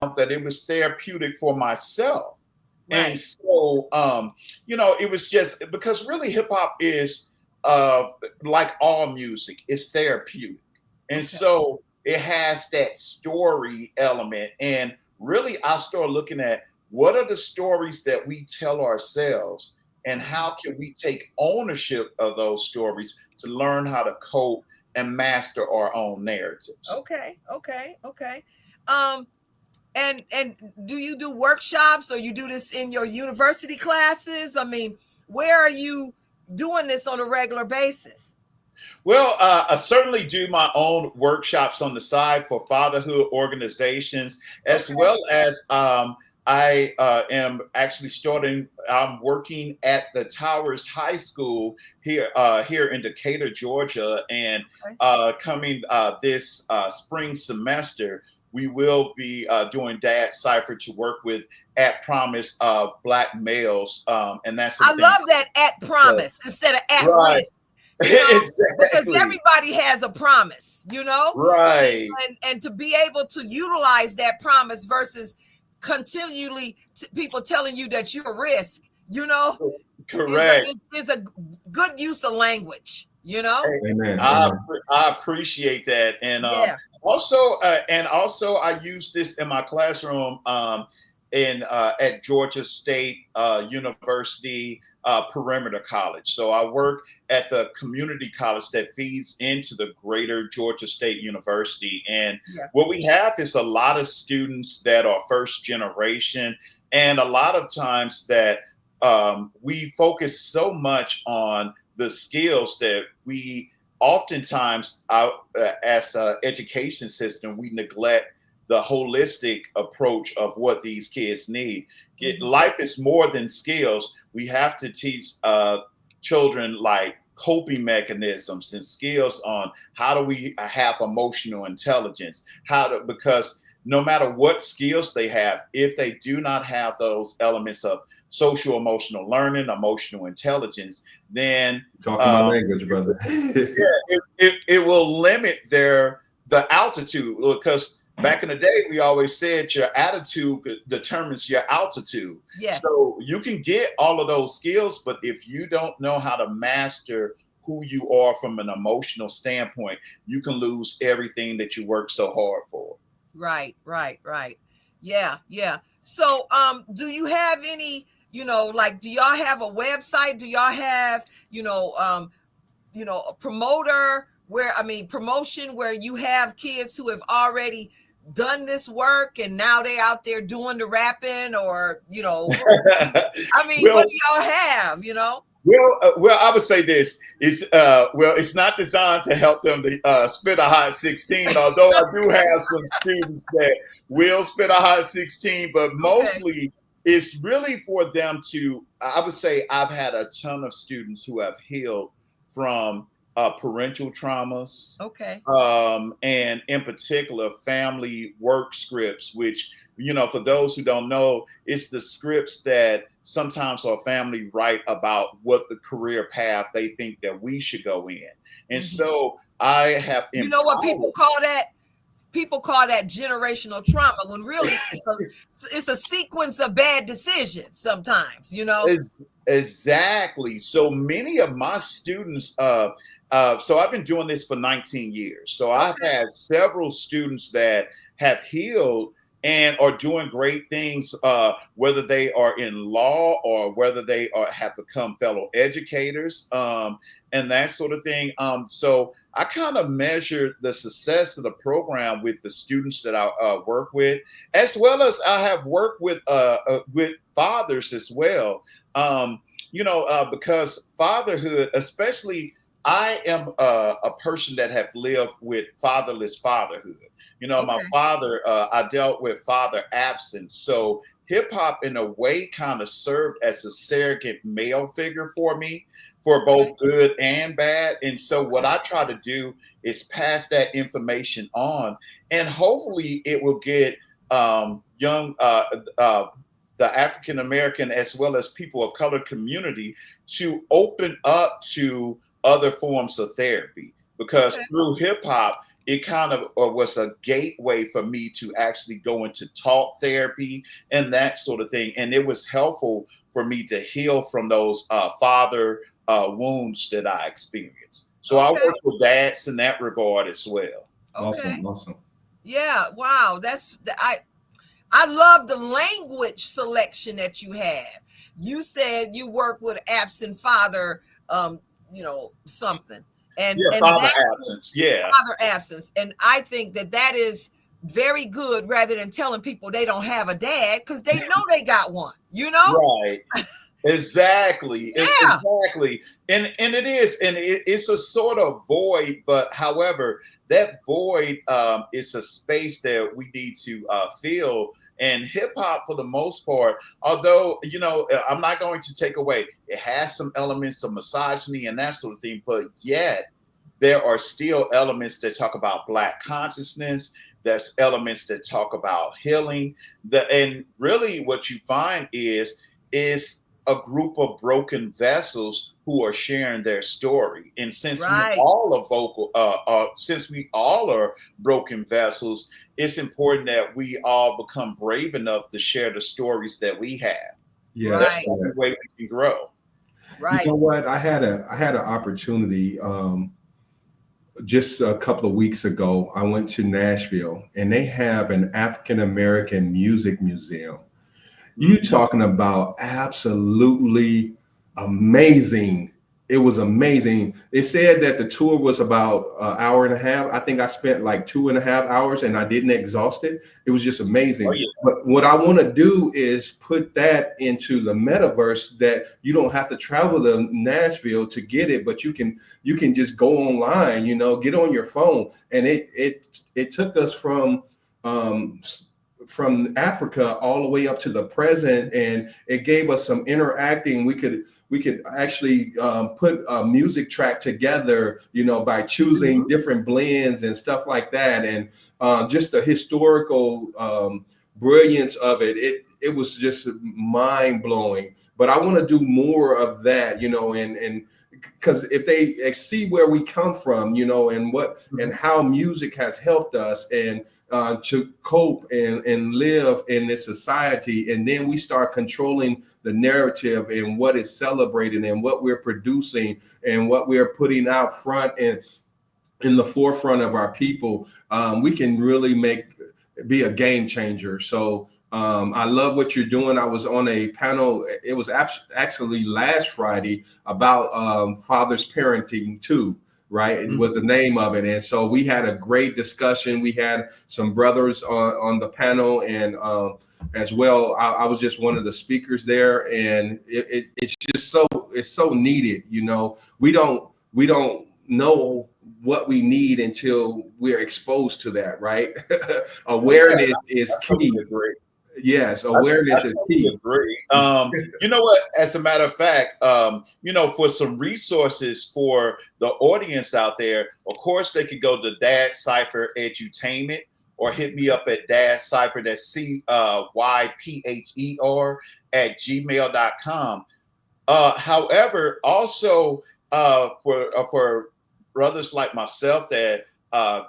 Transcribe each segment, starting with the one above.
that it was therapeutic for myself. And Right. so, it was just because really hip hop is uh, like all music, it's therapeutic. And Okay. so it has that story element. And really, I start looking at what are the stories that we tell ourselves and Mhm. how can we take ownership of those stories to learn how to cope and master our own narratives. Okay. Okay. Okay. Um, and do you do workshops or you do this in your university classes? I mean, where are you doing this on a regular basis? Well, I certainly do my own workshops on the side for fatherhood organizations, as Okay. well as I am actually starting. I'm working at the Towers High School here in Decatur, Georgia, and Okay. coming this spring semester, we will be doing Dad Cipher to work with at Promise Black males, and that's I something. love that at So, promise instead of at right, risk, you know, because exactly, everybody has a promise, right. and to be able to utilize that promise versus continually people telling you that you're a risk, Correct. is a good use of language, Hey, Amen. I Amen. I appreciate that, and Yeah. also I use this in my classroom in at Georgia State University Perimeter College. So I work at the community college that feeds into the greater Georgia State University, and Yeah. what we have is a lot of students that are first generation, and a lot of times that we focus so much on the skills that we oftentimes as an education system we neglect the holistic approach of what these kids need. Mhm. Life is more than skills. We have to teach children like coping mechanisms and skills on how do we have emotional intelligence, how to, because no matter what skills they have, if they do not have those elements of social emotional learning, emotional intelligence, then Talking my um, language, brother. it will limit the altitude, because back in the day we always said your attitude determines your altitude. Yes. So you can get all of those skills, but if you don't know how to master who you are from an emotional standpoint, you can lose everything that you work so hard for. Right, right, right. Yeah, yeah. So, do you have any, like, do y'all have a website? Do y'all have, a promoter where, I mean, promotion where you have kids who have already done this work and now they out there doing the rapping or, I mean, what Well, do y'all have? well, I would say this is it's not designed to help them to spit a hot 16. Although I do have some students that will spit a hot 16, but Okay. mostly it's really for them to. I would say I've had a ton of students who have healed from parental traumas, Okay. and in particular family work scripts, which, for those who don't know, it's the scripts that sometimes our family write about what the career path they think that we should go in. And Mhm. so I have You know what people empowered. call that? People call that generational trauma when really it's a sequence of bad decisions sometimes. Exactly. So many of my students, so I've been doing this for 19 years. So I've Okay. had several students that have healed and are doing great things, whether they are in law or whether they have become fellow educators, and that sort of thing. So I kind of measure the success of the program with the students that I work with, as well as I have worked with fathers as well. Because fatherhood, especially, I am a person that have lived with fatherless fatherhood. My Okay. father, I dealt with father absence. So hip hop, in a way, kind of served as a surrogate male figure for me, for Okay. both good and bad. And so what Okay. I try to do is pass that information on, and hopefully it will get young the African American as well as people of color community to open up to other forms of therapy, because Okay. through hip hop it kind of was a gateway for me to actually go into talk therapy and that sort of thing. And it was helpful for me to heal from those father wounds that I experienced. So I Okay. work with dads in that regard as well. Okay. Awesome, awesome. Yeah. Wow. I love the language selection that you have. You said you work with absent father, something, Yeah, and father that absence. Yeah, father absence, and I think that that is very good rather than telling people they don't have a dad because they know they got one. You know? right. Exactly, Yeah. exactly, and it is, and it's a sort of void. But however, that void is a space that we need to fill. And hip hop, for the most part, although I'm not going to take away, it has some elements of misogyny and that sort of thing, but yet there are still elements that talk about Black consciousness. There's elements that talk about healing. And really, what you find is a group of broken vessels who are sharing their story. And since we Right. all are since we all are broken vessels, it's important that we all become brave enough to share the stories that we have. That's Yes, Right. the only yes. way we can grow. You Right. know what? I had an opportunity just a couple of weeks ago. I went to Nashville, and they have an African American music museum. You Mhm. talking about absolutely amazing. It was amazing. They said that the tour was about an hour and a half. I think I spent like 2.5 hours and I didn't exhaust it. It was just Oh amazing. yeah. But what I want to do is put that into the metaverse, that you don't have to travel to Nashville to get it, but you can just go online, get on your phone. And it took us um from Africa all the way up to the present, and it gave us some interacting. We could actually put a music track together, by choosing Mhm. different blends and stuff like that, and just the historical brilliance of it. It was just mind blowing. But I want to do more of that, and because if they see where we come from, and Mhm. how music has helped us, and to cope and live in this society. And then we start controlling the narrative and what is celebrated and what we're producing and what we're putting out front and in the forefront of our people. We can really be a game changer. So I love what you're doing. I was on a panel. It was actually last Friday about fathers parenting too. Right, it was the Mhm. name of it, and so we had a great discussion. We had some brothers on the panel, and as well, I was just one of the speakers there, and it's just it's so needed. We don't know what we need until we're exposed to that, right? Oh yeah, Awareness is I totally key. agree. Yes, I awareness is totally key. agree. You know what? As a matter of fact, for some resources for the audience out there, of course, they could go to Dad Cypher Edutainment or hit me up at Dad Cypher, that's CYPHER at gmail.com. However, also for brothers like myself that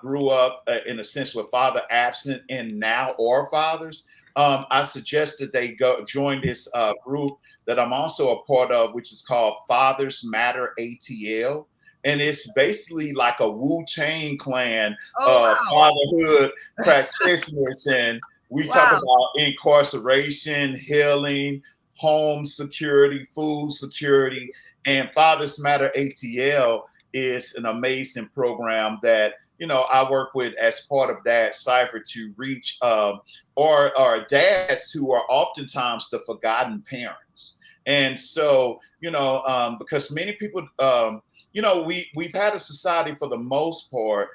grew up in a sense with father absent and now or fathers, I suggest that they go join this group that I'm also a part of, which is called Fathers Matter ATL. And it's basically like a Wu Tang clan Oh of wow. fatherhood practitioners. And we talk Wow. about incarceration, healing, home security, food security, and Fathers Matter ATL is an amazing program that I work with as part of Dad Cipher to reach or dads who are oftentimes the forgotten parents. And so, because many people, we've had a society for the most part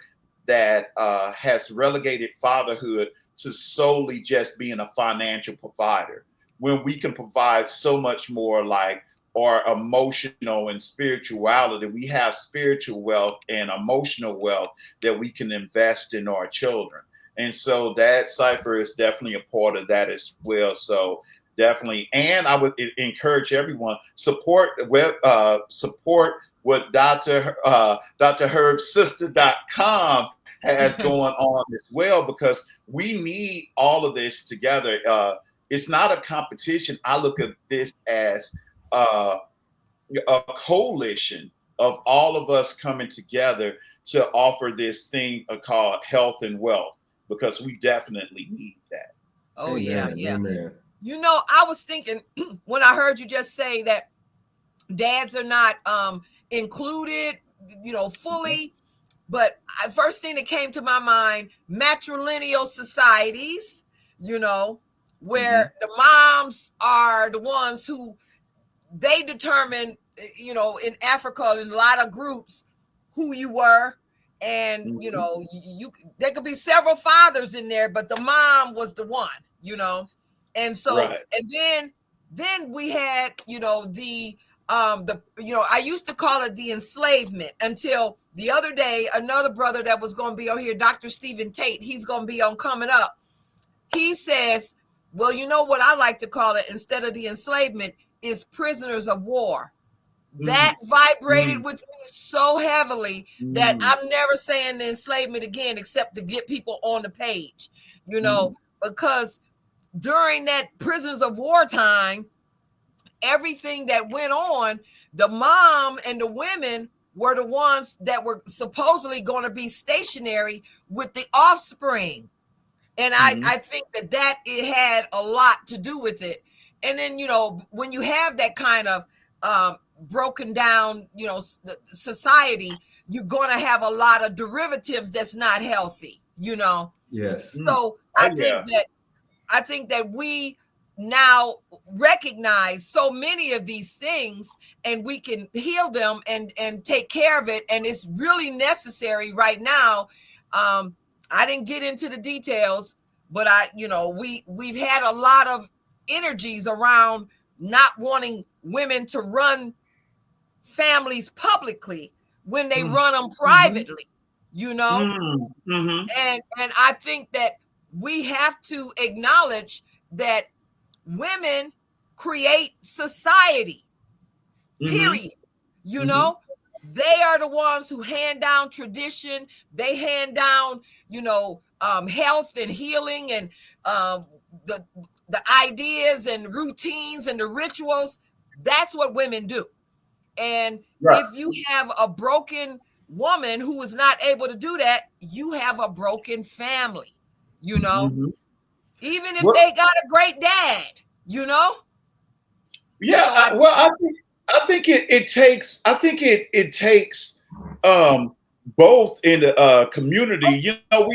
that has relegated fatherhood to solely just being a financial provider, when we can provide so much more, like our emotional and spirituality. We have spiritual wealth and emotional wealth that we can invest in our children. And so that cipher is definitely a part of that as well. So definitely, and I would encourage everyone support what Dr. Herbsister.com has going on as well, because we need all of this together. It's not a competition. I look at this as uh, a coalition of all of us coming together to offer this thing called health and wealth, because we definitely need that. Oh yeah, Amen. yeah. Amen. You know, I was thinking when I heard you just say that dads are not included, you know, fully. But first thing that came to my mind, matrilineal societies, you know, Mm-hmm. where the moms are the ones who they determine, you know, in Africa, in a lot of groups, who you were. And, you Mm-hmm. know, you there could be several fathers in there, but the mom was the one, you know. And so, Right. and then we had, you know, the you know, I used to call it the enslavement until the other day, another brother that was going to be on here, Dr. Stephen Tate, he's going to be on coming up. He says, well, you know what I like to call it instead of the enslavement is prisoners of war. That Mm-hmm. vibrated with me so heavily that Mm-hmm. I'm never saying the enslavement again, except to get people on the page, you Mm-hmm. know, because during that prisoners of war time, everything that went on, the mom and the women were the ones that were supposedly going to be stationary with the offspring. And Mm-hmm. I think that it had a lot to do with it. And then, you know, when you have that kind of broken down, you know, society, you're going to have a lot of derivatives that's not healthy, you know. Yes. Mm. So Oh yeah. I think that we now recognize so many of these things and we can heal them and take care of it, and it's really necessary right now. I didn't get into the details, but I, you know, we've had a lot of energies around not wanting women to run families publicly when they run them Mm-hmm. privately, you know. Mm-hmm. And I think that we have to acknowledge that women create society, Mm-hmm. period. You Mm-hmm. know, they are the ones who hand down tradition. They hand down, you know, health and healing and um, the the ideas and routines and the rituals. That's what women do. And Right. if you have a broken woman who is not able to do that, you have a broken family, you know, Mm-hmm. even if Well, they got a great dad, you know. yeah. So I Well, I think it takes um, both in the community. oh, You know,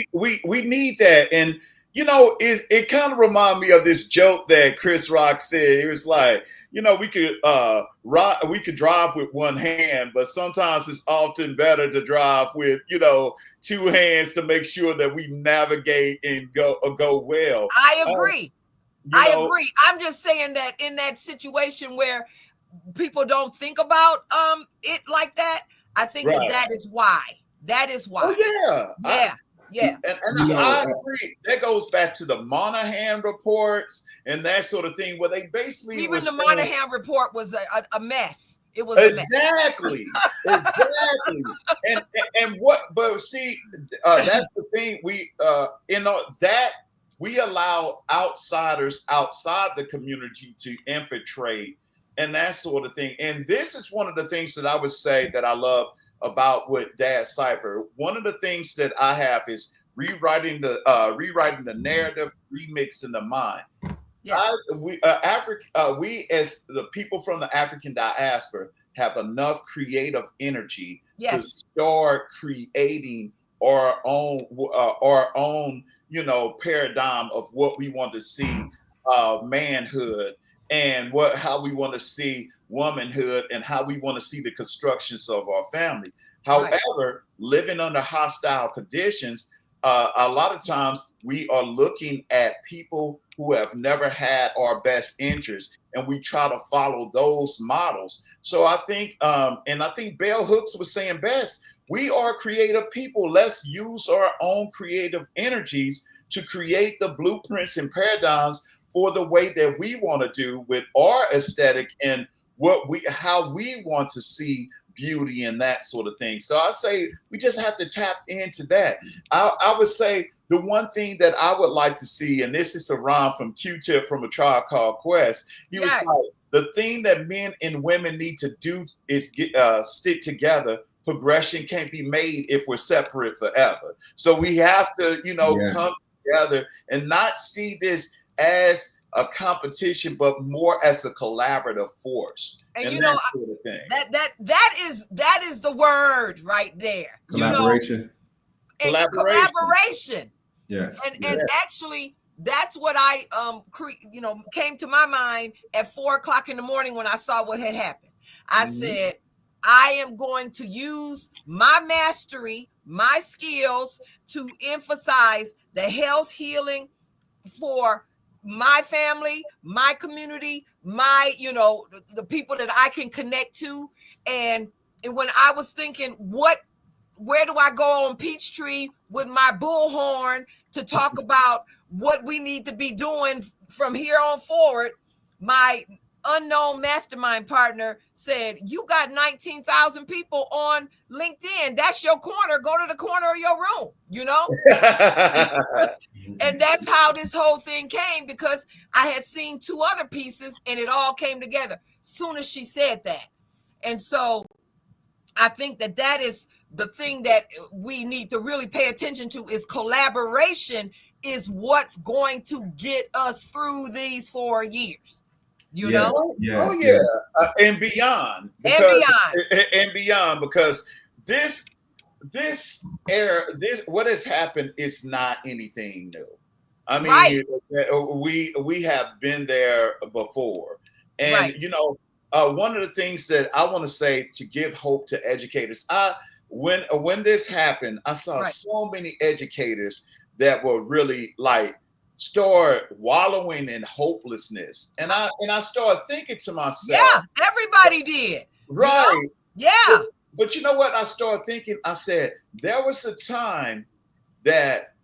we need that, and you know, it kind of remind me of this joke that Chris Rock said. It was like, you know, we could drive with one hand, but sometimes it's often better to drive with, you know, two hands to make sure that we navigate and go well. I Um, agree. you I know, agree. I'm just saying that in that situation where people don't think about it like that, I think that right. that is why. That is Oh why. yeah, Yeah. Yeah. and You know, I agree. That goes back to the Monahan reports and that sort of thing, where they basically were Even the saying Monahan report was a mess. It was a mess. exactly, exactly, and what? But see, that's the thing. You know, that we allow outsiders outside the community to infiltrate and that sort of thing. And this is one of the things that I would say that I love about with Dad Cipher. One of the things that I have is rewriting the narrative, remixing the mind. Yes. We as the people from the African diaspora have enough creative energy to Yes. start creating our own, you know, paradigm of what we want to see manhood, and what how we want to see womanhood, and how we want to see the constructions of our family. Right. However, living under hostile conditions, a lot of times we are looking at people who have never had our best interests, and we try to follow those models. So I think, and I think Bell Hooks was saying best, we are creative people. Let's use our own creative energies to create the blueprints and paradigms for the way that we want to do with our aesthetic, and how we want to see beauty and that sort of thing. So I say we just have to tap into that. I would say the one thing that I would like to see, and this is a rhyme from Q-Tip from A Tribe Called Quest. He was Yeah. like, the thing that men and women need to do is stick together. Progression can't be made if we're separate forever. So we have to, Yes. come together and not see this as a competition, but more as a collaborative force And and you know, that sort of thing. that is the word right there. Collaboration. And collaboration. Yes. And actually, that's what I came to my mind at 4:00 in the morning when I saw what had happened. I said, I am going to use my mastery, my skills to emphasize the health healing for my family, my community, my, the people that I can connect to. And when I was thinking, where do I go on Peachtree with my bullhorn to talk about what we need to be doing from here on forward? My unknown mastermind partner said, you got 19,000 people on LinkedIn. That's your corner. Go to the corner of your room, And that's how this whole thing came, because I had seen 2 other pieces and it all came together soon as she said that. And so I think that is the thing that we need to really pay attention to, is collaboration is what's going to get us through these 4 years. Yes. And beyond. And beyond, because this era, what has happened is not anything new. I mean, we have been there before. And, one of the things that I want to say to give hope to educators, when this happened, I saw so many educators that were really start wallowing in hopelessness. And I started thinking to myself. Yeah, everybody did. Right. Yeah. But you know what? I started thinking, I said, there was a time that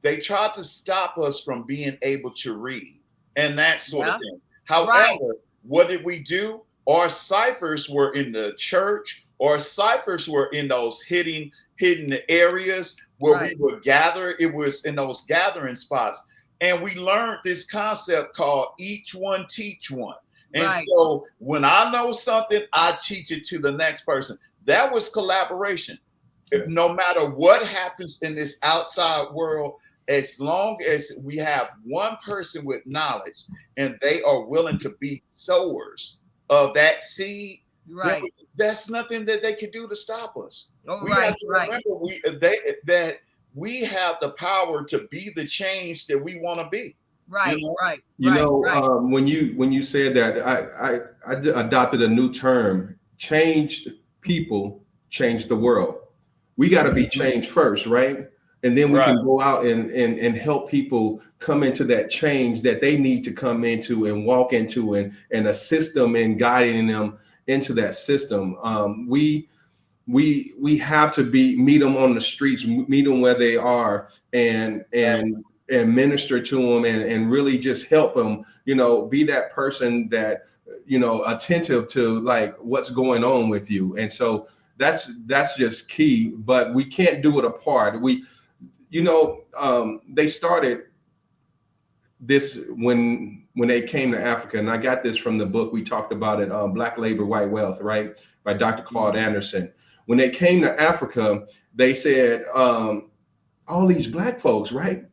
they tried to stop us from being able to read and that sort of thing. However, what did we do? Our ciphers were in the church, or ciphers were in those hidden areas where we would gather. It was in those gathering spots. And we learned this concept called each one teach one. And so when I know something, I teach it to the next person. That was collaboration. No matter what happens in this outside world, as long as we have one person with knowledge and they are willing to be sowers of that seed, that's nothing that they can do to stop us. We have to remember that we have the power to be the change that we want to be. When you said that, I adopted a new term: changed people change the world. We got to be changed first, right? And then we can go out and help people come into that change that they need to come into and walk into, and assist them in guiding them into that system. We have to meet them on the streets, meet them where they are, and minister to them, and really just help them, be that person that, attentive to what's going on with you. And so that's just key, but we can't do it apart. They started this when they came to Africa, and I got this from the book we talked about it, Black Labor, White Wealth, right, by Dr. Claude Anderson. When they came to Africa, they said, all these Black folks, right?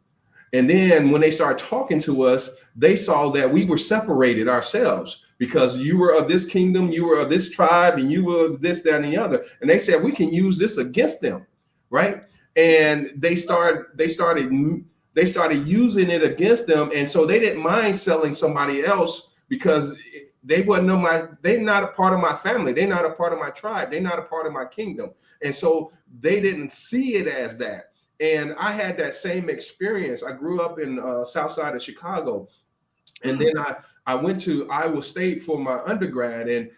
And then when they started talking to us, they saw that we were separated ourselves, because you were of this kingdom, you were of this tribe, and you were of this, that, and the other. And they said, we can use this against them, right? And they started using it against them. And so they didn't mind selling somebody else, because they're not a part of my family. They're not a part of my tribe. They're not a part of my kingdom. And so they didn't see it as that. And I had that same experience. I grew up in South Side of Chicago. And then I went to Iowa State for my undergrad, and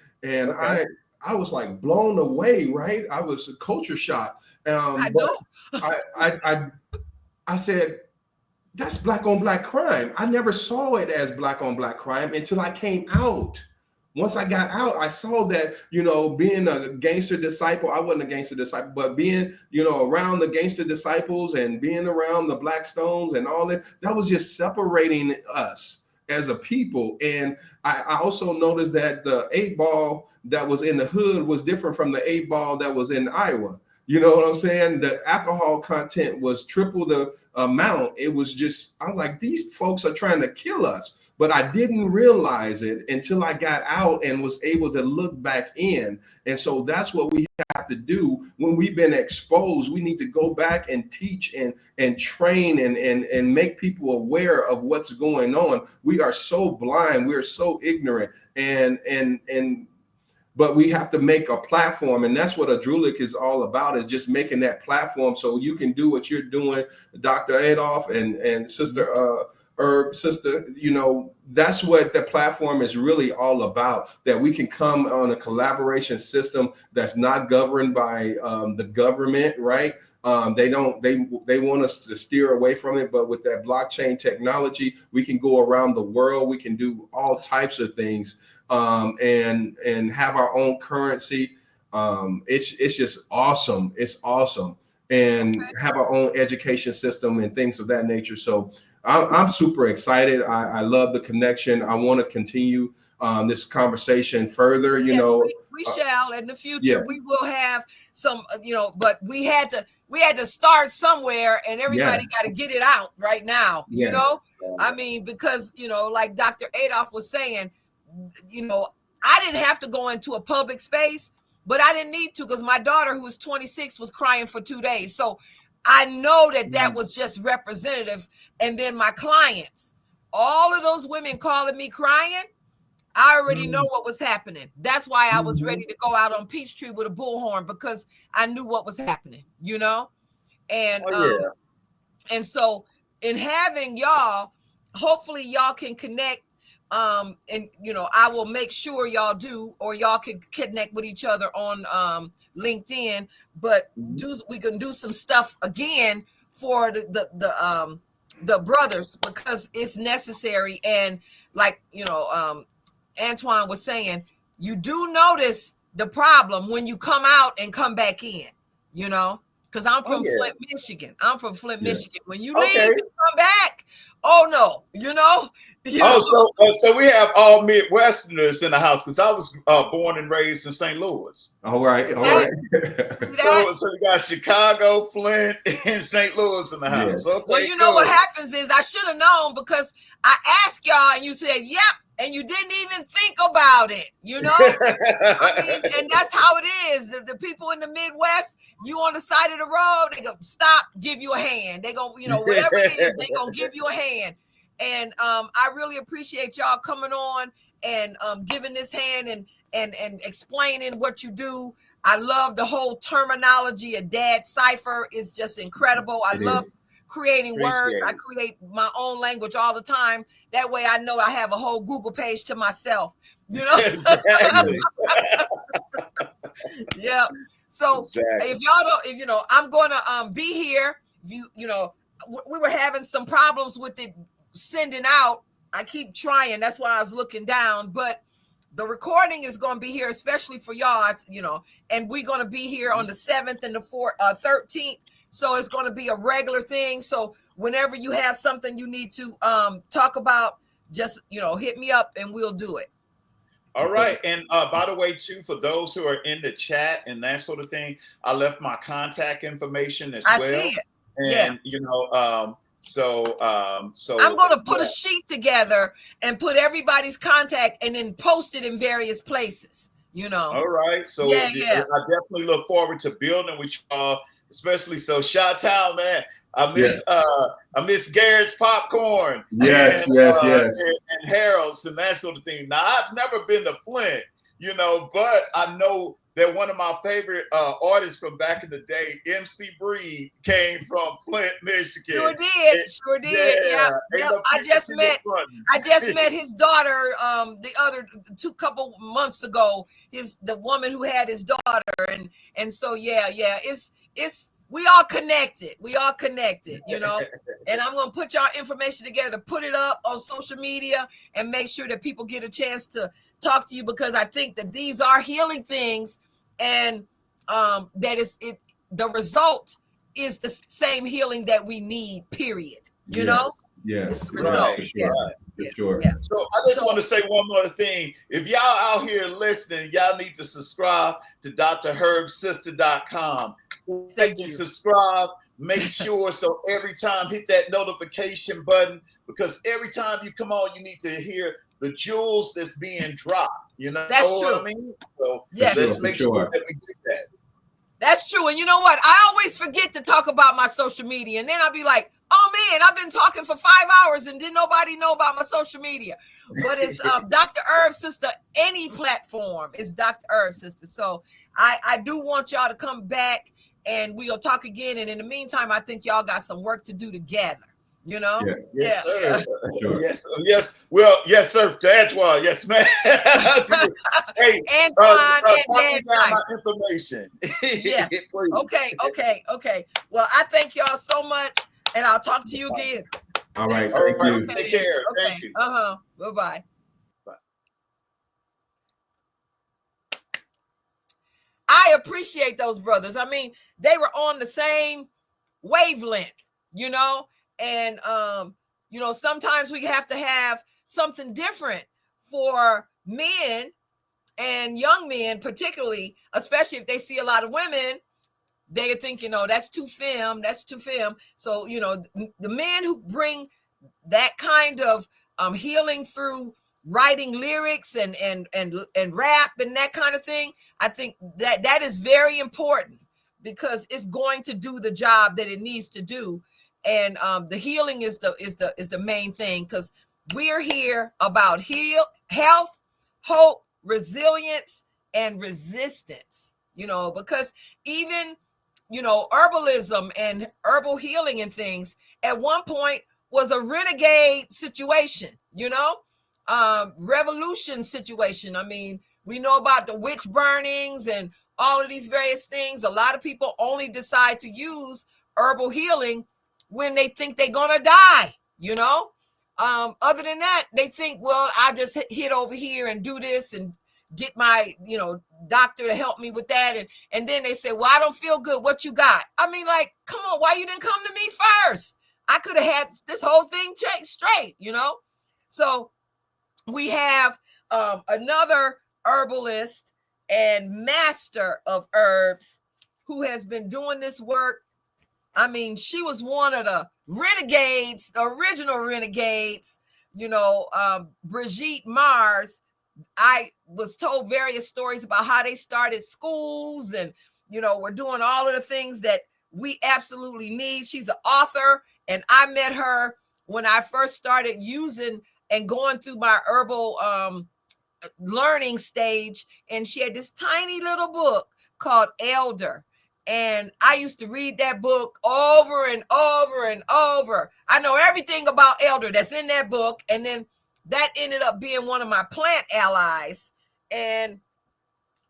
I was blown away, right? I was a culture shock. I said, that's Black on Black crime. I never saw it as Black on Black crime until I came out Once I got out, I saw that, you know, being a gangster disciple, I wasn't a gangster disciple, but being, you know, around the gangster disciples and being around the Blackstones and all that, that was just separating us as a people. And I also noticed that the 8 ball that was in the hood was different from the 8 ball that was in Iowa. You know what I'm saying? The alcohol content was triple the amount. It was just, I was like, these folks are trying to kill us. But I didn't realize it until I got out and was able to look back in. And so that's what we have to do when we've been exposed. We need to go back and teach and train and make people aware of what's going on. We are so blind. We are so ignorant. But we have to make a platform, and that's what Adrulik is all about, is just making that platform so you can do what you're doing, Dr. Adolph and Sister Herb, sister, you know, that's what the platform is really all about, that we can come on a collaboration system that's not governed by the government, right? They want us to steer away from it, but with that blockchain technology, we can go around the world. We can do all types of things and have our own currency. It's just awesome. It's awesome. And have our own education system and things of that nature. So I'm super excited. I love the connection. I want to continue this conversation further. You know, we shall in the future. Yeah. We will have some, you know, but we had to start somewhere, and everybody got to get it out right now. You know, I mean, because, you know, like Dr. Adolph was saying, you know, I didn't have to go into a public space, but I didn't need to, because my daughter, who was 26, was crying for 2 days. So I know that was just representative. And then my clients, all of those women calling me crying, I already know what was happening. That's why I was ready to go out on Peachtree with a bullhorn, because I knew what was happening, you know? And and so in having y'all, hopefully y'all can connect. And you know, I will make sure y'all do, or y'all can connect with each other on LinkedIn. But we can do some stuff again for the brothers, because it's necessary. And like, you know, Antoine was saying, you do notice the problem when you come out and come back in, you know, because I'm from Flint, Michigan. I'm from Flint, Michigan. When you leave and come back, oh no, you know. So we have all Midwesterners in the house, because I was born and raised in St. Louis. All right. So you got Chicago, Flint, and St. Louis in the house. Okay, well, you know what happens is, I should have known, because I asked y'all and you said, yep, and you didn't even think about it, you know? I mean, and that's how it is. The people in the Midwest, you on the side of the road, they go, stop, give you a hand. They go, you know, whatever it is, they gonna give you a hand. And I really appreciate y'all coming on and giving this hand and explaining what you do. I love the whole terminology of Dad Cipher. Is just incredible. I love creating words. I create my own language all the time. That way I know I have a whole Google page to myself, you know? Exactly. Yeah. So if y'all don't, if you know, I'm going to be here. You know, we were having some problems with it sending out. I keep trying. That's why I was looking down, but the recording is going to be here, especially for y'all, you know, and we're going to be here on the 7th and the 13th. So it's going to be a regular thing. So whenever you have something you need to talk about, just, you know, hit me up and we'll do it. All right. And by the way, too, for those who are in the chat and that sort of thing, I left my contact information as well. I see it. And, you know, so I'm going to put a sheet together and put everybody's contact and then post it in various places, you know. All right. So I definitely look forward to building with y'all, especially Chi-Town, man. I miss Garrett's popcorn. Yes. And Harold's and that sort of thing. Now, I've never been to Flint, you know, but I know that one of my favorite artists from back in the day, MC Breed, came from Flint, Michigan. Sure did. Yeah. I just met his daughter the couple months ago. The woman who had his daughter, and so it's We all connected. We all connected, you know. And I'm going to put y'all information together, put it up on social media, and make sure that people get a chance to talk to you, because I think that these are healing things, and that is it. The result is the same healing that we need. Period. You know, Yes, it's yes, the yes, result. for Right, Yeah, sure, right. for yeah, sure. yeah. So I just want So to say one more thing. If y'all out here listening, y'all need to subscribe to drherbsister.com. Like thank and you. subscribe. Make sure so every time hit that notification button, because every time you come on, you need to hear the jewels that's being dropped. You know That's what I true. mean? So For Yes. sure, let's for make sure sure. that we do that. That's true. And you know what? I always forget to talk about my social media. And then I'll be like, oh man, I've been talking for 5 hours and didn't nobody know about my social media. But it's Dr. Herb Sister, any platform is Dr. Herb Sister. So I do want y'all to come back and we'll talk again. And in the meantime, I think y'all got some work to do together. You know? Yes, Yes, Yeah, sir. yeah. for sure. Yes, yes. Well, yes, sir. To Antoine, yes, man. Hey, Antoine and copy Dad down my Cypher. information, Yes. please. Okay, okay, okay. Well, I thank y'all so much, and I'll talk to you again. All Thank right, you. All thank right. you. Take Okay. care. Okay. Thank you. Bye-bye. Bye. I appreciate those brothers. I mean, they were on the same wavelength, you know, and sometimes we have to have something different for men and young men, particularly, especially if they see a lot of women. They're thinking, oh, that's too femme, that's too femme. So, the men who bring that kind of healing through writing lyrics and rap and that kind of thing, I think that is very important, because it's going to do the job that it needs to do. And the healing is the main thing, because we're here about health, hope, resilience, and resistance, because even herbalism and herbal healing and things at one point was a renegade situation, revolution situation. I mean, we know about the witch burnings and all of these various things. A lot of people only decide to use herbal healing when they think they're gonna die. Other than that, they think, well, I just hit over here and do this and get my doctor to help me with that, and then they say, well, I don't feel good, what you got? I mean, like, come on, why you didn't come to me first? I could have had this whole thing straight. So we have another herbalist and master of herbs who has been doing this work. I mean, she was one of the renegades, the original renegades, Brigitte Mars. I was told various stories about how they started schools and, we're doing all of the things that we absolutely need. She's an author, and I met her when I first started using and going through my herbal learning stage. And she had this tiny little book called Elder. And I used to read that book over and over and over. I know everything about Elder that's in that book. And then that ended up being one of my plant allies. And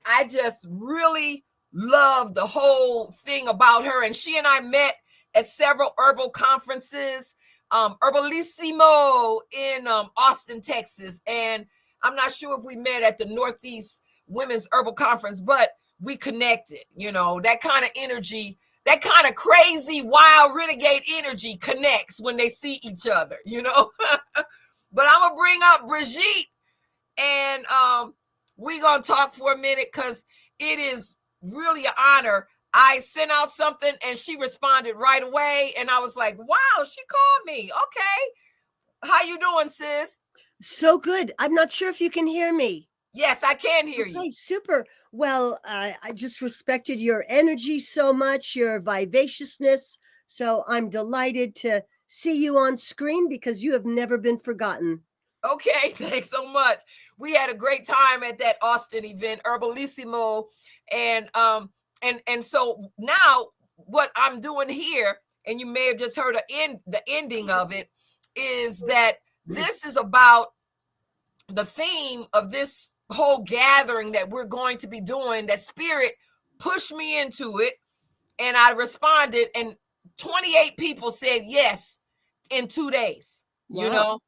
I just really loved the whole thing about her. And she and I met at several herbal conferences, Herbalissimo in Austin, Texas. And I'm not sure if we met at the Northeast Women's Herbal Conference, but we connected. That kind of energy, that kind of crazy, wild, renegade energy connects when they see each other. But I'm going to bring up Brigitte, and we're going to talk for a minute, because it is really an honor. I sent out something and she responded right away, and I was like, wow, she called me. Okay. How you doing, sis? So good. I'm not sure if you can hear me. Yes, I can hear you. Okay, super. Well, I just respected your energy so much, your vivaciousness. So I'm delighted to see you on screen, because you have never been forgotten. Okay, thanks so much. We had a great time at that Austin event, Herbalissimo, and so now what I'm doing here, and you may have just heard the ending of it, is that this is about the theme of this whole gathering that we're going to be doing. That Spirit pushed me into it, And I responded, and 28 people said yes in 2 days, you Wow. know.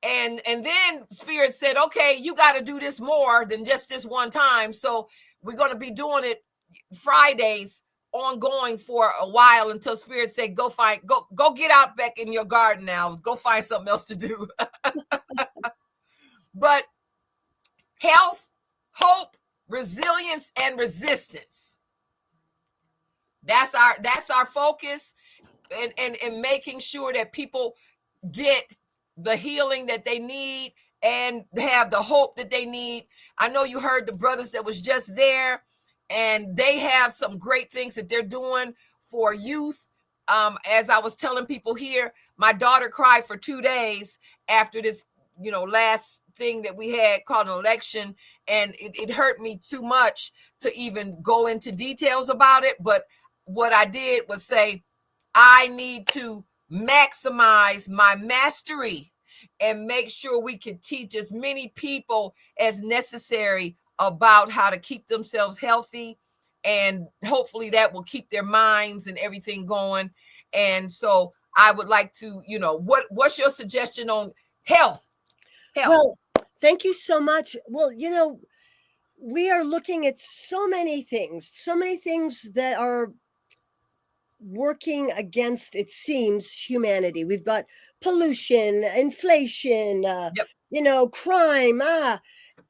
And then Spirit said, okay, you got to do this more than just this one time. So we're going to be doing it Fridays ongoing for a while until Spirit said, go get out back in your garden now. Go find something else to do. But health, hope, resilience, and resistance. That's our focus, and making sure that people get the healing that they need and have the hope that they need. I know you heard the brothers that was just there, and they have some great things that they're doing for youth. As I was telling people here, my daughter cried for 2 days after this, last thing that we had called an election, and it hurt me too much to even go into details about it. But what I did was say, I need to maximize my mastery and make sure we can teach as many people as necessary about how to keep themselves healthy, and hopefully that will keep their minds and everything going. And so I would like to, what's your suggestion on health? Well, thank you so much. Well, we are looking at so many things that are working against, it seems, humanity. We've got pollution, inflation, Yep. Crime.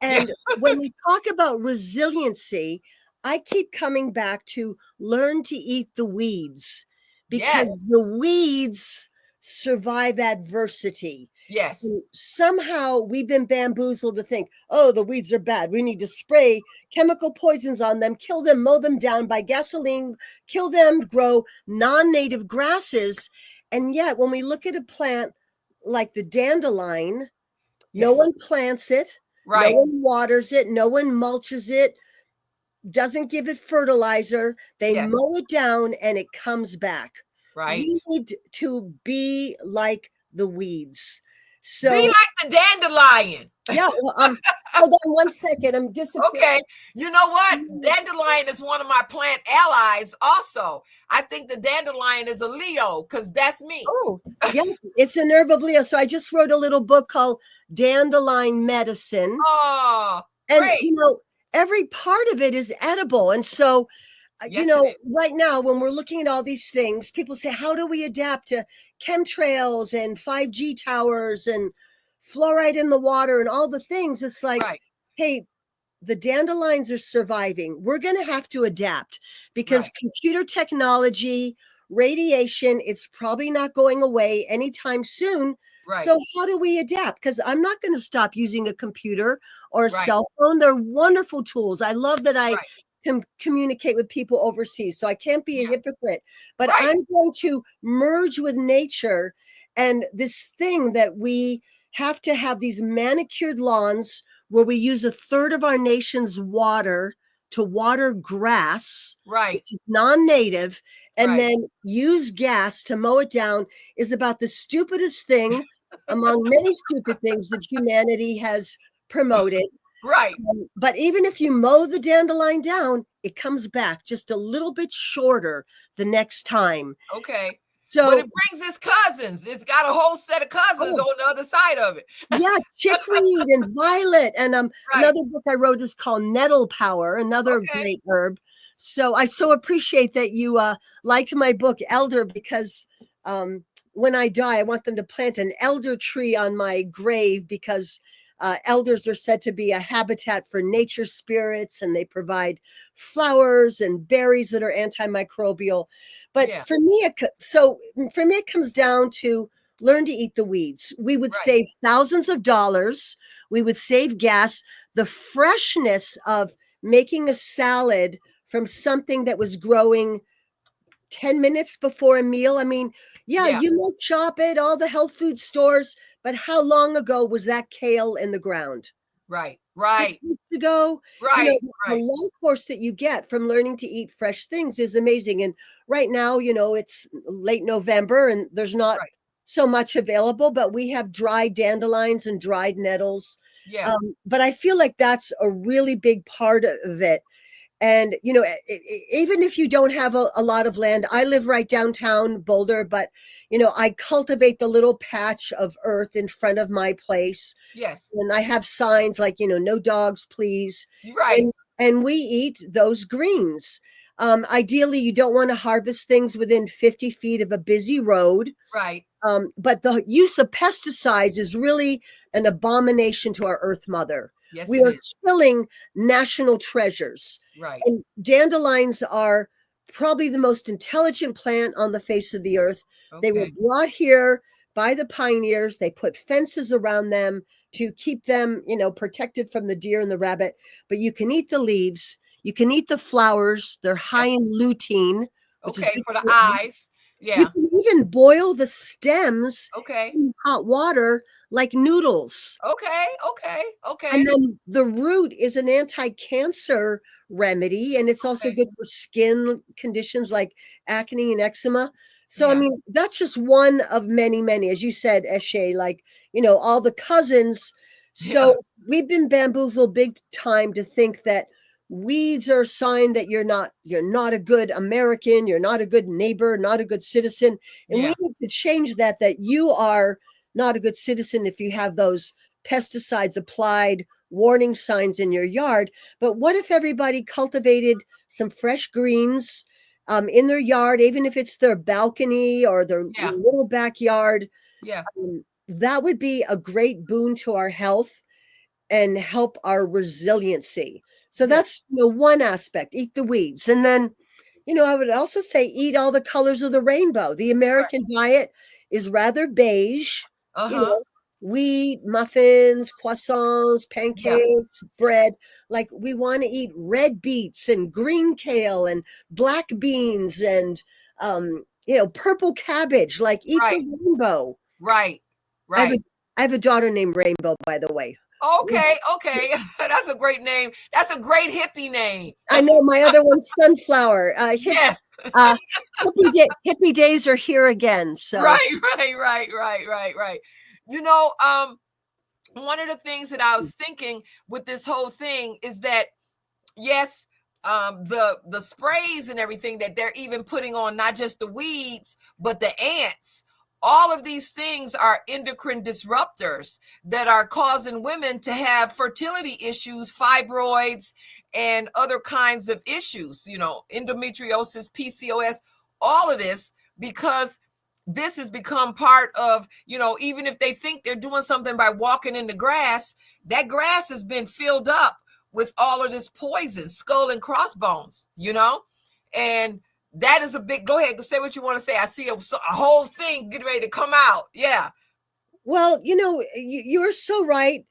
And when we talk about resiliency, I keep coming back to learn to eat the weeds, because Yes. the weeds survive adversity. Yes. And somehow we've been bamboozled to think, oh, the weeds are bad. We need to spray chemical poisons on them, kill them, mow them down by gasoline, kill them, grow non-native grasses. And yet when we look at a plant like the dandelion, no Yes. one plants it, Right. no one waters it, no one mulches it, doesn't give it fertilizer. They Yes. mow it down and it comes back. Right. We need to be like the weeds. Be So like the dandelion. yeah, well, hold on one second. I'm disappearing. Okay. You know what? Dandelion is one of my plant allies also. I think the dandelion is a Leo, because that's me. Oh, yes, it's a nerve of Leo. So I just wrote a little book called Dandelion Medicine. Oh, And, great. every part of it is edible. And so, Yes, it is. right now, when we're looking at all these things, people say, how do we adapt to chemtrails and 5G towers and fluoride in the water and all the things? It's like, Right. hey, the dandelions are surviving. We're going to have to adapt, because Right. computer technology, radiation, it's probably not going away anytime soon. Right. So how do we adapt? Because I'm not going to stop using a computer or a Right. cell phone. They're wonderful tools. I love that I Right. can communicate with people overseas. So I can't be a Yeah. hypocrite, but Right. I'm going to merge with nature. And this thing that we have to have these manicured lawns where we use a third of our nation's water to water grass, Right. which is non-native, and Right. then use gas to mow it down, is about the stupidest thing among many stupid things that humanity has promoted. Right. But even if you mow the dandelion down, it comes back just a little bit shorter the next time. Okay. So But it brings its cousins. It's got a whole set of cousins on the other side of it. yeah, chickweed and violet. And Right. another book I wrote is called Nettle Power, another Okay. great herb. So I so appreciate that you liked my book Elder, because when I die, I want them to plant an elder tree on my grave, because elders are said to be a habitat for nature spirits, and they provide flowers and berries that are antimicrobial. But Yeah. for me, it comes down to learn to eat the weeds. We would Right. save thousands of dollars. We would save gas. The freshness of making a salad from something that was growing 10 minutes before a meal. I mean, yeah, Yeah. you might chop it, all the health food stores, but how long ago was that kale in the ground? Right. Right. 6 weeks ago. Right. The Right. life force that you get from learning to eat fresh things is amazing. And right now, it's late November and there's not Right. so much available, but we have dried dandelions and dried nettles. Yeah. But I feel like that's a really big part of it. And, even if you don't have a lot of land, I live right downtown Boulder, but, I cultivate the little patch of earth in front of my place. Yes. And I have signs like, no dogs, please. Right. And we eat those greens. Ideally, you don't want to harvest things within 50 feet of a busy road. Right. But the use of pesticides is really an abomination to our Earth Mother. Yes, We it are is. killing national treasures. Right. And dandelions are probably the most intelligent plant on the face of the earth. They were Okay. brought here by the pioneers. They put fences around them to keep them, protected from the deer and the rabbit. But you can eat the leaves. You can eat the flowers. They're high Yes. in lutein, which is Okay. good For the for you. eyes. You Yeah. can even boil the stems Okay. in hot water like noodles. Okay. Okay. And Okay. then the root is an anti-cancer remedy, and it's also Okay. good for skin conditions like acne and eczema. So, I Yeah. mean, that's just one of many, many, as you said, Eshe, like, all the cousins. Yeah. So we've been bamboozled big time to think that weeds are a sign that you're not a good American, you're not a good neighbor, not a good citizen. And we Yeah. need to change that you are not a good citizen if you have those pesticides applied, warning signs in your yard. But what if everybody cultivated some fresh greens in their yard, even if it's their balcony or their Yeah. little backyard? Yeah. That would be a great boon to our health and help our resiliency. So Yeah. that's one aspect, eat the weeds. And then, I would also say eat all the colors of the rainbow. The Right. American diet is rather beige, you Uh-huh. know, wheat, muffins, croissants, Yeah. pancakes, bread. Like we want to eat red beets and green kale and black beans and purple cabbage. Like eat the Right. rainbow. Right. I have Right. a I have a daughter named Rainbow, by the way. Okay. Okay. That's a great name. That's a great hippie name. I know my other one's Sunflower. Yes. Uh, hippie days are here again. So Right. Right. Right. Right. Right. Right. One of the things that I was thinking with this whole thing is that yes, the sprays and everything that they're even putting on not just the weeds but the ants, all of these things are endocrine disruptors that are causing women to have fertility issues, fibroids, and other kinds of issues, endometriosis, PCOS, all of this, because this has become part of, even if they think they're doing something by walking in the grass, that grass has been filled up with all of this poison, skull and crossbones, and that is a big, go ahead, say what you want to say. I see a whole thing getting ready to come out. Yeah. well, you're so right,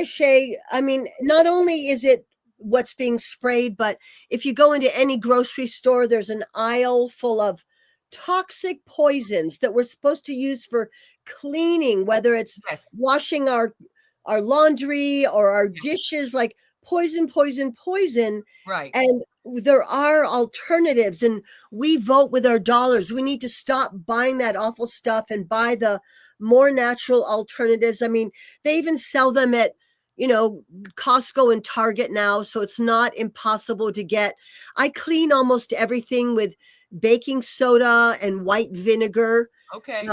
Shay. I mean, not only is it what's being sprayed, but if you go into any grocery store, there's an aisle full of toxic poisons that we're supposed to use for cleaning, whether it's Yes. washing our laundry or our Yeah. dishes, like poison, poison, poison. Right. And there are alternatives, and we vote with our dollars. We need to stop buying that awful stuff and buy the more natural alternatives. I mean, they even sell them at, Costco and Target now, so it's not impossible to get. I clean almost everything with baking soda and white vinegar. Okay.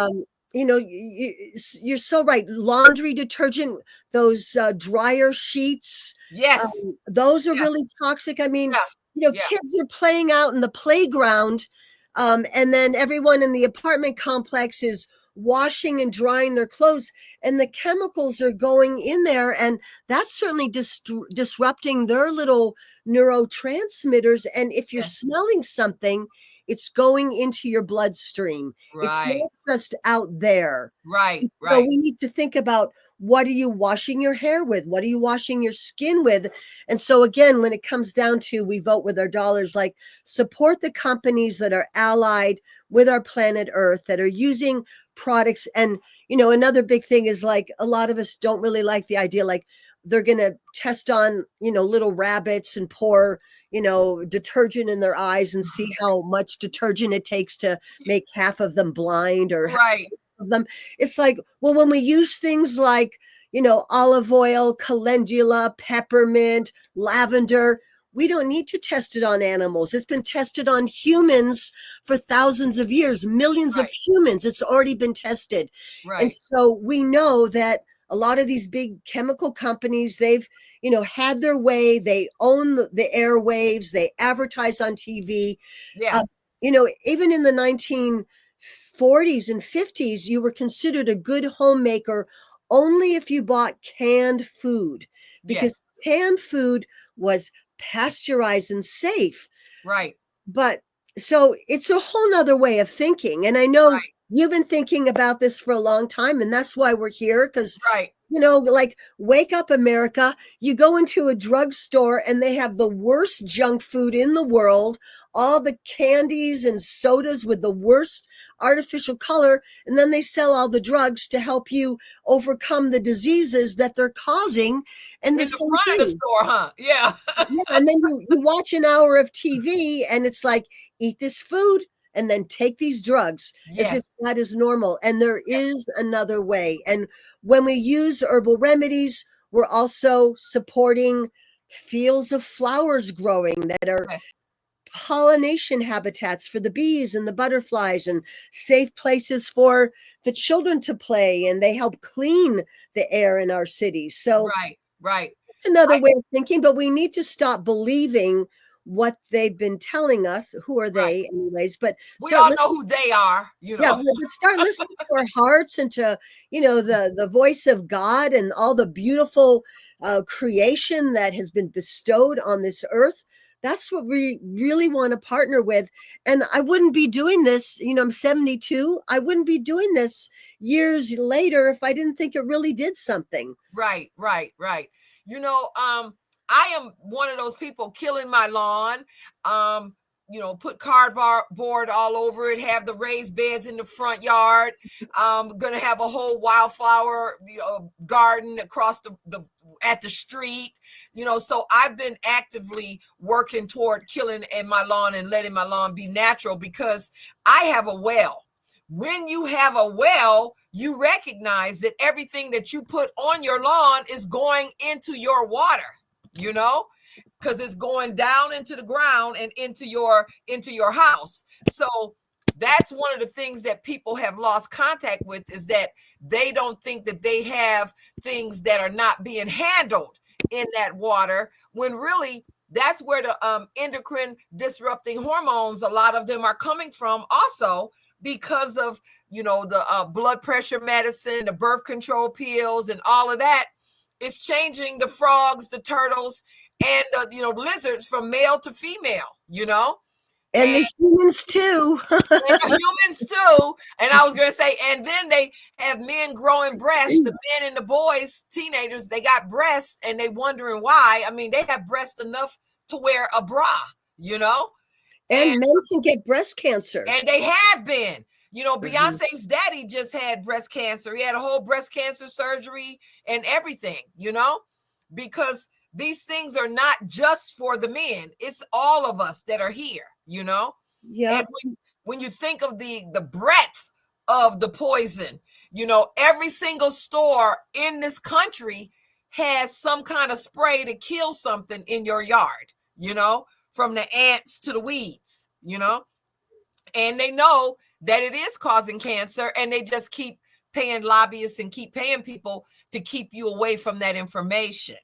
You're so right. Laundry detergent, those dryer sheets, Yes. those are Yeah. really toxic. I mean, Yeah. Yeah. kids are playing out in the playground, and then everyone in the apartment complex is washing and drying their clothes, and the chemicals are going in there, and that's certainly disrupting their little neurotransmitters. And if you're Yeah. smelling something, it's going into your bloodstream. It's Right. not just out there. Right. So Right. we need to think about, what are you washing your hair with? What are you washing your skin with? And so again, when it comes down to, we vote with our dollars, like support the companies that are allied with our planet Earth, that are using products. And, another big thing is, like, a lot of us don't really like the idea, like they're going to test on, little rabbits and pour, detergent in their eyes and see how much detergent it takes to make half of them blind or Right. of them. It's like, well, when we use things like, olive oil, calendula, peppermint, lavender, we don't need to test it on animals. It's been tested on humans for thousands of years, millions of Right. humans. It's already been tested. And Right. so we know that a lot of these big chemical companies, they've, had their way. They own the airwaves. They advertise on TV. Yeah. Even in the 1940s and 50s, you were considered a good homemaker only if you bought canned food, Yes. because canned food was pasteurized and safe. Right. But so it's a whole nother way of thinking. And I know Right. you've been thinking about this for a long time, and that's why we're here. Because Right. like Wake Up America, you go into a drugstore and they have the worst junk food in the world, all the candies and sodas with the worst artificial color, and then they sell all the drugs to help you overcome the diseases that they're causing. And the In the same front of the thing. store, huh? Yeah. Yeah, and then you watch an hour of TV and it's like, eat this food and then take these drugs as if Yes. that is normal. And there Yes. is another way. And when we use herbal remedies, we're also supporting fields of flowers growing that are Yes. pollination habitats for the bees and the butterflies, and safe places for the children to play. And they help clean the air in our cities. So Right. Right. it's another way of thinking, but we need to stop believing what they've been telling us. Who are Right. they, anyways? But We start all know listening. who they are, you Yeah, know. but start listening to our hearts and to the voice of God and all the beautiful creation that has been bestowed on this earth. That's what we really want to partner with. And I wouldn't be doing this. I'm 72. I wouldn't be doing this years later if I didn't think it really did something. Right. Right. Right. I am one of those people killing my lawn. Put cardboard all over it, have the raised beds in the front yard. Gonna have a whole wildflower garden across the at the street. So I've been actively working toward killing in my lawn and letting my lawn be natural, because I have a well. When you have a well, you recognize that everything that you put on your lawn is going into your water, because it's going down into the ground and into your house. So that's one of the things that people have lost contact with, is that they don't think that they have things that are not being handled in that water, when really that's where the endocrine disrupting hormones, a lot of them are coming from also, because of the blood pressure medicine, the birth control pills, and all of that is changing the frogs, the turtles, and lizards from male to female, And the humans too. and the humans too. And I was going to say, and then they have men growing breasts, the men and the boys, teenagers, they got breasts and they wondering why. I mean, they have breasts enough to wear a bra, And men can get breast cancer. And they have been. Beyonce's daddy just had breast cancer. He had a whole breast cancer surgery and everything, because these things are not just for the men. It's all of us that are here, Yeah. And when you think of the breadth of the poison, every single store in this country has some kind of spray to kill something in your yard, from the ants to the weeds, and they know that it is causing cancer, and they just keep paying lobbyists and keep paying people to keep you away from that information,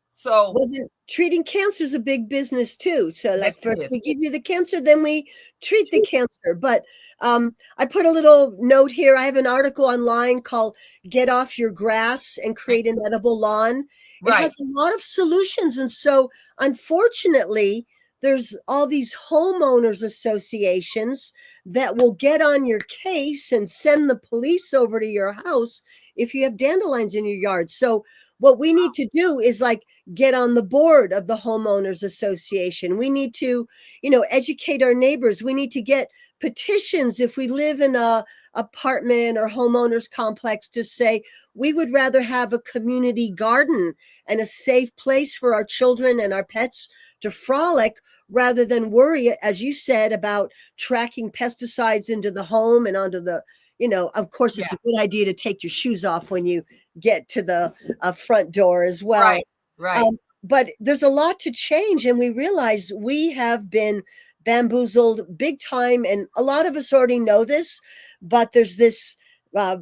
So well, treating cancer is a big business too. So like, yes, first we give you the cancer, then we treat the cancer. But I put a little note here. I have an article online called "Get Off Your Grass and Create an Edible Lawn." It Right. has a lot of solutions. And so unfortunately, there's all these homeowners associations that will get on your case and send the police over to your house if you have dandelions in your yard. So what we need to do is like get on the board of the homeowners association. We need to, educate our neighbors. We need to get petitions if we live in a apartment or homeowners complex to say we would rather have a community garden and a safe place for our children and our pets to frolic, rather than worry, as you said, about tracking pesticides into the home and onto the, of course, it's a good idea to take your shoes off when you get to the front door as well. Right. but there's a lot to change, and we realize we have been bamboozled big time, and a lot of us already know this, but there's this uh,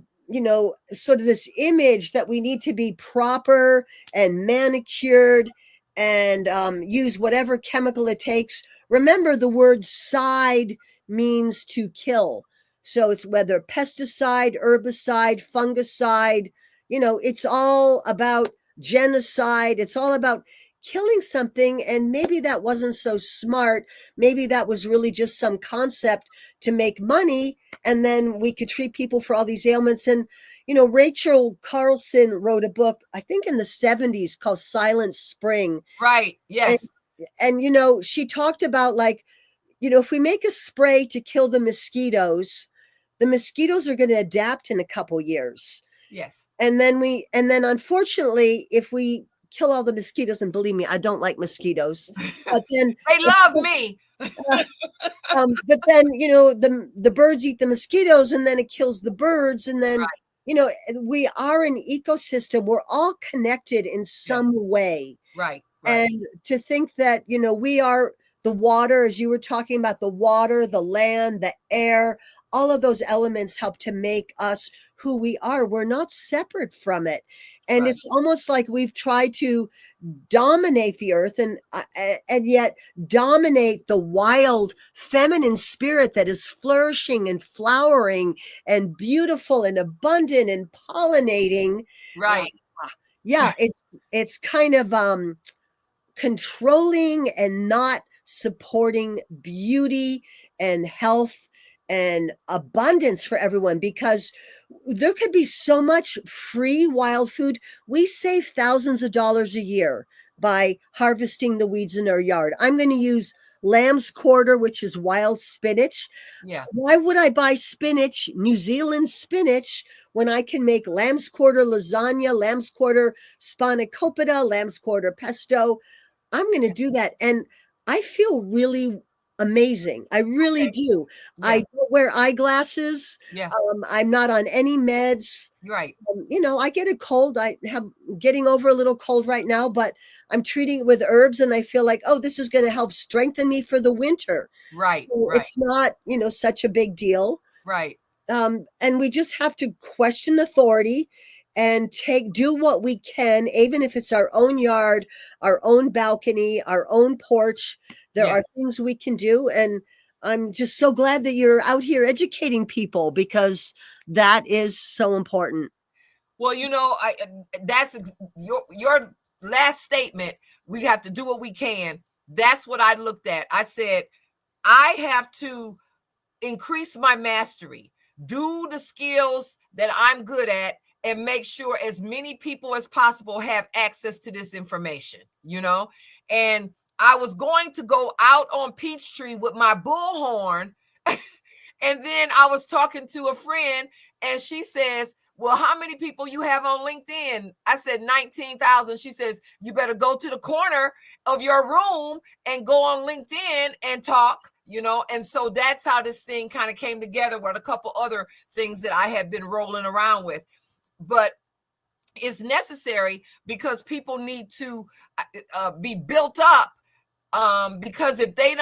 sort of this image that we need to be proper and manicured and use whatever chemical it takes. Remember, the word side means to kill. So it's whether pesticide, herbicide, fungicide, it's all about genocide. It's all about killing something. And maybe that wasn't so smart. Maybe that was really just some concept to make money. And then we could treat people for all these ailments. And, Rachel Carlson wrote a book, I think in the 70s, called Silent Spring. Right. Yes. And she talked about, like, if we make a spray to kill the mosquitoes are going to adapt in a couple years. Yes. And then unfortunately, if we kill all the mosquitoes, and believe me, I don't like mosquitoes, but then they love me. But then, the birds eat the mosquitoes, and then it kills the birds. And then, we are an ecosystem. We're all connected in some way. Right. And to think that, we are the water, as you were talking about, the water, the land, the air, all of those elements help to make us who we are. We're not separate from it. And it's almost like we've tried to dominate the earth and yet dominate the wild feminine spirit that is flourishing and flowering and beautiful and abundant and pollinating. Right. Yeah, it's kind of controlling and not supporting beauty and health and abundance for everyone, because there could be so much free wild food. We save thousands of dollars a year by harvesting the weeds in our yard. I'm going to use lamb's quarter, which is wild spinach. Yeah. Why would I buy spinach, New Zealand spinach, when I can make lamb's quarter lasagna, lamb's quarter spanakopita, lamb's quarter pesto? I'm going to do that. And I feel really amazing. I really do. Yeah. I don't wear eyeglasses. Yeah. I'm not on any meds. Right. I get a cold. I have getting over a little cold right now, but I'm treating it with herbs, and I feel like, oh, this is going to help strengthen me for the winter. Right. So it's not, such a big deal. Right. And we just have to question authority and do what we can, even if it's our own yard, our own balcony, our own porch. There are things we can do. And I'm just so glad that you're out here educating people, because that is so important. Well, that's your last statement. We have to do what we can. That's what I looked at. I said, I have to increase my mastery, do the skills that I'm good at, and make sure as many people as possible have access to this information, and I was going to go out on Peachtree with my bullhorn. And then I was talking to a friend, and she says, well, how many people you have on LinkedIn? I said 19,000. She says, you better go to the corner of your room and go on LinkedIn and talk, and so that's how this thing kind of came together, with a couple other things that I had been rolling around with. But it's necessary because people need to be built up, because if they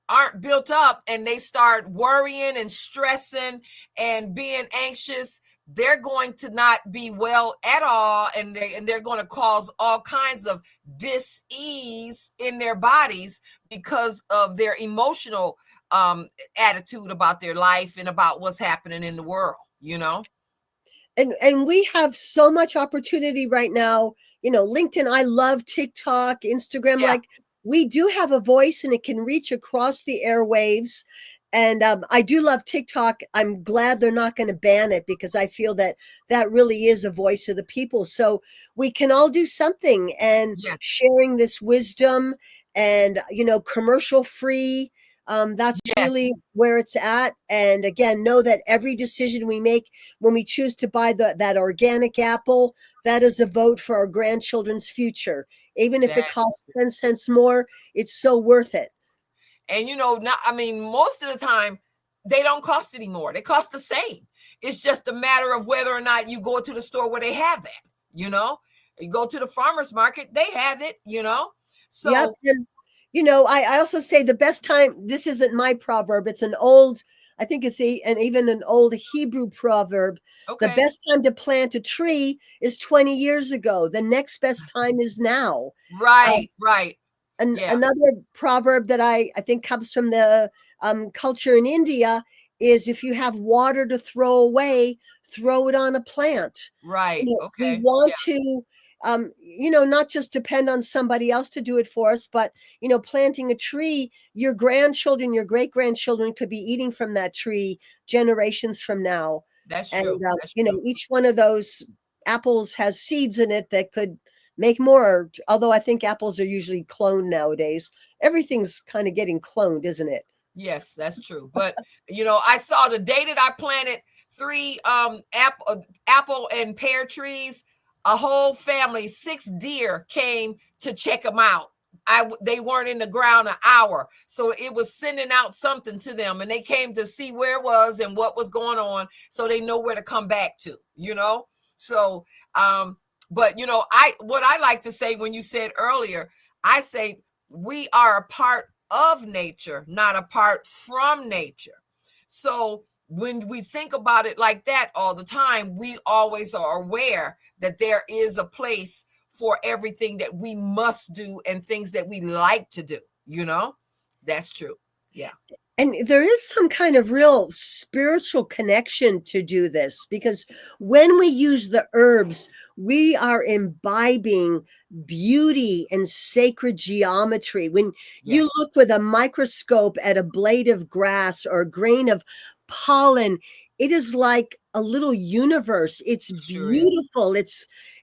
aren't built up and they start worrying and stressing and being anxious, they're going to not be well at all, and they're going to cause all kinds of dis-ease in their bodies because of their emotional attitude about their life and about what's happening in the world, And we have so much opportunity right now. LinkedIn, I love TikTok, Instagram. Yeah. Like, we do have a voice, and it can reach across the airwaves. And I do love TikTok. I'm glad they're not going to ban it, because I feel that that really is a voice of the people. So we can all do something, and sharing this wisdom and, commercial free. That's really where it's at. And again, know that every decision we make when we choose to buy that organic apple, that is a vote for our grandchildren's future. Even if it costs 10 cents more, it's so worth it. And, most of the time, they don't cost anymore. They cost the same. It's just a matter of whether or not you go to the store where they have that, You go to the farmer's market, they have it, Yep. So, And, I also say the best time, this isn't my proverb, it's an old, I think it's and even an old Hebrew proverb. The okay. best time to plant a tree is 20 years ago. The next best time is now. Right, right. Yeah, Another proverb that I think comes from the culture in India is, if you have water to throw away, throw it on a plant. right. We Okay. want Yeah, to, not just depend on somebody else to do it for us, but, planting a tree, your grandchildren, your great grandchildren could be eating from that tree generations from now. that's And, true. That's true. each one of those apples has seeds in it that could make more. Although I think apples are usually cloned nowadays. Everything's kind of getting cloned, isn't it? Yes, that's true. But I saw the day that I planted three apple and pear trees, a whole family, 6 deer came to check them out. They weren't in the ground an hour, so it was sending out something to them, and they came to see where it was and what was going on, so they know where to come back to. So, but I what I like to say, when you said earlier, I say we are a part of nature, not apart from nature. So when we think about it like that all the time, we always are aware that there is a place for everything that we must do and things that we like to do. That's true. Yeah. And there is some kind of real spiritual connection to do this, because when we use the herbs, we are imbibing beauty and sacred geometry. When you Yes. look with a microscope at a blade of grass or a grain of pollen, it is like a little universe. It's It sure is. beautiful.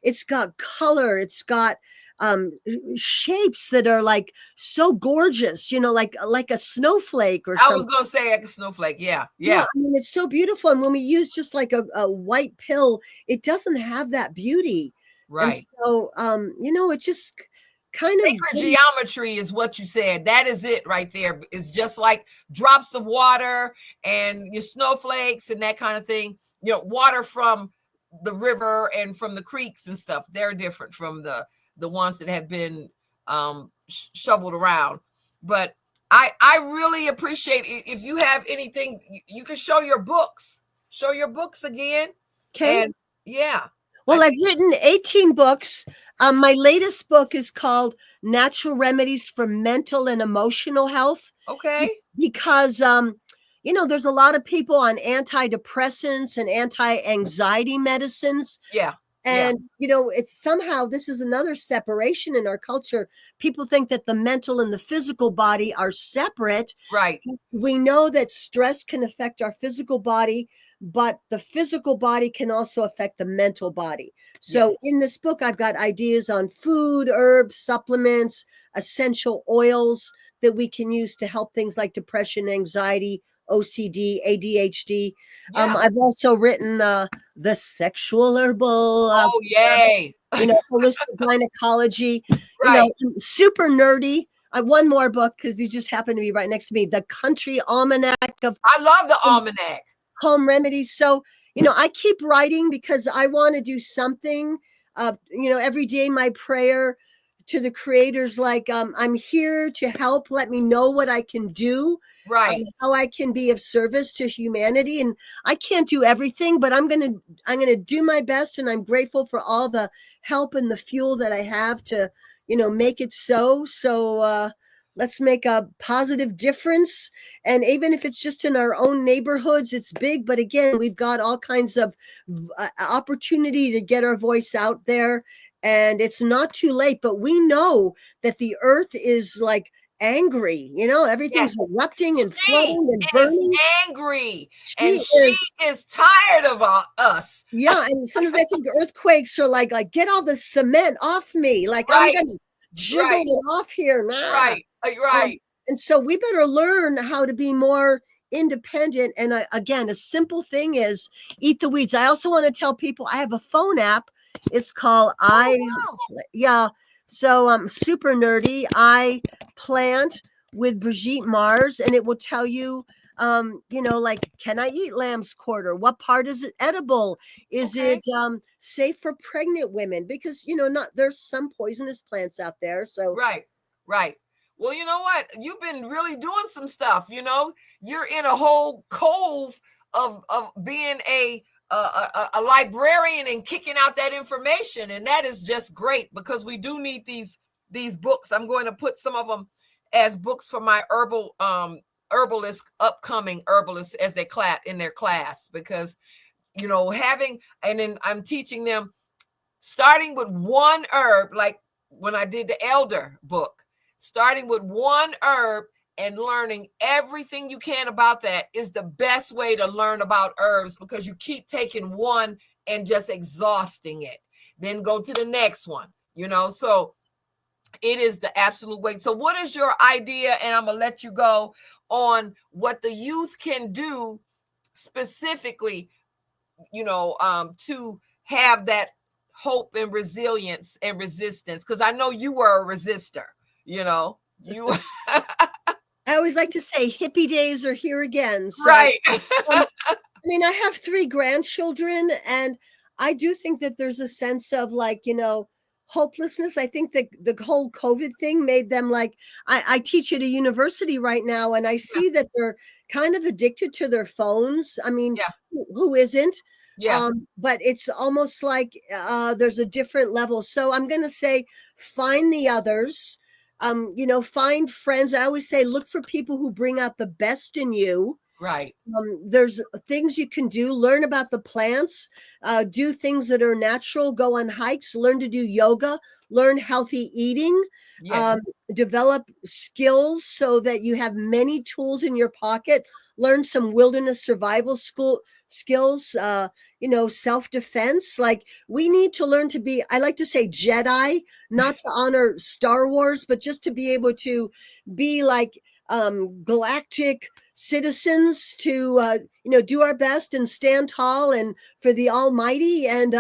It's got color. It's got shapes that are like so gorgeous, like a snowflake or I was something. gonna say like a snowflake. Yeah. Yeah, Yeah. I mean, it's so beautiful. And when we use just like a white pill, it doesn't have that beauty. And Right. so, it just kind of Sacred geometry is what you said. That is it right there. It's just like drops of water and your snowflakes and that kind of thing. Water from the river and from the creeks and stuff. They're different from the ones that have been shoveled around. But I really appreciate it. If you have anything, you can show your books. Show your books again. okay. And yeah. Well, I've written 18 books. My latest book is called Natural Remedies for Mental and Emotional Health. Okay. Because, there's a lot of people on antidepressants and anti-anxiety medicines. Yeah. And, it's somehow, this is another separation in our culture. People think that the mental and the physical body are separate. Right. We know that stress can affect our physical body, but the physical body can also affect the mental body. So Yes. in this book, I've got ideas on food, herbs, supplements, essential oils that we can use to help things like depression, anxiety, OCD, ADHD. Yeah. I've also written the sexual herbal, Oh, yay. holistic gynecology, Right. super nerdy. One more book, because these just happen to be right next to me. The Country Almanac of I love the almanac. Home Remedies. So, I keep writing because I want to do something. Every day my prayer to the creators, like, I'm here to help. Let me know what I can do, Right. how I can be of service to humanity. And I can't do everything, but I'm gonna do my best. And I'm grateful for all the help and the fuel that I have to, make it so. So let's make a positive difference. And even if it's just in our own neighborhoods, it's big. But again, we've got all kinds of opportunity to get our voice out there. And it's not too late, but we know that the earth is like angry, everything's Yes. erupting and She flooding and is burning. angry, and She is, she is tired of us. yeah. And sometimes I think earthquakes are like get all the cement off me. Like I'm Right. gonna jiggle Right. it off here. Nah. Right. Right. And so we better learn how to be more independent. And again, a simple thing is eat the weeds. I also want to tell people I have a phone app. It's called Oh, wow. yeah. So I'm super nerdy. I plant with Brigitte Mars, and it will tell you like, can I eat lamb's quarter? What part is it edible? Is Okay. it safe for pregnant women? Because not there's some poisonous plants out there. So Right. Right. Well, you know what? You've been really doing some stuff. You're in a whole cove of being a librarian and kicking out that information, and that is just great because we do need these books. I'm going to put some of them as books for my upcoming herbalists as they class in their class, because and then I'm teaching them starting with one herb, like when I did the elder book, starting with one herb and learning everything you can about that is the best way to learn about herbs, because you keep taking one and just exhausting it. Then go to the next one, so it is the absolute way. So what is your idea? And I'm going to let you go on what the youth can do specifically, to have that hope and resilience and resistance. Because I know you were a resistor, you I always like to say hippie days are here again. So right. I have 3 grandchildren, and I do think that there's a sense of hopelessness. I think that the whole COVID thing made them like, I teach at a university right now, and I see that they're kind of addicted to their phones. I mean, Yeah. who isn't? Yeah. But it's almost like there's a different level. So I'm going to say, find the others. Find friends. I always say, look for people who bring out the best in you. Right. There's things you can do. Learn about the plants, do things that are natural, go on hikes, learn to do yoga, learn healthy eating, Yes. develop skills so that you have many tools in your pocket, learn some wilderness survival skills, self-defense. Like, we need to learn to be, I like to say, Jedi, not to honor Star Wars, but just to be able to be like galactic citizens, to do our best and stand tall and for the almighty, and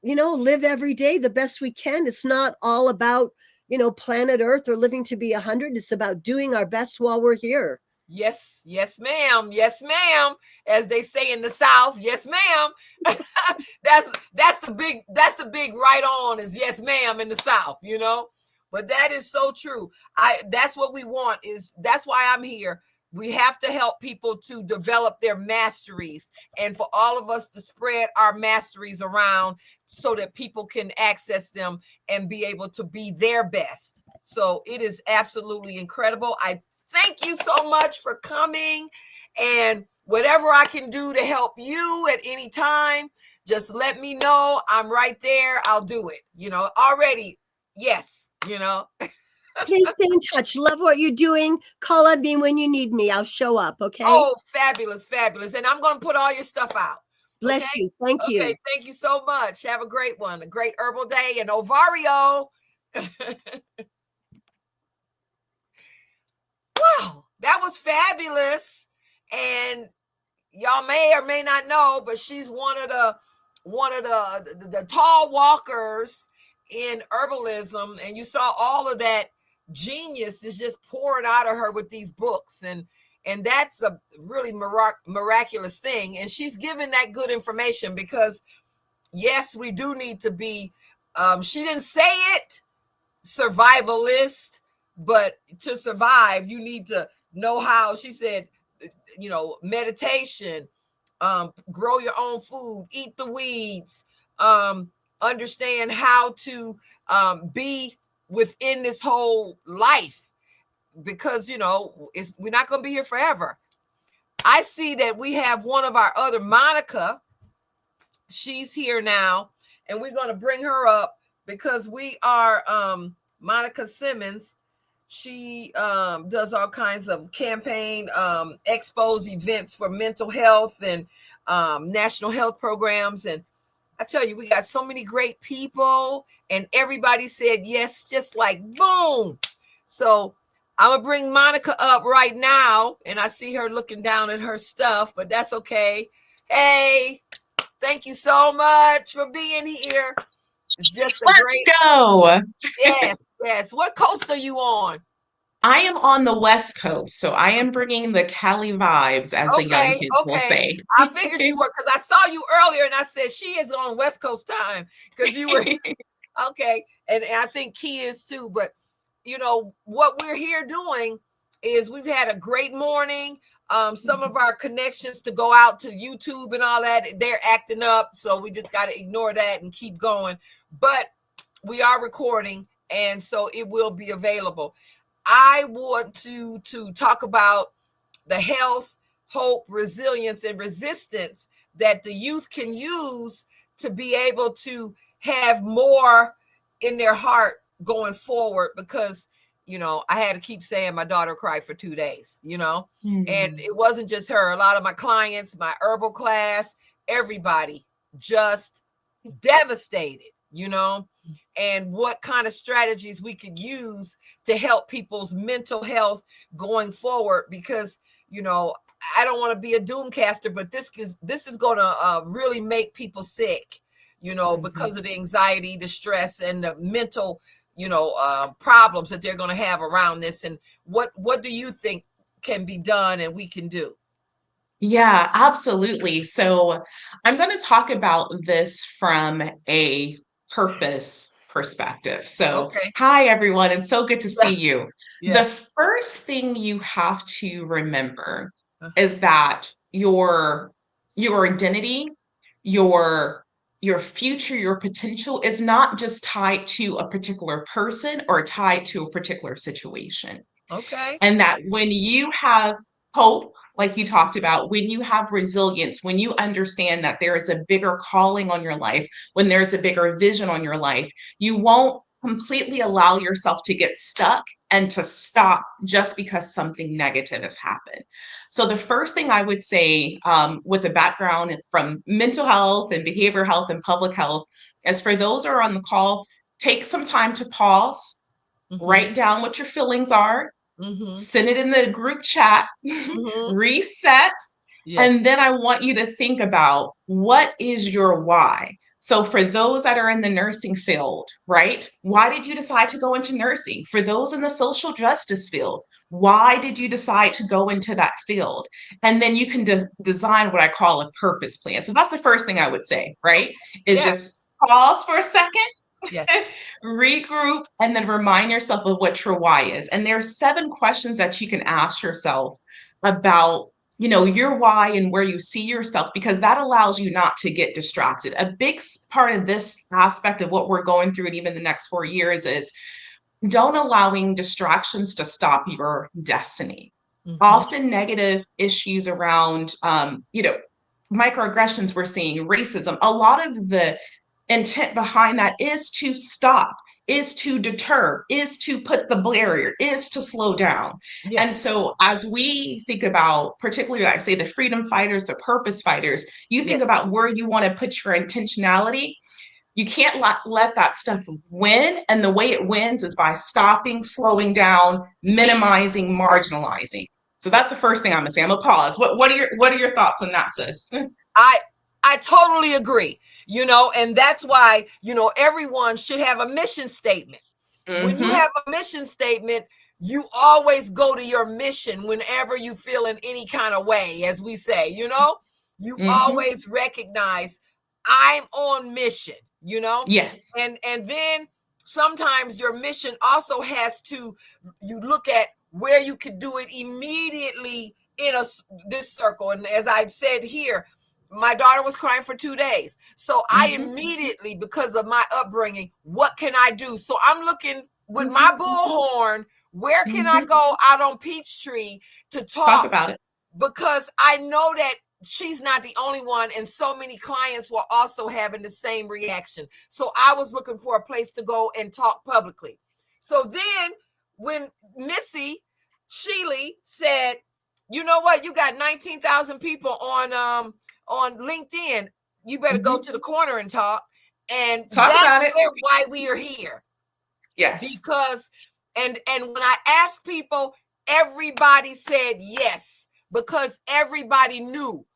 live every day the best we can. It's not all about planet earth or living to be 100. It's about doing our best while we're here. Yes. Yes, ma'am. Yes, ma'am. As they say in the South. Yes, ma'am. that's the big right on is yes, ma'am, in the South, but that is so true. That's what we want. That's why I'm here. We have to help people to develop their masteries, and for all of us to spread our masteries around so that people can access them and be able to be their best. So it is absolutely incredible. I thank you so much for coming, and whatever I can do to help you at any time, just let me know. I'm right there. I'll do it. Already. Yes. Please stay in touch. Love what you're doing. Call on me when you need me. I'll show up. Okay. Oh, fabulous. Fabulous. And I'm going to put all your stuff out. Bless you. Thank you. Okay. Thank you so much. Have a great one. A great herbal day and Ovario. Wow. That was fabulous. And y'all may or may not know, but she's one of the tall walkers in herbalism, and you saw all of that genius is just pouring out of her with these books, and that's a really miraculous thing. And she's given that good information because yes, we do need to be she didn't say it survivalist, but to survive you need to know how. She said, meditation, grow your own food, eat the weeds, understand how to be within this whole life, because we're not going to be here forever. I see that we have one of our other, Monica. She's here now, and we're going to bring her up because we are Monica Simmons. She does all kinds of campaign expos, events for mental health and national health programs. And I tell you, we got so many great people, and everybody said yes, just like boom. So I'm going to bring Monica up right now, and I see her looking down at her stuff, but that's okay. Hey, thank you so much for being here. It's just a Let's go. Yes. What coast are you on? I am on the West Coast, so I am bringing the Cali vibes, as the young Okay, kids will okay. say. I figured you were, because I saw you earlier and I said she is on West Coast time because you were okay. And I think Key is too. But you know what we're here doing is we've had a great morning. Some of our connections to go out to YouTube and all that, they're acting up. So we just got to ignore that and keep going. But we are recording, and so it will be available. I want to talk about the health, hope, resilience, and resistance that the youth can use to be able to have more in their heart going forward. Because, you know, I had to keep saying my daughter cried for 2 days, you know, and Mm. it wasn't just her. A lot of my clients, my herbal class, everybody just devastated, you know, and what kind of strategies we could use to help people's mental health going forward. Because, you know, I don't want to be a doomcaster, but this is going to really make people sick, you know, Mhm. because of the anxiety, the stress, and the mental, you know, problems that they're going to have around this. And what do you think can be done and we can do? Yeah, absolutely. So I'm going to talk about this from a purpose perspective. So, Okay. hi, everyone. It's so good to Yeah. see you. Yeah. The first thing you have to remember Uh-huh. is that your identity, your your future, your potential is not just tied to a particular person or tied to a particular situation. Okay. And that when you have hope, like you talked about, when you have resilience, when you understand that there is a bigger calling on your life, when there's a bigger vision on your life, you won't completely allow yourself to get stuck and to stop just because something negative has happened. So, the first thing I would say, with a background from mental health and behavioral health and public health, is for those who are on the call, take some time to pause, Mm-hmm. write down what your feelings are, Mm-hmm. send it in the group chat, Mm-hmm. reset, Yes. and then I want you to think about what is your why. So, for those that are in the nursing field, right? Why did you decide to go into nursing? For those in the social justice field, why did you decide to go into that field? And then you can design what I call a purpose plan. So, that's the first thing I would say, right? Okay. Is Yeah. just pause for a second, Yes. regroup, and then remind yourself of what your why is. And there are 7 questions that you can ask yourself about, your why and where you see yourself, because that allows you not to get distracted. A big part of this aspect of what we're going through, and even the next 4 years, is don't allowing distractions to stop your destiny. Mm-hmm. Often negative issues around, microaggressions we're seeing, racism, a lot of the intent behind that is to stop, is to deter, is to put the barrier, is to slow down. Yeah. And so as we think about, particularly like say the freedom fighters, the purpose fighters, you think Yes. about where you want to put your intentionality. You can't let that stuff win. And the way it wins is by stopping, slowing down, minimizing, marginalizing. So Yeah. that's the first thing I'm gonna say. I'm gonna pause. What are your thoughts on that, sis? I I totally agree. You know, and that's why, you know, everyone should have a mission statement. When you Mm-hmm. have a mission statement, you always go to your mission whenever you feel in any kind of way, as we say, you know, you Mm-hmm. always recognize I'm on mission, you know, Yes. and then sometimes your mission also has to, you look at where you could do it immediately in this circle. And as I've said here, my daughter was crying for 2 days. So I Mm-hmm. immediately, because of my upbringing, what can I do? So I'm looking with Mm-hmm. my bullhorn, where can I Mm-hmm. go out on Peachtree to Talk talk? about it. Because I know that she's not the only one, and so many clients were also having the same reaction. So I was looking for a place to go and talk publicly. So then when Missy Sheely said, you know what, you got 19,000 people on LinkedIn, you better go Mm-hmm. to the corner and talk. And Talk that's about it. why we are here. Yes. Because and when I asked people, everybody said yes, because everybody knew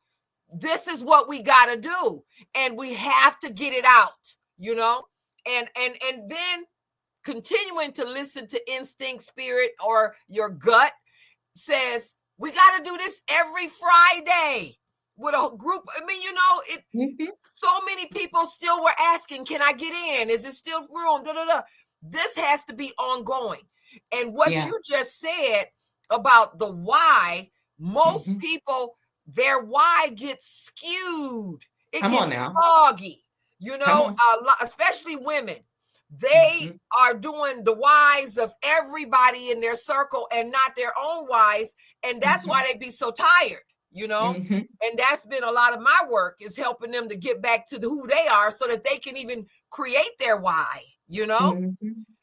this is what we got to do, and we have to get it out, you know. And then continuing to listen to instinct, spirit, or your gut says, we got to do this every Friday with a group. I mean, so many people still were asking, can I get in? Is it still room? Da, da, da. This has to be ongoing. And what you just said about the why, most people, their why gets skewed. It gets foggy, especially women. They are doing the whys of everybody in their circle and not their own whys. And that's why they be so tired, And that's been a lot of my work, is helping them to get back to who they are so that they can even create their why,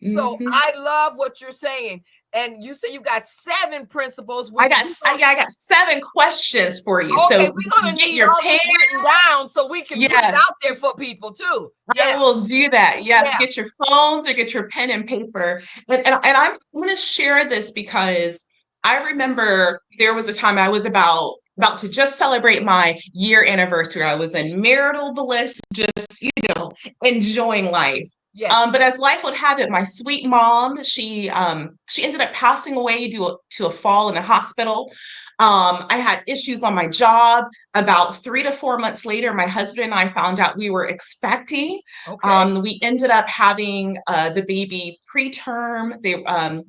So I love what you're saying. And you say you got 7 principles. I got 7 questions for you. Okay, so we're gonna need all this written down so we can put it out there for people too. I will do that. Yes, get your phones or get your pen and paper. And I'm going to share this because I remember there was a time I was about to just celebrate my year anniversary. I was in marital bliss, just enjoying life. Yes. But as life would have it, my sweet mom, she ended up passing away due to a fall in a hospital. I had issues on my job. About 3 to 4 months later, my husband and I found out we were expecting. Okay. We ended up having the baby preterm.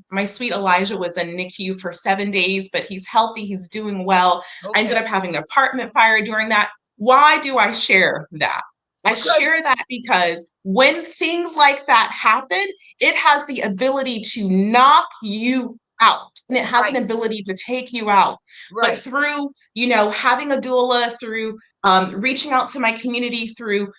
My sweet Elijah was in NICU for 7 days, but he's healthy. He's doing well. Okay. I ended up having an apartment fire during that. Why do I share that? I share that because when things like that happen, it has the ability to knock you out, and it has an ability to take you out. But through, having a doula, through reaching out to my community, through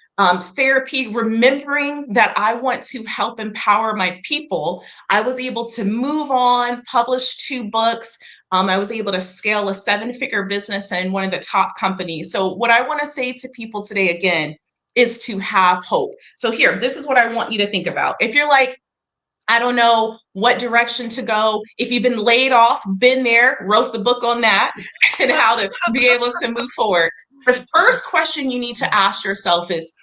therapy, remembering that I want to help empower my people, I was able to move on, publish 2 books. I was able to scale a 7-figure business in one of the top companies. So what I want to say to people today, again, is to have hope. So here, this is what I want you to think about. If you're like, I don't know what direction to go. If you've been laid off, been there, wrote the book on that and how to be able to move forward. The first question you need to ask yourself is,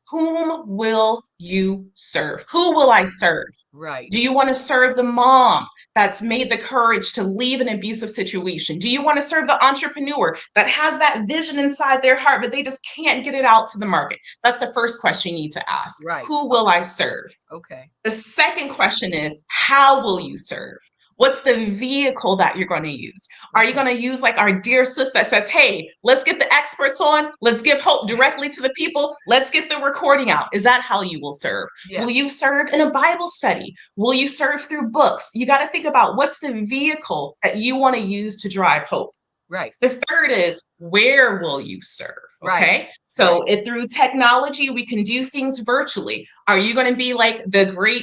whom will you serve? Who will I serve? Right. Do you want to serve the mom that's made the courage to leave an abusive situation? Do you want to serve the entrepreneur that has that vision inside their heart, but they just can't get it out to the market? That's the first question you need to ask. Right. Who will I serve? Okay. The second question is, how will you serve? What's the vehicle that you're going to use? Are you going to use like our dear sis that says, hey, let's get the experts on, let's give hope directly to the people, let's get the recording out? Is that how you will serve? Will you serve in a Bible study? Will you serve through books? You got to think about what's the vehicle that you want to use to drive hope. Right. The third is, where will you serve? Okay. So if through technology, we can do things virtually, are you going to be like the great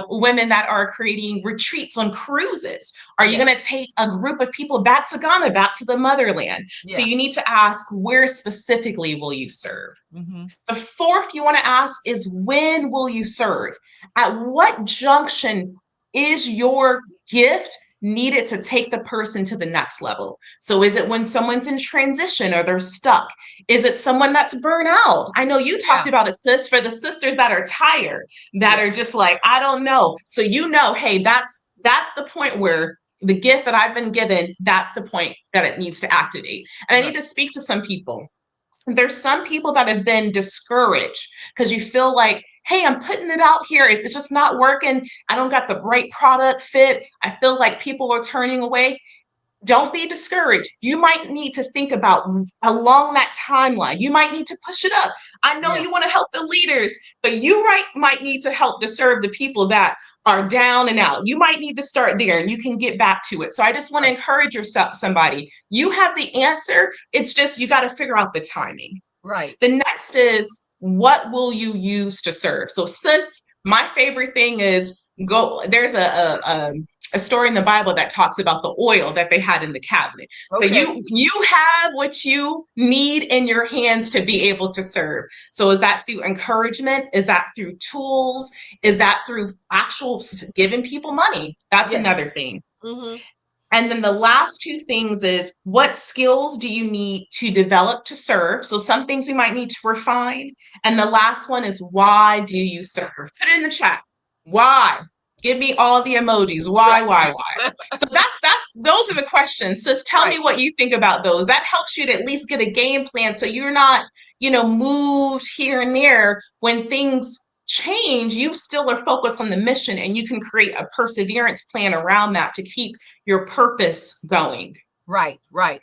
women that are creating retreats on cruises? Are you going to take a group of people back to Ghana, back to the motherland? So you need to ask, where specifically will you serve? The fourth you want to ask is, when will you serve? At what junction is your gift needed to take the person to the next level? So is it when someone's in transition or they're stuck? Is it someone that's burnt out? I know you talked about it, sis, for the sisters that are tired, that are just like, I don't know. So hey, that's the point where the gift that I've been given, that's the point that it needs to activate. And I need to speak to some people. There's some people that have been discouraged because you feel like, hey, I'm putting it out here. If it's just not working, I don't got the right product fit, I feel like people are turning away. Don't be discouraged. You might need to think about along that timeline. You might need to push it up. I know you want to help the leaders, but you might need to help to serve the people that are down and out. You might need to start there and you can get back to it. So I just want to encourage yourself, somebody. You have the answer. It's just you got to figure out the timing. Right. The next is, what will you use to serve? So sis, my favorite thing is there's a story in the Bible that talks about the oil that they had in the cabinet. So you have what you need in your hands to be able to serve. So is that through encouragement? Is that through tools? Is that through actual giving people money? That's another thing. And then the last 2 things is, what skills do you need to develop to serve? So some things we might need to refine. And the last one is, why do you serve? Put it in the chat. Why? Give me all the emojis. Why? So those are the questions. Just tell me Right. what you think about those. That helps you to at least get a game plan so you're not, moved here and there. When things change, you still are focused on the mission and you can create a perseverance plan around that to keep your purpose going. Right, right.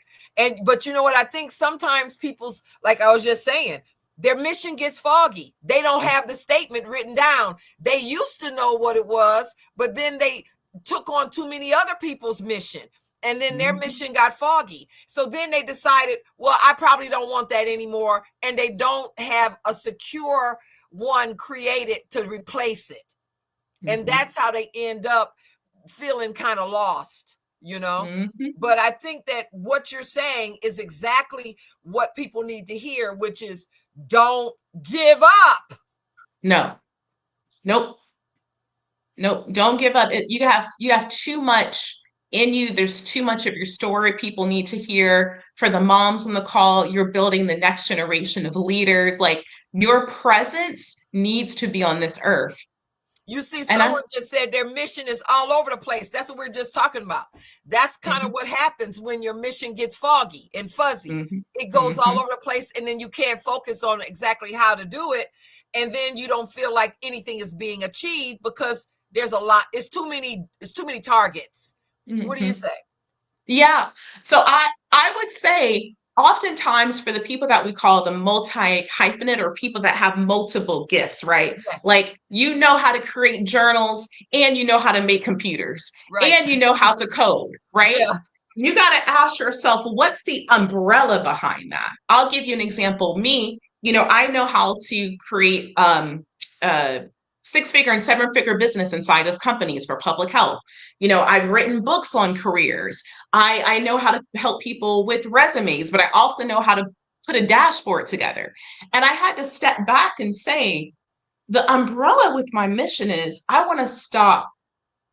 But you know what? I think sometimes people's, like I was just saying, their mission gets foggy. They don't have the statement written down. They used to know what it was, but then they took on too many other people's mission. And then their mission got foggy. So then they decided, well, I probably don't want that anymore. And they don't have a secure one created to replace it. And that's how they end up feeling kind of lost, But I think that what you're saying is exactly what people need to hear, which is don't give up. No. Nope. Don't give up. You have too much in you. There's too much of your story people need to hear. For the moms on the call, you're building the next generation of leaders. Like, your presence needs to be on this earth. You see, someone just said their mission is all over the place. That's what we're just talking about. That's kind of what happens when your mission gets foggy and fuzzy. It goes all over the place, and then you can't focus on exactly how to do it. And then you don't feel like anything is being achieved because there's a lot. It's too many targets. What do you say? Yeah. So I would say oftentimes for the people that we call the multi-hyphenate, or people that have multiple gifts, right? Yes. Like, how to create journals, and how to make computers, Right. and how to code, right? Yeah. You got to ask yourself, what's the umbrella behind that? I'll give you an example. Me, I know how to create six-figure and seven-figure business inside of companies for public health. I've written books on careers. I know how to help people with resumes, but I also know how to put a dashboard together. And I had to step back and say, the umbrella with my mission is, I want to stop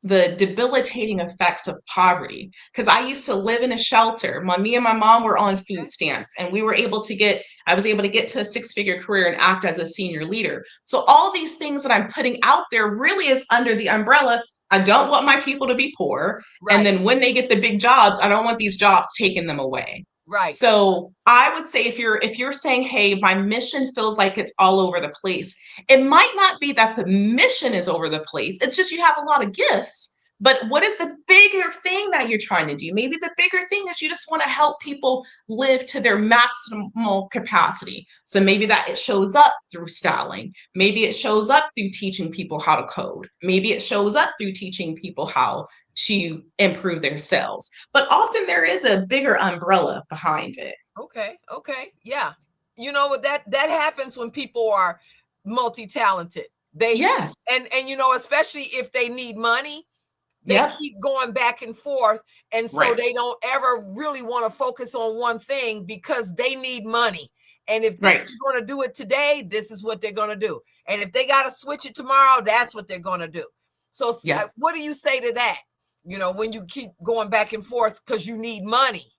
the debilitating effects of poverty. Because I used to live in a shelter. Me and my mom were on food stamps, and I was able to get to a six-figure career and act as a senior leader. So all these things that I'm putting out there really is under the umbrella. I don't want my people to be poor. Right. And then when they get the big jobs, I don't want these jobs taking them away. Right. So I would say, if you're saying, hey, my mission feels like it's all over the place, it might not be that the mission is over the place. It's just you have a lot of gifts. But what is the bigger thing that you're trying to do? Maybe the bigger thing is you just want to help people live to their maximal capacity. So maybe that it shows up through styling. Maybe it shows up through teaching people how to code. Maybe it shows up through teaching people how to improve their sales. But often there is a bigger umbrella behind it. Okay. Yeah. That happens when people are multi-talented. Yes. And especially if they need money, they keep going back and forth. And so they don't ever really want to focus on one thing because they need money. And if this is going to do it today, this is what they're going to do. And if they got to switch it tomorrow, that's what they're going to do. So what do you say to that? When you keep going back and forth because you need money.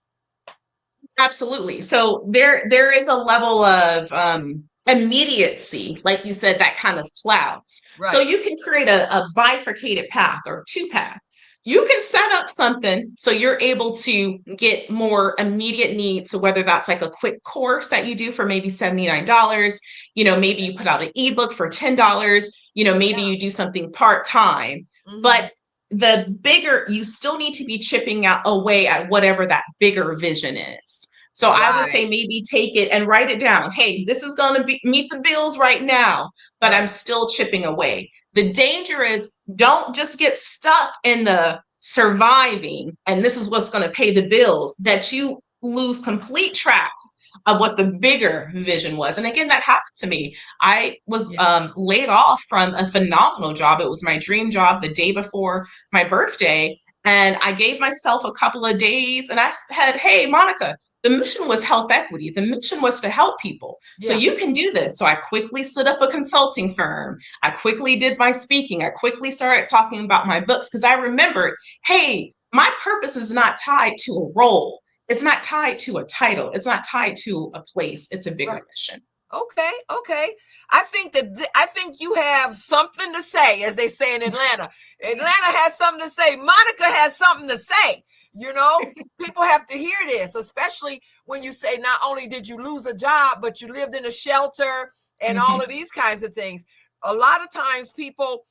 Absolutely. So there is a level of immediacy, like you said, that kind of clouds. Right. So you can create a bifurcated path or two path. You can set up something so you're able to get more immediate needs. So whether that's like a quick course that you do for maybe $79, maybe you put out an ebook for $10, maybe you do something part-time. But the bigger, you still need to be chipping away at whatever that bigger vision is. So I would say maybe take it and write it down. Hey, this is going to meet the bills right now, but I'm still chipping away. The danger is, don't just get stuck in the surviving and this is what's going to pay the bills, that you lose complete track of what the bigger vision was. And again, that happened to me. I was laid off from a phenomenal job. It was my dream job the day before my birthday. And I gave myself a couple of days and I said, hey, Monica, the mission was health equity. The mission was to help people. So you can do this. So I quickly stood up a consulting firm. I quickly did my speaking. I quickly started talking about my books because I remembered, hey, my purpose is not tied to a role. It's not tied to a title. It's not tied to a place. It's a bigger mission. Okay, okay. I think that I think you have something to say, as they say in Atlanta. Atlanta has something to say. Monica has something to say. You know, people have to hear this, especially when you say not only did you lose a job, but you lived in a shelter and all of these kinds of things. A lot of times people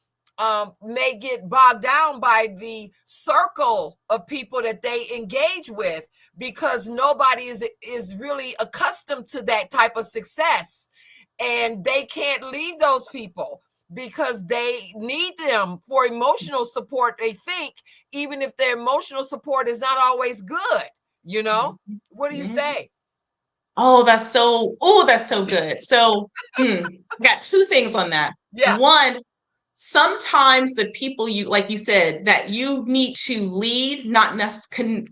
may get bogged down by the circle of people that they engage with, because nobody is really accustomed to that type of success, and they can't leave those people because they need them for emotional support, they think, even if their emotional support is not always good. You know, what do you say? Oh, that's so good. So, I got two things on that. Yeah. One, sometimes the people you, like you said, that you need to lead,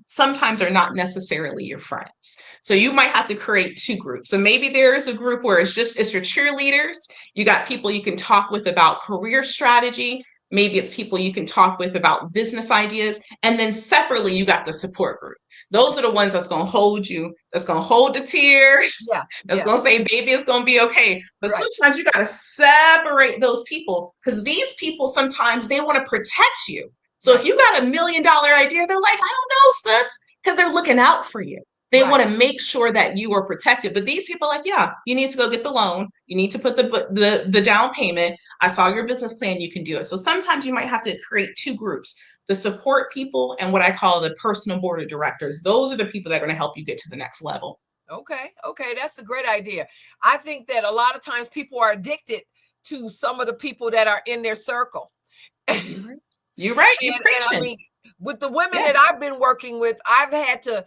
sometimes are not necessarily your friends. So you might have to create two groups. So maybe there is a group where it's your cheerleaders. You got people you can talk with about career strategy. Maybe it's people you can talk with about business ideas. And then separately, you got the support group. Those Okay. are the ones that's going to hold you, that's going to hold the tears, Yeah. that's Yeah. going to say, baby, it's going to be okay. But Right. sometimes you got to separate those people, because these people sometimes they want to protect you. So if Right. you got $1 million idea, they're like, I don't know, sis, because they're looking out for you. They Right. want to make sure that you are protected. But these people are like, yeah, you need to go get the loan. You need to put the down payment. I saw your business plan. You can do it. So sometimes you might have to create two groups: the support people and what I call the personal board of directors. Those are the people that are going to help you get to the next level. Okay. Okay. That's a great idea. I think that a lot of times people are addicted to some of the people that are in their circle. You're right. You're right. You're And I preaching. mean, with the women that Yes. I've been working with, I've had to,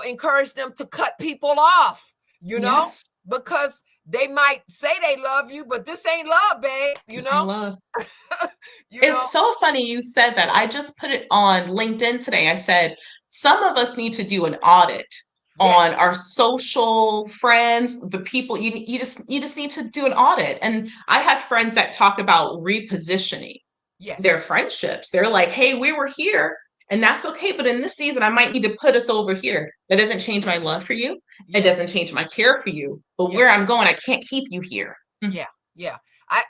encourage them to cut people off, Yes. because they might say they love you, but this ain't love, babe, This ain't love. you know, It's so funny you said that. I just put it on LinkedIn today. I said, some of us need to do an audit on yes, our social friends, the people you just need to do an audit. And I have friends that talk about repositioning their yes, friendships. They're like, hey, we were here and that's okay. But in this season, I might need to put us over here. That doesn't change my love for you. It yes, doesn't change my care for you. But yeah, where I'm going, I can't keep you here. yeah, yeah.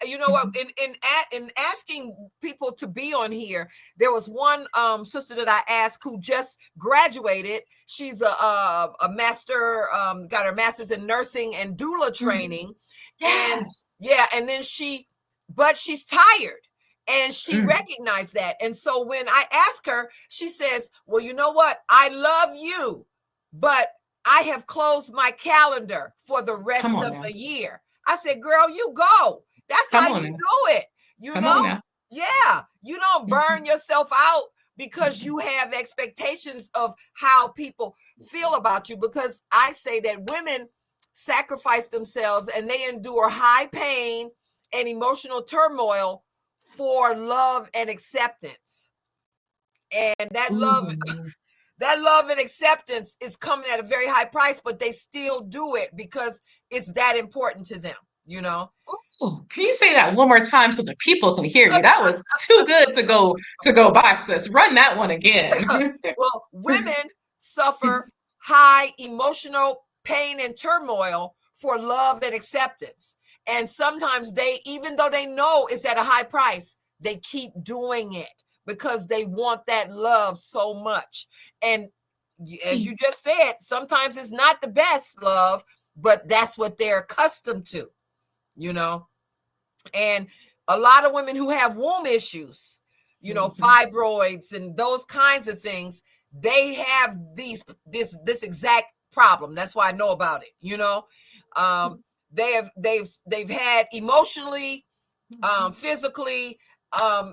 You know what? In asking people to be on here, there was one sister that I asked who just graduated. She's a master, got her master's in nursing and doula training, and Yes. yeah, and then but she's tired. And she Mm. recognized that. And so when I ask her, she says, well, you know what? I love you, but I have closed my calendar for the Come rest on of now. the year. I said, girl, you go. That's Come how on you now. do it. You Come know? on now. Yeah. You don't burn Mhm. yourself out because you have expectations of how people feel about you. Because I say that women sacrifice themselves and they endure high pain and emotional turmoil for love and acceptance. And Ooh. that love and acceptance is coming at a very high price, but they still do it because it's that important to them, you know? Ooh. Can you say that one more time so the people can hear you? That was too good to go by, sis. Run that one again. Well, women suffer high emotional pain and turmoil for love and acceptance. And sometimes even though they know it's at a high price, they keep doing it because they want that love so much. And as you just said, sometimes it's not the best love, but that's what they're accustomed to, you know? And a lot of women who have womb issues, Mhm. fibroids and those kinds of things, they have this exact problem. That's why I know about it. They've had emotionally, physically,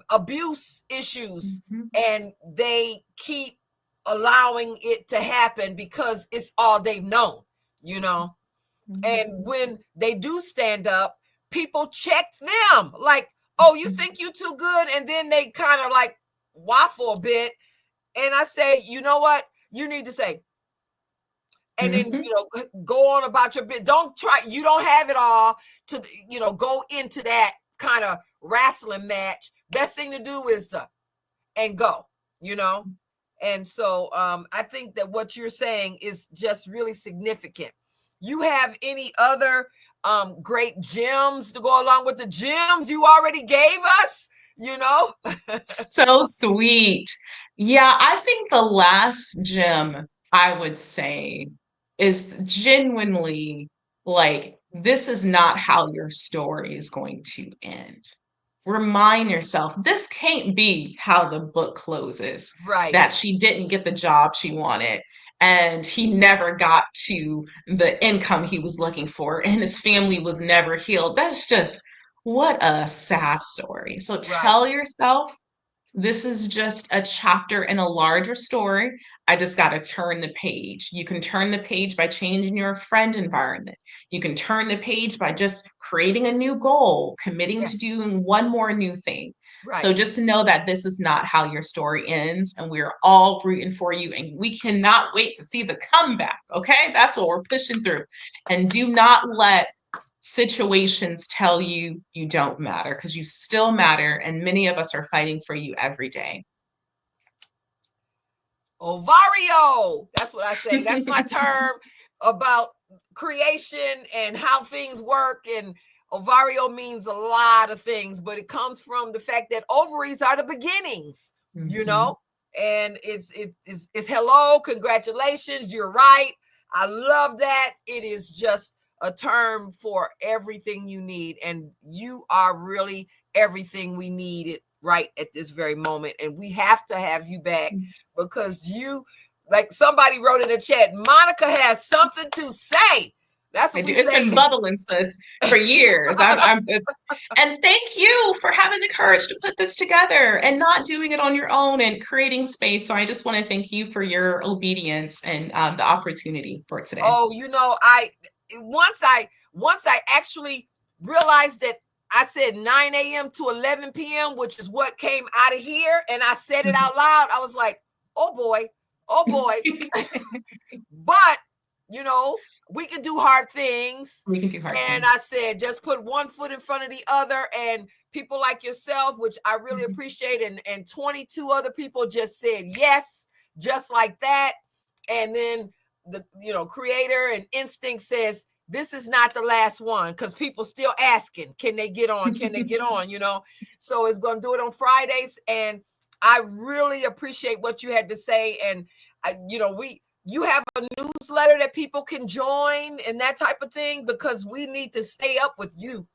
abuse issues, Mhm. and they keep allowing it to happen because it's all they've known, you know. And Mhm. when they do stand up, people check them like, oh, you think you too good? And then they kind of like waffle a bit. And I say, you know what? You need to say, and then, Mhm. go on about your bit. You don't have it all to, go into that kind of wrestling match. Best thing to do is and go, you know? And so I think that what you're saying is just really significant. you have any other great gems to go along with the gems you already gave us? You know? So sweet. Yeah, I think the last gem I would say is genuinely like, this is not how your story is going to end. Remind yourself, this can't be how the book closes, Right. that she didn't get the job she wanted and he never got to the income he was looking for and his family was never healed. That's just what a sad story. So Right. tell yourself this is just a chapter in a larger story. I just got to turn the page. You can turn the page by changing your friend environment. You can turn the page by just creating a new goal, committing Yeah. to doing one more new thing. So Right. just know that this is not how your story ends, and we're all rooting for you, and we cannot wait to see the comeback. Okay, that's what we're pushing through. And do not let situations tell you you don't matter, because you still matter, and many of us are fighting for you every day. Ovario. That's what I say. That's my term about creation and how things work. And ovario means a lot of things, but it comes from the fact that ovaries are the beginnings, you Mhm. know? And it's hello, congratulations, you're right. I love that. It is just a term for everything you need. And you are really everything we needed right at this very moment. And we have to have you back because you, like somebody wrote in the chat, Monica has something to say. That's I what do. we It's say. been bubbling, sis, for years. And thank you for having the courage to put this together and not doing it on your own and creating space. So I just want to thank you for your obedience and the opportunity for today. Oh, you know, I once I actually realized that I said 9 a.m. to 11 p.m., which is what came out of here, and I said it out loud. I was like, oh boy, oh boy. But you know, we can do hard things. We can do hard And things. I said, just put one foot in front of the other. And people like yourself, which I really Mhm. appreciate, and 22 other people just said yes, just like that. And then the creator and instinct says this is not the last one, because people still asking, can they get on? Can they get on? So it's going to do it on Fridays. And I really appreciate what you had to say. And you have a newsletter that people can join and that type of thing, because we need to stay up with you.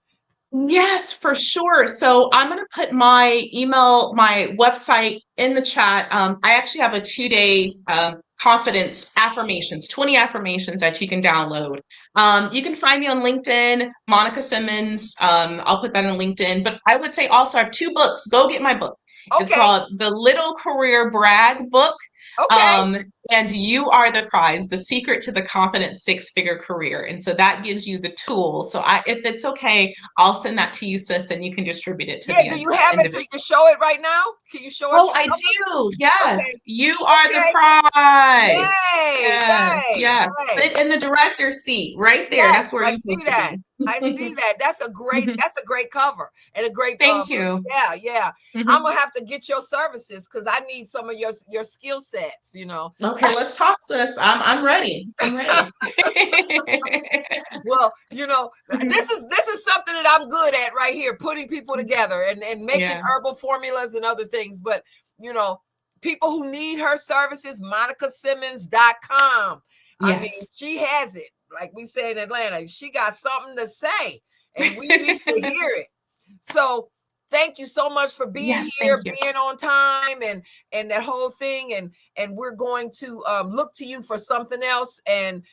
Yes, for sure. So I'm going to put my email, my website in the chat. I actually have a 2-day confidence affirmations, 20 affirmations that you can download. You can find me on LinkedIn, Monica Simmons. I'll put that in LinkedIn. But I would say also I have 2 books. Go get my book. It's Okay. called The Little Career Brag Book. Okay. And You Are the Prize, The Secret to the Confident Six-Figure Career. And so that gives you the tools. So if it's okay, I'll send that to you, sis, and you can distribute it to Yeah, the do you have it so individual. you can show it right now? Can you show us Oh, your I cover? do. Okay. Yes. You are the Okay. prize. Yay. Yes. Yay. Yes. Yay. Sit in the director's seat right there. Yes, That's where I you're see supposed to that. be. I see that. That's a great cover and a great Thank you. yeah, yeah. I'm Mhm. gonna have to get your services because I need some of your skill sets. Okay, let's talk, sis. I'm ready. I'm ready. Well, this is something that I'm good at right here, putting people together and making Yeah. herbal formulas and other things. But you know, people who need her services, monicasimmons.com. I mean, Yes. she has it. Like we say in Atlanta, she got something to say, and we need to hear it. So thank you so much for being Yes. here, Thank you. being on time, and that whole thing. And we're going to look to you for something else. And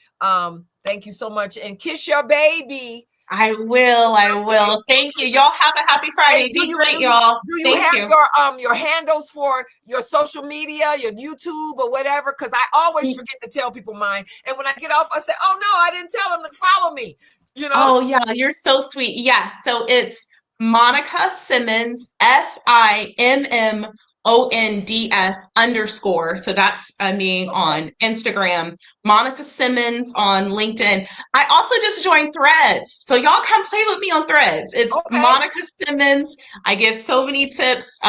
thank you so much. And kiss your baby. I will. I will. Thank you. Y'all have a happy And Friday. do Be you great, do you y'all. do you Thank have you. your handles for your social media, your YouTube or whatever? Because I always forget to tell people mine. And when I get off, I say, "Oh no, I didn't tell them to follow me." Oh, yeah, you're so sweet. Yes. So it's Monica Simmons, SIMMONDS _ So that's me Okay. on Instagram, Monica Simmons on LinkedIn. I also just joined Threads. So y'all come play with me on Threads. It's Okay. Monica Simmons. I give so many tips.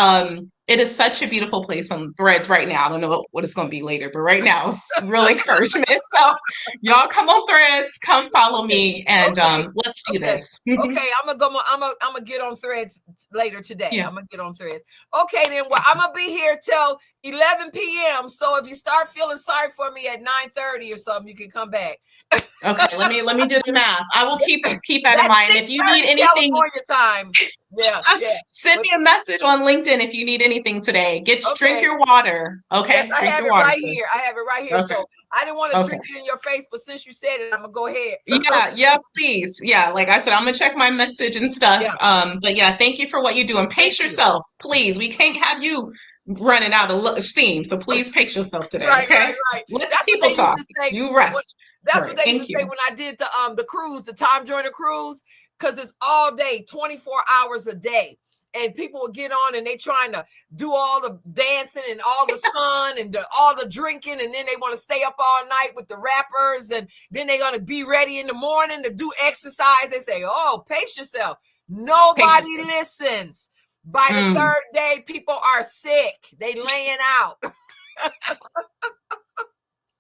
It is such a beautiful place on Threads right now. I don't know what it's going to be later, but right now it's real encouragement. So y'all come on Threads, come follow Okay. me, and Okay. let's do Okay. this. Okay. I'm gonna get on Threads later today. Yeah. I'm gonna get on Threads. Okay, then well, I'm gonna be here till 11 p.m. So if you start feeling sorry for me at 9:30 or something, you can come back. Okay, let me do the math. I will keep that in That's mind. If you need 6:30 anything, California time. Yeah, yeah. send But me a message on LinkedIn if you need anything today. Drink okay. your water. Yes, Okay, I drink have your it water, right here. sis. I have it right here. Okay, So I didn't want to okay. drink it in your face, but since you said it, I'm gonna go ahead. Yeah, please. Yeah, like I said, I'm gonna check my message and stuff. Yeah. But yeah, thank you for what you do and Thank pace you. yourself, please. We can't have you running out of steam, so please pace yourself today, Right, okay? right, right. Let the That's what people they used talk. to say. You What rest. All that's what right, they used to thank say you. when I did the cruise, the Time Joiner cruise, because it's all day, 24 hours a day. And people will get on and they trying to do all the dancing and all the sun and all the drinking, and then they want to stay up all night with the rappers, and then they're gonna be ready in the morning to do exercise. They say, "Oh, pace yourself." Pace Nobody yourself. listens. By the Mm. third day, people are sick. They laying out.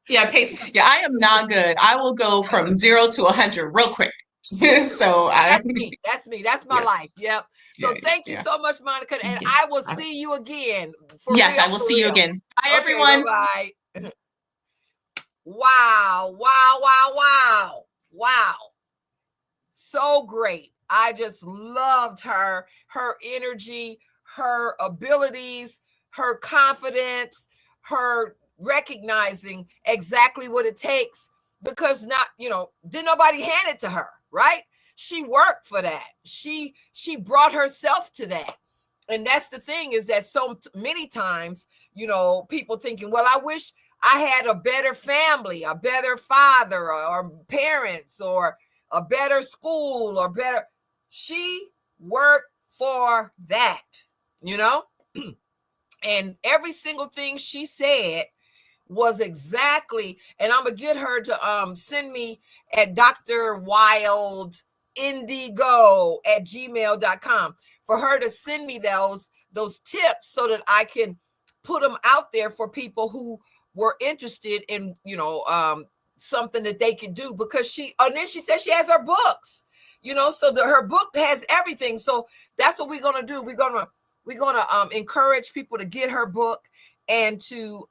Yeah, pace. Yeah, I am not good. I will go from 0 to 100 real quick. Me too. So I, That's me. That's me. That's my yeah, life. Yep. yeah, So thank you yeah. so much, Monica. And Thank you. I will All right. see you again. For Yes, real, I will for see you real. again. Bye, Okay, everyone. bye-bye. Wow. Wow. Wow. Wow. Wow. So great. I just loved her energy, her abilities, her confidence, her recognizing exactly what it takes, because not, didn't nobody hand it to her, right? She worked for that. She brought herself to that. And that's the thing, is that so many times, people thinking, well, I wish I had a better family, a better father or parents, or a better school, or better. She worked for that, you know? And every single thing she said was exactly, and I'm gonna get her to send me at Dr. Wild Indigo at gmail.com, for her to send me those tips so that I can put them out there for people who were interested in something that they could do. Because and then she said she has her books, so her book has everything. So that's what we're gonna do. We're gonna encourage people to get her book, and to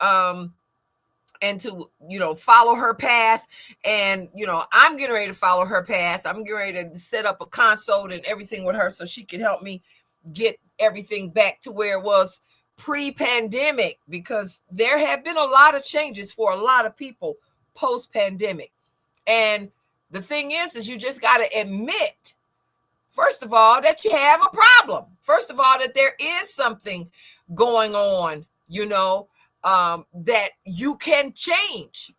follow her path. And I'm getting ready to follow her path. I'm getting ready to set up a consult and everything with her, so she can help me get everything back to where it was pre-pandemic, because there have been a lot of changes for a lot of people post-pandemic. And the thing is you just got to admit, first of all, that you have a problem. First of all, that there is something going on, that you can change.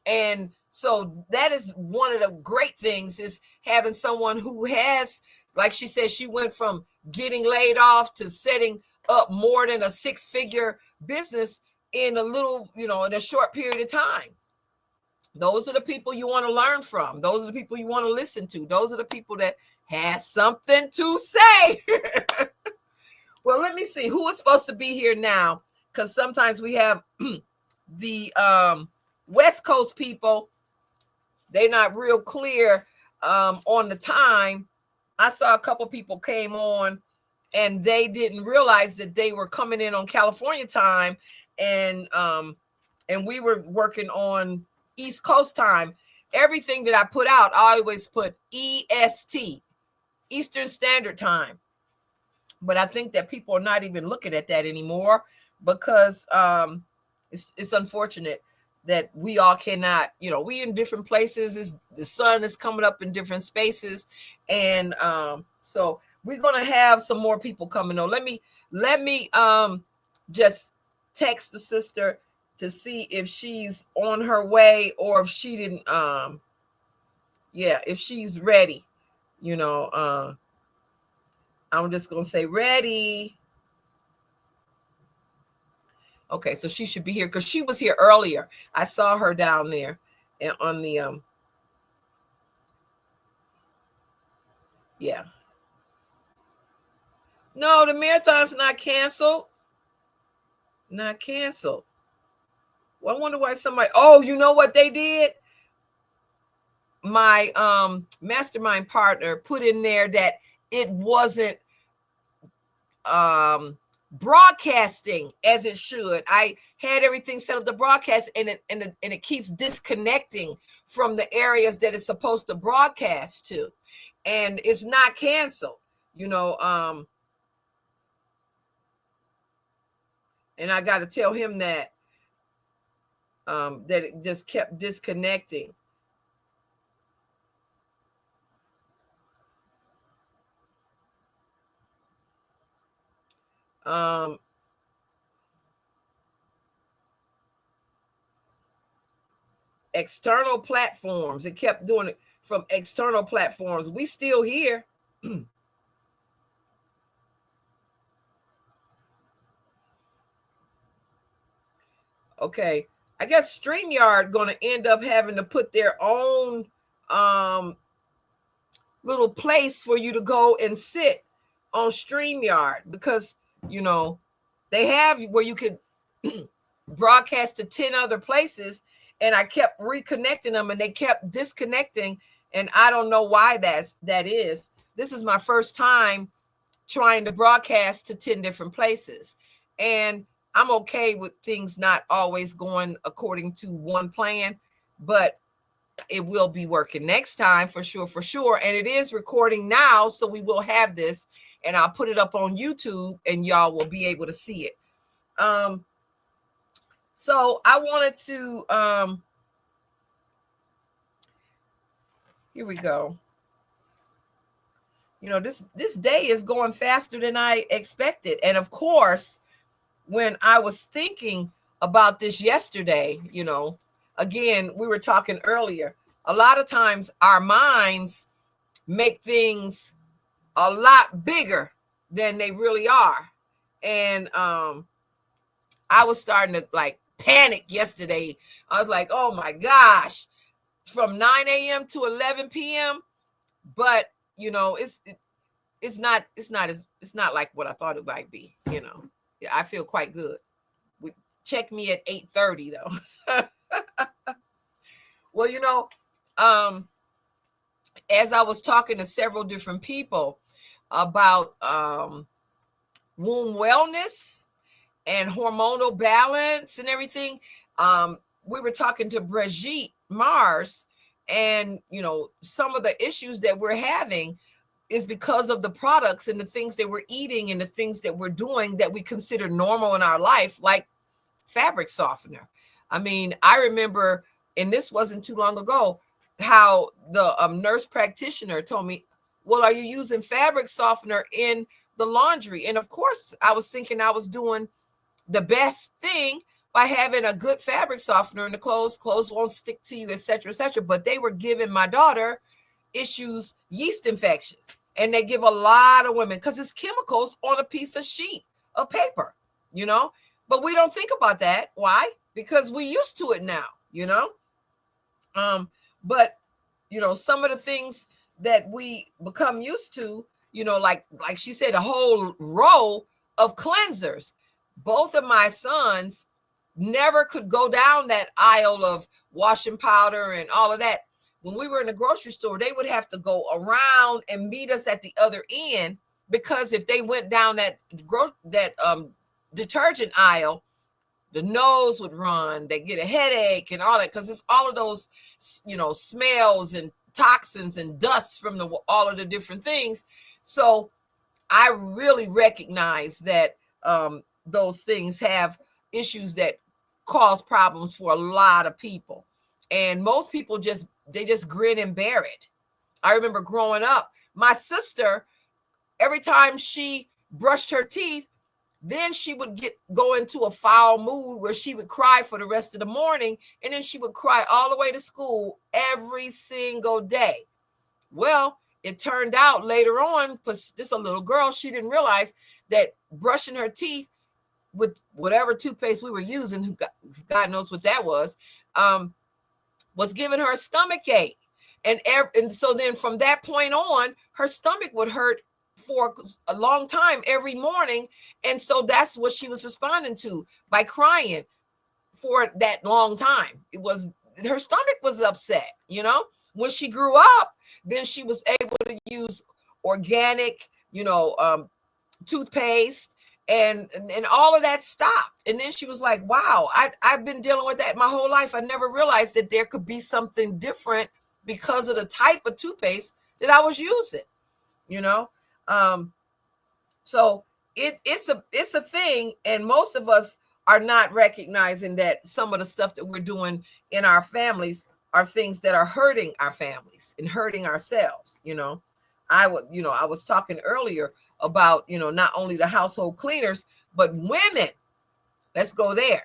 And so that is one of the great things, is having someone who has, like she said, she went from getting laid off to setting up more than a six-figure business in in a short period of time. Those are the people you want to learn from. Those are the people you want to listen to. Those are the people that has something to say. Well, let me see who is supposed to be here now, because sometimes we have the West Coast people. They're not real clear on the time. I saw a couple people came on and they didn't realize that they were coming in on California time, and we were working on East Coast time. Everything that I put out, I always put EST, Eastern Standard Time. But I think that people are not even looking at that anymore, because it's unfortunate that we all cannot, we in different places. The sun is coming up in different spaces. And so we're going to have some more people coming on. Let me just text the sister to see if she's on her way, or if she didn't, if she's ready. I'm just going to say ready. Okay, so she should be here, because she was here earlier. I saw her down there and on the yeah. No, the marathon's not canceled. Not canceled. Well, I wonder why somebody. Oh, you know what they did? My mastermind partner put in there that it wasn't broadcasting as it should. I had everything set up to broadcast, and it keeps disconnecting from the areas that it's supposed to broadcast to, and it's not canceled. You know, and I got to tell him that that it just kept disconnecting. Um, External platforms. It kept doing it from external platforms. We still here. Okay. I guess StreamYard going to end up having to put their own um, little place for you to go and sit on StreamYard, because, you know, they have where you could broadcast to 10 other places, and I kept reconnecting them and they kept disconnecting, and I don't know why that is. This is my first time trying to broadcast to 10 different places, and I'm okay with things not always going according to one plan, but it will be working next time for sure. And it is recording now, so we will have this, and I'll put it up on YouTube and y'all will be able to see it. So I wanted to here we go. You know, this day is going faster than I expected. And of course, when I was thinking about this yesterday, you know, again, we were talking earlier, a lot of times our minds make things a lot bigger than they really are. And I was starting to like panic yesterday. I was like, oh my gosh, from 9 a.m. to 11 p.m. But you know, it's not like what I thought it might be. You know, yeah, I feel quite good. Check me at 8:30 though. Well, you know, as I was talking to several different people about womb wellness and hormonal balance and everything, we were talking to Brigitte Mars, and you know, some of the issues that we're having is because of the products and the things that we're eating and the things that we're doing that we consider normal in our life, like fabric softener. I mean, I remember, and this wasn't too long ago, how the nurse practitioner told me, well, are you using fabric softener in the laundry? And of course, I was thinking I was doing the best thing by having a good fabric softener in the clothes. Clothes won't stick to you, etc., etc. But they were giving my daughter issues, yeast infections. And they give a lot of women, because it's chemicals on a piece of sheet of paper, you know? But we don't think about that. Why? Because we used to it now, you know? But you know, some of the things that we become used to, you know, like she said, a whole row of cleansers. Both of my sons never could go down that aisle of washing powder and all of that. When we were in the grocery store, they would have to go around and meet us at the other end, because if they went down that detergent aisle, the nose would run, they get a headache and all that, because it's all of those, you know, smells and toxins and dust from all of the different things. So I really recognize that those things have issues that cause problems for a lot of people, and most people just grin and bear it. I remember growing up, my sister, every time she brushed her teeth, then she would go into a foul mood where she would cry for the rest of the morning, and then she would cry all the way to school every single day. Well, it turned out later on, because this a little girl, she didn't realize that brushing her teeth with whatever toothpaste we were using, God knows what that was giving her a stomach ache. And so then from that point on, her stomach would hurt for a long time every morning. And so that's what she was responding to by crying for that long time. It was her stomach was upset, you know. When she grew up, then she was able to use organic, toothpaste, and all of that stopped. And then she was like, wow, I've been dealing with that my whole life. I never realized that there could be something different because of the type of toothpaste that I was using, you know. um so it's a thing, and most of us are not recognizing that some of the stuff that we're doing in our families are things that are hurting our families and hurting ourselves. I was talking earlier about, not only the household cleaners, but women. Let's go there.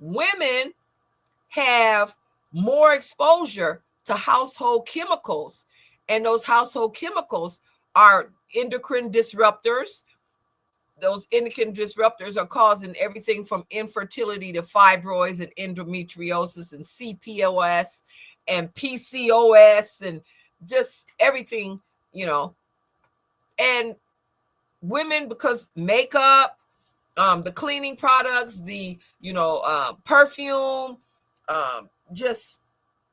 Women have more exposure to household chemicals, and those household chemicals are endocrine disruptors. Those endocrine disruptors are causing everything from infertility to fibroids and endometriosis and CPOS and PCOS and just everything, and women, because makeup, the cleaning products, the perfume, just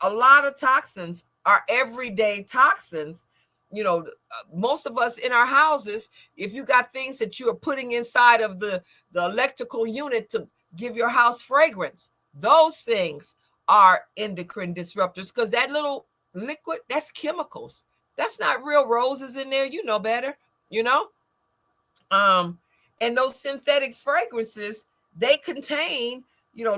a lot of toxins are everyday toxins. Most of us in our houses, if you got things that you are putting inside of the electrical unit to give your house fragrance, those things are endocrine disruptors, because that little liquid, that's chemicals. That's not real roses in there. You know better, you know. And those synthetic fragrances, they contain,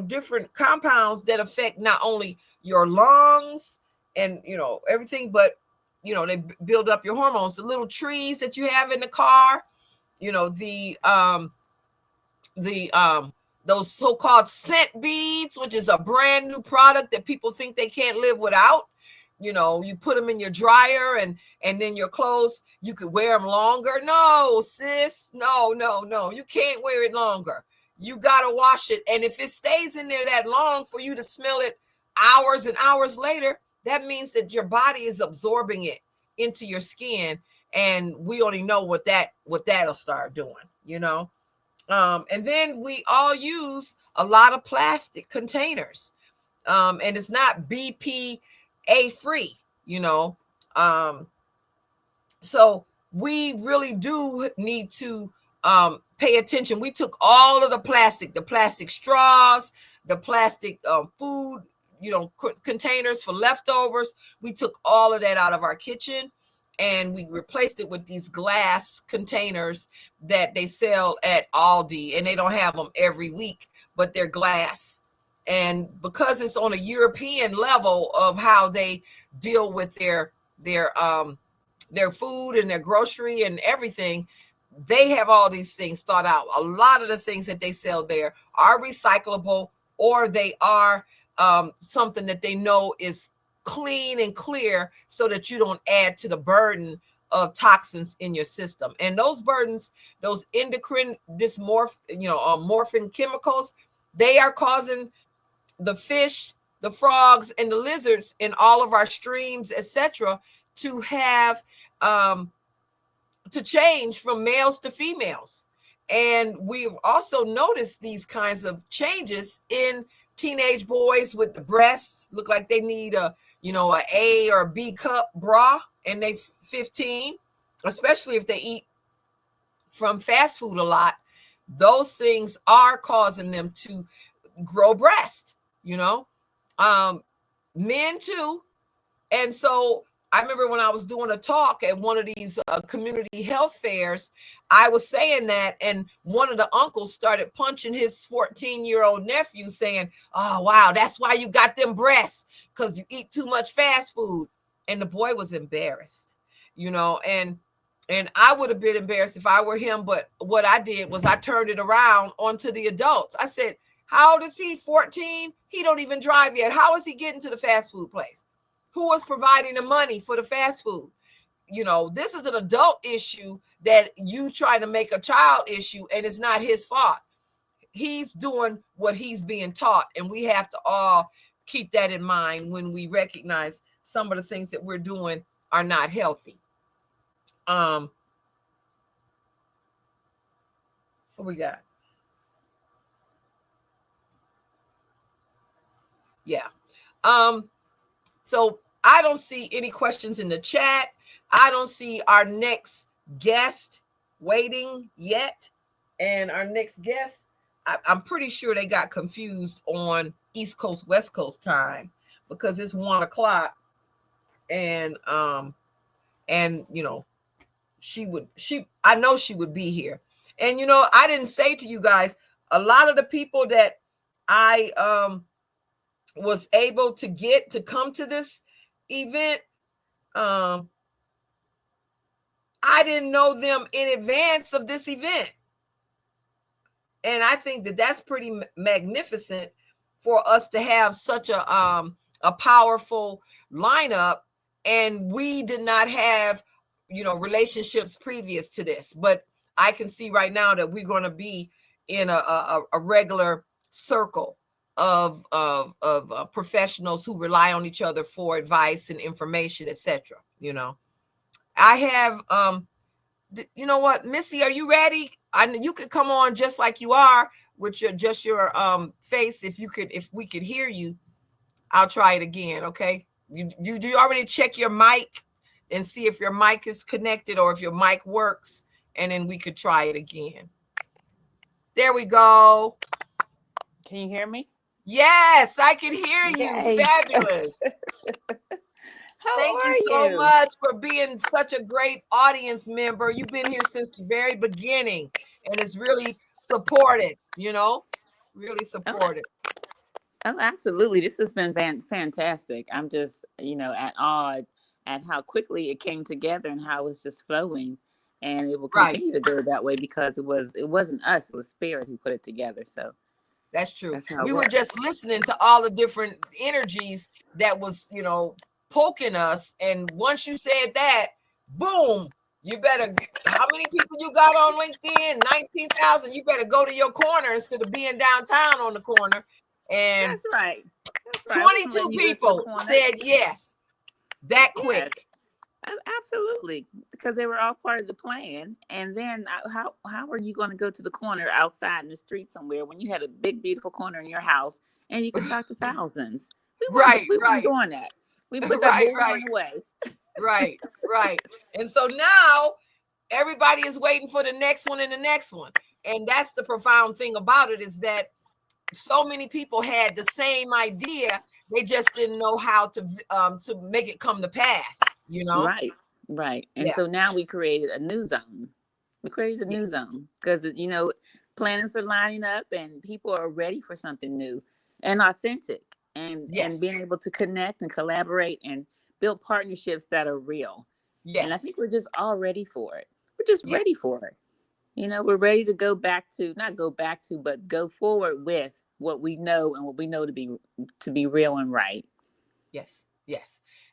different compounds that affect not only your lungs and, everything, but, they build up your hormones. The little trees that you have in the car, the those so-called scent beads, which is a brand new product that people think they can't live without. You put them in your dryer, and then your clothes, you could wear them longer. No, sis, no, you can't wear it longer. You gotta wash it, and if it stays in there that long for you to smell it hours and hours later, that means that your body is absorbing it into your skin, and we only know what that'll start doing. And then we all use a lot of plastic containers, and it's not BPA free, um, so we really do need to pay attention. We took all of the plastic straws, the plastic food, containers for leftovers. We took all of that out of our kitchen, and we replaced it with these glass containers that they sell at Aldi, and they don't have them every week, but they're glass. And because it's on a European level of how they deal with their food and their grocery and everything, they have all these things thought out. A lot of the things that they sell there are recyclable, or they are something that they know is clean and clear, so that you don't add to the burden of toxins in your system. And those burdens, those endocrine morphin chemicals, they are causing the fish, the frogs, and the lizards in all of our streams, etc., to have to change from males to females. And we've also noticed these kinds of changes in teenage boys with the breasts look like they need a A or B cup bra, and they 15, especially if they eat from fast food a lot. Those things are causing them to grow breasts, men too. And so I remember when I was doing a talk at one of these community health fairs, I was saying that, and one of the uncles started punching his 14-year-old nephew, saying, oh, wow, that's why you got them breasts, because you eat too much fast food. And the boy was embarrassed, and I would have been embarrassed if I were him. But what I did was I turned it around onto the adults. I said, how old is he? 14? He don't even drive yet. How is he getting to the fast food place? Who was providing the money for the fast food? This is an adult issue that you try to make a child issue, and it's not his fault. He's doing what he's being taught, and we have to all keep that in mind when we recognize some of the things that we're doing are not healthy. What we got? Yeah. So I don't see any questions in the chat. I don't see our next guest waiting yet. And our next guest, I'm pretty sure they got confused on East Coast, West Coast time because it's 1:00. And you know, I know she would be here. And you know, I didn't say to you guys, a lot of the people that I was able to get to come to this event, I didn't know them in advance of this event. And I think that that's pretty magnificent for us to have such a powerful lineup. And we did not have, you know, relationships previous to this, but I can see right now that we're going to be in a regular circle of professionals who rely on each other for advice and information, etc. You know, I have you know what, Missy, are you ready? You could come on just like you are with your face. If we could hear you, I'll try it again. Okay. Do you already check your mic and see if your mic is connected or if your mic works, and then we could try it again. There we go. Can you hear me? Yes, I can hear you. Yay. Fabulous. Thank you so much for being such a great audience member. You've been here since the very beginning, and it's really supported, you know, really supported. Oh, absolutely. This has been fantastic. I'm just, you know, at awe at how quickly it came together and how it's just flowing. And it will continue to go that way because it wasn't us, it was Spirit who put it together. So that's true. We were just listening to all the different energies that was, you know, poking us. And once you said that, boom, you better, how many people you got on LinkedIn? 19,000. You better go to your corner instead of being downtown on the corner. And that's right. 22 people said yes. That quick. Yes, absolutely, because they were all part of the plan. And then how are you going to go to the corner outside in the street somewhere when you had a big, beautiful corner in your house and you could talk to thousands? We weren't doing that. We put that bullhorn away. Right. And so now everybody is waiting for the next one and the next one. And that's the profound thing about it, is that so many people had the same idea. They just didn't know how to make it come to pass, you know? Right. And so now we created a new zone. We created a new zone because, you know, planets are lining up and people are ready for something new and authentic and being able to connect and collaborate and build partnerships that are real. And I think we're just all ready for it. We're just ready for it. You know, we're ready to but go forward with what we know and what we know to be real and right. Yes.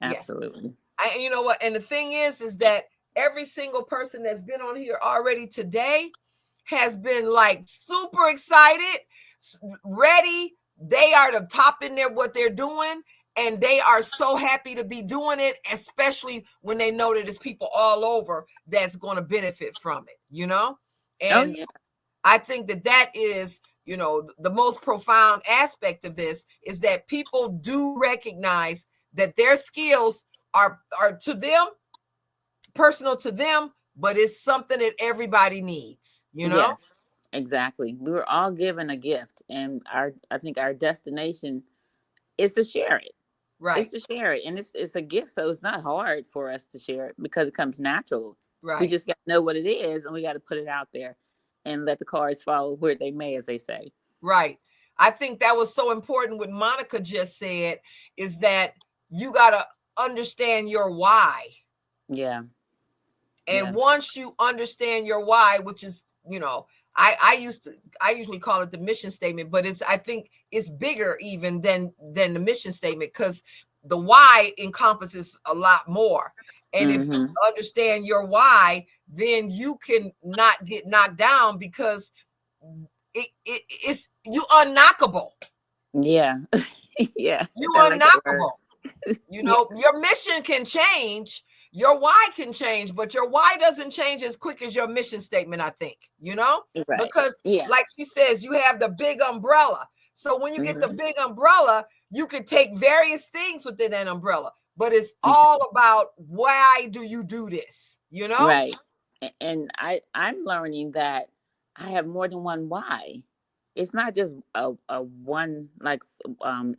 Absolutely. You know what? And the thing is that every single person that's been on here already today has been like super excited, ready. They are the top in there, what they're doing. And they are so happy to be doing it, especially when they know that there's people all over that's going to benefit from it, you know? And I think that is, you know, the most profound aspect of this is that people do recognize that their skills are to them, personal to them, but it's something that everybody needs, you know? Yes, exactly. We were all given a gift, and I think our destination is to share it. Right. It's to share it. And it's a gift. So it's not hard for us to share it because it comes natural. Right. We just got to know what it is and we got to put it out there and let the cards fall where they may, as they say. Right. I think that was so important what Monica just said, is that you got to understand your why. Yeah. And once you understand your why, which is, you know, I usually call it the mission statement, but I think it's bigger even than the mission statement, because the why encompasses a lot more. And if you understand your why, then you can not get knocked down because it's you unknockable. Yeah. Yeah. You unknockable. You know, your mission can change. your why can change, but your why doesn't change as quick as your mission statement, I think, Right. because Yeah. like she says, you have the big umbrella. So when you get the big umbrella, you can take various things within that umbrella, but it's all about why do you do this, Right. And I'm learning that I have more than one why. It's not just a one like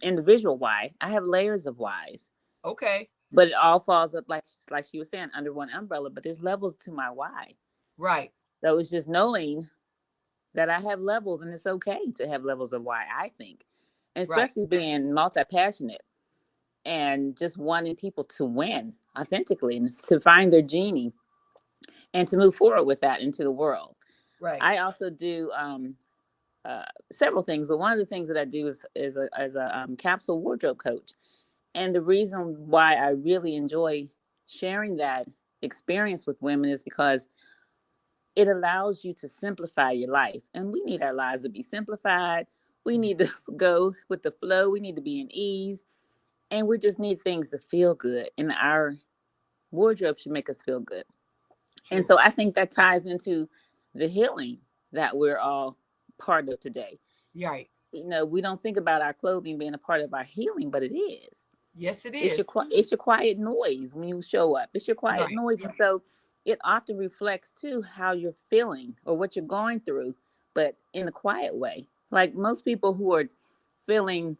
individual why. I have layers of whys. Okay. But it all falls up like she was saying under one umbrella, but there's levels to my why. Right. So it's just knowing that I have levels, and it's okay to have levels of why, I think. And especially being multi-passionate and just wanting people to win authentically and to find their genie and to move forward with that into the world. Right. I also do several things, but one of the things that I do is a capsule wardrobe coach. And the reason why I really enjoy sharing that experience with women is because it allows you to simplify your life. And we need our lives to be simplified. We need to go with the flow. We need to be in ease. And we just need things to feel good. And our wardrobe should make us feel good. True. And so I think that ties into the healing that we're all part of today. Right. We don't think about our clothing being a part of our healing, but it is. Yes, it is. It's your quiet noise when you show up. It's your quiet noise. And so it often reflects too how you're feeling or what you're going through, but in a quiet way. Like most people who are feeling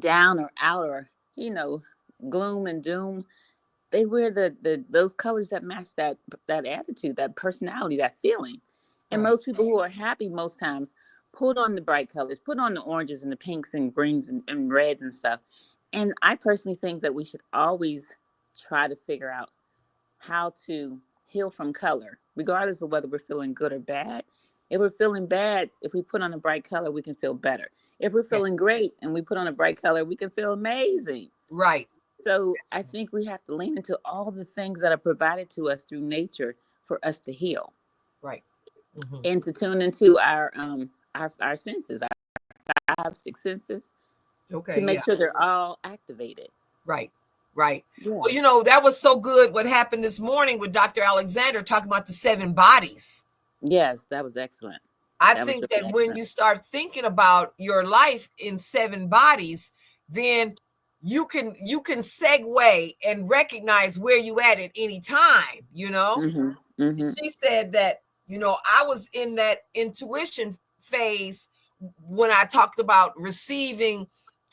down or out or, gloom and doom, they wear those colors that match that attitude, that personality, that feeling. And most people who are happy most times put on the bright colors, put on the oranges and the pinks and greens and reds and stuff. And I personally think that we should always try to figure out how to heal from color, regardless of whether we're feeling good or bad. If we're feeling bad, if we put on a bright color, we can feel better. If we're feeling great and we put on a bright color, we can feel amazing. Right. So I think we have to lean into all the things that are provided to us through nature for us to heal. Right. Mm-hmm. And to tune into our senses, our 5-6 senses, to make sure they're all activated. Right. Right. Yeah. Well, that was so good. What happened this morning with Dr. Alexander talking about the 7 bodies. Yes, that was excellent. I think that when you start thinking about your life in 7 bodies, then you can segue and recognize where you at any time, Mm-hmm. Mm-hmm. She said that, I was in that intuition phase when I talked about receiving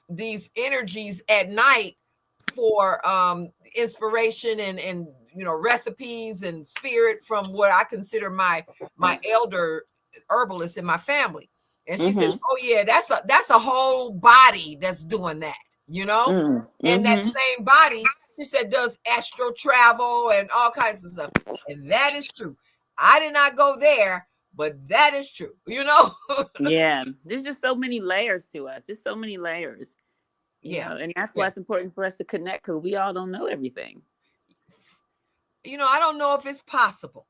these energies at night for inspiration and recipes and spirit from what I consider my elder herbalist in my family. And she says, oh yeah, that's a whole body that's doing that, and that same body, she said, does astral travel and all kinds of stuff. And that is true. I did not go there, but that is true, Yeah, there's just so many layers to us. There's so many layers. And that's why it's important for us to connect, because we all don't know everything. I don't know if it's possible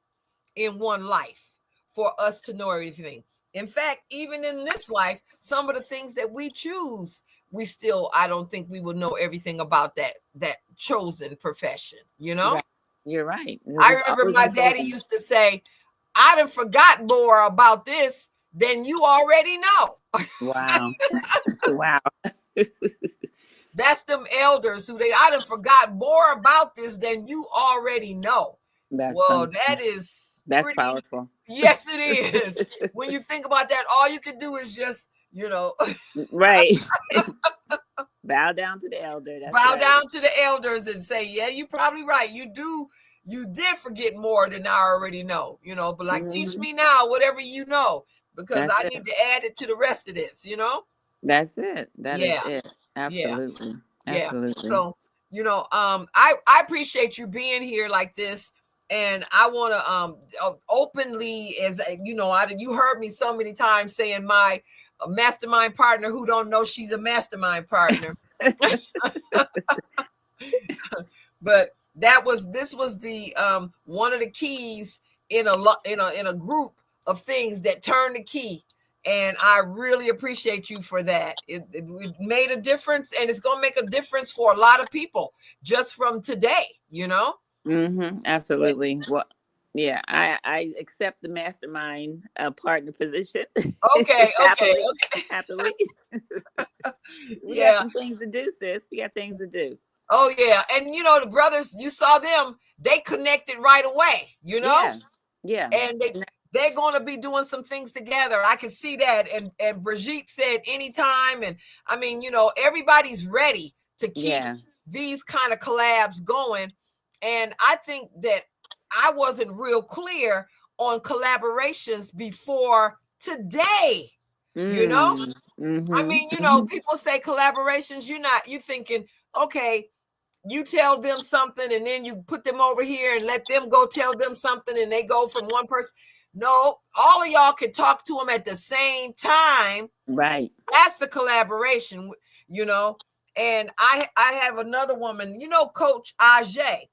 in one life for us to know everything. In fact, even in this life, some of the things that we choose, I don't think we will know everything about that chosen profession, Right. You're right. I remember my daddy used to say, I done forgot more about this than you already know. Wow. Wow. That's them elders who I done forgot more about this than you already know. That's powerful. Yes, it is. When you think about that, all you can do is just, right. Bow down to the elder. Bow down to the elders and say, yeah, you're probably right. You did forget more than I already know, but like, teach me now whatever you know, because I need to add it to the rest of this, That's it. That is it. Absolutely. Yeah. Absolutely. So, I appreciate you being here like this. And I want to openly, as you heard me so many times saying my mastermind partner who don't know she's a mastermind partner. But this was the one of the keys in a group of things that turned the key. And I really appreciate you for that. It made a difference, and it's going to make a difference for a lot of people just from today, Absolutely. Well, yeah, I accept the mastermind partner position Okay, okay, happily, okay. happily. We got Yeah. some things to do, sis. We got things to do. Oh yeah. And you know, the brothers, you saw them, they connected right away, you know? Yeah, yeah, And they're going to be doing some things together. I can see that. And Brigitte said anytime. And I mean, you know, everybody's ready to keep yeah. these kind of collabs going. And I think that I wasn't real clear on collaborations before today, you know? I mean, you know, people say collaborations, you thinking, okay, you tell them something and then you put them over here and let them go tell them something and they go from one person. No, all of y'all can talk to them at the same time. Right. That's a collaboration, you know. And I have another woman, you know, Coach Ajay.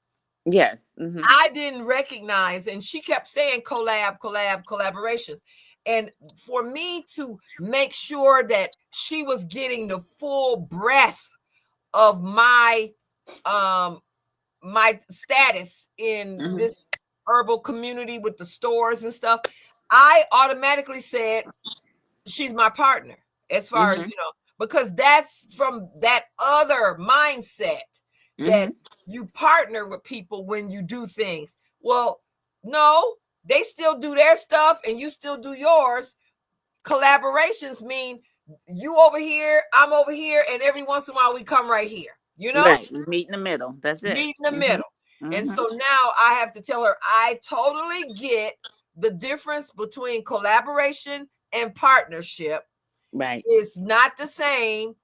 Yes. I didn't recognize, and she kept saying collaborations. And for me to make sure that she was getting the full breadth of my my status in this herbal community with the stores and stuff, I automatically said she's my partner, as far as, you know, because that's from that other mindset that you partner with people when you do things. Well, no, they still do their stuff and you still do yours. Collaborations mean you over here, I'm over here, and every once in a while we come right here, you know? Right. We meet in the middle. That's it. Meet in the middle. And so now I have to tell her, I totally get the difference between collaboration and partnership. Right. It's not the same.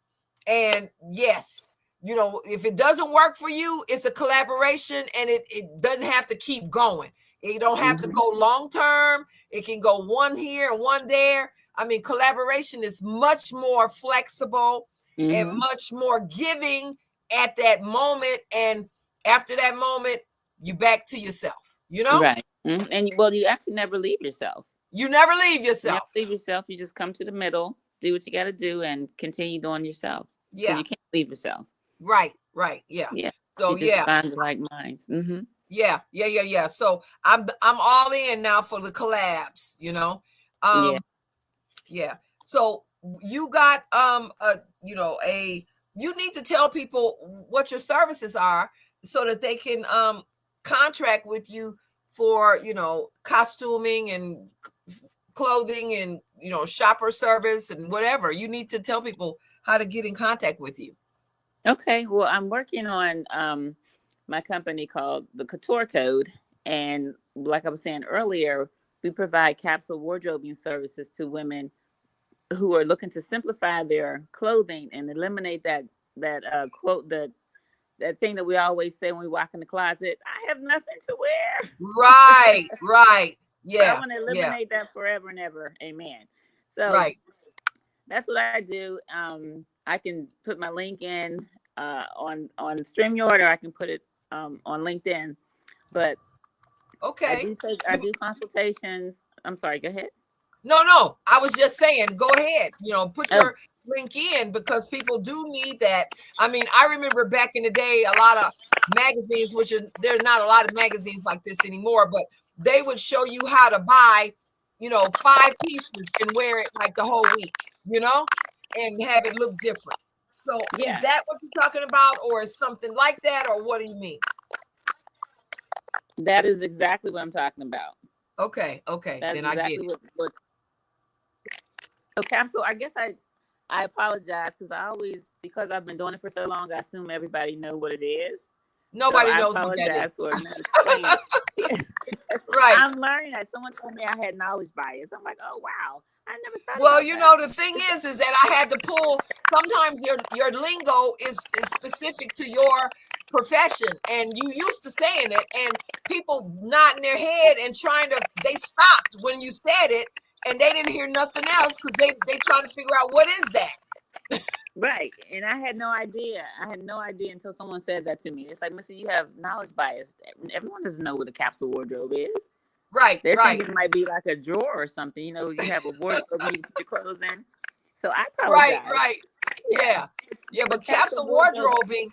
And yes, you know, if it doesn't work for you, it's a collaboration and it doesn't have to keep going. It don't have to go long term. It can go one here and one there. I mean, collaboration is much more flexible and much more giving at that moment. And after that moment, you back to yourself, you know? Right. And well, you actually never leave yourself. You never leave You never yourself. leave yourself. You just come to the middle, do what you got to do, and continue doing yourself. Because Yeah. you can't leave yourself. Right. Yeah. Yeah. So you just find the like minds. Yeah. So I'm all in now for the collabs, you know. Yeah. So you got you need to tell people what your services are so that they can contract with you for, you know, costuming and clothing and, you know, shopper service and whatever. You need to tell people how to get in contact with you. Okay. Well, I'm working on my company called the Couture Code. And like I was saying earlier, we provide capsule wardrobing services to women who are looking to simplify their clothing and eliminate that quote, that thing that we always say when we walk in the closet, I have nothing to wear. Right. Yeah. So I want to eliminate that forever and ever. Amen. So that's what I do. I can put my link in on StreamYard, or I can put it on LinkedIn. But okay, I do consultations. I'm sorry, go ahead. No, I was just saying, go ahead, you know, put your link in because people do need that. I mean, I remember back in the day, a lot of magazines, there's not a lot of magazines like this anymore, but they would show you how to buy, you know, 5 pieces and wear it like the whole week, you know, and have it look different. So is that what you're talking about, or is something like that, or what do you mean? That is exactly what I'm talking about. Okay. That's then exactly I get it. What okay, so I guess I apologize because I've been doing it for so long, I assume everybody know what it is. Nobody knows what that is. For not explaining it. Right. I'm learning that. Someone told me I had knowledge bias. I'm like, oh wow, I never thought. Well, you know, the thing is that I had to pull. Sometimes your lingo is specific to your profession, and you used to saying it, and people nodding their head and they stopped when you said it, and they didn't hear nothing else because they trying to figure out what is that. Right. And I had no idea. Until someone said that to me. It's like, Missy, you have knowledge bias. Everyone doesn't know what a capsule wardrobe is. Right. Their thinking it might be like a drawer or something. You know, you have a wardrobe you put your clothes in. So I apologize. Right. Yeah. But capsule wardrobing,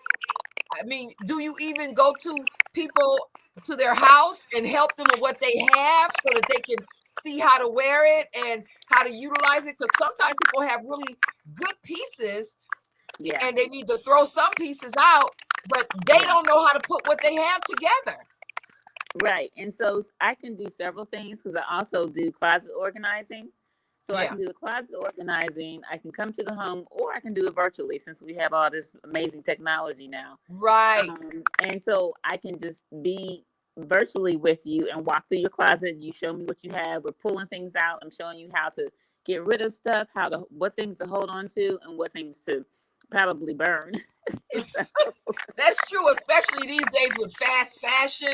I mean, do you even go to people to their house and help them with what they have so that they can see how to wear it and how to utilize it. Because sometimes people have really good pieces and they need to throw some pieces out, but they don't know how to put what they have together. Right. And so I can do several things because I also do closet organizing. So I can do the closet organizing. I can come to the home, or I can do it virtually since we have all this amazing technology now. Right. And so I can just be virtually with you and walk through your closet. You show me what you have. We're pulling things out. I'm showing you how to get rid of stuff, what things to hold on to, and what things to probably burn. That's true, especially these days with fast fashion.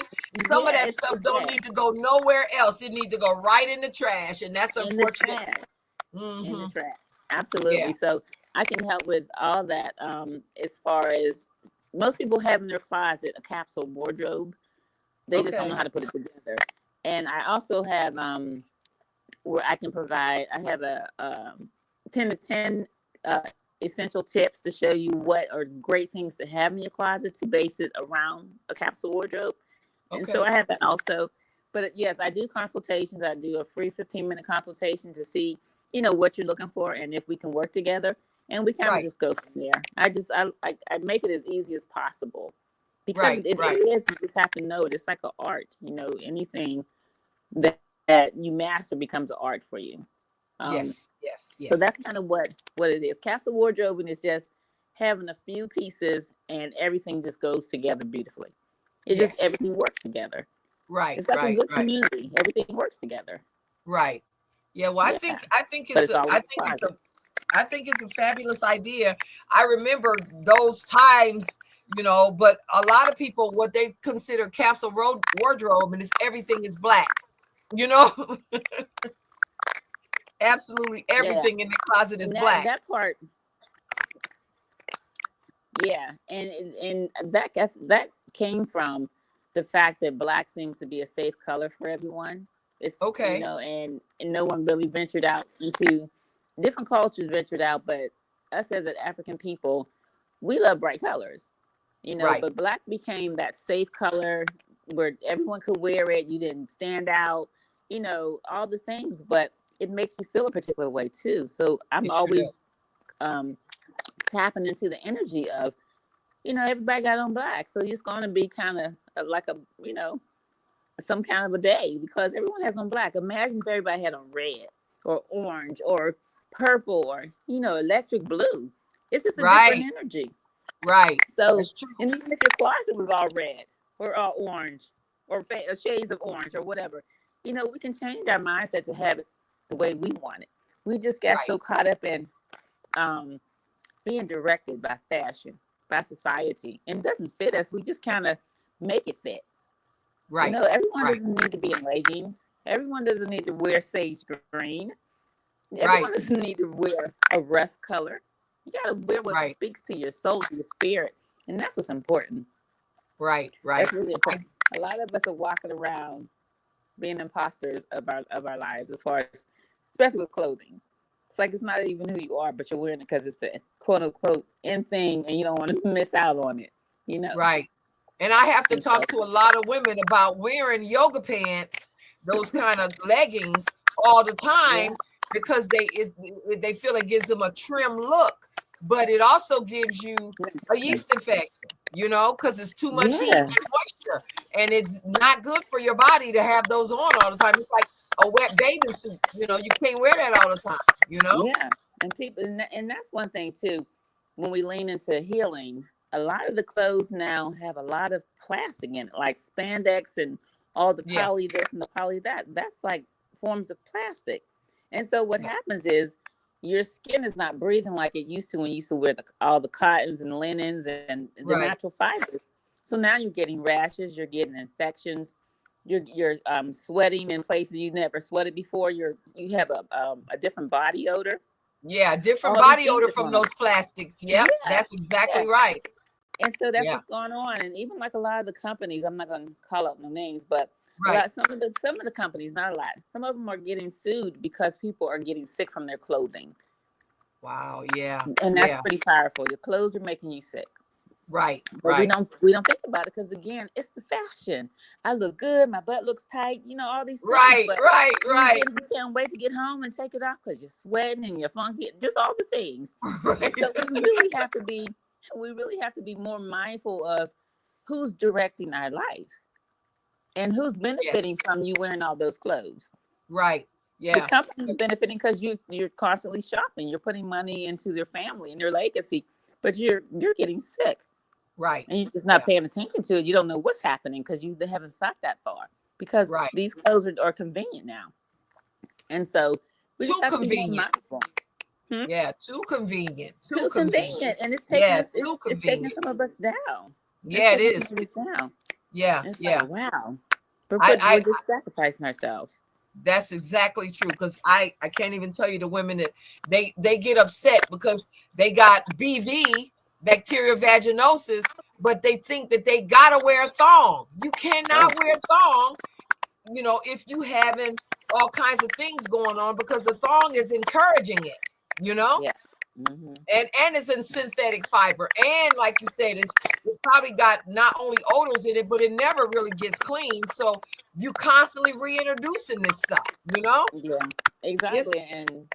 Some of that stuff don't need to go nowhere else. It needs to go right in the trash, and that's unfortunate. In the trash. Absolutely. So I can help with all that. As far as most people have in their closet a capsule wardrobe, they just don't know how to put it together. And I also have where I can provide. I have a 10 to 10 essential tips to show you what are great things to have in your closet to base it around a capsule wardrobe. And so I have that also. But yes, I do consultations. I do a free 15-minute consultation to see, what you're looking for and if we can work together. And we kind of just go from there. I make it as easy as possible because it is. You just have to know it. It's like an art. Anything that you master becomes an art for you. Yes. So that's kind of what it is. Capsule wardrobing is just having a few pieces and everything just goes together beautifully. Just everything works together. Right. It's like a good community. Everything works together. Right. Yeah. Well, I think it's a fabulous idea. I remember those times, but a lot of people, what they consider capsule wardrobe, and everything is black, absolutely everything in the closet is black. That part. Yeah. And that came from the fact that black seems to be a safe color for everyone. It's and no one really ventured out into different cultures but us as an African people, we love bright colors, but black became that safe color where everyone could wear it. You didn't stand out, all the things, but it makes you feel a particular way too. So I'm always tapping into the energy of, everybody got on black. So it's going to be kind of like a, some kind of a day because everyone has on black. Imagine if everybody had on red or orange or purple or, electric blue. It's just a different energy. Right. So, and even if your closet was all red or all orange or shades of orange or whatever, we can change our mindset to have it the way we want it. We just got so caught up in being directed by fashion, by society, and it doesn't fit us. We just kind of make it fit. Right. Everyone doesn't need to be in leggings. Everyone doesn't need to wear sage green. Everyone doesn't need to wear a rust color. You got to wear what speaks to your soul, your spirit, and that's what's important. Right. That's really important. A lot of us are walking around being imposters of our lives, as far as, especially with clothing. It's like it's not even who you are, but you're wearing it because it's the quote unquote in thing, and you don't want to miss out on it. Right. And I have to talk to a lot of women about wearing yoga pants, those kind of leggings, all the time because they feel it gives them a trim look, but it also gives you a yeast infection, because it's too much heat and moisture, and it's not good for your body to have those on all the time. It's like a wet bathing suit, you can't wear that all the time, Yeah, and people, and that's one thing too. When we lean into healing, a lot of the clothes now have a lot of plastic in it, like spandex and all the poly this and the poly that. That's like forms of plastic. And so what happens is your skin is not breathing like it used to when you used to wear all the cottons and linens and the natural fibers. So now you're getting rashes, you're getting infections, you're sweating in places you never sweated before. You have a different body odor. Yeah, different body odor from those plastics. Yep, that's exactly right. And so that's what's going on. And even like a lot of the companies, I'm not going to call out no names, but some of the companies, not a lot, some of them are getting sued because people are getting sick from their clothing. Wow. Yeah. And that's pretty powerful. Your clothes are making you sick. Right. But Right. we don't think about it because again, it's the fashion. I look good, my butt looks tight, all these things. Right. But Right. Right. you can't wait to get home and take it off because you're sweating and you're funky, just all the things. Right. And so we really have to be more mindful of who's directing our life and who's Yes. benefiting from you wearing all those clothes. Right. The Yeah. company's benefiting because you're constantly shopping, you're putting money into their family and their legacy, but you're getting sick. Right. And you're just not paying attention to it. You don't know what's happening because they haven't thought that far. Because Right. these clothes are convenient now, and so we just Too have to be more convenient. mindful. Yeah. Too convenient. Too Too convenient, convenient. and it's taking Yeah. us. Too It's taking convenient. some of us down. It's Yeah. It taking some is. of us down. Yeah. And it's Yeah. like, wow, we're I just sacrificing ourselves. That's exactly true. Because I can't even tell you the women that they get upset because they got BV, bacterial vaginosis, but they think that they gotta wear a thong. You cannot wear a thong, if you having all kinds of things going on because the thong is encouraging it, Yeah. Mm-hmm. and it's in synthetic fiber. And like you said, it's probably got not only odors in it, but it never really gets clean. So you constantly reintroducing this stuff, Yeah, It's, exactly. And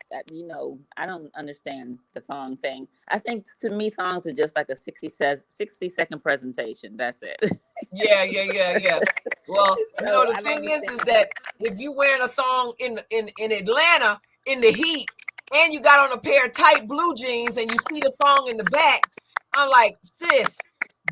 I don't understand the thong thing. I think to me, thongs are just like a 60-second presentation. That's it. yeah. Well, So the I don't thing is understand. that if you wearing a thong in Atlanta in the heat and you got on a pair of tight blue jeans and you see the thong in the back, I'm like, sis,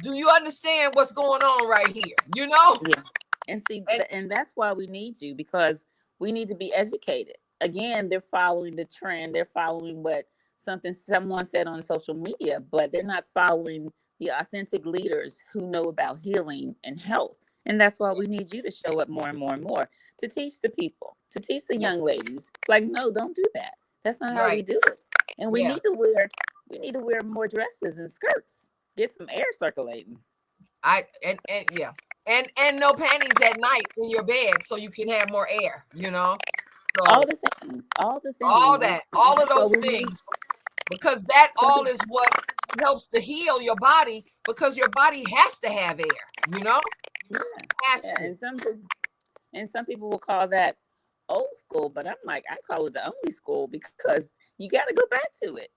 do you understand what's going on right here? Yeah. And see, And and that's why we need you, because we need to be educated. Again, they're following the trend. They're following what someone said on social media, but they're not following the authentic leaders who know about healing and health. And that's why we need you to show up more and more and more to teach the people, to teach the young ladies. Like, no, don't do that. That's not how we right, do it. And yeah, we need to wear more dresses and skirts. Get some air circulating. and yeah, and no panties at night in your bed so you can have more air. So All the things, all the all things. that, all of So those we need things, because that all something. is what helps to heal your body, because your body has to have air. Yeah, Has yeah. to. And some people will call that old school, but I'm like, I call it the only school because you got to go back to it,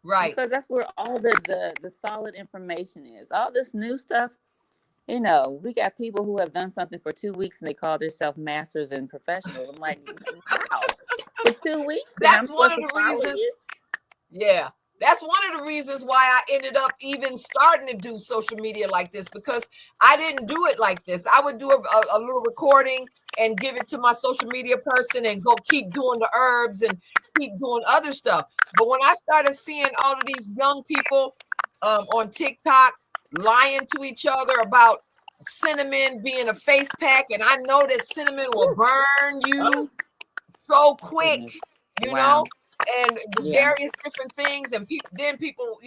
Right. because that's where all the solid information is. All this new stuff, we got people who have done something for 2 weeks and they call themselves masters and professionals. I'm like, wow, for 2 weeks, and I'm That's one supposed of to the follow reasons. you? Yeah. That's one of the reasons why I ended up even starting to do social media like this, because I didn't do it like this. I would do a little recording and give it to my social media person and go keep doing the herbs and keep doing other stuff. But when I started seeing all of these young people on TikTok lying to each other about cinnamon being a face pack, and I know that cinnamon will burn Oh, you so quick, goodness. you Wow. know, and the Yeah. various different things. And people,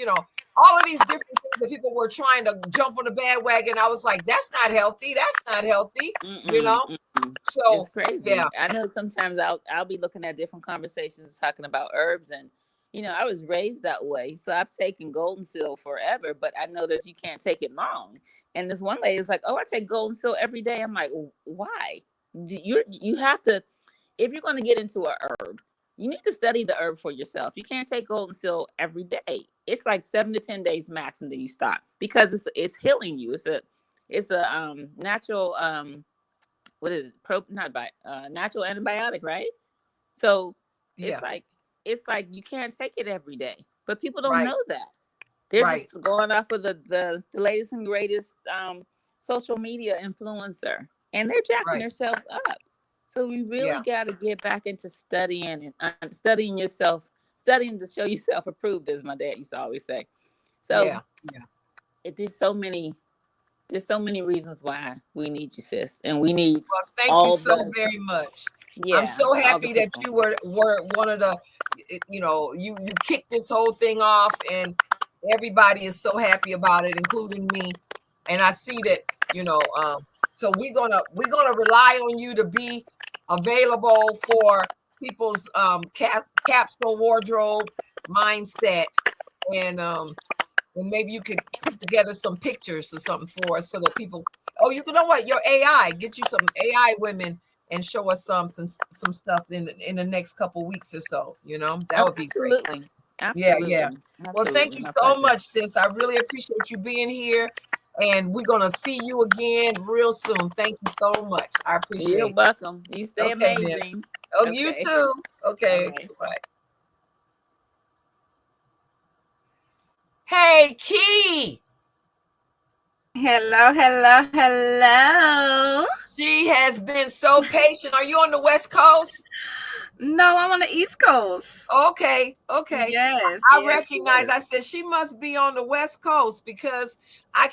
all of these different things that people were trying to jump on the bandwagon. I was like, that's not healthy. That's not healthy, you Mm-mm, know? mm-mm. It's So, crazy. yeah, I know sometimes I'll be looking at different conversations talking about herbs, and I was raised that way, so I've taken golden seal forever, but I know that you can't take it long. And this one lady was like, "Oh, I take golden seal every day." I'm like, "Why? You have to, if you're going to get into a herb, you need to study the herb for yourself. You can't take golden seal every day. It's like 7 to 10 days max, and then you stop, because it's healing you. It's a natural what is it? Not natural antibiotic, right? So it's yeah, like you can't take it every day, but people don't right, know that. They're right, just going off of the latest and greatest social media influencer, and they're jacking right, themselves up. So we really yeah, got to get back into studying and studying yourself, studying to show yourself approved, as my dad used to always say. So yeah, yeah. there's so many reasons why we need you, sis, and we need Well, thank you all so the very much. I'm yeah, so all the happy that people. you were one of the, you kicked this whole thing off, and everybody is so happy about it, including me. And I see that, so we're gonna rely on you to be available for people's capsule wardrobe mindset, and And maybe you could put together some pictures or something for us so that people, oh, you know what? Your AI, get you some AI women and show us some stuff in the next couple weeks or so. That would be great. Absolutely. Yeah. Absolutely. Well, thank you My so pleasure. much, sis. I really appreciate you being here. And we're going to see you again real soon. Thank you so much. I appreciate You're it. welcome. You stay Okay, then. amazing. Oh, Okay. you too. Okay. All right. Bye. Hey, Key. Hello, hello, hello. She has been so patient. Are you on the West Coast? No, I'm on the East Coast. Okay. Yes. I recognize. I said she must be on the West Coast because I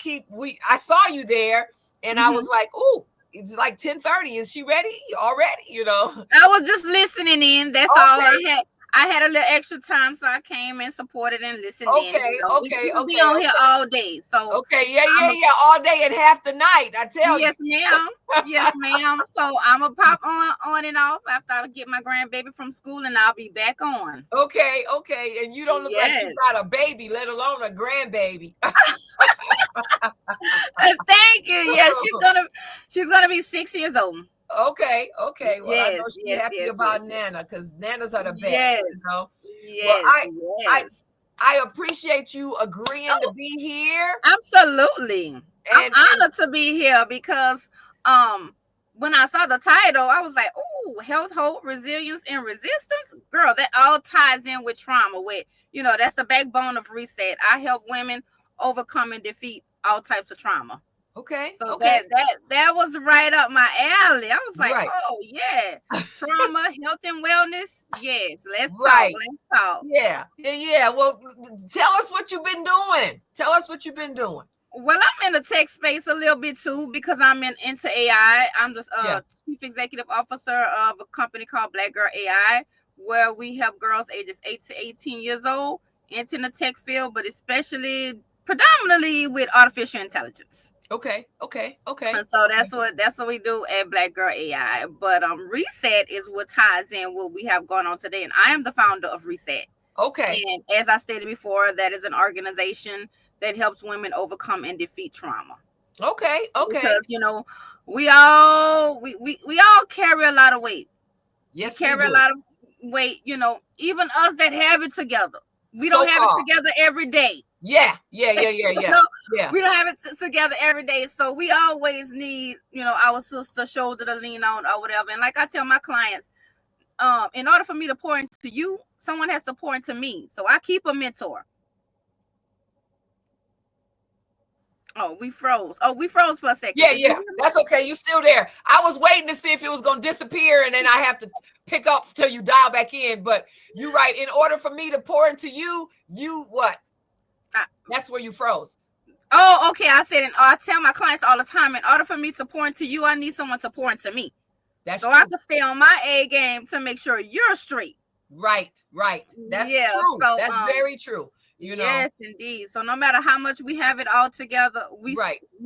saw you there and I was like, "Ooh, it's like 10:30. Is she ready already?" I was just listening in. That's all I had. I had a little extra time, so I came and supported and listened in. We can be on here all day. So yeah, all day and half the night. I tell you. Yes, ma'am. Yes, ma'am. So I'm gonna pop on and off after I get my grandbaby from school, and I'll be back on. Okay. And you don't look like you got a baby, let alone a grandbaby. Thank you. Yeah, she's gonna be 6 years old. Okay. Well, I know she's happy about Nana because Nanas are the best. Yes. Well, I appreciate you agreeing to be here. Absolutely. I'm honored to be here because when I saw the title, I was like, "Oh, health, hope, resilience, and resistance." Girl, that all ties in with trauma. That's the backbone of Reset. I help women overcome and defeat all types of trauma. Okay. So that was right up my alley. I was like, "Oh yeah, trauma, health, and wellness. Yes, let's talk. Yeah. Well, tell us what you've been doing. Well, I'm in the tech space a little bit too because I'm into AI. I'm the chief executive officer of a company called Black Girl AI, where we help girls ages 8 to 18 years old into the tech field, but especially predominantly with artificial intelligence. Okay. And so that's what we do at Black Girl AI. But Reset is what ties in what we have going on today, and I am the founder of Reset. Okay. And as I stated before, that is an organization that helps women overcome and defeat trauma. Okay. Because we all carry a lot of weight. Yes, we carry a lot of weight. Even us that have it together, we don't have it together every day. Yeah. We don't have it together every day, so we always need our sister shoulder to lean on or whatever. And like I tell my clients, in order for me to pour into you, someone has to pour into me. So I keep a mentor. Oh, we froze for a second. Yeah. That's okay. You still there. I was waiting to see if it was going to disappear, and then I have to pick up till you dial back in. But you're right. In order for me to pour into you, what? That's where you froze. Oh, okay. I said, and I tell my clients all the time, in order for me to pour into you, I need someone to pour into me. That's so true. I have to stay on my A game to make sure you're straight. Right. That's true. So, that's very true. Yes, indeed. So no matter how much we have it all together, we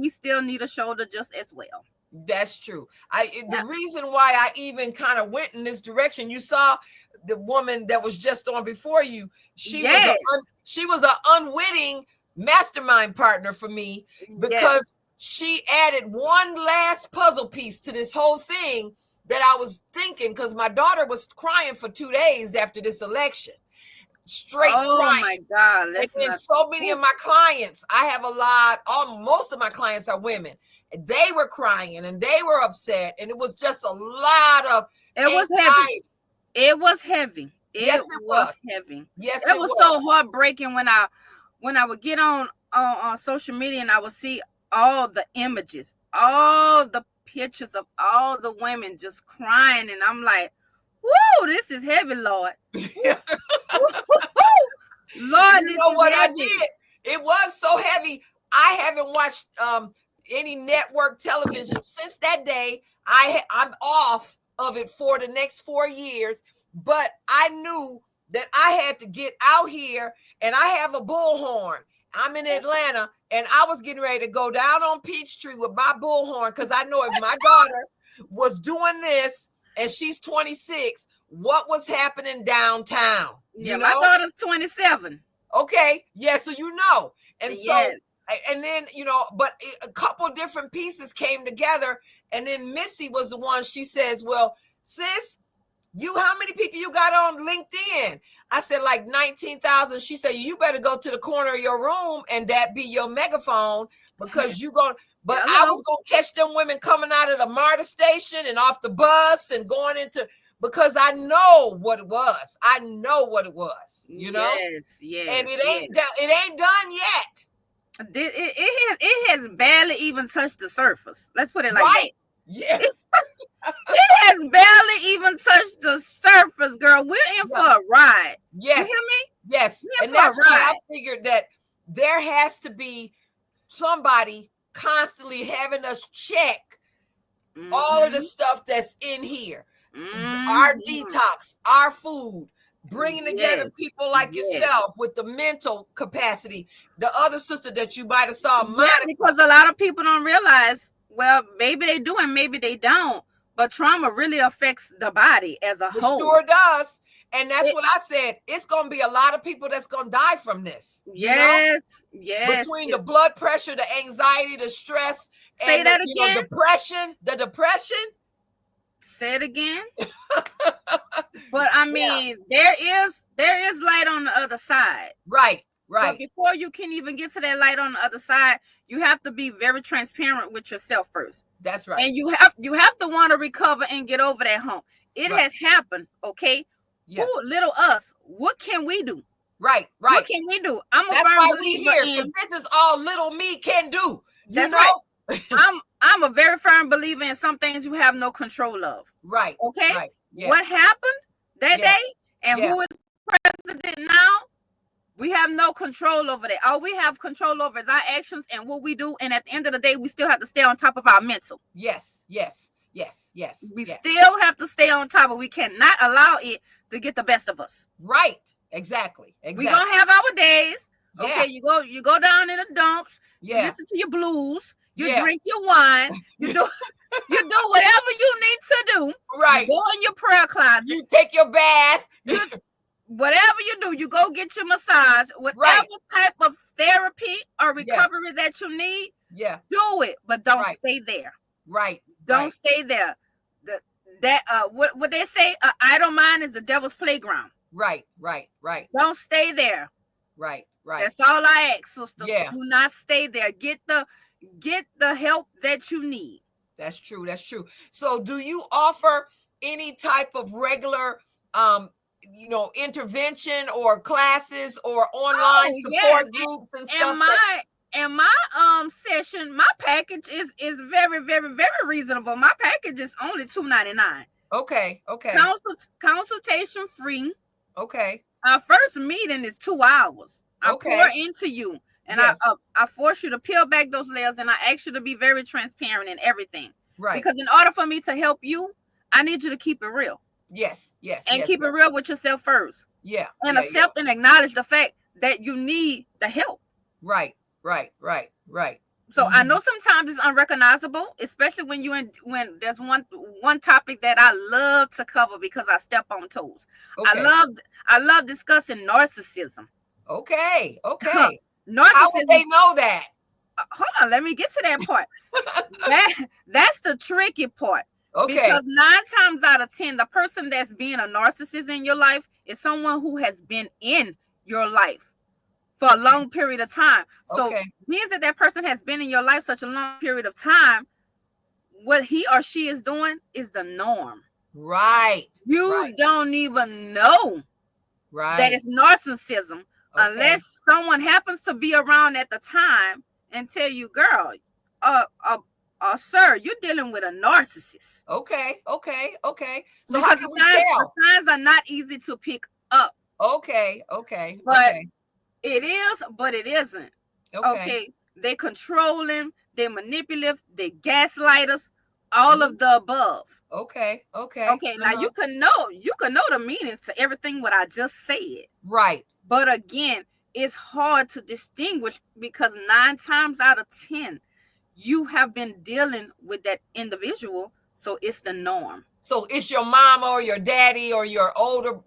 still need a shoulder just as well. That's true. The reason why I even kind of went in this direction, you saw the woman that was just on before you. She was an unwitting mastermind partner for me because she added one last puzzle piece to this whole thing that I was thinking, because my daughter was crying for 2 days after this election. Straight crying. Oh my God. And then so many of my clients, I have most of my clients are women. They were crying and they were upset. And it was just a lot of anxiety. It was heavy. Yes, it was heavy. Yes, it was so heartbreaking when I would get on social media and I would see all the images, all the pictures of all the women just crying. And I'm like, whoa, this is heavy, Lord. Lord, you know what heavy. I did? It was so heavy. I haven't watched any network television since that day. I'm off of it for the next 4 years, but I knew that I had to get out here, and I have a bullhorn. I'm in Atlanta, and I was getting ready to go down on Peachtree with my bullhorn because I know if my daughter was doing this and she's 26, what was happening downtown? My daughter's 27. Okay. Yeah. So And so, Yes. and then, but a couple different pieces came together. And then Missy was the one, she says, well, sis, how many people you got on LinkedIn? I said, like 19,000. She said, you better go to the corner of your room and that be your megaphone, because you going to, but I was going to catch them women coming out of the MARTA station and off the bus and going into, because I know what it was. I know what it was, Yes, yes. And it ain't done yet. It has barely even touched the surface. Let's put it like that. Yes. It has barely even touched the surface, girl. We're in for a ride. Yes. You hear me? Yes. And that's why I figured that there has to be somebody constantly having us check all of the stuff that's in here. Our detox, our food, bringing together people like yourself with the mental capacity. The other sister that you might have saw, because a lot of people don't realize, well, maybe they do and maybe they don't, but trauma really affects the body as a whole. It sure does. And that's what I said. It's going to be a lot of people that's going to die from this. Yes. Between the blood pressure, the anxiety, the stress, and the depression. Say it again. But I mean, there is light on the other side. Right. But before you can even get to that light on the other side, you have to be very transparent with yourself first. That's right. And you have to want to recover and get over that hump. It has happened, okay? Yeah. Ooh, little us. What can we do? Right. What can we do? That's why we here, because this is all little me can do. That's right. I'm a very firm believer in some things you have no control of. Right. Okay. Right. Yeah. What happened that day and who is president now? We have no control over that. All we have control over is our actions and what we do. And at the end of the day, we still have to stay on top of our mental. Yes. We still have to stay on top of it. We cannot allow it to get the best of us. Right. Exactly. We're gonna have our days. Yeah. Okay, you go down in the dumps, you listen to your blues, you drink your wine, you do whatever you need to do. Right. You go in your prayer closet. You take your bath. Whatever you do, you go get your massage, whatever type of therapy or recovery that you need, do it, but don't stay there. Right. Don't stay there. What they say, an idle mind is the devil's playground. Right. Don't stay there. Right. That's all I ask, sister. Yeah. Do not stay there. Get the help that you need. That's true. So do you offer any type of regular intervention or classes or online support groups and stuff? And my session, my package is very, very, very reasonable. My package is only $2.99. Okay. Consultation free. Okay. Our first meeting is 2 hours. I pour into you, and I force you to peel back those layers, and I ask you to be very transparent in everything. Right. Because in order for me to help you, I need you to keep it real. Yes. And keep it real with yourself first. Yeah. And accept and acknowledge the fact that you need the help. Right. So I know sometimes it's unrecognizable, especially when there's one topic that I love to cover because I step on toes. Okay. I love discussing narcissism. Okay. Narcissism. How would they know that? Hold on, let me get to that part. That's the tricky part. Okay. Because 9 times out of 10, the person that's being a narcissist in your life is someone who has been in your life for a long period of time. So means that person has been in your life such a long period of time, what he or she is doing is the norm. Right. You don't even know that it's narcissism unless someone happens to be around at the time and tell you, girl, sir, you're dealing with a narcissist. Okay. So because how can we tell? The signs are not easy to pick up. Okay. But it is, but it isn't. Okay. They controlling, they manipulative, they gaslight us, all of the above. Okay. Now you can know the meanings to everything what I just said. Right. But again, it's hard to distinguish because 9 times out of 10, you have been dealing with that individual, so it's the norm. So it's your mama or your daddy or your older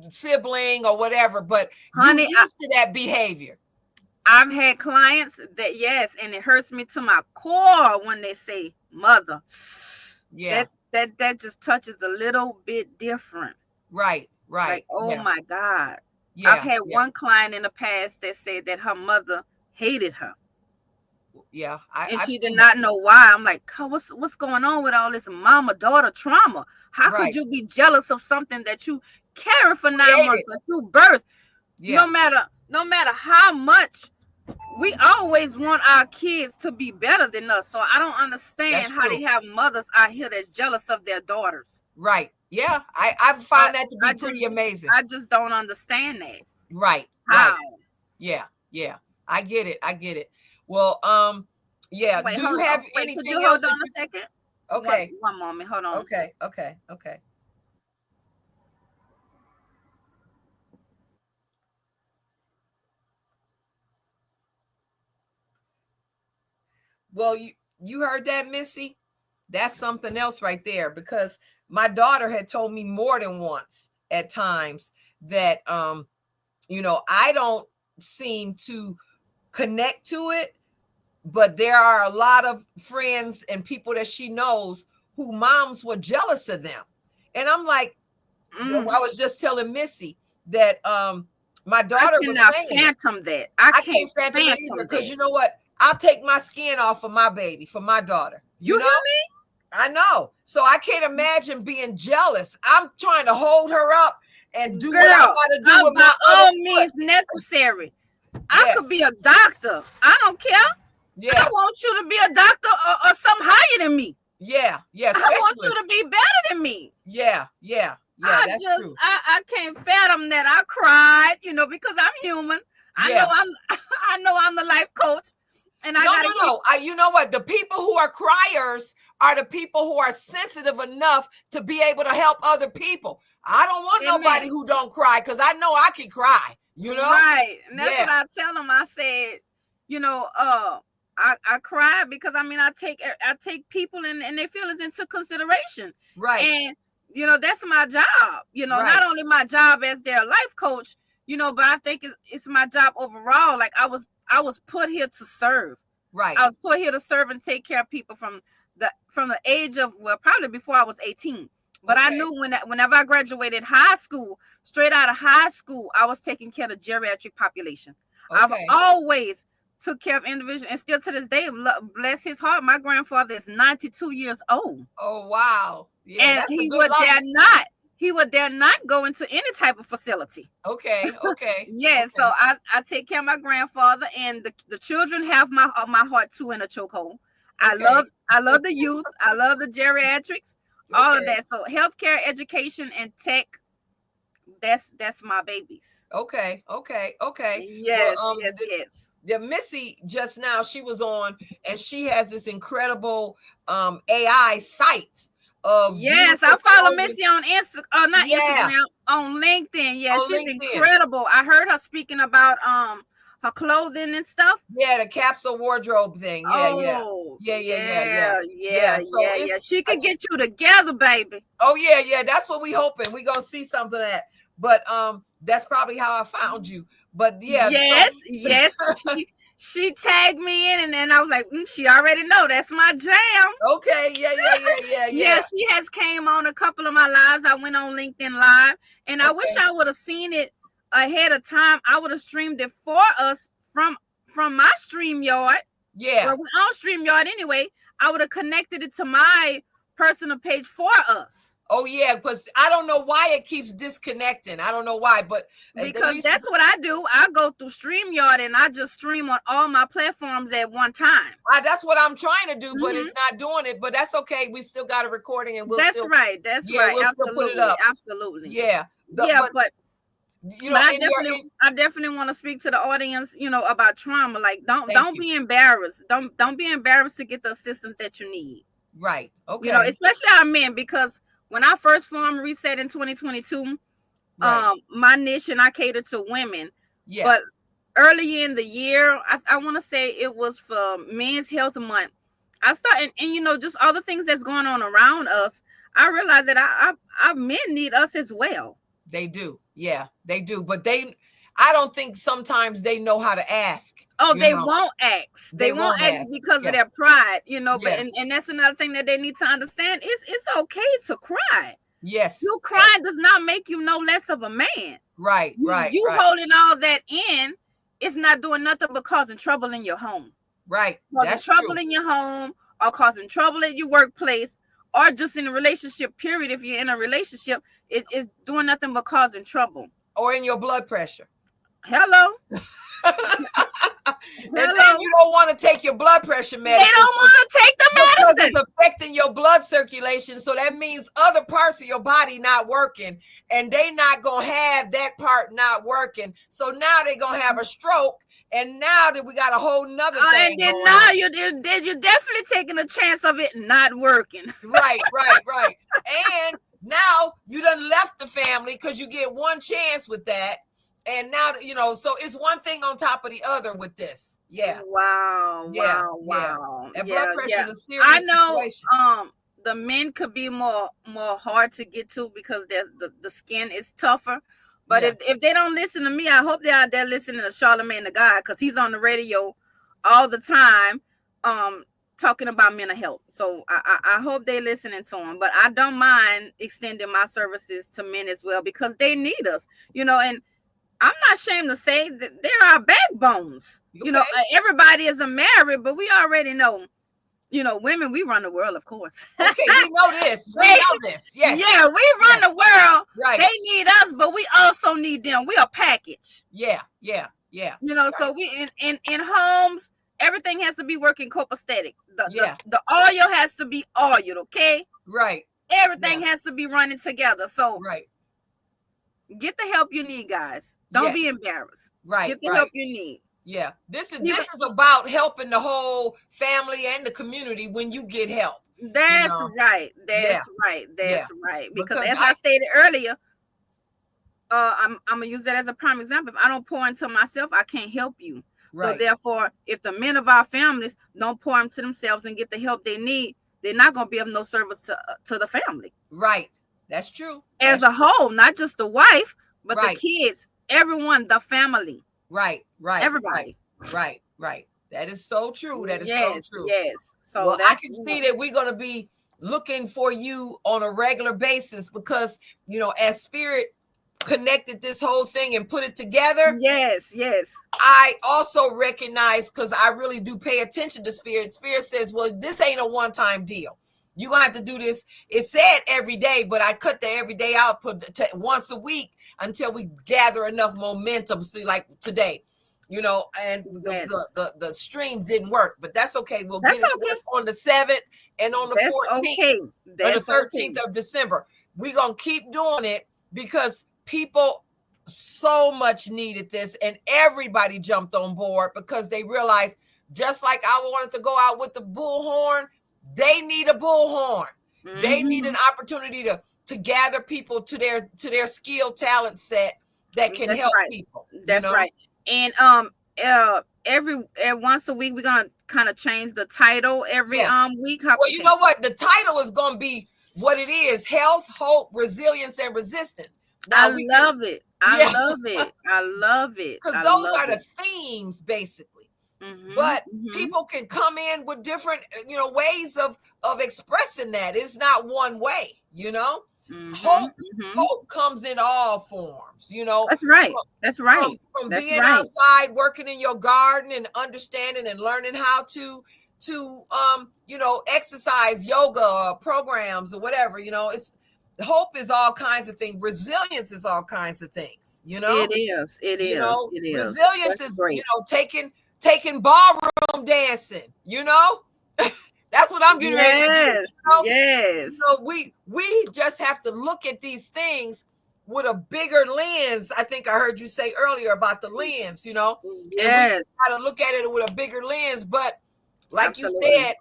sibling or whatever, but honey, you're used to that behavior. I've had clients that, yes, and it hurts me to my core when they say mother. Yeah. That just touches a little bit different. Right. Like, oh my God. Yeah. I've had one client in the past that said that her mother hated her. Yeah. And she did not know why. I'm like, what's going on with all this mama-daughter trauma? How could you be jealous of something that you carry for 9 months that you birth? Yeah. No matter how much, we always want our kids to be better than us. So I don't understand how they have mothers out here that's jealous of their daughters. Right. Yeah. I find that to be pretty amazing. I just don't understand that. Right. How? Right. Yeah. Yeah. I get it. Well, yeah. Wait, do you have anything could you else? Hold on a second. Okay. One moment. Hold on. Okay. Well, you heard that, Missy? That's something else right there, because my daughter had told me more than once at times that I don't seem to connect to it, but there are a lot of friends and people that she knows who moms were jealous of them. And I'm like, I was just telling Missy that my daughter was saying phantom that. I can't phantom it either, because you know what? I'll take my skin off for my baby, for my daughter. You hear me? I know. So I can't imagine being jealous. I'm trying to hold her up and do what I gotta do with my all means necessary. I could be a doctor. I don't care. Yeah. I want you to be a doctor or something higher than me. Yeah. Yeah. I want you to be better than me. Yeah. That's true. I can't fathom that. I cried, because I'm human. I know I'm the life coach. And you know what? The people who are criers are the people who are sensitive enough to be able to help other people. I don't want nobody who don't cry, because I know I can cry, Right. And that's what I tell them. I said, I cry because I take people and their feelings into consideration. Right. And that's my job. Not only my job as their life coach, but I think it's my job overall. Like I was put here to serve. Right. I was put here to serve and take care of people from the age of, probably before I was 18. But I knew whenever I graduated high school, straight out of high school, I was taking care of the geriatric population. I've always took care of individuals, and still to this day, bless his heart, my grandfather is 92 years old. Oh, wow. Yeah, and he would dare not go into any type of facility. Okay. Yeah, so I take care of my grandfather, and the children have my heart too in a chokehold. I love the youth. I love the geriatrics, all of that. So healthcare, education, and tech, that's my babies. Okay. Yes, well, yes. Yeah, Missy just now, she was on, and she has this incredible AI site of. Yes, I follow Missy on Instagram, on LinkedIn. Yeah, she's incredible. I heard her speaking about her clothing and stuff. Yeah, the capsule wardrobe thing. Yeah. She could get you together, baby. Oh yeah. That's what we hoping. We gonna see something of that. But that's probably how I found you. But yeah. Yes. She tagged me in, and then I was like, she already know that's my jam. Okay, yeah. Yeah, she has came on a couple of my lives. I went on LinkedIn Live, and I wish I would have seen it ahead of time. I would have streamed it for us from my StreamYard. Yeah. Well, we're on StreamYard anyway. I would have connected it to my personal page for us. Oh yeah, because I don't know why it keeps disconnecting. I don't know why, but because that's what I do. I go through StreamYard and I just stream on all my platforms at one time. That's what I'm trying to do, but it's not doing it. But that's okay. We still got a recording, and That's right. We'll still put it up. Absolutely. Yeah. But I definitely want to speak to the audience, about trauma. Like, don't be embarrassed. Don't be embarrassed to get the assistance that you need. Right. Okay. Especially our men, because when I first formed Reset in 2022, my niche, and I catered to women. Yeah. But early in the year, I want to say it was for Men's Health Month. I started, and just all the things that's going on around us, I realized that our men need us as well. They do. Yeah, they do. But I don't think sometimes they know how to ask. Oh, they won't ask. They won't ask because of their pride, But and that's another thing that they need to understand. It's okay to cry. Yes. You crying does not make you no less of a man. Right. You holding all that in, it's not doing nothing but causing trouble in your home. Right. Causing trouble in your home, or causing trouble at your workplace, or just in a relationship, period. If you're in a relationship, it's doing nothing but causing trouble. Or in your blood pressure. Hello. And then you don't want to take your blood pressure medicine. They don't want to take the medicine because it's affecting your blood circulation. So that means other parts of your body not working, and they not gonna have that part not working. So now they're gonna have a stroke, and now that we got a whole nother thing. And then now you're definitely taking a chance of it not working. Right. And now you done left the family because you get one chance with that. And now, so it's one thing on top of the other with this. Yeah. Wow. And blood pressure is a serious situation. The men could be more hard to get to because the skin is tougher. But if they don't listen to me, I hope they're out there listening to Charlamagne the God, because he's on the radio all the time talking about mental health. So I hope they're listening to him. But I don't mind extending my services to men as well, because they need us, and I'm not ashamed to say that they're our backbones. Okay. Everybody isn't married, but we already know, women, we run the world, of course. Okay, we know this. We know this. Yes. Yeah, we run the world. Right. They need us, but we also need them. We a package. Yeah. Right. So we in homes, everything has to be working copacetic. The oil has to be oiled, okay? Right. Everything has to be running together. So get the help you need, guys. Don't be embarrassed. Right. Get the help you need. Yeah. This is about helping the whole family and the community when you get help. That's right. That's right. Because as I stated earlier, I'm gonna use that as a prime example. If I don't pour into myself, I can't help you. Right. So therefore, if the men of our families don't pour into themselves and get the help they need, they're not gonna be of no service to the family. Right. That's true. As a whole, not just the wife, but the kids, everyone, the family. Right. Everybody. Right. That is so true. That is so true. Yes. So I can see that we're going to be looking for you on a regular basis, because, as Spirit connected this whole thing and put it together. Yes. I also recognize, because I really do pay attention to Spirit. Spirit says, well, this ain't a one-time deal. You're going to have to do this. It said every day, but I cut the everyday output to once a week until we gather enough momentum. See, like today, and the stream didn't work, but that's okay. We'll get it on the 7th and on the 14th or the 13th of December. We're going to keep doing it because people so much needed this, and everybody jumped on board because they realized, just like I wanted to go out with the bullhorn, they need a bullhorn. Mm-hmm. They need an opportunity to gather people to their skill talent set that can help people. That's right. And every once a week we're gonna kind of change the title every week. Well, you know what? The title is gonna be what it is: health, hope, resilience, and resistance. Now, I love it. I love it. Because those are the themes, basically. Mm-hmm, but people can come in with different, ways of expressing that. It's not one way, Mm-hmm, hope comes in all forms, That's right. From being outside, working in your garden, and understanding and learning how to exercise, yoga programs or whatever, it's hope is all kinds of things. Resilience is all kinds of things, It is. Resilience is great. Taking ballroom dancing, that's what I'm getting ready to do. Yes. We just have to look at these things with a bigger lens. I think I heard you say earlier about the lens, Yes. And we got to look at it with a bigger lens. But like you said,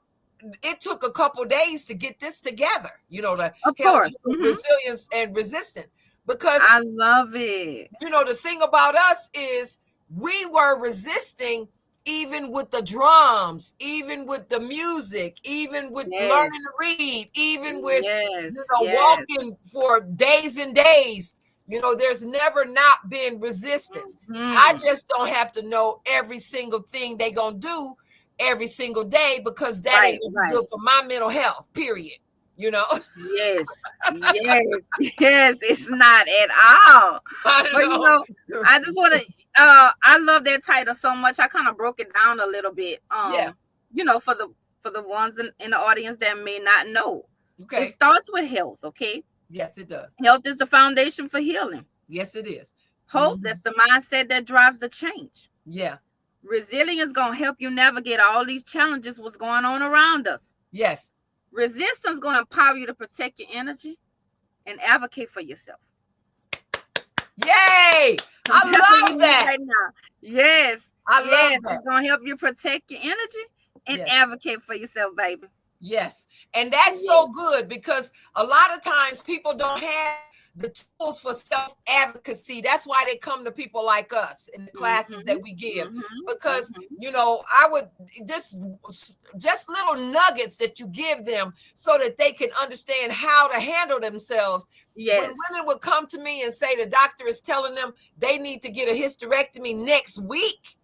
it took a couple days to get this together, to help resilience and resistance. Because I love it. The thing about us is we were resisting even with the drums, even with the music, even with learning to read, even with walking for days and days You know, there's never not been resistance. I just don't have to know every single thing they gonna do every single day, because that ain't good for my mental health, period. You know? Yes, it's not at all. But you know, I just want to I love that title so much. I kind of broke it down a little bit. You know, for the ones in the audience that may not know. Okay. It starts with health, okay? Yes, it does. Health is the foundation for healing. Yes, it is. Hope, that's the mindset that drives the change. Yeah. Resilience gonna help you navigate all these challenges, what's going on around us. Yes. Resistance gonna empower you to protect your energy and advocate for yourself. Yay! I love that. Right now. Yes. I love that. It's gonna help you protect your energy and advocate for yourself, baby. Yes. And that's so good, because a lot of times people don't have the tools for self-advocacy. That's why they come to people like us in the classes that we give, because you know, I would just little nuggets that you give them so that they can understand how to handle themselves. Yes. When women would come to me and say the doctor is telling them they need to get a hysterectomy next week,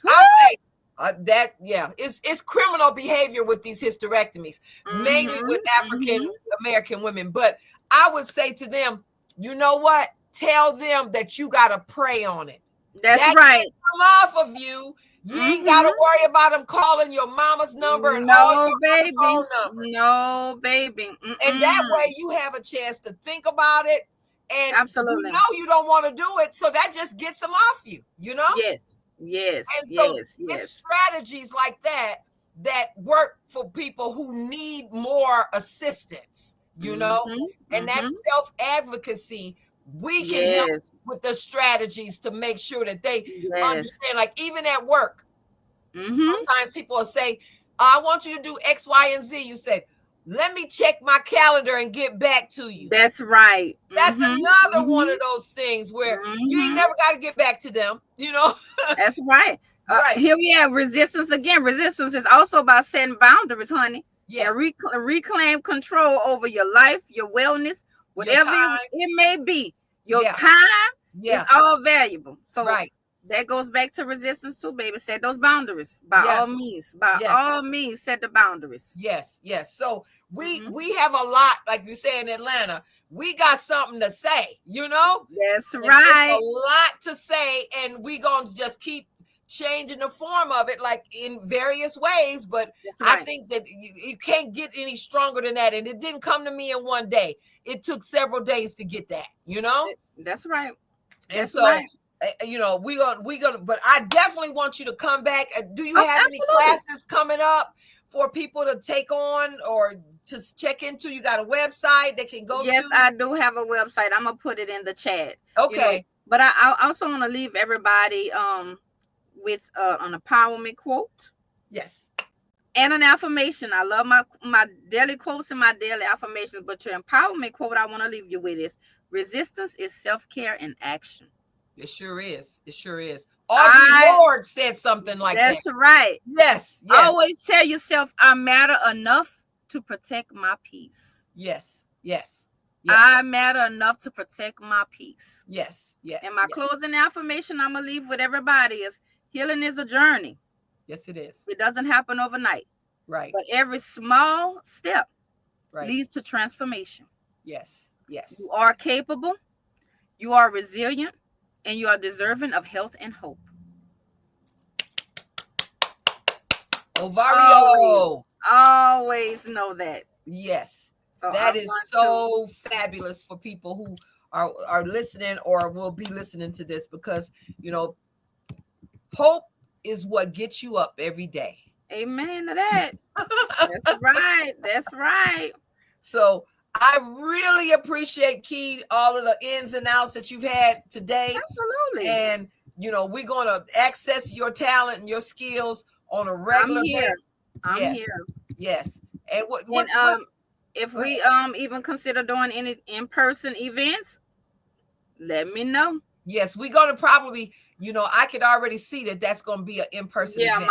I say it's criminal behavior with these hysterectomies, mainly with African American women. But I would say to them, you know what? Tell them that you got to pray on it. That's right. Come off of you. You ain't got to worry about them calling your mama's number and all your other phone numbers. No, baby. And that way you have a chance to think about it. And absolutely, you know you don't want to do it, so that just gets them off you, you know? Yes. And so it's strategies like that work for people who need more assistance, you know? And that self-advocacy, we can help with the strategies to make sure that they understand. Like even at work, sometimes people will say, I want you to do X, Y, and Z. You say, let me check my calendar and get back to you. That's right. That's another one of those things where you ain't never got to get back to them, you know? That's right. Here we have resistance again. Resistance is also about setting boundaries, honey. Yes. And reclaim control over your life, your wellness, whatever it may be. Your time is all valuable. So that goes back to resistance too, baby. Set those boundaries by all means. By all means, set the boundaries. Yes. So we have a lot, like you say in Atlanta. We got something to say, you know? That's right. A lot to say, and we gonna just keep changing the form of it, like in various ways. But I think that you can't get any stronger than that. And it didn't come to me in one day. It took several days to get that, you know? That's right. And so, you know, we gonna, but I definitely want you to come back. Do you have any classes coming up for people to take on or to check into? You got a website they can go to? Yes, I do have a website. I'm gonna put it in the chat. Okay. You know, but I also want to leave everybody with an empowerment quote. Yes. And an affirmation. I love my daily quotes and my daily affirmations, but your empowerment quote I want to leave you with is: resistance is self-care in action. It sure is. It sure is. Audrey Lorde said something like that. That's right. Yes. Always tell yourself, I matter enough to protect my peace. Yes. I matter enough to protect my peace. Yes. And my closing affirmation I'm going to leave with everybody is: healing is a journey. Yes, it is. It doesn't happen overnight. Right. But every small step leads to transformation. Yes. You are capable, you are resilient, and you are deserving of health and hope. Ovario. Always know that. Yes. So that is so fabulous for people who are listening or will be listening to this, because, you know, hope is what gets you up every day. Amen to that. That's right. So I really appreciate, Key, all of the ins and outs that you've had today. Absolutely. And, you know, we're going to access your talent and your skills on a regular basis. I'm here. Yes. And if we even consider doing any in-person events, let me know. Yes, we're going to probably, you know, I could already see that that's going to be an in-person event.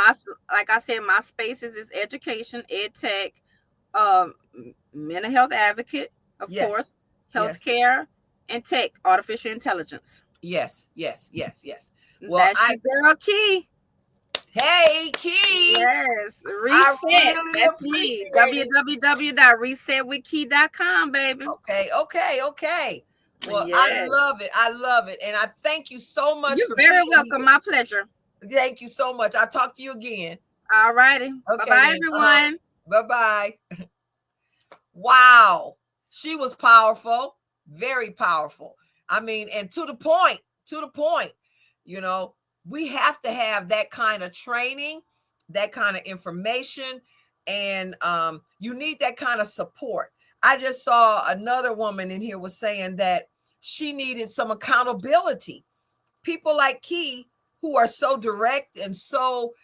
Like I said, my spaces is education, ed tech, mental health advocate, of course, healthcare, and tech, artificial intelligence. Yes, yes, yes, yes. Well, That's your girl Key. Hey, Key. Yes, I reset. really That's me. appreciate it. www.resetwithkey.com, baby. Okay, okay, okay. Well, I Yes. love it. I love it. And I thank you so much You're for very being welcome. here. My pleasure. Thank you so much. I'll talk to you again. All righty. Okay, Bye-bye, then. everyone. Bye-bye. Wow. She was powerful, very powerful. I mean, and to the point, you know, we have to have that kind of training, that kind of information, and you need that kind of support. I just saw another woman in here was saying that she needed some accountability. People like Key, who are so direct and so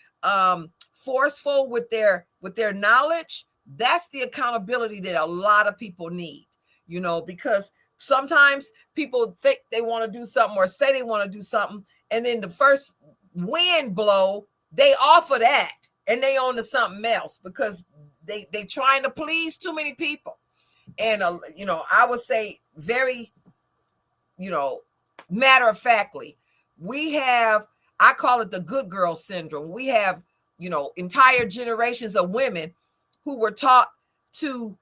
forceful with their knowledge, that's the accountability that a lot of people need, you know, because sometimes people think they want to do something or say they want to do something, and then the first wind blow, they offer that and they on to something else because they trying to please too many people. And you know, I would say very, you know, matter of factly, we have, I call it the good girl syndrome. We have, you know, entire generations of women who were taught to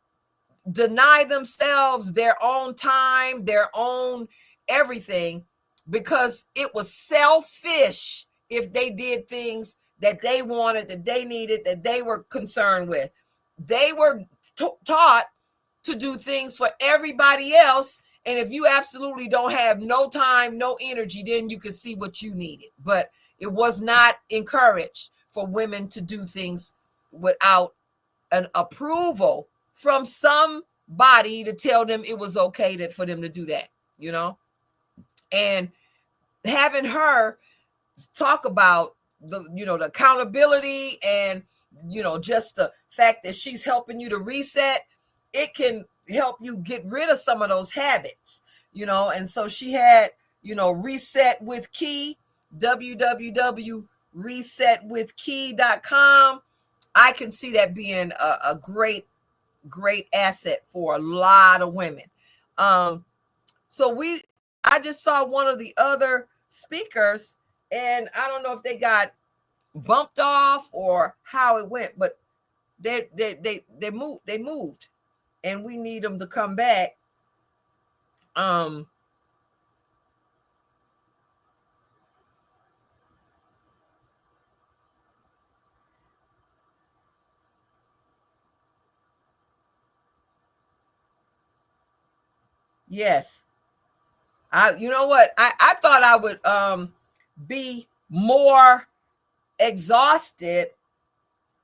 deny themselves their own time, their own everything, because it was selfish if they did things that they wanted, that they needed, that they were concerned with. They were taught to do things for everybody else. And if you absolutely don't have no time, no energy, then you can see what you needed. But it was not encouraged for women to do things without an approval from somebody to tell them it was okay for them to do that, you know? And having her talk about the, you know, the accountability and, you know, just the fact that she's helping you to reset, it can help you get rid of some of those habits, you know. And so she had, you know, Reset with Key, www.resetwithkey.com. I can see that being a great asset for a lot of women. So I just saw one of the other speakers, and I don't know if they got bumped off or how it went, but they moved, and we need them to come back. Yes. You know what? I thought I would be more exhausted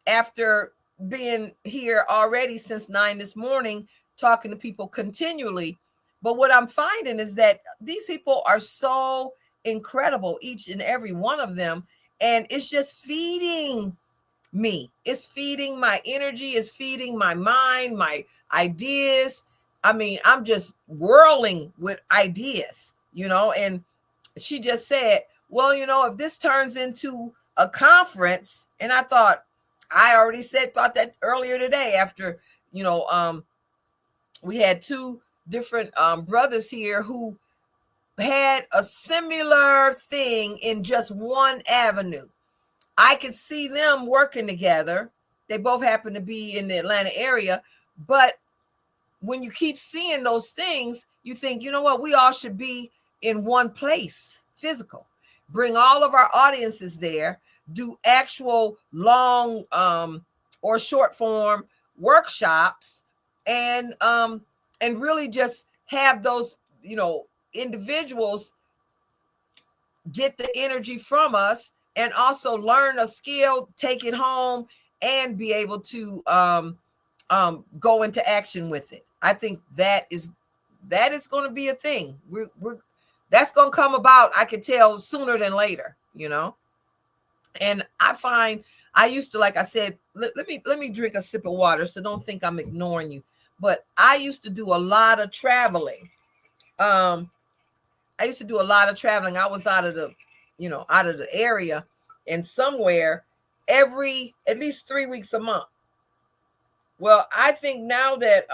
after being here already since 9 this morning, talking to people continually. But what I'm finding is that these people are so incredible, each and every one of them. And it's just feeding me. It's feeding my energy, it's feeding my mind, my ideas. I mean, I'm just whirling with ideas, you know. And she just said, well, you know, if this turns into a conference, and I thought, I already thought that earlier today after, you know, we had two different brothers here who had a similar thing in just one avenue. I could see them working together. They both happen to be in the Atlanta area. But when you keep seeing those things, you think, you know what, we all should be in one place, physical. Bring all of our audiences there, do actual long or short form workshops, and really just have those, you know, individuals get the energy from us and also learn a skill, take it home, and be able to go into action with it. I think that is going to be a thing. That's going to come about, I could tell, sooner than later, you know. And I find, I used to, like I said, let me drink a sip of water, so don't think I'm ignoring you. But I used to do a lot of traveling. I used to do a lot of traveling. I was out of the area, and somewhere every at least 3 weeks a month. Well, I think now that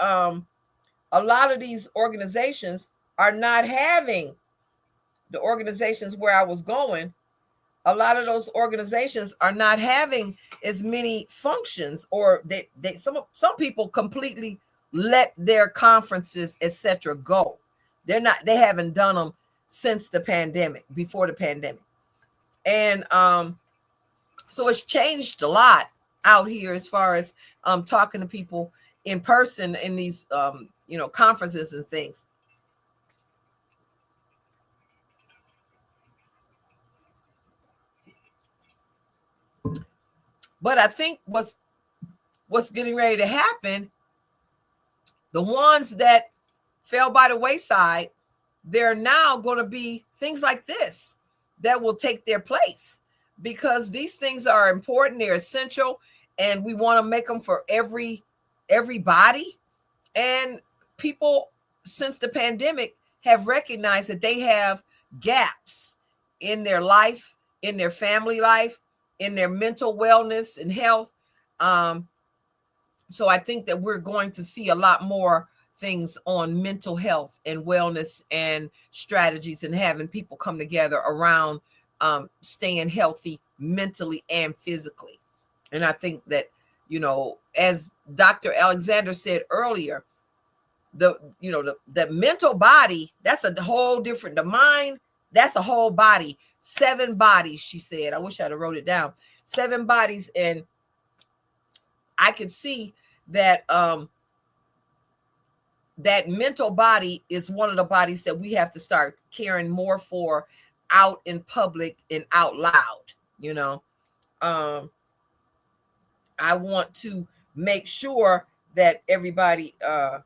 a lot of these organizations are not having, the organizations where I was going, a lot of those organizations are not having as many functions, or some people completely let their conferences, etc., go. They haven't done them since the pandemic, before the pandemic. And so it's changed a lot out here as far as talking to people in person in these conferences and things. But I think what's getting ready to happen, the ones that fell by the wayside, they're now going to be things like this that will take their place, because these things are important, they're essential, and we want to make them for everybody. And people, since the pandemic, have recognized that they have gaps in their life, in their family life, in their mental wellness and health. So I think that we're going to see a lot more things on mental health and wellness and strategies, and having people come together around staying healthy mentally and physically. And I think that, as Dr. Alexander said earlier, the mental body, that's a whole different, the mind, that's a whole body. 7 bodies, she said. I wish I'd have wrote it down. 7 bodies. And I could see that that mental body is one of the bodies that we have to start caring more for out in public and out loud. I want to make sure that everybody I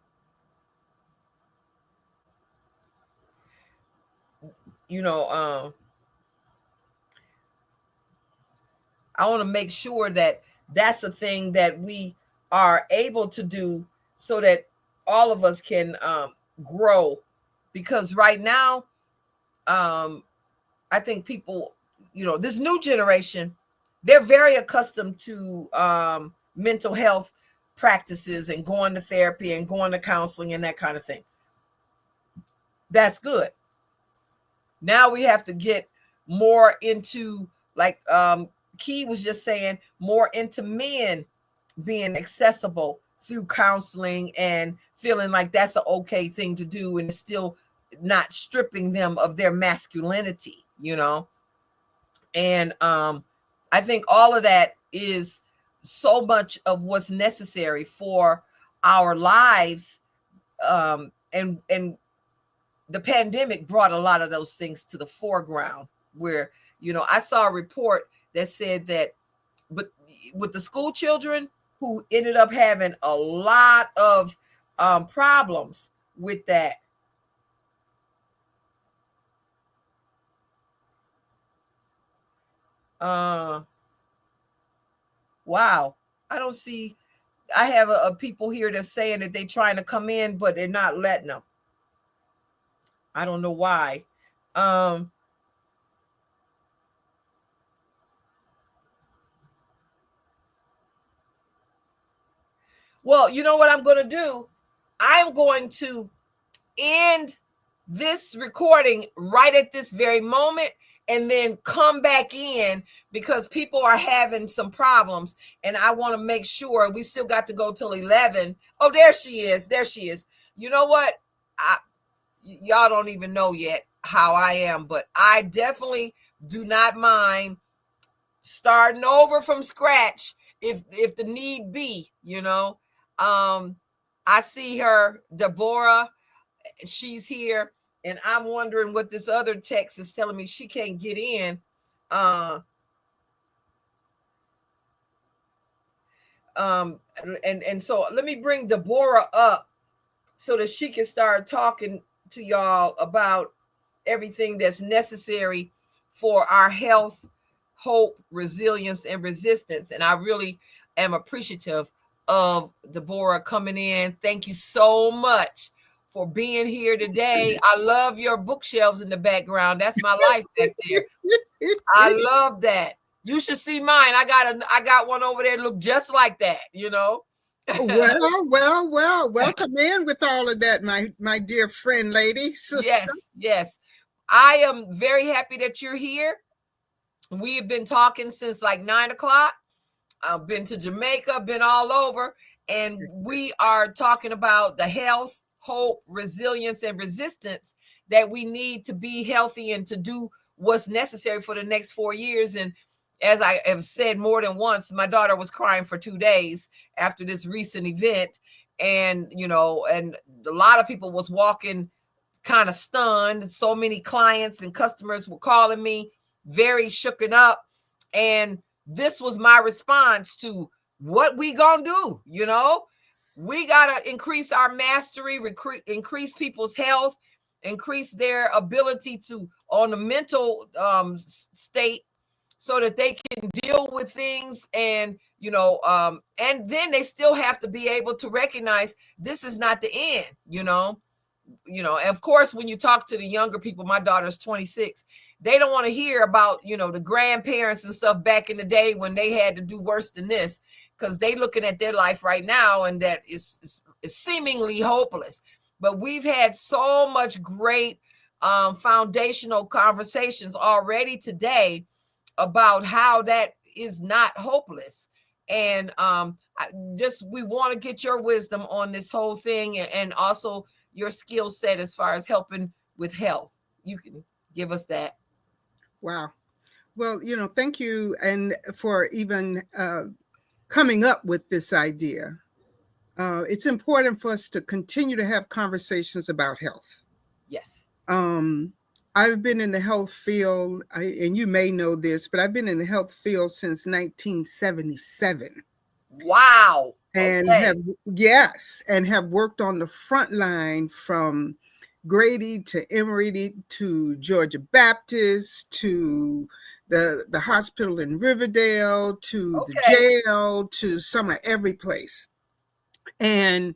want to make sure that that's a thing that we are able to do, so that all of us can grow. Because right now, I think people, this new generation, they're very accustomed to mental health practices and going to therapy and going to counseling and that kind of thing. That's good. Now we have to get more into, like Key was just saying, more into men being accessible through counseling and feeling like that's an okay thing to do, and still not stripping them of their masculinity, And I think all of that is so much of what's necessary for our lives. And the pandemic brought a lot of those things to the foreground, where, I saw a report that said that, but with the school children who ended up having a lot of problems with that. Wow. I have a people here that's saying that they're trying to come in, but they're not letting them. I don't know why. Well, you know what I'm going to do? I'm going to end this recording right at this very moment, and then come back in, because people are having some problems, and I want to make sure. We still got to go till 11. Oh, there she is. You know what? Y'all don't even know yet how I am, but I definitely do not mind starting over from scratch if the need be. I see her, Deborah. She's here, and I'm wondering what this other text is telling me. She can't get in. And so let me bring Deborah up so that she can start talking to y'all about everything that's necessary for our health, hope, resilience, and resistance. And I really am appreciative of Deborah coming in. Thank you so much for being here today. I love your bookshelves in the background. That's my life back there. I love that. You should see mine. I got one over there that look just like that, Well, welcome in with all of that, my dear friend, lady, sister. Yes. I am very happy that you're here. We have been talking since like 9 o'clock. I've been to Jamaica, been all over, and we are talking about the health, hope, resilience, and resistance that we need to be healthy and to do what's necessary for the next 4 years. And as I have said more than once, my daughter was crying for 2 days after this recent event. And, and a lot of people was walking kind of stunned. So many clients and customers were calling me very shooken up. And this was my response to what we gonna do. We gotta increase our mastery, increase people's health, increase their ability to on the mental state, so that they can deal with things. And and then they still have to be able to recognize this is not the end. Of course, when you talk to the younger people, my daughter's 26, they don't want to hear about, the grandparents and stuff back in the day when they had to do worse than this, because they looking at their life right now and that is seemingly hopeless. But we've had so much great foundational conversations already today about how that is not hopeless. And we want to get your wisdom on this whole thing, and also your skill set as far as helping with health. You can give us that. Wow. Well, thank you, and for even coming up with this idea. It's important for us to continue to have conversations about health. Yes. I've been in the health field, and you may know this, but I've been in the health field since 1977. Wow. And have worked on the front line from Grady to Emory to Georgia Baptist to the hospital in Riverdale to the jail to some of every place. And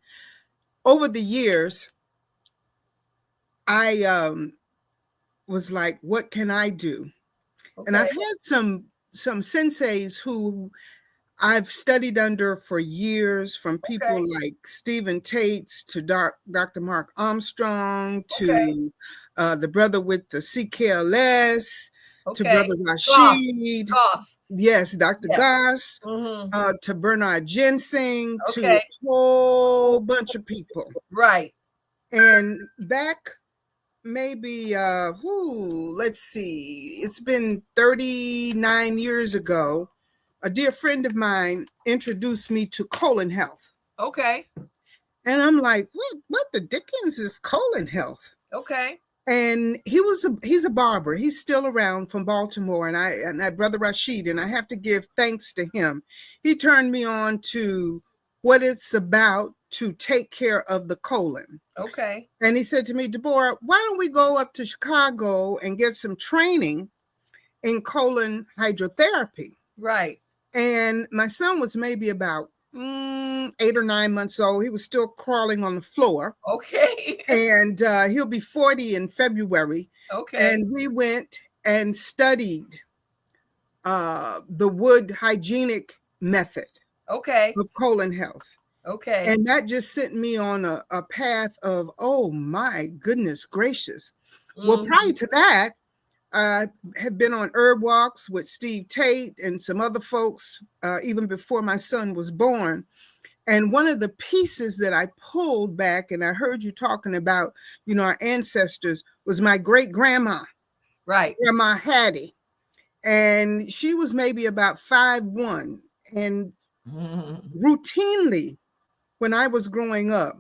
over the years, I was like, what can I do? And I've had some senseis who I've studied under for years, from people like Stephen Tates to Dr. Mark Armstrong to the brother with the CKLS to Brother Rashid. Goss. Yes, Dr. Goss, to Bernard Ginseng, to a whole bunch of people. Right. And back maybe, let's see, it's been 39 years ago, a dear friend of mine introduced me to colon health. Okay. And I'm like, what the dickens is colon health? Okay. And he's a barber. He's still around, from Baltimore. And I Brother Rashid, and I have to give thanks to him. He turned me on to what it's about to take care of the colon. Okay. And he said to me, Deborah, why don't we go up to Chicago and get some training in colon hydrotherapy? Right. And my son was maybe about 8 or 9 months old. He was still crawling on the floor. Okay. And he'll be 40 in February. Okay. And we went and studied the wood hygienic method of colon health. Okay. And that just sent me on a path of, oh my goodness gracious. Well, prior to that, I had been on herb walks with Steve Tate and some other folks, even before my son was born. And one of the pieces that I pulled back, and I heard you talking about, our ancestors, was my great grandma. Right. Grandma Hattie. And she was maybe about 5'1". And routinely, when I was growing up,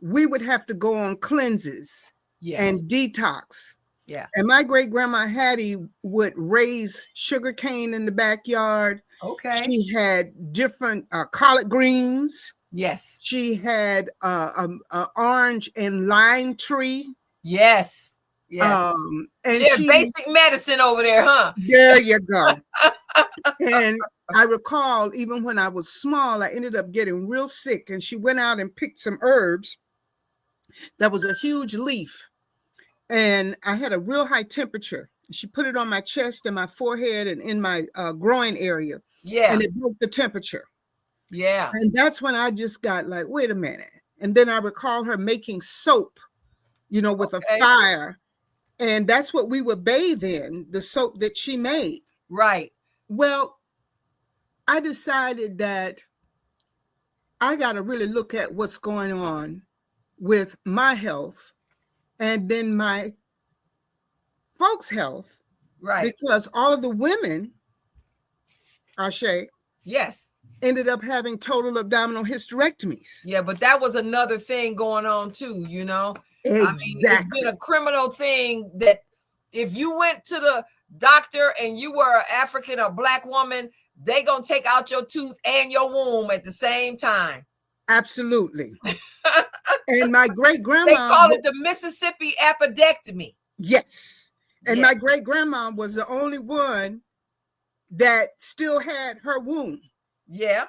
we would have to go on cleanses and detox. Yeah. And my great grandma Hattie would raise sugar cane in the backyard. Okay. She had different collard greens. Yes. She had an orange and lime tree. Yes. Yes. And she basic medicine over there, huh? There you go. And I recall, even when I was small, I ended up getting real sick, and she went out and picked some herbs. That was a huge leaf. And I had a real high temperature. She put it on my chest and my forehead and in my groin area. Yeah. And it broke the temperature. Yeah. And that's when I just got like, wait a minute. And then I recall her making soap, with a fire. And that's what we would bathe in, the soap that she made. Right. Well, I decided that I got to really look at what's going on with my health and then my folks' health. Right. Because all of the women, Ashe, yes, ended up having total abdominal hysterectomies. Yeah, but that was another thing going on too, Exactly. I mean, it's been a criminal thing that if you went to the doctor and you were an African or Black woman, they gonna take out your tooth and your womb at the same time. Absolutely. And my great grandma, they call it the Mississippi appendectomy. Yes. And my great grandma was the only one that still had her womb. Yeah.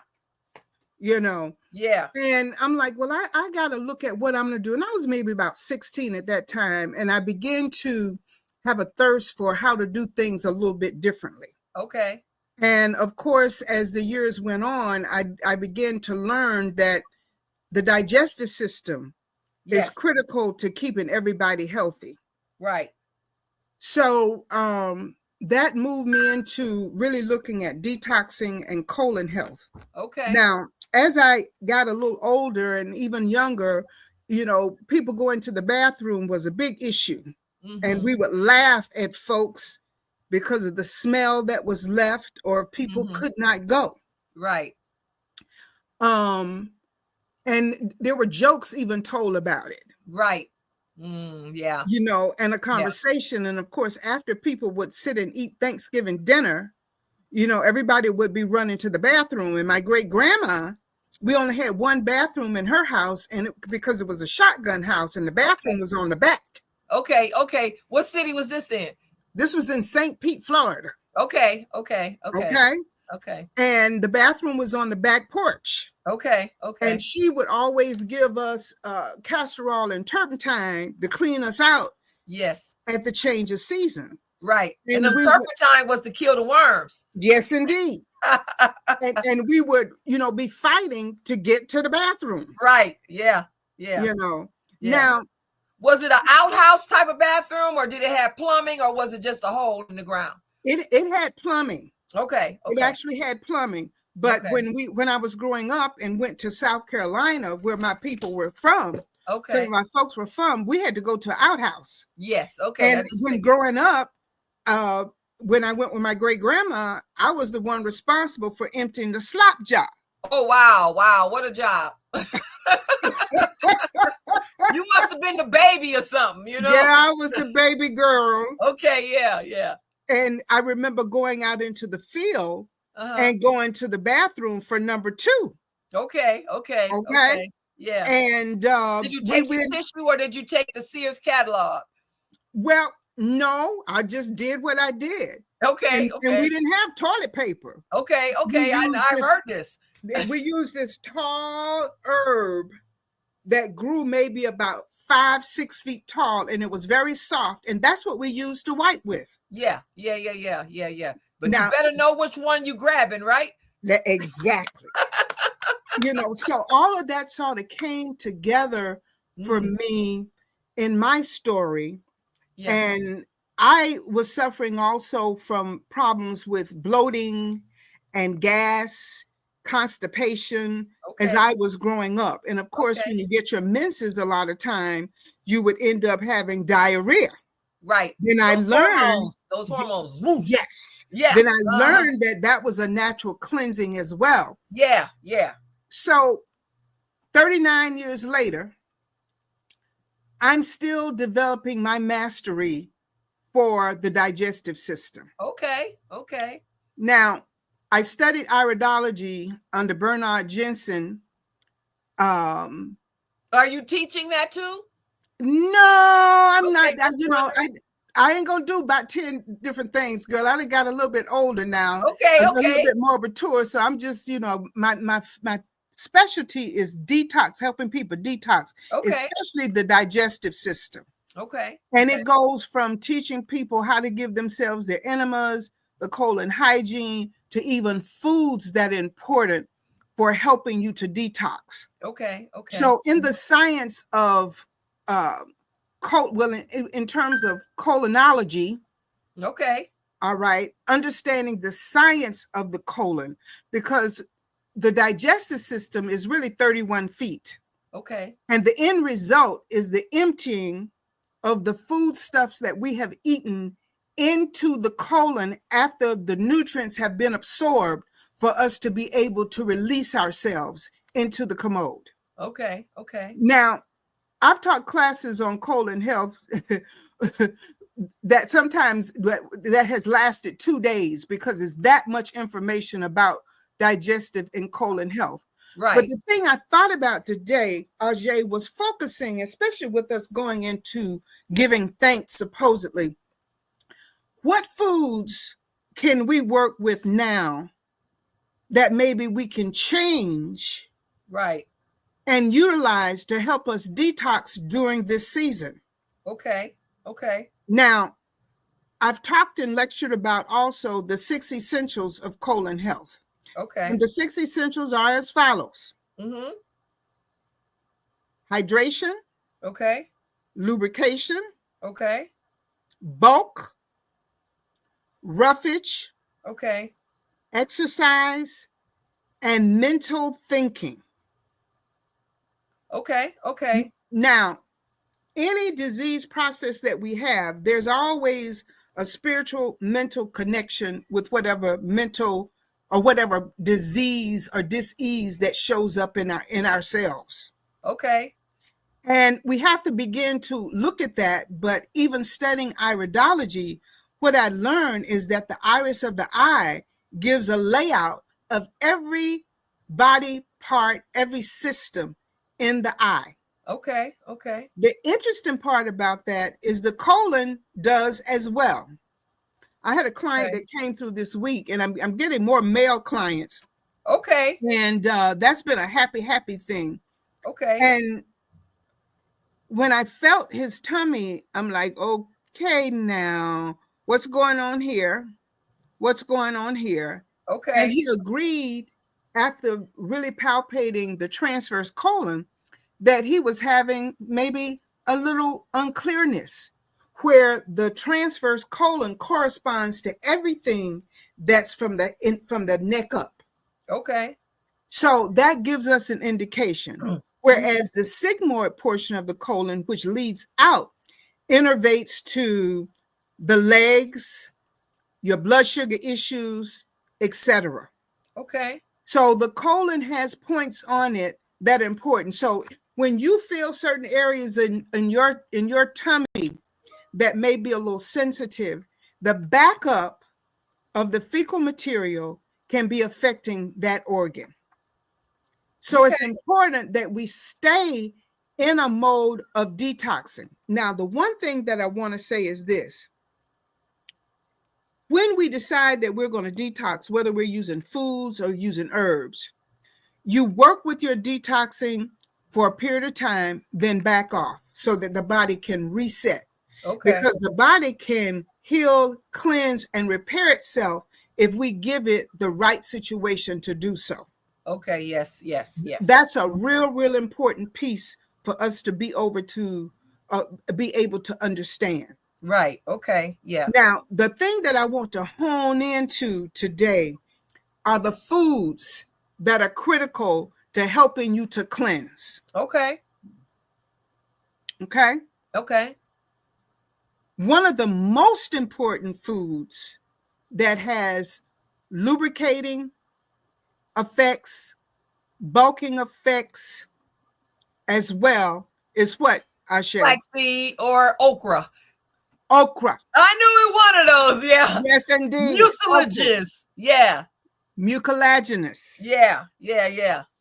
Yeah. And I'm like, well, I got to look at what I'm going to do. And I was maybe about 16 at that time. And I began to have a thirst for how to do things a little bit differently. Okay. And of course, as the years went on, I began to learn that the digestive system is critical to keeping everybody healthy. Right. So that moved me into really looking at detoxing and colon health. Okay. Now, as I got a little older and even younger, people going to the bathroom was a big issue. Mm-hmm. And we would laugh at folks because of the smell that was left, or people could not go. Right. And there were jokes even told about it. Right. Yeah. And a conversation. Yeah. And of course, after people would sit and eat Thanksgiving dinner, everybody would be running to the bathroom. And my great grandma, we only had one bathroom in her house, and because it was a shotgun house, and the bathroom was on the back. Okay. What city was this in? This was in St. Pete, Florida. Okay. And the bathroom was on the back porch. Okay. And she would always give us castor oil and turpentine to clean us out. Yes. At the change of season. Right. And the turpentine was to kill the worms. Yes, indeed. and we would, be fighting to get to the bathroom. Right. Yeah. Now, was it an outhouse type of bathroom, or did it have plumbing, or was it just a hole in the ground? It had plumbing. Okay. It actually had plumbing. But when I was growing up and went to South Carolina, where my people were from, so my folks were from, we had to go to an outhouse. Yes. Okay. And when growing up, when I went with my great grandma, I was the one responsible for emptying the slop jar. Oh, wow. What a job. You must have been the baby or something, Yeah, I was the baby girl. Okay, yeah. And I remember going out into the field and going to the bathroom for number 2. Okay. Yeah. And did you take your tissue, or did you take the Sears catalog? Well, no, I just did what I did. Okay. And we didn't have toilet paper. Okay. I heard this. We used this tall herb that grew maybe about 5-6 feet tall, and it was very soft, and that's what we used to wipe with. Yeah. But now, you better know which one you grabbing, right? Exactly. So all of that sort of came together for me in my story. Yeah. And I was suffering also from problems with bloating and gas, constipation as I was growing up. And of course, when you get your menses, a lot of time, you would end up having diarrhea. Right. Then I learned those hormones. Yes. Yeah. Then I learned that was a natural cleansing as well. Yeah. So 39 years later, I'm still developing my mastery for the digestive system. Okay. Now, I studied iridology under Bernard Jensen. Are you teaching that too? No, I'm not. I ain't gonna do about 10 different things, girl. I done got a little bit older now. Okay. A little bit more mature. So I'm just, my specialty is detox, helping people detox, especially the digestive system. Okay. And it goes from teaching people how to give themselves their enemas, the colon hygiene, to even foods that are important for helping you to detox. Okay. So in the science of in terms of colonology, okay, all right, understanding the science of the colon, because the digestive system is really 31 feet. okay, And the end result is the emptying of the foodstuffs that we have eaten into the colon after the nutrients have been absorbed for us to be able to release ourselves into the commode. okay. Now, I've taught classes on colon health that sometimes that has lasted 2 days because it's that much information about digestive and colon health. Right. But the thing I thought about today, Ajay, was focusing, especially with us going into giving thanks, supposedly. What foods can we work with now that maybe we can change, right, and utilize to help us detox during this season? Okay. Now, I've talked and lectured about also the 6 essentials of colon health. Okay. And the 6 essentials are as follows. Mm-hmm. Hydration. Okay. Lubrication. Okay. Bulk. Roughage. Okay. Exercise. And mental thinking. Okay. Now, any disease process that we have, there's always a spiritual mental connection with whatever mental or whatever disease or dis-ease that shows up in ourselves. Okay. And we have to begin to look at that. But even studying iridology, what I learned is that the iris of the eye gives a layout of every body part, every system in the eye. Okay. The interesting part about that is the colon does as well. I had a client that came through this week, and I'm getting more male clients. Okay. And that's been a happy thing. Okay. And when I felt his tummy, I'm like, okay, now what's going on here? Okay. And he agreed, after really palpating the transverse colon, that he was having maybe a little unclearness, where the transverse colon corresponds to everything that's from the neck up. Okay. So that gives us an indication. Whereas the sigmoid portion of the colon, which leads out, innervates to the legs, your blood sugar issues, etc. Okay. So the colon has points on it that are important. So when you feel certain areas in your tummy that may be a little sensitive, the backup of the fecal material can be affecting that organ. So It's important that we stay in a mode of detoxing. Now, the one thing that I want to say is this. When we decide that we're going to detox, whether we're using foods or using herbs, you work with your detoxing for a period of time, then back off so that the body can reset. Okay. Because the body can heal, cleanse, and repair itself if we give it the right situation to do so. Okay. Yes. That's a real important piece for us to be able to understand. Right. Okay. Yeah. Now, the thing that I want to hone into today are the foods that are critical to helping you to cleanse. Okay. One of the most important foods that has lubricating effects, bulking effects as well is what, Ashe? Flaxseed or okra. Okra. I knew it one of those. Yeah. Yes, indeed. Mucilaginous. Yeah. Mucilaginous. Yeah.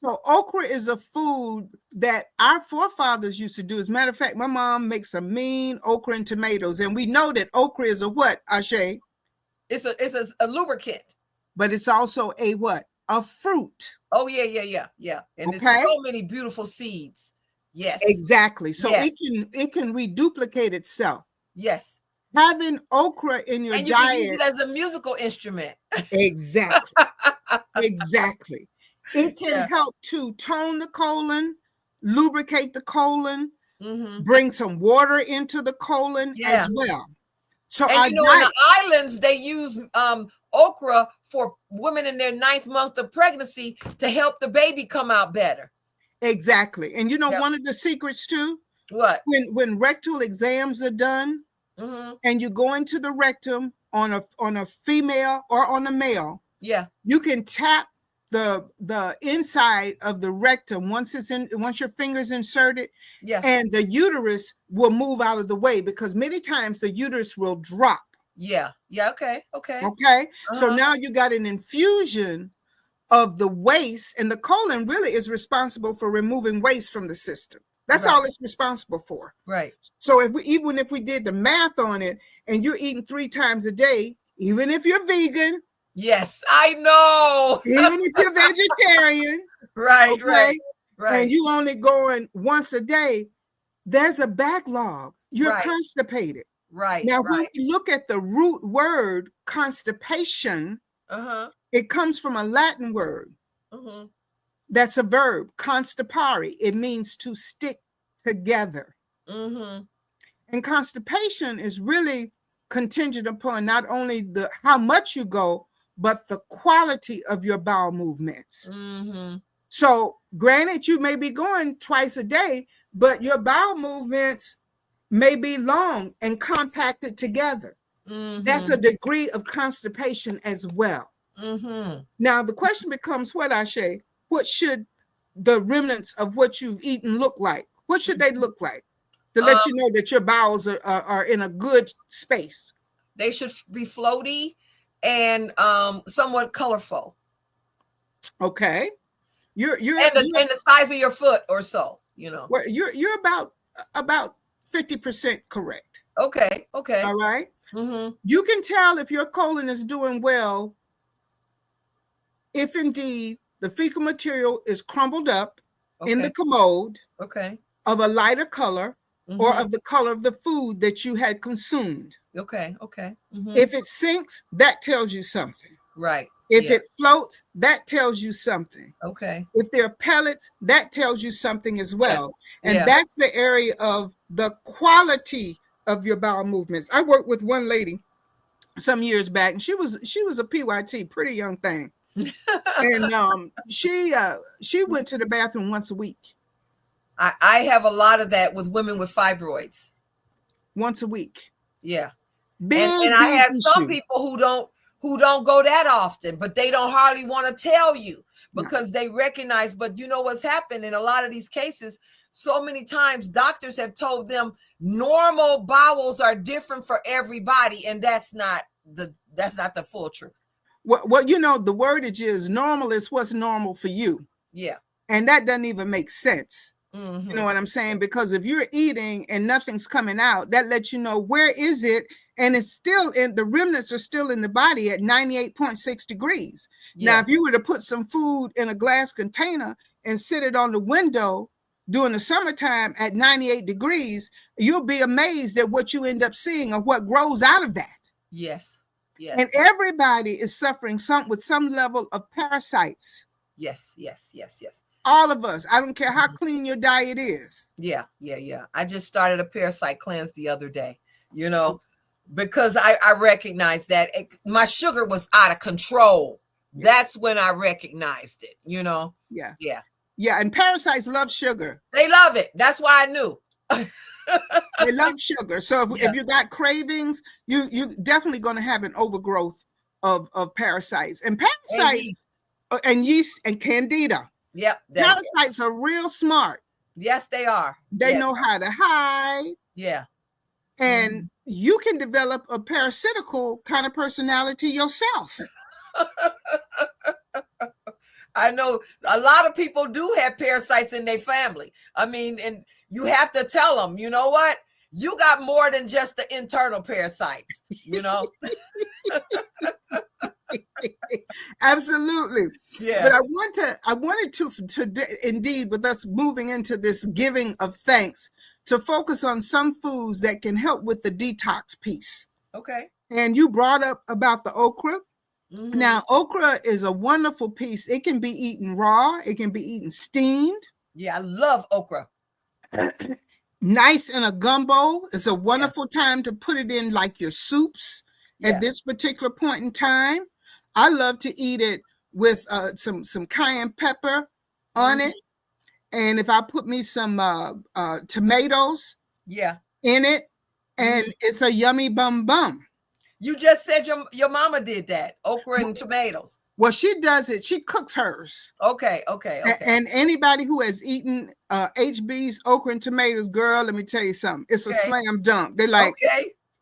So okra is a food that our forefathers used to do. As a matter of fact, my mom makes a mean okra and tomatoes. And we know that okra is a what, Ashe? It's a lubricant. But it's also a what? A fruit. Oh, yeah. And there's so many beautiful seeds. Yes. Exactly. So it can reduplicate itself. Yes. Having okra in your and you diet. can use it as a musical instrument. Exactly. It can help to tone the colon, lubricate the colon, bring some water into the colon as well. So and in the islands, they use okra for women in their 9th month of pregnancy to help the baby come out better. Exactly. And one of the secrets too, what? When rectal exams are done, and you go into the rectum on a female or on a male, you can tap the inside of the rectum once your finger's inserted, and the uterus will move out of the way, because many times the uterus will drop. Okay. So now you got an infusion of the waste, and the colon really is responsible for removing waste from the system. That's all it's responsible for. Right. So even if we did the math on it, and you're eating 3 times a day, even if you're vegan. Yes, I know. Even if you're vegetarian. Right. And you only going once a day, there's a backlog. You're constipated. Right. Now, when we look at the root word constipation, it comes from a Latin word. That's a verb, constipare. It means to stick together. And constipation is really contingent upon not only how much you go, but the quality of your bowel movements. So granted, you may be going twice a day, but your bowel movements may be long and compacted together. That's a degree of constipation as well. Now, the question becomes, what, Ashe? What should the remnants of what you've eaten look like? What should they look like to let you know that your bowels are in a good space? They should be floaty and somewhat colorful. Okay. You're and the size of your foot or so, Well, you're about 50% correct. Okay. All right. You can tell if your colon is doing well if indeed the fecal material is crumbled up in the commode of a lighter color or of the color of the food that you had consumed. Okay. If it sinks, that tells you something. Right. If it floats, that tells you something. Okay. If there are pellets, that tells you something as well. And that's the area of the quality of your bowel movements. I worked with one lady some years back, and she was a PYT, pretty young thing. And she went to the bathroom once a week. I have a lot of that with women with fibroids. Once a week. Yeah. Big, and I have some people who don't go that often, but they don't hardly want to tell you because they recognize. But you know what's happened in a lot of these cases? So many times doctors have told them normal bowels are different for everybody, and that's not the full truth. Well, the wordage is normal is what's normal for you. Yeah. And that doesn't even make sense. You know what I'm saying? Because if you're eating and nothing's coming out, that lets you know where is it, and it's still in the remnants are still in the body at 98.6 degrees. Yes. Now, if you were to put some food in a glass container and sit it on the window during the summertime at 98 degrees, you'll be amazed at what you end up seeing or what grows out of that. Yes. And everybody is suffering with some level of parasites. Yes. All of us. I don't care how clean your diet is. Yeah. I just started a parasite cleanse the other day, because I recognized that my sugar was out of control. That's when I recognized it, Yeah. And parasites love sugar. They love it. That's why I knew. They love sugar. So if you got cravings, you're definitely going to have an overgrowth of parasites. And parasites and yeast and candida. Yep. Parasites are real smart. Yes, they are. They know how to hide. Yeah. And you can develop a parasitical kind of personality yourself. I know a lot of people do have parasites in their family. I mean, and you have to tell them, you know what? You got more than just the internal parasites, Absolutely. Yeah. But I wanted to indeed, with us moving into this giving of thanks, to focus on some foods that can help with the detox piece. Okay. And you brought up about the okra. Now, okra is a wonderful piece. It can be eaten raw. It can be eaten steamed. Yeah, I love okra. Nice in a gumbo. It's a wonderful time to put it in like your soups at this particular point in time. I love to eat it with some cayenne pepper on it. And if I put me some tomatoes in it, and it's a yummy bum bum. You just said your mama did that, okra and tomatoes. Well, she does it. She cooks hers. Okay. And anybody who has eaten HB's okra and tomatoes, girl, let me tell you something. It's a slam dunk. They're like,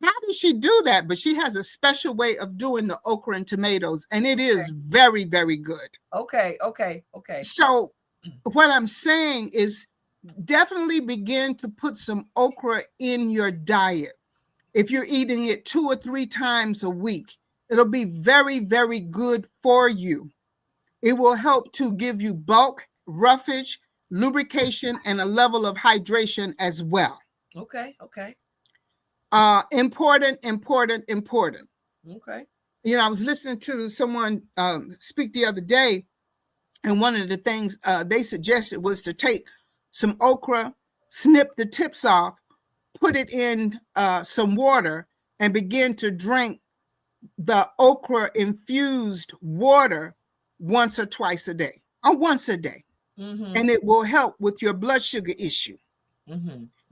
how does she do that? But she has a special way of doing the okra and tomatoes, and it is very, very good. Okay. So what I'm saying is definitely begin to put some okra in your diet. If you're eating it 2 or 3 times a week, it'll be very, very good for you. It will help to give you bulk, roughage, lubrication, and a level of hydration as well. Okay. Important. Okay. You know, I was listening to someone speak the other day, and one of the things they suggested was to take some okra, snip the tips off, put it in some water, and begin to drink the okra infused water once or twice a day, or once a day. And it will help with your blood sugar issue.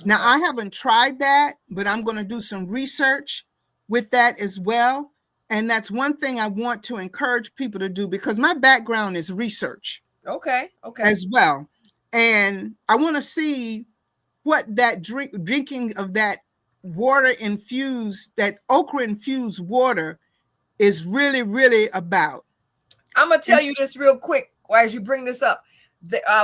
Now, I haven't tried that, but I'm going to do some research with that as well. And that's one thing I want to encourage people to do, because my background is research. Okay. As well. And I want to see what that drinking of that water infused, that okra infused water is really, really about. I'm going to tell you this real quick as you bring this up.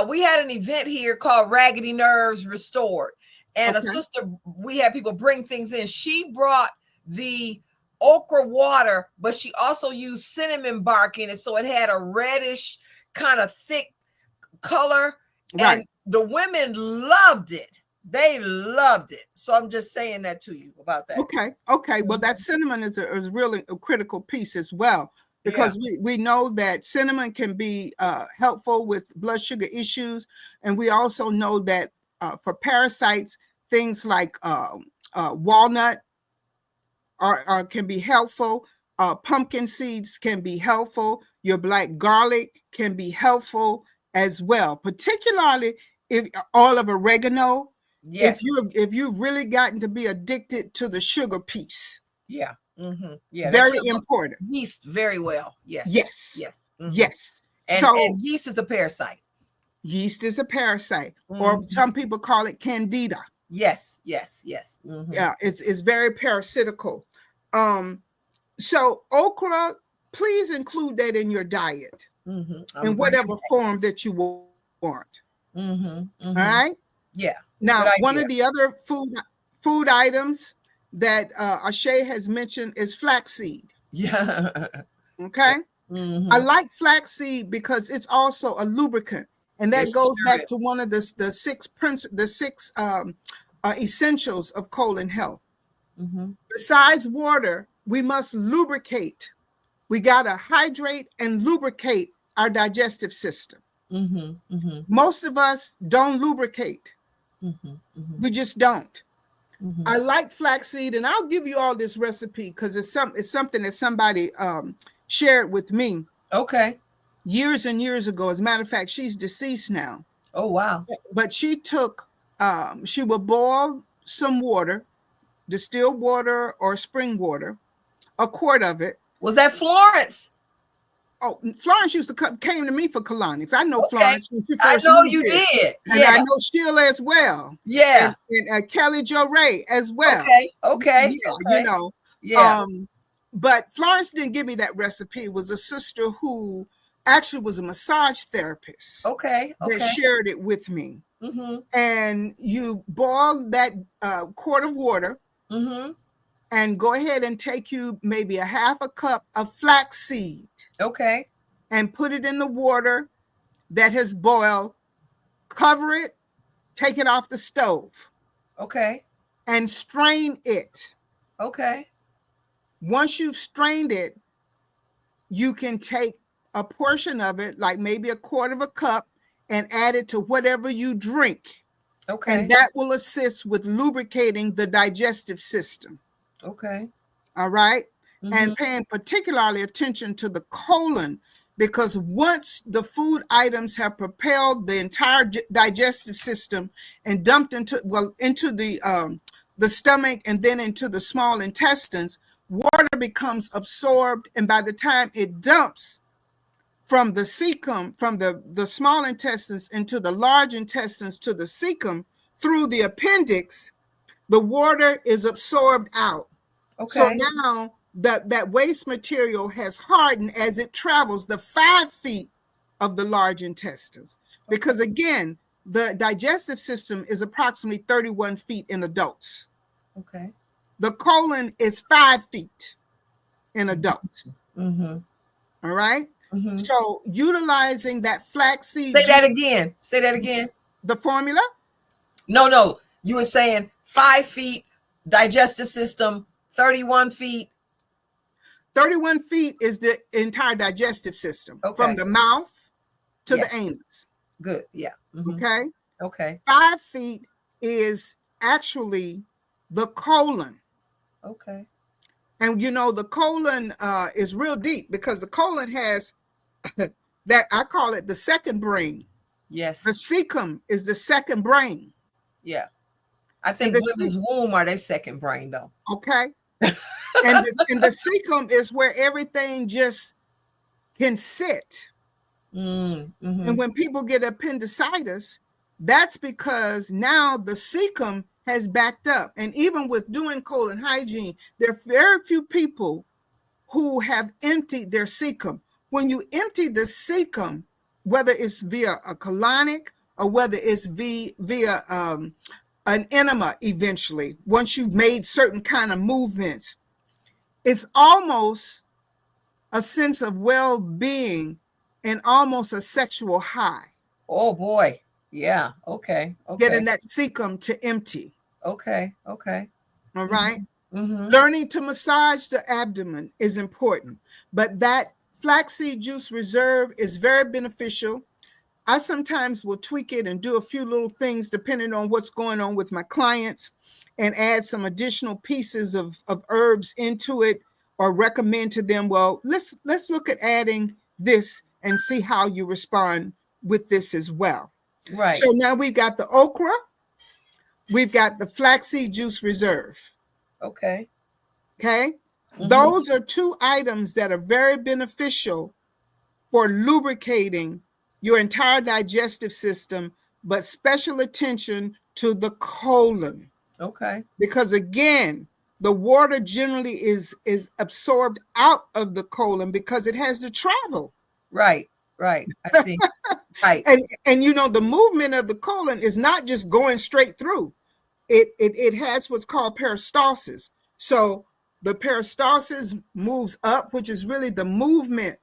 We had an event here called Raggedy Nerves Restored. And a sister, we had people bring things in. She brought the okra water, but she also used cinnamon bark in it. So it had a reddish kind of thick color. Right. And the women loved it. They loved it. So I'm just saying that to you about that. Okay. Well, that cinnamon is really a critical piece as well, because we know that cinnamon can be helpful with blood sugar issues. And we also know that for parasites, things like walnut can be helpful. Pumpkin seeds can be helpful. Your black garlic can be helpful as well, particularly if all of oregano. Yes. If you've really gotten to be addicted to the sugar piece. Yeah. Very important. Yeast very well. Yes. And yeast is a parasite. Yeast is a parasite, or some people call it candida. Yes. Yeah, it's very parasitical. So okra, please include that in your diet in whatever form that you want. All right. Yeah. Now, one of the other food items that Ashay has mentioned is flaxseed. Yeah. Okay. I like flaxseed because it's also a lubricant, and that goes back to one of the six essentials of colon health. Besides water, we must lubricate. We got to hydrate and lubricate our digestive system. Most of us don't lubricate. We just don't. I like flaxseed, and I'll give you all this recipe because it's something that somebody shared with me. Okay. Years and years ago. As a matter of fact, she's deceased now. Oh, wow. But she would boil some water, distilled water or spring water, a quart of it. Was that Florence? Oh, Florence came to me for colonics. I know Florence when she first I know moved you here. did. And I know Sheila as well. Yeah. And Kelly Jo Ray as well. Okay. Yeah, you know. Yeah. But Florence didn't give me that recipe. It was a sister who actually was a massage therapist. Okay. That shared it with me. And you boil that quart of water. And go ahead and take you maybe a half a cup of flaxseed. Okay. And put it in the water that has boiled. Cover it. Take it off the stove. Okay. And strain it. Okay. Once you've strained it, you can take a portion of it, like maybe a quarter of a cup, and add it to whatever you drink. Okay. And that will assist with lubricating the digestive system. Okay. All right. And paying particularly attention to the colon, because once the food items have propelled the entire digestive system and dumped into the stomach and then into the small intestines, water becomes absorbed, and by the time it dumps from the cecum, from the small intestines into the large intestines to the cecum through the appendix, the water is absorbed out. Okay. So now that waste material has hardened as it travels the 5 feet of the large intestines. Because again, the digestive system is approximately 31 feet in adults. Okay. The colon is 5 feet in adults. Mm-hmm. All right. Mm-hmm. So utilizing that flaxseed. Say that again. Say that again. The formula? No. You were saying 5 feet, digestive system, 31 feet. 31 feet is the entire digestive system, from the mouth to the anus. Good. Yeah. Okay. Okay. 5 feet is actually the colon. Okay. And the colon is real deep, because the colon has that, I call it the second brain. Yes. The cecum is the second brain. Yeah. I think women's womb are their second brain, though. Okay. and the cecum is where everything just can sit. Mm-hmm. And when people get appendicitis, that's because now the cecum has backed up. And even with doing colon hygiene, there are very few people who have emptied their cecum. When you empty the cecum, whether it's via a colonic or whether it's via an enema, eventually, once you've made certain kind of movements, it's almost a sense of well-being and almost a sexual high. Oh boy. Yeah. Okay. Getting that cecum to empty. Okay. All right. Mm-hmm. Learning to massage the abdomen is important, but that flaxseed juice reserve is very beneficial. I sometimes will tweak it and do a few little things depending on what's going on with my clients, and add some additional pieces of herbs into it, or recommend to them, well, let's look at adding this and see how you respond with this as well. Right. So now we've got the okra, we've got the flaxseed juice reserve. Okay. Those are 2 items that are very beneficial for lubricating your entire digestive system, but special attention to the colon. Okay. Because again, the water generally is absorbed out of the colon because it has to travel. Right. I see. Right. And the movement of the colon is not just going straight through. It has what's called peristalsis. So the peristalsis moves up, which is really the movement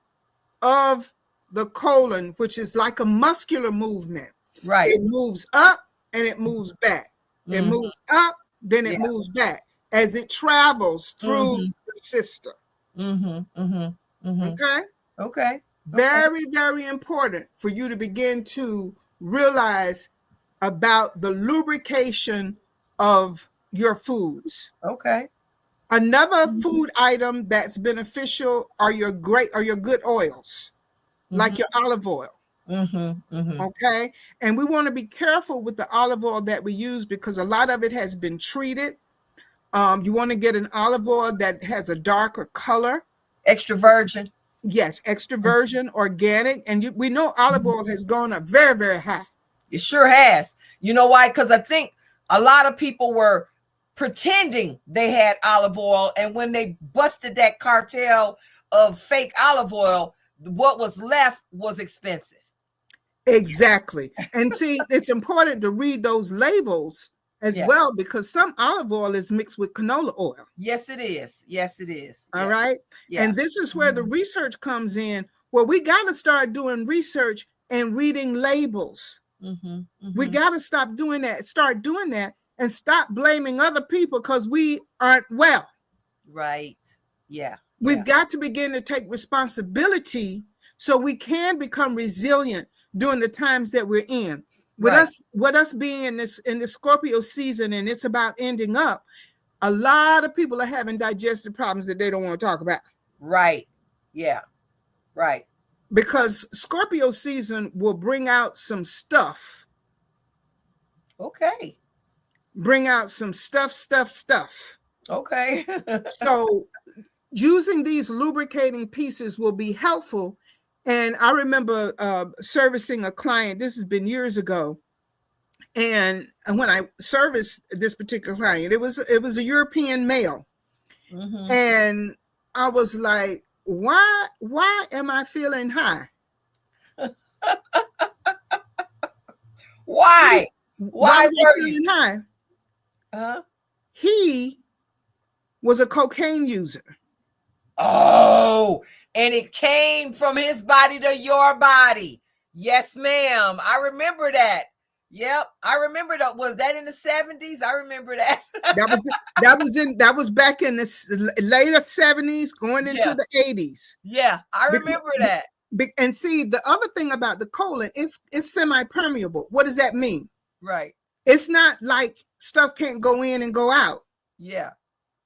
of the colon, which is like a muscular movement. Right. It moves up and it moves back. It moves up, then it moves back as it travels through the system. Okay. Very, very important for you to begin to realize about the lubrication of your foods. Okay. Another food item that's beneficial are your good oils, like your olive oil. Okay. And we want to be careful with the olive oil that we use, because a lot of it has been treated. You want to get an olive oil that has a darker color. Extra virgin. Yes, extra virgin, organic. And we know olive oil has gone up very, very high. It sure has. You know why? Because I think a lot of people were pretending they had olive oil, and when they busted that cartel of fake olive oil, what was left was expensive. Exactly. And see, it's important to read those labels as well, because some olive oil is mixed with canola oil. Yes, it is. All right. Yeah. And this is where the research comes in, where we got to start doing research and reading labels. We got to start doing that, and stop blaming other people because we aren't well. Right. Yeah. We've got to begin to take responsibility so we can become resilient during the times that we're in. With us being in the Scorpio season, and it's about ending up, a lot of people are having digestive problems that they don't want to talk about. Right. Yeah. Right. Because Scorpio season will bring out some stuff. Okay. Bring out some stuff. Okay. So using these lubricating pieces will be helpful. And I remember servicing a client, this has been years ago. And when I serviced this particular client, it was a European male. Mm-hmm. And I was like, why am I feeling high? Why was I were feeling you high? He was a cocaine user. Oh, and it came from his body to your body. Yes, ma'am. I remember that. Yep, I remember that. Was that in the 70s? I remember that. that was back in the later 70s, going into the 80s. Yeah, I remember that. And see, the other thing about the colon, it's semi-permeable. What does that mean? Right. It's not like stuff can't go in and go out. Yeah.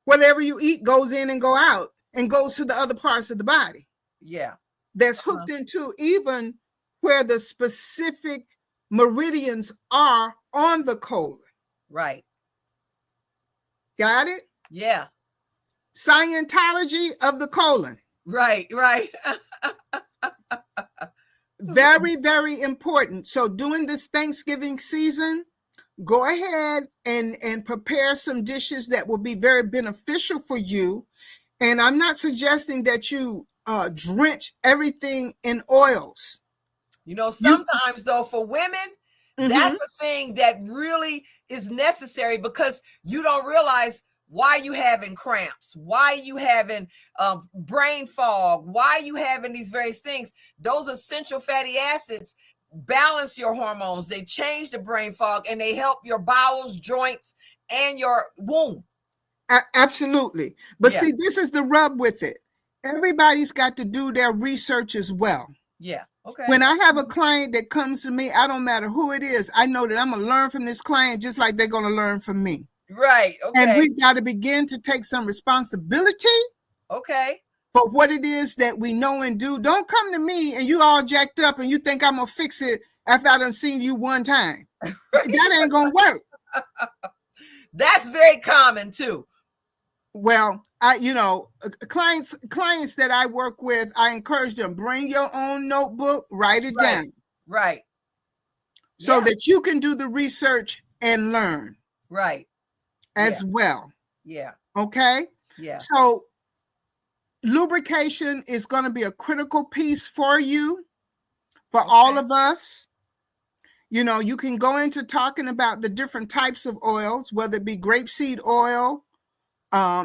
Whatever you eat goes in and go out and goes to the other parts of the body. Yeah. That's hooked into even where the specific meridians are on the colon. Right. Got it? Yeah. Scientology of the colon. Right. Very, very important. So during this Thanksgiving season, go ahead and prepare some dishes that will be very beneficial for you. And I'm not suggesting that you drench everything in oils. You know, sometimes though, for women, that's a thing that really is necessary, because you don't realize why you having cramps, why you having brain fog, why you having these various things. Those essential fatty acids balance your hormones. They change the brain fog, and they help your bowels, joints, and your womb. Absolutely. But see, this is the rub with it. Everybody's got to do their research as well. Yeah. Okay. When I have a client that comes to me, I don't matter who it is, I know that I'm going to learn from this client just like they're going to learn from me. Right. Okay. And we've got to begin to take some responsibility. Okay. For what it is that we know and do. Don't come to me and you all jacked up and you think I'm going to fix it after I done seen you one time. That ain't going to work. That's very common too. Well, clients that I work with, I encourage them, bring your own notebook, write it down. Right. So that you can do the research and learn. Right. As well. Yeah. Okay? Yeah. So lubrication is going to be a critical piece for you, for all of us. You know, you can go into talking about the different types of oils, whether it be grapeseed oil,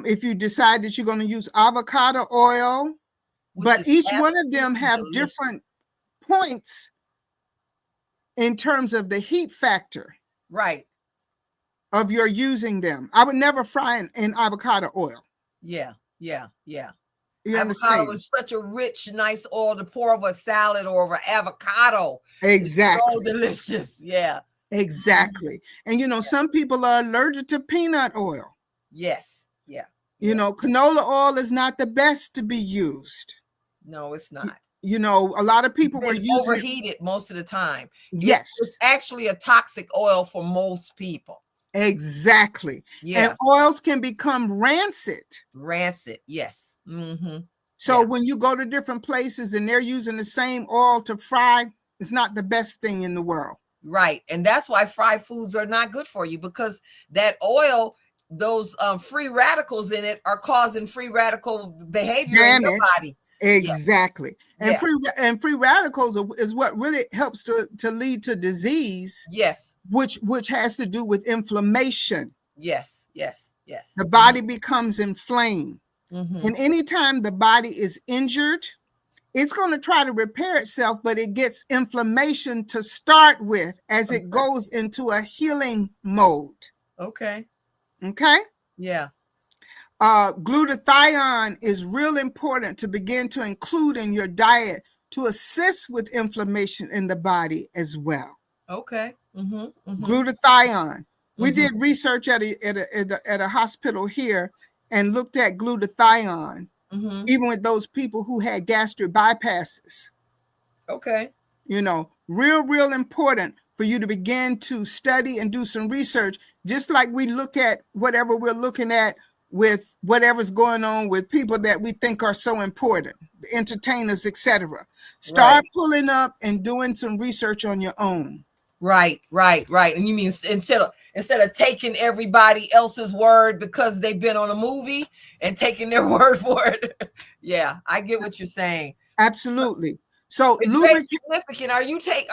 if you decide that you're going to use avocado oil, but each one of them have different points in terms of the heat factor. Right. Of your using them. I would never fry in avocado oil. Yeah. You avocado is such a rich, nice oil to pour over a salad or over avocado. Exactly. It's so delicious. Yeah. Exactly. And some people are allergic to peanut oil. Yes. Yeah. Canola oil is not the best to be used. No, it's not. A lot of people were using overheated most of the time. Yes. It's actually a toxic oil for most people. Exactly. Yeah. And oils can become rancid. Yes. So when you go to different places and they're using the same oil to fry, it's not the best thing in the world. Right. And that's why fried foods are not good for you, because that oil, those free radicals in it are causing free radical behavior in your body. Exactly. And free radicals is what really helps to lead to disease. Yes. Which has to do with inflammation. Yes. The body becomes inflamed. And anytime the body is injured, it's going to try to repair itself, but it gets inflammation to start with as it goes into a healing mode. Okay. Okay? Yeah. Glutathione is real important to begin to include in your diet to assist with inflammation in the body as well. Okay. Glutathione. We did research at a hospital here and looked at glutathione, even with those people who had gastric bypasses. Okay. You know, real important for you to begin to study and do some research, just like we look at whatever we're looking at with whatever's going on with people that we think are so important, entertainers, etc. Start pulling up and doing some research on your own. Right. And you mean instead of taking everybody else's word because they've been on a movie and taking their word for it. Yeah, I get what you're saying. Absolutely. So it's very significant. Are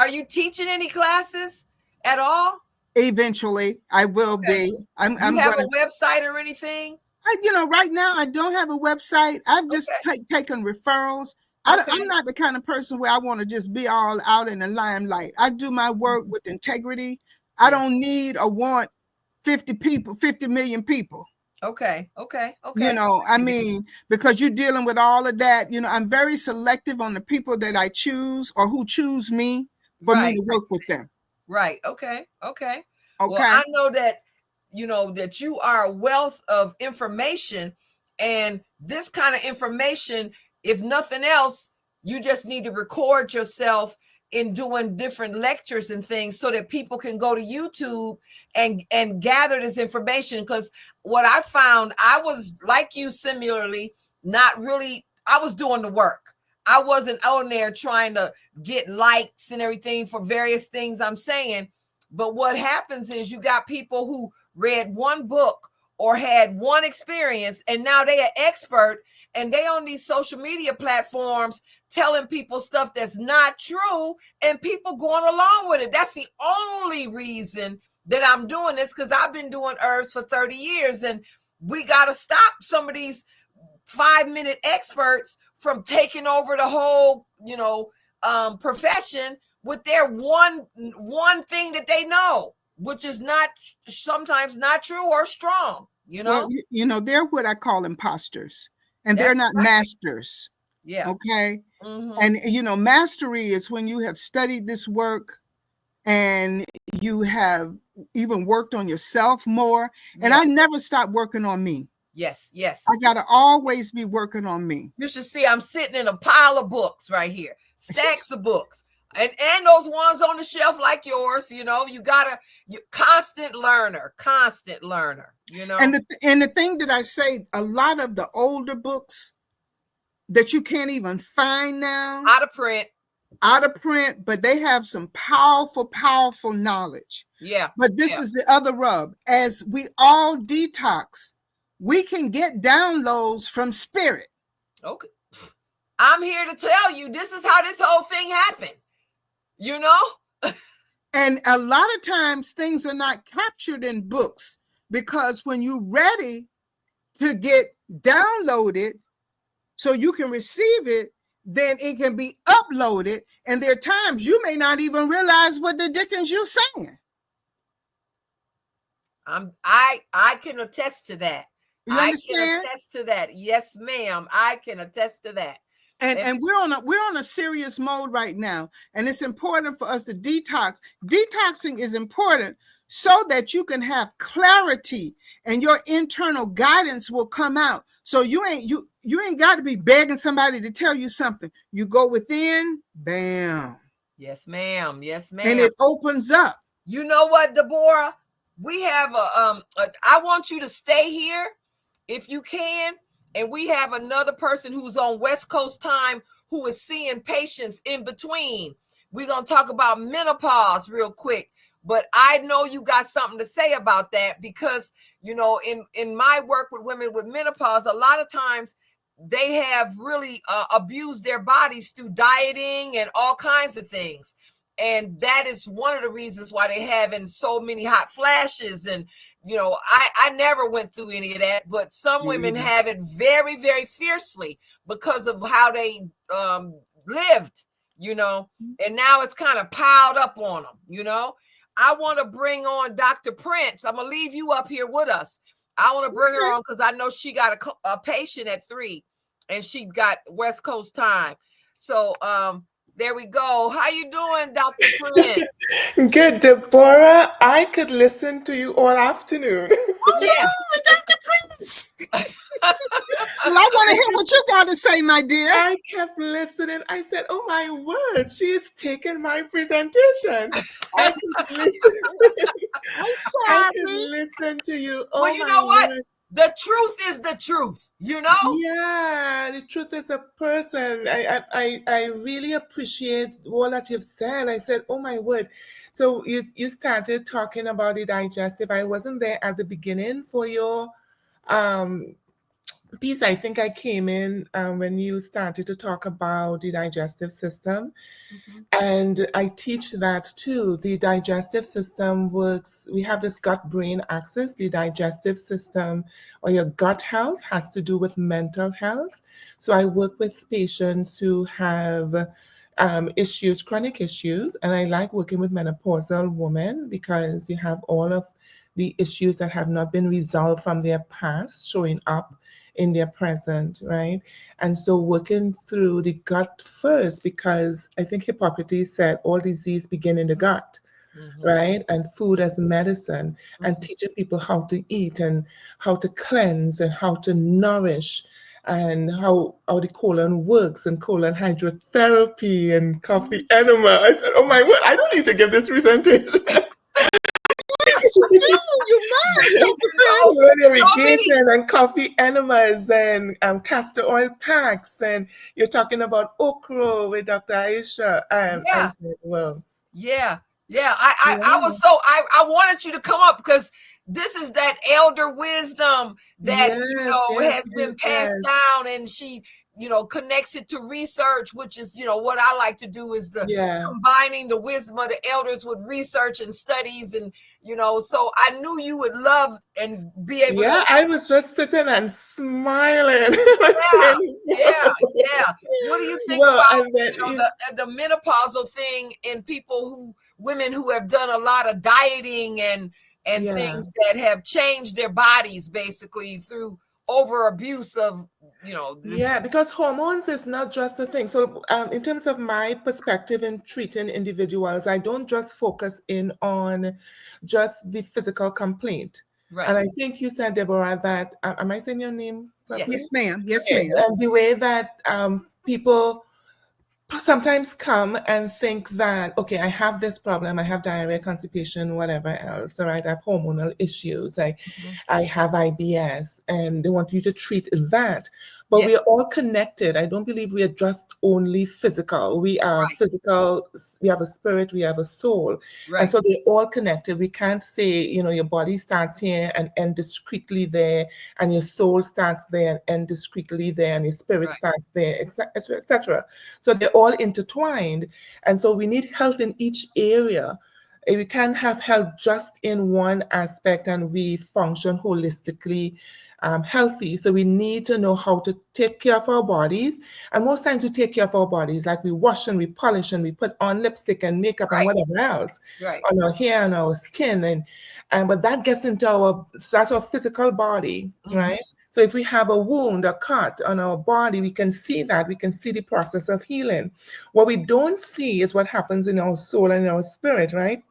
you teaching any classes at all? Eventually, I will be. I'm have a website or anything? Right now I don't have a website. I've just taken referrals. I'm not the kind of person where I want to just be all out in the limelight. I do my work with integrity. I don't need or want 50 million people. Okay. I mean, because you're dealing with all of that, I'm very selective on the people that I choose or who choose me for me to work with them. Right. Okay. Well, I know that, that you are a wealth of information, and this kind of information, if nothing else, you just need to record yourself in doing different lectures and things so that people can go to YouTube and gather this information. Because what I found, I was like you similarly, I was doing the work. I wasn't on there trying to get likes and everything for various things I'm saying. But what happens is you got people who read one book or had one experience, and now they are expert, and they on these social media platforms telling people stuff that's not true, and people going along with it. That's the only reason that I'm doing this, because I've been doing herbs for 30 years, and we got to stop some of these 5-minute experts from taking over the whole, profession with their one thing that they know, which is sometimes not true or strong, Well, they're what I call imposters, and they're not masters. Yeah. Okay. And, mastery is when you have studied this work and you have even worked on yourself more. And I never stop working on me. Yes. I got to always be working on me. You should see I'm sitting in a pile of books right here, stacks of books, and those ones on the shelf like yours. You constant learner. And the thing that I say, a lot of the older books that you can't even find now, out of print, but they have some powerful knowledge. Yeah. But this is the other rub. As we all detox, we can get downloads from spirit. Okay. I'm here to tell you, this is how this whole thing happened. And a lot of times things are not captured in books, because when you're ready to get downloaded so you can receive it, then it can be uploaded. And there are times you may not even realize what the dickens you're saying. I can attest to that. You understand? I can attest to that. Yes, ma'am. I can attest to that. And we're on a serious mode right now, and it's important for us to detox. Detoxing is important so that you can have clarity and your internal guidance will come out. So you ain't got to be begging somebody to tell you something. You go within, bam. Yes, ma'am. And it opens up. You know what, Deborah? We have I want you to stay here if you can. And we have another person who's on West Coast time who is seeing patients in between. We're going to talk about menopause real quick. But I know you got something to say about that, because, in my work with women with menopause, a lot of times they have really abused their bodies through dieting and all kinds of things. And that is one of the reasons why they having so many hot flashes. And, I never went through any of that, but some women have it very, very fiercely because of how they lived, and now it's kind of piled up on them, I want to bring on Dr. Prince. I'm going to leave you up here with us. I want to bring her on because I know she got a patient at 3, and she's got West Coast time. So there we go. How you doing, Dr. Prince? Good, Deborah. I could listen to you all afternoon. Yeah. Dr. Prince. Well, I want to hear what you got to say, my dear. I kept listening. I said, "Oh my word, she is taking my presentation." I could listen. I'm I could sorry. listen to you. Oh Well, you my know what? word. The truth is the truth, you know? Yeah, the truth is a person. I really appreciate all that you've said. I said, oh my word. So you started talking about the digestive. I wasn't there at the beginning for your um piece. I think I came in when you started to talk about the digestive system. And I teach that too. The digestive system works, we have this gut brain axis. The digestive system or your gut health has to do with mental health. So I work with patients who have issues, chronic issues, and I like working with menopausal women because you have all of the issues that have not been resolved from their past showing up in their present, right? And so working through the gut first, because I think Hippocrates said all disease begin in the gut, right? And food as medicine, and teaching people how to eat and how to cleanse and how to nourish and how the colon works and colon hydrotherapy and coffee enema. I said, oh my word, I don't need to give this presentation. You must, Dr. Prince. Irrigation and coffee enemas and castor oil packs, and you're talking about okra with Dr. Aisha. I said, well, yeah. I was so I wanted you to come up because this is that elder wisdom that has been passed down, and she connects it to research, which is what I like to do is the combining the wisdom of the elders with research and studies, and so I knew you would love and be able to. I was just sitting and smiling. Yeah. What do you think about the menopausal thing in women who have done a lot of dieting and things that have changed their bodies basically through over abuse of this. Because hormones is not just a thing. So in terms of my perspective in treating individuals, I don't just focus in on just the physical complaint. Right. And I think you said, Deborah, that am I saying your name properly? Yes, ma'am. Yes, ma'am. And the way that people sometimes come and think that, okay, I have this problem, I have diarrhea, constipation, whatever else, all right, I have hormonal issues, I have IBS, and they want you to treat that. But we are all connected. I don't believe we are just only physical. We are physical, we have a spirit, we have a soul. And so they're all connected. We can't say, your body starts here and end discreetly there, and your soul starts there and end discreetly there, and your spirit starts there, etc., etc. So they're all intertwined. And so we need health in each area. We can't have health just in one aspect and we function holistically healthy. So we need to know how to take care of our bodies. And most times we take care of our bodies, like we wash and we polish and we put on lipstick and makeup and whatever else on our hair and our skin. But that gets into that's our physical body, right? So if we have a wound, a cut on our body, we can see that. We can see the process of healing. What we don't see is what happens in our soul and in our spirit, right?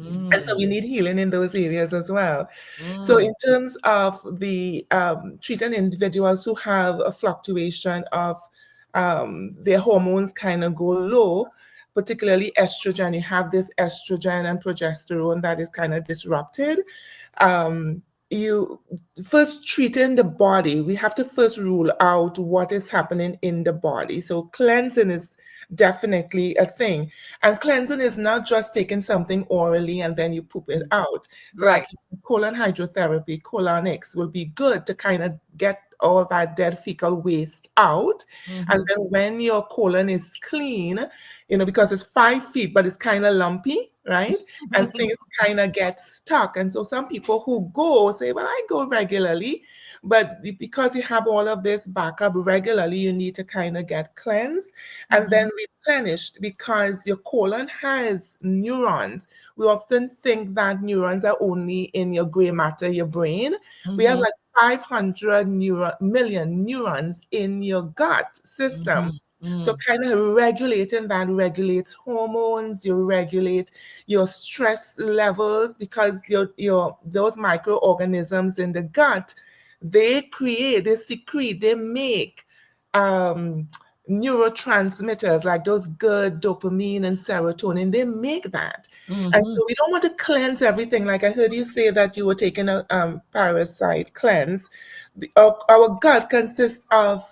And so we need healing in those areas as well. So in terms of the treating individuals who have a fluctuation of their hormones kind of go low, particularly estrogen, you have this estrogen and progesterone that is kind of disrupted. You first treating the body, we have to first rule out what is happening in the body. So cleansing is definitely a thing. And cleansing is not just taking something orally and then you poop it out. So like colon hydrotherapy, colon X will be good to kind of get all that dead fecal waste out. And then when your colon is clean, because it's 5 feet, but it's kind of lumpy, right? And things kind of get stuck. And so some people who go say, well, I go regularly, but because you have all of this backup regularly, you need to kind of get cleansed and then replenished, because your colon has neurons. We often think that neurons are only in your gray matter, your brain. We have like 500 million neurons in your gut system. So kind of regulating that regulates hormones, you regulate your stress levels, because those microorganisms in the gut, they secrete, they make neurotransmitters like those good dopamine and serotonin. They make that. And so we don't want to cleanse everything. Like I heard you say that you were taking a parasite cleanse. Our gut consists of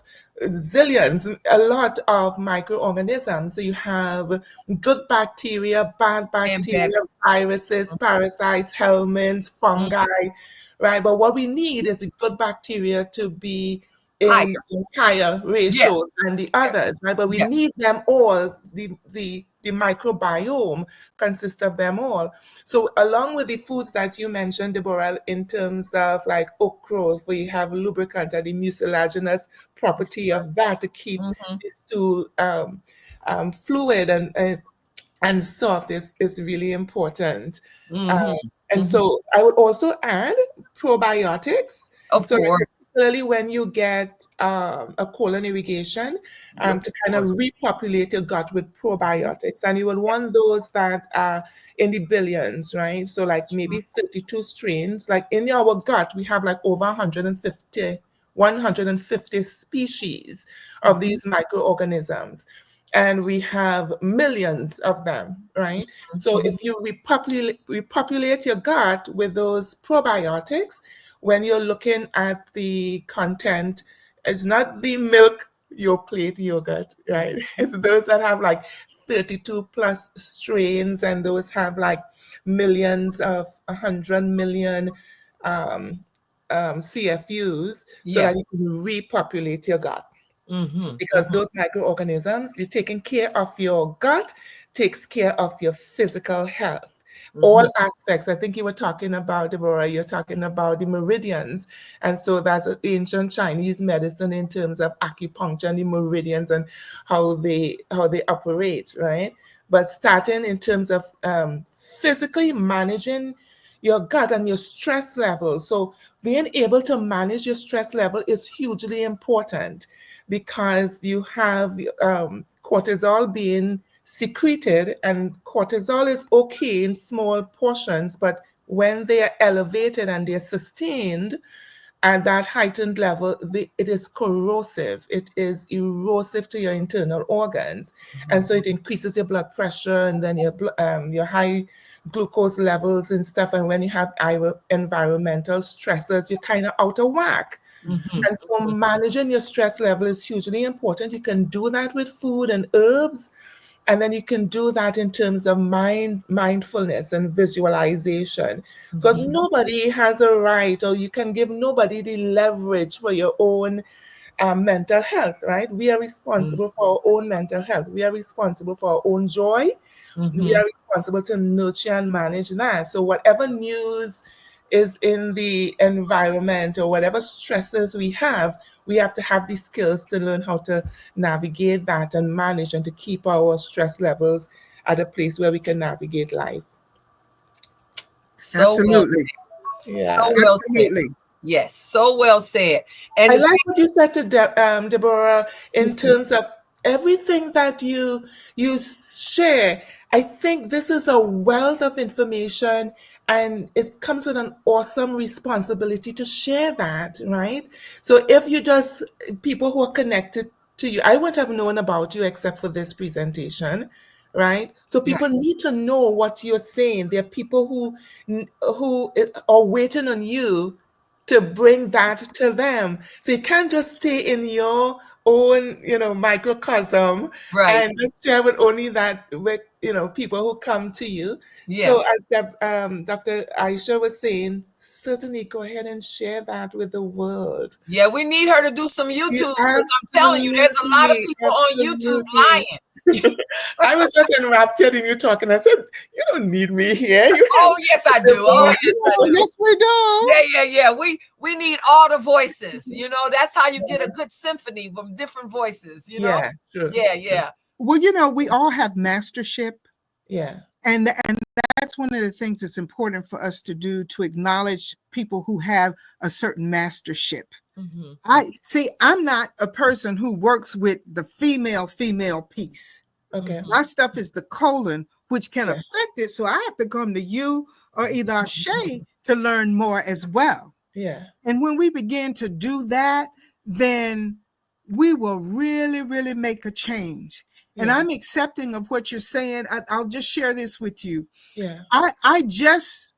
zillions, a lot of microorganisms. So you have good bacteria, bad bacteria, viruses, parasites, helminths, fungi, right? But what we need is the good bacteria to be in higher ratio than the others, right? But we need them all. The microbiome consists of them all. So along with the foods that you mentioned, Deborah, in terms of like oat growth, where you have lubricant and the mucilaginous property of that to keep the stool fluid and soft is really important. And so I would also add probiotics. Of course. Particularly when you get a colon irrigation, to kind of repopulate your gut with probiotics. And you will want those that are in the billions, right? So like maybe 32 strains. Like in our gut, we have like over 150 species of these microorganisms. And we have millions of them, right? So if you repopulate your gut with those probiotics, when you're looking at the content, it's not the milk your plate yogurt, right? It's those that have like 32 plus strains, and those have like millions of 100 million CFUs, so that you can repopulate your gut. Because those microorganisms, you're taking care of your gut, takes care of your physical health. All aspects. I think you were talking about, Deborah, you're talking about the meridians. And so that's an ancient Chinese medicine in terms of acupuncture and the meridians and how they operate, right? But starting in terms of physically managing your gut and your stress level. So being able to manage your stress level is hugely important, because you have cortisol being secreted, and cortisol is okay in small portions, but when they are elevated and they're sustained at that heightened level, it is corrosive. It is erosive to your internal organs. And so it increases your blood pressure, and then your high glucose levels and stuff. And when you have environmental stressors, you're kind of out of whack. And so managing your stress level is hugely important. You can do that with food and herbs. And then you can do that in terms of mindfulness and visualization, because nobody has a right, or you can give nobody the leverage for your own mental health, right? We are responsible for our own mental health. We are responsible for our own joy. We are responsible to nurture and manage that. So whatever news is in the environment, or whatever stresses we have to have the skills to learn how to navigate that and manage, and to keep our stress levels at a place where we can navigate life. So Absolutely. Yeah. So well Absolutely. said. Yes, so well said. And I like what you said to Deborah, in terms of everything that you share. I think this is a wealth of information, and it comes with an awesome responsibility to share that, right? So if you just, people who are connected to you, I wouldn't have known about you except for this presentation, right? So people need to know what you're saying. There are people who are waiting on you to bring that to them. So you can't just stay in your own, microcosm Right. and just share with only that with, people who come to you. Yeah. So as Dr. Aisha was saying, certainly go ahead and share that with the world. Yeah, we need her to do some YouTube You because I'm telling you, there's a lot of people on YouTube lying. I was just enraptured in you talking. I said, "You don't need me here. You have." Oh, yes, I do. Oh, yes, I Oh, do. yes, we do. Yeah. We need all the voices. That's how you get a good symphony from different voices. Yeah, sure. Yeah. Well, we all have mastership, Yeah, and that's one of the things that's important for us to do, to acknowledge people who have a certain mastership. I'm not a person who works with the female piece. okay. My stuff is the colon, which can affect it. So I have to come to you or either Shay to learn more as well. Yeah. And when we begin to do that, then we will really, really make a change. And I'm accepting of what you're saying. I'll just share this with you. Yeah. I just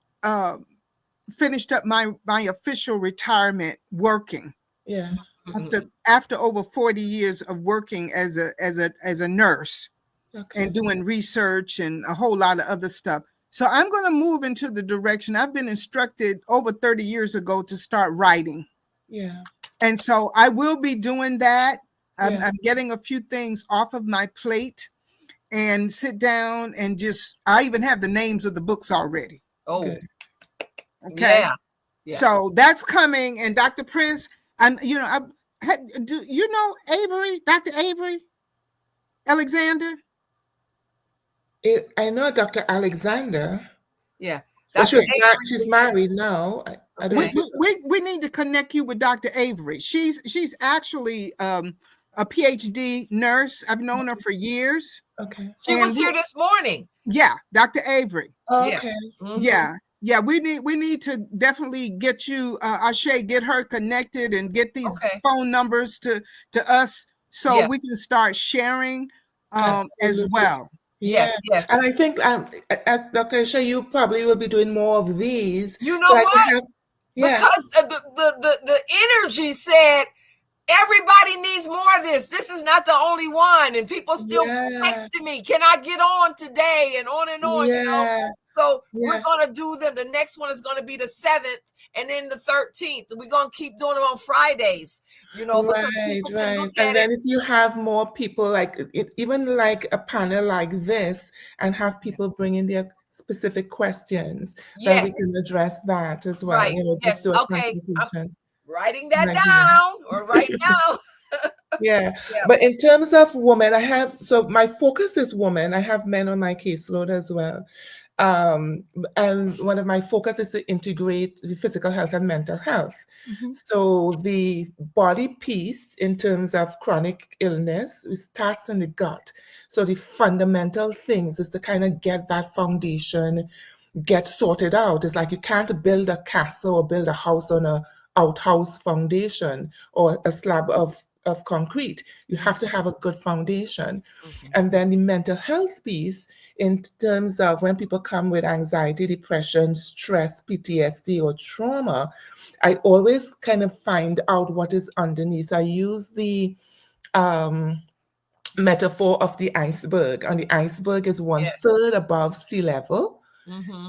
finished up my official retirement working. Yeah. After over 40 years of working as a nurse, and doing research and a whole lot of other stuff. So I'm going to move into the direction I've been instructed over 30 years ago to start writing. Yeah. And so I will be doing that. I'm getting a few things off of my plate and sit down and I even have the names of the books already. Oh, okay. Yeah. So that's coming. And Dr. Prince, do you know Avery, Dr. Avery Alexander? I know Dr. Alexander. Yeah. But she's married now. I don't know. We need to connect you with Dr. Avery. She's actually a PhD nurse. I've known her for years. Okay. She was here this morning. Yeah, Dr. Avery. Okay. Yeah. We need to definitely get you, Ashay, get her connected and get these phone numbers to us so we can start sharing as well. Yes. And I think, Dr. Aisha, you probably will be doing more of these. You know what? Because the energy said everybody needs more of this. This is not the only one. And people still texting me, can I get on today? And on and on. So we're going to do them. The next one is going to be the 7th. And then the 13th, we're going to keep doing it on Fridays, because people can look at and then if you have more people, even like a panel like this, and have people bring in their specific questions, then we can address that as well. Right. Just do a I'm writing that Right. down or right now. But in terms of women, my focus is women. I have men on my caseload as well. And one of my focus is to integrate the physical health and mental health. So the body piece in terms of chronic illness starts in the gut. So the fundamental things is to kind of get that foundation, get sorted out. It's like you can't build a castle or build a house on a outhouse foundation or a slab of concrete. You have to have a good foundation. And then the mental health piece, in terms of when people come with anxiety, depression, stress, PTSD, or trauma, I always kind of find out what is underneath. So I use the metaphor of the iceberg. And the iceberg is 1/3 above sea level,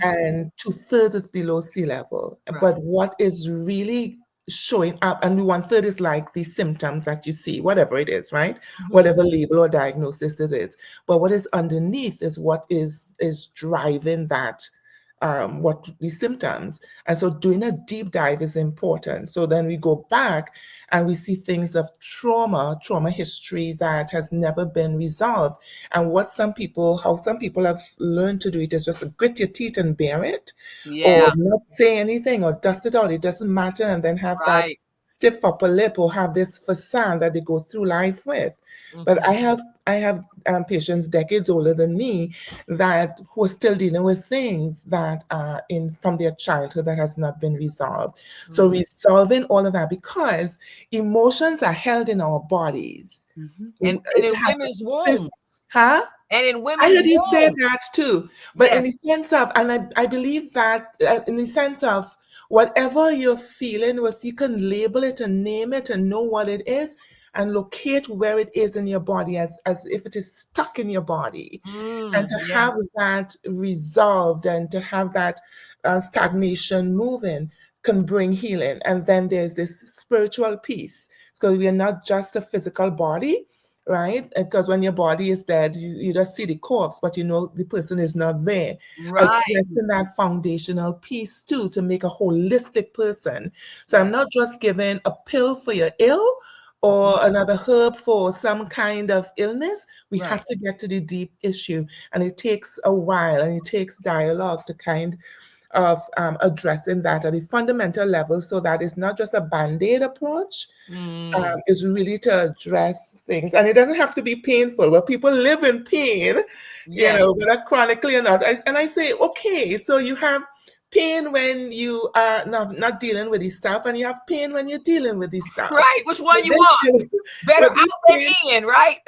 and 2/3 is below sea level. But what is really showing up, and 1/3 is like the symptoms that you see, whatever it is, right? Whatever label or diagnosis it is. But what is underneath is what is driving that, what the symptoms. And so doing a deep dive is important. So then we go back and we see things of trauma history that has never been resolved. And how some people have learned to do it is just to grit your teeth and bear it, or not say anything or dust it out. It doesn't matter. And then have that stiff upper lip or have this facade that they go through life with. But I have patients decades older than me who are still dealing with things that are from their childhood that has not been resolved. So resolving all of that, because emotions are held in our bodies. And in women's wombs. And in women's I heard you say wombs. that too. But in the sense of, and I believe that in the sense of whatever you're feeling with, you can label it and name it and know what it is and locate where it is in your body as if it is stuck in your body. And to have that resolved and to have that stagnation moving can bring healing. And then there's this spiritual piece, because we are not just a physical body, right? Because when your body is dead, you just see the corpse, but you know the person is not there. Right. Addressing that foundational piece too to make a holistic person. So I'm not just giving a pill for your ill or another herb for some kind of illness. We have to get to the deep issue, and it takes a while, and it takes dialogue to kind of addressing that at a fundamental level, so that it's not just a band-aid approach. Is really to address things, and it doesn't have to be painful. But people live in pain, you know, whether chronically or not. And I say, okay, so you have pain when you are not dealing with this stuff, and you have pain when you're dealing with this stuff. Right. Which one you want? Better out than in, right?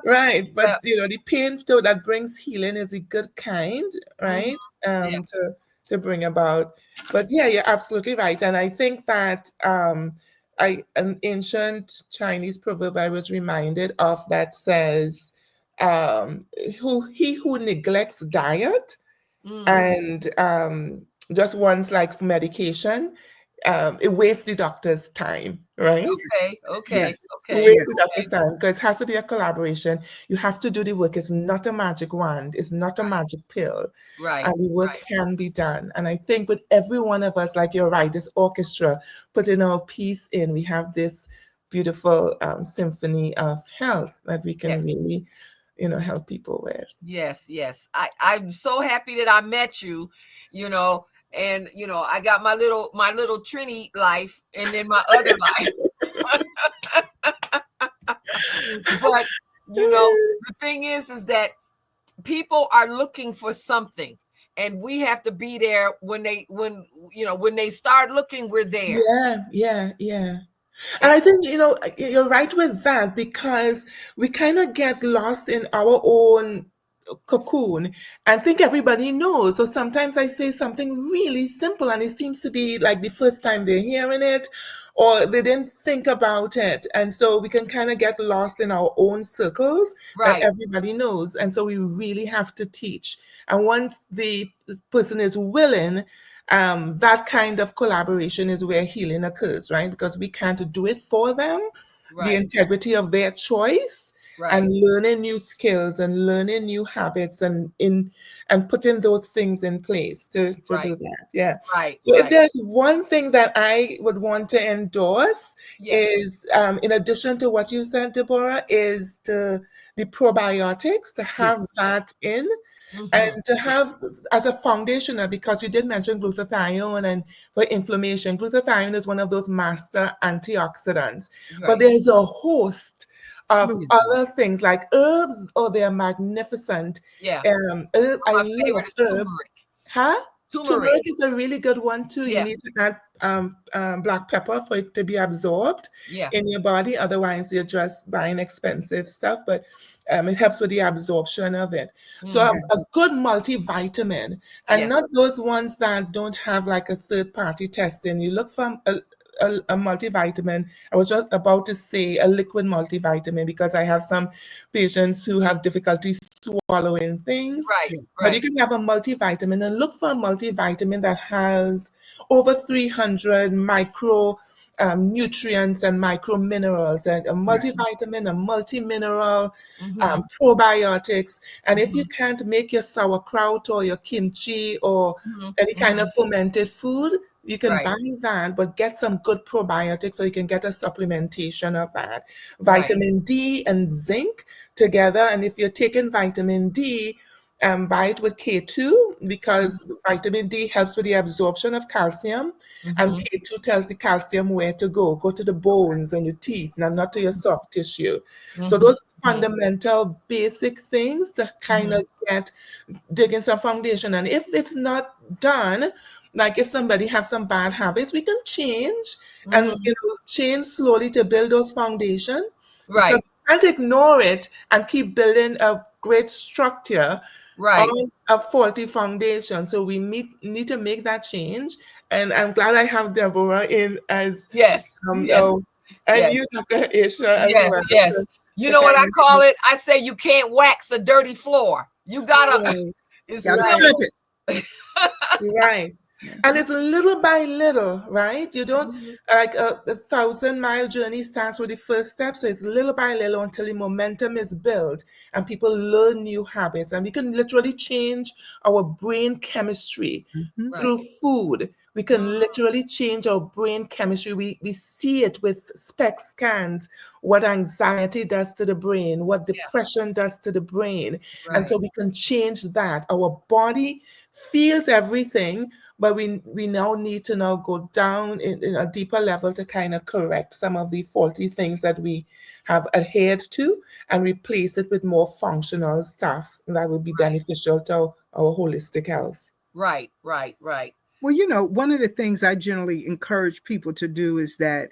Right. But you know, the pain that brings healing is a good kind, right? To bring about. But yeah, you're absolutely right. And I think that an ancient Chinese proverb I was reminded of that says, who neglects diet and just wants like medication, it wastes the doctor's time, right? Okay. Wastes the doctor's time, because it has to be a collaboration. You have to do the work. It's not a magic wand. It's not a magic pill. Right. And the work can be done. And I think with every one of us, like you're right, this orchestra, putting our piece in, we have this beautiful symphony of health that we can really, you know, help people with. Yes. I'm so happy that I met you, you know, and you know, I got my little Trini life and then my other life. But you know, the thing is that people are looking for something, and we have to be there when they start looking, we're there. Yeah. And I think, you know, you're right with that, because we kind of get lost in our own cocoon and think everybody knows. So sometimes I say something really simple and it seems to be like the first time they're hearing it, or they didn't think about it. And so we can kind of get lost in our own circles that everybody knows. And so we really have to teach. And once the person is willing, that kind of collaboration is where healing occurs, right? Because we can't do it for them. The integrity of their choice and learning new skills and learning new habits and putting those things in place to do that. Yeah. So if there's one thing that I would want to endorse is, in addition to what you said, Deborah, is the probiotics, to have that in. And to have as a foundational, because you did mention glutathione, and for inflammation, glutathione is one of those master antioxidants. But there's a host of other things like herbs. Oh, they are magnificent. I love herbs. Turmeric is a really good one too. You need to add black pepper for it to be absorbed in your body. Otherwise, you're just buying expensive stuff. But it helps with the absorption of it. So a good multivitamin, and not those ones that don't have like a third-party testing. You look for a multivitamin. I was just about to say a liquid multivitamin, because I have some patients who have difficulty swallowing things. But you can have a multivitamin, and look for a multivitamin that has over 300 micro nutrients and micro minerals, and a multivitamin, a multi-mineral, probiotics. And if you can't make your sauerkraut or your kimchi or any kind of fermented food, you can buy that, but get some good probiotics so you can get a supplementation of that. Vitamin D and zinc together. And if you're taking vitamin D, buy it with K2, because vitamin D helps with the absorption of calcium, and K2 tells the calcium where to go. Go to the bones and your teeth, not to your soft tissue. So those fundamental basic things to kind of get digging some foundation. And if it's not done, like if somebody has some bad habits, we can change and change slowly to build those foundation. Because you can't ignore it and keep building a great structure Right. on a faulty foundation. So we need to make that change. And I'm glad I have Deborah in as Yes. Yes. and Yes. you, Dr. Isha, as Yes. well. Yes. You To know what kind I of call it? I say you can't wax a dirty floor. You gotta. right, It's Gotta right, scrap simple. it. right. And it's little by little, right? You don't Mhm. like a 1,000-mile journey starts with the first step. So it's little by little until the momentum is built and people learn new habits. And we can literally change our brain chemistry Mhm. Right. through food. We can literally change our brain chemistry. We see it with SPECT scans, what anxiety does to the brain, what depression does to the brain. And Right. so we can change that. Our body feels everything, but we now need to now go down in a deeper level to kind of correct some of the faulty things that we have adhered to and replace it with more functional stuff that would be beneficial to our holistic health. Right. Right. Right. Well, you know, one of the things I generally encourage people to do is that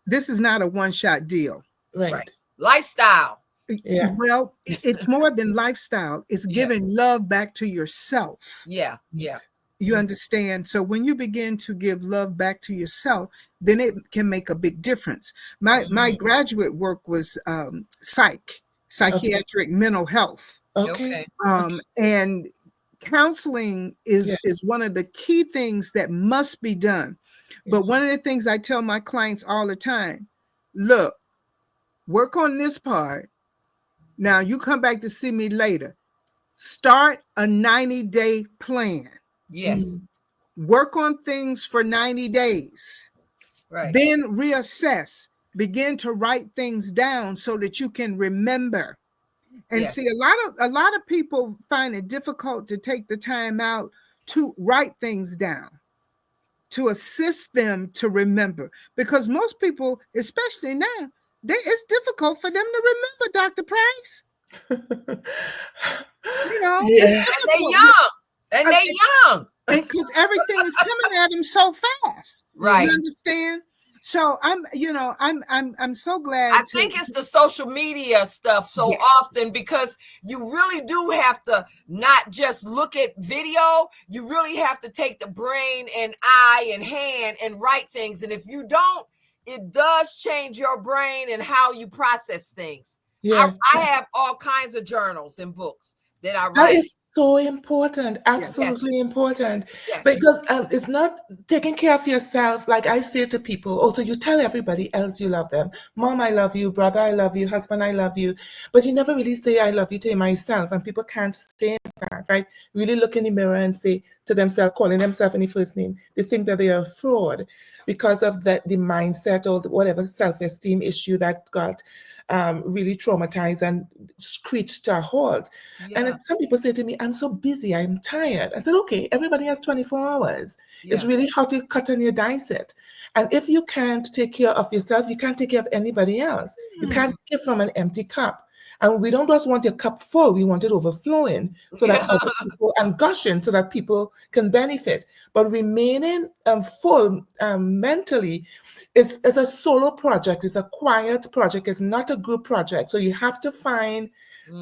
this is not a one-shot deal. Right. Right. Lifestyle. Yeah. Well, it's more than lifestyle. It's Yeah. giving love back to yourself. Yeah. Yeah. You understand? So when you begin to give love back to yourself, then it can make a big difference. My graduate work was Okay. psychiatric mental health. Okay. And counseling Yeah. is one of the key things that must be done. But one of the things I tell my clients all the time, look, work on this part. Now you come back to see me later. Start a 90-day plan. Yes. Work on things for 90 days. Right. Then reassess. Begin to write things down so that you can remember. And Yes. see, a lot of people find it difficult to take the time out to write things down, to assist them to remember. Because most people, especially now, it's difficult for them to remember, Dr. Price. You know, it's Yeah. And they difficult. young. And Uh, they young. And because everything is coming at them so fast. Right. You understand? So I'm so glad I think it's the social media stuff so Yes. often because you really do have to not just look at video. You really have to take the brain and eye and hand and write things. And if you don't, it does change your brain and how you process things. Yeah. I have all kinds of journals and books that I That write. is so important, absolutely important, Yes. because it's not taking care of yourself. Like I say to people, oh, so you tell everybody else you love them. Mom, I love you. Brother, I love you. Husband, I love you. But you never really say I love you to myself, and people can't say that, right? Really look in the mirror and say to themselves, calling themselves in the first name, they think that they are a fraud because of the mindset or whatever self-esteem issue that got really traumatized and screeched to a halt. Yeah. And some people say to me, I'm so busy, I'm tired. I said, okay, everybody has 24 hours. It's Yeah. really how to cut and you dice it. And if you can't take care of yourself, you can't take care of anybody else. You can't give from an empty cup. And we don't just want your cup full, we want it overflowing so that other people and gushing so that people can benefit. But remaining full mentally is a solo project, it's a quiet project, it's not a group project. So you have to find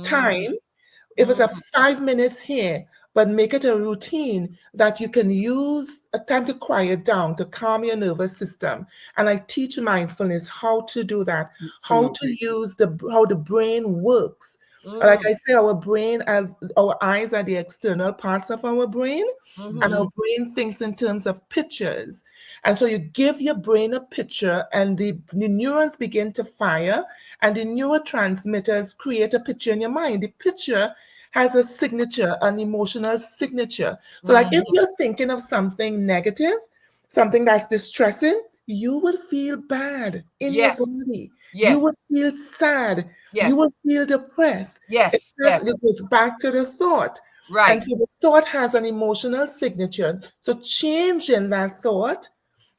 time. If it's a 5 minutes here, but make it a routine that you can use a time to quiet down, to calm your nervous system. And I teach mindfulness, how to do that, how to use how the brain works. Like I say, our brain, our eyes are the external parts of our brain, and our brain thinks in terms of pictures. And so you give your brain a picture, and the neurons begin to fire, and the neurotransmitters create a picture in your mind. The picture has a signature, an emotional signature. So, like if you're thinking of something negative, something that's distressing, you would feel bad in your Yes. body. Yes. You would feel sad. Yes. You would feel depressed. Yes. Yes. It goes back to the thought. Right. And so the thought has an emotional signature. So changing that thought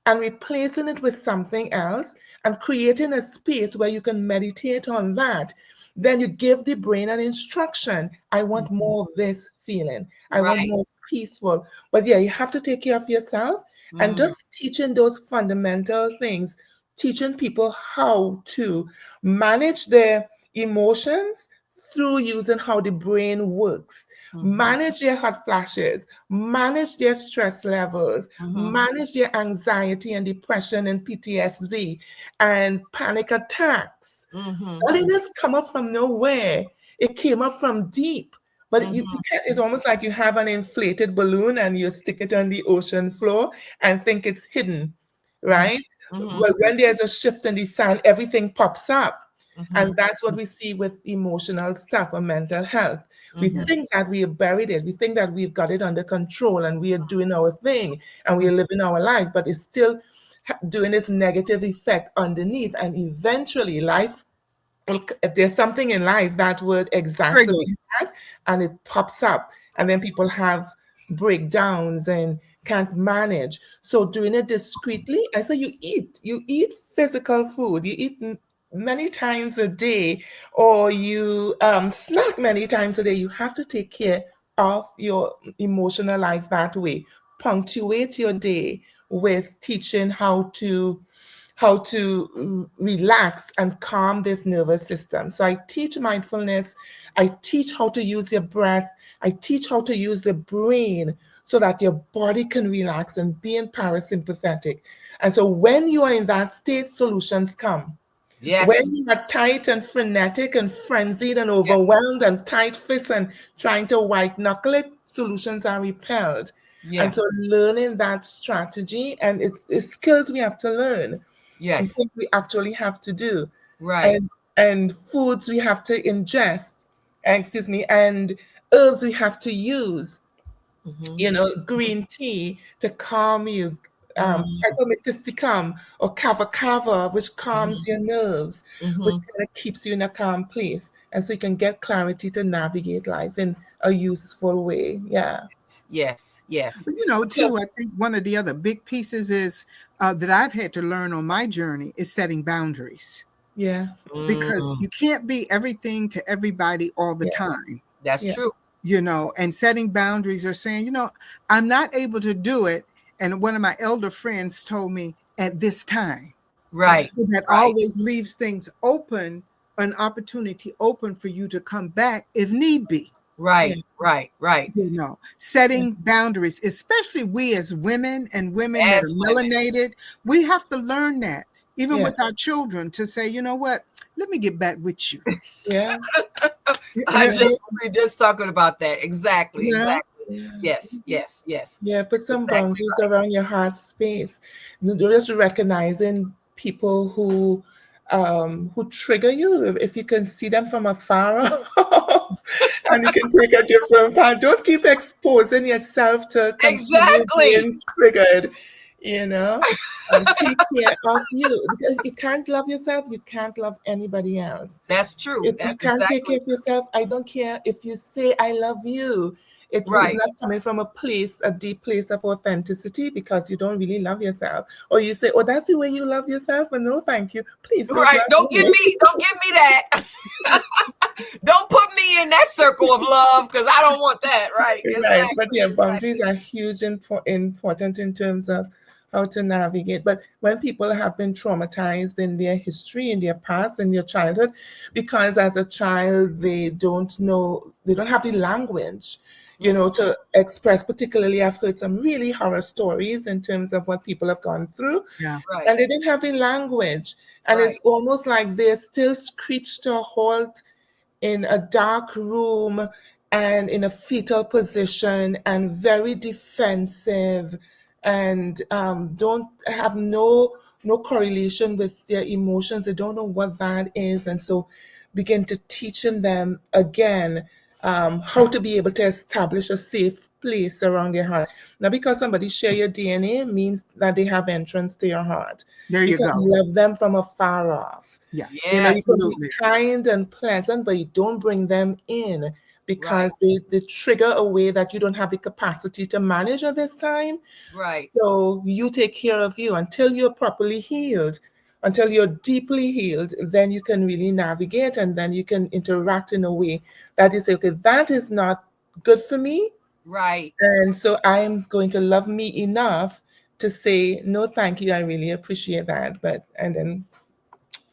and replacing it with something else and creating a space where you can meditate on that, then you give the brain an instruction. I want more of this feeling. I want Right. more peaceful. But yeah, you have to take care of yourself and just teaching those fundamental things, teaching people how to manage their emotions, through using how the brain works. Manage their hot flashes, manage their stress levels, manage their anxiety and depression and PTSD and panic attacks. That didn't just come up from nowhere. It came up from deep. But it's almost like you have an inflated balloon and you stick it on the ocean floor and think it's hidden, right? But when there's a shift in the sand, everything pops up. And that's what we see with emotional stuff or mental health. We think that we have buried it. We think that we've got it under control and we are doing our thing and we are living our life, but it's still doing its negative effect underneath. And eventually life, there's something in life that would exacerbate that and it pops up. And then people have breakdowns and can't manage. So doing it discreetly, and so you eat physical food, you eat many times a day, or you snack many times a day. You have to take care of your emotional life that way. Punctuate your day with teaching how to relax and calm this nervous system. So I teach mindfulness, I teach how to use your breath, I teach how to use the brain so that your body can relax and be in parasympathetic. And so when you are in that state, solutions come. Yes. When you are tight and frenetic and frenzied and overwhelmed and tight fists and trying to white knuckle it, solutions are repelled. And so learning that strategy, and it's skills we have to learn. Yes. Things we actually have to do. Right. And foods we have to ingest, and herbs we have to use. Green tea to calm you, peppermint or kava kava, which calms your nerves, which kind of keeps you in a calm place. And so you can get clarity to navigate life in a useful way. Yeah. Yes. But too, I think one of the other big pieces is that I've had to learn on my journey is setting boundaries. Yeah. Because you can't be everything to everybody all the time. That's true. And setting boundaries are saying, I'm not able to do it. And one of my elder friends told me at this time. Right. So that always leaves things open, an opportunity open for you to come back if need be. Right. Setting boundaries, especially we as women and women that are melanated, we have to learn that, even with our children, to say, you know what, let me get back with you. Yeah. We're just talking about that. Exactly. Yeah. Exactly. Yes. Yeah, put some boundaries around your heart space. Just recognizing people who trigger you. If you can see them from afar off and you can take a different path. Don't keep exposing yourself to continue being triggered, and take care of you. Because you can't love yourself, you can't love anybody else. That's true. If you can't take care of yourself, I don't care if you say I love you. It's not coming from a deep place of authenticity, because you don't really love yourself. Or you say, oh, that's the way you love yourself? And no, thank you. Please don't. Right. Don't give me that. Don't put me in that circle of love, because I don't want that. Right. Right. But yeah, boundaries are huge and important in terms of how to navigate. But when people have been traumatized in their history, in their past, in their childhood, because as a child, they don't have the language, to express. Particularly, I've heard some really horror stories in terms of what people have gone through. Yeah. Right. And they didn't have the language. And it's almost like they're still screeched to a halt in a dark room and in a fetal position and very defensive, and don't have no correlation with their emotions. They don't know what that is. And so begin to teaching them again how to be able to establish a safe place around your heart. Now, because somebody share your DNA means that they have entrance to your heart. There you go. Can love them from afar off. Yeah. You can be kind and pleasant, but you don't bring them in, because they trigger a way that you don't have the capacity to manage at this time. Right. So you take care of you until you're properly healed, until you're deeply healed. Then you can really navigate, and then you can interact in a way that you say, okay, that is not good for me. Right. And so I'm going to love me enough to say, no, thank you. I really appreciate that. And then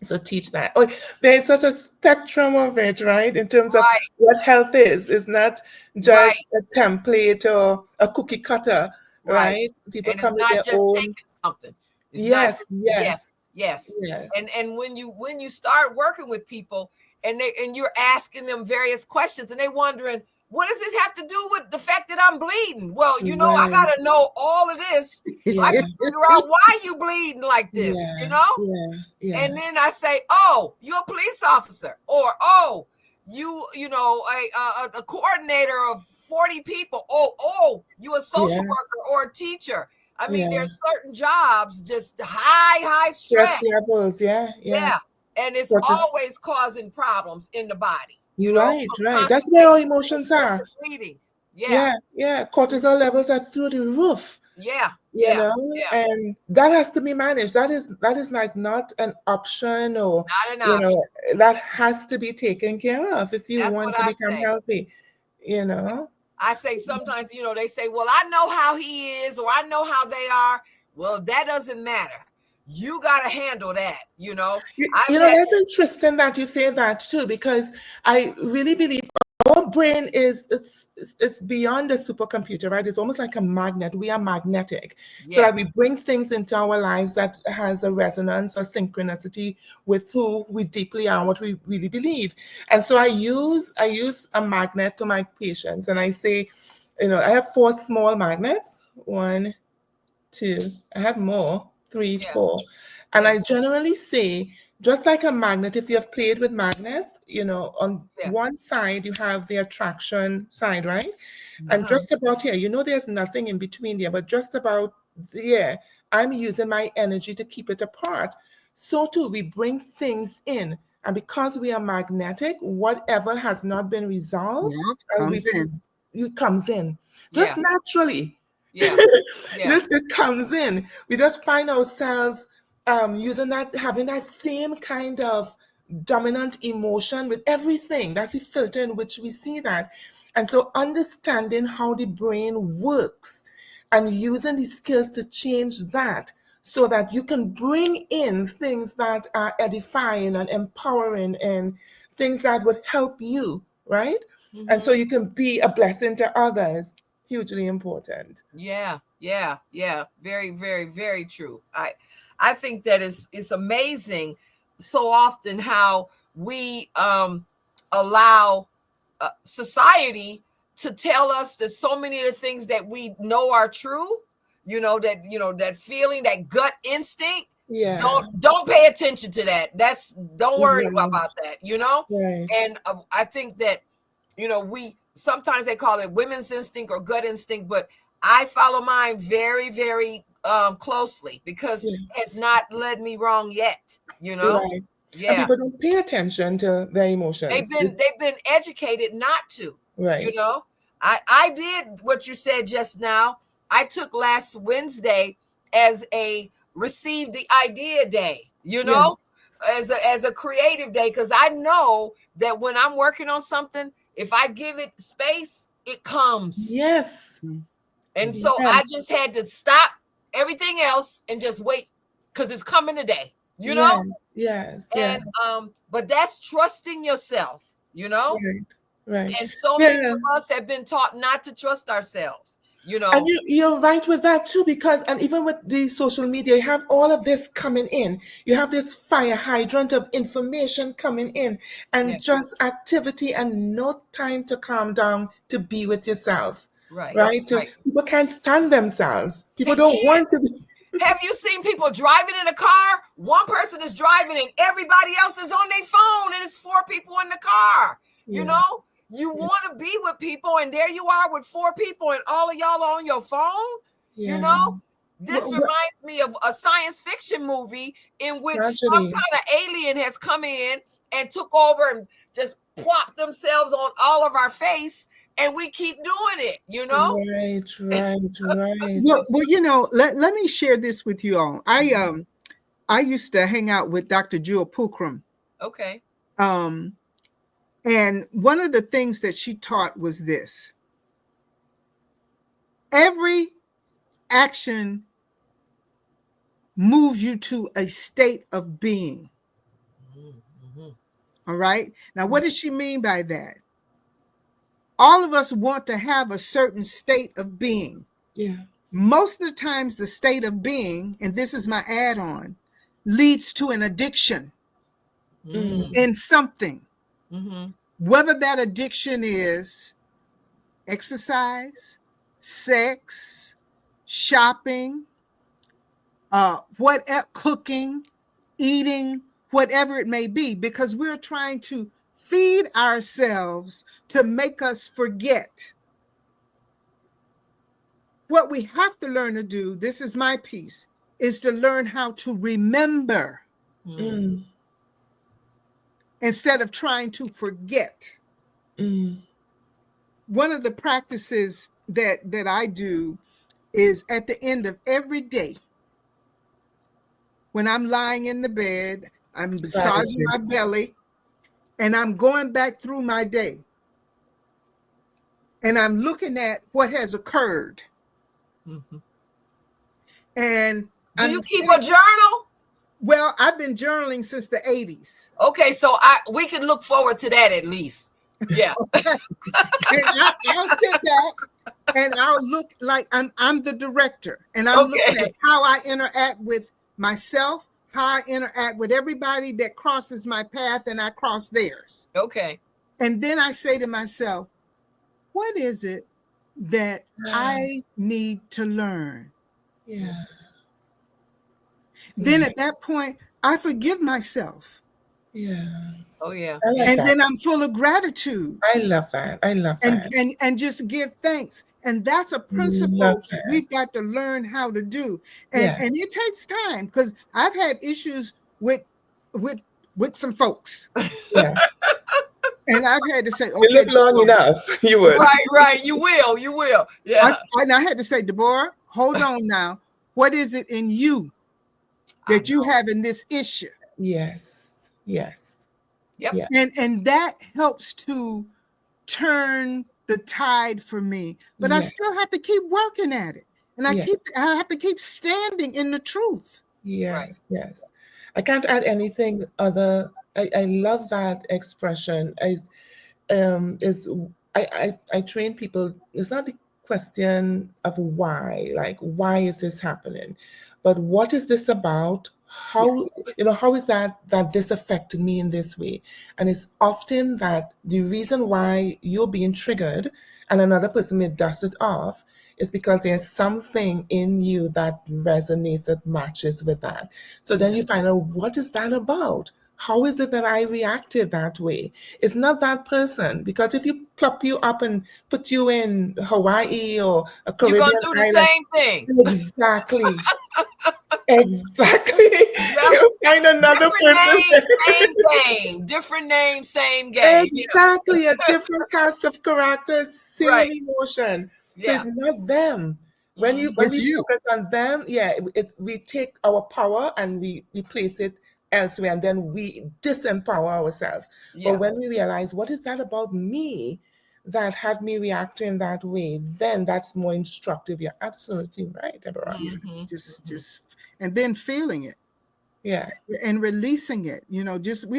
So teach that. Oh, there's such a spectrum of it, right? In terms of Right, what health is. It's not right, just a template or a cookie cutter, right. right? People And it's come with not their just own. taking something. It's not Yes, just yes, yes, yes. yes, And when you start working with people and you're asking them various questions and they wondering, what does this have to do with the fact that I'm bleeding? Well, I right. gotta know all of this so I Yeah, can figure out why you bleeding like this, yeah, yeah, yeah, And then I say, oh, you're a police officer, or oh, a coordinator of 40 people. Oh, you a social yeah, worker or a teacher. I mean, yeah. there's certain jobs just high Stress stress. levels, yeah, yeah. Yeah. And it's But always causing problems in the body, right, from right. That's where our constipation emotions just to are. bleeding. Yeah. Yeah, yeah. Cortisol levels are through the roof. Yeah. You Yeah. know, Yeah. and that has to be managed. That is like not an option, or Not an option. that has to be taken care of if you That's want what to I become say. healthy. You know, I say sometimes, they say, well, I know how he is, or I know how they are. Well, that doesn't matter. You got to handle that. I've had, that's interesting that you say that too, because I really believe our brain is it's beyond a supercomputer, right? It's almost like a magnet. We are magnetic, so that yes, we bring things into our lives that has a resonance or synchronicity with who we deeply are, what we really believe. And so I use a magnet to my patients, and I say, I have 4 small magnets. One, two. I have more. Three, yeah, 4. And yeah, I generally say, just like a magnet, if you have played with magnets, on yeah. one side you have the attraction side, right? And Uh-huh. just about here, there's nothing in between there, but just about there, I'm using my energy to keep it apart. So too, we bring things in. And because we are magnetic, whatever has not been resolved, Yeah, and we comes in. it comes in just Yeah, naturally. yeah, yeah, Just it comes in. We just find ourselves using that, having that same kind of dominant emotion with everything. That's the filter in which we see that. And so understanding how the brain works and using the skills to change that, so that you can bring in things that are edifying and empowering and things that would help you, right? And hmm so you can be a blessing to others. Hugely important. yeah, yeah, yeah. Very, very, very true. I think that it's amazing so often how we allow society to tell us that so many of the things that we know are true, that feeling, that gut instinct. Yeah. Don't pay attention to that. Don't worry Right. about that. Right. And I think that we sometimes they call it women's instinct or gut instinct, but I follow mine very, very closely because Yeah. it has not led me wrong yet. Right. And Yeah. people don't pay attention to their They've emotions. been they've been educated not to. You Right. know, I did what you said just now. I took last Wednesday as a receive the idea day. Yeah. As a creative day, because I know that when I'm working on something, if I give it space, it comes. Yes. And so Yes. I just had to stop everything else and just wait because it's coming today. You know, Yes. Yes. Yeah. and but that's trusting yourself. Right. Right. And so many Yeah. of us have been taught not to trust ourselves. And you're right with that too, because, and even with the social media, you have all of this coming in. You have this fire hydrant of information coming in, Yeah, and just activity, and no time to calm down to be with yourself, right, right? right. People can't stand themselves. People They don't can't. want to be. Have you seen people driving in a car? One person is driving and everybody else is on their phone, and it's 4 people in the car. Yeah. You want to be with people, and there you are with 4 people, and all of y'all are on your phone. You Yeah. know, this What reminds me of a science fiction movie in which some tragedy. kind of alien has come in and took over and just plopped themselves on all of our face, and we keep doing it. Right, right, right. Well, let me share this with you all. I used to hang out with Dr. Jewel Pookrum. Okay. And one of the things that she taught was this: every action moves you to a state of being. All right. Now, what does she mean by that? All of us want to have a certain state of being. Yeah. Most of the times, the state of being, and this is my add on, leads to an addiction in something. Whether that addiction is exercise, sex, shopping, cooking, eating, whatever it may be, because we're trying to feed ourselves to make us forget. What we have to learn to do, this is my piece, is to learn how to remember instead of trying to forget. One of the practices that I do is at the end of every day, when I'm lying in the bed, I'm massaging my belly, and I'm going back through my day. And I'm looking at what has occurred. And do you keep a journal? Well, I've been journaling since the 80s. Okay, so we can look forward to that at least. Yeah. And I'll sit back and I'll look like I'm the director, and I'm looking at how I interact with myself, how I interact with everybody that crosses my path, and I cross theirs. Okay. And then I say to myself, what is it that I need to learn? Yeah. Then at that point, I forgive myself. Yeah. Oh, yeah. And then I'm full of gratitude. I love that. I love that. And just give thanks. And that's a principle we've got to learn how to do. And it takes time, because I've had issues with some folks. Yeah. And I've had to say, okay, you live long enough, you would. Right. You will. Yeah. I had to say, Deborah, hold on now. What is it in you that you have in this issue? Yes. Yep. Yeah. And that helps to turn the tide for me. But I still have to keep working at it. And I have to keep standing in the truth. Yes. I can't add anything other. I love that expression. I train people. It's not the question of why, like, why is this happening, but what is this about? How how is that this affected me in this way? And it's often that the reason why you're being triggered and another person may dust it off is because there's something in you that resonates, that matches with that. So then you find out, what is that about? How is it that I reacted that way? It's not that person, because if you plop you up and put you in Hawaii or a Caribbean you're gonna do the island, same thing. Exactly. You'll find another person. Same game. Different name, same game. Exactly. A different cast of characters, same emotion. So it's not them. When we focus on them, we take our power and we place it elsewhere, and then we disempower ourselves. But when we realize, what is that about me that had me reacting that way, then that's more instructive. You're absolutely right, Deborah. Just and then feeling it. Yeah. And releasing it. We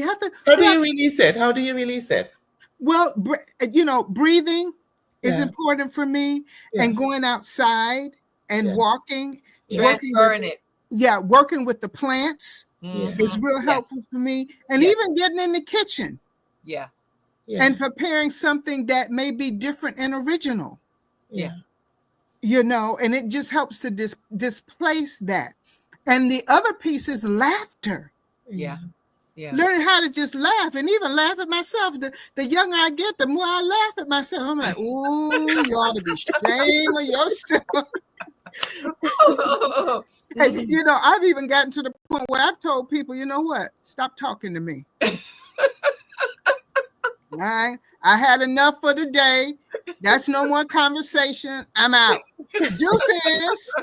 have to. How do you release it? How do you release it? Well, breathing is important for me, and going outside and walking. Transferring it. Yeah, working with the plants is real helpful for me. And even getting in the kitchen. Yeah. And preparing something that may be different and original. Yeah. And it just helps to displace that. And the other piece is laughter. Yeah. Learning how to just laugh, and even laugh at myself. The younger I get, the more I laugh at myself. I'm like, ooh, you ought to be ashamed of yourself. And, I've even gotten to the point where I've told people, you know what? Stop talking to me. I had enough for the day. That's no more conversation. I'm out. Deuces.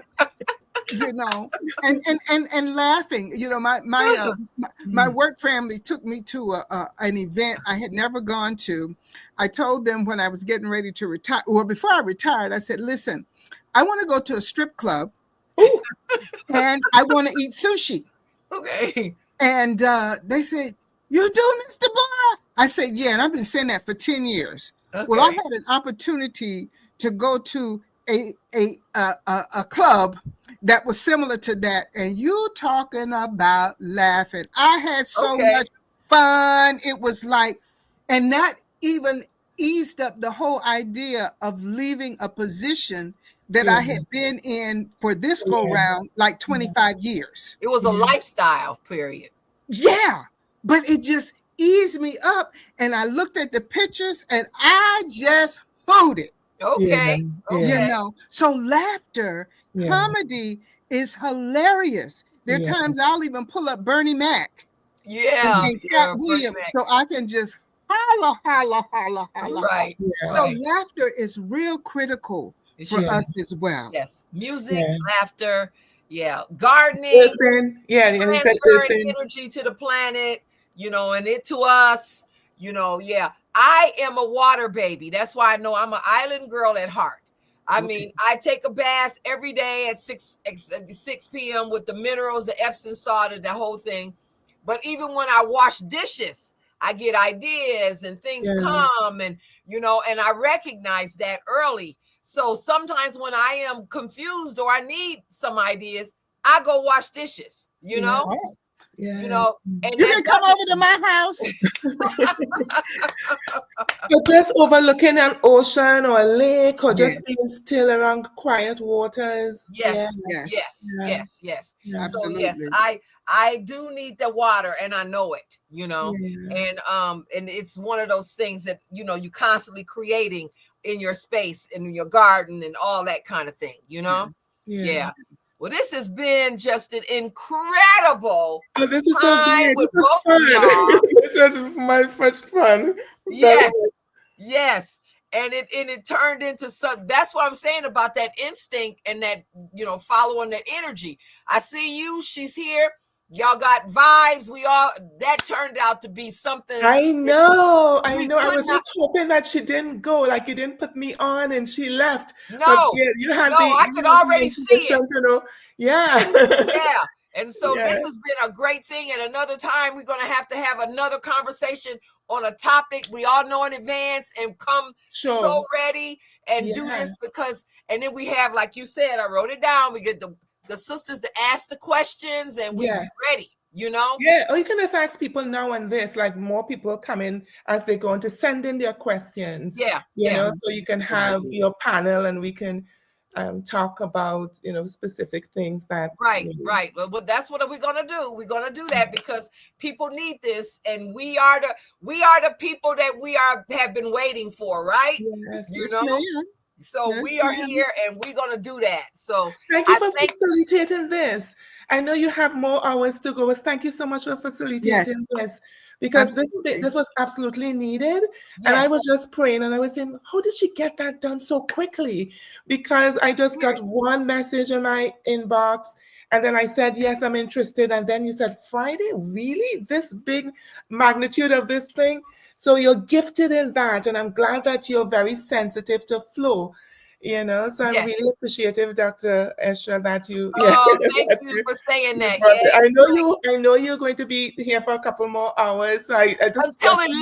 And laughing. My work family took me to an event I had never gone to. I told them when I was getting ready to retire, well, before I retired, I said, listen, I want to go to a strip club and I want to eat sushi. Okay. And they said, You do, Mr. Barr? I said, yeah, and I've been saying that for 10 years. Okay. Well, I had an opportunity to go to a club that was similar to that, and you talking about laughing. I had so much fun. It was like, and that even eased up the whole idea of leaving a position that I had been in for this go round like 25 years. It was a lifestyle period. Yeah, but it just eased me up, and I looked at the pictures and I just hooted. Okay. You know, so laughter, comedy is hilarious. There are times I'll even pull up Bernie Mac and Cat Williams so I can just holla, holla, holla, holla. Right. So laughter is real critical for us as well. Yes. Music, laughter, gardening, and he said transferring energy to the planet, you know, and it to us, you know, I am a water baby. That's why I know I'm an island girl at heart. I mean, I take a bath every day at 6 p.m. with the minerals, the Epsom salt, and the whole thing. But even when I wash dishes, I get ideas and things come, and, you know, and I recognize that early. So sometimes when I am confused or I need some ideas, I go wash dishes, you know? You know, and you can come over to my house. So just overlooking an ocean or a lake, or just being still around quiet waters. Yes. So yes, I do need the water, and I know it, you know, and it's one of those things that, you know, you constantly creating in your space, in your garden, and all that kind of thing, you know. Well, this has been just an incredible this is so time great. with This both of y'all. This was my first fun. Yes. And it turned into something. That's what I'm saying about that instinct and that, you know, following that energy. I see you, she's here. Y'all got vibes. That turned out to be something. I know. I was just hoping that she didn't go, like you didn't put me on and she left. No, but you had I could already see it. Yeah. And so this has been a great thing. And another time we're going to have another conversation on a topic we all know in advance, and come so ready and do this, because, and then we have, like you said, I wrote it down. We get the sisters to ask the questions, and we be ready, you know? Yeah, or you can just ask people now and this, like more people come in as they go on to send in their questions. You know, so you can have your panel and we can talk about, you know, specific things that. Right. Well, that's what we're gonna do. We're gonna do that because people need this, and we are the people that have been waiting for, right? You know. So we are here, and we're gonna do that. So thank you for facilitating this. I know you have more hours to go, but thank you so much for facilitating this, because this was absolutely needed. And I was just praying, and I was saying, how did she get that done so quickly? Because I just got one message in my inbox, and then I said, yes, I'm interested. And then you said, Friday, really? This big magnitude of this thing? So you're gifted in that. And I'm glad that you're very sensitive to flow, you know. So I'm really appreciative, Dr. Esha, that you. Thank you for saying that. I know you're going to be here for a couple more hours. So I just until 11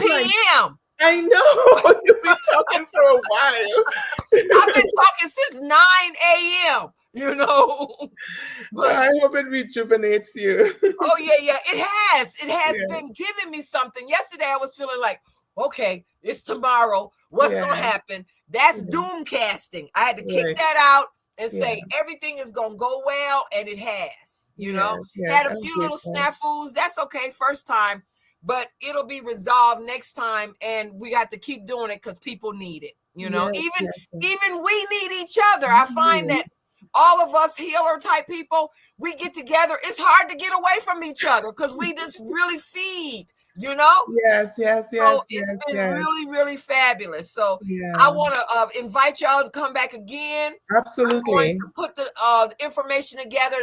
p.m. I know. You've been talking for a while. I've been talking since 9 a.m. You know, but I hope it rejuvenates you. Oh yeah, it has been giving me something. Yesterday I was feeling like, okay, it's tomorrow. What's gonna happen? That's doom casting. I had to kick that out and say everything is gonna go well, and it has. You know, had a few little snafus. That's okay, first time, but it'll be resolved next time, and we have to keep doing it because people need it. You know, even we need each other. I find that all of us healer type people, we get together. It's hard to get away from each other because we just really feed, you know? Yes. So it's been really, really fabulous. So I want to invite y'all to come back again. Absolutely. I'm going to put the information together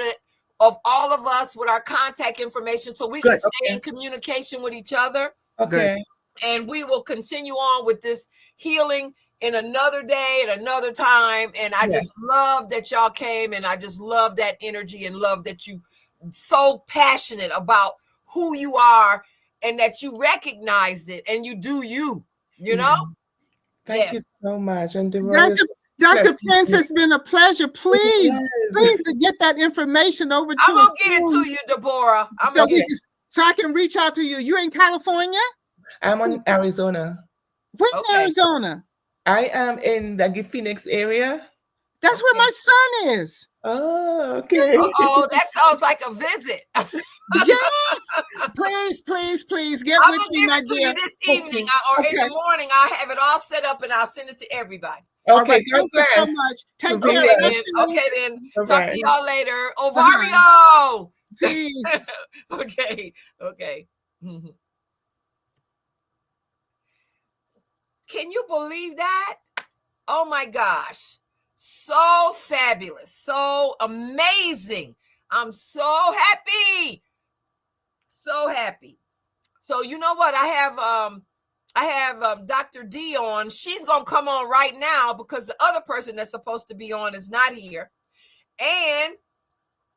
of all of us with our contact information so we can stay in communication with each other. Okay. And we will continue on with this healing in another day at another time. And I just love that y'all came, and I just love that energy, and love that you so passionate about who you are and that you recognize it and you do you know? Thank you so much. And Dr. Prince, has been a pleasure. Please get that information over to us. I'm gonna get it to you, Deborah. So I can reach out to you. You're in California? I'm in Arizona. Where in Arizona? I am in the Phoenix area. That's where my son is. Oh, okay. Oh, that sounds like a visit. Yeah. Please get I'm with gonna me, give my it to dear. you this evening or in the morning. I'll have it all set up and I'll send it to everybody. Okay, right, thank you so much. Take care. Okay, then. Talk to y'all later. Uh-huh. Ovario. Peace. Okay. Can you believe that? Oh my gosh. So fabulous. So amazing. I'm so happy. So happy. So you know what? I have Dr. D on. She's gonna come on right now because the other person that's supposed to be on is not here. And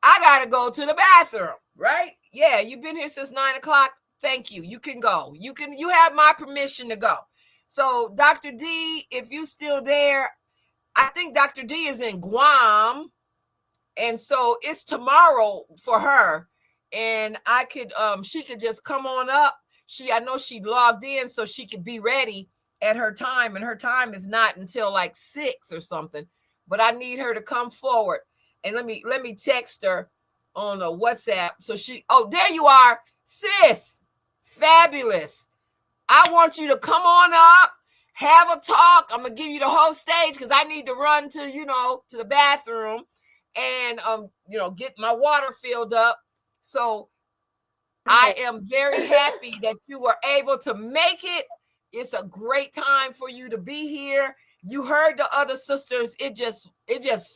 I gotta go to the bathroom, right? Yeah, you've been here since 9 o'clock. Thank you. You can go. You have my permission to go. So Dr. D, if you still there, I think Dr. D is in Guam. And so it's tomorrow for her. And I could she could just come on up. I know she logged in so she could be ready at her time, and her time is not until like 6 or something. But I need her to come forward. And let me text her on a WhatsApp. So there you are, sis. Fabulous. I want you to come on up, have a talk. I'm gonna give you the whole stage because I need to run to the bathroom and get my water filled up. So I am very happy that you were able to make it. It's a great time for you to be here. You heard the other sisters. It just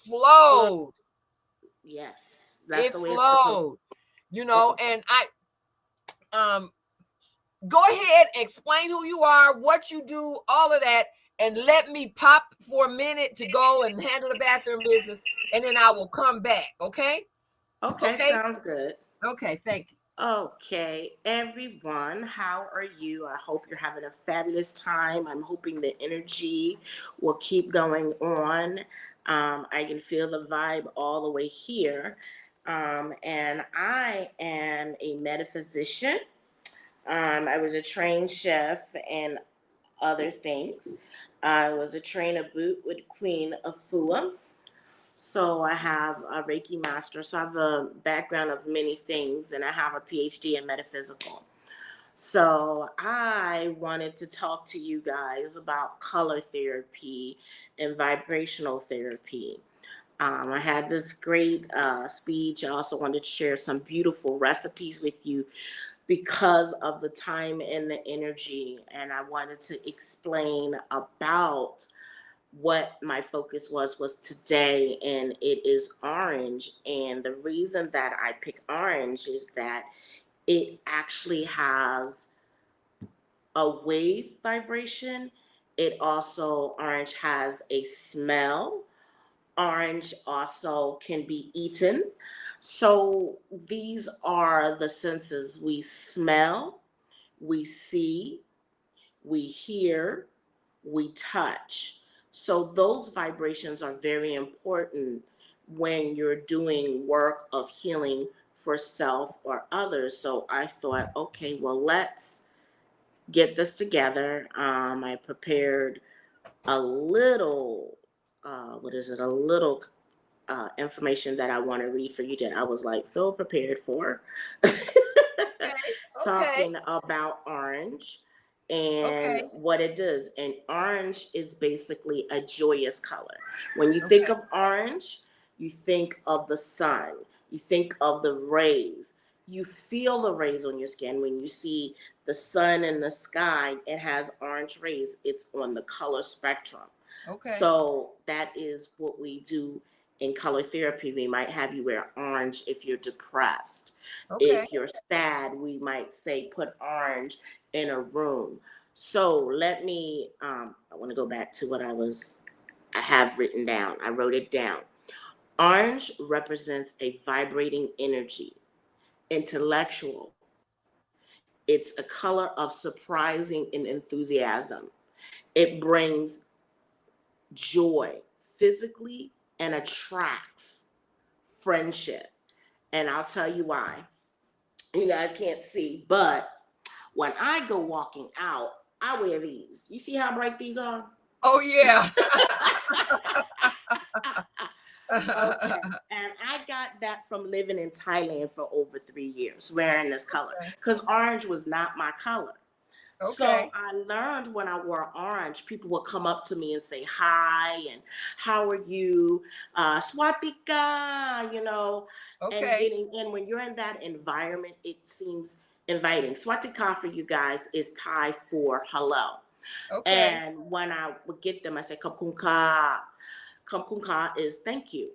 flowed. Yes, that's it the way flowed. And I go ahead, explain who you are, what you do, all of that, and let me pop for a minute to go and handle the bathroom business, and then I will come back. Okay? Okay, sounds good. Okay, thank you. Okay, everyone, how are you? I hope you're having a fabulous time. I'm hoping the energy will keep going on. I can feel the vibe all the way here. And I am a metaphysician. I was a trained chef and other things. I was a trainer boot with Queen Afua. So I have a Reiki master. So I have a background of many things, and I have a PhD in metaphysical. So I wanted to talk to you guys about color therapy and vibrational therapy. I had this great speech. I also wanted to share some beautiful recipes with you because of the time and the energy. And I wanted to explain about what my focus was today, and it is orange. And the reason that I pick orange is that it actually has a wave vibration. Orange has a smell. Orange also can be eaten. So these are the senses: we smell, we see, we hear, we touch. So those vibrations are very important when you're doing work of healing for self or others. So I thought, okay, well, let's get this together. I prepared a little, a little information that I want to read for you that I was like so prepared for. Talking about orange and what it does. And orange is basically a joyous color. When you think of orange, you think of the sun, you think of the rays. You feel the rays on your skin when you see the sun in the sky. It has orange rays. It's on the color spectrum. So that is what we do in color therapy. We might have you wear orange if you're depressed. If you're sad, we might say put orange in a room. So let me, I want to go back to what I have written down. I wrote it down. Orange represents a vibrating energy, intellectual, It's a color of surprising and enthusiasm. It brings joy physically and attracts friendship. And I'll tell you why. You guys can't see, but when I go walking out, I wear these. You see how bright these are? Oh, yeah. Okay. And I got that from living in Thailand for over 3 years, wearing this color, because orange was not my color. So I learned when I wore orange, people would come up to me and say hi and how are you, Swatika, you know, and getting in. When you're in that environment, it seems inviting. Swatika for you guys is Thai for hello. And when I would get them, I say Kapkunka. Kapkunka is thank you.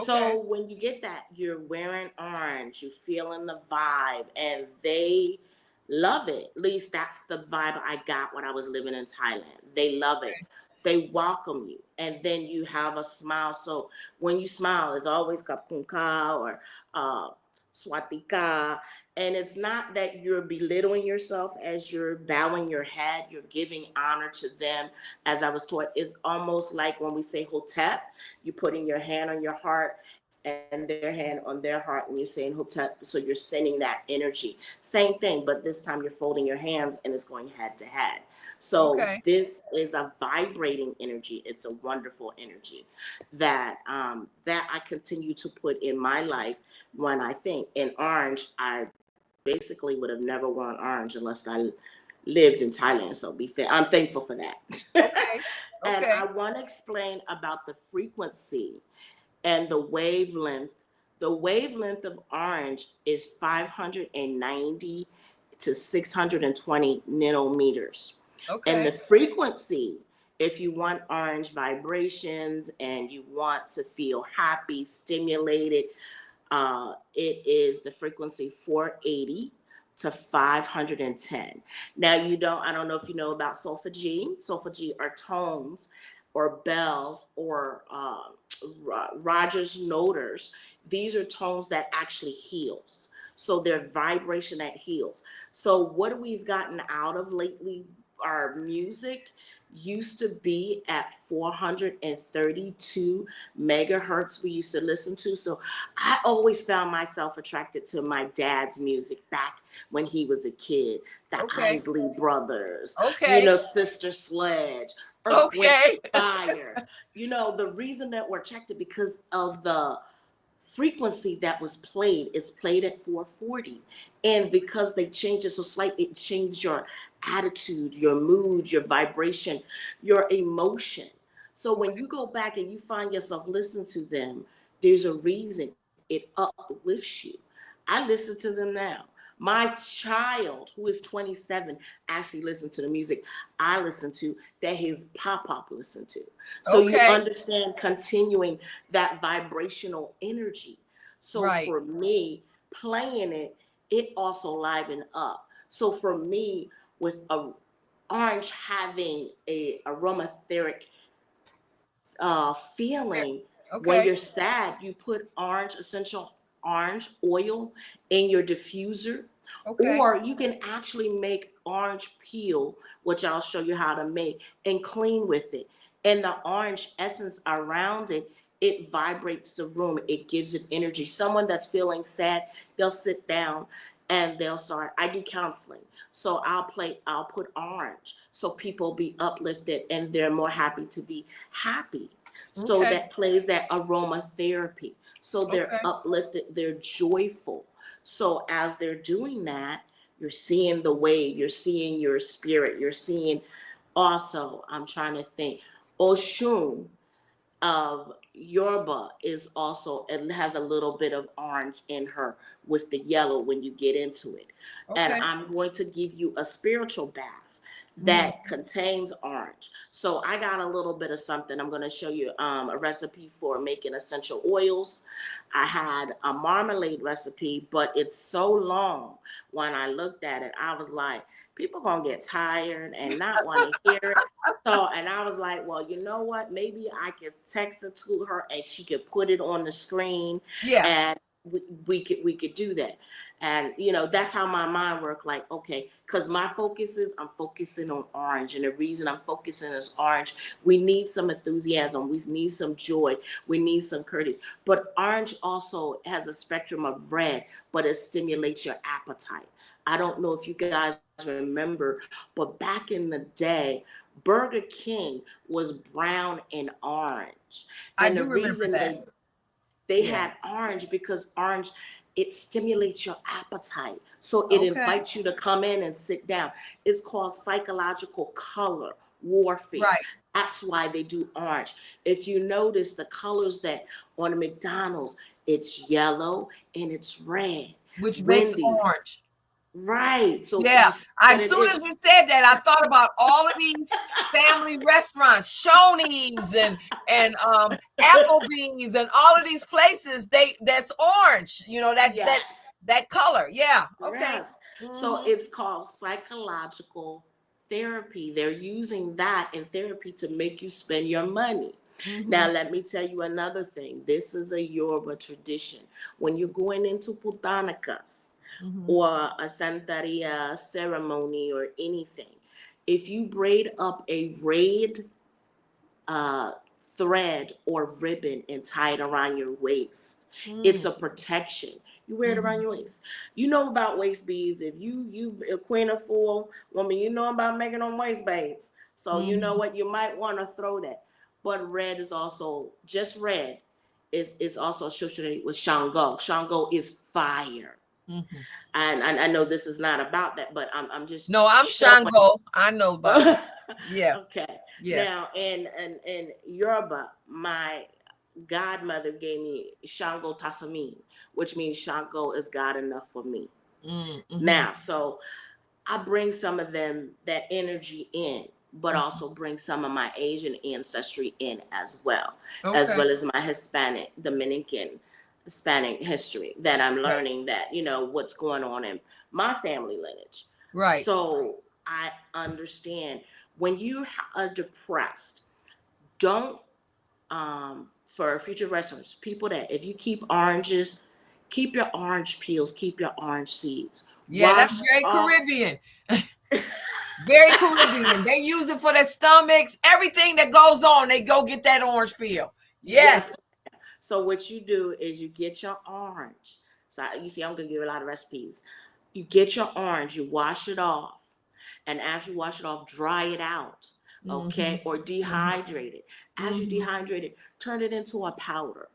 So when you get that, you're wearing orange, you're feeling the vibe, and they love it. At least that's the vibe I got when I was living in Thailand. They love it. They welcome you, and then you have a smile. So when you smile, it's always Kapkunka or Swatika. And it's not that you're belittling yourself as you're bowing your head, you're giving honor to them. As I was taught, it's almost like when we say Hotep, you're putting your hand on your heart and their hand on their heart, and you're saying Hotep, so you're sending that energy. Same thing, but this time you're folding your hands and it's going head to head. So this is a vibrating energy. It's a wonderful energy that that I continue to put in my life. When I think in orange, I basically would have never worn orange unless I lived in Thailand. So I'm thankful for that. And I want to explain about the frequency and the wavelength. The wavelength of orange is 590 to 620 nanometers. And the frequency, if you want orange vibrations and you want to feel happy, stimulated, it is the frequency 480 to 510. Now I don't know if you know about solfegging. Solfegging are tones or bells or Rogers noters. These are tones that actually heals. So they're vibration that heals. So what we've gotten out of lately, our music used to be at 432 megahertz we used to listen to. So I always found myself attracted to my dad's music back when he was a kid. The Isley Brothers, you know, Sister Sledge, Earth, Wind, Fire. You know, the reason that we're attracted because of the frequency that was played. It's played at 440. And because they changed it so slightly, it changed your attitude, your mood, your vibration, your emotion. So when you go back and you find yourself listening to them, there's a reason it uplifts you. I listen to them now. My child, who is 27, actually listens to the music I listen to, that his pop listen to. So you understand continuing that vibrational energy. So for me, playing it, it also liven up. So for me, with a orange having a aromatheric feeling, when you're sad, you put essential orange oil in your diffuser, or you can actually make orange peel, which I'll show you how to make, and clean with it. And the orange essence around it, it vibrates the room. It gives it energy. Someone that's feeling sad, they'll sit down and they'll start. I do counseling. So I'll put orange so people be uplifted and they're more happy to be happy. So that plays that aromatherapy. So they're uplifted, they're joyful. So as they're doing that, you're seeing the wave, you're seeing your spirit, you're seeing also, I'm trying to think, Oshun of Yoruba is also, it has a little bit of orange in her with the yellow when you get into it. And I'm going to give you a spiritual bath that contains orange. So I got a little bit of something. I'm going to show you a recipe for making essential oils. I had a marmalade recipe, but it's so long. When I looked at it, I was like, people gonna get tired and not want to hear it. So, and I was like, well, you know what? Maybe I could text it to her and she could put it on the screen. And we could do that. And that's how my mind worked. Like, okay, because my focus is, I'm focusing on orange, and the reason I'm focusing is orange. We need some enthusiasm, we need some joy, we need some courage. But orange also has a spectrum of red, but it stimulates your appetite. I don't know if you guys remember, but back in the day, Burger King was brown and orange. And I the do remember reason that. they Yeah. had orange, because orange, it stimulates your appetite, so it Okay. invites you to come in and sit down. It's called psychological color warfare. Right. That's why they do orange. If you notice the colors that on the McDonald's, it's yellow and it's red. Which makes Wendy's, orange. right? So you Yeah. see what As it soon is. as you said that, I thought about all of these family restaurants, Shoney's and Applebee's and all of these places. That's orange. That Yes. that that color. Yeah. Okay. Yes. So Mm-hmm. it's called psychological therapy. They're using that in therapy to make you spend your money. Mm-hmm. Now, let me tell you another thing. This is a Yoruba tradition. When you're going into putanakas Mm-hmm. or a Santeria ceremony or anything, if you braid up a red uh, thread or ribbon and tie it around your waist. It's a protection. You wear it around your waist. You know about waist beads. If you a queen of fool woman, you know about making them waist beads. So you know Mm-hmm. what, you might want to throw that. But red is also just red. Is also associated with Shango. Shango is fire. Mm-hmm. And I know this is not about that, but I'm just No, I'm showing. Shango. I know about it. Yeah. Okay. Yeah. Now, in Yoruba, my godmother gave me Shango Tasamin, which means Shango is God enough for me. Mm-hmm. Now, so I bring some of that energy in, but also bring some of my Asian ancestry in as Okay. well as my Hispanic history, that I'm Okay. learning that, what's going on in my family lineage. Right. So I understand when you are depressed, don't, for future wrestlers, people, that if you keep oranges, keep your orange peels, keep your orange seeds. Yeah, that's Wash very off. Caribbean. Very Caribbean. They use it for their stomachs. Everything that goes on, they go get that orange peel. Yes. Yes. So what you do is you get your orange. So you see, I'm gonna give you a lot of recipes. You get your orange, you wash it off, and after you wash it off, dry it out, Mm-hmm. okay, or dehydrate it. As you Mm-hmm. dehydrate it, turn it into a powder.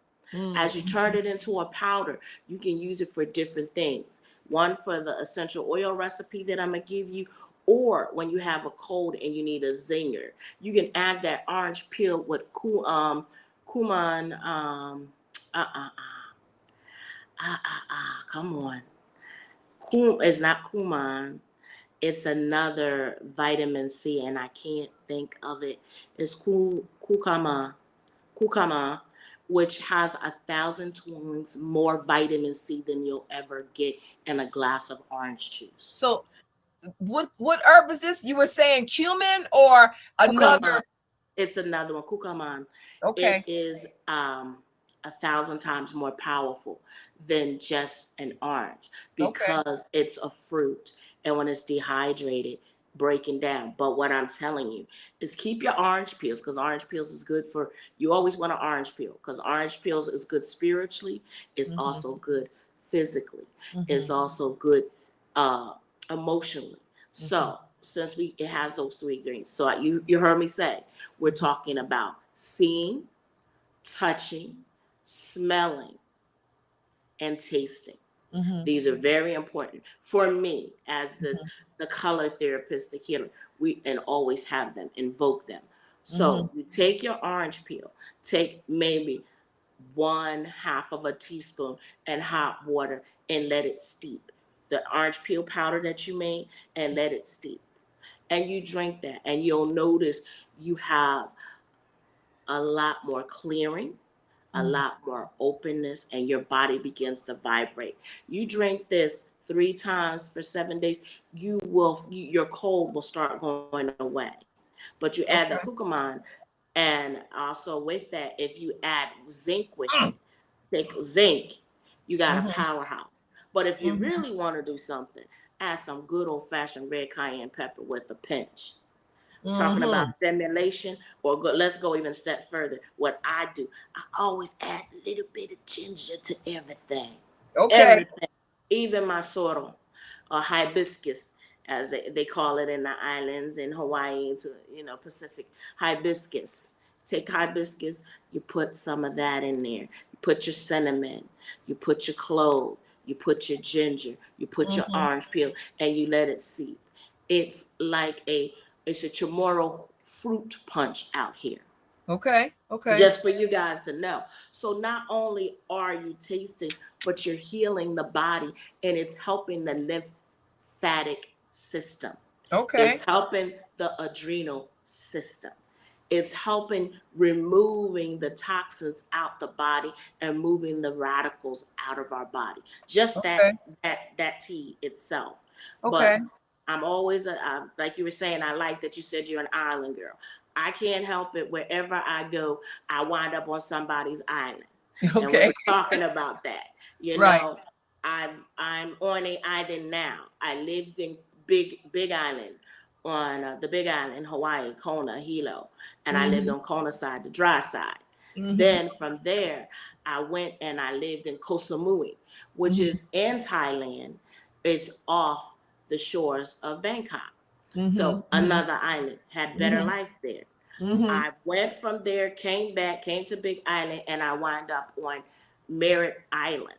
As you turn Mm-hmm. it into a powder, you can use it for different things. One for the essential oil recipe that I'm gonna give you, or when you have a cold and you need a zinger, you can add that orange peel with cumin. Come on. It's not cumin. It's another vitamin C, and I can't think of it. It's cucama, which has 1,000 times more vitamin C than you'll ever get in a glass of orange juice. So what herb is this? You were saying cumin or Cucama, another? it's another one. Cucaman. It Okay. is 1,000 times more powerful than just an orange, Okay. because it's a fruit, and when it's dehydrated, breaking down. But what I'm telling you is keep your orange peels, because orange peels is good for, you always want an orange peel, because orange peels is good spiritually. It's Mm-hmm. also good physically. It's Mm-hmm. also good uh, emotionally. Mm-hmm. So since it has those three ingredients, so you heard me say we're talking about seeing, touching, smelling, and tasting. Mm-hmm. These are very important for me as Mm-hmm. the color therapist, the healer. We and always have them, invoke them. Mm-hmm. So you take your orange peel, take maybe 1/2 of a teaspoon in hot water and let it steep. The orange peel powder that you made, and let it steep. And you drink that, and you'll notice you have a lot more clearing, a Mm-hmm. lot more openness, and your body begins to vibrate. You drink this 3 times for 7 days, your cold will start going away. But you add the Okay. cucamonda, and also with that, if you add zinc with it, take zinc, you got a Mm-hmm. powerhouse. But But if you really want to do something, add some good old-fashioned red cayenne pepper with a pinch. Talking about stimulation, or let's go even a step further. What I do, I always add a little bit of ginger to everything. Okay. Everything, even my sorrel or hibiscus, as they call it in the islands in Hawaii, to Pacific. Hibiscus. Take hibiscus, you put some of that in there. You put your cinnamon, you put your clove, you put your ginger, you put your orange peel, and you let it seep. It's like it's a chamorro fruit punch out here. Okay. Just for you guys to know. So not only are you tasting, but you're healing the body, and it's helping the lymphatic system. Okay. It's helping the adrenal system. It's helping removing the toxins out the body and moving the radicals out of our body. Just that tea itself. Okay. But I'm always like you were saying. I like that you said you're an island girl. I can't help it. Wherever I go, I wind up on somebody's island. Okay. And we were talking about that. You know, I'm on an island now. I lived in Big Island, on the Big Island, Hawaii, Kona, Hilo, and I lived on Kona side, the dry side. Then from there, I went and I lived in Koh Samui, which is in Thailand. It's off the shores of Bangkok. So another island, had better life there. I went from there, came to Big Island, and I wound up on Merritt Island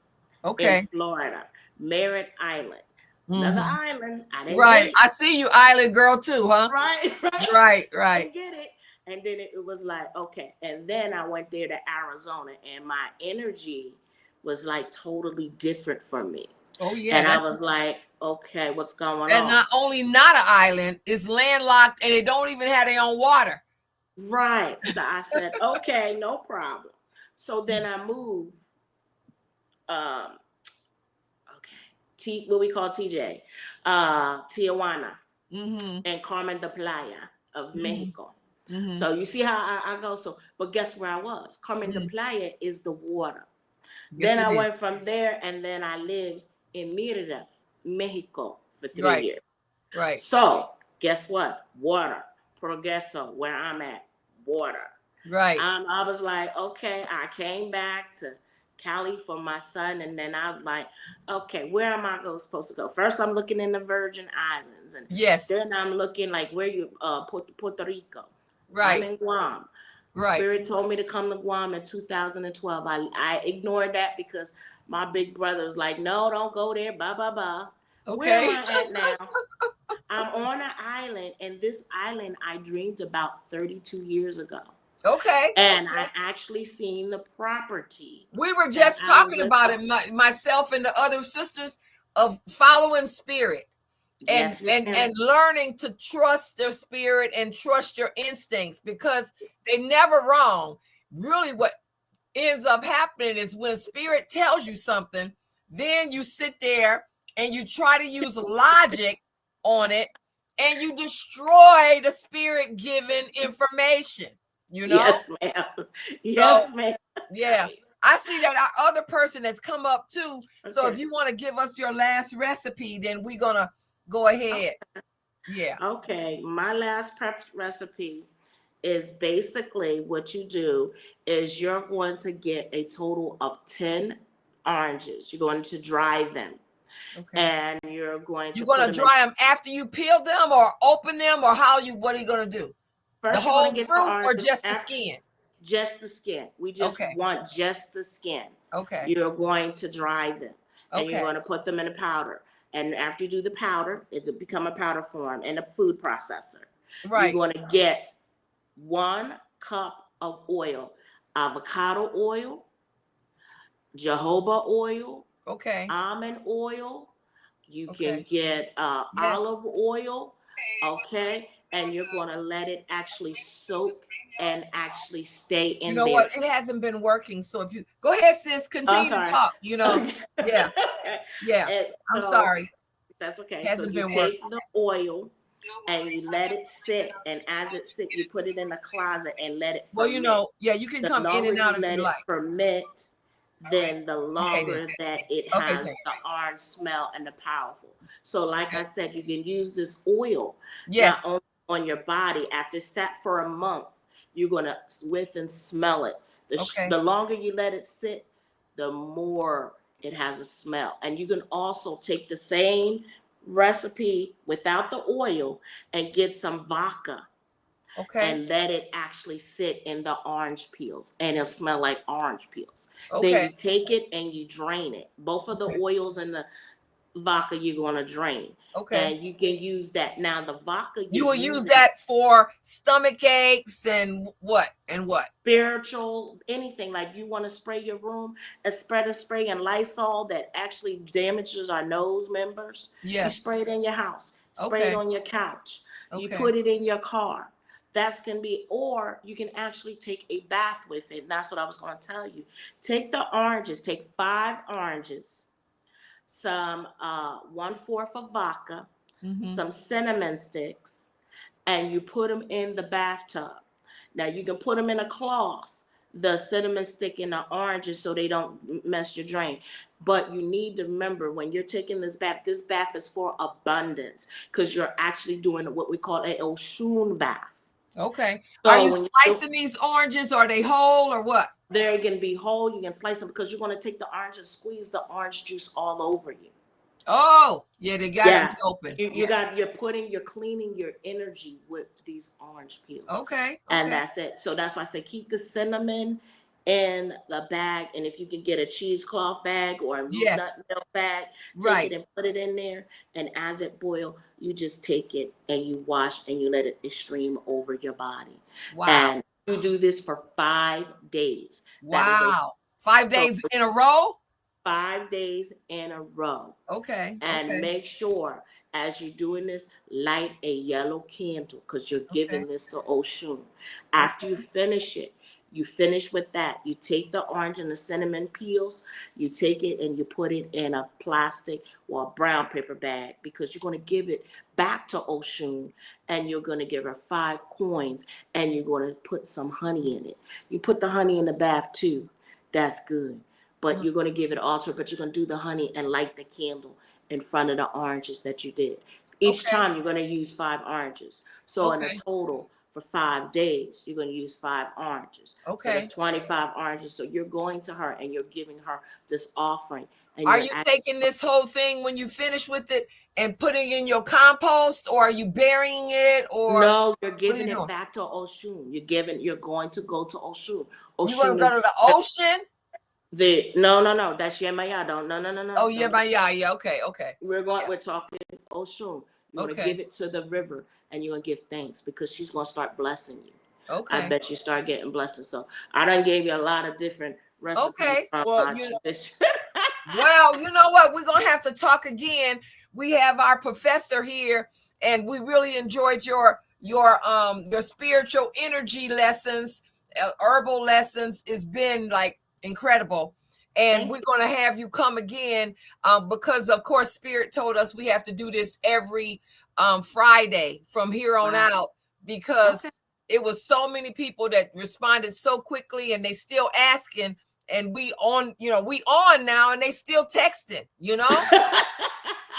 in Florida. Merritt Island. Another island. I didn't get it. I see you, island girl, too, huh? Right. Right. I didn't get it. And then it was like, okay. And then I went there to Arizona, and my energy was like totally different from me. Oh, yeah. And I was like, okay, what's going on? And not only not an island, it's landlocked, and they don't even have their own water. Right. So I said, okay, no problem. So then I moved, what we call TJ, Tijuana, and Carmen de Playa of Mexico. So you see how I go. So, but guess where I was? Carmen de Playa is the water. Yes, then I went from there, and then I lived in Mérida, Mexico for 3 years. Right. So guess what? Water. Progreso, where I'm at, water. Right. I was like, okay, I came back to Cali for my son, and then I was like, okay, where am I supposed to go? First, I'm looking in the Virgin Islands, and then I'm looking like where you Puerto Rico. Right. I'm in Guam. Right. Spirit told me to come to Guam in 2012. I ignored that because my big brother was like, no, don't go there. Blah blah blah. Okay. Where am I at now? I'm on an island, and this island I dreamed about 32 years ago. Okay. And I actually seen the property. We were just talking about it, myself and the other sisters, of following spirit and learning to trust their spirit and trust your instincts, because they never wrong. Really, what ends up happening is when spirit tells you something, then you sit there and you try to use logic on it, and you destroy the spirit given information. You know? Yes, ma'am. Yes, ma'am. Yeah. I see that our other person has come up too. Okay. So if you want to give us your last recipe, then we're going to go ahead. Okay. Yeah. Okay. My last prep recipe is basically what you do is you're going to get a total of 10 oranges. You're going to dry them. Okay. And you're going to dry them after you peel them, or open them, or what are you going to do? First, the whole fruit or just the skin? Just the skin. We just want just the skin. Okay. You're going to dry them. And you're going to put them in a powder. And after you do the powder, it'll become a powder form in a food processor. Right. You're going to get 1 cup of oil, avocado oil, jojoba oil, almond oil. You can get olive oil. Okay. And you're going to let it actually soak and actually stay in there. You know what? It hasn't been working. So if you go ahead, sis, continue to talk. You know, yeah. I'm sorry. That's okay. So you take the oil and you let it sit, and as it sits, you put it in the closet and let it ferment. Well, you know, you can come in and out if you like. Ferment, then the Okay, longer then. that it Okay, has thanks. the orange smell and the powerful. So like I said, you can use this oil not Yes. only on your body. After sat for a month, you're going to whiff and smell it. Okay. The longer you let it sit, the more it has a smell. And you can also take the same recipe without the oil and get some vodka Okay. and let it actually sit in the orange peels, and it'll smell like orange peels. Then Okay. you take it and you drain it. Both of the Okay. oils and the vodka you're going to drain. Okay. And you can use that. Now the vodka You you're will use using, that for stomach aches and what? spiritual, anything. Like you want to spray your room, a spreader spray and Lysol that actually damages our nose members. You Yes. spray it in your house, spray it Okay. on your couch, you Okay. put it in your car. That's can be, or you can actually take a bath with it. And that's what I was going to tell you. Take the oranges, take 5 oranges, some 1/4 of vodka, some cinnamon sticks, and you put them in the bathtub. Now you can put them in a cloth, the cinnamon stick and the oranges, so they don't mess your drain. But you need to remember when you're taking this bath is for abundance, because you're actually doing what we call a Oshun bath. Okay. So Are you when slicing these oranges? Are they whole or what? they're going to be whole, you can slice them because you're going to take the orange and squeeze the orange juice all over you. Oh, yeah, they got to be Yes. open. You're cleaning your energy with these orange peels. Okay. And that's it. So that's why I say keep the cinnamon in the bag. And if you can get a cheesecloth bag or a nut milk bag, take it and put it in there. And as it boils, you just take it and you wash and you let it stream over your body. Wow. And you do this for 5 days. Wow. 5 days in a row? 5 days in a row. Okay. And make sure as you're doing this, light a yellow candle, because you're giving this to Oshun. After you finish it, you finish with that. You take the orange and the cinnamon peels, you take it and you put it in a plastic or a brown paper bag, because you're going to give it back to Oshun, and you're going to give her 5 coins, and you're going to put some honey in it. You put the honey in the bath too. That's good. But you're going to give it all to her, but you're going to do the honey and light the candle in front of the oranges that you did. Each time you're going to use 5 oranges. So in a total for 5 days, you're going to use 5 oranges. So that's 25 oranges. So you're going to her and you're giving her this offering. And are you taking this whole thing when you finish with it and putting it in your compost, or are you burying it, or no, you're giving it back to Oshun. You're going to go to Oshun. You want to go to the ocean? No, that's Yemaya. No. Oh, Yemaya. Yeah, okay. We're talking Oshun. You're gonna give it to the river, and you're gonna give thanks, because she's gonna start blessing you. Okay. I bet you start getting blessings. So I done gave you a lot of different recipes. Okay. Well, well, you know what? We're gonna have to talk again. We have our professor here, and we really enjoyed your spiritual energy lessons, herbal lessons. It's been like incredible. And we're going to have you come again, because of course Spirit told us we have to do this every Friday from here on out, because it was so many people that responded so quickly, and they still asking, and we on now, and they still texting,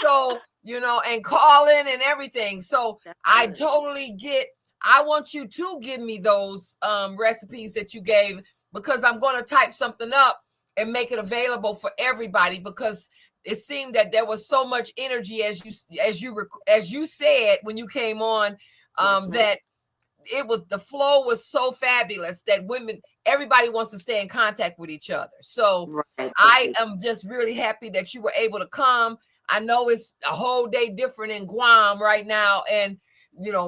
so and calling and everything. So I totally get. I want you to give me those recipes that you gave, because I'm going to type something up and make it available for everybody, because it seemed that there was so much energy, as you said when you came on, that it was, the flow was so fabulous that everybody wants to stay in contact with each other. So I am just really happy that you were able to come. I know it's a whole day different in Guam right now, and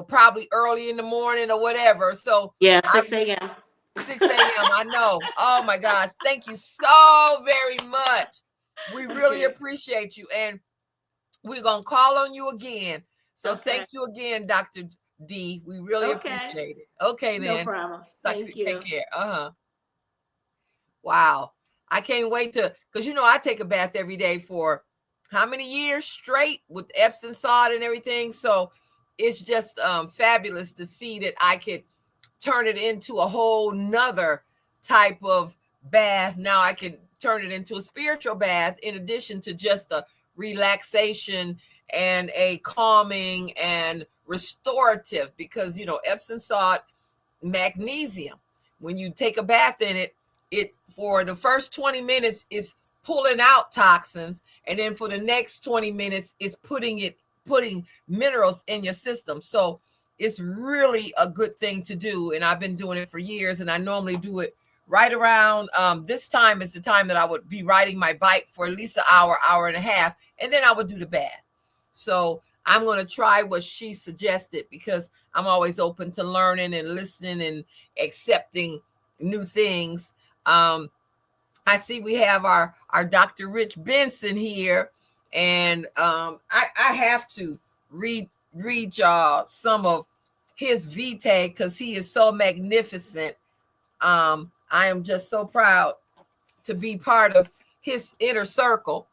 probably early in the morning or whatever. So 6 a.m. 6 a.m. I know. Oh my gosh. Thank you so very much. We really appreciate you. And we're going to call on you again. So thank you again, Dr. D. We really appreciate it. Okay, then. No problem. Thank you. Take care. Wow. I can't wait because I take a bath every day for how many years straight with Epsom salt and everything. So it's just fabulous to see that I could turn it into a whole nother type of bath. Now I can turn it into a spiritual bath in addition to just a relaxation and a calming and restorative, because Epsom salt, magnesium, when you take a bath in it, it for the first 20 minutes is pulling out toxins, and then for the next 20 minutes is putting minerals in your system. So it's really a good thing to do, and I've been doing it for years, and I normally do it right around this time is the time that I would be riding my bike for at least an hour and a half, and then I would do the bath. So I'm going to try what she suggested, because I'm always open to learning and listening and accepting new things. I see we have our Dr. Rich Benson here, and I have to read y'all some of his vitae because he is so magnificent. I am just so proud to be part of his inner circle.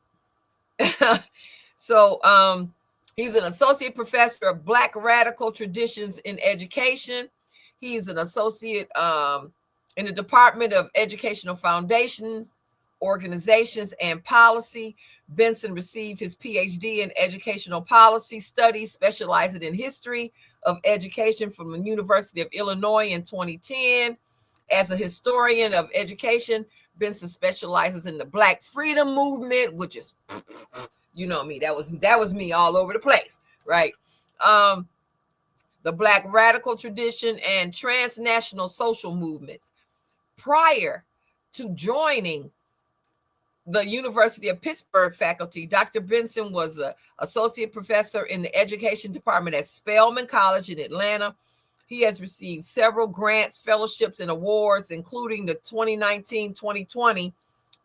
So he's an associate professor of Black radical traditions in education. He's an associate in the Department of Educational Foundations, Organizations, and Policy. Benson received his PhD in educational policy studies, specializing in history of education from the University of Illinois in 2010. As a historian of education, Benson specializes in the Black Freedom Movement, which is, you know me, that was me all over the place, right? The Black radical tradition and transnational social movements. Prior to joining the University of Pittsburgh faculty, Dr. Benson was an associate professor in the education department at Spelman College in Atlanta. He has received several grants, fellowships, and awards, including the 2019-2020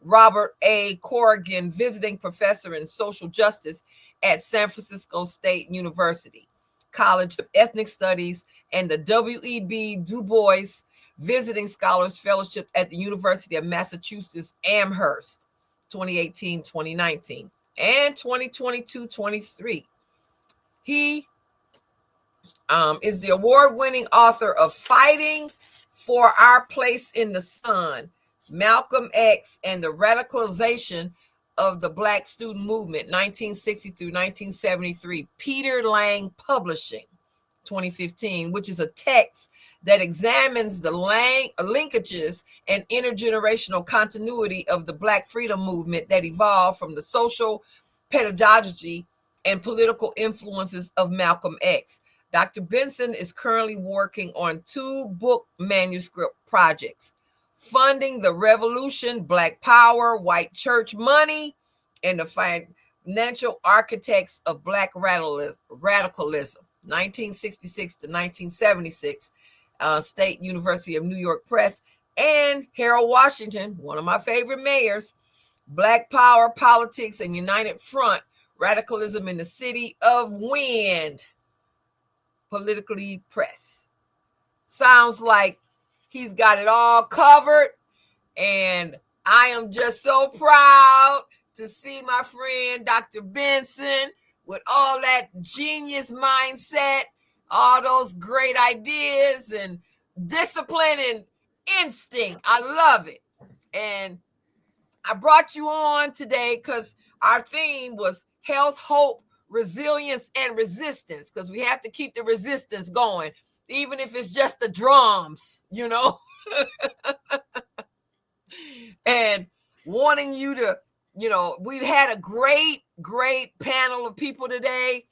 Robert A. Corrigan Visiting Professor in Social Justice at San Francisco State University College of Ethnic Studies, and the W.E.B. Du Bois Visiting Scholars Fellowship at the University of Massachusetts Amherst, 2018-2019, and 2022-23. He is the award-winning author of Fighting for Our Place in the Sun, Malcolm X and the Radicalization of the Black Student Movement, 1960 through 1973, Peter Lang Publishing, 2015, which is a text that examines the linkages and intergenerational continuity of the Black freedom movement that evolved from the social pedagogy and political influences of Malcolm X. Dr. Benson is currently working on 2 book manuscript projects: Funding the Revolution, Black Power, White Church Money, and the Financial Architects of Black Radicalism, 1966 to 1976, State University of New York Press, and Harold Washington, one of my favorite mayors, Black Power, Politics, and United Front, Radicalism in the City of Wind, Politically Press. Sounds like he's got it all covered, and I am just so proud to see my friend Dr. Benson with all that genius mindset, all those great ideas and discipline and instinct. I love it. And I brought you on today because our theme was health, hope, resilience, and resistance, because we have to keep the resistance going, even if it's just the drums, and wanting you to, we've had a great panel of people today,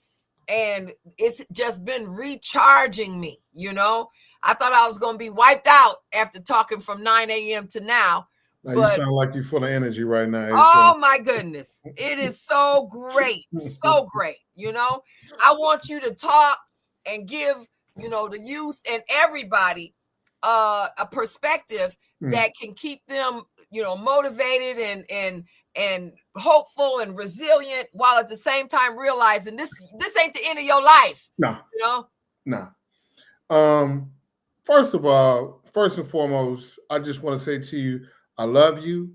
and it's just been recharging me. I thought I was going to be wiped out after talking from 9 a.m. to now. Now you sound like you're full of energy right now. Oh my goodness. It is so great. So great. I want you to talk and give, the youth and everybody a perspective that can keep them, motivated and hopeful and resilient, while at the same time realizing this ain't the end of your life. No. First and foremost, I just want to say to you, I love you.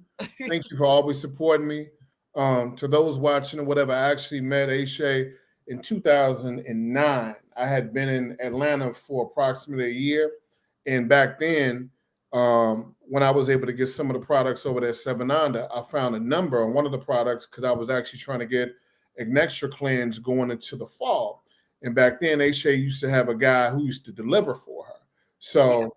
Thank you for always supporting me. To those watching or whatever, I actually met Aisha in 2009. I had been in Atlanta for approximately a year. And back then, when I was able to get some of the products over there at Seven Under, I found a number on one of the products because I was actually trying to get an extra cleanse going into the fall. And back then, Aisha used to have a guy who used to deliver for her. So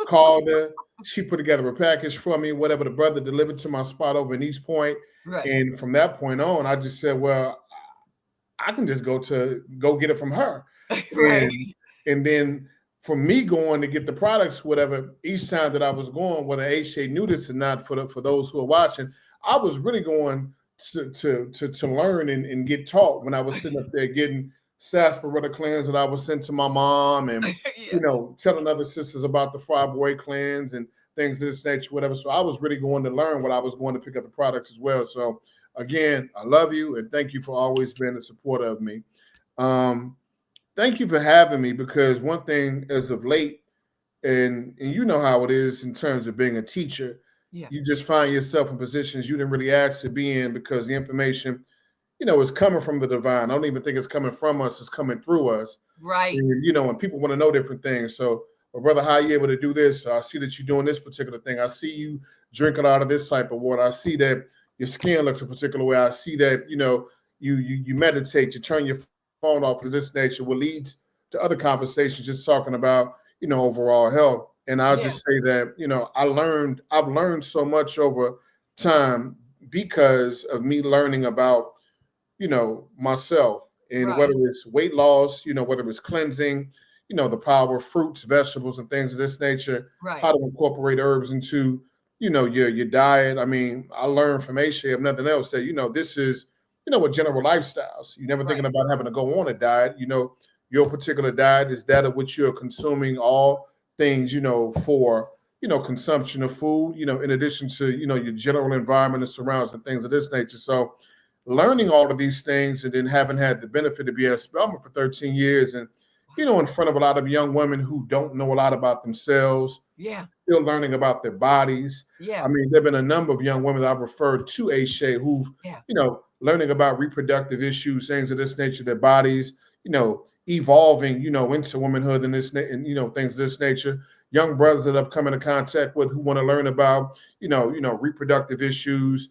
called her. She put together a package for me, whatever. The brother delivered to my spot over in East Point. Right. And from that point on, I just said, well, I can just go get it from her. Right. And then for me going to get the products, whatever, each time that I was going, whether Aisha knew this or not, for those who are watching, I was really going to learn and get taught when I was sitting up there getting sarsaparilla cleanse that I was sent to my mom and telling other sisters about the Fry Boy cleanse and things of this nature, whatever. So I was really going to learn what I was going to pick up the products as well. So again, I love you and thank you for always being a supporter of me. Thank you for having me, because one thing as of late, and you know how it is in terms of being a teacher, you just find yourself in positions you didn't really ask to be in because the information, is coming from the divine. I don't even think it's coming from us, it's coming through us. Right. And people want to know different things. So, well, brother, how are you able to do this? So I see that you're doing this particular thing. I see you drinking out of this type of water. I see that your skin looks a particular way. I see that, you meditate, you turn your phone off to this nature, what leads to other conversations, just talking about, overall health. And I'll just say that, I've learned so much over time because of me learning about, myself, and whether it's weight loss, whether it's cleansing, the power of fruits, vegetables, and things of this nature, how to incorporate herbs into, your diet. I mean, I learned from Aisha, if nothing else, that, this is, a general lifestyles. You're never thinking about having to go on a diet. Your particular diet is that of which you're consuming all things, for, consumption of food, in addition to, your general environment and surrounds and things of this nature. So learning all of these things and then having had the benefit to be at Spelman for 13 years and, in front of a lot of young women who don't know a lot about themselves, still learning about their bodies. I mean, there have been a number of young women that I've referred to Aisha who've, learning about reproductive issues, things of this nature, their bodies, evolving, into womanhood and this, and, things of this nature. Young brothers that I've come into contact with who want to learn about, reproductive issues,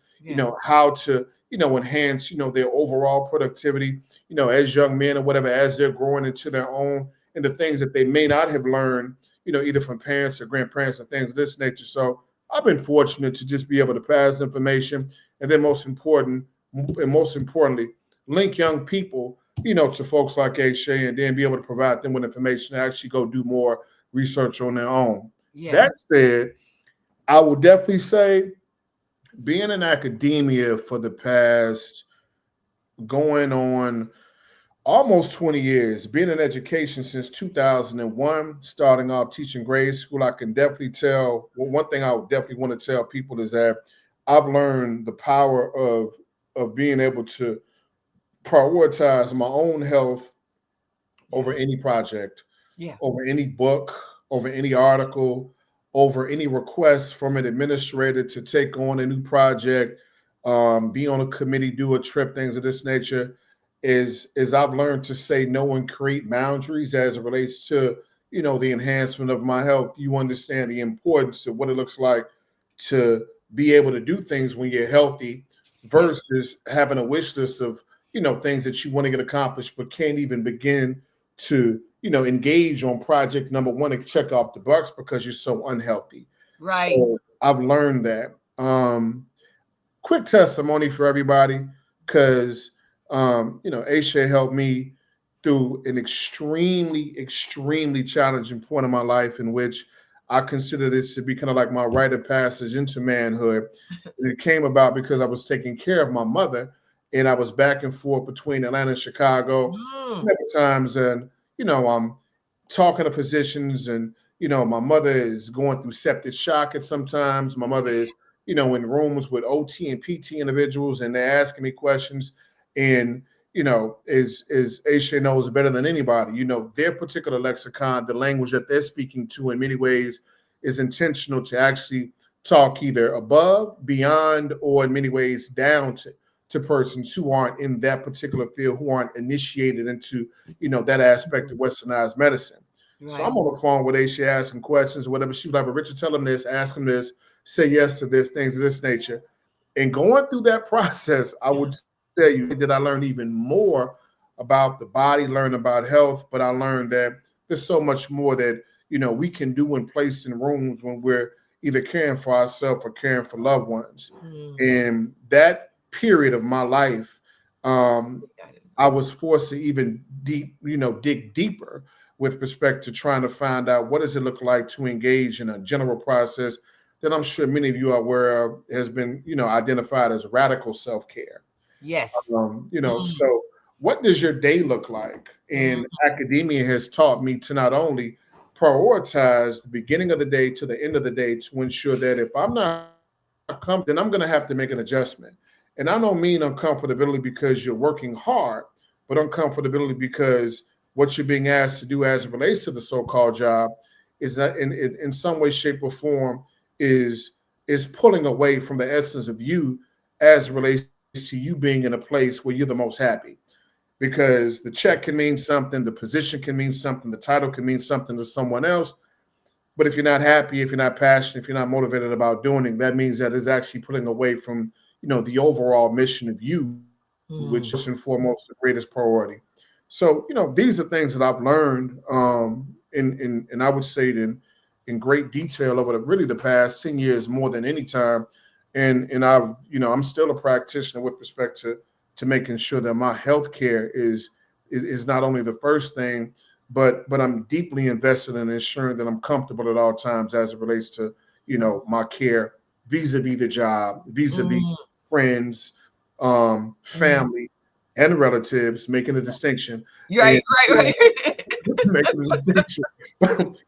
how to, enhance, their overall productivity, as young men or whatever, as they're growing into their own, and the things that they may not have learned, either from parents or grandparents and things of this nature. So I've been fortunate to just be able to pass information, and then most importantly, link young people, to folks like Aisha, and then be able to provide them with information to actually go do more research on their own. That said, I would definitely say being in academia for the past going on almost 20 years, being in education since 2001, starting off teaching grade school, I can definitely tell, one thing I would definitely want to tell people is that I've learned the power of being able to prioritize my own health over any project, over any book, over any article, over any request from an administrator to take on a new project, be on a committee, do a trip, things of this nature, is I've learned to say no and create boundaries as it relates to, the enhancement of my health. You understand the importance of what it looks like to be able to do things when you're healthy versus having a wish list of, things that you want to get accomplished, but can't even begin to, engage on project number one and check off the box because you're so unhealthy. Right. So I've learned that. Quick testimony for everybody, because, Aisha helped me through an extremely, extremely challenging point in my life in which I consider this to be kind of like my rite of passage into manhood. And it came about because I was taking care of my mother, and I was back and forth between Atlanta and Chicago many times. And, I'm talking to physicians, and, my mother is going through septic shock at sometimes. My mother is, in rooms with OT and PT individuals, and they're asking me questions. And, as Aisha knows better than anybody, their particular lexicon, the language that they're speaking to in many ways is intentional to actually talk either above, beyond, or in many ways down to persons who aren't in that particular field, who aren't initiated into, that aspect of westernized medicine. So I'm on the phone with Aisha asking questions or whatever. She was like, but Richard, tell him this, ask him this, say yes to this, things of this nature. And going through that process, I would tell you that I learned even more about the body, learn about health, but I learned that there's so much more that, we can do in place in rooms when we're either caring for ourselves or caring for loved ones. And that period of my life, I was forced to even dig deeper with respect to trying to find out what does it look like to engage in a general process that I'm sure many of you are aware of has been, identified as radical self-care. Yes. So what does your day look like? And academia has taught me to not only prioritize the beginning of the day to the end of the day to ensure that if I'm not comfortable, then I'm going to have to make an adjustment. And I don't mean uncomfortability because you're working hard, but uncomfortability because what you're being asked to do as it relates to the so-called job is that in some way, shape, or form is pulling away from the essence of you as it relates to you being in a place where you're the most happy. Because the check can mean something, the position can mean something, the title can mean something to someone else. But if you're not happy, if you're not passionate, if you're not motivated about doing it, that means that it's actually pulling away from, the overall mission of you, which is first and foremost the greatest priority. So, these are things that I've learned and I would say in great detail over really the past 10 years more than any time. And I've, I'm still a practitioner with respect to making sure that my health care is not only the first thing, but I'm deeply invested in ensuring that I'm comfortable at all times as it relates to, my care vis-a-vis the job, vis-a-vis friends, family, and relatives, making a distinction. Right. Making a distinction.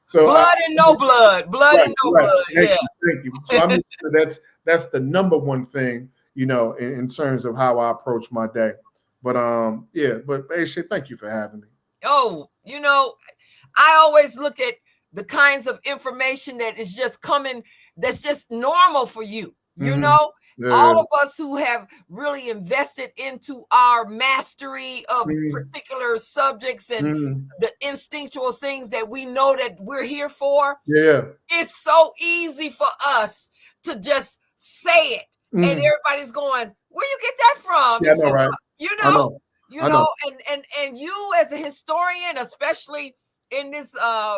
So blood and no blood. Blood and no blood. Thank you. So I mean, that's the number one thing, in terms of how I approach my day. But but Aisha, thank you for having me. Oh, I always look at the kinds of information that is just coming, that's just normal for you. All of us who have really invested into our mastery of particular subjects and the instinctual things that we know that we're here for. It's so easy for us to just say it. And everybody's going, where you get that from? Yeah, I know, right? I know. And you as a historian, especially in this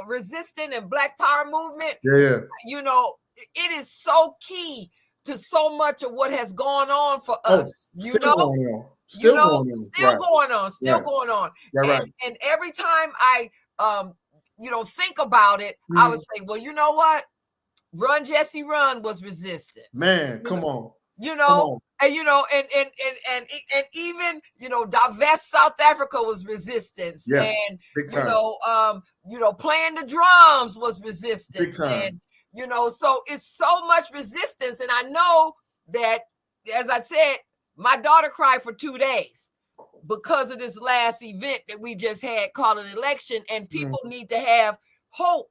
resistant and Black Power movement, it is so key to so much of what has gone on for us. Still going on. And every time I think about it, I would say, well, you know what? Run, Jesse, Run was resistance. Man, come on. And even divest South Africa was resistance, and playing the drums was resistance, and so it's so much resistance. And I know that, as I said, my daughter cried for 2 days because of this last event that we just had called an election, and people need to have hope,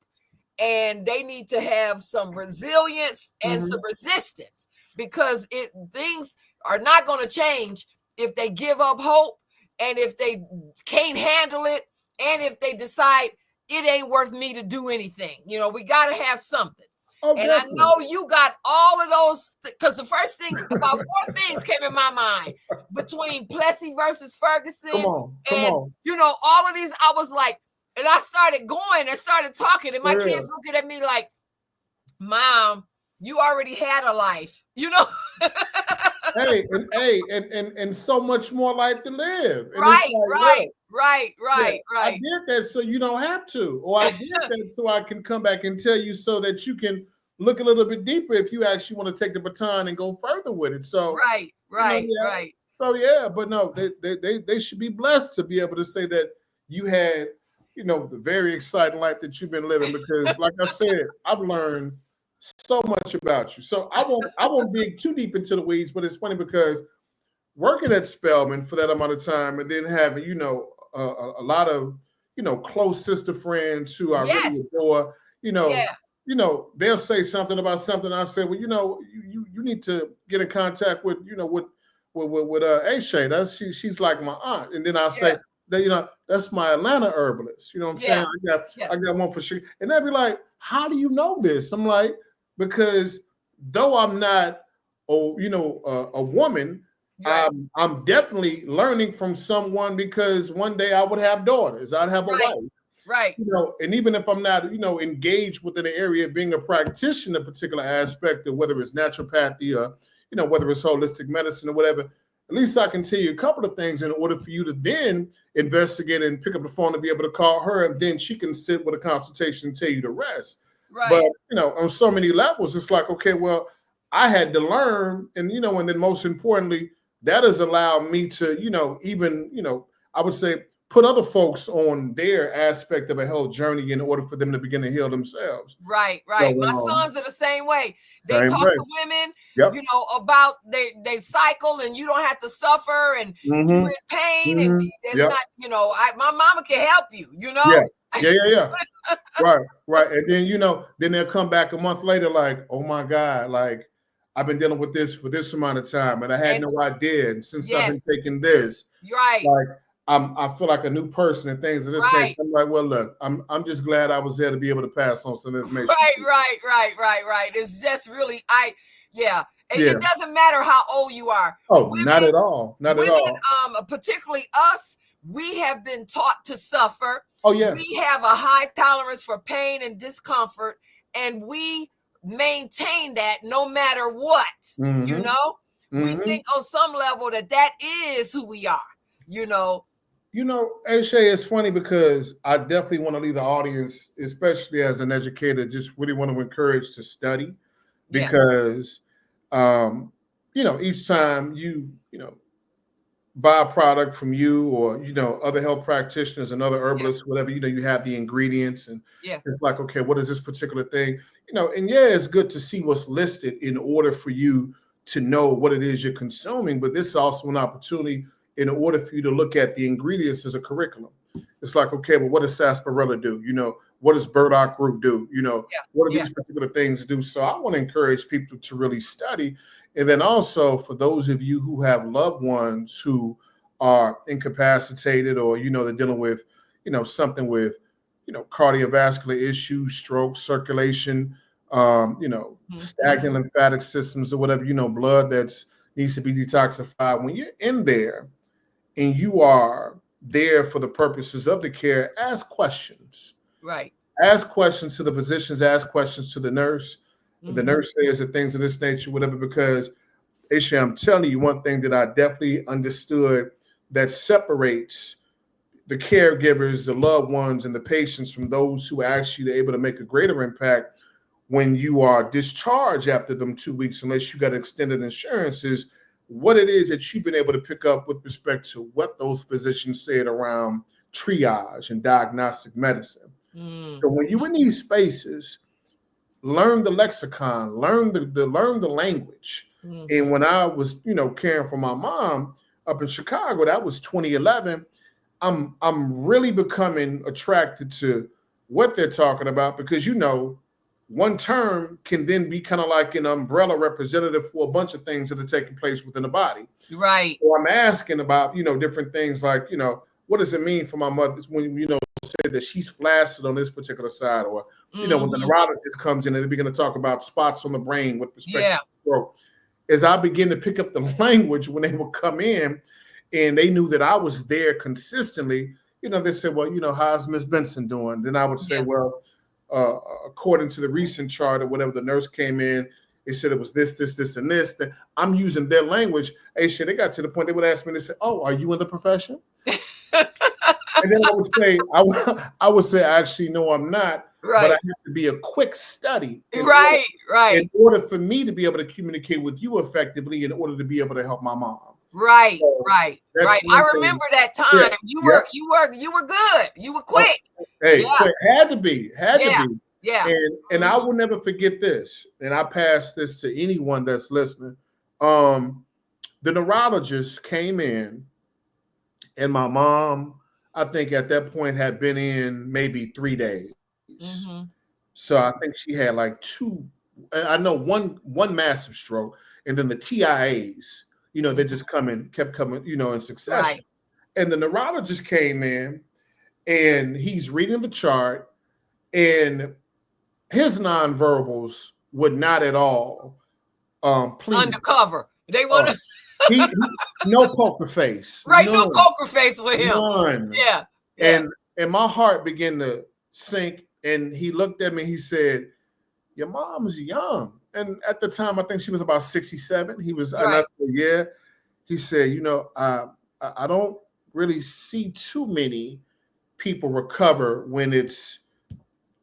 and they need to have some resilience and some resistance, because things are not going to change if they give up hope, and if they can't handle it, and if they decide it ain't worth me to do anything. We got to have something. And definitely. I know you got all of those, because the first thing, about 4 things came in my mind between Plessy versus Ferguson. Come on. All of these, I was like, and I started going and started talking, and my kids looking at me like, Mom, you already had a life, and so much more life to live. And Right. I did that so you don't have to, or I did that so I can come back and tell you so that you can look a little bit deeper if you actually want to take the baton and go further with it. So right. So but no, they should be blessed to be able to say that you had, the very exciting life that you've been living, because like I said, I've learned so much about you. So I won't dig too deep into the weeds, but it's funny because working at Spelman for that amount of time, and then having, a lot of, close sister friends who I really adore, they'll say something about something. I say, well, you need to get in contact with, with Aisha. She's like my aunt. And then I'll say, that's my Atlanta herbalist. You know what I'm saying? I got one for sure. And they'd be like, how do you know this? I'm like, because though I'm not, a woman, I'm definitely learning from someone, because one day I would have daughters, I'd have a wife. Right. And even if I'm not, engaged within the area of being a practitioner, a particular aspect of whether it's naturopathy or, whether it's holistic medicine or whatever, at least I can tell you a couple of things in order for you to then investigate and pick up the phone to be able to call her, and then she can sit with a consultation and tell you the rest. Right. But, on so many levels, it's like, okay, well, I had to learn, and, and then most importantly, that has allowed me to, even, I would say, put other folks on their aspect of a health journey in order for them to begin to heal themselves. Right. My sons are the same way. They talk to women, about they cycle, and you don't have to suffer, and you're in pain, and there's not, my mama can help you, Yeah. Right. And then, then they'll come back a month later like, oh my God, like I've been dealing with this for this amount of time, and I had no idea. And since I've been taking this, like I feel like a new person and things of this nature. I'm like, well, look, I'm just glad I was there to be able to pass on some information. Right. It's just really, it doesn't matter how old you are. Oh, women, not at all. Not at all. Particularly us, we have been taught to suffer. Oh, yeah. We have a high tolerance for pain and discomfort, and we maintain that no matter what. We think on some level that is who we are. Shay, it's funny because I definitely want to leave the audience, especially as an educator, just really want to encourage to study, because, each time you buy a product from you or, other health practitioners and other herbalists, whatever, you have the ingredients, and it's like, okay, what is this particular thing? And it's good to see what's listed in order for you to know what it is you're consuming. But this is also an opportunity in order for you to look at the ingredients as a curriculum. It's like, okay, well, what does sarsaparilla do? What does burdock root do? What do these particular things do? So I want to encourage people to really study. And then also for those of you who have loved ones who are incapacitated, or, they're dealing with, something with, cardiovascular issues, stroke, circulation, stagnant lymphatic systems or whatever, blood that's needs to be detoxified. When you're in there and you are there for the purposes of the care, ask questions. Right. Ask questions to the physicians, ask questions to the nurse. The nurse says the things of this nature, whatever, because Aisha, I'm telling you one thing that I definitely understood that separates the caregivers, the loved ones, and the patients from those who are actually able to make a greater impact when you are discharged after them 2 weeks, unless you got extended insurance, is what it is that you've been able to pick up with respect to what those physicians said around triage and diagnostic medicine. So when you're in these spaces, learn the lexicon, learn the language. And when I was, caring for my mom up in Chicago, that was 2011. I'm really becoming attracted to what they're talking about, because one term can then be kind of like an umbrella representative for a bunch of things that are taking place within the body. Right. So I'm asking about, different things like, what does it mean for my mother when, said that she's flaccid on this particular side, or, when the neurologist comes in and they begin to talk about spots on the brain with respect to stroke. As I begin to pick up the language when they would come in and they knew that I was there consistently, they said, well, how's Miss Benson doing? Then I would say, well, according to the recent chart or whatever, the nurse came in, they said it was this, and this. Then I'm using their language. Hey, shit, they got to the point they would ask me, they said, oh, are you in the profession? And then I would say, actually, no, I'm not. Right. But I have to be a quick study. Right. In order for me to be able to communicate with you effectively, in order to be able to help my mom. Right. I remember that time. You were good. You were quick. Hey, quick. Had to be. Yeah. And I will never forget this. And I pass this to anyone that's listening. The neurologist came in, and my mom, I think at that point, had been in maybe 3 days. So I think she had like one massive stroke, and then the TIAs, they just kept coming, in succession. Right. And the neurologist came in and he's reading the chart, and his nonverbals would not at all please. Undercover. They want to. he no poker face. Right, None, no poker face with him. None. Yeah. And my heart began to sink, and he looked at me, he said, your mom's young. And at the time, I think she was about 67. He was, and I said, yeah. He said, you know, I don't really see too many people recover when it's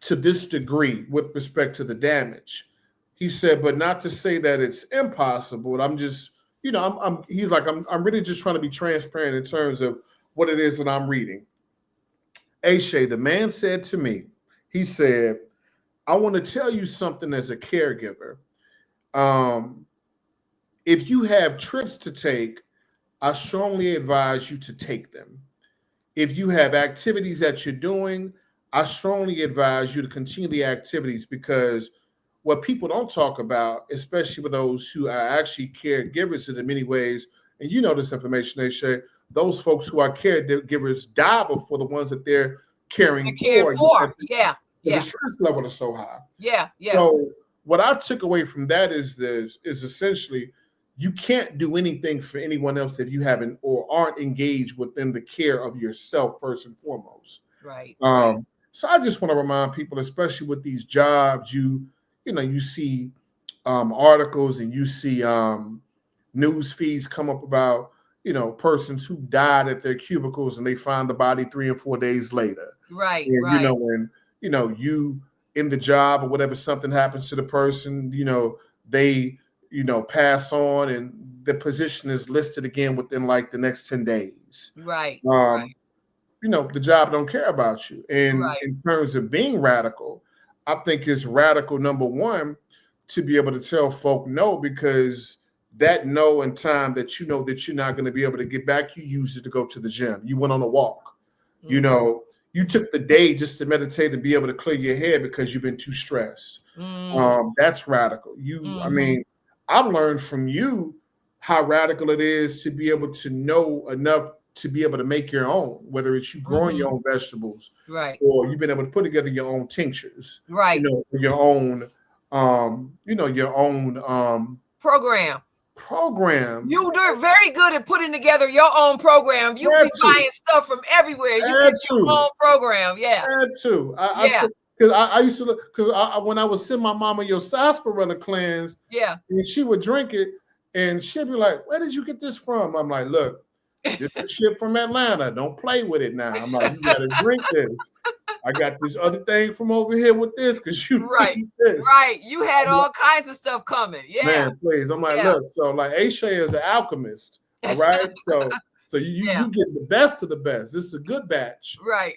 to this degree with respect to the damage. He said, but not to say that it's impossible. I'm just, you know, he's like, I'm really just trying to be transparent in terms of what it is that I'm reading. Aisha, the man said to me, he said, I want to tell you something as a caregiver. If you have trips to take, I strongly advise you to take them. If you have activities that you're doing, I strongly advise you to continue the activities, because what people don't talk about, especially for those who are actually caregivers in many ways, and you know this information, they say, those folks who are caregivers die before the ones that they're caring for. Yeah. The stress level is so high. Yeah. So what I took away from that is essentially, you can't do anything for anyone else if you haven't or aren't engaged within the care of yourself first and foremost. Right. So I just want to remind people, especially with these jobs, you see articles and you see news feeds come up about, persons who died at their cubicles and they find the body 3 and 4 days later. Right. And, when you in the job or whatever, something happens to the person, they pass on and the position is listed again within like the next 10 days. Right. The job don't care about you. And in terms of being radical, I think it's radical, number one, to be able to tell folk no, because that no in time that you know that you're not going to be able to get back, you use it to go to the gym. You went on a walk. Mm-hmm. You took the day just to meditate and be able to clear your head because you've been too stressed. That's radical. I mean, I've learned from you how radical it is to be able to know enough to be able to make your own, whether it's you growing your own vegetables, or you've been able to put together your own tinctures, your own, your own program. You are very good at putting together your own program. You be buying stuff from everywhere. You get your own program. Yeah. Because I used to look, because when I would send my mama your sarsaparilla cleanse, and she would drink it, and she'd be like, "Where did you get this from?" I'm like, "Look, this is shit from Atlanta. Don't play with it now." I'm like, "You gotta drink this. I got this other thing from over here with this because you need this." Right. You had all kinds of stuff coming. Yeah. Man, please. I'm like, look, so like Aisha is an alchemist. All right. So you get the best of the best. This is a good batch. Right.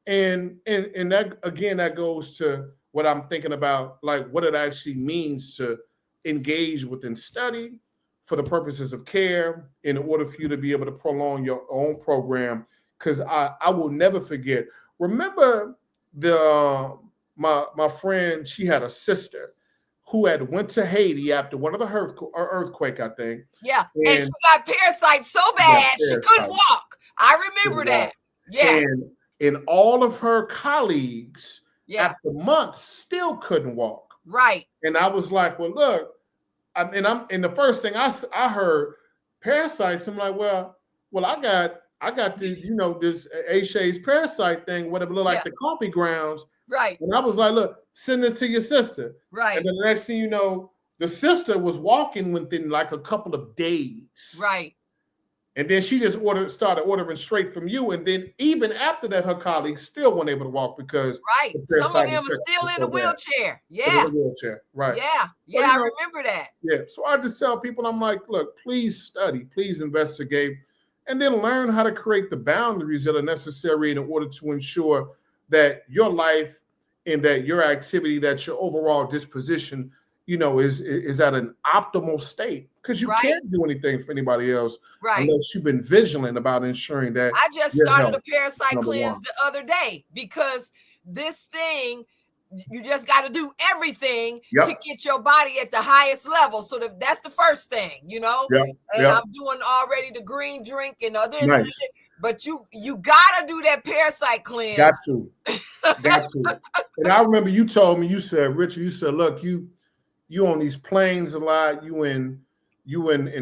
And that again, that goes to what I'm thinking about, like what it actually means to engage within study for the purposes of care in order for you to be able to prolong your own program. Because I will never forget. Remember my friend, she had a sister who had went to Haiti after one of the earthquake, I think. Yeah, and she got parasites so bad she couldn't walk. I remember that. Yeah. And all of her colleagues after months still couldn't walk. Right. And I was like, well, look, and the first thing I heard parasites. I'm like, well, I got this, this Aisha's parasite thing, whatever, look like the coffee grounds. Right. And I was like, look, send this to your sister. Right. And then the next thing you know, the sister was walking within like a couple of days. Right. And then she just started ordering straight from you. And then even after that, her colleagues still weren't able to walk because some of them are still in a wheelchair. Yeah. In a wheelchair. Right. Yeah. Yeah, I remember that. Yeah. So I just tell people, I'm like, look, please study, please investigate, and then learn how to create the boundaries that are necessary in order to ensure that your life and that your activity, that your overall disposition, is at an optimal state. Because you can't do anything for anybody else unless you've been vigilant about ensuring that. I just started a parasite cleanse the other day because this thing, you just got to do everything Yep. to get your body at the highest level. So that's the first thing, you know. Yep. And Yep. I'm doing already the green drink and all this. Nice. And but you gotta do that parasite cleanse. Got to. And I remember you told me, you said, Richard, you said, look, you on these planes a lot, you in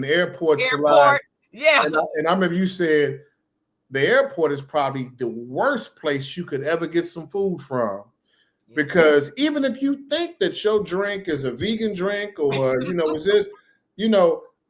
airports a lot. Yeah. And I remember you said the airport is probably the worst place you could ever get some food from. Because even if you think that your drink is a vegan drink or, is this,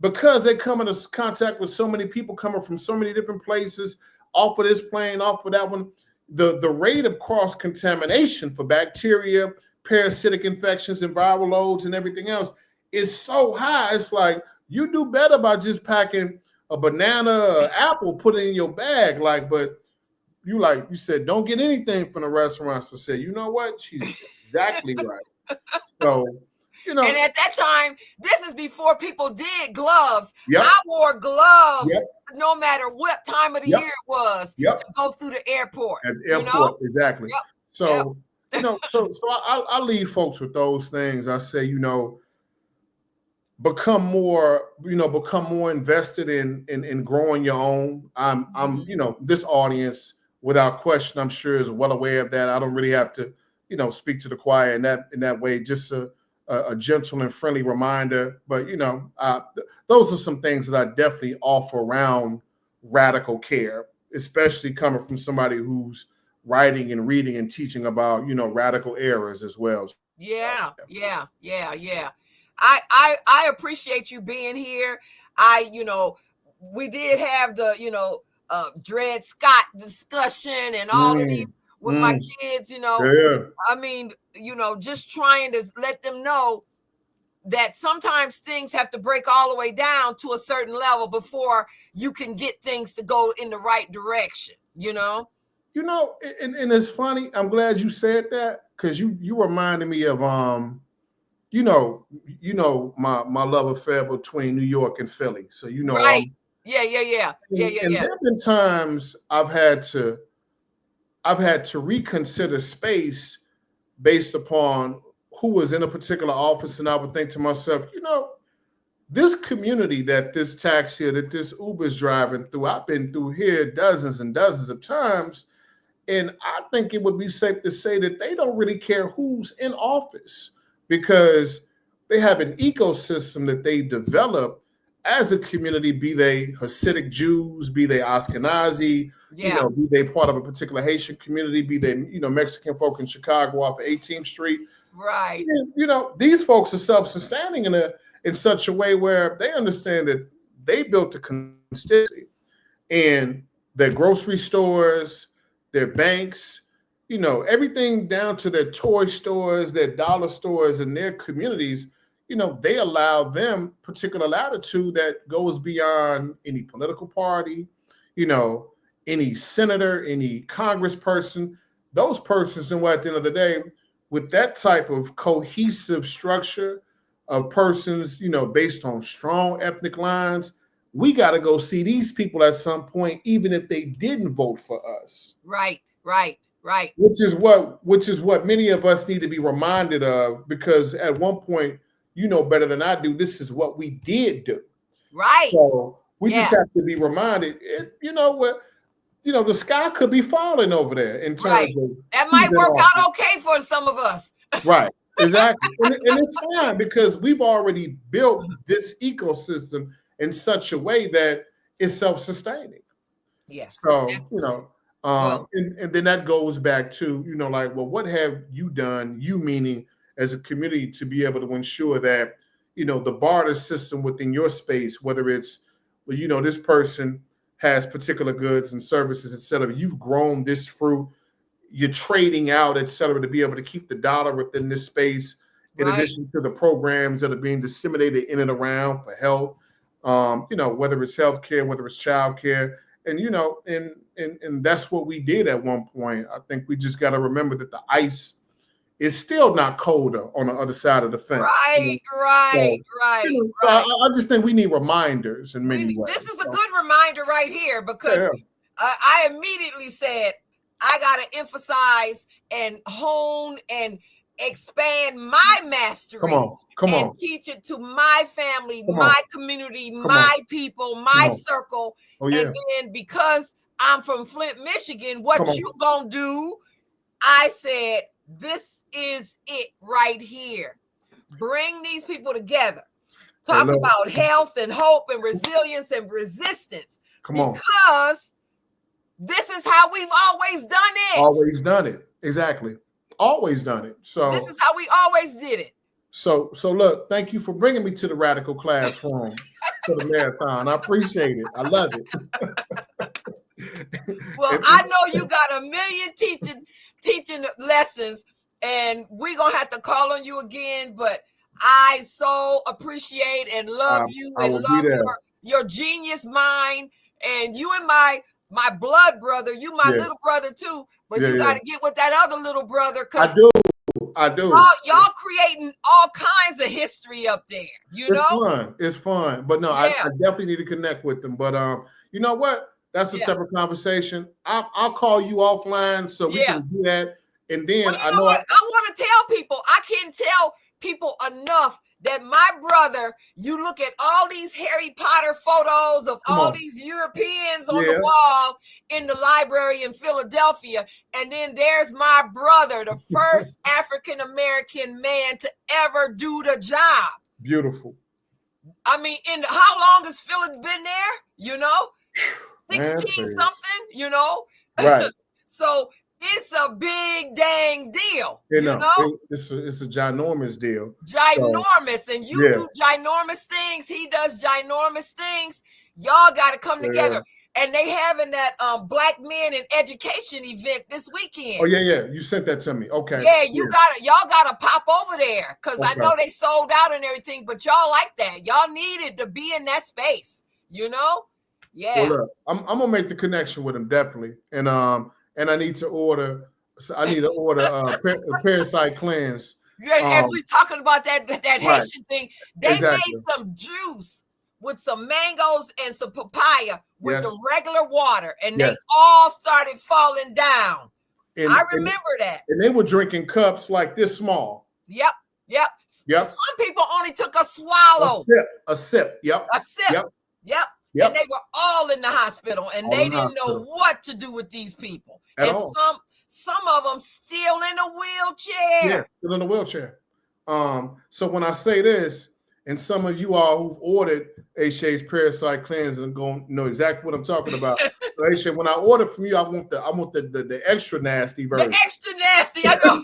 because they come into contact with so many people coming from so many different places, off of this plane, off of that one, the rate of cross-contamination for bacteria, parasitic infections, and viral loads and everything else is so high. It's like you do better by just packing a banana, an apple, put it in your bag. But you said, don't get anything from the restaurants. So say, you know what? She's exactly right. So, And at that time, this is before people did gloves. Yep. I wore gloves Yep. no matter what time of the Yep. year it was Yep. to go through the airport. At the airport, exactly. Yep. So, so I leave folks with those things. I say, become more invested in growing your own. I'm this audience, without question, I'm sure is well aware of that. I don't really have to, speak to the choir in that way. Just a gentle and friendly reminder. But those are some things that I definitely offer around radical care, especially coming from somebody who's writing and reading and teaching about radical errors as well. Yeah. I appreciate you being here. We did have the Dred Scott discussion and all of these with my kids. I mean, just trying to let them know that sometimes things have to break all the way down to a certain level before you can get things to go in the right direction. And it's funny. I'm glad you said that, because you reminded me of my love affair between New York and Philly. So right. Yeah. And there have been times I've had to reconsider space based upon who was in a particular office, and I would think to myself, this community that this taxi, that this Uber is driving through, I've been through here dozens and dozens of times, and I think it would be safe to say that they don't really care who's in office, because they have an ecosystem that they've developed as a community, be they Hasidic Jews, be they Ashkenazi, be they part of a particular Haitian community, be they, Mexican folk in Chicago off of 18th Street. Right. And, these folks are self-sustaining in such a way where they understand that they built a constituency, and their grocery stores, their banks, everything down to their toy stores, their dollar stores, and their communities, they allow them particular latitude that goes beyond any political party, any senator, any congressperson. Those persons, and at the end of the day, with that type of cohesive structure of persons, based on strong ethnic lines, we got to go see these people at some point, even if they didn't vote for us. Right. Which is what many of us need to be reminded of, because at one point, better than I do, this is what we did do. Right. So we just have to be reminded, the sky could be falling over there in terms of that might work out okay for some of us. Right. Exactly. and it's fine, because we've already built this ecosystem in such a way that it's self-sustaining. Yes. So, and then that goes back to, what have you done, you meaning as a community, to be able to ensure that, the barter system within your space, whether it's, this person has particular goods and services, et cetera, you've grown this fruit, you're trading out, et cetera, to be able to keep the dollar within this space, in addition to the programs that are being disseminated in and around for health, whether it's healthcare, whether it's childcare. And, and that's what we did at one point. I think we just got to remember that the ice is still not colder on the other side of the fence. Right. So I just think we need reminders in many ways. This is a good reminder right here, because I immediately said, I got to emphasize and hone and expand my mastery Come and on. teach it to my family, Come my on. community, Come my on. people, Come my on. circle. Oh, yeah. And then because I'm from Flint, Michigan, Come what on. you gonna do? I said, this is it right here. Bring these people together. Hey, Talk look. about health and hope and resilience and resistance. Come on. Because this is how we've always done it. Always done it. Exactly. Always done it. So this is how we always did it. So look, thank you for bringing me to the Radical Classroom for the marathon. I appreciate it. I love it. Well, I know you got a million teaching lessons, and we're gonna have to call on you again. But I so appreciate and love you I and will be love there. your genius mind, and you and my blood brother. You my little brother too, but you got to get with that other little brother because I do. Y'all creating all kinds of history up there. It's fun. But no, I definitely need to connect with them. But you know what? That's a separate conversation. I'll call you offline so we can do that. And then I want to tell people, I can't tell people enough that my brother, you look at all these Harry Potter photos of all these Europeans on the wall in the library in Philadelphia. And then there's my brother, the first African-American man to ever do the job. Beautiful. I mean, how long has Philly been there? 16 something, Right. So it's a big dang deal. It's a ginormous deal. Ginormous. And you do ginormous things. He does ginormous things. Y'all got to come together. And they having that Black Men in Education event this weekend. Oh, yeah. You sent that to me. Okay. Yeah, y'all gotta pop over there because I know they sold out and everything, but y'all like that. Y'all needed to be in that space, Yeah. Well, look, I'm gonna make the connection with him definitely, and I need to order. I need to order a parasite cleanse. As we talking about that Haitian thing, they made some juice with some mangoes and some papaya with the regular water, and they all started falling down. I remember that. And they were drinking cups like this small. Yep. Some people only took a swallow. A sip. Yep. And they were all in the hospital, and they didn't know what to do with these people. And some of them still in a wheelchair. Yeah, still in a wheelchair. So when I say this, and some of you all who've ordered Aisha's Parasite Cleanse and going to know exactly what I'm talking about. Aisha, when I order from you, I want the extra nasty version. The extra nasty, I know.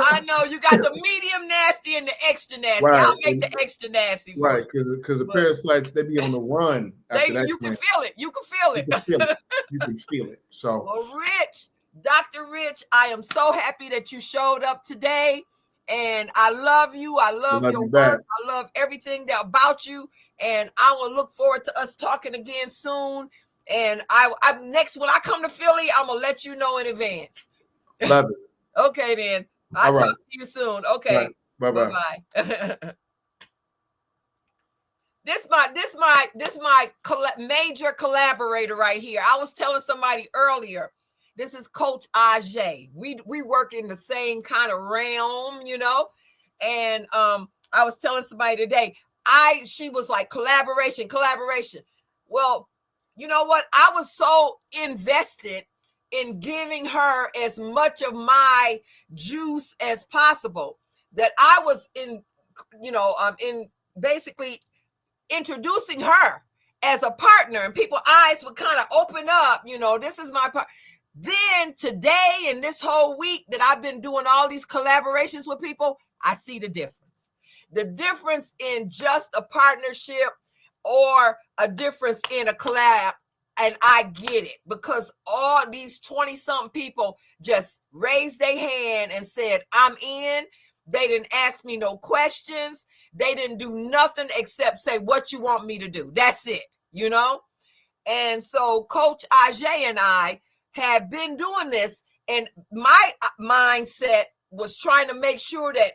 I know you got the medium nasty and the extra nasty. Right. I'll make the extra nasty. Right, because the parasites, they be on the run. You can feel it. You can feel it. You can feel it. So, well, Rich, Dr. Rich, I am so happy that you showed up today. And I love you. I love your work. I love everything about you. And I will look forward to us talking again soon. And I next when I come to Philly, I'm gonna let you know in advance. Love it. Okay, then. I'll talk to you soon. Okay. Right. Bye-bye. This my major collaborator right here. I was telling somebody earlier. This is Coach Ajay. We work in the same kind of realm, And I was telling somebody today, she was like collaboration. Well, you know what? I was so invested in giving her as much of my juice as possible that I was in basically introducing her as a partner, and people's eyes would kind of open up. This is my part. Then today and this whole week that I've been doing all these collaborations with people, I see the difference. The difference in just a partnership or a difference in a collab. And I get it because all these 20-something people just raised their hand and said, I'm in. They didn't ask me no questions. They didn't do nothing except say what you want me to do. That's it, And so Coach Ajay and I have been doing this, and my mindset was trying to make sure that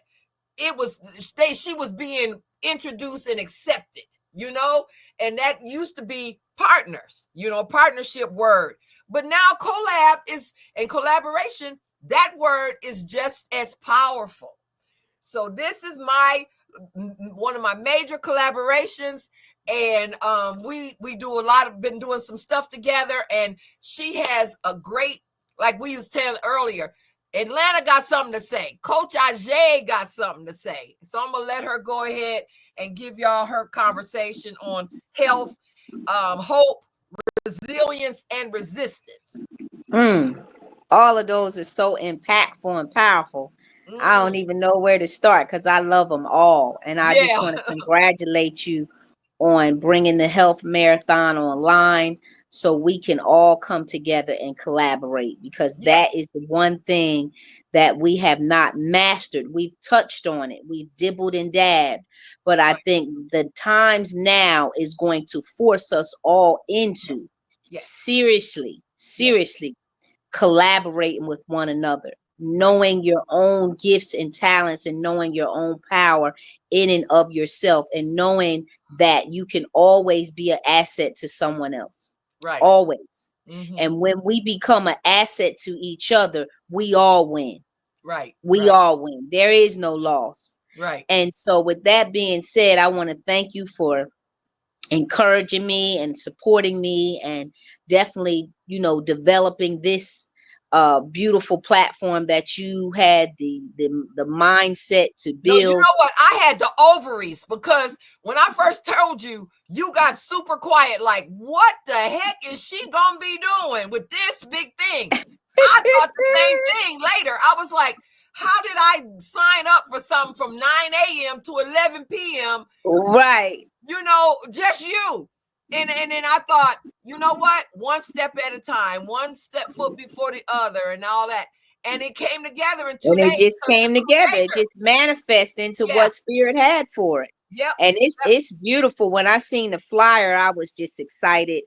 she was being introduced and accepted, and that used to be partners, partnership word. But now collab and collaboration, that word is just as powerful. So this is my one of my major collaborations, and we do a lot of been doing some stuff together, and she has a great, like we was telling earlier, Atlanta got something to say. Coach Ajay got something to say. So I'm gonna let her go ahead and give y'all her conversation on health, hope, resilience, and resistance. All of those are so impactful and powerful. I don't even know where to start because I love them all. And I just Yeah. want to congratulate you on bringing the health marathon online so we can all come together and collaborate, because that Yes. is the one thing that we have not mastered. We've touched on it, we've dibbled and dabbed, but I Right. think the times now is going to force us all into Yes. seriously, Yes. seriously collaborating with one another, Right. knowing your own gifts and talents, and knowing your own power in and of yourself, and knowing that you can always be an asset to someone else. Right. Always. Mm-hmm. And when we become an asset to each other, we all win. Right. We Right. all win. There is no loss. Right. And so, with that being said, I want to thank you for encouraging me and supporting me, and definitely, developing this beautiful platform that you had the mindset to No, you build. know what? I had the ovaries, because when I first told you, you got super quiet. Like, what the heck is she gonna be doing with this big thing? I thought the same thing later. I was like, how did I sign up for something from 9 a.m. to 11 p.m.? Right. Just you. And then I thought, you know what? One step at a time, one step foot before the other, and all that. And it came together in 2 And it days just because the came together. It creator. just manifested into Yeah. what spirit had for it. Yep. And it's Yep. it's beautiful. When I seen the flyer, I was just excited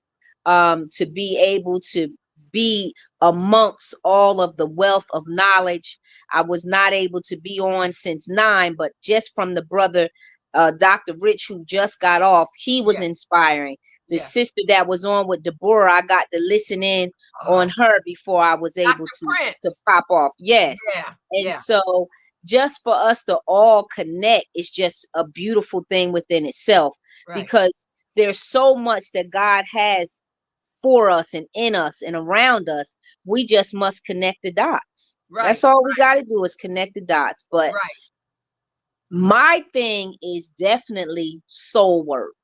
to be able to be amongst all of the wealth of knowledge. I was not able to be on since 9, but just from the brother Dr. Rich, who just got off, he was Yeah. inspiring. The Yeah. sister that was on with Deborah, I got to listen in on Oh, her before I was able Dr. to Prince. pop off. Yes. Yeah. And Yeah. so, just for us to all connect is just a beautiful thing within itself, Right. because there's so much that God has for us and in us and around us. We just must connect the dots. Right. That's all we got to do is connect the dots. But Right. my thing is definitely soul work.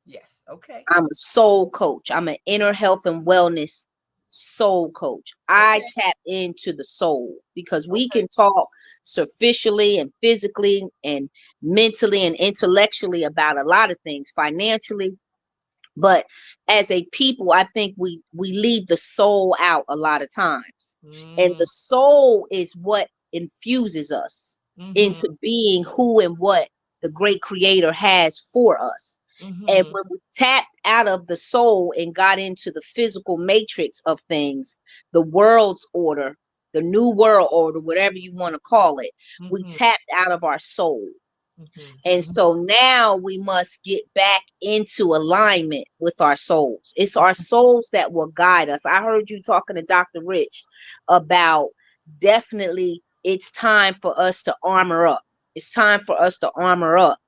Yes. Okay. I'm a soul coach. I'm an inner health and wellness soul coach. I Okay. tap into the soul, because we Okay. can talk superficially and physically and mentally and intellectually about a lot of things, financially, but as a people, I think we leave the soul out a lot of times. And the soul is what infuses us Mm-hmm. into being who and what the great creator has for us. And Mm-hmm. when we tapped out of the soul and got into the physical matrix of things, the world's order, the new world order, whatever you want to call it, we Mm-hmm. tapped out of our soul. And Mm-hmm. so now we must get back into alignment with our souls. It's our souls that will guide us. I heard you talking to Dr. Rich about, definitely it's time for us to armor up. It's time for us to armor up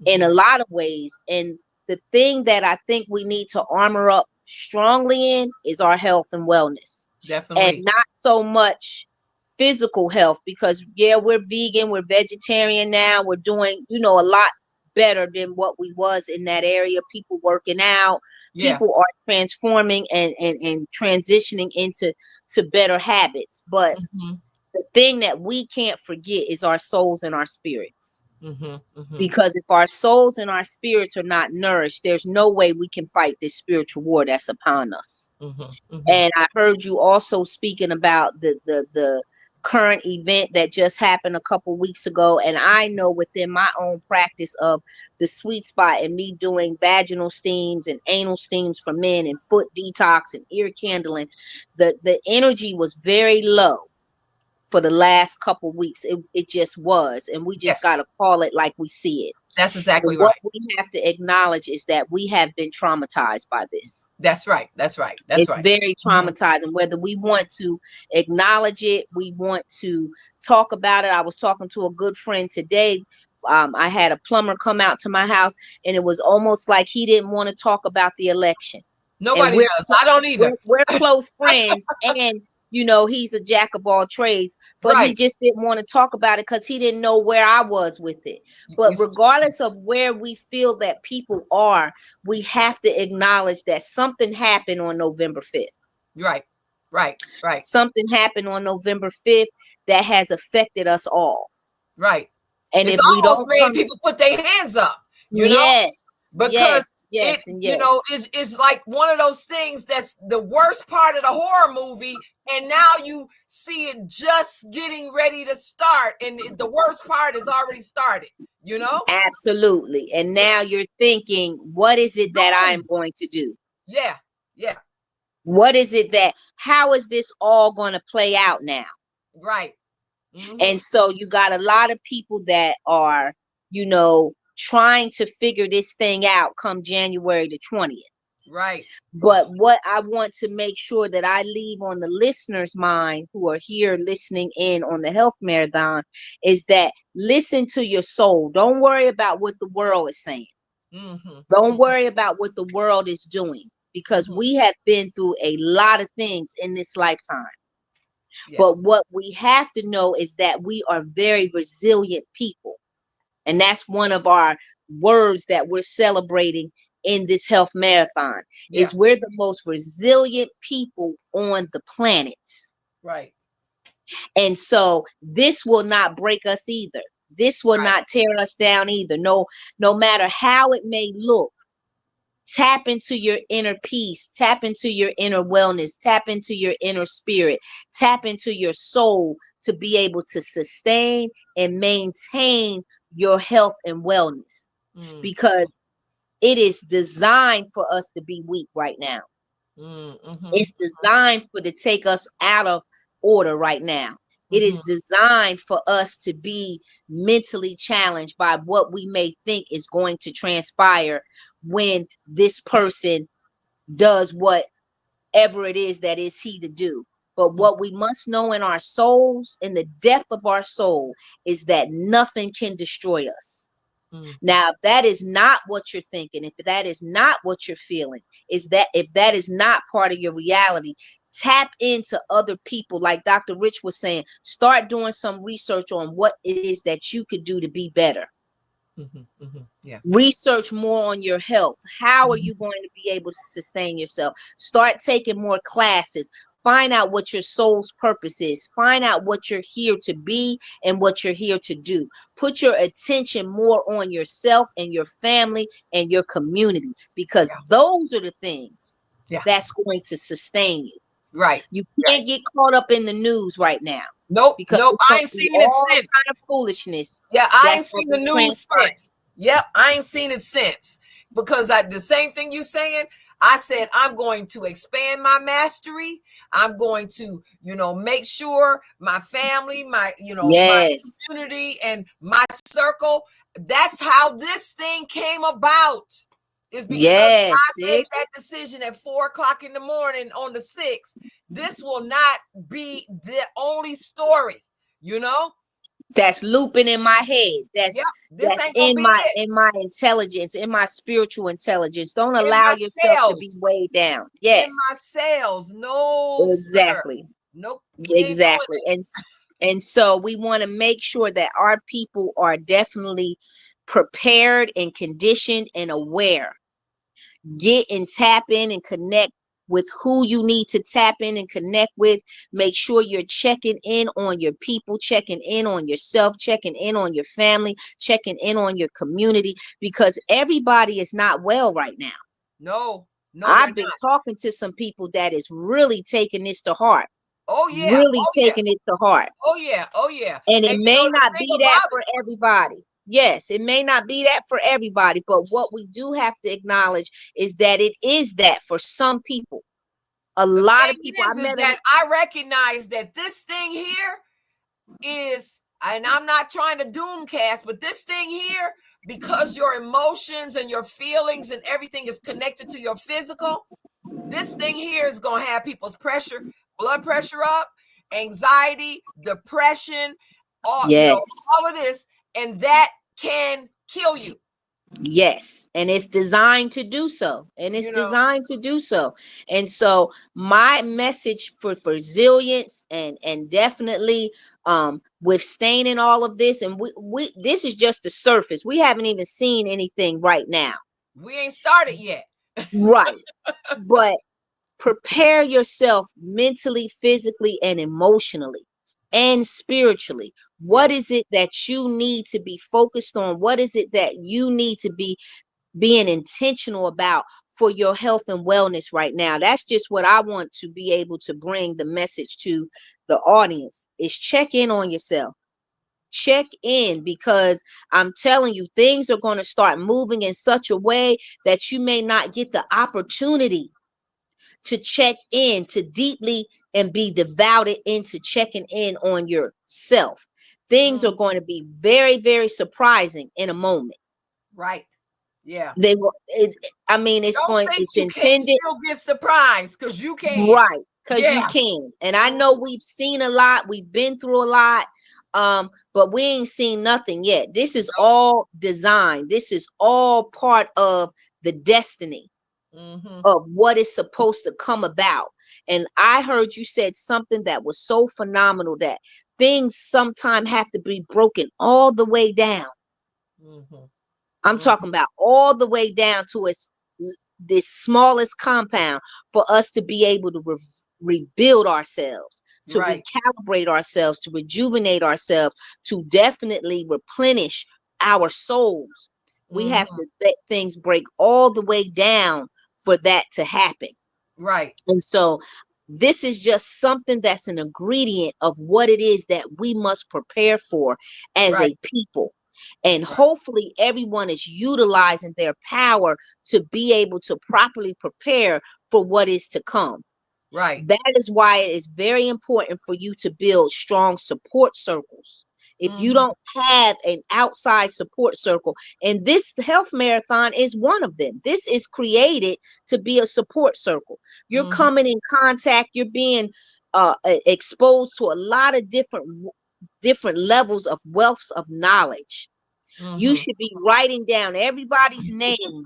in a Mm-hmm. lot of ways. And the thing that I think we need to armor up strongly in is our health and wellness, and Definitely. not so much physical health, because yeah, we're vegan, we're vegetarian now, we're doing, a lot better than what we was in that area. People working out, Yeah. people are transforming and transitioning into better habits. But Mm-hmm. the thing that we can't forget is our souls and our spirits, Mm-hmm. Mm-hmm. because if our souls and our spirits are not nourished, there's no way we can fight this spiritual war that's upon us. Mm-hmm. Mm-hmm. And I heard you also speaking about the current event that just happened a couple weeks ago. And I know within my own practice of the sweet spot and me doing vaginal steams and anal steams for men and foot detox and ear candling, the energy was very low for the last couple weeks. It just was. And we just Yes. got to call it like we see it. That's exactly And what right. we have to acknowledge is that we have been traumatized by this. That's right. That's right. That's It's right. very traumatizing, whether we want to acknowledge it, we want to talk about it. I was talking to a good friend today. I had a plumber come out to my house, and it was almost like he didn't want to talk about the election. And Nobody does. I don't either. we're close friends, and you know, he's a jack of all trades, but he Right. just didn't want to talk about it because he didn't know where I was with it. But regardless of where we feel that people are, we have to acknowledge that something happened on November 5th. Right. Right. Right. Something happened on November 5th that has affected us all. Right. And It's if we almost don't made come, people put their hands up, you know, yes, because yes, it, and you know, yes. it's like one of those things that's the worst part of the horror movie, and now you see it just getting ready to start, and the worst part is already started, you know. Absolutely. And now you're thinking, what is it that I'm going to do? Yeah. Yeah. What is it that, how is this all going to play out now? Right. And so you got a lot of people that are, you know, trying to figure this thing out come January the 20th. Right. But what I want to make sure that I leave on the listener's mind who are here listening in on the health marathon is that listen to your soul. Don't worry about what the world is saying. Don't worry about what the world is doing, because we have been through a lot of things in this lifetime. Yes. But what we have to know is that we are very resilient people. And that's one of our words that we're celebrating in this health marathon. Yeah. Is we're the most resilient people on the planet. Right. And so this will not break us either. This will not tear us down either. No matter how it may look. Tap into your inner peace, tap into your inner wellness, tap into your inner spirit, tap into your soul to be able to sustain and maintain your health and wellness, because it is designed for us to be weak right now. It's designed for to take us out of order right now. It is designed for us to be mentally challenged by what we may think is going to transpire when this person does whatever it is that is he to do. But what we must know in our souls, in the depth of our soul, is that nothing can destroy us. Now, if that is not what you're thinking, if that is not what you're feeling, is that if that is not part of your reality, tap into other people. Like Dr. Rich was saying, start doing some research on what it is that you could do to be better. Yeah. Research more on your health. How are you going to be able to sustain yourself? Start taking more classes. Find out what your soul's purpose is. Find out what you're here to be and what you're here to do. Put your attention more on yourself and your family and your community, because those are the things that's going to sustain you. Right. You can't get caught up in the news right now. Nope. Because Nope. it's I going ain't to be seen it all since. kind of foolishness. Yeah, I ain't that's going seen to the be news transpiring. since. Yep, I ain't seen it since, because the same thing you saying, I said, I'm going to expand my mastery. I'm going to, make sure my family, my Yes. community and my circle, that's how this thing came about. Is because Yes, I made that decision at 4:00 in the morning on the 6th. This will not be the only story, that's looping in my head. Yep, this That's ain't gonna be it. in my intelligence, in my spiritual intelligence. Don't In allow my yourself to be cells. weighed down. In Yes. my cells. No, sir. Exactly. Nope. We ain't doing Exactly. And so we want to make sure that our people are definitely prepared and conditioned and aware. Get and tap in and connect with who you need to tap in and connect with. Make sure you're checking in on your people, checking in on yourself, checking in on your family, checking in on your community, because everybody is not well right now. No, I've they're been not. talking to some people that is really taking this to heart. Oh yeah. Really Oh yeah. taking it to heart. Oh yeah. Oh yeah. And it And may the not thing be that about for everybody. Yes, it may not be that for everybody, but what we do have to acknowledge is that it is that for some people. A the lot thing of people I is met. that I recognize that this thing here is, and I'm not trying to doomcast, but this thing here because your emotions and your feelings and everything is connected to your physical, this thing here is going to have people's blood pressure up, anxiety, depression, Yes. all of this, and that can kill you. Yes, and it's designed to do so. And it's designed to do so. And so my message for resilience and definitely withstanding all of this, and we this is just the surface. We haven't even seen anything right now. We ain't started yet. Right. But prepare yourself mentally, physically, and emotionally and spiritually. What is it that you need to be focused on? What is it that you need to be being intentional about for your health and wellness right now? That's just what I want to be able to bring the message to the audience, is check in on yourself. Check in, because I'm telling you, things are going to start moving in such a way that you may not get the opportunity to check in, to deeply and be devoted into checking in on yourself. Things are going to be very, very surprising in a moment. Right. Yeah. They will. I mean, it's Don't going. think It's you can't intended. still get surprised, because you can. Right, because you Yeah. can. And I know we've seen a lot. We've been through a lot. But we ain't seen nothing yet. This is all designed. This is all part of the destiny of what is supposed to come about. And I heard you said something that was so phenomenal, that things sometimes have to be broken all the way down. I'm talking about all the way down to the smallest compound, for us to be able to rebuild ourselves, to recalibrate ourselves, to rejuvenate ourselves, to definitely replenish our souls. We have to let things break all the way down for that to happen. Right. And so this is just something that's an ingredient of what it is that we must prepare for as a people. And hopefully everyone is utilizing their power to be able to properly prepare for what is to come. Right. That is why it is very important for you to build strong support circles. If you don't have an outside support circle, and this health marathon is one of them, this is created to be a support circle. You're coming in contact, you're being exposed to a lot of different levels of wealth of knowledge. You should be writing down everybody's name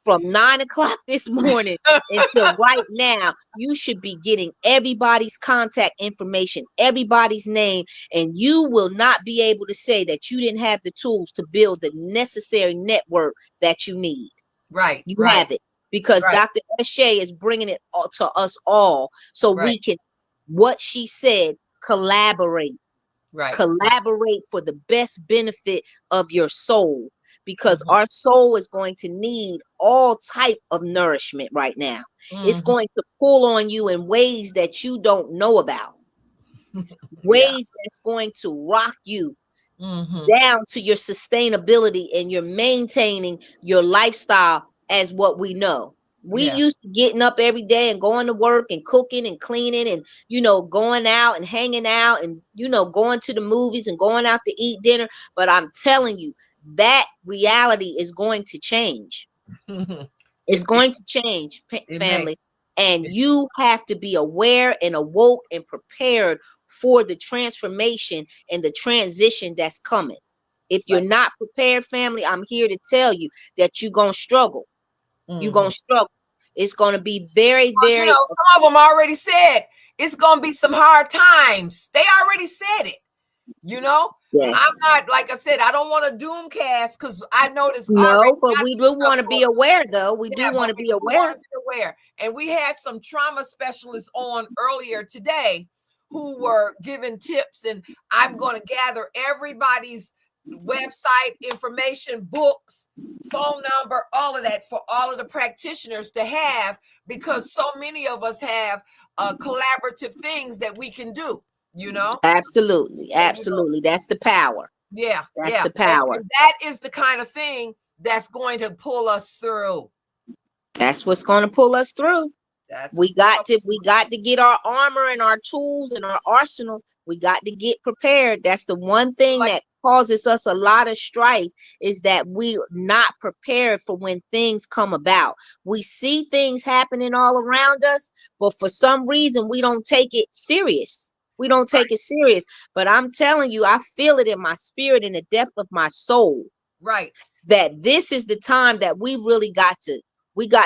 from 9 o'clock this morning until right now. You should be getting everybody's contact information, everybody's name, and you will not be able to say that you didn't have the tools to build the necessary network that you need. Right. You have it, because Dr. Eshe is bringing it to us all, so we can, what she said, collaborate. Collaborate for the best benefit of your soul, because our soul is going to need all type of nourishment right now. It's going to pull on you in ways that you don't know about, ways that's going to rock you down to your sustainability and you're maintaining your lifestyle as what we know. We used to getting up every day and going to work and cooking and cleaning and, going out and hanging out and, going to the movies and going out to eat dinner. But I'm telling you, that reality is going to change. It's going to change, family. And you have to be aware and awoke and prepared for the transformation and the transition that's coming. If you're not prepared, family, I'm here to tell you that you're going to struggle. You're going to struggle. It's going to be very, very. Some of them already said it's going to be some hard times. They already said it. Yes. I'm not, like I said, I don't want to doomcast, because I know this. No, but we do want to be aware, though. We do want to be aware. And we had some trauma specialists on earlier today who were giving tips, and I'm going to gather everybody's website information, books, phone number, all of that for all of the practitioners to have, because so many of us have collaborative things that we can do. Absolutely. That's the power. That's the power. And that is the kind of thing that's going to pull us through. That's what's going to pull us through. That's We what's got up. to get our armor and our tools and our arsenal. We got to get prepared. That's the one thing Like, that causes us a lot of strife, is that we're not prepared for when things come about. We see things happening all around us, but for some reason we don't take it serious. We don't take it serious. But I'm telling you, I feel it in my spirit, in the depth of my soul, right. that this is the time that we got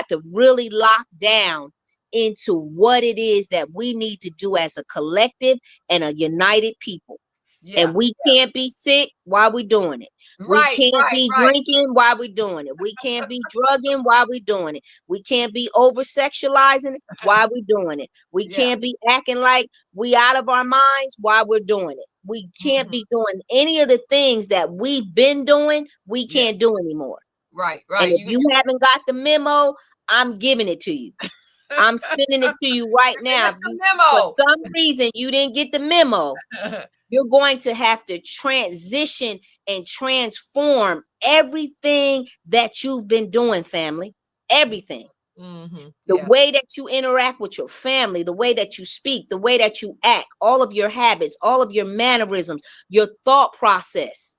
to really lock down into what it is that we need to do as a collective and a united people. Yeah. And we can't be sick while we're doing it. We Right, can't right, be right. drinking while we're doing it. We can't be drugging while we're doing it. We can't be over sexualizing it while we're doing it. We Yeah. can't be acting like we out of our minds while we're doing it. We can't Mhm. be doing any of the things that we've been doing. We Yeah. can't do anymore. Right, And right. if you haven't got the memo, I'm giving it to you. I'm sending it to you right now. It's If the you, for memo. some reason, you didn't get the memo, you're going to have to transition and transform everything that you've been doing, family. Everything. The Yeah. way that you interact with your family, the way that you speak, the way that you act, all of your habits, all of your mannerisms, your thought process,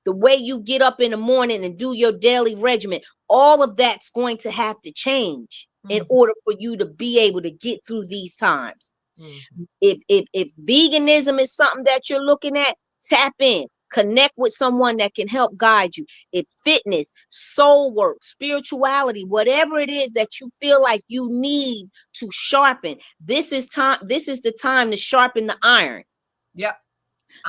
the way you get up in the morning and do your daily regimen, all of that's going to have to change in order for you to be able to get through these times. If veganism is something that you're looking at, tap in, connect with someone that can help guide you. If fitness, soul work, spirituality, whatever it is that you feel like you need to sharpen, this is the time to sharpen the iron. Yep.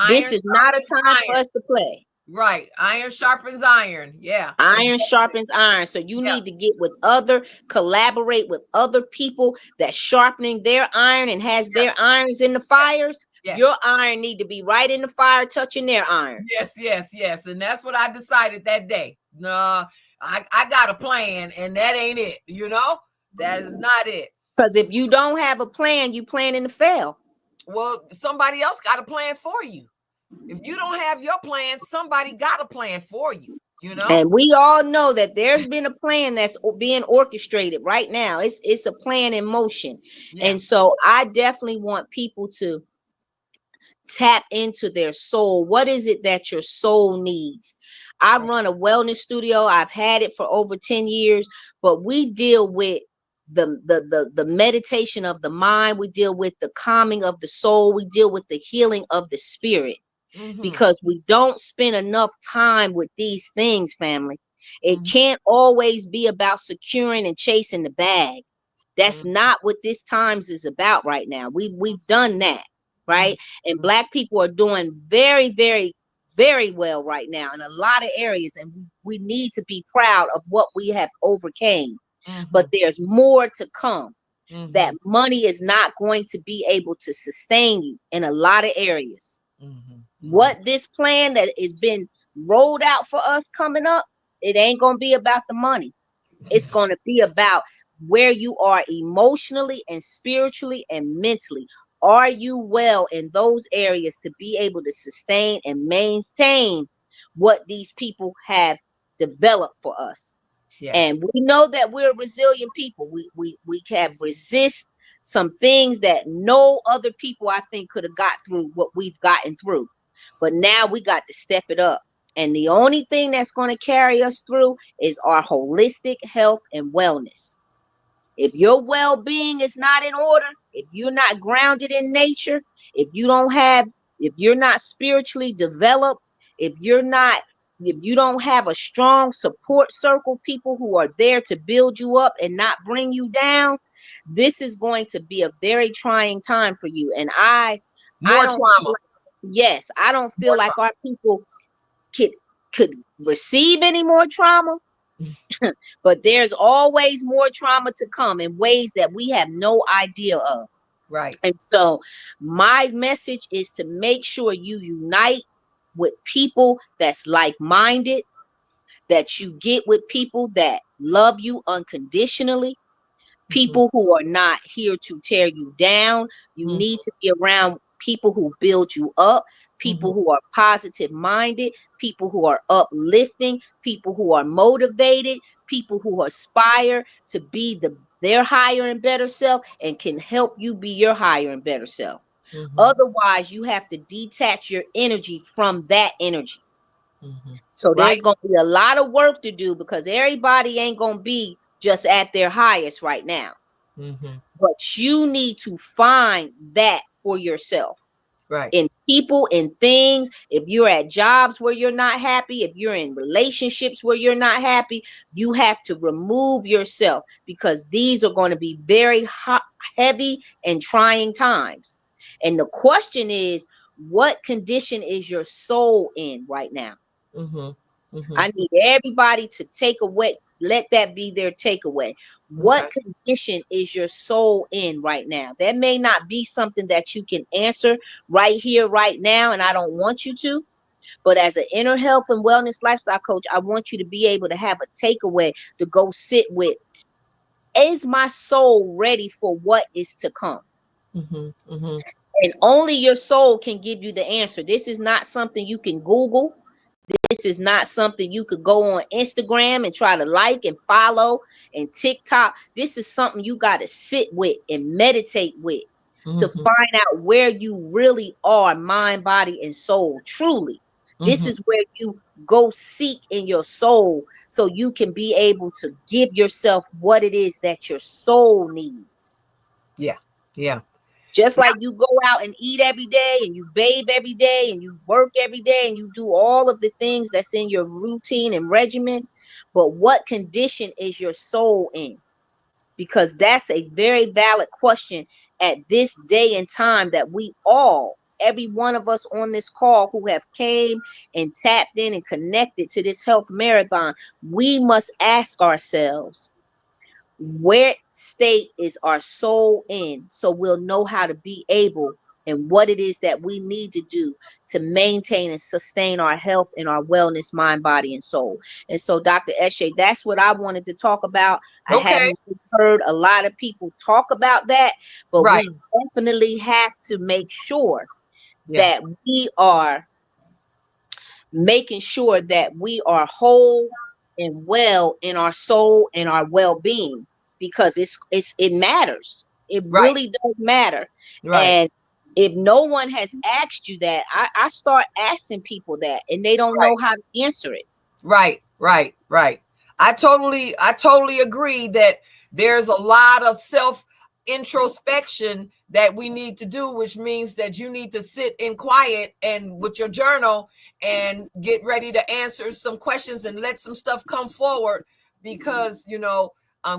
This Iron is not a sharpens time for iron. us to play. Right. Iron sharpens iron. Yeah. Iron sharpens iron. So you Yeah. need to get with collaborate with other people that's sharpening their iron and has Yes. their irons in the fires. Your Yes. iron need to be right in the fire, touching their iron. Yes, yes, yes. And that's what I decided that day. No, I got a plan, and that ain't it. That is not it. Because if you don't have a plan, you planning to fail. Well, somebody else got a plan for you. If you don't have your plan, somebody got a plan for you. And we all know that there's been a plan that's being orchestrated right now. It's a plan in motion. Yeah. And so I definitely want people to tap into their soul. What is it that your soul needs? I run a wellness studio. I've had it for over 10 years, but we deal with the meditation of the mind. We deal with the calming of the soul. We deal with the healing of the spirit, because we don't spend enough time with these things, family. It can't always be about securing and chasing the bag. That's not what this times is about right now. We've done that, right? And Black people are doing very, very, very well right now in a lot of areas, and we need to be proud of what we have overcame. But there's more to come. That money is not going to be able to sustain you in a lot of areas. What this plan that has been rolled out for us coming up, it ain't going to be about the money. It's going to be about where you are emotionally and spiritually and mentally. Are you well in those areas to be able to sustain and maintain what these people have developed for us? Yeah. And we know that we're a resilient people. We have resist some things that no other people, I think, could have got through what we've gotten through. But now we got to step it up. And the only thing that's going to carry us through is our holistic health and wellness. If your well-being is not in order, if you're not grounded in nature, if you don't have, if you're not spiritually developed, if you're not, if you don't have a strong support circle, people who are there to build you up and not bring you down, this is going to be a very trying time for you. And I More don't feel trauma. like, yes, I don't feel More like our people could could receive any more trauma, but there's always more trauma to come in ways that we have no idea of. Right. And so my message is to make sure you unite with people that's like-minded, that you get with people that love you unconditionally, people who are not here to tear you down. You need to be around people who build you up, people who are positive minded, people who are uplifting, people who are motivated, people who aspire to be their higher and better self and can help you be your higher and better self. Mhm. Otherwise, you have to detach your energy from that energy. Mhm. So Right. there's going to be a lot of work to do because everybody ain't going to be just at their highest right now. Mhm. But you need to find that for yourself. Right. In people, in things. If you're at jobs where you're not happy, if you're in relationships where you're not happy, you have to remove yourself because these are going to be very heavy and trying times. And the question is, what condition is your soul in right now? Mhm. Mhm. I need everybody to take away, let that be their takeaway. What Okay. condition is your soul in right now? That may not be something that you can answer right here, right now, and I don't want you to. But as an inner health and wellness lifestyle coach, I want you to be able to have a takeaway to go sit with. Is my soul ready for what is to come? Mhm. Mhm. And only your soul can give you the answer. This is not something you can Google. This is not something you could go on Instagram and try to like and follow and TikTok. This is something you got to sit with and meditate with to Mhm. find out where you really are, mind, body, and soul. Truly, this Mhm. is where you go seek in your soul so you can be able to give yourself what it is that your soul needs. Yeah. Yeah. Just like you go out and eat every day and you bathe every day and you work every day and you do all of the things that's in your routine and regimen. But what condition is your soul in? Because that's a very valid question at this day and time that we all, every one of us on this call who have came and tapped in and connected to this health marathon, we must ask ourselves, where state is our soul in, so we'll know how to be able and what it is that we need to do to maintain and sustain our health and our wellness, mind, body, and soul. And so, Dr. Eshe, that's what I wanted to talk about. I Okay. haven't heard a lot of people talk about that, but Right. we definitely have to make sure Yeah. that we are making sure that we are whole and well in our soul and our well-being, because it matters. It Right. really does matter. Right. And if no one has asked you that, I start asking people that and they don't Right. know how to answer it. Right. Right. Right. I totally agree that there's a lot of self introspection that we need to do, which means that you need to sit in quiet and with your journal and get ready to answer some questions and let some stuff come forward, because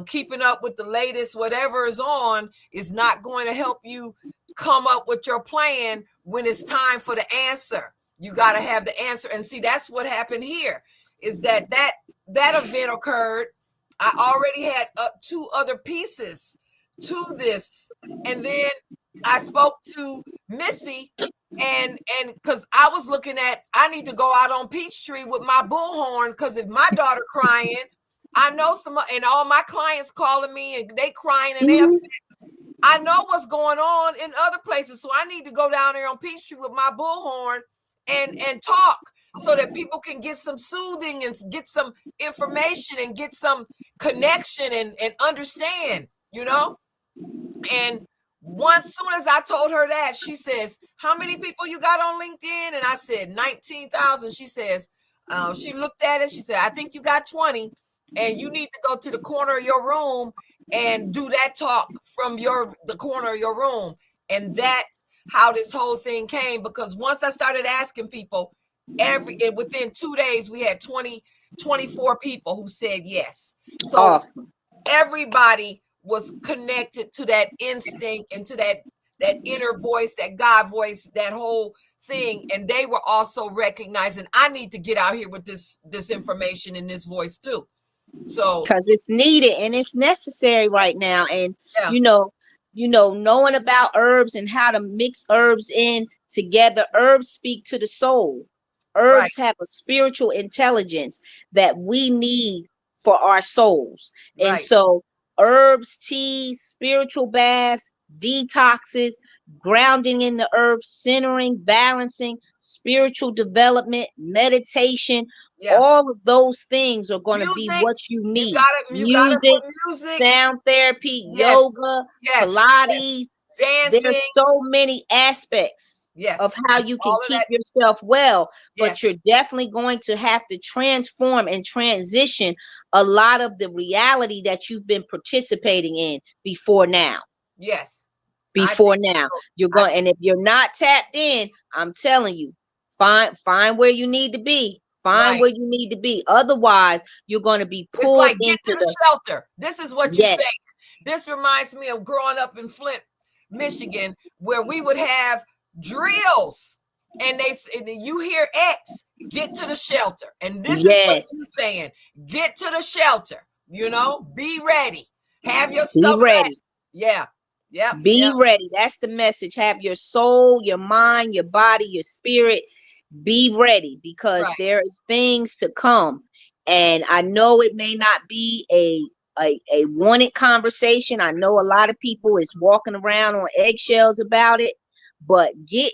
keeping up with the latest whatever is on is not going to help you come up with your plan when it's time for the answer. You got to have the answer. And see, that's what happened here, is that event occurred. I already had two other pieces to this, and then I spoke to Missy, and because I was looking at, I need to go out on Peachtree with my bullhorn, because if my daughter crying, I know some, and all my clients calling me and they crying and they upset. I know what's going on in other places, so I need to go down there on Peachtree with my bullhorn and talk, so that people can get some soothing and get some information and get some connection and understand, And once soon as I told her that, she says, "How many people you got on LinkedIn?" And I said, 19,000. She says, she looked at it. She said, "I think you got 20, and you need to go to the corner of your room and do that talk from the corner of your room." And that's how this whole thing came, because once I started asking people, within 2 days, we had 24 people who said yes. So Awesome. everybody was connected to that instinct and to that inner voice, that God voice, that whole thing. And they were also recognizing, I need to get out here with this information in this voice too. So Because it's needed and it's necessary right now. And yeah. knowing about herbs and how to mix herbs in together. Herbs speak to the soul. Right. Herbs have a spiritual intelligence that we need for our souls. And Right. so herbs, teas, spiritual baths, detoxes, grounding in the earth, centering, balancing, spiritual development, meditation, Yeah. All of those things are going to be Music. what you You need. gotta Music, put music. sound therapy, Yes. yoga, Yes. Pilates. There's Dancing. so many aspects of Yes. how Yes. you can All of keep that. yourself well, but Yes. you're definitely going to have to transform and transition a lot of the reality that you've been participating in before now. Yes. I Before think now, so. you're I going, and if you're not tapped in, I'm telling you, find where you need to be. Find right. where you need to be. Otherwise, you're going to be It's pulled like get into to the the shelter. This is what you say. yes, This reminds me of growing up in Flint, Michigan, where we would have drills, and you hear X, get to the shelter, and this is what you're yes. saying: get to the shelter. Be ready, have your Be stuff ready. ready. Yeah, yep, Be yep. ready. That's the message. Have your soul, your mind, your body, your spirit. Be ready because Right, there is things to come. And I know it may not be a wanted conversation. I know a lot of people is walking around on eggshells about it, but get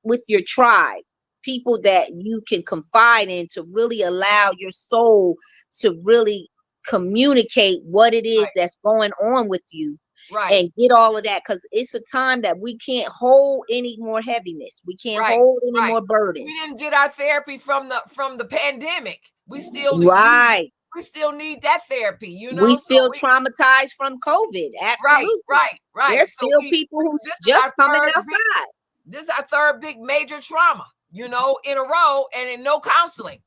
with your tribe, people that you can confide in to really allow your soul to really communicate what it is right, that's going on with you right, and get all of that, because it's a time that we can't hold any more heaviness. We can't right, hold any right. more We burdens. didn't get our therapy from the pandemic. We still use. Right. We still need that therapy. We So still we. traumatized from COVID. Right, Absolutely. right, right. There's So still we people who's this is our just coming third big outside. this is our third big major trauma, in a row and in no counseling.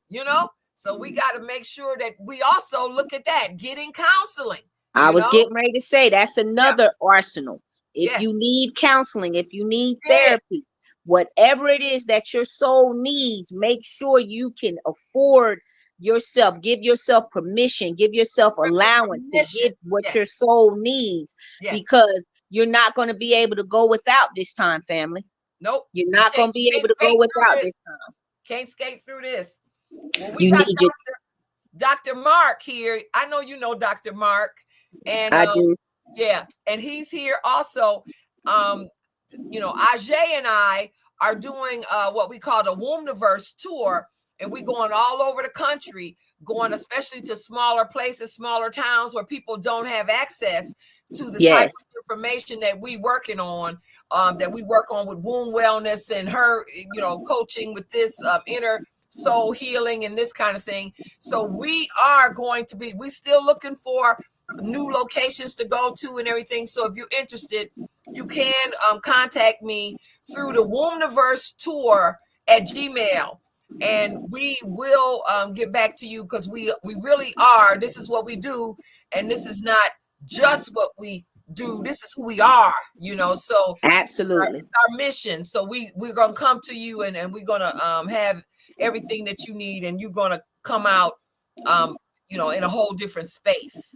So we got to make sure that we also look at that, getting counseling, I you was know? getting ready to say that's Yeah. another arsenal. If Yes. you need counseling, if you need Get it. therapy, whatever it is that your soul needs, make sure you can afford yourself, give yourself permission, give yourself allowance to Permission. give what Yes. your soul needs, Yes. because you're not going to be able to go without this time, family. Nope. You're not going to You be can't able to go skate through without this. this time. Can't skate through this. Well, we You got need your, Dr. Mark here. I know you know Dr. Mark. And I do. yeah, and he's here also. Ajay and I are doing what we call the Wombniverse tour, and we going all over the country, going especially to smaller places, smaller towns where people don't have access to the type Yes. of information that we working on, that we work on with womb wellness and her, coaching with this inner soul healing and this kind of thing. So we are going to be, we still looking for new locations to go to and everything. So if you're interested, you can contact me through the Wombniverse tour at Gmail, and we will get back to you, because we really are. This is what we do, and this is not just what we do. This is who we are. So Absolutely. it's our mission. So we're gonna come to you, and we're gonna have everything that you need, and you're gonna come out, in a whole different space.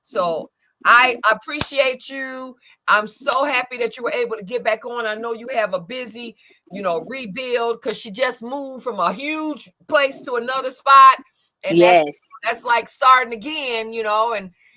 So I appreciate you. I'm so happy that you were able to get back on. I know you have a busy, rebuild, because she just moved from a huge place to another spot, and that's Yes. that's like starting again,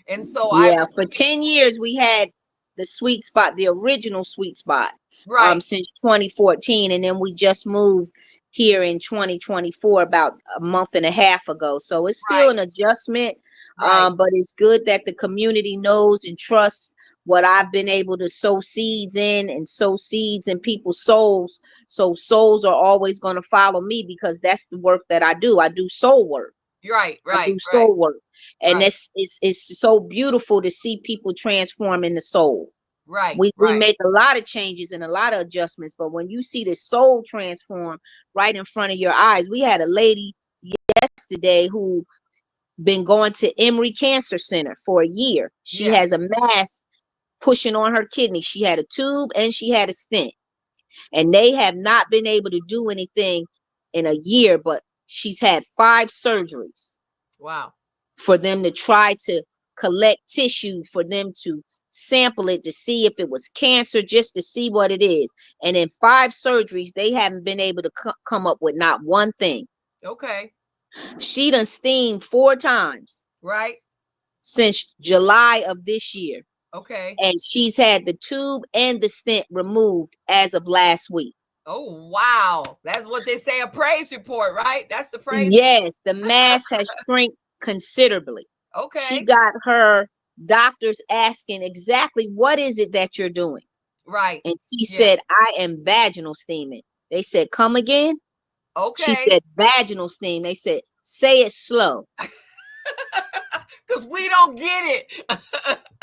and so Yeah, for 10 years we had the sweet spot, the original sweet spot, right, since 2014, and then we just moved here in 2024 about a month and a half ago. So it's still right, an adjustment, right, but it's good that the community knows and trusts what I've been able to sow seeds in, and sow seeds in people's souls. So souls are always going to follow me, because that's the work that I do. I do soul work. right, I do right, right, soul work. And right, it's so beautiful to see people transform in the soul. right, We right. make a lot of changes and a lot of adjustments, but when you see the soul transform right in front of your eyes. We had a lady yesterday who been going to Emory Cancer Center for a year. She Yeah. has a mass pushing on her kidney. She had a tube and she had a stent, and they have not been able to do anything in a year, but she's had 5 surgeries Wow. for them to try to collect tissue, for them to sample it to see if it was cancer, just to see what it is. And in 5 surgeries, they haven't been able to come up with not one thing. Okay. She done steamed 4 times Right. since July of this year. Okay. And she's had the tube and the stent removed as of last week. Oh, wow. That's what they say, a praise report, right? That's the praise. Yes, the mass has shrunk considerably. She Okay. got her doctors asking exactly what is it that you're doing. Right. And she Yeah. said, I am vaginal steaming. They said, come again. She Okay. said, vaginal steam. They said, say it slow. Because we don't get it.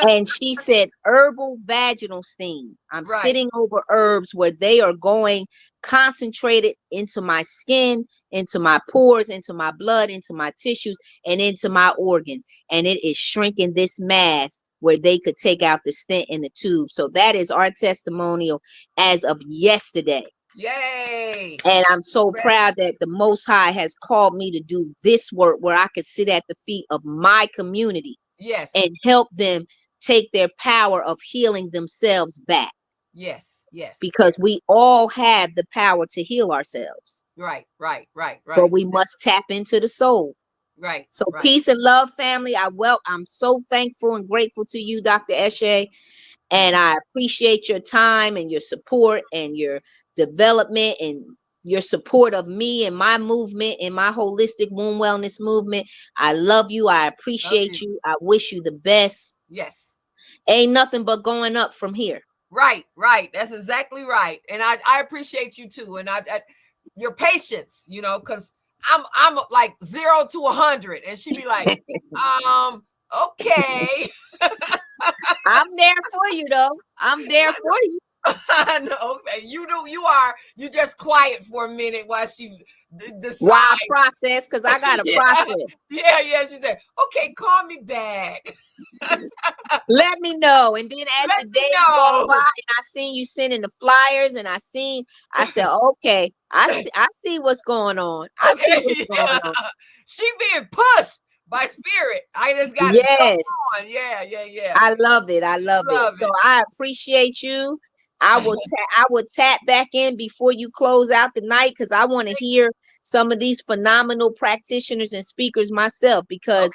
And she said, herbal vaginal steam. I'm Right. sitting over herbs where they are going concentrated into my skin, into my pores, into my blood, into my tissues, and into my organs. And it is shrinking this mass where they could take out the stent in the tube. So that is our testimonial as of yesterday. Yay. And I'm so Great. proud that the Most High has called me to do this work where I could sit at the feet of my community. Yes. And help them take their power of healing themselves back. Yes. Yes. Because we all have the power to heal ourselves. Right. But we must tap into the soul. Right. So right. peace and love, family. I'm so thankful and grateful to you, Dr. Eshe. And I appreciate your time and your support and your development and your support of me and my movement and my holistic womb wellness movement. I love you. I appreciate you. I wish you the best. Yes. Ain't nothing but going up from here. Right. That's exactly right. And I appreciate you too. And I your patience, you know, because I'm like 0 to 100, and she'd be like, okay. I'm there for you though. I'm there for you. I know. You just quiet for a minute while she decides. While I process, because I got to process. Yeah. She said, okay, call me back. Let me know. And then as Let the me days go know. by and I seen you sending the flyers and I said, okay, I see what's going on. I see Okay. what's going on. She being pushed by spirit. I just got to Yes. jump on. Yeah. I love it. I love it. So I appreciate you. I will tap back in before you close out the night because I want to hear some of these phenomenal practitioners and speakers myself, because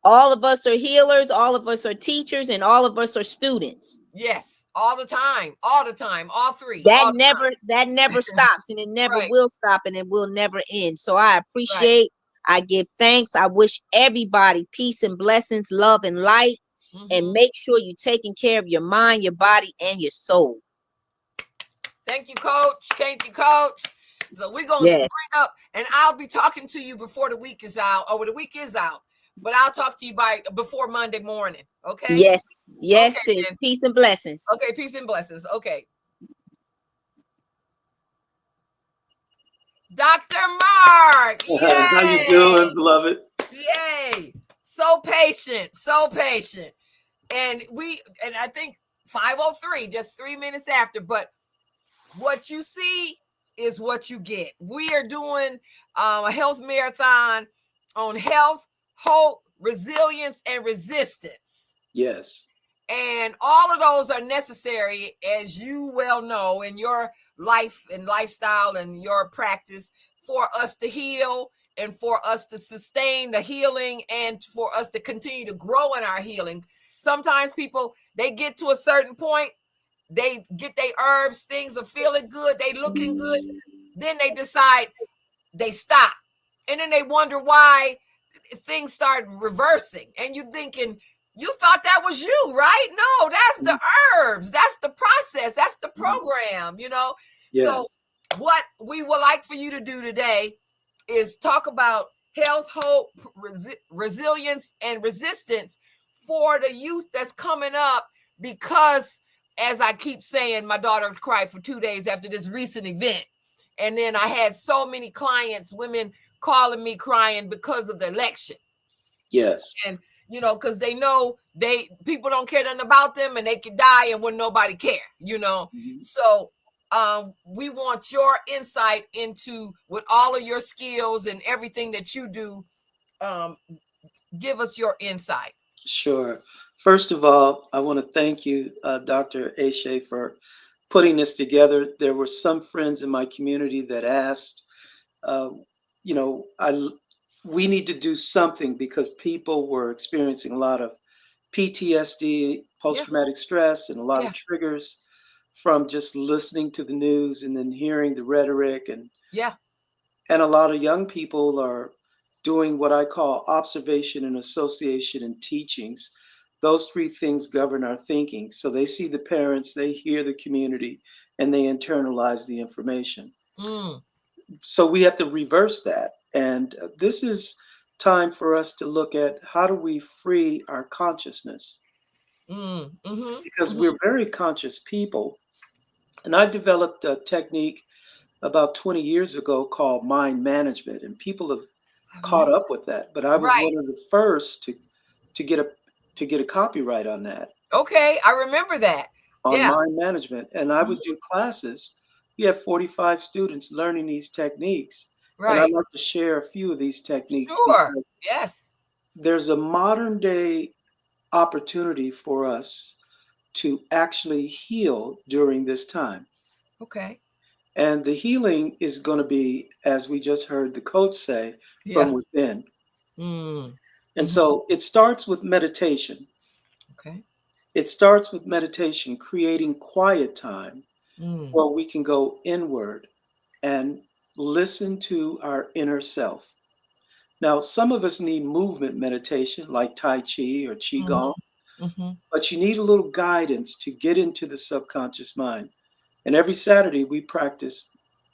all of us are healers, all of us are teachers, and all of us are students. Yes, all the time, all three. That all never stops, and it never Right. will stop, and it will never end. So I appreciate, I give thanks. I wish everybody peace and blessings, love and light. And make sure you're taking care of your mind, your body, and your soul. Thank you, Coach. Thank you, Coach. So we're going to bring up, and I'll be talking to you before the week is out, or the week is out. But I'll talk to you before Monday morning. Okay? Yes, Okay, sis. Peace and blessings. Okay, peace and blessings. Okay. Dr. Mark. Yay! How you doing, beloved? Yay. So patient. And I think 5:03, just 3 minutes after, but what you see is what you get. We are doing a health marathon on health, hope, resilience, and resistance. Yes. And all of those are necessary, as you well know, in your life and lifestyle and your practice, for us to heal and for us to sustain the healing and for us to continue to grow in our healing. Sometimes people, they get to a certain point, they get their herbs, things are feeling good, they looking good, then they decide they stop. And then they wonder why things start reversing. And you thinking, you thought that was you, right? No, that's the herbs. That's the process. That's the program, you know? Yes. So what we would like for you to do today is talk about health, hope, resilience, and resistance for the youth that's coming up, because, as I keep saying, my daughter cried for 2 days after this recent event. And then I had so many clients, women calling me crying because of the election. Yes. And, you know, because they know people don't care nothing about them, and they can die and when nobody care, you know. So we want your insight into, with all of your skills and everything that you do, give us your insight. Sure. First of all, I want to thank you, Dr. Eshe, for putting this together. There were some friends in my community that asked, you know, we need to do something because people were experiencing a lot of PTSD, post-traumatic stress, and a lot of triggers from just listening to the news and then hearing the rhetoric, Yeah. and a lot of young people are doing what I call observation and association and teachings. Those three things govern our thinking. So they see the parents, they hear the community, and they internalize the information. Mm. So we have to reverse that. And this is time for us to look at how do we free our consciousness, because we're very conscious people. And I developed a technique about 20 years ago called mind management, and people have caught up with that. But I was Right. one of the first to get a copyright on that, Okay, I remember that. on Yeah. mind management. And I would do classes. We have 45 students learning these techniques. And I'd Right. like to share a few of these techniques Sure. because Yes. there's a modern day opportunity for us to actually heal during this time. Okay. And the healing is going to be, as we just heard the coach say, from Yeah. within. Mm. And so it starts with meditation. Okay. It starts with meditation, creating quiet time Mm. where we can go inward and listen to our inner self. Now, some of us need movement meditation like Tai Chi or Qigong, but you need a little guidance to get into the subconscious mind. And every Saturday we practice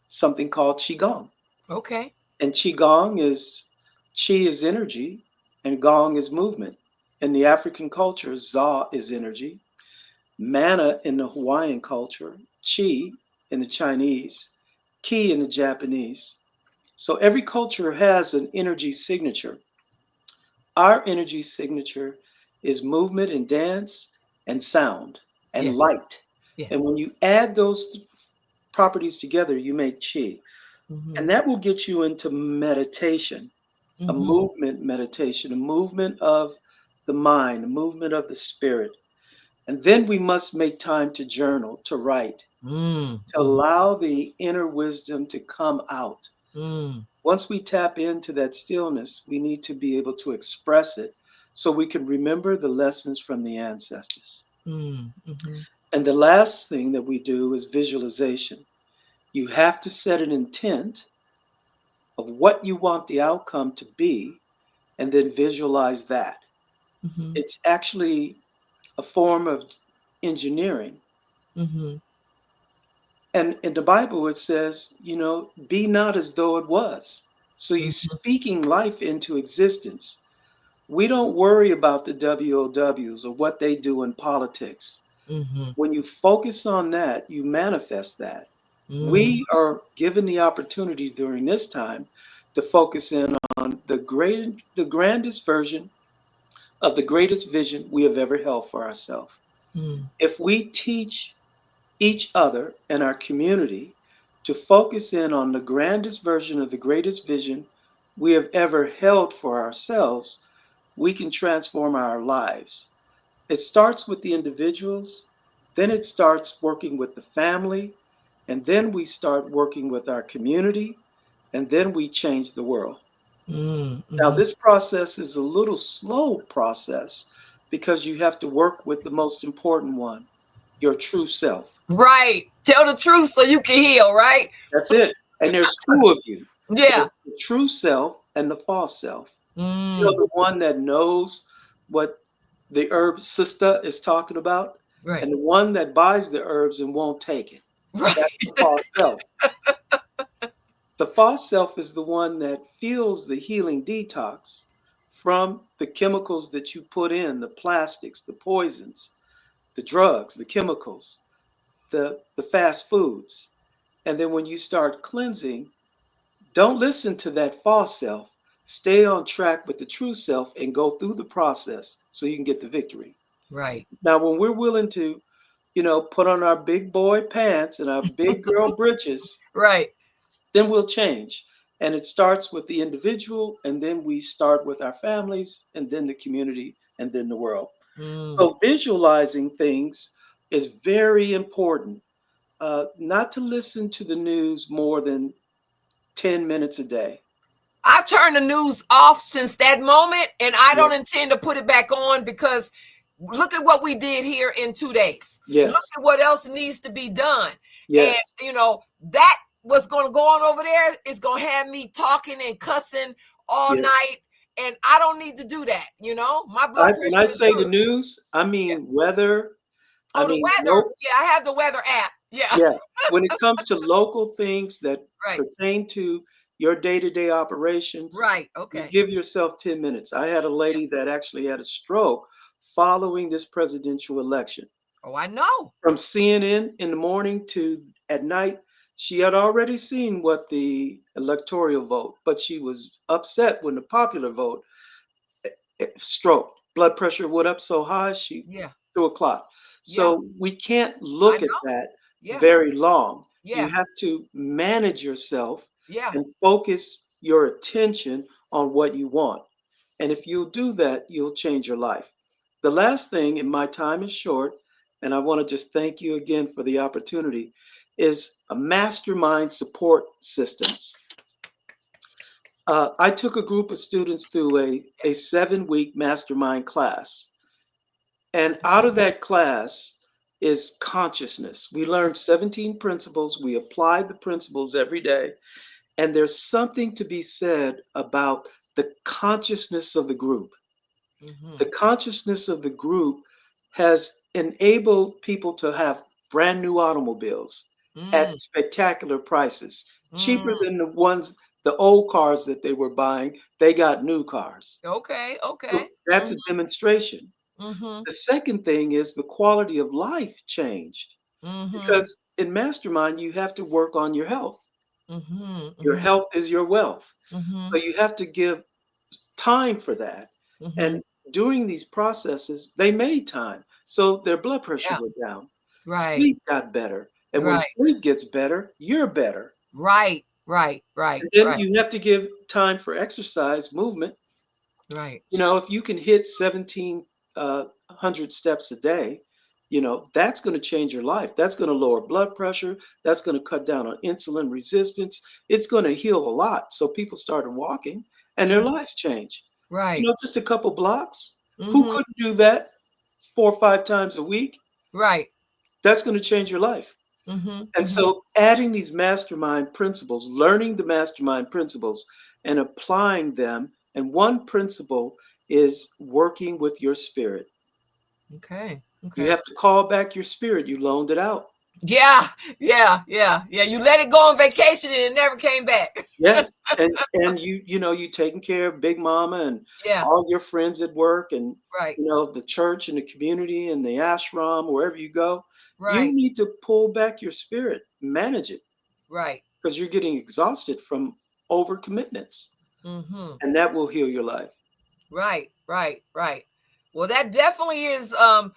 something called Qigong. Okay. And Qigong is, Qi is energy and Gong is movement. In the African culture, Za is energy, Mana in the Hawaiian culture, Qi in the Chinese, Ki in the Japanese. So every culture has an energy signature. Our energy signature is movement and dance and sound and Yes. light. And Yes. when you add those properties together, you make Qi. And that will get you into meditation, a movement meditation, a movement of the mind, a movement of the spirit. And then we must make time to journal, to write, to allow the inner wisdom to come out. Once we tap into that stillness, we need to be able to express it so we can remember the lessons from the ancestors. And the last thing that we do is visualization. You have to set an intent of what you want the outcome to be and then visualize that. It's actually a form of engineering. And in the Bible, it says, be not as though it was. So you speaking life into existence. We don't worry about the WOWs or what they do in politics. When you focus on that, you manifest that. We are given the opportunity during this time to focus in on the grandest version of the greatest vision we have ever held for ourselves. If we teach each other and our community to focus in on the grandest version of the greatest vision we have ever held for ourselves, we can transform our lives. It starts with the individuals, then it starts working with the family, and then we start working with our community, and then we change the world. Now, this process is a little slow process because you have to work with the most important one, your true self. Right. Tell the truth so you can heal, right? That's it. And there's two of you. Yeah. There's the true self and the false self. Mm. The one that knows what the herb sister is talking about, Right. and the one that buys the herbs and won't take it. Right. That's the false self. The false self is the one that feels the healing detox from the chemicals that you put in, the plastics, the poisons, the drugs, the chemicals, the fast foods. And then when you start cleansing, don't listen to that false self. Stay on track with the true self and go through the process so you can get the victory. Right. Now, when we're willing to, put on our big boy pants and our big girl britches, Right. then we'll change. And it starts with the individual, and then we start with our families, and then the community, and then the world. So visualizing things is very important. Not to listen to the news more than 10 minutes a day. I've turned the news off since that moment, and I Yeah. don't intend to put it back on because look at what we did here in 2 days. Look Yes. at what else needs to be done. And, Yes. that what's going to go on over there is going to have me talking and cussing all Yes. night. And I don't need to do that. My blood When pressure I is say the good. news, I Yeah. mean weather. I Oh, the mean, weather. Yeah, I have the weather app. Yeah. yeah. When it comes to local things that Right. pertain to your day-to-day operations, Right. you Okay. give yourself 10 minutes. I had a Yeah. lady that actually had a stroke following this presidential election. Oh, I know. From CNN in the morning to at night, she had already seen what the electoral vote, but she was upset when the popular vote stroke. Blood pressure went up so high, she Yeah. threw a clot. Yeah. So we can't I look at know. that Yeah. very long. You Yeah. have to manage yourself Yeah. and focus your attention on what you want. And if you'll do that, you'll change your life. The last thing, and my time is short, and I want to just thank you again for the opportunity, is a mastermind support systems. I took a group of students through a Yes. 7-week mastermind class. And out of that class is consciousness. We learned 17 principles. We applied the principles every day. And there's something to be said about the consciousness of the group. Mm-hmm. The consciousness of the group has enabled people to have brand new automobiles Mm. at spectacular prices, cheaper Mm. than the old cars that they were buying. They got new cars. Okay. Okay. So that's a demonstration. Mm-hmm. The second thing is the quality of life changed Mm-hmm. because in mastermind, you have to work on your health. Mm-hmm. Your Mm-hmm. health is your wealth. Mm-hmm. So you have to give time for that. Mm-hmm. And during these processes, they made time. So their blood pressure Yeah. went down. Right. Sleep got better. And when Right. sleep gets better, you're better. Right. Right. Right. And then Right. you have to give time for exercise, movement. Right. If you can hit 1,700 steps a day, that's going to change your life. That's going to lower blood pressure. That's going to cut down on insulin resistance. It's going to heal a lot. So people started walking and their Mm. lives changed. Right. Just a couple blocks. Who Mm-hmm. couldn't do that 4 or 5 times a week? Right. That's going to change your life. Mm-hmm. And Mm-hmm. so adding these mastermind principles, learning the mastermind principles and applying them. And one principle is working with your spirit. Okay. You Okay. have to call back your spirit. You loaned it out. Yeah. Yeah. Yeah. Yeah. You let it go on vacation and it never came back. Yes. And you taking care of Big Mama and Yeah. all your friends at work and Right. the church and the community and the ashram, wherever you go. You Right. need to pull back your spirit, manage it, Right. because you're getting exhausted from overcommitments. Mm-hmm. And that will heal your life. Right, right, right. Well, that definitely is a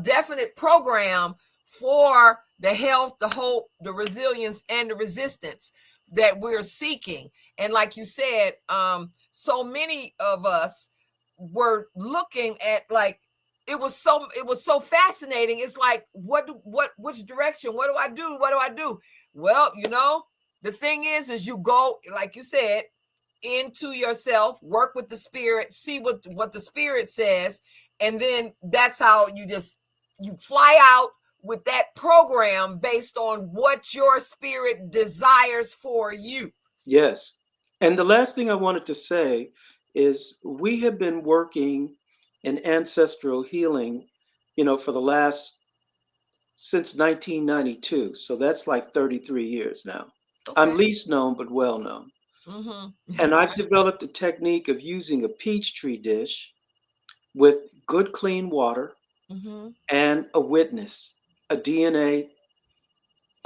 definite program for the health, the hope, the resilience, and the resistance that we're seeking. And like you said, so many of us were looking at like it was so fascinating. It's like which direction? What do I do? What do I do? Well, the thing is you go, like you said, into yourself, work with the spirit, see what the spirit says, and then that's how you fly out with that program based on what your spirit desires for you. Yes. And the last thing I wanted to say is we have been working in ancestral healing, for the last since 1992. So that's like 33 years now. Okay. I'm least known, but well known. Mm-hmm. And I've developed a technique of using a peach tree dish with good, clean water Mm-hmm. and a witness, a DNA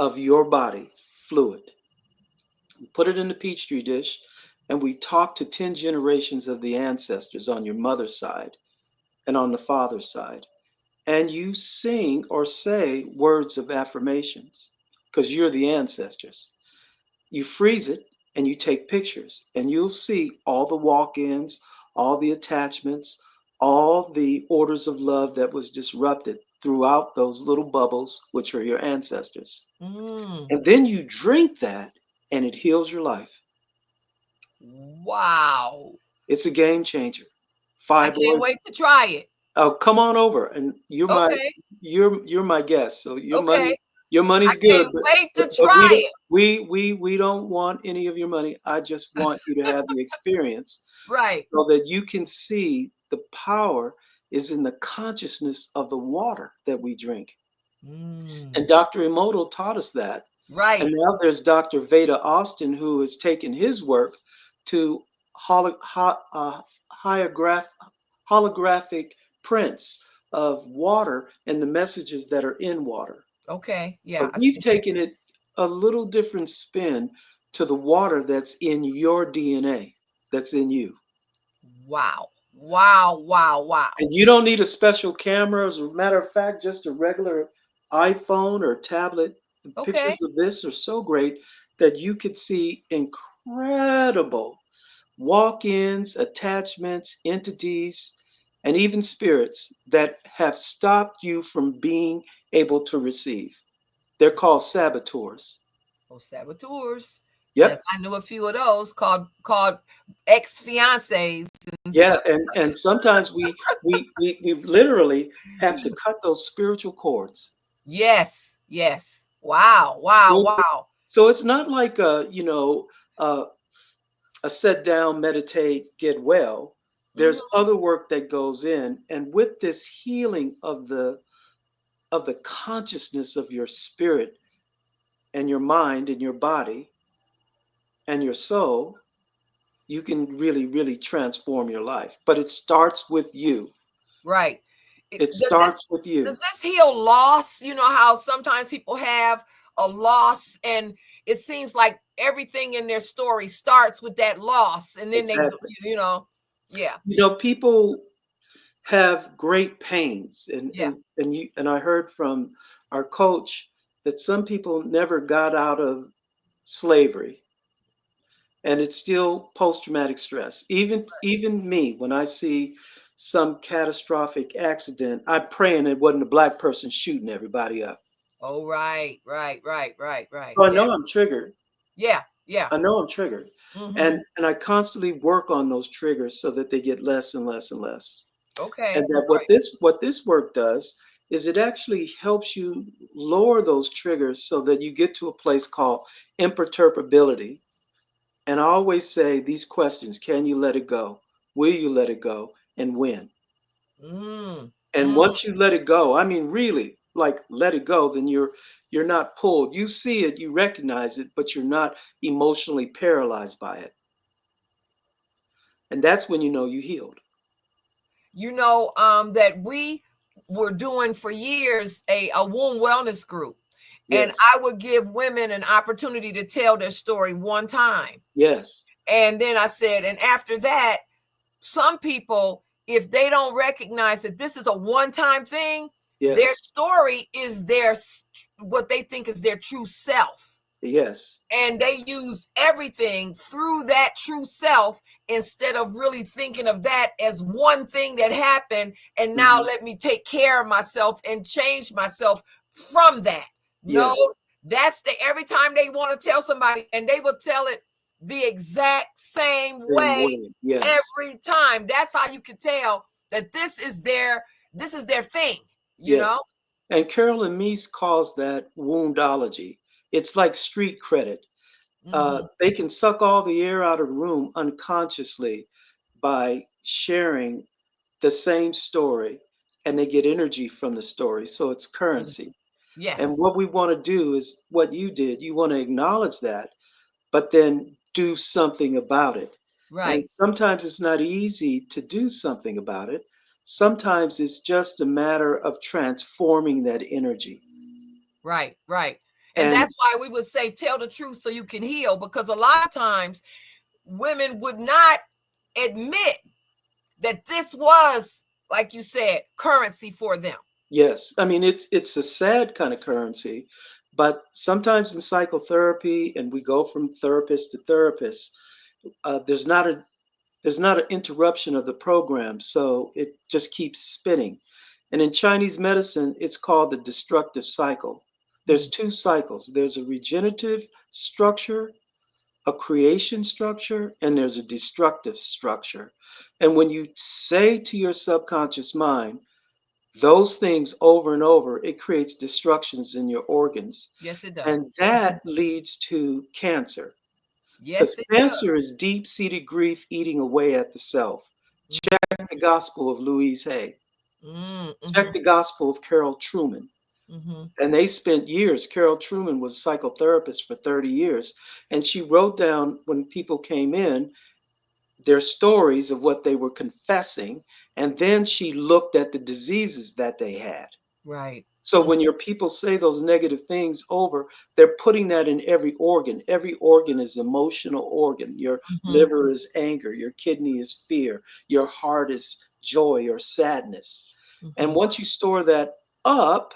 of your body fluid. We put it in the peach tree dish and we talk to 10 generations of the ancestors on your mother's side and on the father's side. And you sing or say words of affirmations because you're the ancestors. You freeze it and you take pictures, and you'll see all the walk ins, all the attachments, all the orders of love that was disrupted throughout those little bubbles, which are your ancestors. Mm. And then you drink that, and it heals your life. Wow. It's a game changer. I can't Fibroids, wait to try it. Oh, come on over, and Okay. you're my guest, so Okay. your I money's good, can't wait to but try it. we don't want any of your money. I just want you to have the experience Right. so that you can see the power is in the consciousness of the water that we drink. And Mm. Dr. Emoto taught us that. And Right. now there's Dr. Veda Austin, who has taken his work to holograph, holographic prints of water and the messages that are in water. Okay. Yeah. But I've we've seen that. taken it a little different spin to the water that's in your DNA, that's in you. Wow. Wow. Wow. Wow. And you don't need a special camera. As a matter of fact, just a regular iPhone or tablet. The Okay. pictures of this are so great that you could see incredible walk ins, attachments, entities, and even spirits that have stopped you from being able to receive. They're called saboteurs. Oh, saboteurs. Yes, Yep. I knew a few of those called ex fiancés and Yeah, stuff. and sometimes we literally have to cut those spiritual cords. Yes. Yes. Wow. Wow. So Wow. so it's not like uh, a sit down, meditate, get well. There's Hmm. other work that goes in, and with this healing of the consciousness of your spirit and your mind and your body and your soul, you can really, really transform your life. But it starts with you. Right. It Does this starts with you. heal loss? You know how sometimes people have a loss and it seems like everything in their story starts with that loss and then they go, Exactly. yeah. People have great pains, Yeah. and I heard from our coach that some people never got out of slavery, and it's still post-traumatic stress. Even me, when I see some catastrophic accident, I'm praying it wasn't a black person shooting everybody up. Oh, right, right, right, right, right. So I Yeah. know I'm triggered. Yeah. Yeah. I know I'm triggered. Hmm. And I constantly work on those triggers so that they get less and less and less. And Okay. that Right. what this work does is it actually helps you lower those triggers so that you get to a place called imperturbability. And I always say these questions: can you let it go? Will you let it go? And when? Mm. And Mm. once you let it go, I mean really, like let it go, then you're not pulled. You see it, you recognize it, but you're not emotionally paralyzed by it. And that's when you know you healed. That we were doing for years a womb wellness group. And Yes. I would give women an opportunity to tell their story one time. Yes. And then I said, and after that, some people, if they don't recognize that this is a one-time thing, their Yes. story is what they think is their true self. Yes. And they use everything through that true self instead of really thinking of that as one thing that happened and now Mhm. let me take care of myself and change myself from that. No, Yes. that's the every time they want to tell somebody and they will tell it the exact same Same way way. Yes. every time. That's how you can tell that this is their thing, you know? Yes. And Carolyn Meese calls that woundology. It's like street credit. Mm-hmm. They can suck all the air out of the room unconsciously by sharing the same story, and they get energy from the story. So it's currency. And Yes. what we want to do is what you did. You want to acknowledge that, but then do something about it. And Right. sometimes it's not easy to do something about it. Sometimes it's just a matter of transforming that energy. Right, right. And And that's why we would say tell the truth so you can heal, because a lot of times women would not admit that this was, like you said, currency for them. yes, I mean it's a sad kind of currency, but sometimes in psychotherapy, and we go from therapist to therapist, there's not an interruption of the program, so it just keeps spinning. And in Chinese medicine, it's called the destructive cycle. There's two cycles. There's a regenerative structure, a creation structure and there's a destructive structure. And when you say to your subconscious mind those things over and over, it creates destructions in your organs. Yes, it does. And that leads to cancer. Yes, Because it cancer is deep seated grief eating away at the self. Check the gospel of Louise Hay. Check the gospel of Carol Truman. And they spent years. Carol Truman was a psychotherapist for 30 years. And she wrote down when people came in their stories of what they were confessing. And then she looked at the diseases that they had. Right. So when your people say those negative things over, they're putting that in every organ. Every organ is emotional organ. Your liver is anger. Your kidney is fear. Your heart is joy or sadness. And once you store that up,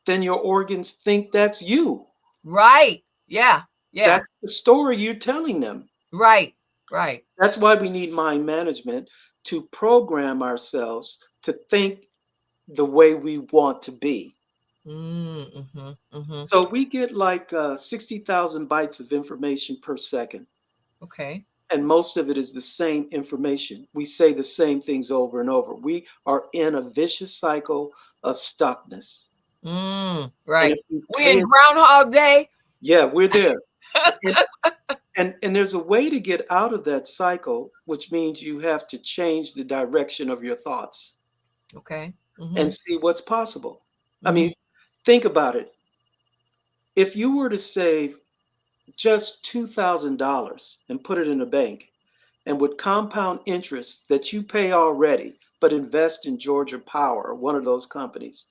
then your organs think that's you. Right. Yeah. Yeah. That's the story you're telling them. Right. Right. That's why we need mind management to program ourselves to think the way we want to be. So we get like 60,000 bytes of information per second. Okay. And most of it is the same information. We say the same things over and over. We are in a vicious cycle of stuckness. Right. We in Groundhog Day. Yeah, we're there. And there's a way to get out of that cycle, which means you have to change the direction of your thoughts. Okay. And see what's possible. I mean, think about it. If you were to save just $2,000 and put it in a bank, and with compound interest that you pay already, but invest in Georgia Power, one of those companies,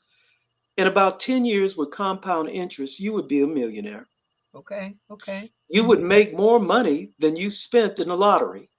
in about 10 years with compound interest, you would be a millionaire. Okay. Okay. You would make more money than you spent in the lottery,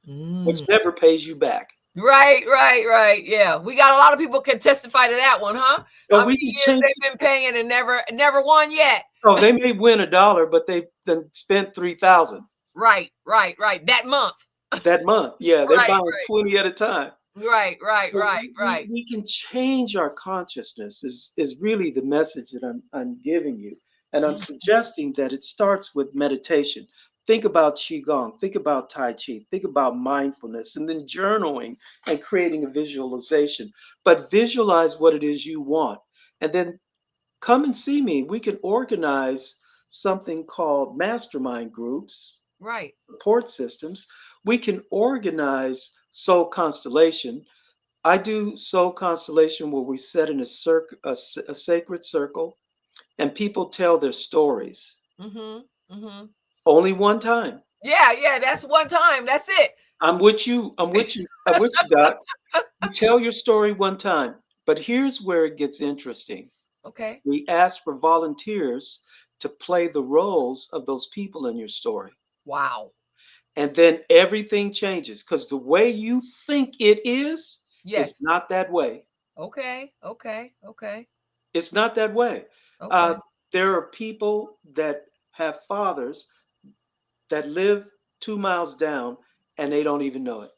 which never pays you back. Right, right, right. Yeah, we got a lot of people can testify to that one, huh? Oh, How many years they've been paying and never won yet? Oh, they may win $1, but they then spent 3,000. Right, right, right. That month. That month, yeah, they're buying 20 at a time. Right, right, So right, right. we can change our consciousness is really the message that I'm giving you. And I'm suggesting that it starts with meditation. Think about Qigong, think about Tai Chi, think about mindfulness, and then journaling and creating a visualization. But visualize what it is you want. And then come and see me. We can organize something called mastermind groups, right? Support systems. We can organize soul constellation. I do soul constellation where we set in a sacred circle, and people tell their stories. Only one time. Yeah, yeah, that's one time. That's it. I'm with you. I'm with you. I'm with you, Doc. You tell your story one time. But here's where it gets interesting. Okay. We ask for volunteers to play the roles of those people in your story. Wow. And then everything changes because the way you think it is not that way. Okay. Okay. Okay. It's not that way. Okay. There are people that have fathers that live 2 miles down and they don't even know it.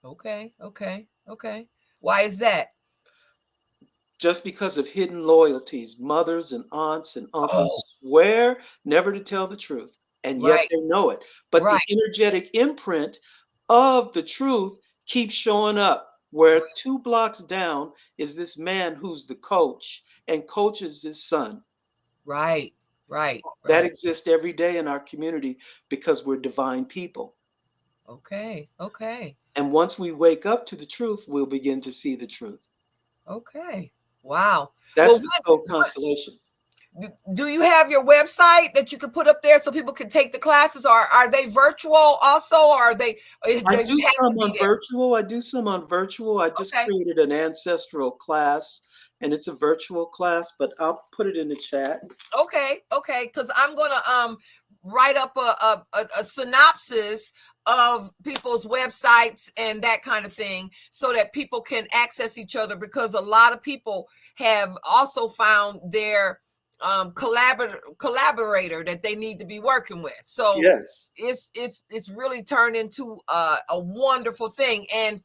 Okay. Okay. Okay. Why is that? Just because of hidden loyalties, mothers and aunts and uncles swear never to tell the truth, and yet they know it. But the energetic imprint of the truth keeps showing up. Where 2 blocks down is this man who's the coach and coaches his son. Right, right. That exists every day in our community because we're divine people. Okay, okay. And once we wake up to the truth, we'll begin to see the truth. Okay. Wow. That's the soul constellation. Do you have your website that you can put up there so people can take the classes? Or are they virtual also? Or are they? I do some on virtual. I do some on virtual. I just created an ancestral class, and it's a virtual class, but I'll put it in the chat. Okay, okay, because I'm gonna write up a synopsis of people's websites and that kind of thing so that people can access each other, because a lot of people have also found their collaborator that they need to be working with. So yes, it's really turned into a wonderful thing. And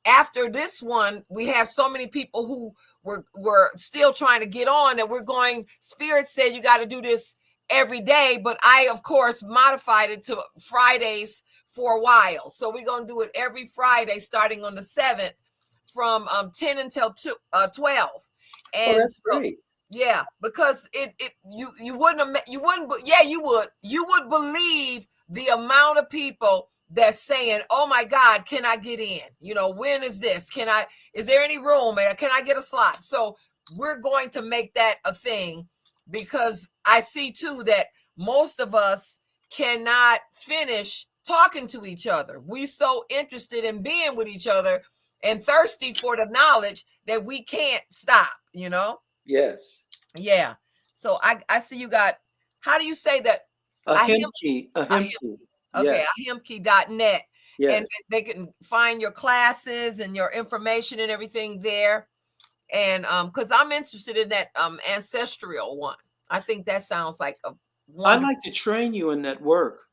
after this one, we have so many people who were still trying to get on that we're going, Spirit said you got to do this every day, but I, of course, modified it to Fridays for a while. So we're going to do it every Friday starting on the 7th from 10 until 12. Oh, And that's so, great. yeah, because you wouldn't yeah, you would believe the amount of people that's saying, oh my God, can I get in? You know, when is this? Is there any room? Can I get a slot? So we're going to make that a thing, because I see too that most of us cannot finish talking to each other. We so interested in being with each other and thirsty for the knowledge that we can't stop, you know? Yes. Yeah. So I see you got, how do you say that? Ahimki. Ahim, okay, Yes. ahimki.net. Yes. And they can find your classes and your information and everything there. And because I'm interested in that ancestral one. I think that sounds like a I'd wonderful. like to train you in that work.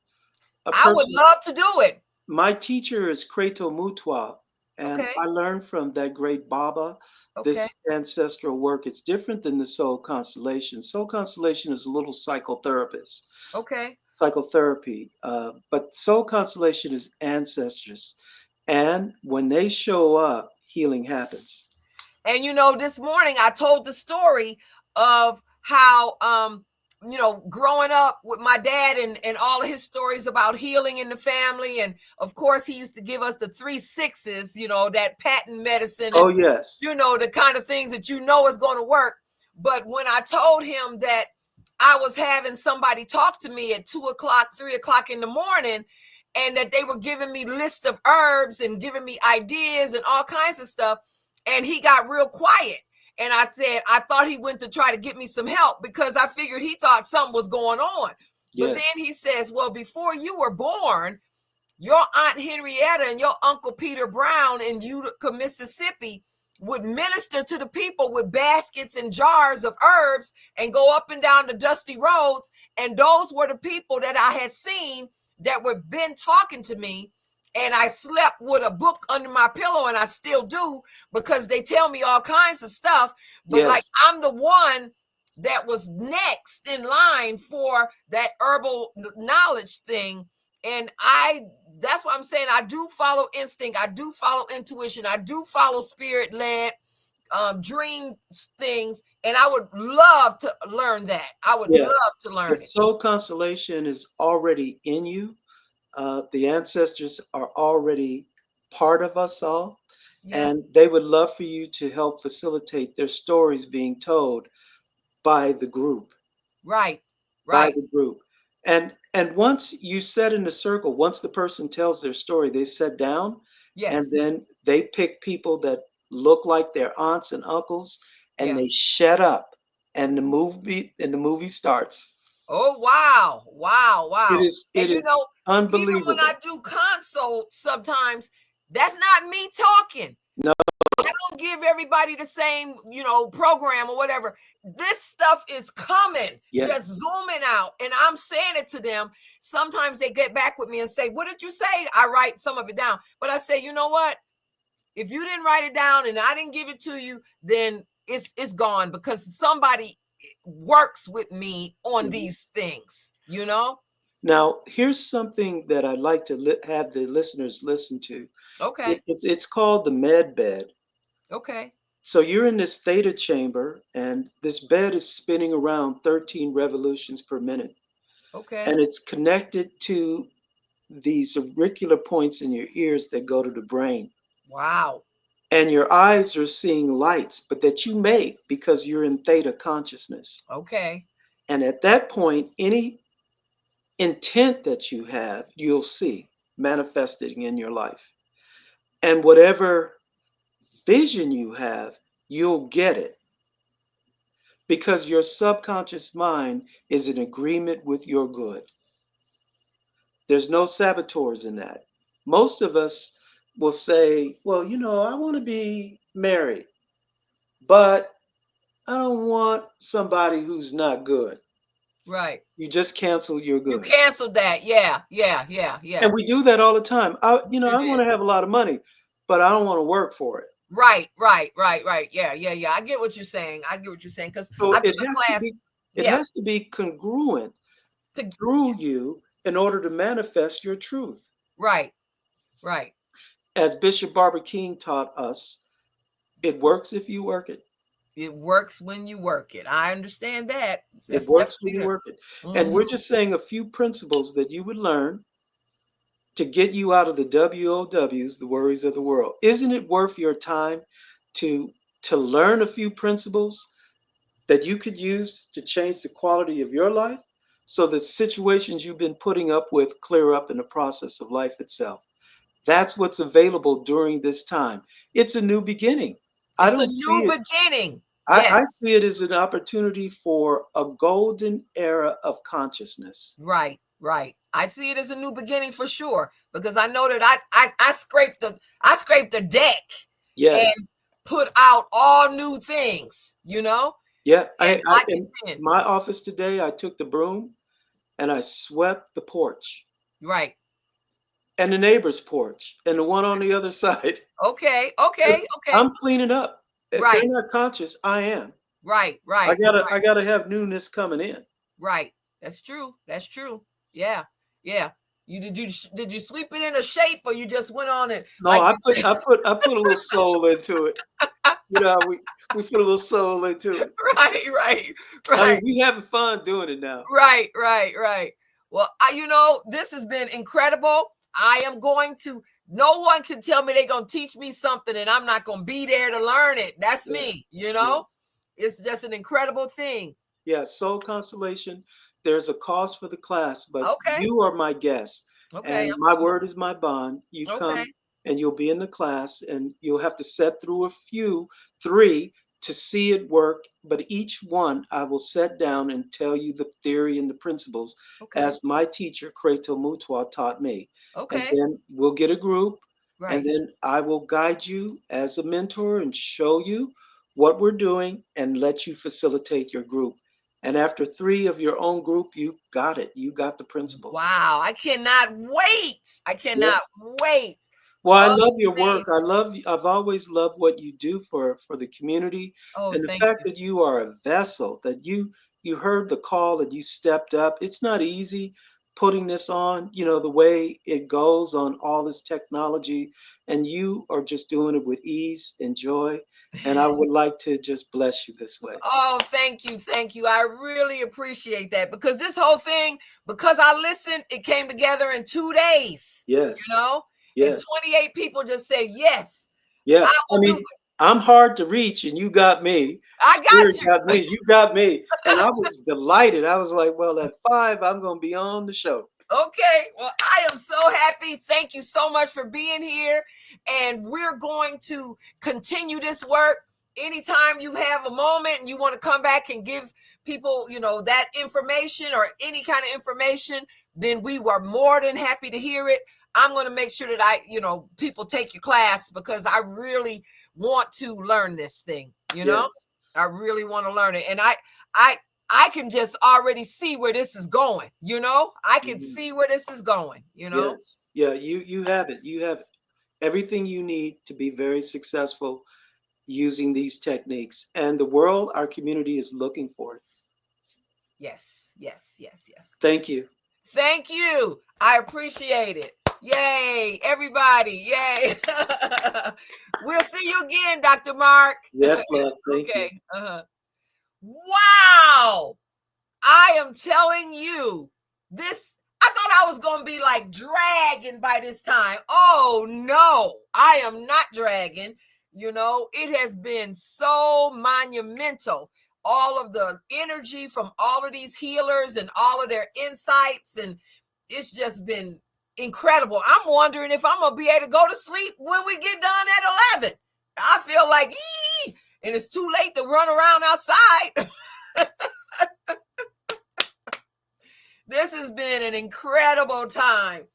A I would person, love to do it. my teacher is Kreto Mutwa, and Okay. I learned from that great Baba. Okay. This ancestral work, it's different than the soul constellation. Soul constellation is a little psychotherapist, Okay. psychotherapy, but soul constellation is ancestors. And when they show up, healing happens. And you know, this morning I told the story of how growing up with my dad and all of his stories about healing in the family. And of course, he used to give us the 3 6s, that patent medicine Oh, and yes. the kind of things that is going to work. But when I told him that I was having somebody talk to me at 2 o'clock, 3 o'clock in the morning, and that they were giving me lists of herbs and giving me ideas and all kinds of stuff, and he got real quiet. And I said, I thought he went to try to get me some help, because I figured he thought something was going on. But Yes. then he says, well, before you were born, your Aunt Henrietta and your Uncle Peter Brown in Utica, Mississippi would minister to the people with baskets and jars of herbs and go up and down the dusty roads. And those were the people that I had seen that were been talking to me. And I slept with a book under my pillow, and I still do, because they tell me all kinds of stuff. But like, Yes. I'm the one that was next in line for that herbal knowledge thing. And that's what I'm saying. I do follow instinct. I do follow intuition. I do follow spirit-led dream things. And I would love to learn that. I would Yeah. love to The learn it. soul constellation is already in you. The ancestors are already part of us all, Yeah. and they would love for you to help facilitate their stories being told by the group, Right. by Right. the group. And once you set in a circle, once the person tells their story, they sit down, and Yes. then they pick people that look like their aunts and uncles, and Yeah. they shut up, and the movie starts. Oh, wow. Wow. It Wow. is And it is even when I unbelievable. do consults, sometimes that's not me talking. No. I don't give everybody the same, program or whatever. This stuff is coming, Yes. just zooming out. And I'm saying it to them. Sometimes they get back with me and say, what did you say? I write some of it down. But I say, you know what? If you didn't write it down and I didn't give it to you, then it's gone, because somebody works with me on Mhm. these things, Now, here's something that I'd like to have the listeners listen to. Okay. It's called the med bed. Okay. So you're in this theta chamber, and this bed is spinning around 13 revolutions per minute, Okay. and it's connected to these auricular points in your ears that go to the brain. Wow. And your eyes are seeing lights, but that you make because you're in theta consciousness. Okay. And at that point, any intent that you have, you'll see manifesting in your life. And whatever vision you have, you'll get it because your subconscious mind is in agreement with your good. There's no saboteurs in that. Most of us will say, well, I want to be married, but I don't want somebody who's not good. Right. You just cancel your You good. canceled that. Yeah. Yeah. Yeah. And Yeah. we do that all the time. I Sure want did. to have a lot of money, but I don't want to work for it. Right. Right. Right. Right. Yeah. Yeah. Yeah. I get what you're saying. Because So I took a class. it Yeah. has to be congruent through you in order to manifest your truth. Right. Right. As Bishop Barbara King taught us, it works if you work it. It works when you work it. I understand that. It That's works when definitely you good. work it. And we're just saying a few principles that you would learn to get you out of the WOWs, the worries of the world. Isn't it worth your time to learn a few principles that you could use to change the quality of your life so that situations you've been putting up with clear up in the process of life itself? That's what's available during this time. It's a new beginning. I It's a don't see new it. beginning. I Yes. see it as an opportunity for a golden era of consciousness. Right. Right. I see it as a new beginning for sure, because I know that I scraped the deck Yes. and put out all new things, you know? Yeah. And I I in contend. my office today, I took the broom and I swept the porch Right. and the neighbor's porch and the one on the other side. Okay. Okay. 'Cause Okay. I'm cleaning up. If they're Right. not conscious, I am. Right. I Right. gotta I gotta have newness coming in. Right. That's true. That's true. Yeah. Yeah. Did you sleep it in a shape, or you just went on it No, like I put a little soul into it. You know, we put a little soul into it. right, right, I right, mean, we having fun doing it now. right, right, right. Well, this has been incredible. I am going to. No one can tell me they're gonna teach me something, and I'm not gonna be there to learn it. That's Yes. me. Yes. It's just an incredible thing. Yeah, Soul Constellation, there's a cost for the class, but Okay. you are my guest. Okay. And my word is my bond. You Okay. come and you'll be in the class and you'll have to set through three to see it work. But each one I will set down and tell you the theory and the principles Okay. as my teacher, Creto Mutwa, taught me. And Okay. then we'll get a group and Right. then I will guide you as a mentor and show you what we're doing and let you facilitate your group. And after three of your own group, you got it. You got the principles. Wow. I cannot wait. I cannot Yes. wait. Well, I Oh, love your work. amazing. I've always loved what you do for the community. Oh, And the thank fact you. that you are a vessel, that you heard the call and you stepped up. It's not easy putting this on, the way it goes on all this technology. And you are just doing it with ease and joy. And I would like to just bless you this way. Oh, thank you. Thank you. I really appreciate that, because this whole thing, because I listened, it came together in 2 days, Yes. and Yes. 28 people just said, yes, Yeah. I I will do mean, it. I'm hard to reach and you got me. I Spirit got you. got me. You got me. And I was delighted. I was like, well, at 5, I'm going to be on the show. Okay. Well, I am so happy. Thank you so much for being here. And we're going to continue this work. Anytime you have a moment and you want to come back and give people, that information or any kind of information, then we were more than happy to hear it. I'm going to make sure that people take your class, because I really want to learn this thing, Yes. I really want to learn it. And I can just already see where this is going, I can Mhm. see where this is going, Yes. Yeah, you have it. You have everything you need to be very successful using these techniques. And the world, our community is looking for it. Yes, yes, yes, yes. Thank you. Thank you. I appreciate it. Yay, everybody. Yay. We'll see you again, Dr. Mark. Yes, love. Thank you. Okay. Wow. I am telling you, I thought I was going to be like dragging by this time. Oh, no, I am not dragging. It has been so monumental. All of the energy from all of these healers and all of their insights. And it's just been incredible. I'm wondering if I'm going to be able to go to sleep when we get done at 11. I feel like, and it's too late to run around outside. This has been an incredible time.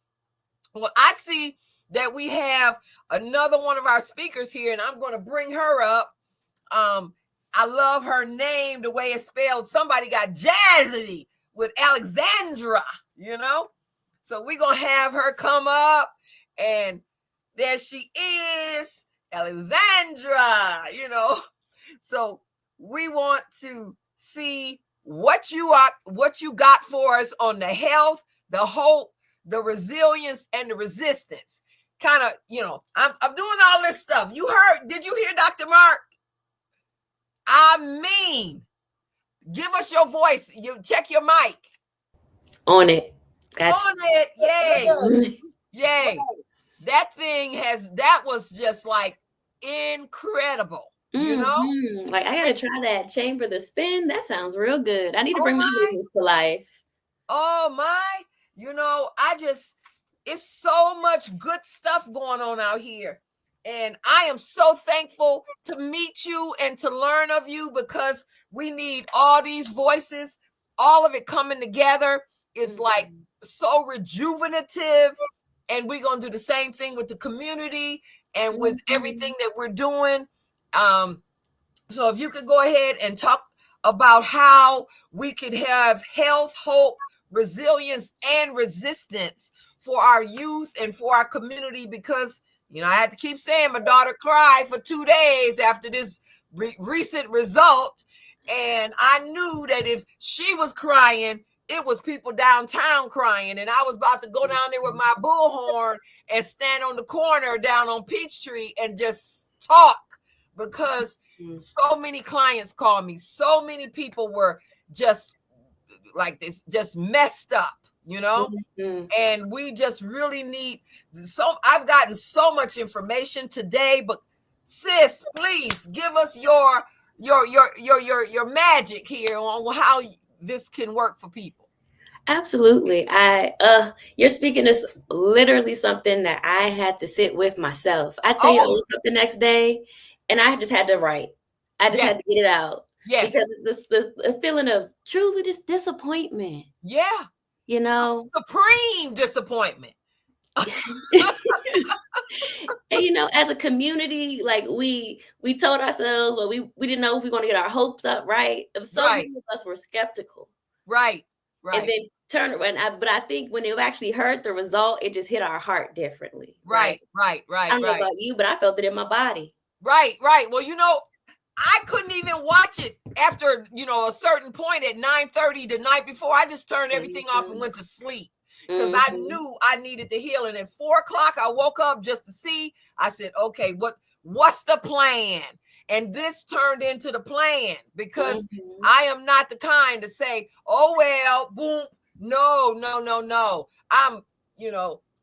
Well, I see that we have another one of our speakers here, and I'm going to bring her up. I love her name, the way it's spelled. Somebody got jazzy with Alexandra, So we're going to have her come up, and there she is, Alexandra, So we want to see what you got for us on the health, the hope, the resilience, and the resistance. Kind of, I'm doing all this stuff. Did you hear Dr. Mark? I mean, give us your voice. You check your mic. On it. Gotcha. On it. Yay. Yay. That was just like incredible. Like, I gotta try that chamber, the spin. That sounds real good. I need to bring my business to life. Oh my, it's so much good stuff going on out here. And I am so thankful to meet you and to learn of you, because we need all these voices, all of it coming together is like so rejuvenative. And we're going to do the same thing with the community and with everything that we're doing. So if you could go ahead and talk about how we could have health, hope, resilience, and resistance for our youth and for our community, because I had to keep saying my daughter cried for 2 days after this recent result, and I knew that if she was crying, it was people downtown crying, and I was about to go down there with my bullhorn and stand on the corner down on Peachtree and just talk, because so many clients called me, so many people were just like this, just messed up, and we just really need I've gotten so much information today, but sis, please give us your magic here on how this can work for people. Absolutely. You're speaking to literally something that I had to sit with myself. I tell you, I woke up the next day and I just had to write. I just had to get it out. Yes. Because the feeling of truly just disappointment. Yeah. Supreme disappointment. And as a community, like we told ourselves, well, we didn't know if we were going to get our hopes up, right? So many of us were skeptical. Right. And then turn around. But I think when you actually heard the result, it just hit our heart differently. Right. I don't know about you, but I felt it in my body. Right. Well, I couldn't even watch it after, a certain point at 9:30 the night before. I just turned everything off and went to sleep, because I knew I needed the healing. At 4:00, I woke up just to see. I said, okay, what's the plan? And this turned into the plan, because I am not the kind to say, oh, well, boom. No. I'm,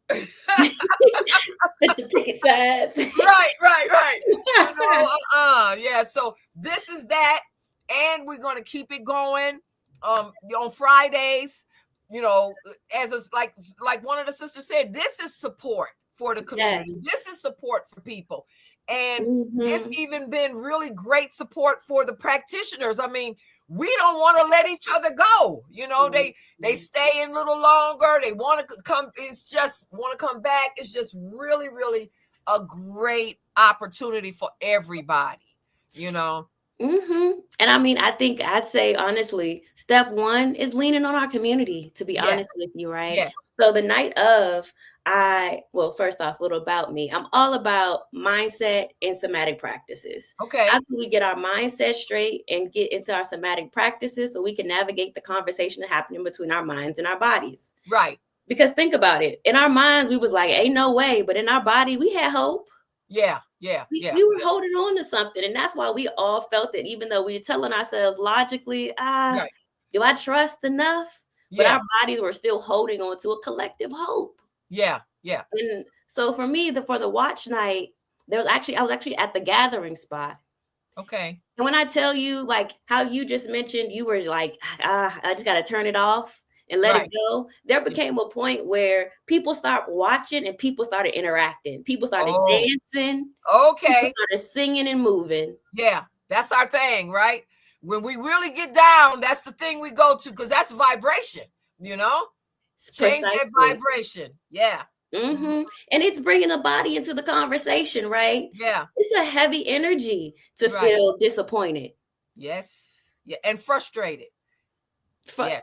With the ticket sides. Right. Yeah. So this is that, and we're going to keep it going. On Fridays, as like one of the sisters said, this is support for the community. Yes. This is support for people, and it's even been really great support for the practitioners. I mean, we don't want to let each other go. They stay in a little longer. They want to come. It's just want to come back. It's just really, really a great opportunity for everybody. And I mean, I think I'd say honestly, step one is leaning on our community, to be honest with you, right? Yes. So the night of, first off, a little about me. I'm all about mindset and somatic practices. Okay. How can we get our mindset straight and get into our somatic practices so we can navigate the conversation happening between our minds and our bodies? Right. Because think about it. In our minds, we was like, ain't no way. But in our body, we had hope. Yeah. We were holding on to something. And that's why we all felt it, even though we were telling ourselves logically, do I trust enough? But our bodies were still holding on to a collective hope. Yeah. And so for me, for the watch night, I was actually at the gathering spot. Okay. And when I tell you, like how you just mentioned, you were like, I just got to turn it off and let it go. There became a point where people started watching and people started interacting. People started dancing. Okay. People started singing and moving. Yeah, that's our thing, right? When we really get down, that's the thing we go to, because that's vibration, Change that vibration. Yeah. And it's bringing the body into the conversation, right? Yeah. It's a heavy energy to feel disappointed. Yes. Yeah. And frustrated.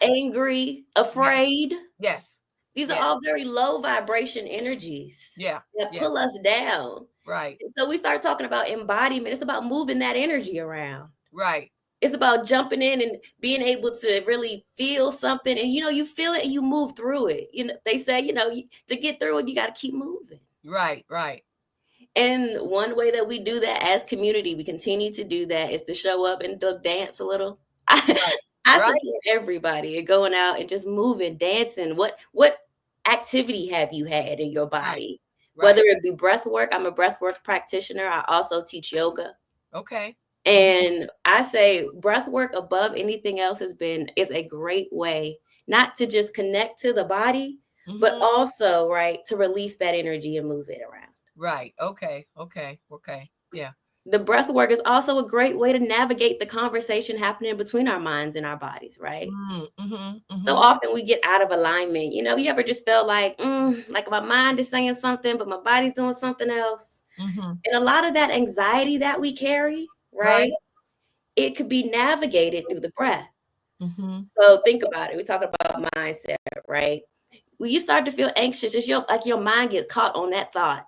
Angry, afraid. Yes. These are all very low vibration energies. Yeah. That pull us down. Right. So we start talking about embodiment. It's about moving that energy around. Right. It's about jumping in and being able to really feel something. And, you feel it and you move through it. They say, to get through it, you got to keep moving. Right, right. And one way that we do that as community, we continue to do that, is to show up and dance a little. I support everybody and going out and just moving, dancing. What activity have you had in your body? Right. Whether it be breath work, I'm a breath work practitioner. I also teach yoga. Okay. And I say breath work above anything else is a great way not to just connect to the body, but also, right, to release that energy and move it around. Right. Okay. Yeah. The breath work is also a great way to navigate the conversation happening between our minds and our bodies, right? So often we get out of alignment. You ever just felt like my mind is saying something, but my body's doing something else. And a lot of that anxiety that we carry, right? It could be navigated through the breath. So think about it. We talk about mindset, right? When you start to feel anxious, it's like your mind gets caught on that thought.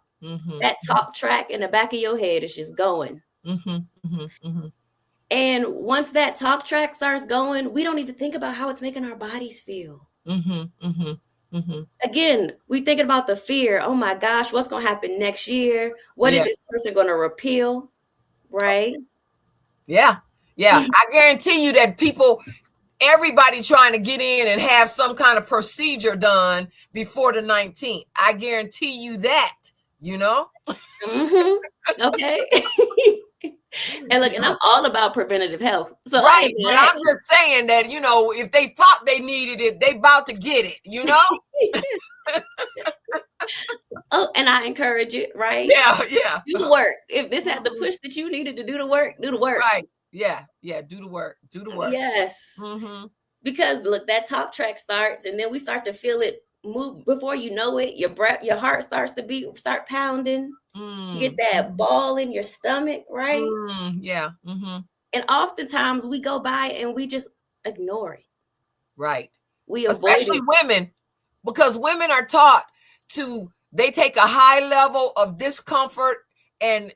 That talk track in the back of your head is just going. And once that talk track starts going, we don't even think about how it's making our bodies feel. Again, we thinking about the fear. Oh my gosh, what's going to happen next year? What is this person going to repeal? Right? Yeah. I guarantee you that everybody trying to get in and have some kind of procedure done before the 19th. I guarantee you that, Okay. And look, and I'm all about preventative health. So but I'm just saying that, if they thought they needed it, they about to get it, Oh, and I encourage it, right? Yeah. Do the work. If this had the push that you needed to do the work, do the work. Right. Yeah. Do the work. Yes. Because look, that talk track starts, and then we start to feel it move. Before you know it, your heart starts to start pounding. You get that ball in your stomach, right? Yeah. And oftentimes we go by and we just ignore it. Right. We avoid especially women, because women are taught they take a high level of discomfort and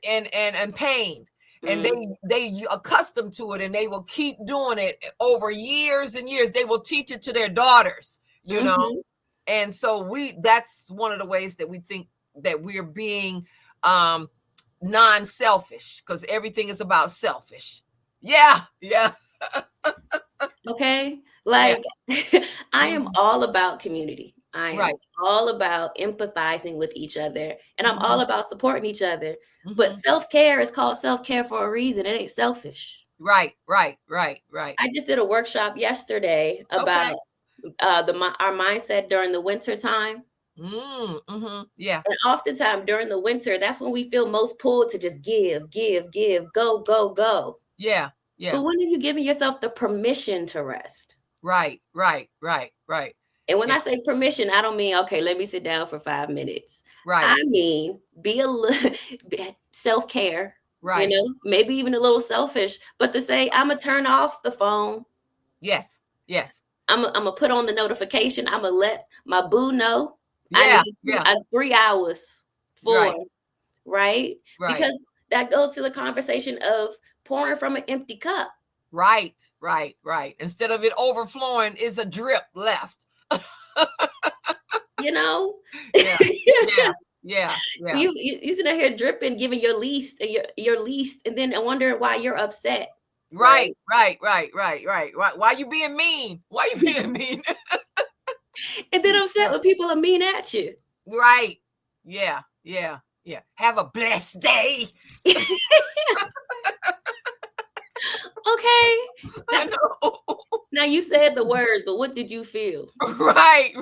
pain. And they accustomed to it, and they will keep doing it over years and years. They will teach it to their daughters, And so that's one of the ways that we think that we're being non-selfish, because everything is about selfish. Yeah. Okay. Like I am all about community. I am all about empathizing with each other, and I'm all about supporting each other. But self-care is called self-care for a reason. It ain't selfish. Right. I just did a workshop yesterday about our mindset during the winter time. Yeah. And oftentimes during the winter, that's when we feel most pulled to just give, go. Yeah. But when have you given yourself the permission to rest? Right. And when I say permission, I don't mean, okay, let me sit down for 5 minutes. Right. I mean, be a little self-care, right. Maybe even a little selfish, but to say, I'm going to turn off the phone. Yes. I'm going to put on the notification. I'm going to let my boo know. Yeah. I need 3 hours for, right? Because that goes to the conversation of pouring from an empty cup. Right. Instead of it overflowing, is a drip left. Yeah. You sit here dripping, giving your least, and then wondering why you're upset. Right. Why you being mean? And then upset when people are mean at you. Right. Yeah. Have a blessed day. Okay. Now you said the words, but what did you feel? Right.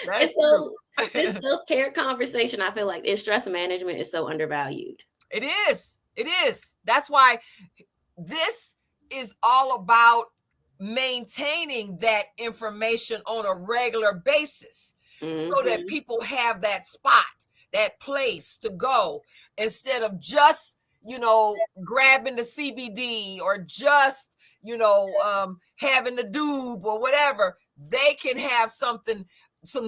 And so this self-care conversation, I feel like in stress management is so undervalued. It is. That's why this is all about maintaining that information on a regular basis, so that people have that spot, that place to go, instead of just grabbing the CBD or just having the doob or whatever. They can have some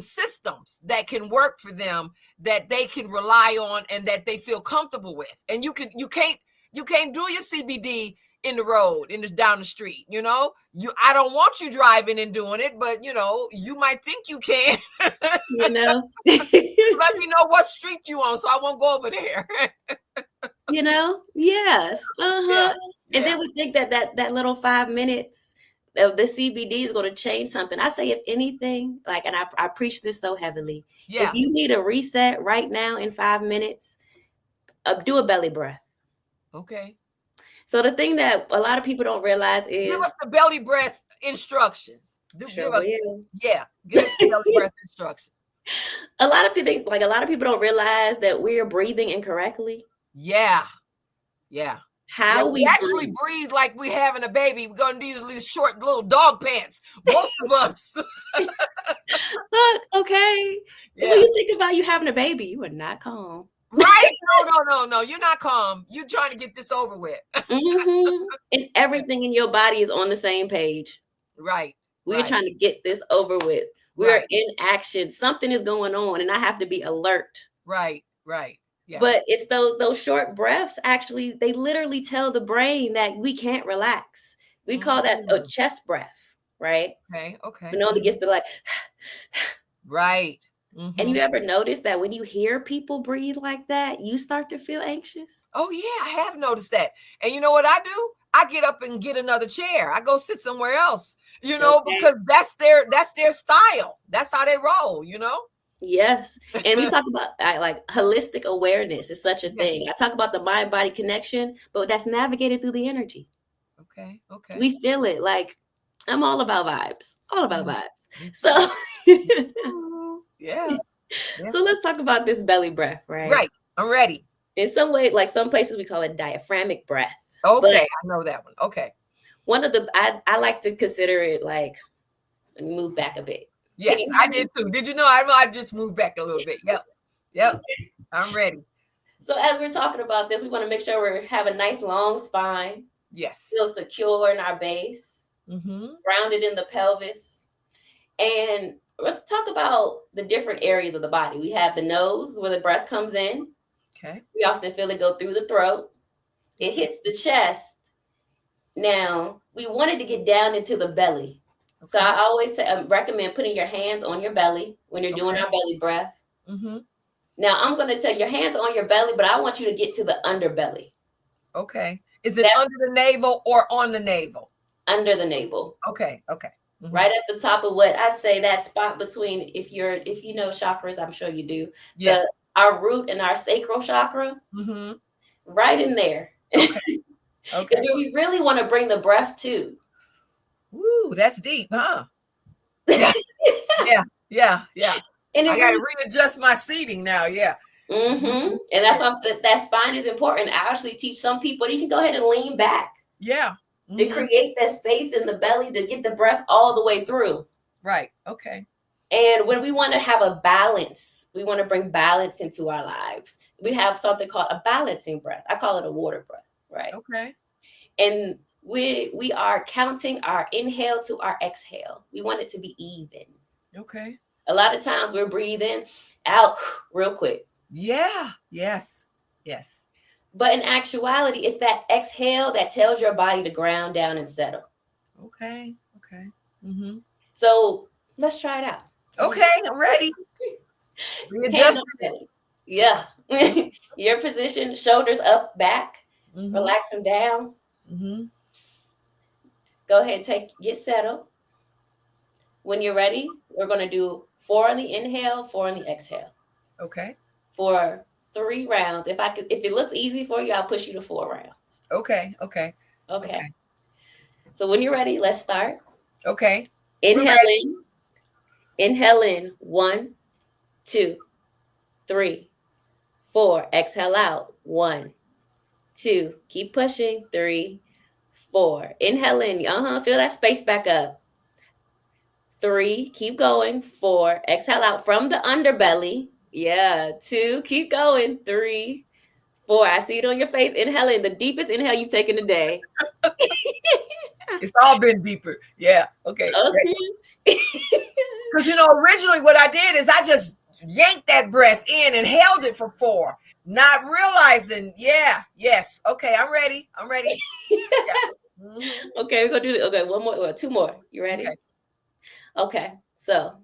systems that can work for them, that they can rely on and that they feel comfortable with. And you can't You can't do your CBD in the road, down the street. I don't want you driving and doing it, but you might think you can. Let me know what street you on, so I won't go over there. Yes. Yeah. And then we think that little 5 minutes of the CBD is going to change something. I say, if anything, and I preach this so heavily. Yeah. If you need a reset right now in 5 minutes, do a belly breath. Okay. So the thing that a lot of people don't realize is, give us the belly breath instructions. Give us the belly breath instructions. A lot of people don't realize that we're breathing incorrectly. Yeah. How we actually breathe like we're having a baby. We're gonna need these short little dog pants. Most of us. Look, okay. Yeah. When you think about you having a baby, you are not calm. Right? No. You're not calm. You're trying to get this over with. And everything in your body is on the same page. Right. We're trying to get this over with. We're in action. Something is going on, and I have to be alert. Right. Yeah. But it's those short breaths, actually, they literally tell the brain that we can't relax. We call that a chest breath, right? Okay. When only gets to right. And you ever notice that when you hear people breathe like that, you start to feel anxious? Oh, yeah, I have noticed that. And you know what I do? I get up and get another chair. I go sit somewhere else, because that's their style. That's how they roll, Yes. And we talk about holistic awareness is such a thing. I talk about the mind-body connection, but that's navigated through the energy. Okay. We feel it. I'm all about vibes. So yeah. So let's talk about this belly breath, right? Right. I'm ready. In some way, some places we call it diaphragmic breath. Okay. I know that one. Okay. One of I like to consider it let me move back a bit. Yes, I did too. Did you know I just moved back a little bit? Yep. I'm ready. So as we're talking about this, we want to make sure we have a nice long spine. Yes. Feel secure in our base. Grounded in the pelvis. And let's talk about the different areas of the body. We have the nose where the breath comes in. Okay. We often feel it go through the throat. It hits the chest. Now, we wanted to get down into the belly. Okay. So I always recommend putting your hands on your belly when you're doing our belly breath. Now, I'm going to tell your hands on your belly, but I want you to get to the underbelly. Okay. Is it under the navel or on the navel? Under the navel. Okay. Right at the top of what I'd say that spot between, if you know chakras, I'm sure you do. Yes. Our root and our sacral chakra. Right in there. Okay. Where we really want to bring the breath to. Ooh, that's deep, huh? Yeah. And I got to readjust my seating now. Yeah. And that's why that spine is important. I actually teach some people you can go ahead and lean back. Yeah. To create that space in the belly to get the breath all the way through. Right. Okay. And when we want to have a balance, we want to bring balance into our lives. We have something called a balancing breath. I call it a water breath, right? Okay. And we are counting our inhale to our exhale. We want it to be even. Okay. A lot of times we're breathing out real quick. Yeah. Yes. But in actuality, it's that exhale that tells your body to ground down and settle. Okay. So let's try it out. Okay, I'm ready. Yeah. Your position, shoulders up, back. Relax them down. Go ahead and get settled. When you're ready, we're going to do 4 on the inhale, 4 on the exhale. Okay. For 3 rounds. If it looks easy for you, I'll push you to 4 rounds. Okay. So when you're ready, let's start. Okay. Inhale in. 1, 2, 3, 4. Exhale out. 1, 2. Keep pushing. 3, 4. Inhale in. Fill that space back up. 3. Keep going. 4. Exhale out from the underbelly. Yeah. 2. Keep going. 3, 4. I see it on your face. Inhale in. The deepest inhale you've taken today. It's all been deeper. Yeah. Okay. Because originally what I did is I just yanked that breath in and held it for 4, not realizing, yes. Okay, I'm ready. Okay, we're gonna do it. Okay, one more, or 2 more. You ready? Okay, so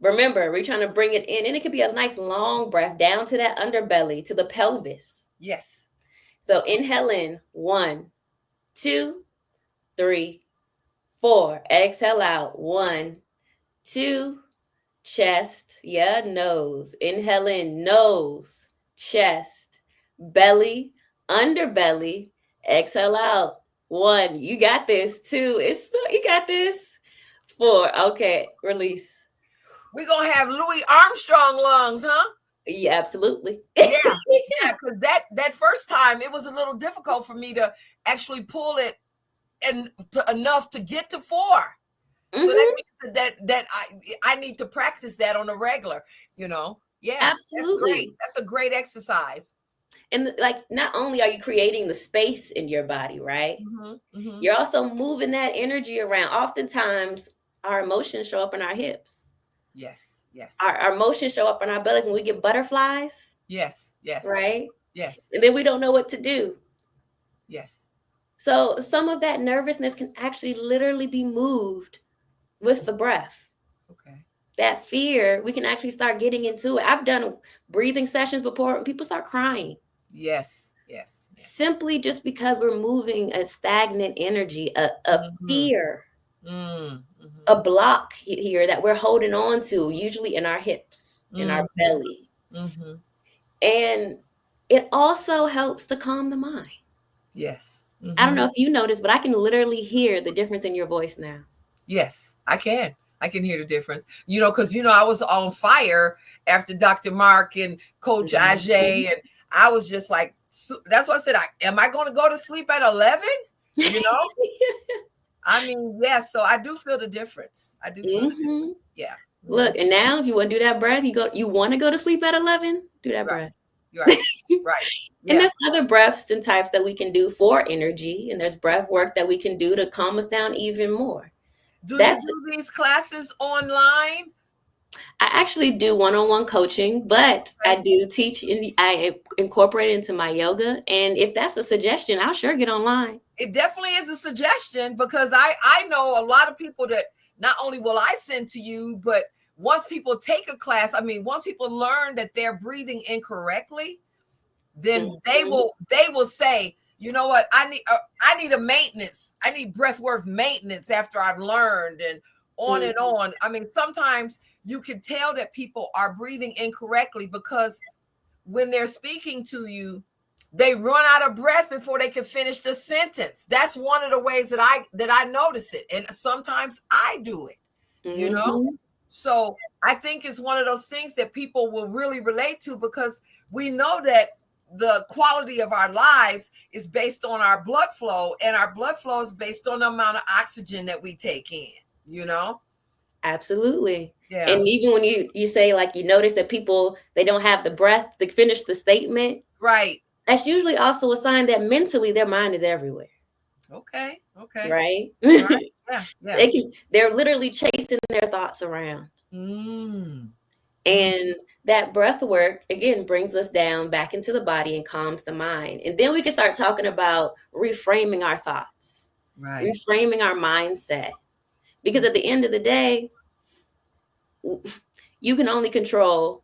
remember, we're trying to bring it in, and it could be a nice long breath down to that underbelly, to the pelvis. Yes. So inhale in, 1, 2, 3, 4. Exhale out, 1, 2, chest, nose. Inhale in, nose, chest, belly, underbelly. Exhale out, 1. You got this. 2. You got this. 4. Okay, release. We're gonna have Louis Armstrong lungs, huh? Yeah, absolutely. Yeah, because that first time it was a little difficult for me to actually pull it and enough to get to 4. So that means that I need to practice that on a regular, Yeah, absolutely. That's a great exercise. And like, not only are you creating the space in your body, right? You're also moving that energy around. Oftentimes, our emotions show up in our hips. Yes. Our emotions show up in our bellies when we get butterflies. Yes. Right? Yes. And then we don't know what to do. Yes. So some of that nervousness can actually literally be moved with the breath. Okay. That fear, we can actually start getting into it. I've done breathing sessions before and people start crying. Yes. Simply just because we're moving a stagnant energy, a fear, a block here that we're holding on to, usually in our hips, in our belly. And it also helps to calm the mind. Yes. I don't know if you noticed, but I can literally hear the difference in your voice now. Yes, I can. I can hear the difference. Because I was on fire after Dr. Mark and Coach Ajay, and I was just like, that's what I said. Am I going to go to sleep at 11? I mean, yes. So I do feel the difference. I do feel the difference. Yeah. Look, and now if you want to do that breath, you want to go to sleep at 11, do that breath. Right. And there's other breaths and types that we can do for energy, and there's breath work that we can do to calm us down even more. Do you do these classes online? I actually do one-on-one coaching, but I do teach, and I incorporate it into my yoga. And if that's a suggestion, I'll sure get online. It definitely is a suggestion, because I know a lot of people that not only will I send to you, but once people take a class, once people learn that they're breathing incorrectly, then they will say, you know what, I need a maintenance. I need breath work maintenance after I've learned, and on and on. Sometimes you can tell that people are breathing incorrectly because when they're speaking to you, they run out of breath before they can finish the sentence. That's one of the ways that I notice it. And sometimes I do it, So I think it's one of those things that people will really relate to, because we know that the quality of our lives is based on our blood flow, and our blood flow is based on the amount of oxygen that we take in, Absolutely. Yeah. And even when you say, like, you notice that people, they don't have the breath to finish the statement. Right. That's usually also a sign that mentally their mind is everywhere. Okay. Right? Yeah. They're literally chasing their thoughts around. And that breath work, again, brings us down back into the body and calms the mind. And then we can start talking about reframing our thoughts, reframing our mindset. Because at the end of the day, you can only control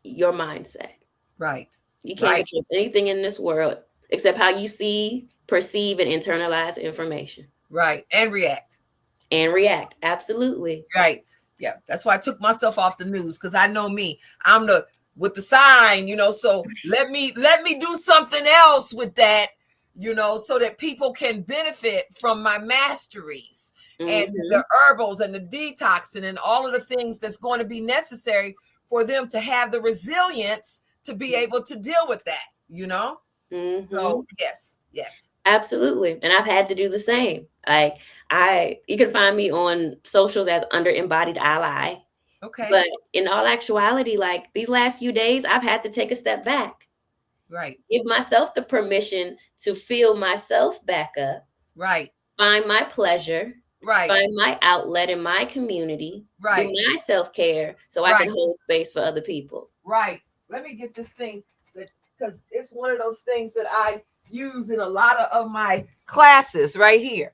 your mindset. Right. You can't control anything in this world except how you see, perceive, and internalize information. Right. And react. Absolutely. Right. Yeah. That's why I took myself off the news, because I know me. I'm with the sign, so let me do something else with that, so that people can benefit from my masteries and the herbals and the detoxing and all of the things that's going to be necessary for them to have the resilience to be able to deal with that, So yes. Absolutely. And I've had to do the same. Like, you can find me on socials as under Embodied Ally. Okay. But in all actuality, like, these last few days, I've had to take a step back. Right. Give myself the permission to feel myself back up. Right. Find my pleasure. Right. Find my outlet in my community. Right. Do my self-care so I can hold space for other people. Right. Let me get this thing, because it's one of those things that I use in a lot of my classes right here.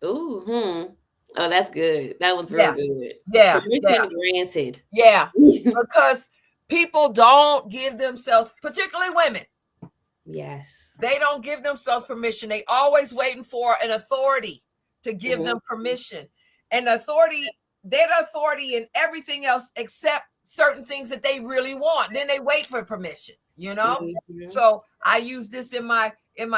Ooh, Oh, that's good. That was real good. Yeah. Permission granted. Yeah. Because people don't give themselves, particularly women. Yes. They don't give themselves permission. They always waiting for an authority to give them permission. And authority, they're the authority in everything else except certain things that they really want. Then they wait for permission, you know? So I use this in my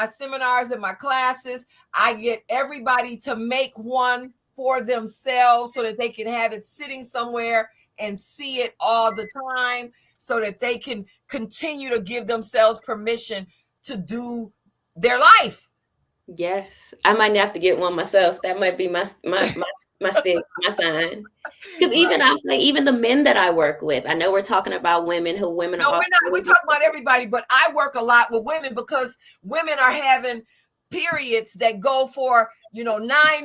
seminars, in my classes. I get everybody to make one for themselves so that they can have it sitting somewhere and see it all the time, so that they can continue to give themselves permission to do their life. Yes, I might have to get one myself. That might be my stick, my sign. Because even I say, even the men that I work with, I know we're talking about women are. No, we're not. We talk about everybody, but I work a lot with women because women are having periods that go for 9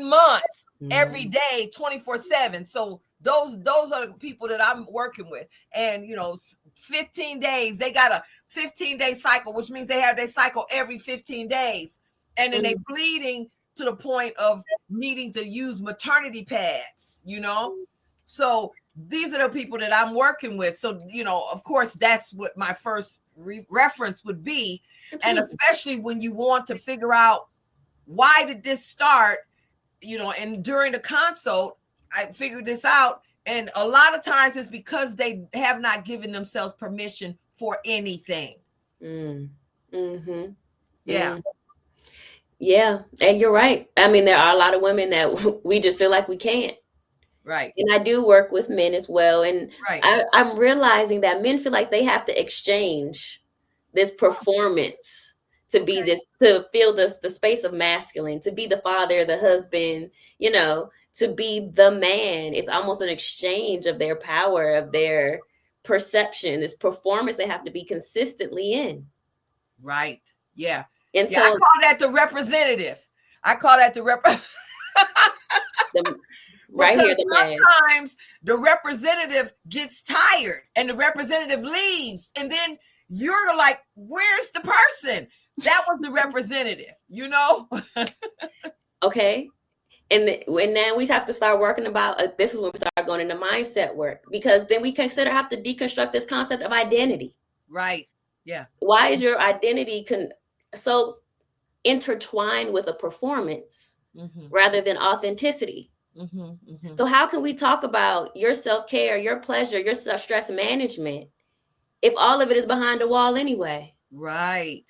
months every day, 24/7. So those are the people that I'm working with, and 15 days. They got a 15-day cycle, which means they have their cycle every 15 days, and then they bleeding to the point of needing to use maternity pads. So these are the people that I'm working with. So, of course, that's what my first reference would be. And especially when you want to figure out, why did this start? And during the consult, I figured this out. And a lot of times it's because they have not given themselves permission for anything. Yeah. Yeah. And you're right. I mean, there are a lot of women that we just feel like we can't. Right. And I do work with men as well. And I'm realizing that men feel like they have to exchange this performance to be this, to feel the space of masculine, to be the father, the husband, to be the man. It's almost an exchange of their power, of their perception, this performance they have to be consistently in. Right. Yeah. And so I call that the representative. Right here, sometimes the representative gets tired and the representative leaves, and then you're like, where's the person? That was the representative, Okay. And now we have to start working about, this is when we start going into mindset work, because then we have to deconstruct this concept of identity. Right. Yeah. Why is your identity so intertwined with a performance rather than authenticity? So how can we talk about your self-care, your pleasure, your stress management if all of it is behind the wall anyway? Right.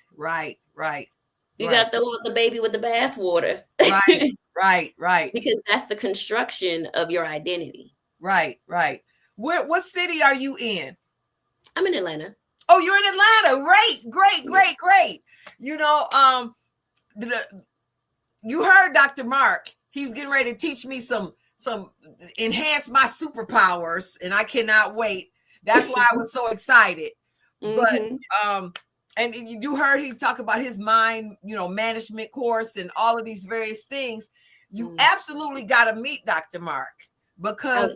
You got to throw out the baby with the bathwater. Right. Because that's the construction of your identity. Right. What city are you in? I'm in Atlanta. Oh, you're in Atlanta. Great. You heard Dr. Mark. He's getting ready to teach me some enhance my superpowers, and I cannot wait. That's why I was so excited. But and you heard he talk about his mind, management course and all of these various things. You absolutely got to meet Dr. Mark, because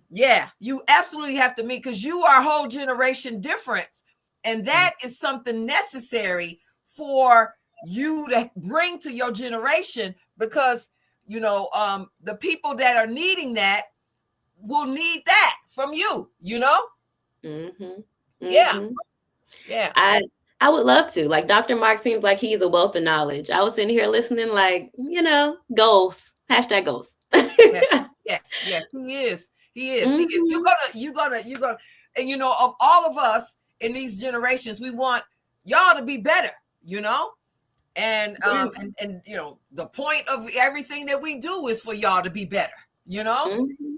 you absolutely have to meet, because you are a whole generation difference, and that is something necessary for you to bring to your generation, because the people that are needing that will need that from you. Yeah. I would love to. Like, Dr. Mark seems like he's a wealth of knowledge. I was sitting here listening, like, goals, #goals. Yes, he is. You're gonna, and of all of us in these generations, we want y'all to be better, and the point of everything that we do is for y'all to be better,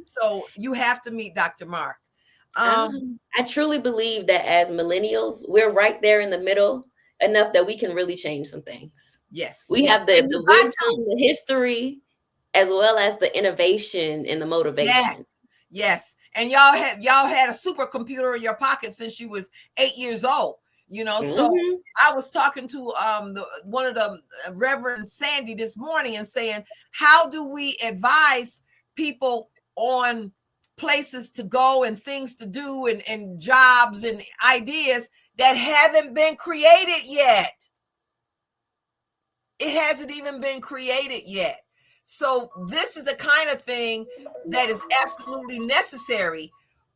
so you have to meet Dr. Mark. I truly believe that as millennials, we're right there in the middle enough that we can really change some things. Yes. We have the wisdom, the history, as well as the innovation and the motivation. Yes. And y'all had a supercomputer in your pocket since you was 8 years old. you know. So Mhm. I was talking to one of the Reverend Sandy this morning and saying, how do we advise people on places to go and things to do and jobs and ideas that haven't been created yet? It hasn't even been created yet. So this is the kind of thing that is absolutely necessary,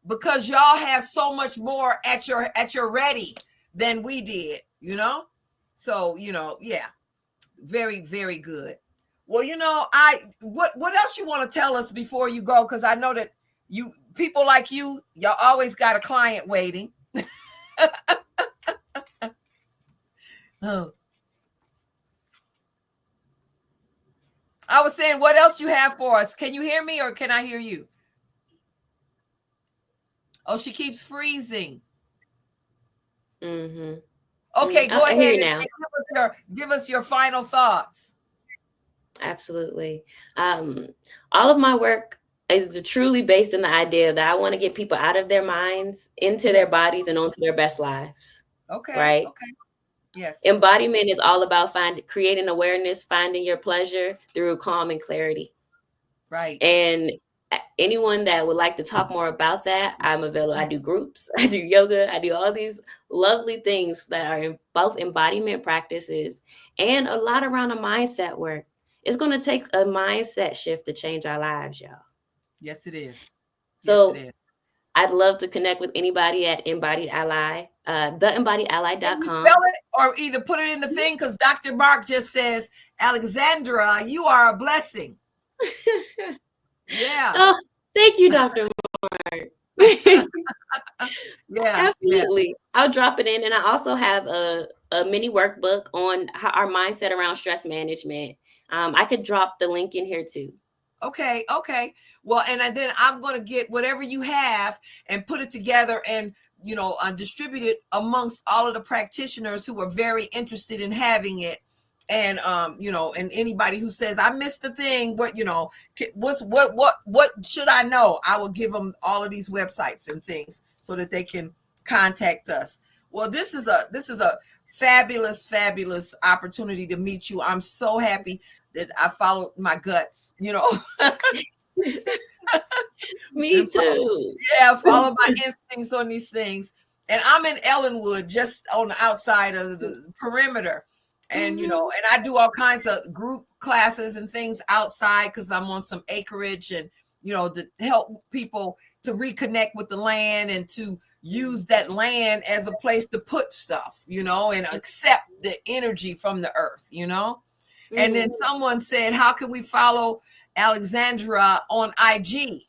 because y'all have so much more at your ready than we did, you know? So, you know, yeah. Very, very good. Well, you know, what else you want to tell us before you go? Because I know that you people like y'all always got a client waiting. Oh. I was saying, what else you have for us? Can you hear me or can I hear you? Oh, she keeps freezing. Mm-hmm. Okay, go I ahead hear you and now. give us your final thoughts. Absolutely. All of my work is truly based in the idea that I want to get people out of their minds, into their bodies, and onto their best lives. Okay. Right? Okay. Yes. Embodiment is all about creating awareness, finding your pleasure through calm and clarity. Right. And anyone that would like to talk more about that, I'm available. I do groups, I do yoga, I do all these lovely things that are both embodiment practices and a lot around the mindset work. It's going to take a mindset shift to change our lives, y'all. Yes, it is. So yes, it is. I'd love to connect with anybody at Embodied Ally, theembodiedally.com. Can you spell it or either put it in the thing? Because Dr. Mark just says, Alexandra, you are a blessing. Yeah. Oh, thank you, Dr. Mark. Yeah, absolutely. Yeah. I'll drop it in. And I also have a mini workbook on our mindset around stress management. I could drop the link in here too. Okay. Well, and then I'm going to get whatever you have and put it together and, you know, distribute it amongst all of the practitioners who are very interested in having it. And, you know, and anybody who says, I missed the thing, what, you know, what should I know? I will give them all of these websites and things so that they can contact us. Well, this is a fabulous opportunity to meet you. I'm so happy that I followed my guts, you know. Me too. Follow my instincts on these things. And I'm in Ellenwood, just on the outside of the perimeter. And, you know, and I do all kinds of group classes and things outside because I'm on some acreage and, you know, to help people to reconnect with the land and to use that land as a place to put stuff, you know, and accept the energy from the earth, you know. And then someone said, how can we follow Alexandra on IG?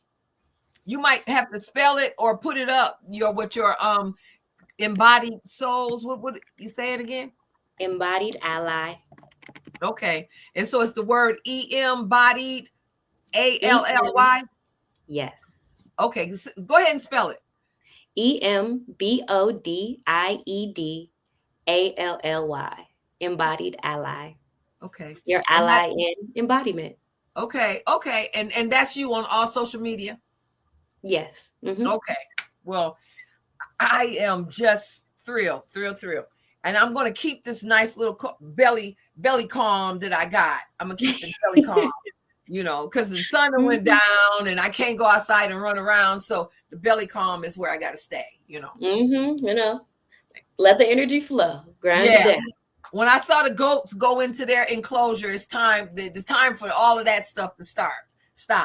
You might have to spell it or put it up with your embodied souls. What would you say it again? Embodied Ally. Okay. And so it's the word embodied, ALLY. Yes. Okay. Go ahead and spell it. EMBODIEDALLY. Embodied Ally. Okay. Your ally in embodiment. Okay. And that's you on all social media? Yes. Okay. Well, I am just thrilled. And I'm going to keep this nice little belly calm that I got. I'm going to keep the belly calm, you know, because the sun went down and I can't go outside and run around. So the belly calm is where I got to stay, you know. You know, let the energy flow. Grind it down. When I saw the goats go into their enclosure, it's time. The time for all of that stuff to stop,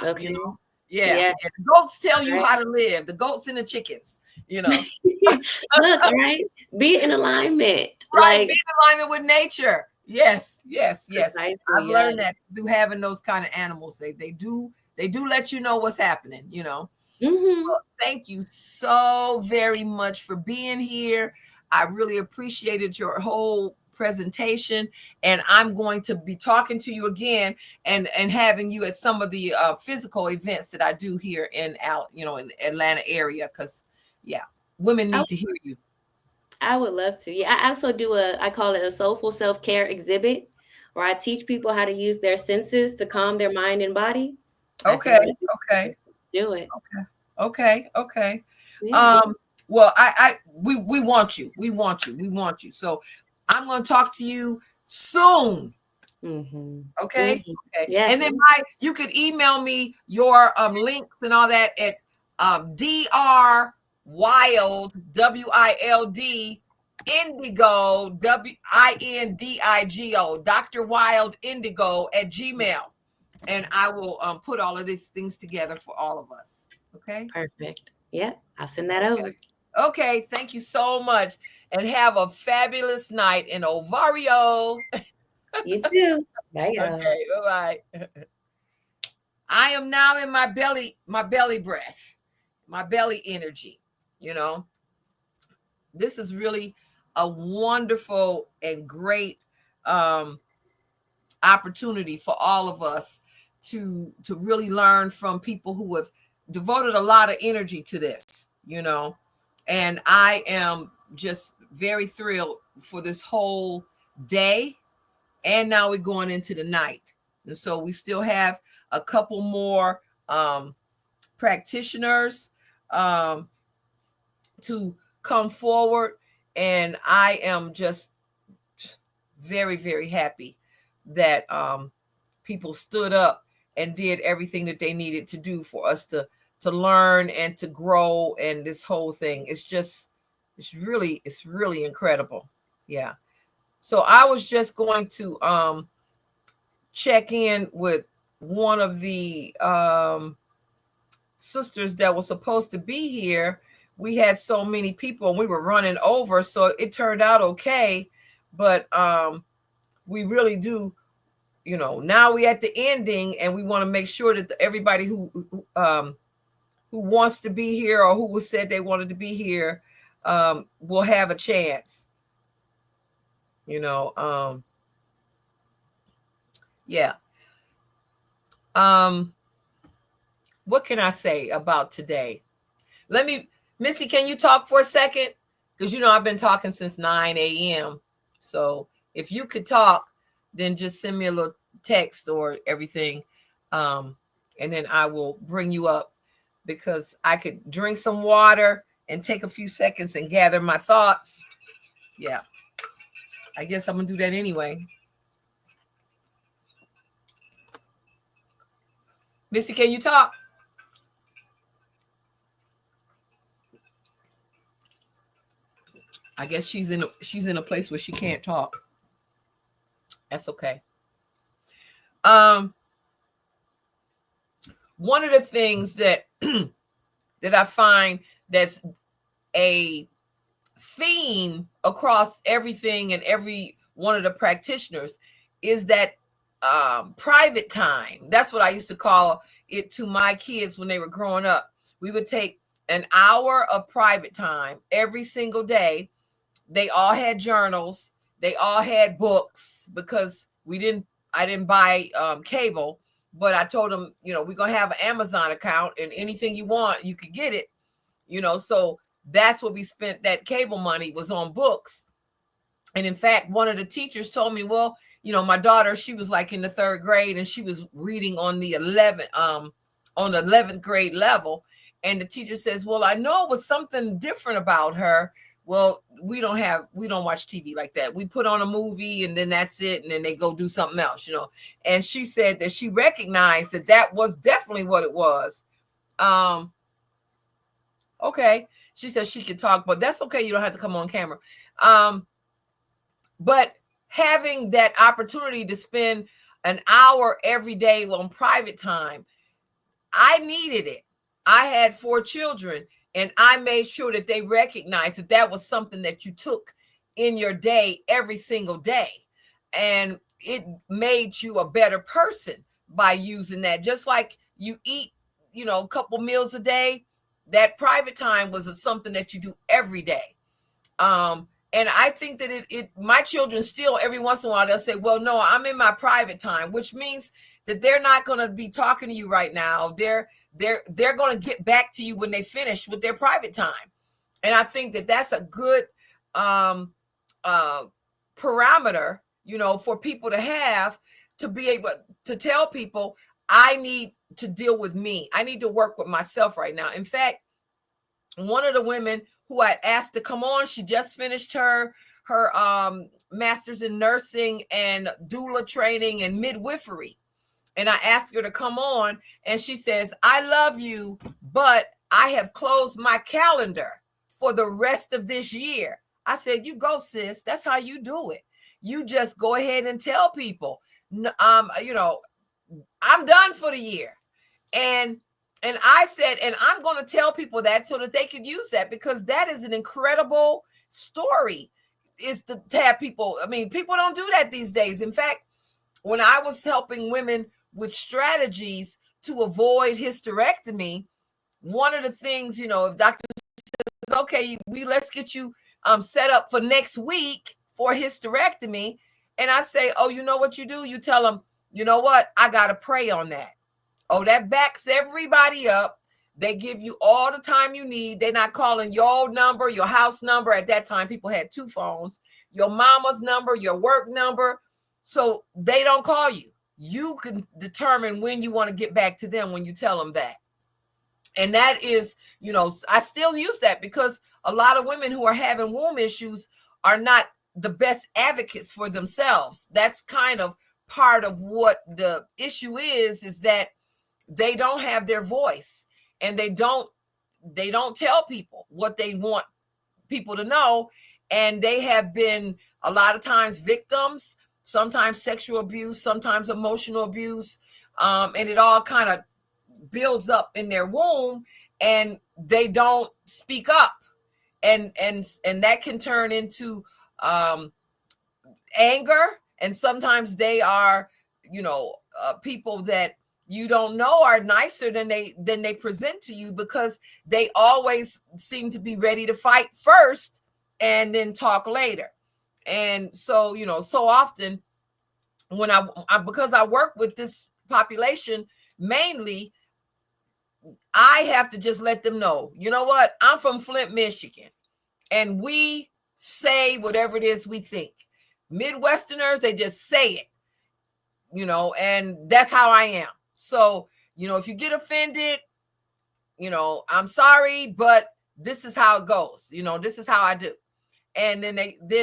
okay. You know. Yeah. The goats tell you how to live. The goats and the chickens, you know. Look, right? Be in alignment. Right, be in alignment with nature. Yes. Precisely, I've learned that through having those kind of animals. They do let you know what's happening, you know. Well, thank you so very much for being here. I really appreciated your whole presentation, and I'm going to be talking to you again and having you at some of the physical events that I do here in Atlanta area, because women need to hear you. I would love to. Yeah, I also do I call it a soulful self-care exhibit, where I teach people how to use their senses to calm their mind and body. Okay. Do it. Okay. Yeah. Well, we want you. We want you. We want you. So I'm going to talk to you soon. Mm-hmm. Okay. Mm-hmm. Okay. Yeah. And then you could email me your links and all that at Dr. Wild WILD Indigo WINDIGO Dr. Wild Indigo at Gmail, and I will put all of these things together for all of us. Okay. Perfect. Yep. I'll send that over. Okay. Thank you so much, and have a fabulous night in Ovario. You too. Bye, y'all. Okay. Bye bye. I am now in my belly breath, my belly energy. You know, this is really a wonderful and great opportunity for all of us to really learn from people who have devoted a lot of energy to this, you know. And I am just very thrilled for this whole day. And now we're going into the night. And so we still have a couple more practitioners to come forward. And I am just very, very happy that people stood up and did everything that they needed to do for us to learn and to grow. And this whole thing, it's really incredible. Yeah. So I was just going to check in with one of the sisters that was supposed to be here. We had so many people and we were running over, so it turned out okay. But we really do, you know, now we at the ending, and we want to make sure that everybody who wants to be here or who said they wanted to be here will have a chance. You know, yeah. What can I say about today? Missy, can you talk for a second? Because, you know, I've been talking since 9 a.m. So if you could talk, then just send me a little text or everything. And then I will bring you up, because I could drink some water and take a few seconds and gather my thoughts. Yeah. I guess I'm going to do that anyway. Missy, can you talk? I guess she's in a place where she can't talk. That's okay. One of the things that that I find that's a theme across everything and every one of the practitioners is that private time. That's what I used to call it to my kids when they were growing up. We would take an hour of private time every single day. They all had journals. They all had books, because I didn't buy cable, but I told them, you know, we're going to have an Amazon account, and anything you want, you could get it, you know. So that's what we spent that cable money was on books. And in fact, one of the teachers told me, well, you know, my daughter, she was like in the 3rd grade, and she was reading on the 11th grade level. And the teacher says, well, I know it was something different about her. Well, we don't watch TV like that. We put on a movie and then that's it. And then they go do something else, you know. And she said that she recognized that was definitely what it was. Okay. She said she could talk, but that's okay. You don't have to come on camera. But having that opportunity to spend an hour every day on private time, I needed it. I had 4 children, and I made sure that they recognized that was something that you took in your day every single day. And it made you a better person by using that. Just like you eat, you know, a couple meals a day, that private time was something that you do every day. And I think that my children still, every once in a while, they'll say, well, no, I'm in my private time, which means that they're not going to be talking to you right now. They're going to get back to you when they finish with their private time. And I think that that's a good parameter, you know, for people to have, to be able to tell people, I need to deal with me. I need to work with myself right now. In fact, one of the women who I asked to come on. She just finished her master's in nursing and doula training and midwifery. And I asked her to come on, and she says, I love you, but I have closed my calendar for the rest of this year. I said, you go, sis. That's how you do it. You just go ahead and tell people, you know, I'm done for the year. And I said, and I'm going to tell people that so that they can use that, because that is an incredible story, is to have people. I mean, people don't do that these days. In fact, when I was helping women with strategies to avoid hysterectomy, one of the things, you know, if doctor says, okay, let's get you set up for next week for hysterectomy. And I say, oh, you know what you do? You tell them, you know what? I got to pray on that. Oh, that backs everybody up. They give you all the time you need. They're not calling your old number, your house number. At that time, people had 2 phones, your mama's number, your work number. So they don't call you. You can determine when you want to get back to them when you tell them that. And that is, you know, I still use that because a lot of women who are having womb issues are not the best advocates for themselves. That's kind of part of what the issue is that they don't have their voice, and they don't tell people what they want people to know. And they have been a lot of times victims, sometimes sexual abuse, sometimes emotional abuse. And it all kind of builds up in their womb, and they don't speak up. And that can turn into anger. And sometimes they are, you know, people that you don't know are nicer than they present to you, because they always seem to be ready to fight first and then talk later. And so, you know, so often when I because I work with this population mainly, I have to just let them know, you know what? I'm from Flint, Michigan, and we say whatever it is we think. Midwesterners, they just say it, you know, and that's how I am. So, you know, if you get offended, you know, I'm sorry, but this is how it goes. You know, this is how I do. And then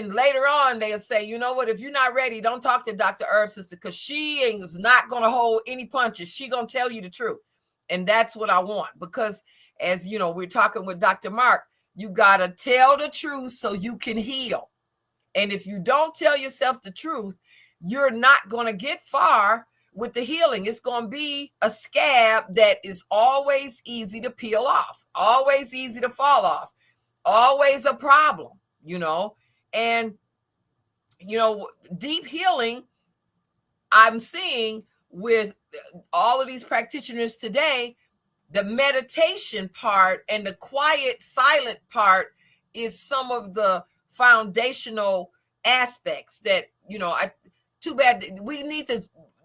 later on, they'll say, you know what, if you're not ready, don't talk to Dr. Herb, sister, because she is not going to hold any punches. She going to tell you the truth. And that's what I want, because as you know, we're talking with Dr. Mark, you got to tell the truth so you can heal. And if you don't tell yourself the truth, you're not going to get far with the healing. It's going to be a scab that is always easy to peel off, always easy to fall off, always a problem, you know. And, you know, deep healing, I'm seeing with all of these practitioners today, the meditation part and the quiet, silent part is some of the foundational aspects that, you know, too bad we need to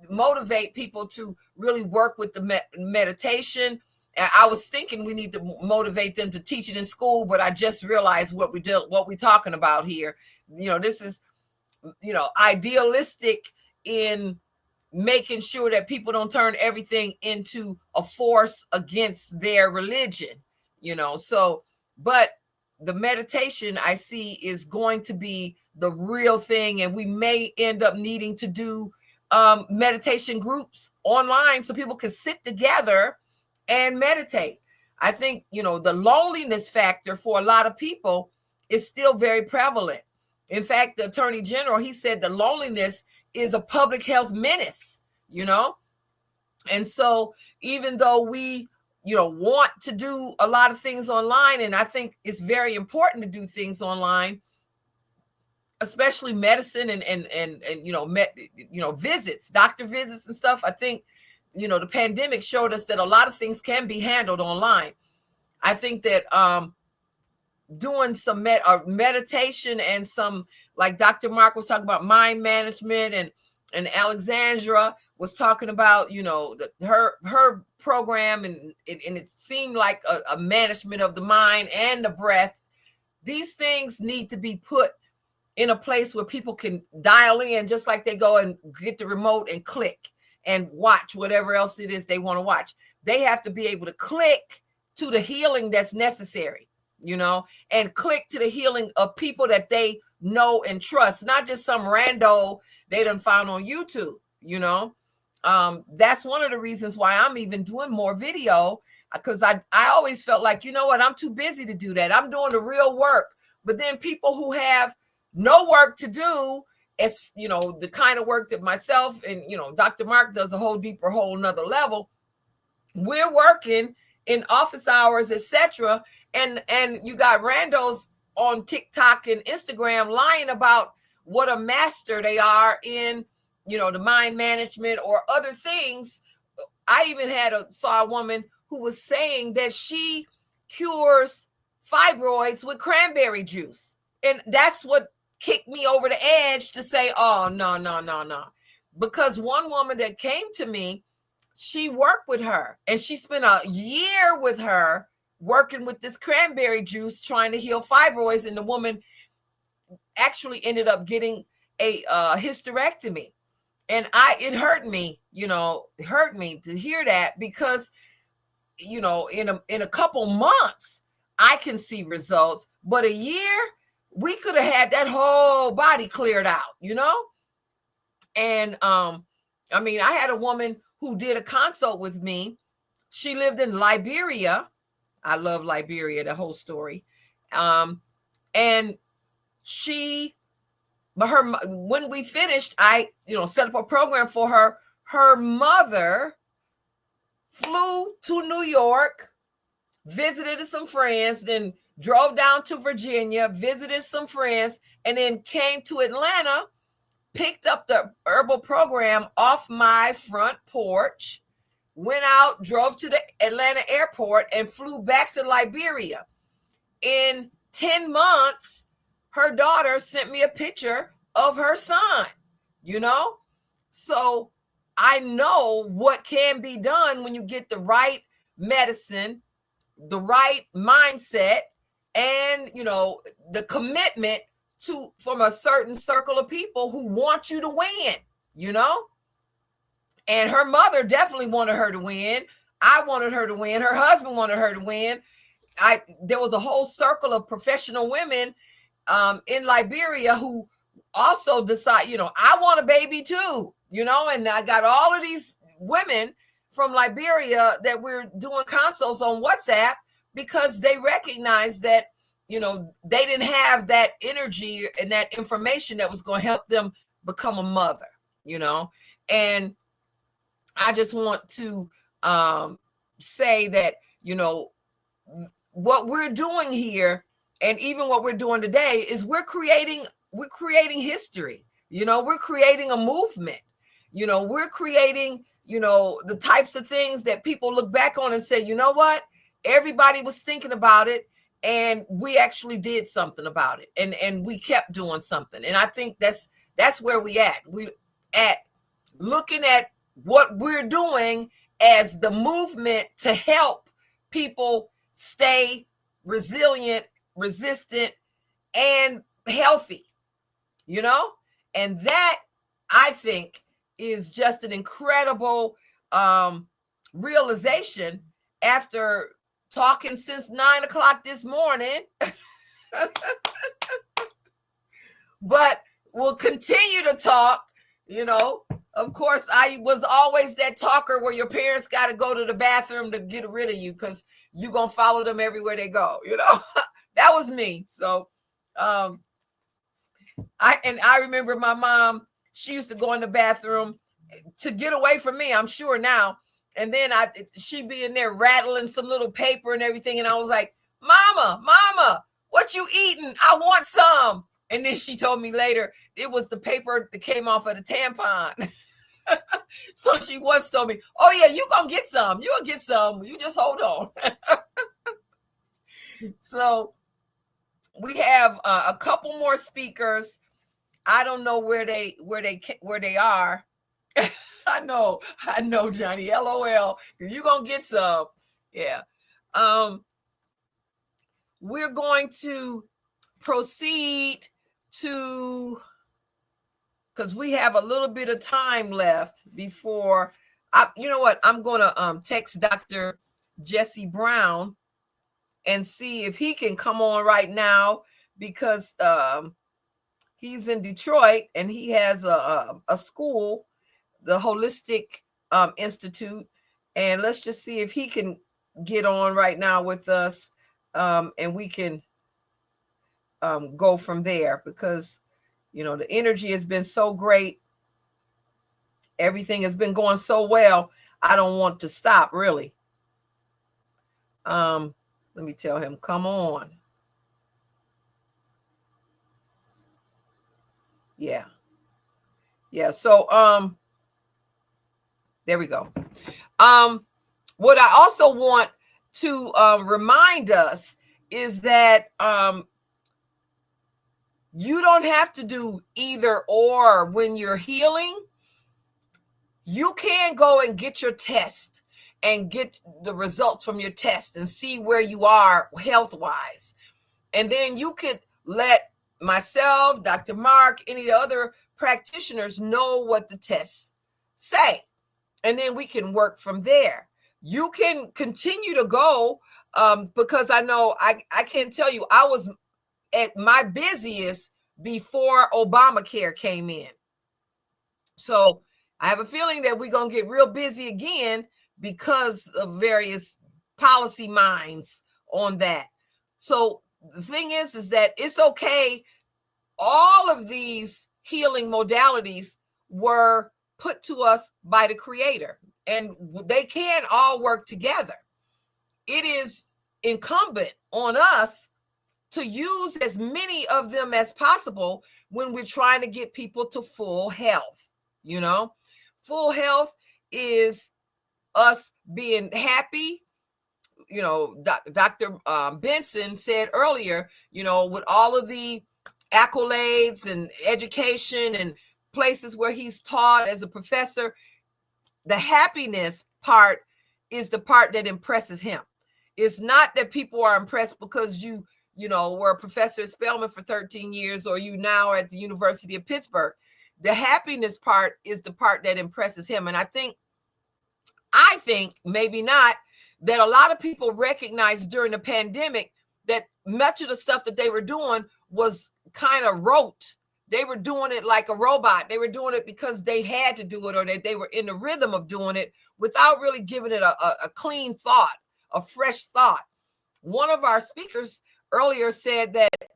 motivate people to really work with the meditation. I was thinking we need to motivate them to teach it in school, but I just realized what we're talking about here. You know, this is, you know, idealistic in making sure that people don't turn everything into a force against their religion, you know. So, but the meditation I see is going to be the real thing. And we may end up needing to do meditation groups online so people can sit together and meditate. I think, you know, the loneliness factor for a lot of people is still very prevalent. In fact, the Attorney General, he said the loneliness is a public health menace, you know. And so even though we, you know, want to do a lot of things online, and I think it's very important to do things online, especially medicine and you know, visits, doctor visits and stuff. I think, you know, the pandemic showed us that a lot of things can be handled online. I think that doing some meditation and some, like Dr. Mark was talking about, mind management, and Alexandra was talking about, you know, her program, and it seemed like a management of the mind and the breath. These things need to be put in a place where people can dial in, just like they go and get the remote and click and watch whatever else it is they want to watch. They have to be able to click to the healing that's necessary. and click to the healing of people that they know and trust, not just some rando they done found on YouTube. That's one of the reasons why I'm even doing more video, because I always felt like, I'm too busy to do that. I'm doing the real work. But then people who have no work to do, it's, the kind of work that myself and, Dr. Mark does, a whole nother level. We're working in office hours, etc. And you got randos on TikTok and Instagram lying about what a master they are in, the mind management or other things. I even saw a woman who was saying that she cures fibroids with cranberry juice. And that's what kicked me over the edge to say, oh, no. Because one woman that came to me, she worked with her and she spent a year with her working with this cranberry juice, trying to heal fibroids. And the woman actually ended up getting a hysterectomy. And it hurt me, it hurt me to hear that, because, in a couple months, I can see results, but a year, we could have had that whole body cleared out, And, I had a woman who did a consult with me. She lived in Liberia. I love Liberia, the whole story. And when we finished, I, set up a program for her. Her mother flew to New York, visited some friends, then drove down to Virginia, visited some friends, and then came to Atlanta, picked up the herbal program off my front porch, went out, drove to the Atlanta airport, and flew back to Liberia. In 10 months, her daughter sent me a picture of her son, So I know what can be done when you get the right medicine, the right mindset, and, the commitment from a certain circle of people who want you to win, And her mother definitely wanted her to win. I wanted her to win. Her husband wanted her to win. There was a whole circle of professional women in Liberia who also decide, I want a baby too, and I got all of these women from Liberia that we're doing consults on WhatsApp, because they recognize that, they didn't have that energy and that information that was going to help them become a mother, and I just want to say that, what we're doing here, and even what we're doing today, is we're creating history. We're creating a movement. We're creating, the types of things that people look back on and say, you know what? Everybody was thinking about it, and we actually did something about it, and we kept doing something. And I think that's where we at. We at looking at what we're doing as the movement to help people stay resilient, resistant, and healthy, and that, I think, is just an incredible realization after talking since 9 o'clock this morning. But we'll continue to talk. Of course, I was always that talker where your parents got to go to the bathroom to get rid of you, because you're going to follow them everywhere they go. That was me. So I remember my mom, she used to go in the bathroom to get away from me, I'm sure now. And then she'd be in there rattling some little paper and everything. And I was like, Mama, what you eating? I want some. And then she told me later, it was the paper that came off of the tampon. So she once told me, oh yeah, you gonna get some. You'll get some. You just hold on. So we have a couple more speakers. I don't know where they are. I know, Johnny. LOL. You're gonna get some. Yeah. We're going to proceed to, because we have a little bit of time left before you know what? I'm gonna text Dr. Jesse Brown and see if he can come on right now, because he's in Detroit and he has a school, the Holistic Institute, and let's just see if he can get on right now with us, and we can go from there, because the energy has been so great. Everything has been going so well. I don't want to stop, really. Let me tell him, come on. Yeah. Yeah. So there we go. What I also want to remind us is that you don't have to do either or when you're healing. You can go and get your test and get the results from your test and see where you are health-wise. And then you could let myself, Dr. Mark, any of the other practitioners know what the tests say. And then we can work from there. You can continue to go, because I know I can't tell you, I was at my busiest before Obamacare came in. So I have a feeling that we're going to get real busy again because of various policy minds on that. So the thing is that it's okay. All of these healing modalities were put to us by the Creator, and they can all work together. It is incumbent on us to use as many of them as possible when we're trying to get people to full health. Full health is us being happy. Dr. Benson said earlier, with all of the accolades and education and places where he's taught as a professor, the happiness part is the part that impresses him. It's not that people are impressed because you were a professor at Spelman for 13 years, or you now are at the University of Pittsburgh. The happiness part is the part that impresses him. And I think maybe not, that a lot of people recognized during the pandemic that much of the stuff that they were doing was kind of rote. They were doing it like a robot. They were doing it because they had to do it, or that they were in the rhythm of doing it without really giving it a clean thought, a fresh thought. One of our speakers earlier said that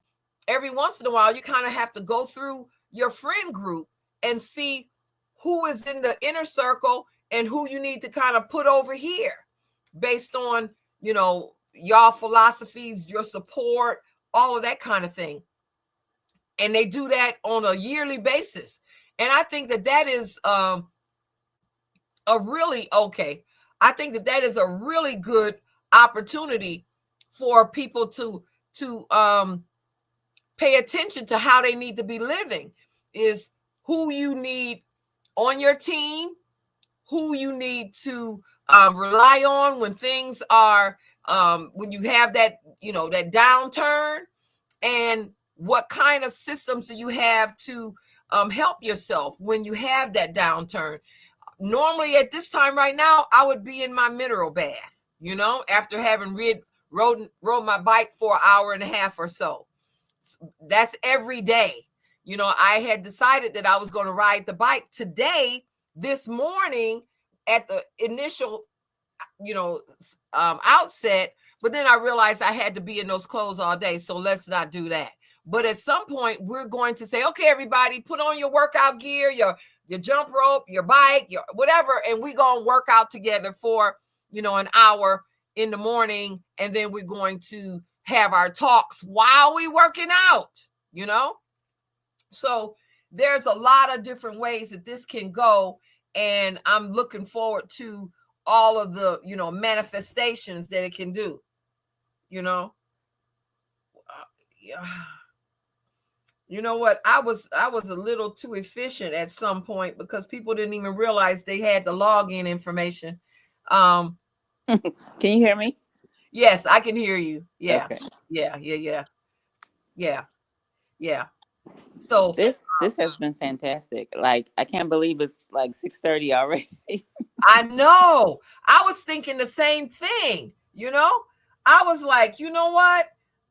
every once in a while, you kind of have to go through your friend group and see who is in the inner circle and who you need to kind of put over here based on, y'all philosophies, your support, all of that kind of thing. And they do that on a yearly basis. And I think that is I think that is a really good opportunity for people to pay attention to how they need to be living, is who you need on your team, who you need to rely on when things are, when you have that, that downturn, and what kind of systems do you have to help yourself when you have that downturn. Normally at this time right now, I would be in my mineral bath, after having rode my bike for an hour and a half or so. That's every day. I had decided that I was going to ride the bike today, this morning, at the initial, outset, but then I realized I had to be in those clothes all day. So let's not do that. But at some point, we're going to say, okay, everybody, put on your workout gear, your jump rope, your bike, your whatever, and we're going to work out together for, an hour in the morning. And then we're going to have our talks while we're working out, So there's a lot of different ways that this can go. And I'm looking forward to all of the, manifestations that it can do, yeah. You know what? I was a little too efficient at some point because people didn't even realize they had the login information. Can you hear me? Yes, I can hear you. Yeah. Okay. Yeah. So this has been fantastic. Like, I can't believe it's like 6:30 already. I know. I was thinking the same thing, I was like, you know what?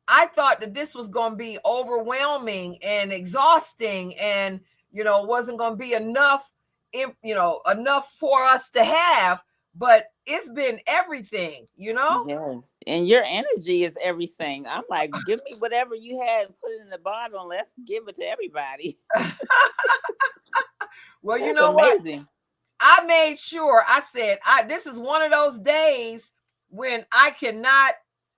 I thought that this was going to be overwhelming and exhausting, and wasn't going to be enough, enough for us to have. But it's been everything, Yes. And your energy is everything. I'm like, give me whatever you had and put it in the bottle and let's give it to everybody. Well, you That's know what? amazing. I made sure, I said, this is one of those days when I cannot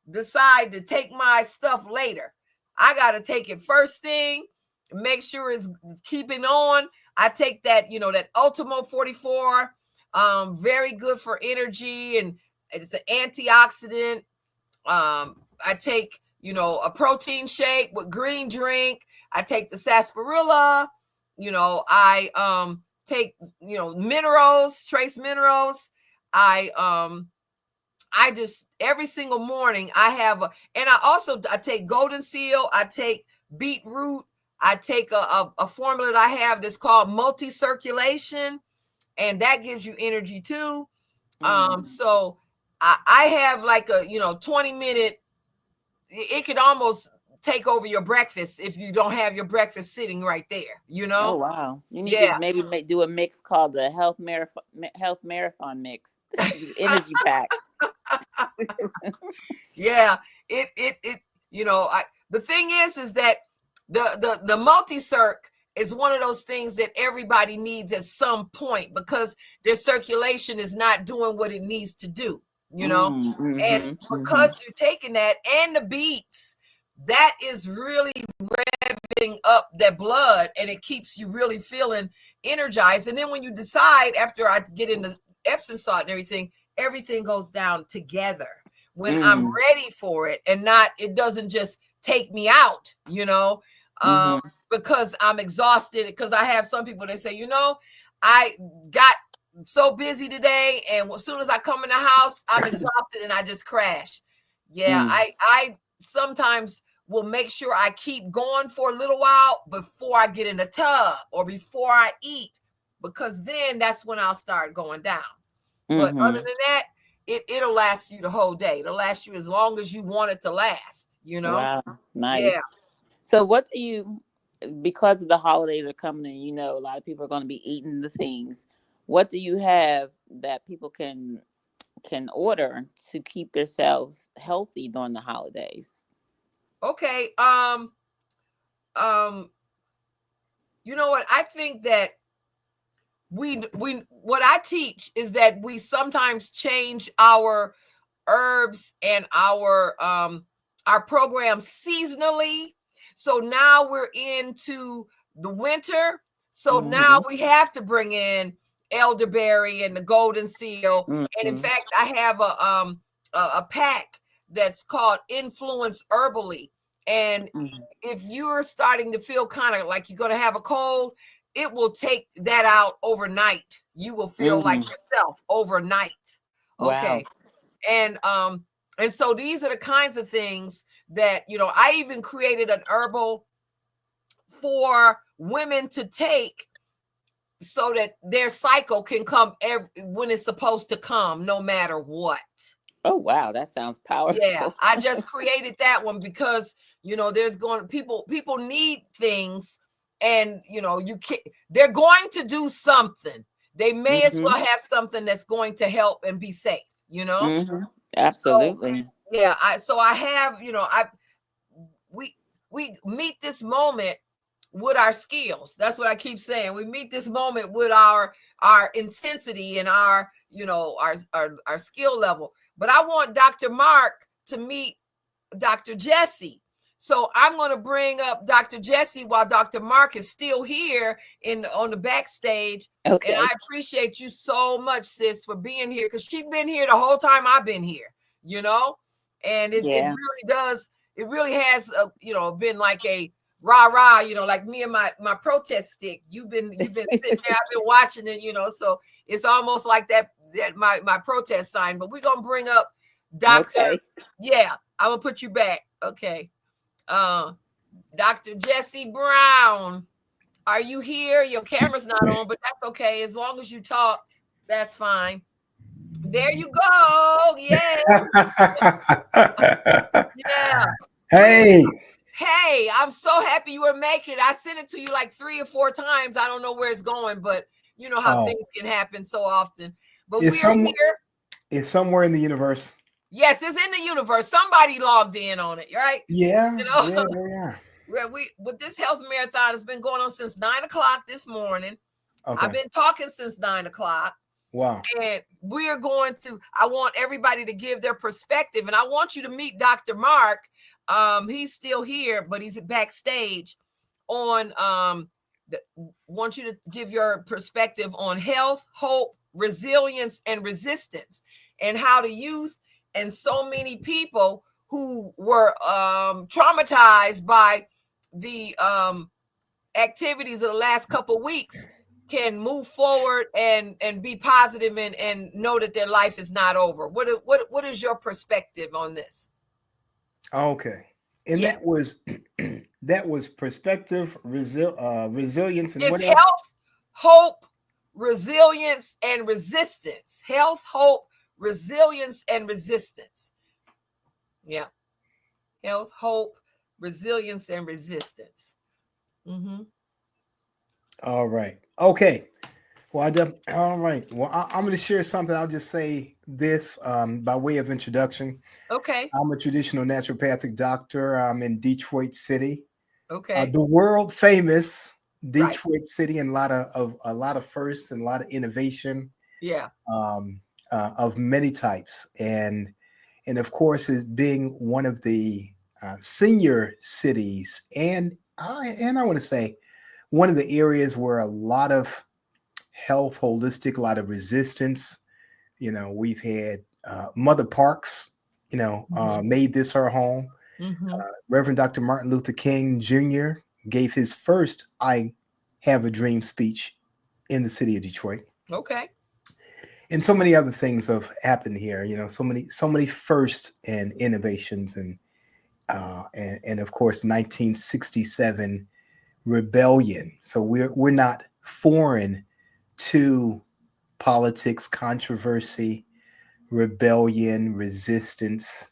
decide to take my stuff later. I got to take it first thing, make sure it's keeping on. I take that, that Ultimo 44, very good for energy, and it's an antioxidant. I take, a protein shake with green drink. I take the sarsaparilla. I take, minerals, trace minerals. I just every single morning I have and I take golden seal. I take beetroot. I take a formula that I have that's called multi-circulation, and that gives you energy too. So I have like a 20-minute. It could almost take over your breakfast if you don't have your breakfast sitting right there. Oh wow! You need Yeah. to maybe do a mix called the health marathon mix, energy pack. Yeah, the thing is that the multi-circ is one of those things that everybody needs at some point because their circulation is not doing what it needs to do, and because you're taking that and the beets, that is really revving up that blood, and it keeps you really feeling energized. And then when you decide, after I get into Epsom salt and everything goes down together when I'm ready for it, and it doesn't just take me out, because I'm exhausted. Because I have some people that say, I got so busy today, and as soon as I come in the house, I'm exhausted and I just crash. Yeah, I sometimes will make sure I keep going for a little while before I get in the tub or before I eat, because then that's when I'll start going down. But other than that, it'll last you the whole day. It'll last you as long as you want it to last, Wow, nice. Yeah. So what do you, because the holidays are coming and a lot of people are going to be eating the things, what do you have that people can order to keep themselves healthy during the holidays? Okay. You know what? I think that what I teach is that we sometimes change our herbs and our program seasonally. So now we're into the winter. So now we have to bring in elderberry and the golden seal. And in fact, I have a pack that's called Influence Herbally. And if you're starting to feel kind of like you're going to have a cold, it will take that out overnight. You will feel like yourself overnight. Okay. Wow. And so these are the kinds of things that, I even created an herbal for women to take so that their cycle can come when it's supposed to come, no matter what. Oh, wow. That sounds powerful. Yeah. I just created that one because, people need things, and, they're going to do something. They may as well have something that's going to help and be safe, Absolutely. So, yeah. I have, we meet this moment with our skills. That's what I keep saying. We meet this moment with our intensity and our skill level. But I want Dr. Mark to meet Dr. Jesse. So I'm going to bring up Dr. Jesse while Dr. Mark is still here on the backstage. Okay. And I appreciate you so much, sis, for being here, because she's been here the whole time I've been here, and it really does. It really has, been like a rah-rah, like me and my protest stick. You've been sitting there, I've been watching it, so it's almost like that my protest sign. But we're going to bring up Dr. Okay. Yeah, I'm going to put you back. Okay. Dr. Jesse Brown, are you here? Your camera's not on, but that's okay. As long as you talk, that's fine. There you go. Yeah. Yeah. Hey. Hey, I'm so happy you were making it. I sent it to you like 3 or 4 times. I don't know where it's going, but you know how things can happen so often. But we're here. It's somewhere in the universe. Yes, it's in the universe. Somebody logged in on it, right? Yeah. You know? Yeah, there we are. With this health marathon has been going on since 9 o'clock this morning. Okay. I've been talking since 9 o'clock. Wow. And we're going to, I want everybody to give their perspective. And I want you to meet Dr. Mark. He's still here, but he's backstage on, want you to give your perspective on health, hope, resilience, and resistance, and how the youth and so many people who were traumatized by the activities of the last couple of weeks can move forward and be positive and know that their life is not over. What is your perspective on this? Okay. And that was perspective, resilience, and what else? Health, hope, resilience, and resistance. Health, hope, resilience, and resistance. Yeah. Health, hope, resilience, and resistance. Mm-hmm. All right. Okay. Well, all right. Well, I'm going to share something. I'll just say this by way of introduction. Okay. I'm a traditional naturopathic doctor. I'm in Detroit City. Okay. The world famous Detroit City, and a lot of firsts and a lot of innovation. Yeah. Of many types, and of course, it being one of the senior cities, and I want to say one of the areas where a lot of health, holistic, a lot of resistance. You know, we've had Mother Parks, made this her home. Mm-hmm. Reverend Dr. Martin Luther King Jr. gave his first I Have a Dream speech in the city of Detroit. Okay. And so many other things have happened here, so many firsts and innovations, and of course 1967 rebellion. So we're not foreign to politics, controversy, rebellion, resistance,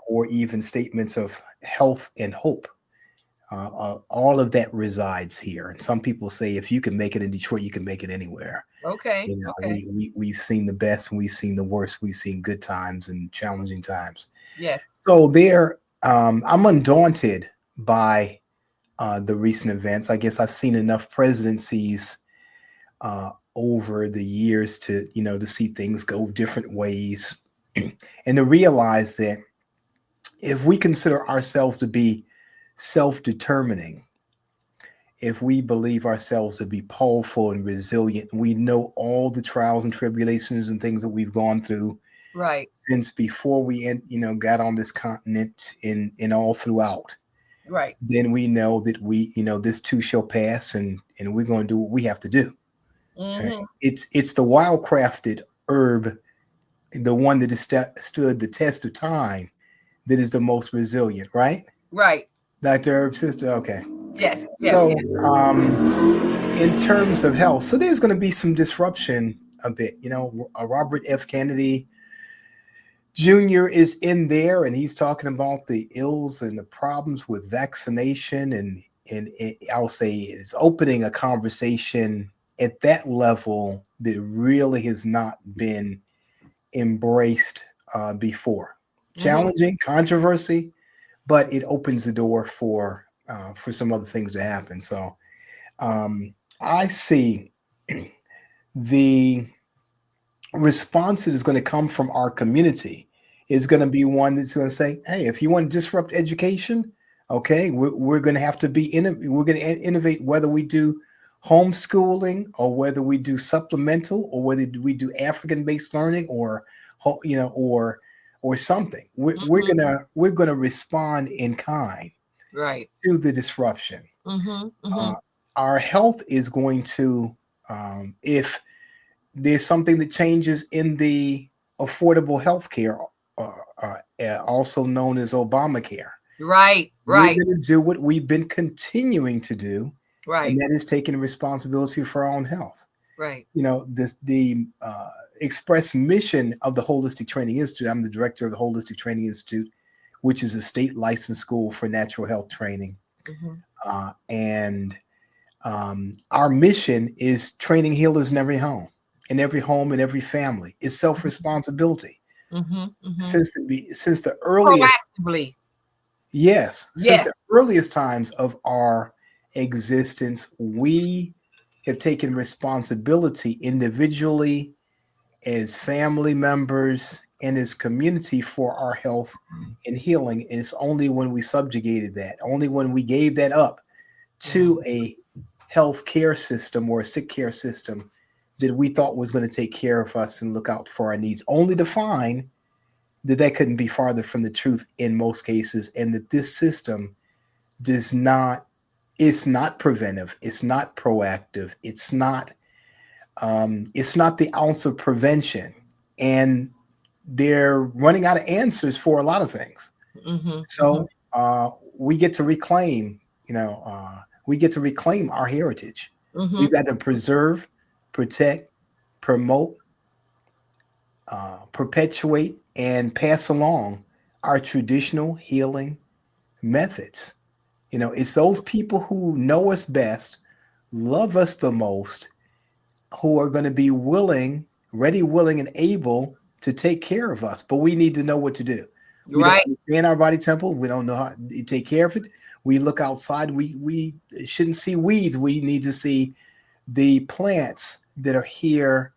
or even statements of health and hope. All of that resides here. And some people say if you can make it in Detroit, you can make it anywhere. Okay. Okay. We've seen the best and we've seen the worst. We've seen good times and challenging times. Yeah. So I'm undaunted by the recent events. I guess I've seen enough presidencies over the years to see things go different ways, and to realize that if we consider ourselves to be self-determining, if we believe ourselves to be powerful and resilient, we know all the trials and tribulations and things that we've gone through, right, since before we got on this continent and all throughout, right, then we know that this too shall pass, and we're going to do what we have to do. Mm-hmm. It's the wild crafted herb, the one that has stood the test of time, that is the most resilient, right? Right. Dr. Herb, sister, okay. Yes. So, in terms of health, so there's going to be some disruption a bit. Robert F. Kennedy Jr. is in there, and he's talking about the ills and the problems with vaccination, and I'll say it's opening a conversation at that level that really has not been embraced before. Challenging, controversy, but it opens the door for some other things to happen. So I see the response that is going to come from our community is going to be one that's going to say, hey, if you want to disrupt education, okay, we're going to have to we're going to innovate, whether we do homeschooling or whether we do supplemental or whether we do African-based learning or something. We're gonna respond in kind, right, to the disruption. Our health is going to, if there's something that changes in the affordable health care, also known as Obamacare. Right. We're going to do what we've been continuing to do, right, and that is taking responsibility for our own health. Right. You know, the express mission of the Holistic Training Institute. I'm the director of the Holistic Training Institute, which is a state licensed school for natural health training. And our mission is training healers in every home, in every family. It's self-responsibility. Since the earliest, Proactively. yes, since Yes. the earliest times of our existence, we have taken responsibility individually, as family members, and as community for our health and healing. And it's only when we subjugated that, only when we gave that up to a health care system or a sick care system that we thought was going to take care of us and look out for our needs, only to find that that couldn't be farther from the truth in most cases, and that this system does not, it's not preventive, it's not proactive, it's not the ounce of prevention, and they're running out of answers for a lot of things. So we get to reclaim, we get to reclaim our heritage. We've got to preserve, protect, promote, perpetuate, and pass along our traditional healing methods. You know, it's those people who know us best, love us the most, who are going to be willing, ready, willing, and able to take care of us. But we need to know what to do. We don't understand our body temple. We don't know how to take care of it. We look outside. We shouldn't see weeds. We need to see the plants that are here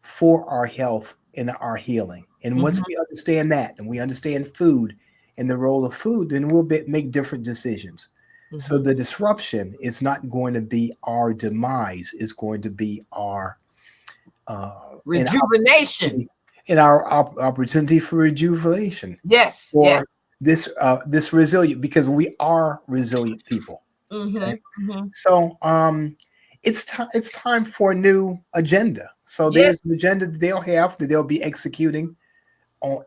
for our health and our healing. And once we understand that, and we understand food and the role of food, then we'll make different decisions. So the disruption is not going to be our demise; it's going to be our rejuvenation, and our opportunity for rejuvenation. Yes, For this resilient, because we are resilient people. Okay? So it's time for a new agenda. So there's an agenda that they'll have, that they'll be executing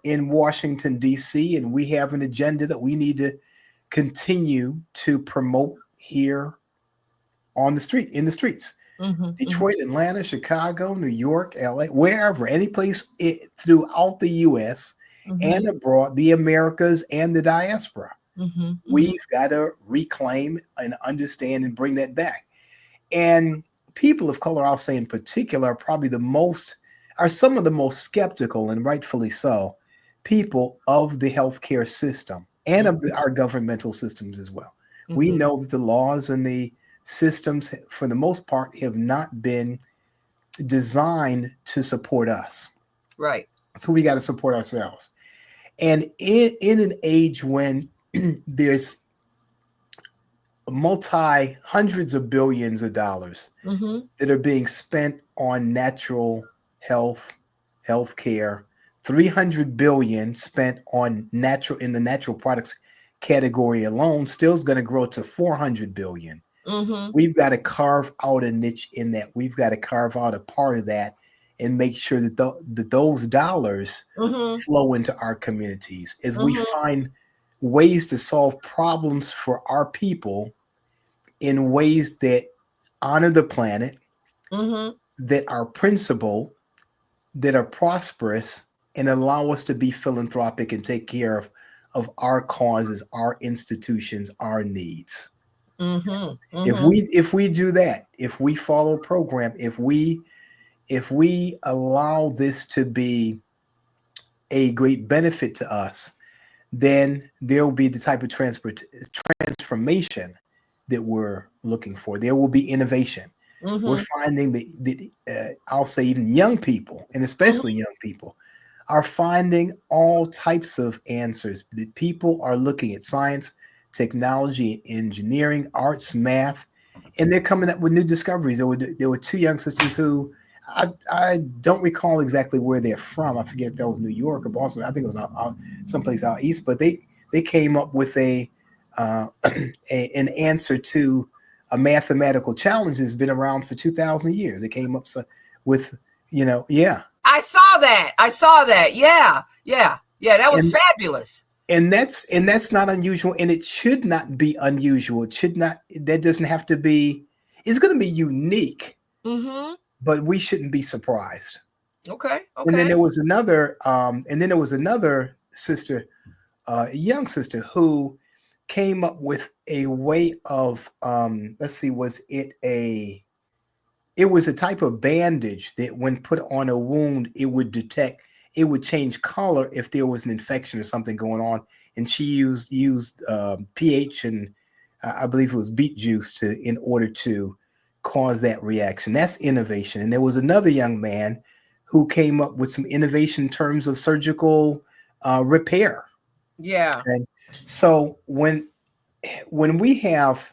in Washington, D.C., and we have an agenda that we need to continue to promote here on the street, in the streets. Detroit, Atlanta, Chicago, New York, LA, wherever, any place throughout the U.S. and abroad, the Americas and the diaspora. We've got to reclaim and understand and bring that back. And people of color, I'll say in particular, are probably some of the most skeptical, and rightfully so, people of the healthcare system and of our governmental systems as well. We know that the laws and the systems, for the most part, have not been designed to support us. Right. So we got to support ourselves. And in an age when there's hundreds of billions of dollars that are being spent on natural health care, 300 billion spent on in the natural products category alone, still is going to grow to 400 billion. We've got to carve out a niche in that. We've got to carve out a part of that and make sure that those dollars flow into our communities as we find ways to solve problems for our people in ways that honor the planet, that are principled, that are prosperous, and allow us to be philanthropic and take care of our causes, our institutions, our needs. If we do that, if we follow program, if we allow this to be a great benefit to us, then there will be the type of transformation that we're looking for. There will be innovation. We're finding that I'll say even young people, and especially young people, are finding all types of answers. That people are looking at science, technology, engineering, arts, math, and they're coming up with new discoveries. There were two young sisters who I don't recall exactly where they're from. I forget if that was New York or Boston. I think it was out someplace out east. But they came up with an answer to a mathematical challenge that's been around for 2,000 years. They came up with, I saw that. Yeah. That was fabulous. And that's not unusual, and it should not be unusual. It should not. That doesn't have to be. It's going to be unique. but we shouldn't be surprised. Okay. And then Okay. there was another sister, a young sister, who came up with a way of, let's see, it was a type of bandage that when put on a wound, it would change color if there was an infection or something going on. And she used pH and I believe it was beet juice in order to cause that reaction. That's innovation. And there was another young man who came up with some innovation in terms of surgical repair. Yeah. And so when we have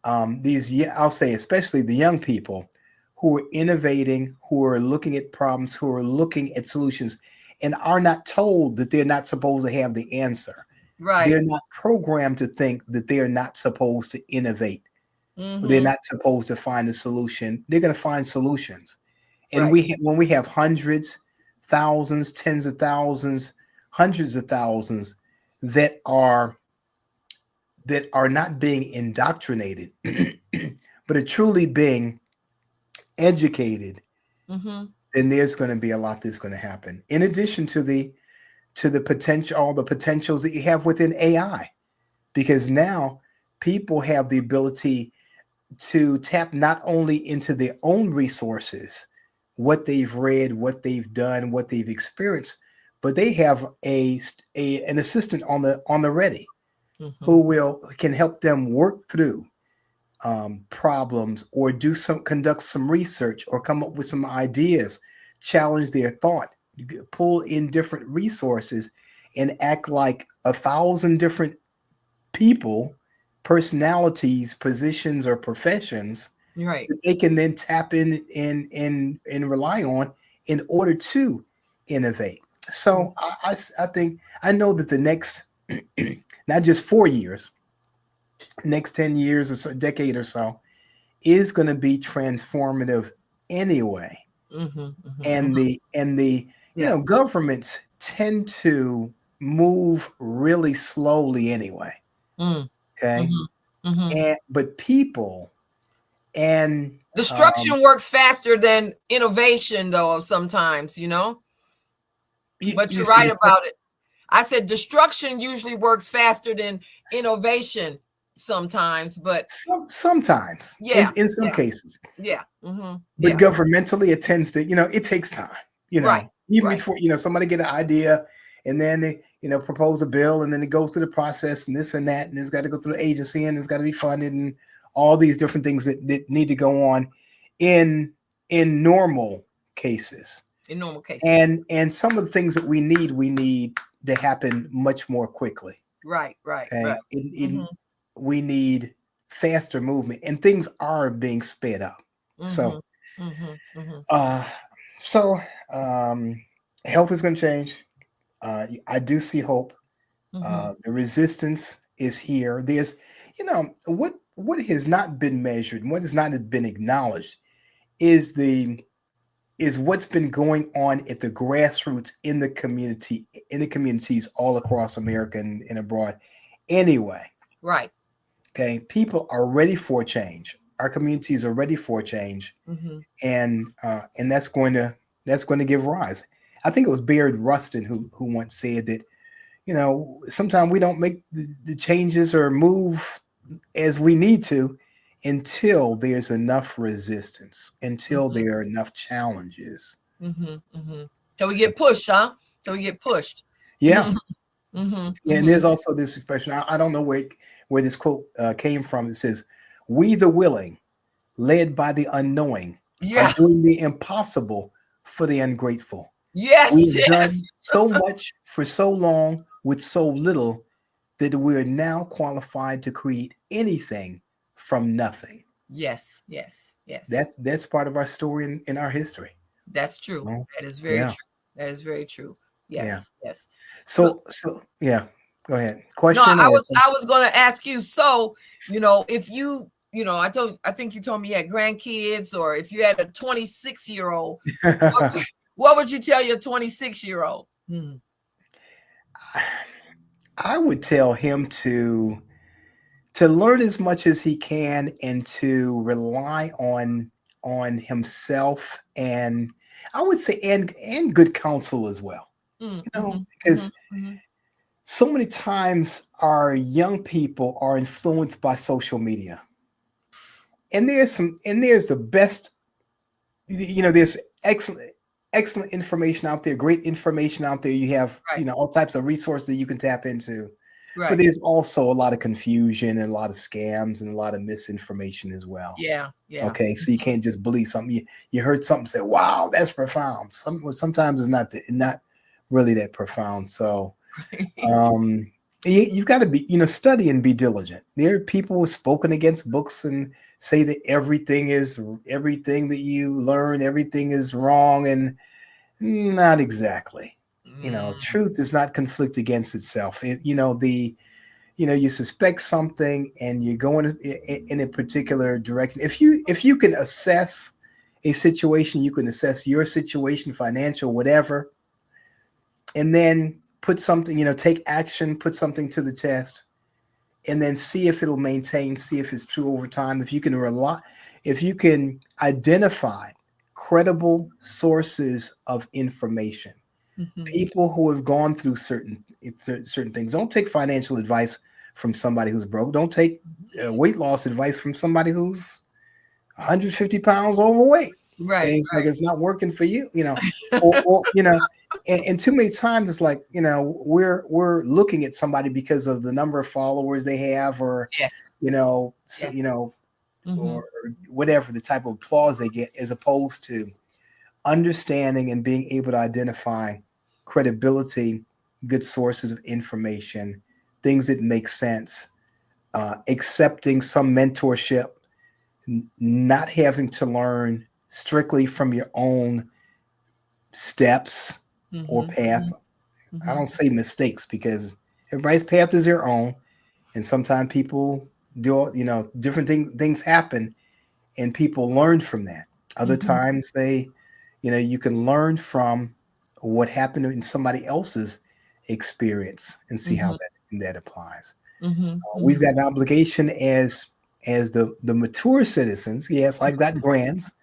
I'll say, especially the young people who are innovating, who are looking at problems, who are looking at solutions, and are not told that they're not supposed to have the answer. Right. They're not programmed to think that they're not supposed to innovate. They're not supposed to find a solution. They're going to find solutions. And when we have hundreds, thousands, tens of thousands, hundreds of thousands that are not being indoctrinated, but are truly being educated, then there's going to be a lot that's going to happen. In addition to the potential, all the potentials that you have within AI, because now people have the ability to tap not only into their own resources, what they've read, what they've done, what they've experienced, but they have an assistant on the ready who can help them work through problems, or conduct some research, or come up with some ideas, challenge their thought, pull in different resources, and act like 1,000 different people, personalities, positions, or professions that they can then tap in and rely on in order to innovate. So I think, I know that the next not just 4 years, next 10 years or so, decade or so, is going to be transformative anyway. And the governments tend to move really slowly anyway. Okay. But people and destruction works faster than innovation, though, sometimes, but you're right about it. I said destruction usually works faster than innovation sometimes, but sometimes, in some cases. But governmentally, it tends to, it takes time, even before, somebody get an idea, and then they, propose a bill, and then it goes through the process, and this and that, and it's got to go through the agency, and it's got to be funded, and all these different things that need to go on in normal cases. And some of the things that we need to happen much more quickly. Right. We need faster movement, and things are being sped up. So health is going to change. I do see hope. The resistance is here. There's, what has not been measured, and what has not been acknowledged is what's been going on at the grassroots in the communities all across America and abroad. Anyway. Right. Okay. People are ready for change. Our communities are ready for change. And that's going to give rise. I think it was Baird Rustin who once said that, sometimes we don't make the changes or move as we need to until there's enough resistance, until there are enough challenges. So we get pushed, huh? So we get pushed. Yeah. And there's also this expression, I don't know where this quote came from. It says, "We the willing, led by the unknowing, are doing the impossible for the ungrateful." We've done so much for so long with so little that we are now qualified to create anything from nothing. Yes. That's part of our story in our history. That's true. That is very true. That is very true. Yes. So yeah, go ahead. Question? No, I was going to ask you. So, if you, I think you told me you had grandkids, or if you had a 26-year-old, what would you tell your 26-year-old? I would tell him to learn as much as he can, and to rely on on himself, and I would say and good counsel as well. Because so many times our young people are influenced by social media. And there's the best, there's excellent information out there, great information out there. You have, all types of resources that you can tap into. But there's also a lot of confusion and a lot of scams and a lot of misinformation as well. Yeah. Okay, so you can't just believe something. You heard something, say, "Wow, that's profound." Sometimes it's not really that profound. So, you've got to be, study and be diligent. There are people who have spoken against books and say that everything that you learn, everything is wrong, and not exactly. Truth does not conflict against itself. You suspect something and you're going in a particular direction. If you can assess a situation, you can assess your situation, financial, whatever, and then put something, take action, put something to the test, and then see if it'll maintain, see if it's true over time. If you can identify credible sources of information, people who have gone through certain things. Don't take financial advice from somebody who's broke. Don't take weight loss advice from somebody who's 150 pounds overweight. It's like it's not working for you, or and too many times it's like, we're looking at somebody because of the number of followers they have, or or whatever the type of applause they get, as opposed to understanding and being able to identify credibility, good sources of information, things that make sense, accepting some mentorship, not having to learn strictly from your own steps or path. I don't say mistakes, because everybody's path is their own, and sometimes people do, different things happen, and people learn from that. Other times you can learn from what happened in somebody else's experience and see how that applies. We've got an obligation as the mature citizens. Yes, I've got grands.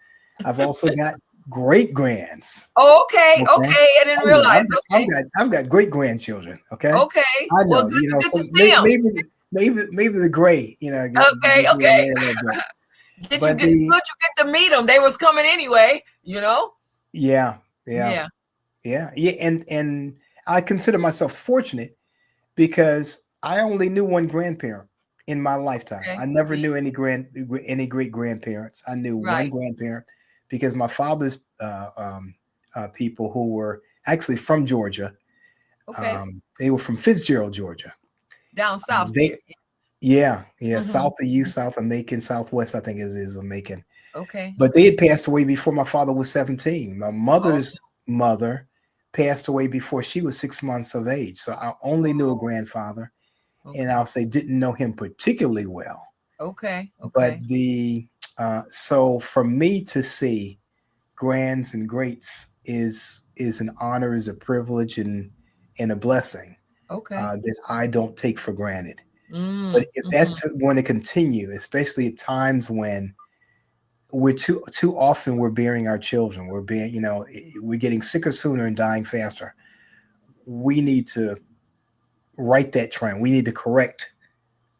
I've also got great grands. Okay. I didn't realize. I've got great grandchildren. Okay. Okay. I know. Well, good to see them. Maybe the gray. Okay. Get you get to meet them. They was coming anyway. Yeah. And I consider myself fortunate because I only knew one grandparent in my lifetime. I never knew any great grandparents. I knew one grandparent because my father's people, who were actually from Georgia. They were from Fitzgerald, Georgia. Down south. South of you, South of Macon, Southwest, I think is of Macon. Okay. But they had passed away before my father was 17. My mother's mother passed away before she was 6 months of age. So I only knew a grandfather, and I'll say didn't know him particularly well. Okay. But so for me to see grands and greats is an honor, is a privilege, and a blessing. That I don't take for granted. But if that's going to continue, especially at times when we're too often we're burying our children, we're getting sicker sooner and dying faster. We need to right that trend. We need to correct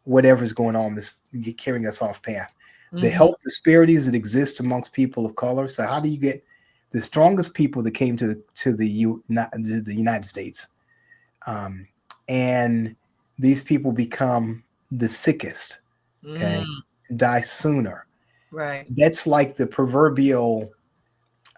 whatever's going on this carrying us off path. The health disparities that exist amongst people of color. So how do you get the strongest people that came to the United States, and these people become the sickest, die sooner. Right. That's like the proverbial,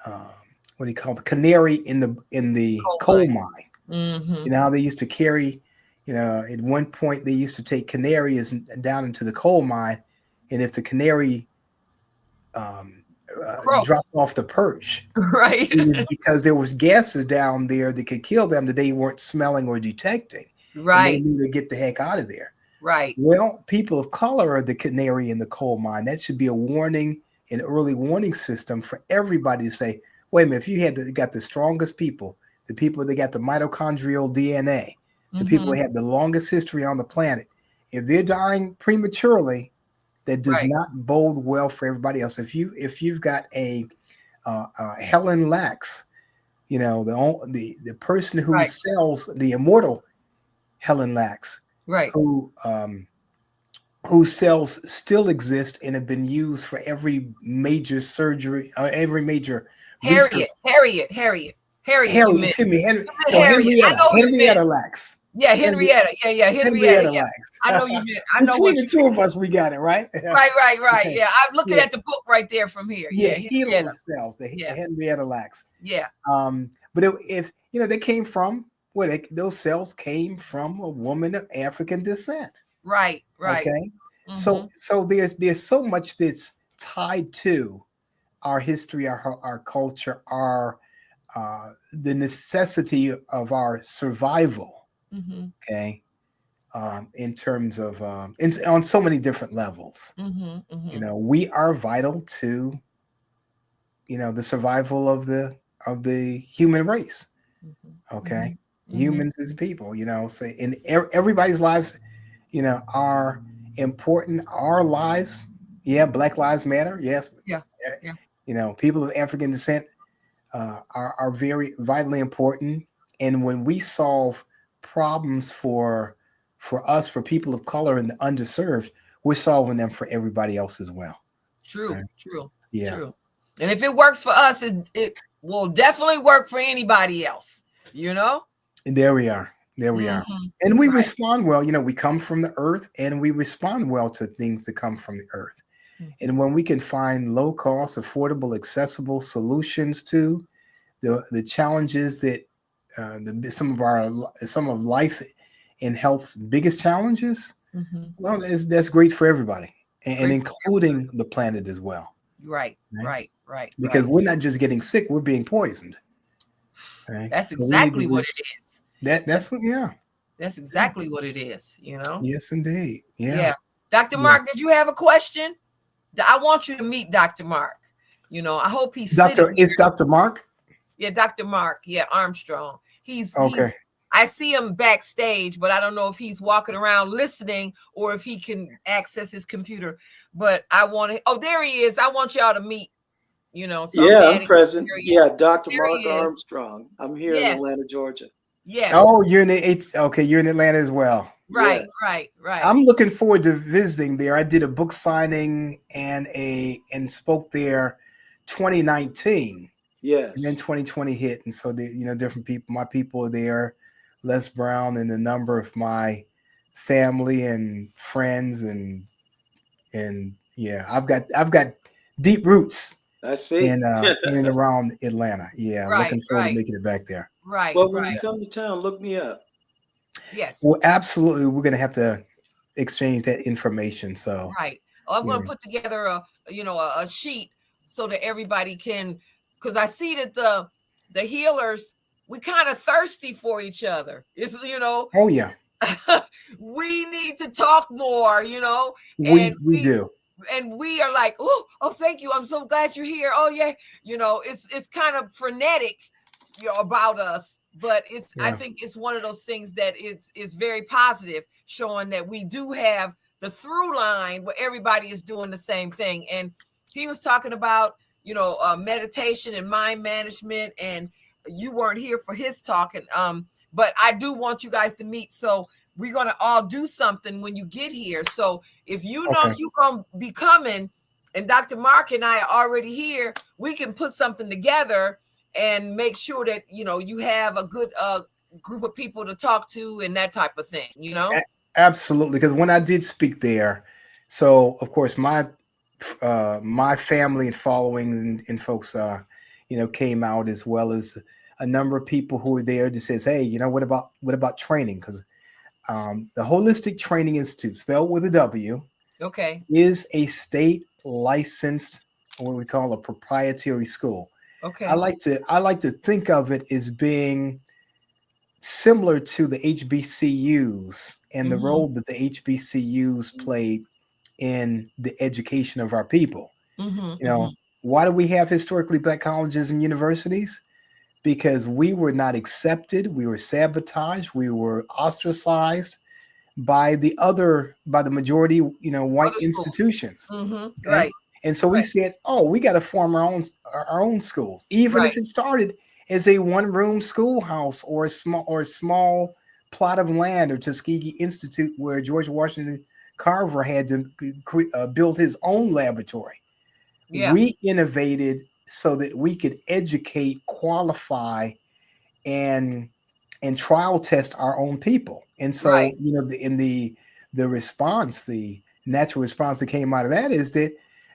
what do you call the canary in the coal mine. You know how they used to carry, at one point they used to take canaries down into the coal mine, and if the canary dropped off the perch, right, it was because there was gases down there that could kill them that they weren't smelling or detecting. Right. And they knew to get the heck out of there. Right. Well, people of color are the canary in the coal mine. That should be a warning, an early warning system for everybody to say, wait a minute, if you got the strongest people, the people that got the mitochondrial DNA, the people that have the longest history on the planet, if they're dying prematurely, that does not bode well for everybody else. If you've got a Helen Lax, you know, the person who sells the immortal Helen Lax, whose cells still exist and have been used for every major surgery, every major Harriet. Excuse me, Henrietta Lacks. Yeah, Henrietta. Henrietta Lacks. I know you meant. I know Between the two of us, we got it right. Right. Okay. Yeah, I'm looking at the book right there from here. Helo cells, the Henrietta Lacks. Yeah. But if you know, they came from those cells came from a woman of African descent. Right. Okay. So there's so much that's tied to our history, our culture, the necessity of our survival. Okay. In terms of on so many different levels. You know, we are vital to, you know, the survival of the human race. Okay. Humans as people, you know, so in everybody's lives, you know, are important. Our lives, Black Lives Matter, yes. You know, people of African descent are very vitally important. And when we solve problems for us, for people of color and the underserved, we're solving them for everybody else as well. True. Yeah. True. And if it works for us, it will definitely work for anybody else, you know? And there we are. And we respond well. You know, we come from the earth and we respond well to things that come from the earth. And when we can find low cost, affordable, accessible solutions to the challenges that some of life and health's biggest challenges, well, that's great for everybody, and including the planet as well. Right. Because we're not just getting sick; we're being poisoned. Right? That's exactly what it is. That's exactly what it is. You know. Yes, indeed. Yeah. Dr. Mark, did you have a question? I want you to meet Dr. Mark. You know, I hope he's It's Dr. Mark. Yeah, Dr. Mark. Yeah, Armstrong. He's okay. I see him backstage, but I don't know if he's walking around listening or if he can access his computer. But I want to. Oh, there he is. I want y'all to meet. You know, so I'm present. Dr. Mark Armstrong. I'm here in Atlanta, Georgia. Yes. Oh, you're in you're in Atlanta as well. Right. I'm looking forward to visiting there. I did a book signing and spoke there 2019. Yes. And then 2020 hit, and so different people. My people are there, Les Brown, and a number of my family and friends, and I've got deep roots. I see. in and around Atlanta. Yeah, looking forward to making it back there. Right. Well, when you come to town, look me up. Yes. Well, absolutely. We're gonna have to exchange that information. So right. I'm going to put together a sheet so that everybody can. Because I see that the healers, we kind of thirsty for each other. It's Oh yeah. We need to talk more. We do. And we are like, oh, thank you. I'm so glad you're here. Oh yeah. It's kind of frenetic, about us, but I think it's one of those things that it's very positive, showing that we do have the through line where everybody is doing the same thing. And he was talking about meditation and mind management, and you weren't here for his talk, and but I do want you guys to meet, so we're gonna all do something when you get here. So if you know you're gonna be coming and Dr. Mark and I are already here, we can put something together and make sure that you have a good group of people to talk to and that type of thing. Absolutely, because when I did speak there, so of course my family and following and folks, came out, as well as a number of people who were there that says, hey, what about training? Because the Holistic Training Institute, spelled with a W, is a state licensed, what we call a proprietary school. Okay. I like to think of it as being similar to the HBCUs and the role that the HBCUs played in the education of our people. Why do we have historically Black colleges and universities? Because we were not accepted, we were sabotaged, we were ostracized by the majority, white Other schools. institutions. Mm-hmm. Okay. Right. And so we Right. said, oh, we got to form our own schools, even Right. if it started as a one-room schoolhouse or a small plot of land or Tuskegee Institute where George Washington Carver had to build his own laboratory. Yeah. We innovated so that we could educate, qualify, and trial test our own people. And Right. so, the response, the natural response that came out of that is that,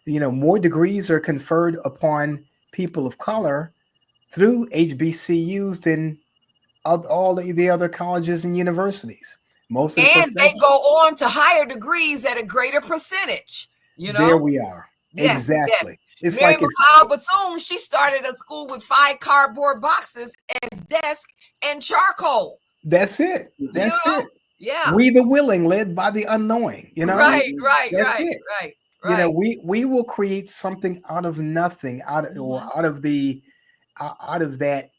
more degrees are conferred upon people of color through HBCUs than all the other colleges and universities. Most of the And they professors. go on to higher degrees at a greater percentage. There we are. Yes. Yes. Exactly. It's Mary like it's McLeod Bethune, she started a school with 5 cardboard boxes as desk and charcoal. That's it. That's it. Yeah. We the willing, led by the unknowing. Right. Right. That's Right. it. Right. Right. We will create something out of nothing, or out of that,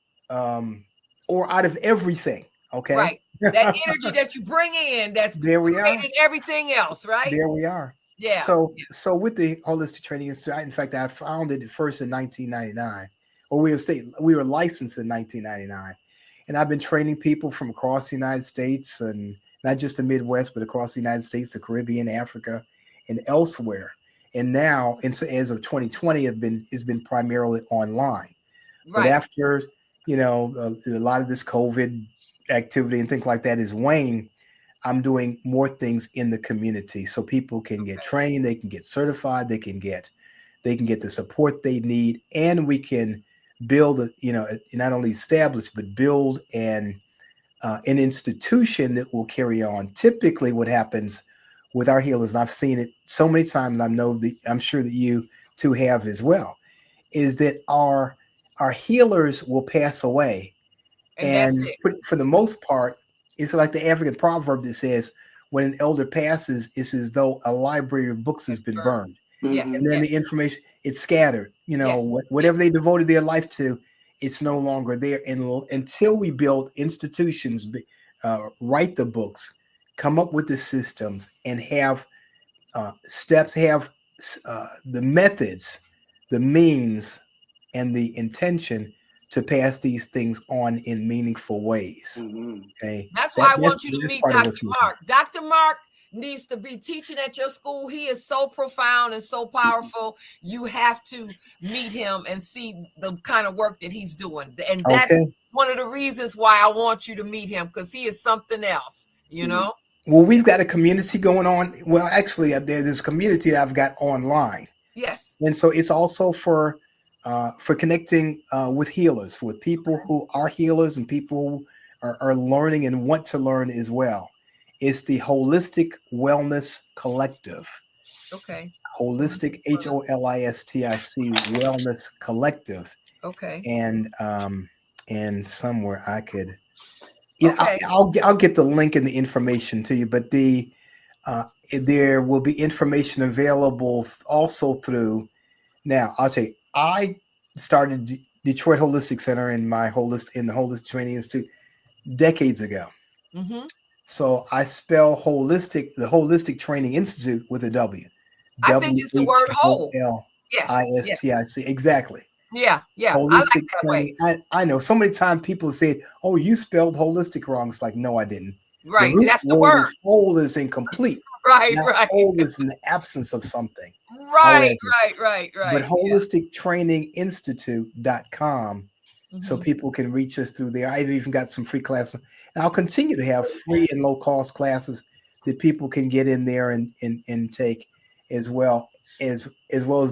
or out of everything. Okay. Right. That energy that you bring in, that's There we are. creating everything else, right? There we are. Yeah. So with the Holistic Training Institute, in fact, I founded it first in 1999, or we were licensed in 1999, and I've been training people from across the United States, and not just the Midwest, but across the United States, the Caribbean, Africa, and elsewhere. And now, as of 2020, it's been primarily online. But Right. after a lot of this COVID activity and things like that is waned, I'm doing more things in the community so people can get trained, they can get certified, they can get the support they need, and we can build not only establish but build an institution that will carry on. Typically, what happens with our healers, and I've seen it so many times, and I'm sure that you too have as well, is that our healers will pass away, And that's and it. for the most part, it's like the African proverb that says, when an elder passes, it's as though a library of books has been burned. Yes. And then the information, it's scattered. Yes. Whatever they devoted their life to, it's no longer there. And until we build institutions, write the books, come up with the systems, and have steps, have the methods, the means, and the intention to pass these things on in meaningful ways. Okay, That's why I want you to that's meet part of Dr. what's missing. Mark. Dr. Mark needs to be teaching at your school. He is so profound and so powerful. You have to meet him and see the kind of work that he's doing. And that's one of the reasons why I want you to meet him, because he is something else, Well, we've got a community going on. Well, actually, there's a community that I've got online. Yes. And so it's also for connecting with healers, with people who are healers and people who are learning and want to learn as well. It's the Holistic Wellness Collective. Okay. Holistic, HOLISTIC Wellness Collective. Okay. And somewhere I could, I'll get the link and the information to you. But there will be information available also through. Now I'll tell you, I started Detroit Holistic Center in the Holistic Training Institute decades ago. Mm-hmm. So I spell holistic, the Holistic Training Institute with a W. I think it's the word whole. WHOLISTIC. Exactly. Yeah. Holistic I like training. I know so many times people say, "Oh, you spelled holistic wrong." It's like, no, I didn't. Right. The root That's the word word. is whole is incomplete. Right. Whole is in the absence of something. Right. However, But holistictraininginstitute.com, so people can reach us through there. I've even got some free classes. And I'll continue to have free and low cost classes that people can get in there and take, as well as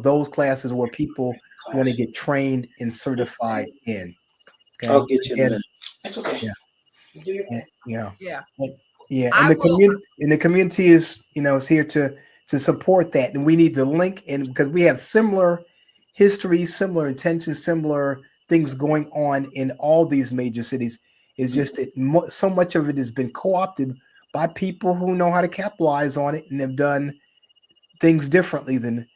those classes where people want to get trained and certified in. Okay? I'll get you in a minute. That's okay. Yeah. Yeah. And the community is, is here to support that. And we need to link in, because we have similar history, similar intentions, similar things going on in all these major cities. It's just that so much of it has been co-opted by people who know how to capitalize on it and have done things differently than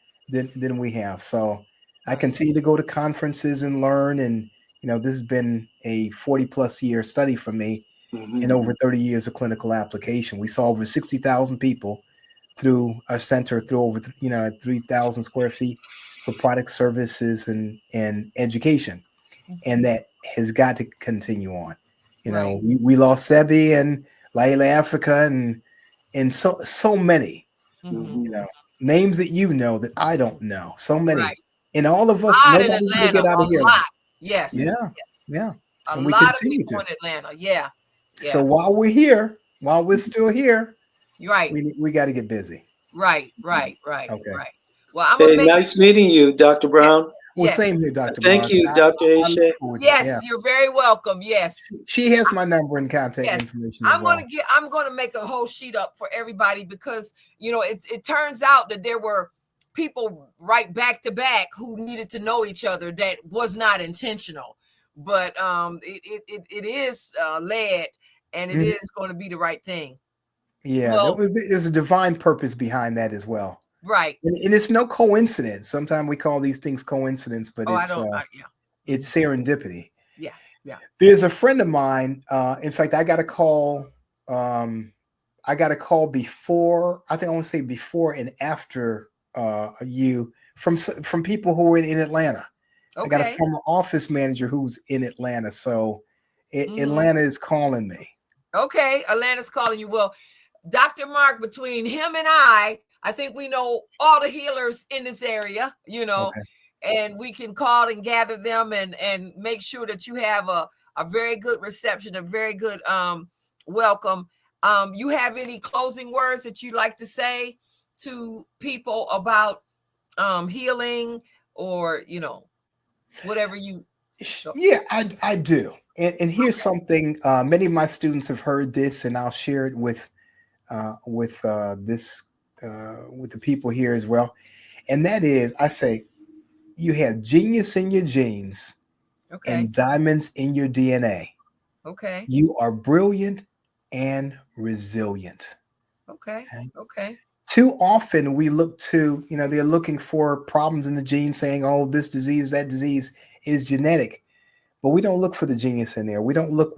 we have. So I continue to go to conferences and learn, and this has been a 40+ year study for me. and over 30 years of clinical application. We saw over 60,000 people through our center, through over 3,000 square feet for product services and education. And that has got to continue on. We lost Sebi and Laila Africa and so many, names that that I don't know. So many. Right. And all of us, In nobody's gonna Atlanta, get out a of here. lot. Yes. Yeah. Yes. Yeah. A And we lot of continue people to. in Atlanta. Yeah. So while we're here, while we're still here, right, we got to get busy. Right. Okay. Right. Well, I'm Hey, gonna make nice meeting you, Dr. Brown. Well, yes. same here, Dr. Thank Mark. you, Dr. I look Ashe. forward to it. Yes, Yeah. you're very welcome. Yes. She has my number and contact Yes. information as I'm well. gonna make a whole sheet up for everybody because it turns out that there were people right back to back who needed to know each other that was not intentional, but it is led, and it is going to be the right thing. Yeah, there's a divine purpose behind that as well. Right. And it's no coincidence. Sometimes we call these things coincidence, but it's serendipity. Yeah. There's a friend of mine. In fact, I got a call. I got a call before. I think I want to say before and after you from people who were in Atlanta. Okay. I got a former office manager who's in Atlanta, so Atlanta is calling me. Okay, Atlanta's calling you. Well, Dr. Mark, between him and I think we know all the healers in this area, okay. And we can call and gather them and make sure that you have a very good reception, a very good welcome. You have any closing words that you'd like to say to people about healing or, whatever you... Yeah, I do. And here's something, many of my students have heard this, and I'll share it with the people here as well. And that is, I say, you have genius in your genes, okay, and diamonds in your DNA. Okay. You are brilliant and resilient. Okay. Too often we look to, they're looking for problems in the gene saying, oh, this disease, that disease is genetic. But we don't look for the genius in there. We don't look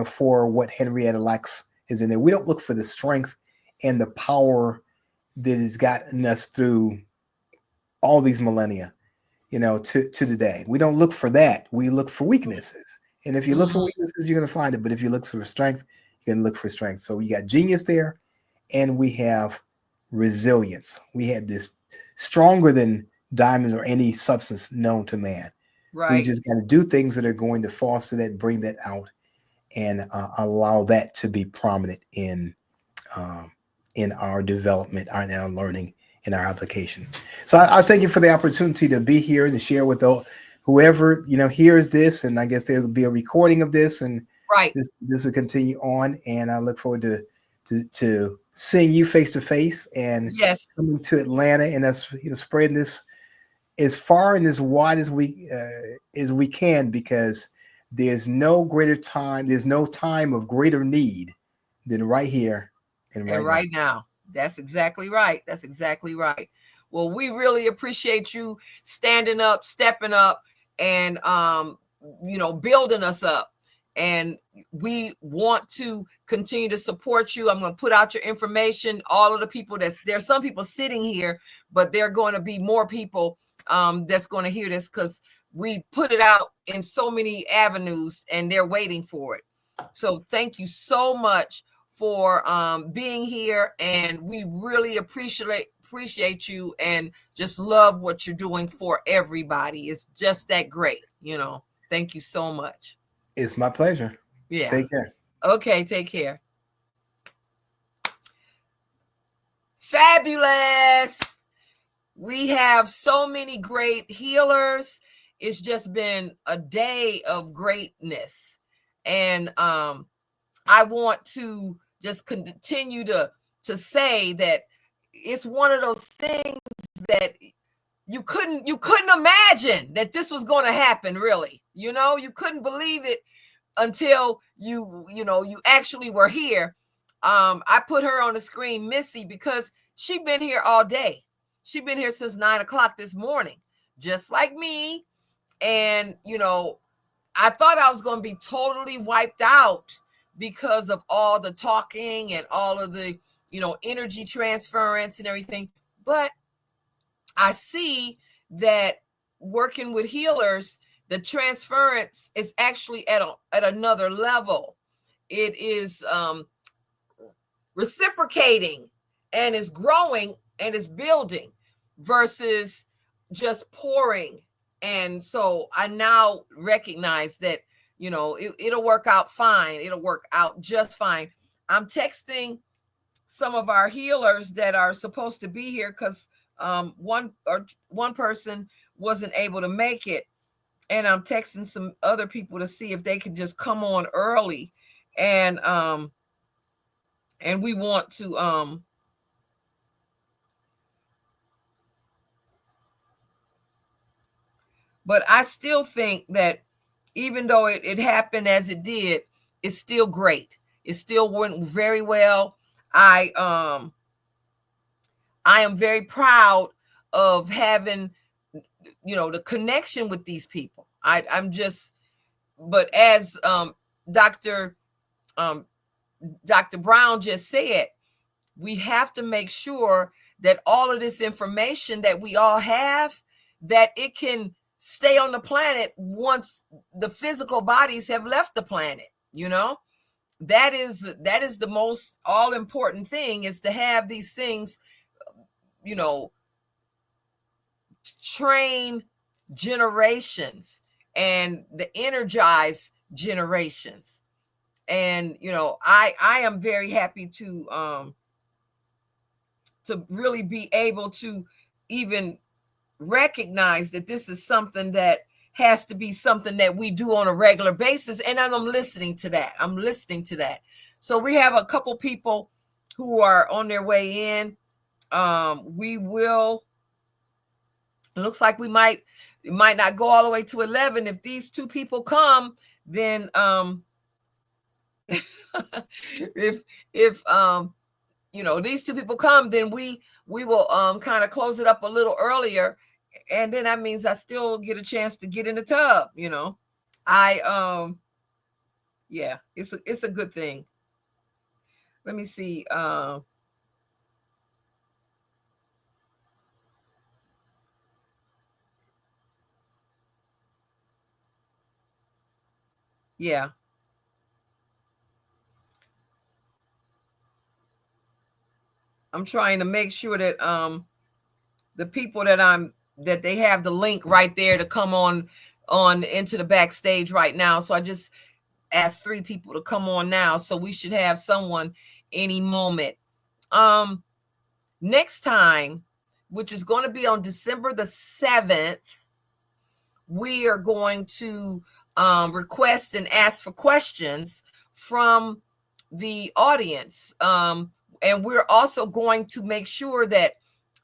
for what Henrietta Lacks is in there. We don't look for the strength and the power that has gotten us through all these millennia, to today. We don't look for that. We look for weaknesses. And if you look for weaknesses, you're going to find it. But if you look for strength, you're going to look for strength. So you got genius there, and we have resilience. We have this stronger than diamonds or any substance known to man. Right. We just got to do things that are going to foster that, bring that out, and allow that to be prominent in our development, in our learning, in our application. So I thank you for the opportunity to be here and to share with whoever hears this, and I guess there will be a recording of this, and this will continue on. And I look forward to seeing you face to face and coming to Atlanta and us spreading this as far and as wide as we can, because there's no time of greater need than right here and right now. That's exactly right. Well, we really appreciate you standing up, stepping up, and building us up. And we want to continue to support you. I'm going to put out your information. All of the people there's some people sitting here, but there are going to be more people that's going to hear this, because we put it out in so many avenues and they're waiting for it. So thank you so much for being here, and we really appreciate you and just love what you're doing for everybody. It's just that great. Thank you so much. It's my pleasure. Yeah. Take care. Okay, take care. Fabulous. We have so many great healers. It's just been a day of greatness. And I want to just continue to say that it's one of those things that you couldn't imagine that this was going to happen, really. You couldn't believe it until you actually were here. I put her on the screen, Missy, because she's been here all day. She's been here since 9 o'clock this morning, just like me. And, I thought I was going to be totally wiped out, because of all the talking and all of the, energy transference and everything. But I see that working with healers, the transference is actually at another level. It is reciprocating and is growing and is building versus just pouring. And so I now recognize that, it'll work out fine. It'll work out just fine. I'm texting some of our healers that are supposed to be here because one person wasn't able to make it, and I'm texting some other people to see if they can just come on early, and we want to but I still think that even though it happened as it did, it's still great. It still went very well. I am very proud of having, the connection with these people. I'm just, but as Dr. Brown just said, we have to make sure that all of this information that we all have, that it can stay on the planet once the physical bodies have left the planet. That is the most all important thing, is to have these things, train generations and the energize generations. And I am very happy to really be able to even recognize that this is something that has to be something that we do on a regular basis. And I'm listening to that. So we have a couple people who are on their way in. It looks like it might not go all the way to 11. If these two people come, then if these two people come, then we will kind of close it up a little earlier, and then that means I still get a chance to get in the tub. Yeah, it's a good thing. Let me see. Yeah. I'm trying to make sure that the people that they have the link right there to come on into the backstage right now. So I just asked 3 people to come on now. So we should have someone any moment. Next time, which is going to be on December the 7th, we are going to request and ask for questions from the audience. And we're also going to make sure that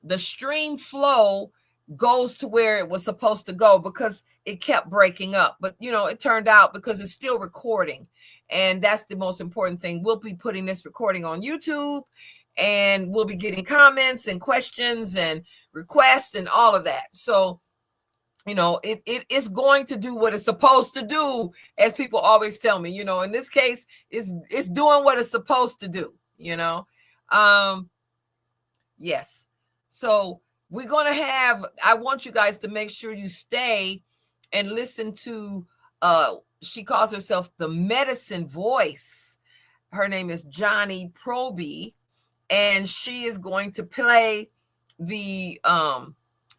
the stream flow goes to where it was supposed to go, because it kept breaking up. But, it turned out, because it's still recording. And that's the most important thing. We'll be putting this recording on YouTube, and we'll be getting comments and questions and requests and all of that. So, it is going to do what it's supposed to do, as people always tell me. In this case, it's doing what it's supposed to do. Yes. So we're going to I want you guys to make sure you stay and listen to, she calls herself the Medicine Voice. Her name is Johnny Proby, and she is going to play the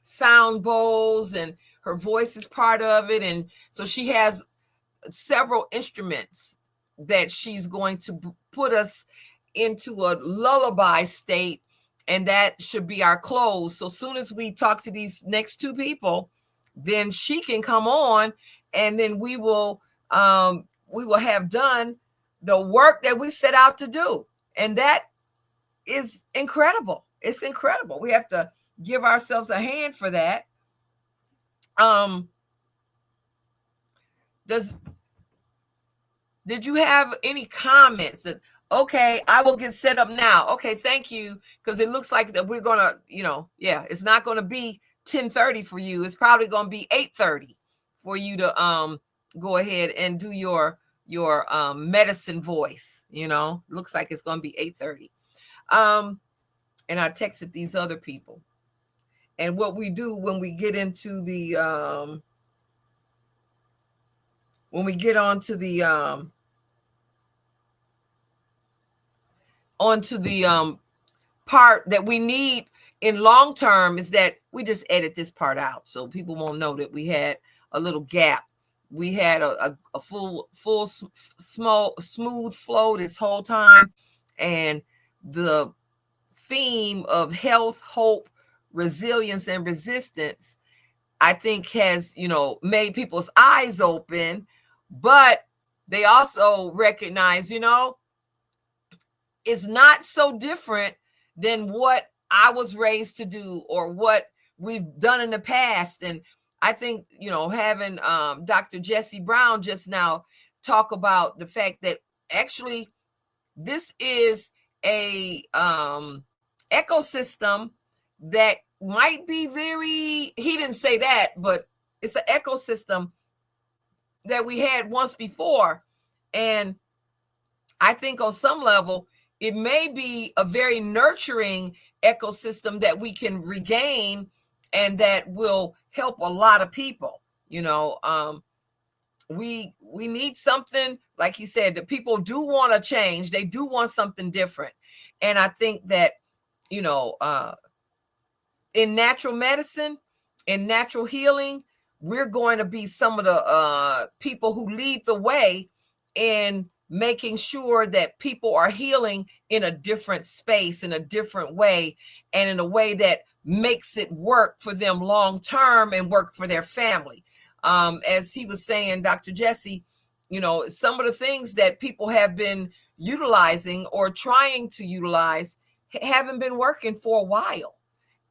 sound bowls, and her voice is part of it. And so she has several instruments that she's going to put us into a lullaby state, and that should be our close. So soon as we talk to these next 2 people, then she can come on, and then we will have done the work that we set out to do. And that is incredible. It's incredible. We have to give ourselves a hand for that. Did you have any comments that, okay, I will get set up now? Okay, thank you. Because it looks like that we're gonna, it's not gonna be 10:30 for you. It's probably gonna be 8:30 for you to go ahead and do your medicine voice. Looks like it's going to be 8:30. And I texted these other people. And what we do when we get into the onto the part that we need in long term is that we just edit this part out so people won't know that we had a little gap. We had a full smooth flow this whole time, and the theme of health, hope, resilience, and resistance, I think, has made people's eyes open, but they also recognize it's not so different than what I was raised to do or what we've done in the past. And I think, having Dr. Jesse Brown just now talk about the fact that actually this is a ecosystem that might be he didn't say that, but it's an ecosystem that we had once before. And I think on some level, it may be a very nurturing ecosystem that we can regain and that will help a lot of people. We need something, like he said, that people do want to change. They do want something different. And I think that, in natural medicine, in natural healing, we're going to be some of the people who lead the way in making sure that people are healing in a different space, in a different way, and in a way that makes it work for them long term and work for their family. As he was saying, Dr. Jesse, some of the things that people have been utilizing or trying to utilize haven't been working for a while.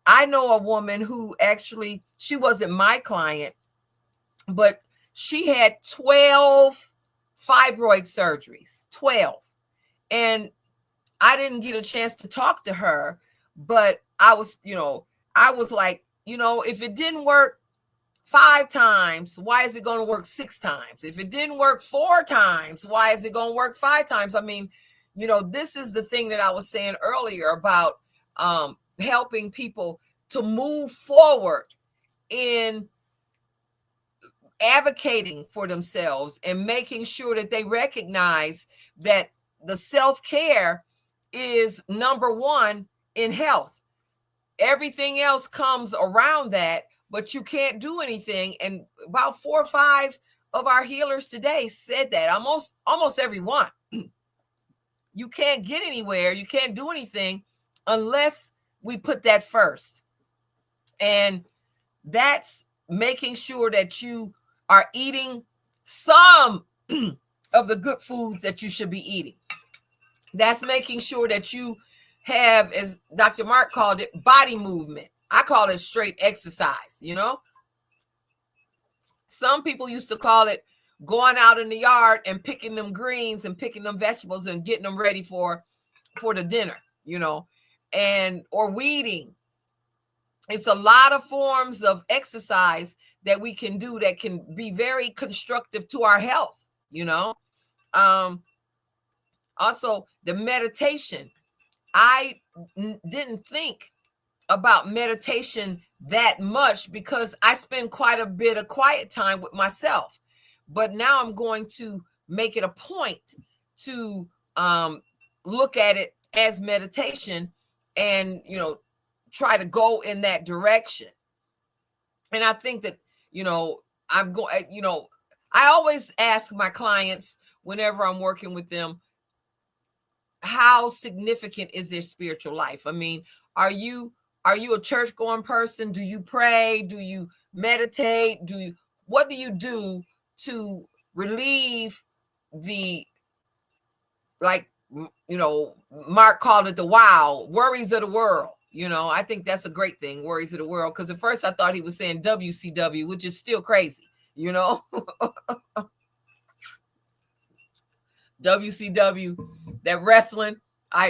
I know a woman who actually, she wasn't my client, but she had 12 fibroid surgeries, 12. And I didn't get a chance to talk to her, but I was like, if it didn't work 5 times, why is it going to work 6 times? If it didn't work 4 times, why is it going to work 5 times? I mean, this is the thing that I was saying earlier about helping people to move forward in advocating for themselves and making sure that they recognize that the self-care is number one in health. Everything else comes around that, but you can't do anything. And about 4 or 5 of our healers today said that, almost every one. You can't get anywhere, you can't do anything unless we put that first. And that's making sure that you are eating some of the good foods that you should be eating. That's making sure that you have, as Dr. Mark called it, body movement. I call it straight exercise, Some people used to call it going out in the yard and picking them greens and picking them vegetables and getting them ready for the dinner, or weeding. It's a lot of forms of exercise that we can do that can be very constructive to our health, Also, the meditation. I didn't think about meditation that much because I spend quite a bit of quiet time with myself. But now I'm going to make it a point to look at it as meditation and, try to go in that direction. And I think that, I'm going, I always ask my clients whenever I'm working with them, how significant is their spiritual life? I mean, are you a church going person? Do you pray? Do you meditate? What do you do to relieve the, like, Mark called it the worries of the world? I think that's a great thing, worries of the world. Because at first I thought he was saying WCW, which is still crazy, WCW, that wrestling.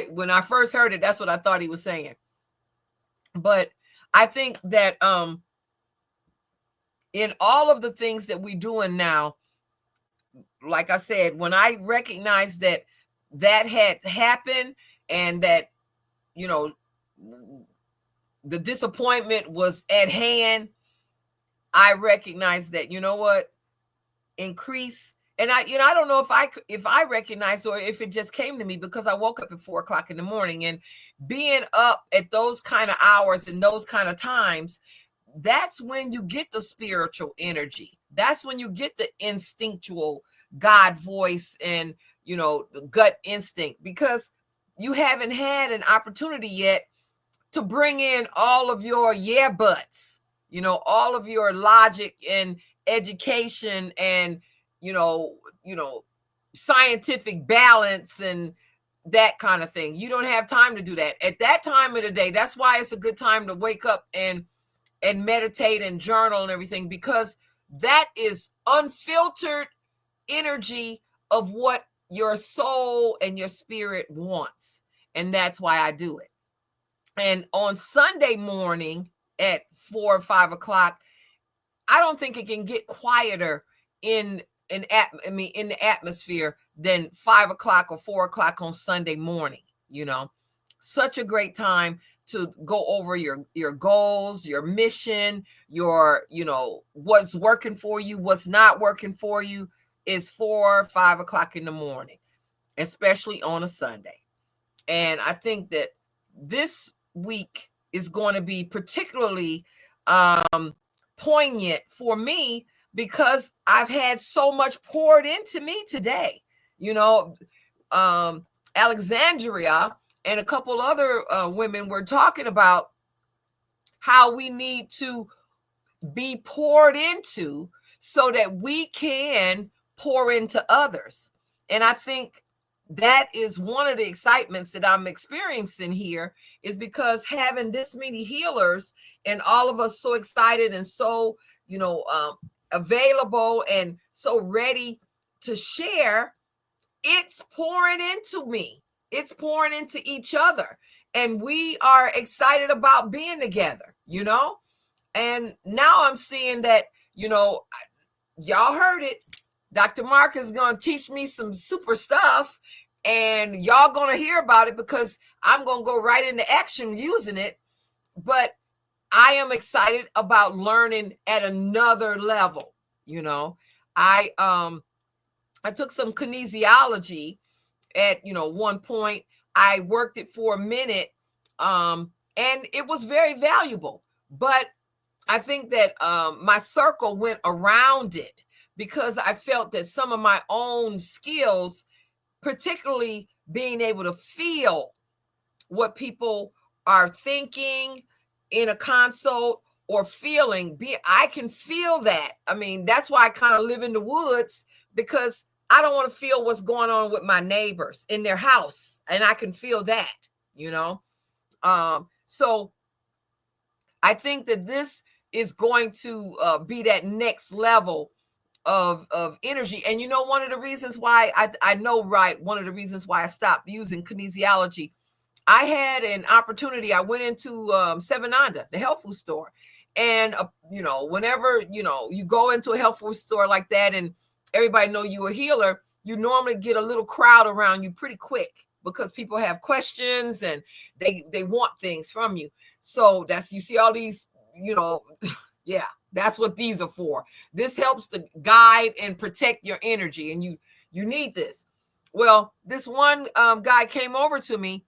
When I first heard it, that's what I thought he was saying. But I think that in all of the things that we're doing now, like I said, when I recognized that that had happened and that, you know, the disappointment was at hand, I recognized that, you know what, increase. And I don't know if I recognized or if it just came to me, because I woke up at 4 o'clock in the morning, and being up at those kind of hours and those kind of times, that's when you get the spiritual energy. That's when you get the instinctual God voice and, you know, gut instinct, because you haven't had an opportunity yet to bring in all of your yeah buts, you know, all of your logic and education and, you know, scientific balance and that kind of thing. You don't have time to do that at that time of the day. That's why it's a good time to wake up and meditate and journal and everything, because that is unfiltered energy of what your soul and your spirit wants. And that's why I do it. And on Sunday morning at 4 or 5 o'clock, I don't think it can get quieter in the atmosphere than 5 o'clock or 4 o'clock on Sunday morning. You know, such a great time to go over your goals, your mission, your, you know, what's working for you, what's not working for you, is 4 or 5 o'clock in the morning, especially on a Sunday. And I think that this week is going to be particularly poignant for me, because I've had so much poured into me today. You know, Alexandria and a couple other women were talking about how we need to be poured into so that we can pour into others. And I think that is one of the excitements that I'm experiencing here, is because having this many healers and all of us so excited and so, you know, available and so ready to share, it's pouring into me. It's pouring into each other. And we are excited about being together, you know? And now I'm seeing that, you know, y'all heard it. Dr. Mark is going to teach me some super stuff, and y'all going to hear about it, because I'm going to go right into action using it. But I am excited about learning at another level. You know, I took some kinesiology at, you know, one point. I worked it for a minute, and it was very valuable. But I think that my circle went around it, because I felt that some of my own skills, particularly being able to feel what people are thinking in a consult or feeling, I can feel that. I mean, that's why I kind of live in the woods, because I don't want to feel what's going on with my neighbors in their house. And I can feel that, you know? So I think that this is going to be that next level of energy. And you know, one of the reasons why I know, right, one of the reasons why I stopped using kinesiology, I had an opportunity. I went into Sevenanda, the health food store. And, you know, whenever, you know, you go into a health food store like that and everybody know you're a healer, you normally get a little crowd around you pretty quick, because people have questions and they want things from you. So you see all these, you know, yeah, that's what these are for. This helps to guide and protect your energy, and you need this. Well, this one guy came over to me,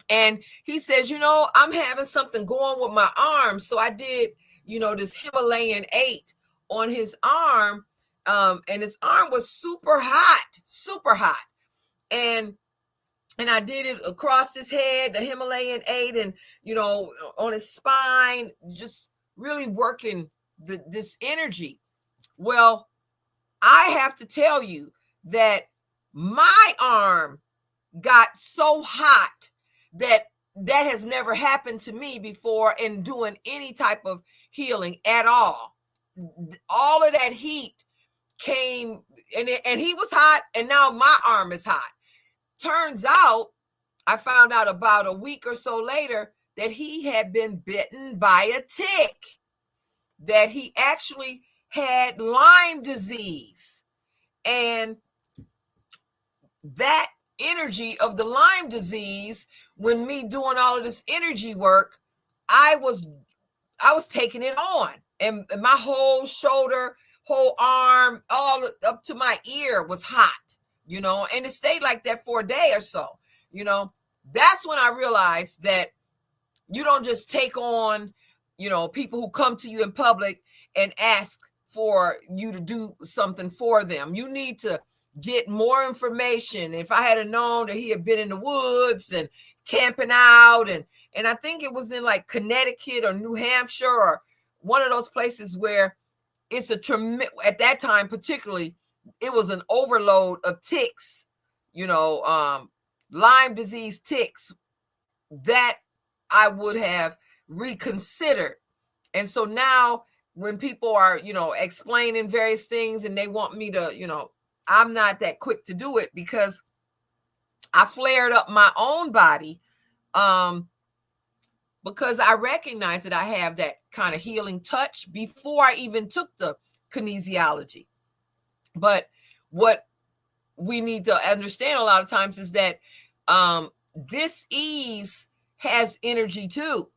and he says, you know, I'm having something going with my arm. So I did, you know, this Himalayan 8 on his arm. And his arm was super hot. And I did it across his head, the Himalayan 8, and, you know, on his spine, just really working this energy. Well, I have to tell you that my arm got so hot that has never happened to me before in doing any type of healing at all. All of that heat came, and he was hot, and now my arm is hot. Turns out, I found out about a week or so later that he had been bitten by a tick, that he actually had Lyme disease. And that energy of the Lyme disease, when me doing all of this energy work, I was taking it on, and my whole shoulder, whole arm, all up to my ear was hot, and it stayed like that for a day or so. That's when I realized that you don't just take on, people who come to you in public and ask for you to do something for them. You need to get more information. If I had known that he had been in the woods and camping out, and I think it was in like Connecticut or New Hampshire or one of those places where it's at that time particularly, it was an overload of ticks, Lyme disease ticks, that I would have reconsidered. And so now when people are, explaining various things and they want me to, I'm not that quick to do it, because I flared up my own body, because I recognize that I have that kind of healing touch before I even took the kinesiology. But what we need to understand a lot of times is that dis-ease has energy too,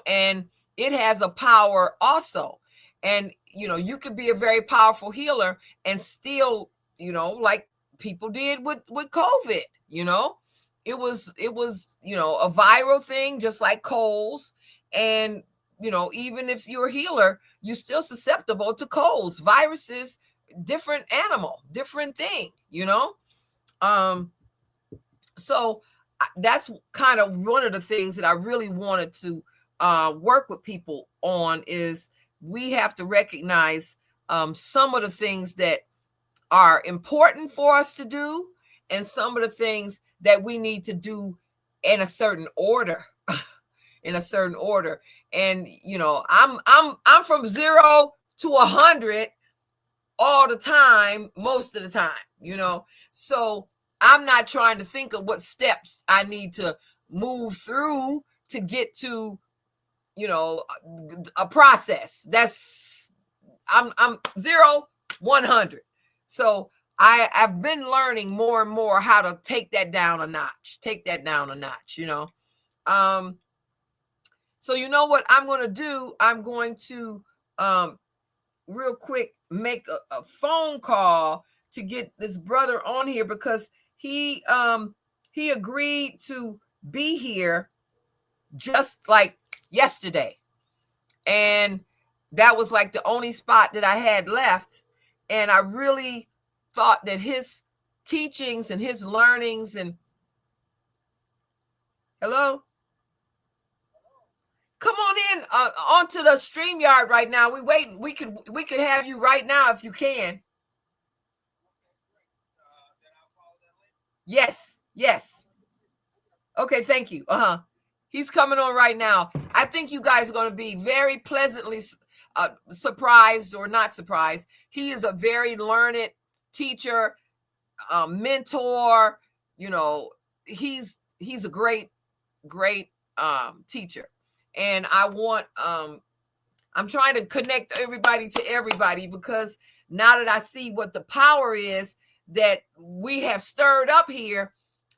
and it has a power also. And, you could be a very powerful healer and still, like people did with COVID, it was, a viral thing, just like colds. And, even if you're a healer, you're still susceptible to colds, viruses, different animal, different thing, so that's kind of one of the things that I really wanted to work with people on, is we have to recognize some of the things that are important for us to do, and some of the things that we need to do in a certain order. And I'm from 0 to 100 all the time, most of the time, so I'm not trying to think of what steps I need to move through to get to, a process. I'm 0, 100. So I've been learning more and more how to take that down a notch, so you know what I'm going to do? I'm going to, real quick, make a phone call to get this brother on here, because he agreed to be here just like yesterday, and that was like the only spot that I had left. And I really thought that his teachings and his learnings and hello, come on in onto the StreamYard right now. We waiting. We could have you right now if you can. Yes. Okay, thank you. He's coming on right now. I think you guys are going to be very pleasantly surprised, or not surprised. He is a very learned teacher, mentor. He's a great teacher, and I'm trying to connect everybody to everybody, because now that I see what the power is that we have stirred up here,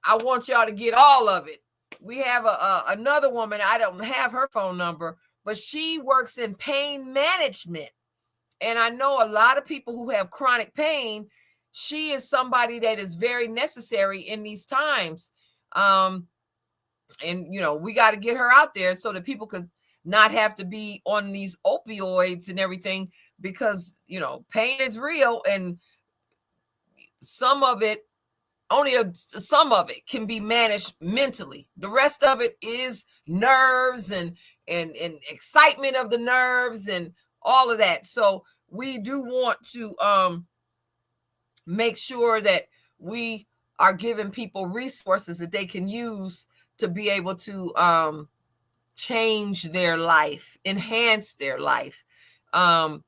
I want y'all to get all of it. We have another woman. I don't have her phone number, but she works in pain management. And I know a lot of people who have chronic pain. She is somebody that is very necessary in these times. And, we got to get her out there so that people could not have to be on these opioids and everything, because, pain is real, and some of it can be managed mentally. The rest of it is nerves and excitement of the nerves and all of that. So we do want to make sure that we are giving people resources that they can use to be able to change their life, enhance their life. I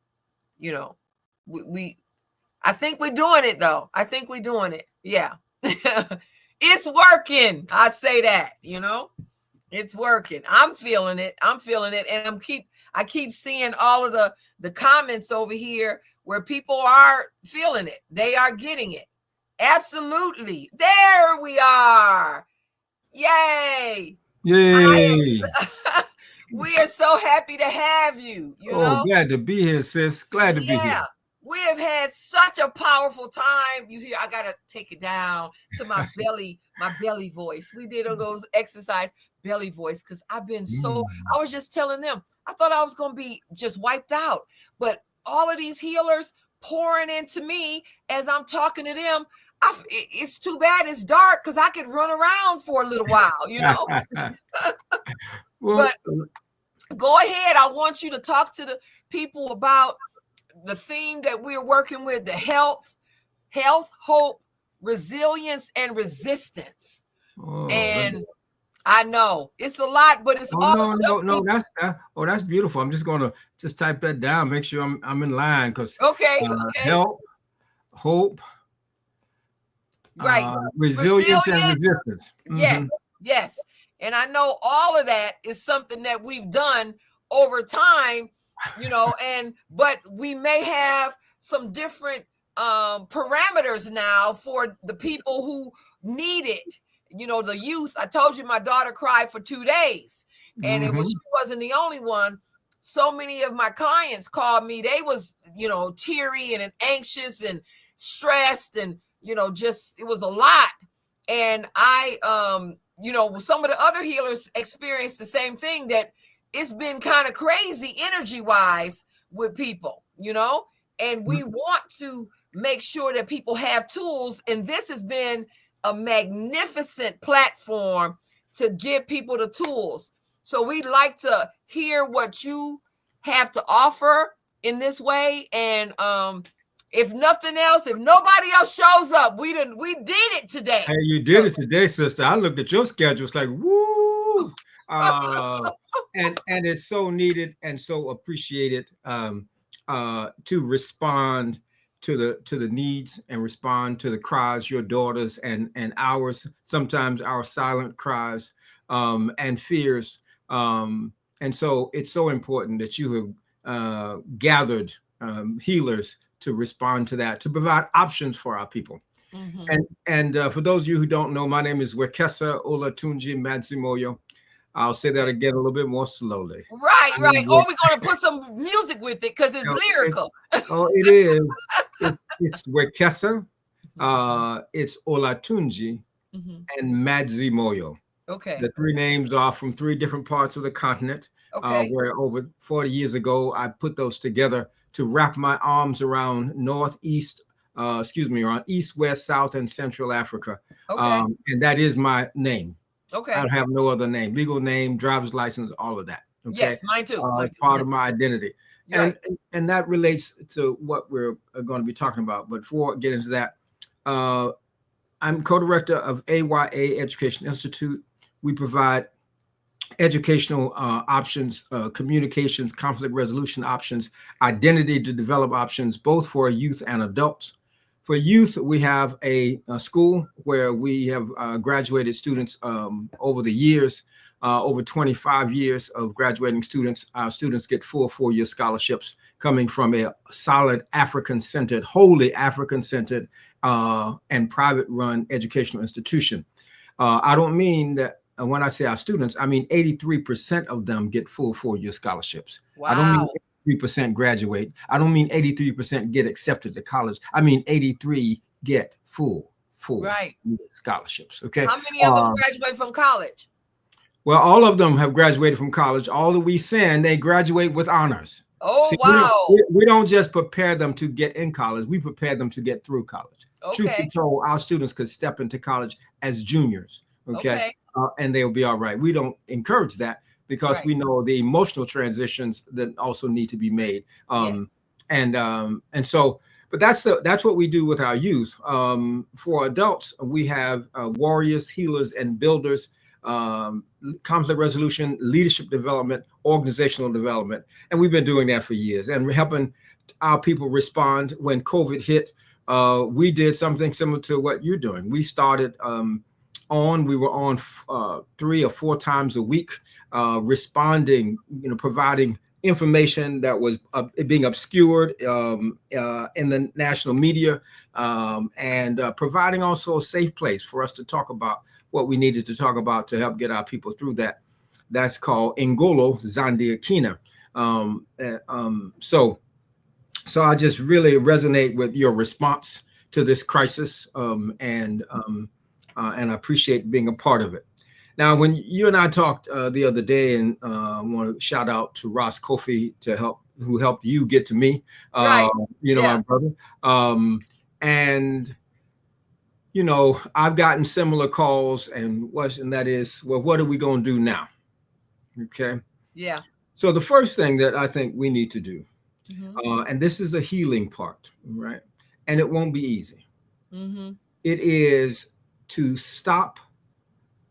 think we're doing it, though. I think we're doing it. Yeah. It's working. I say that, It's working. I'm feeling it. And I keep seeing all of the comments over here where people are feeling it. They are getting it. Absolutely. There we are. Yay. Yay. We are so happy to have you, you know? Glad to be here, sis. Glad to be here. We have had such a powerful time. You see, I gotta take it down to my belly voice. We did all those exercise belly voice because I've been I was just telling them, I thought I was gonna be just wiped out, but all of these healers pouring into me as I'm talking to them. It's too bad it's dark because I could run around for a little while, you know. But go ahead. I want you to talk to the people about the theme that we're working with: the health, hope, resilience, and resistance. And I know it's a lot, but it's all no. That's beautiful. I'm just gonna type that down. Make sure I'm in line because health, hope, right, resilience and resistance. Yes. And I know all of that is something that we've done over time, you know, but we may have some different parameters now for the people who need it. You know, the youth. I told you my daughter cried for 2 days, and she wasn't the only one. So many of my clients called me. They was, you know, teary and anxious and stressed, and, you know, just, it was a lot. And I, you know, some of the other healers experienced the same thing, that it's been kind of crazy energy wise with people, you know, and we want to make sure that people have tools. And this has been a magnificent platform to give people the tools. So we'd like to hear what you have to offer in this way. And if nothing else, if nobody else shows up, we did it today. Hey, you did it today, sister. I looked at your schedule. It's like, woo. And it's so needed and so appreciated to respond to the needs and respond to the cries, your daughters and ours, sometimes our silent cries and fears. And so it's so important that you have gathered healers to respond to that, to provide options for our people. And for those of you who don't know, my name is Wekesa Olatunji Madzimoyo. I'll say that again a little bit more slowly. Right. Or we're going to put some music with it because it's lyrical. It is. It's Wekesa, it's Olatunji, and Madzimoyo. Okay. The three names are from three different parts of the continent. Where over 40 years ago, I put those together to wrap my arms around around east, west, south, and central Africa. And that is my name. I don't have no other name, legal name, driver's license, all of that. Yes, mine too. It's part of my identity. And that relates to what we're going to be talking about. But before I get into that, I'm co-director of AYA Education Institute. We provide educational options, communications, conflict resolution options, identity to develop options, both for youth and adults. For youth, we have a school where we have graduated students over the years, over 25 years of graduating students. Our students get full 4-year scholarships coming from a solid African-centered, wholly African-centered and private-run educational institution. I don't mean that when I say our students, I mean 83% of them get full 4-year scholarships. Wow. I don't mean 83% graduate. I don't mean 83% get accepted to college. I mean 83 get full scholarships. Okay. How many of them graduate from college? Well, all of them have graduated from college. All that we send, they graduate with honors. Oh, wow. We don't just prepare them to get in college. We prepare them to get through college. Truth be told, our students could step into college as juniors. Okay. And they'll be all right. We don't encourage that because we know the emotional transitions that also need to be made. And so, but that's what we do with our youth. For adults, we have warriors, healers, and builders, conflict resolution, leadership development, organizational development. And we've been doing that for years, and we're helping our people respond. When COVID hit, we did something similar to what you're doing. We started on. We were on 3 or 4 times a week, responding, providing information that was being obscured in the national media, and providing also a safe place for us to talk about what we needed to talk about to help get our people through that. That's called Ngolo Zandiakina. So I just really resonate with your response to this crisis, and I appreciate being a part of it. Now, when you and I talked the other day, and I want to shout out to Ross Kofi who helped you get to me, right. My brother. And I've gotten similar calls, and that is, well, what are we going to do now? Okay. Yeah. So the first thing that I think we need to do, and this is a healing part, right? And it won't be easy. It is to stop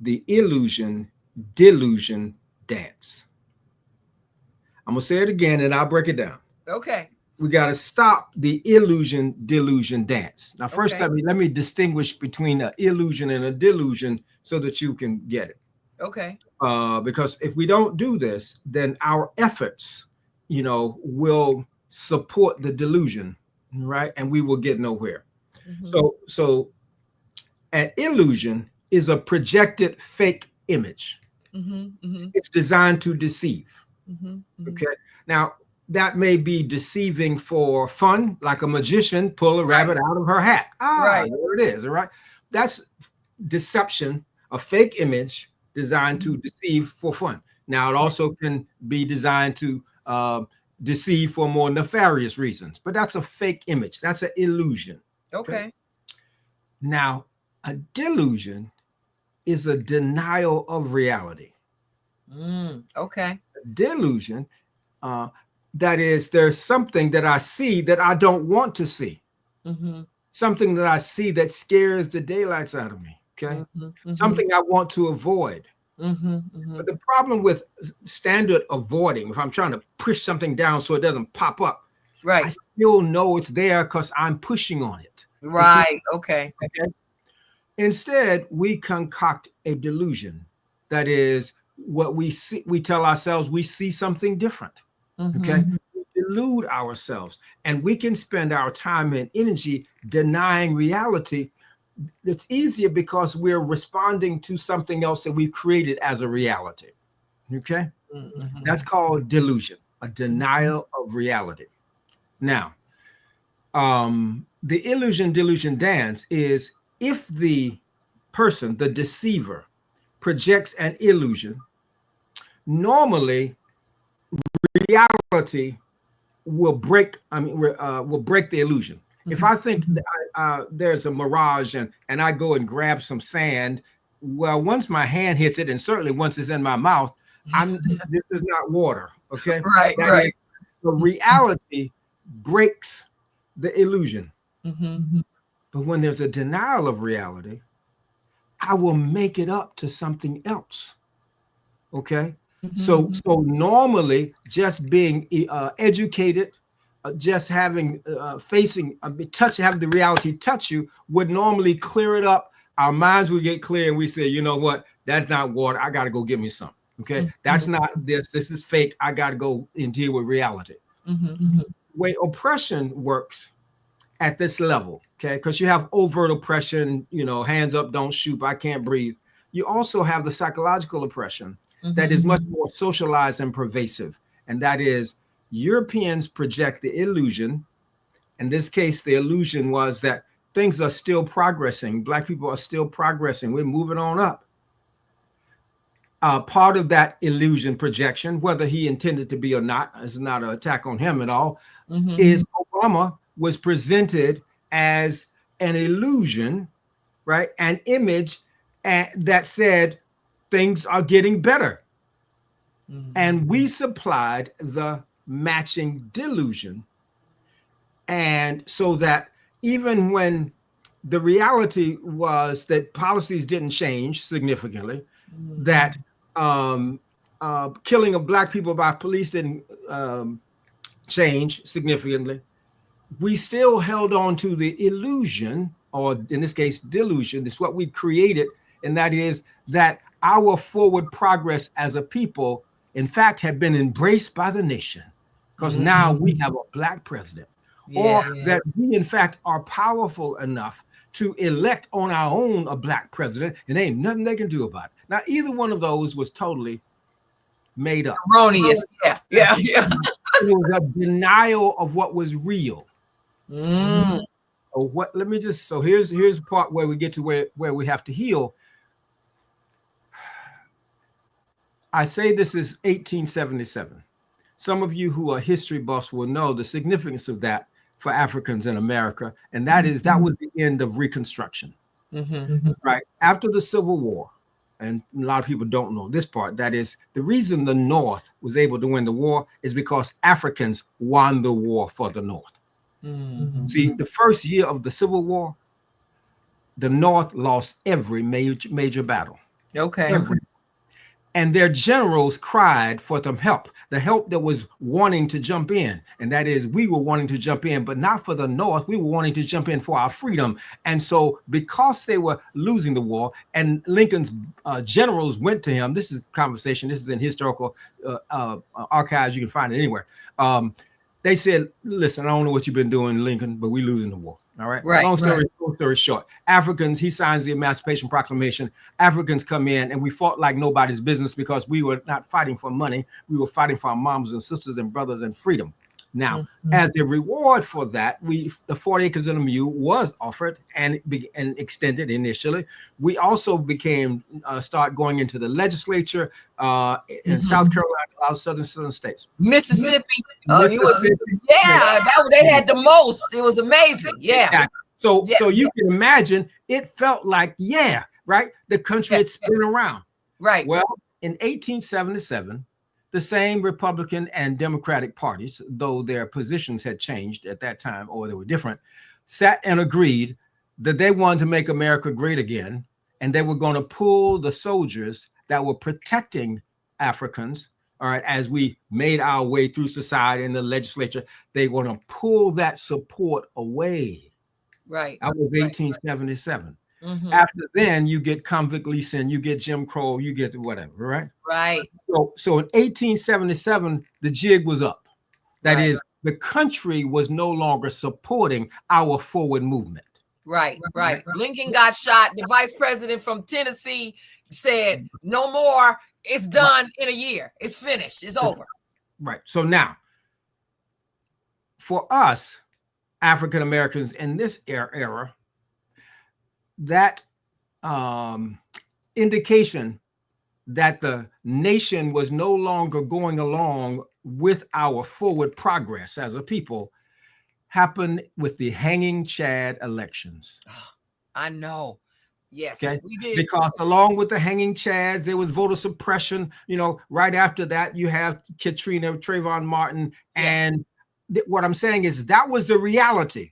the illusion-delusion dance. I'm going to say it again, and I'll break it down. Okay. We got to stop the illusion-delusion dance. Now, first, let me distinguish between an illusion and a delusion so that you can get it. Okay. Because if we don't do this, then our efforts, will support the delusion, right? And we will get nowhere. So an illusion is a projected fake image. It's designed to deceive. Okay. Now, that may be deceiving for fun, like a magician pull a rabbit out of her hat. There it is. All right. That's deception, a fake image designed to deceive for fun. Now, it also can be designed to deceive for more nefarious reasons, but that's a fake image. That's an illusion. Okay. Now, a delusion is a denial of reality. Okay. Delusion, that is, there's something that I see that I don't want to see. Something that I see that scares the daylights out of me. Okay. Something I want to avoid. But the problem with standard avoiding, if I'm trying to push something down so it doesn't pop up, right, I still know it's there because I'm pushing on it. Right. Okay. Instead, we concoct a delusion. That is what we see. We tell ourselves we see something different. Okay. We delude ourselves, and we can spend our time and energy denying reality. It's easier because we're responding to something else that we've created as a reality. Okay. That's called delusion, a denial of reality. Now, the illusion-delusion dance is if the person, the deceiver, projects an illusion, normally reality will break the illusion. If I think there's a mirage and I go and grab some sand, well, once my hand hits it, and certainly once it's in my mouth, this is not water. Okay. Right. Right. The reality breaks the illusion. But when there's a denial of reality, I will make it up to something else. Okay. So normally just being educated, just having having the reality touch you would normally clear it up. Our minds would get clear, and we say, you know what, that's not water. I got to go get me some. Okay. That's not this. This is fake. I got to go and deal with reality. The way oppression works at this level, okay, because you have overt oppression, hands up, don't shoot, I can't breathe. You also have the psychological oppression that is much more socialized and pervasive. And that is Europeans project the illusion. In this case, the illusion was that things are still progressing. Black people are still progressing. We're moving on up. Part of that illusion projection, whether he intended to be or not, is not an attack on him at all, is Obama was presented as an illusion, right? An image that said things are getting better. And we supplied the matching delusion. And so that even when the reality was that policies didn't change significantly, that killing of Black people by police didn't change significantly, we still held on to the illusion, or in this case, delusion. This is what we created and that is that our forward progress as a people, in fact, have been embraced by the nation, because now we have a Black president, or that we, in fact, are powerful enough to elect on our own a Black president, and there ain't nothing they can do about it. Now, either one of those was totally made up. Erroneous. Yeah. It was a denial of what was real. Let me just, so here's the part where we get to where we have to heal. I say this is 1877. Some of you who are history buffs will know the significance of that for Africans in America, and that is that was the end of Reconstruction. Right after the Civil War, and a lot of people don't know this part. That is the reason the North was able to win the war is because Africans won the war for the North. See, the first year of the Civil War, the North lost every major battle. Every. And their generals cried for them help, the help that was wanting to jump in. And that is, we were wanting to jump in, but not for the North. We were wanting to jump in for our freedom. And so because they were losing the war, and Lincoln's generals went to him, this is conversation, this is in historical archives, you can find it anywhere. They said, listen, I don't know what you've been doing, Lincoln, but we're losing the war. All right. Long story short, Africans, he signs the Emancipation Proclamation. Africans come in and we fought like nobody's business because we were not fighting for money. We were fighting for our moms and sisters and brothers and freedom. Now, as a reward for that, the 40 acres and a mule was offered and extended initially. We also start going into the legislature in South Carolina, southern states. Mississippi. Mississippi. They had the most. It was amazing. Yeah. So you can imagine it felt like, right? The country had spun around. Right. Well, in 1877, the same Republican and Democratic parties, though their positions had changed at that time, or they were different, sat and agreed that they wanted to make America great again, and they were going to pull the soldiers that were protecting Africans, all right, as we made our way through society and the legislature, they were going to pull that support away. Right. That was 1877. After then, you get convict leasing, you get Jim Crow, you get whatever, right? Right. So in 1877, the jig was up. That is, the country was no longer supporting our forward movement. Right. Lincoln got shot. The vice president from Tennessee said, no more. It's done in a year. It's finished. It's over. Right. So now, for us, African Americans in this era, that indication that the nation was no longer going along with our forward progress as a people happened with the hanging Chad elections. I know. Yes, okay, we did. Because along with the hanging Chads, there was voter suppression. Right after that, you have Katrina, Trayvon Martin, and what I'm saying is that was the reality.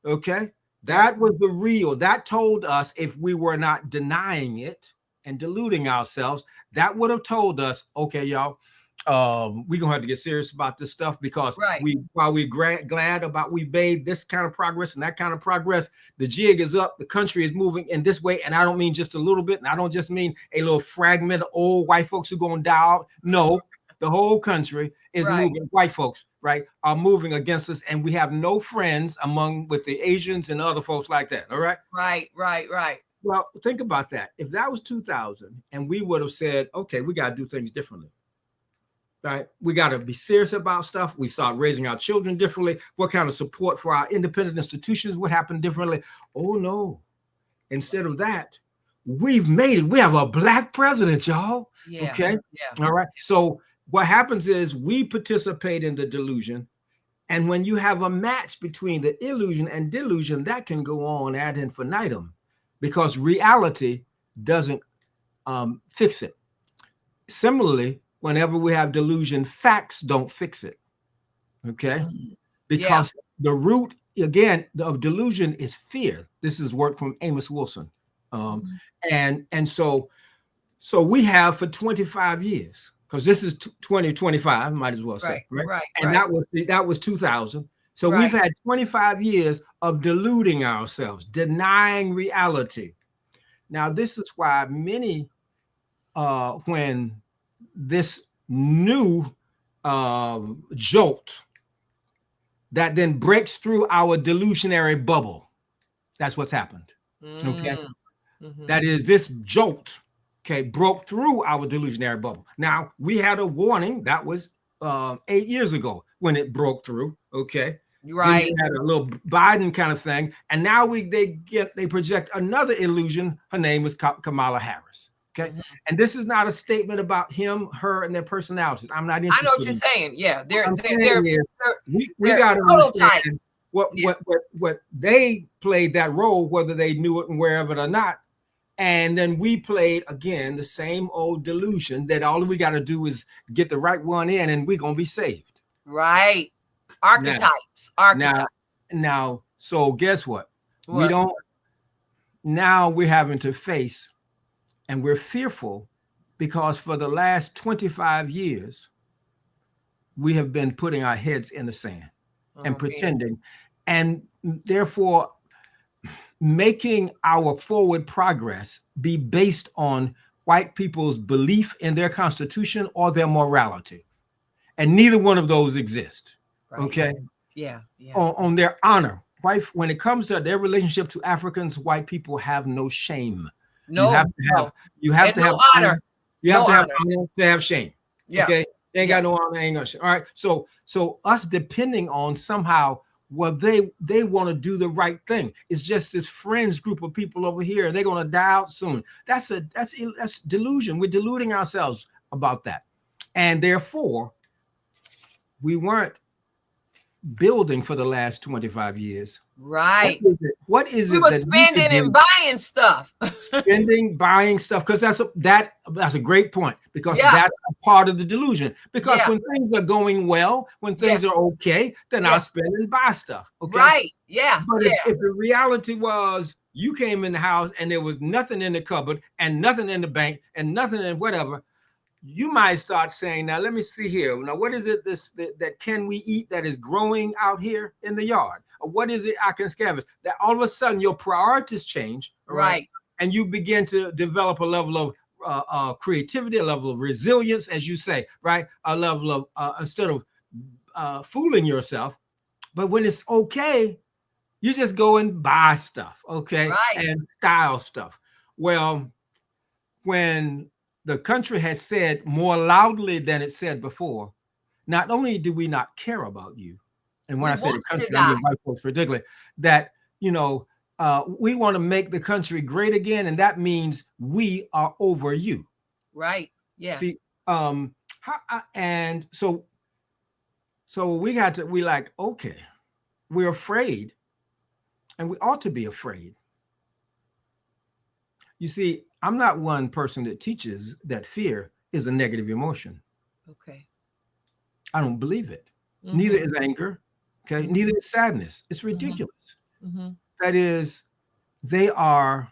Okay. That was the real. That told us, if we were not denying it and deluding ourselves, that would have told us, okay, y'all, we're gonna have to get serious about this stuff, because while we're glad about we made this kind of progress and that kind of progress, the jig is up. The country is moving in this way, and I don't mean just a little bit, and I don't just mean a little fragment of old white folks who are gonna die out. No, the whole country is moving. White folks, right, are moving against us, and we have no friends with the Asians and other folks like that. All right. Right. Well, think about that. If that was 2000, and we would have said, okay, we got to do things differently. Right? We got to be serious about stuff. We start raising our children differently. What kind of support for our independent institutions would happen differently? Oh no. Instead of that, we've made it. We have a Black president, y'all. Yeah. Okay. Yeah. All right. So what happens is we participate in the delusion. And when you have a match between the illusion and delusion, that can go on ad infinitum, because reality doesn't fix it. Similarly, whenever we have delusion, facts don't fix it. Okay. Because the root, again, of delusion is fear. This is work from Amos Wilson. And so we have for 25 years, because this is 2025, might as well say, right? And that was 2000. So we've had 25 years of deluding ourselves, denying reality. Now, this is why many, when this new jolt that then breaks through our delusionary bubble, that's what's happened. Okay. That is, this jolt, okay, broke through our delusionary bubble. Now, we had a warning that was 8 years ago when it broke through. Okay. Right. Then you had a little Biden kind of thing, and now they project another illusion. Her name is Kamala Harris. Okay, and this is not a statement about him, her, and their personalities. I'm not interested. I know what you're saying. Yeah, we got to understand what they played that role, whether they knew it and wherever it or not. And then we played again the same old delusion that all we got to do is get the right one in, and we're gonna be saved. Right. Archetypes. Now, so guess what? We don't. Now we're having to face, and we're fearful because for the last 25 years, we have been putting our heads in the sand and pretending, and therefore making our forward progress be based on white people's belief in their constitution or their morality. And neither one of those exist. Right. Okay. Yeah. On their honor. When it comes to their relationship to Africans, white people have no shame. You have to have honor. You have to have honor to have shame. Yeah. Okay. They ain't got no honor, ain't no shame. All right. So us depending on somehow, well, they want to do the right thing. It's just this friends group of people over here, and they're gonna die out soon. That's delusion. We're deluding ourselves about that. And therefore, we weren't building for the last 25 years. Right. What is it? We were spending and buying stuff. Buying stuff, because that's a great point, because that's a part of the delusion. Because when things are going well, when things are okay, then I'll spend and buy stuff. Okay. Right. Yeah. But if the reality was you came in the house and there was nothing in the cupboard and nothing in the bank and nothing in whatever, you might start saying, now let me see here. Now, what is it that can we eat that is growing out here in the yard? Or what is it I can scavenge? That all of a sudden your priorities change, right? And you begin to develop a level of creativity, a level of resilience, as you say, right? A level of instead of fooling yourself, but when it's okay, you just go and buy stuff, okay, and style stuff. Well, when the country has said more loudly than it said before, not only do we not care about you, and when I say the country, I mean white folks particularly, that, we want to make the country great again, and that means we are over you. Right. Yeah. See, and so we like, okay, we're afraid, and we ought to be afraid. You see, I'm not one person that teaches that fear is a negative emotion. Okay. I don't believe it. Neither is anger. Okay. Neither is sadness. It's ridiculous. That is, they are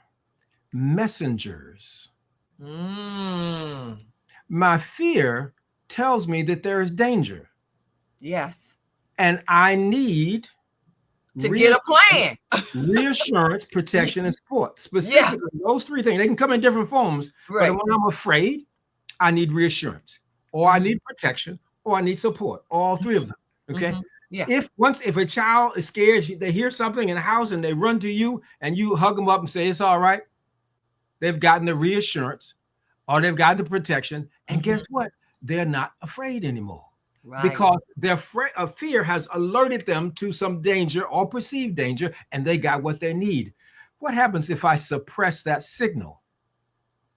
messengers. My fear tells me that there is danger. Yes. And I need to get a plan. Reassurance, protection, and support. Specifically, those three things. They can come in different forms. Right. But when I'm afraid, I need reassurance, or I need protection, or I need support. All three of them. Okay. Yeah. If a child is scared, they hear something in the house and they run to you and you hug them up and say, it's all right. They've gotten the reassurance, or they've gotten the protection. And guess what? They're not afraid anymore. Right. Because their fear has alerted them to some danger or perceived danger, and they got what they need. What happens if I suppress that signal?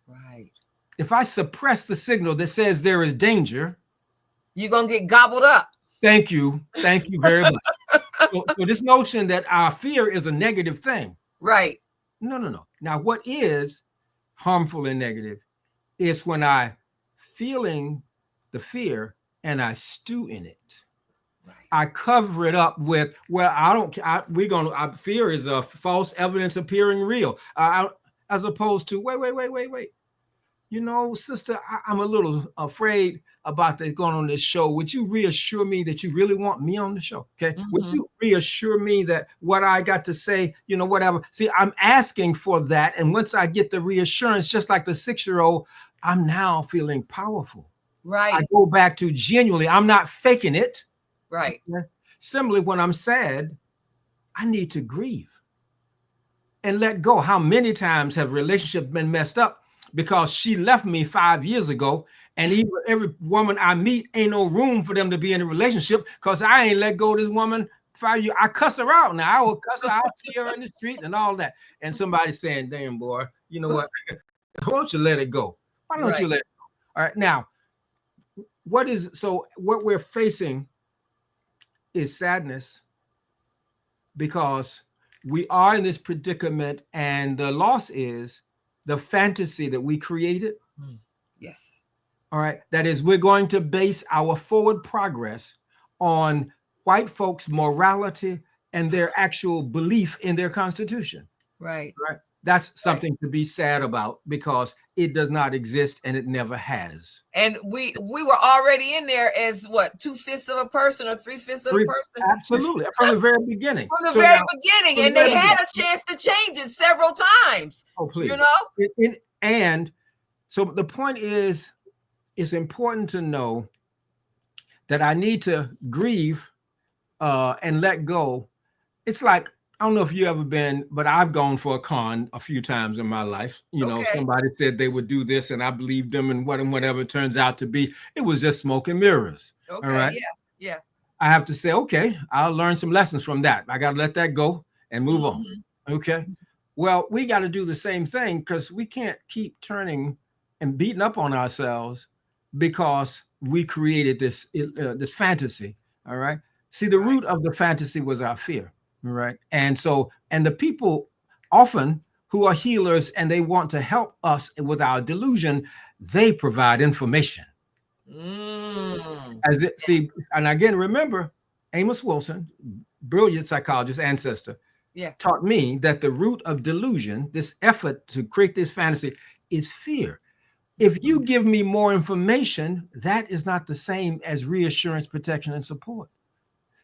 Right. If I suppress the signal that says there is danger, you're going to get gobbled up. Thank you. Thank you very much. So this notion that our fear is a negative thing. Right. No. Now, what is harmful and negative is when I feeling the fear and I stew in it. Right. I cover it up with, fear is a false evidence appearing real. As opposed to, wait. you know, sister, I'm a little afraid about this going on this show. Would you reassure me that you really want me on the show? Okay. Would you reassure me that what I got to say, you know, whatever. See, I'm asking for that. And once I get the reassurance, just like the 6-year-old, I'm now feeling powerful. Right. I go back to genuinely, I'm not faking it. Right. Okay? Similarly, when I'm sad, I need to grieve and let go. How many times have relationships been messed up because she left me 5 years ago, and even every woman I meet ain't no room for them to be in a relationship because I ain't let go of this woman 5 years. I cuss her out now. I will cuss her. I'll see her in the street and all that. And somebody's saying, damn, boy, you know what? Why don't you let it go? Why don't you let it go? All right. Now, what we're facing is sadness because we are in this predicament, and the loss is the fantasy that we created. Yes. All right. That is, we're going to base our forward progress on white folks' morality and their actual belief in their Constitution. Right. Right. That's something to be sad about because it does not exist and it never has. And we were already in there as what, 2/5 of a person or 3/5 of a person? Absolutely. From the very beginning. From the very beginning. And they had a chance to change it several times. Oh, please. You know? And so the point is, it's important to know that I need to grieve and let go. It's like, I don't know if you ever been, but I've gone for a con a few times in my life. You know, somebody said they would do this and I believed them, and whatever it turns out to be, it was just smoke and mirrors. Okay. All right. Yeah. I have to say, okay, I'll learn some lessons from that. I got to let that go and move on. Okay. Well, we got to do the same thing because we can't keep turning and beating up on ourselves because we created this fantasy. All right. See, the root of the fantasy was our fear. Right. And the people often who are healers and they want to help us with our delusion, they provide information. And again, remember, Amos Wilson, brilliant psychologist, ancestor, taught me that the root of delusion, this effort to create this fantasy, is fear. If you give me more information, that is not the same as reassurance, protection, and support.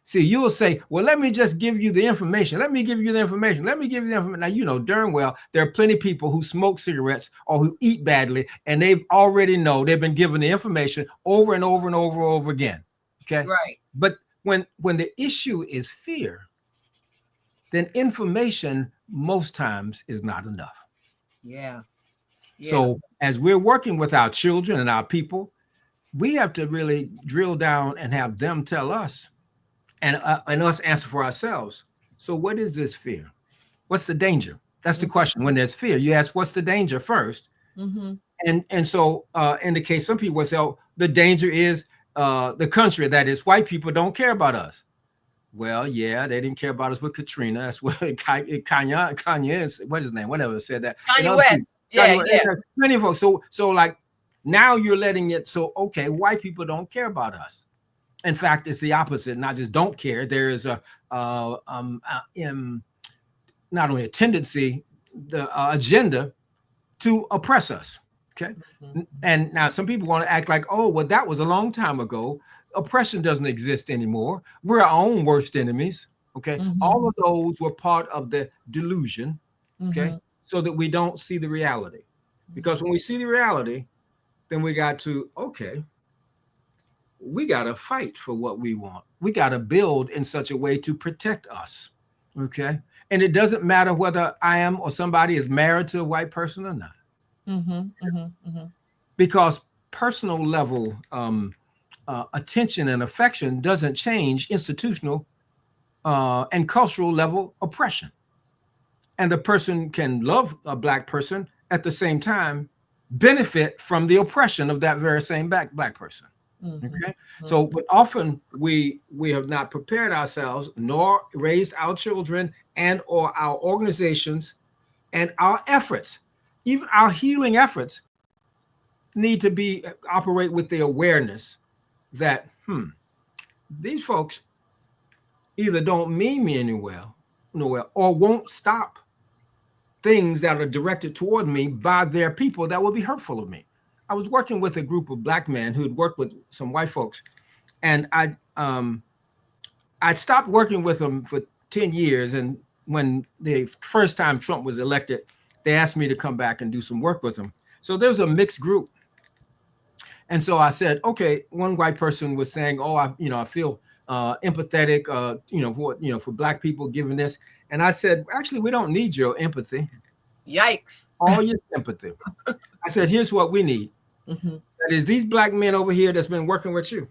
See, you'll say, well, let me just give you the information. Let me give you the information. Let me give you the information. Now, you know darn well there are plenty of people who smoke cigarettes or who eat badly, and they've already know they've been given the information over and over and over and over again. Okay. Right. But when the issue is fear, then information most times is not enough. Yeah. So as we're working with our children and our people, we have to really drill down and have them tell us, and us answer for ourselves. So what is this fear? What's the danger? That's the question. When there's fear, you ask, what's the danger first? And so in the case, some people will say, oh, the danger is the country, that is, white people don't care about us. Well, yeah, they didn't care about us with Katrina. That's what Kanye, what's his name? Whatever said that. Kanye West. Yeah. Many folks. So like now you're letting it. So okay, white people don't care about us. In fact, it's the opposite. Not just don't care. There is not only a tendency, the agenda to oppress us. Okay. And now some people want to act like, oh, well, that was a long time ago. Oppression doesn't exist anymore. We're our own worst enemies. Okay. All of those were part of the delusion. Okay. So that we don't see the reality. Because when we see the reality, then we got to, okay, we got to fight for what we want. We got to build in such a way to protect us. Okay. And it doesn't matter whether I am or somebody is married to a white person or not. Because personal level attention and affection doesn't change institutional and cultural level oppression. And the person can love a black person at the same time, benefit from the oppression of that very same black person. Okay. So, but often we have not prepared ourselves, nor raised our children and or our organizations, and our efforts, even our healing efforts, need to operate with the awareness that these folks either don't mean me anywhere, or won't stop things that are directed toward me by their people that will be hurtful of me. I was working with a group of black men who had worked with some white folks, and I'd stopped working with them for 10 years. And when the first time Trump was elected, they asked me to come back and do some work with them. So there's a mixed group. And so I said, okay, one white person was saying, oh, I feel empathetic, for black people given this. And I said, actually, we don't need your empathy. Yikes. All your sympathy. I said, here's what we need. Mm-hmm. That is these black men over here that's been working with you.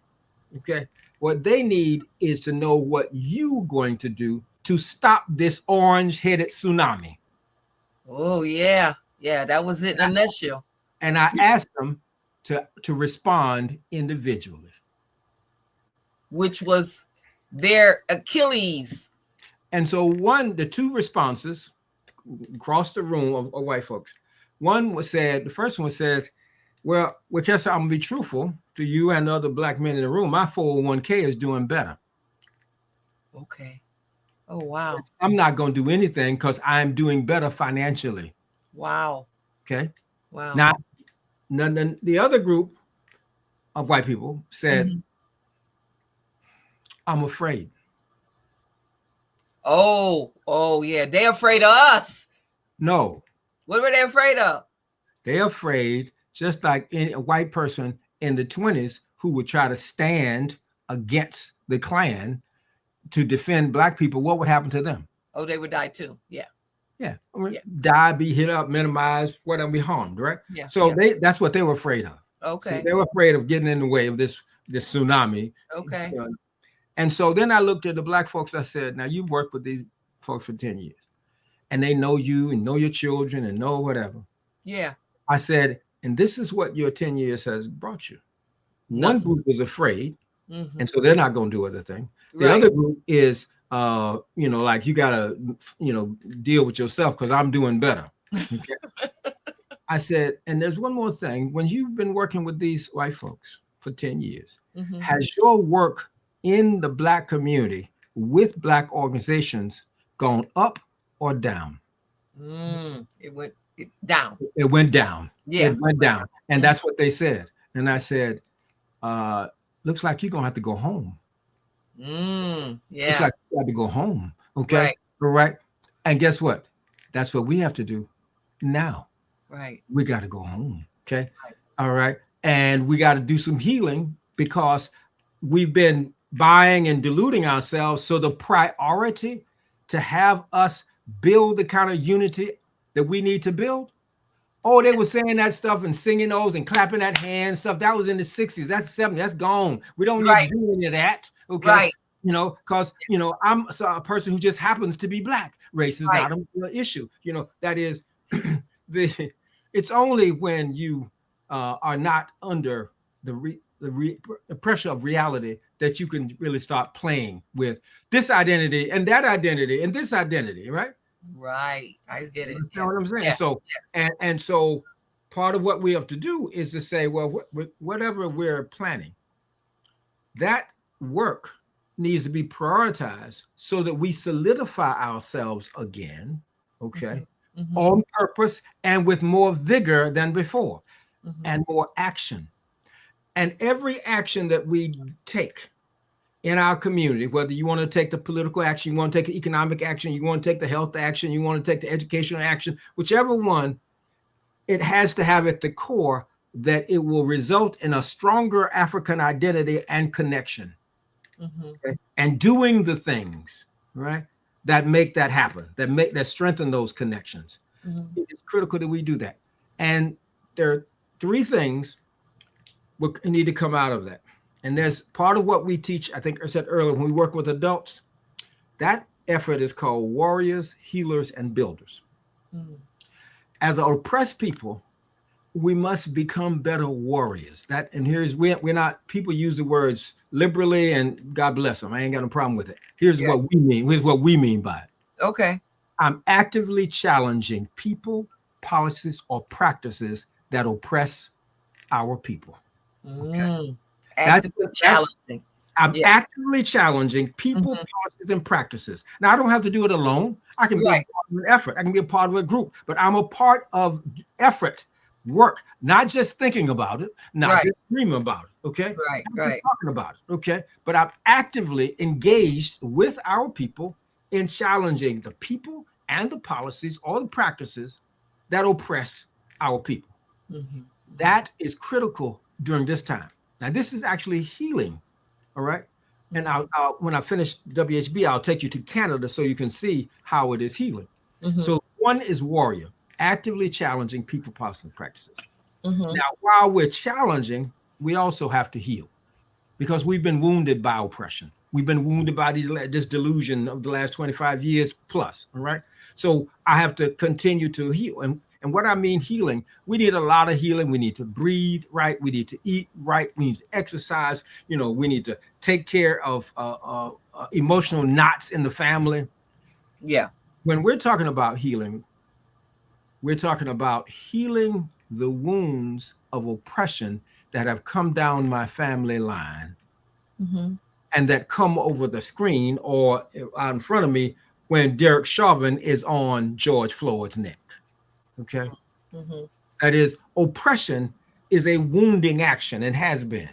Okay. What they need is to know what you're going to do to stop this orange-headed tsunami. Oh, yeah. Yeah, that was it in a nutshell. And I asked them to respond individually. Which was their Achilles. And so the two responses across the room of white folks. The first one says, well, guess I'm gonna be truthful to you and the other black men in the room. My 401k is doing better. Okay. Oh, wow. I'm not gonna do anything because I'm doing better financially. Wow. Okay. Wow. Now, the other group of white people said, I'm afraid. Oh, yeah. They're afraid of us. No. What were they afraid of? They're afraid, just like a white person in the 20s who would try to stand against the Klan to defend black people, what would happen to them? Oh, they would die too. Yeah. Yeah. Die, be hit up, minimized, whatever, be harmed, right? Yeah. So that's what they were afraid of. Okay. So they were afraid of getting in the way of this tsunami. Okay. And so then I looked at the black folks. I said, now you've worked with these folks for 10 years and they know you and know your children and know whatever. Yeah. I said, and this is what your 10 years has brought you. One group is afraid, and so they're not going to do other thing. The other group is, like you got to, deal with yourself because I'm doing better. Okay? I said, and there's one more thing. When you've been working with these white folks for 10 years, has your work in the black community with black organizations gone up or down? It went down. It went down. Yeah. It went down. And that's what they said. And I said, looks like you're going to have to go home. Yeah. Looks like you have to go home. Okay. Right. All right. And guess what? That's what we have to do now. Right. We got to go home. Okay. Right. All right. And we got to do some healing because we've been buying and diluting ourselves. So the priority to have us build the kind of unity that we need to build. Oh, they were saying that stuff and singing those and clapping that hand stuff. That was in the 60s. That's 70s. That's gone. We don't need to do any of that. Okay. Right. Because, I'm a person who just happens to be black. Race is not an issue. That is it's only when you are not under the pressure of reality that you can really start playing with this identity and that identity and this identity, right? Right. I get it. You know what I'm saying? Yeah. So, and so part of what we have to do is to say, well, whatever we're planning, that work needs to be prioritized so that we solidify ourselves again, okay, on purpose and with more vigor than before and more action. And every action that we take in our community, whether you want to take the political action, you want to take the economic action, you want to take the health action, you want to take the educational action, whichever one, it has to have at the core that it will result in a stronger African identity and connection. Okay? And doing the things, right, that make that happen, that strengthen those connections. It's critical that we do that. And there are three things that need to come out of that. And there's part of what we teach, I think I said earlier, when we work with adults, that effort is called warriors, healers, and builders. As oppressed people, we must become better warriors. We're not, people use the words liberally and God bless them. I ain't got a problem with it. Here's what we mean. Here's what we mean by it. Okay. I'm actively challenging people, policies, or practices that oppress our people. Okay. Actively challenging. I'm actively challenging people, policies, and practices. Now, I don't have to do it alone. I can be a part of an effort. I can be a part of a group, but I'm a part of effort work, not just thinking about it, not Right. just dreaming about it. Okay. Right. Not just Right. talking about it. Okay. But I'm actively engaged with our people in challenging the people and the policies or the practices that oppress our people. That is critical during this time. Now, this is actually healing. All right. And when I finish WHB, I'll take you to Canada so you can see how it is healing. So one is warrior, actively challenging people, policies, and practices. Now, while we're challenging, we also have to heal because we've been wounded by oppression. We've been wounded by this delusion of the last 25 years plus. All right. So I have to continue to heal. And what I mean healing, we need a lot of healing. We need to breathe right. We need to eat right. We need to exercise. You know, we need to take care of emotional knots in the family. Yeah. When we're talking about healing, we're talking about healing the wounds of oppression that have come down my family line and that come over the screen or out in front of me when Derek Chauvin is on George Floyd's neck. Okay. That is, oppression is a wounding action and has been.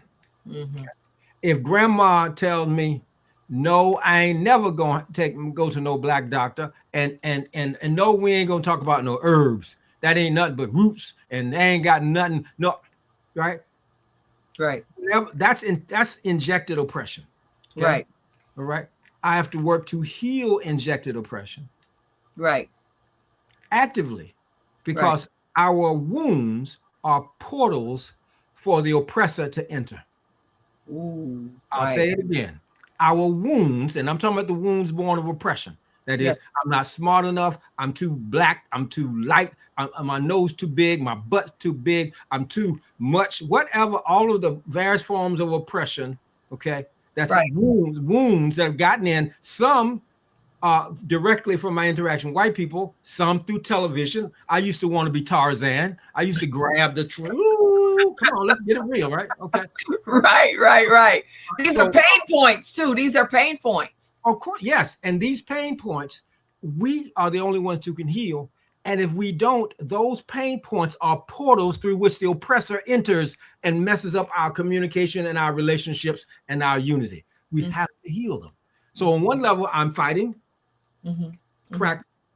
Okay. If grandma tells me, no, I ain't never gonna go to no black doctor, and no, we ain't gonna talk about no herbs. That ain't nothing but roots, and they ain't got nothing. No, right? Right. That's injected oppression. Okay? Right. All right. I have to work to heal injected oppression. Right. Actively, because our wounds are portals for the oppressor to enter. I'll say it again. Our wounds, and I'm talking about the wounds born of oppression. That is, I'm not smart enough. I'm too black. I'm too light. My nose too big. My butt's too big. I'm too much. Whatever. All of the various forms of oppression. Okay, that's wounds that have gotten in. Some directly from my interaction with white people, some through television. I used to want to be Tarzan. I used to grab the tree. Come on, let's get it real, right? Okay. Right. These are pain points too. These are pain points. Of course, yes. And these pain points, we are the only ones who can heal. And if we don't, those pain points are portals through which the oppressor enters and messes up our communication and our relationships and our unity. We have to heal them. So on one level, I'm fighting,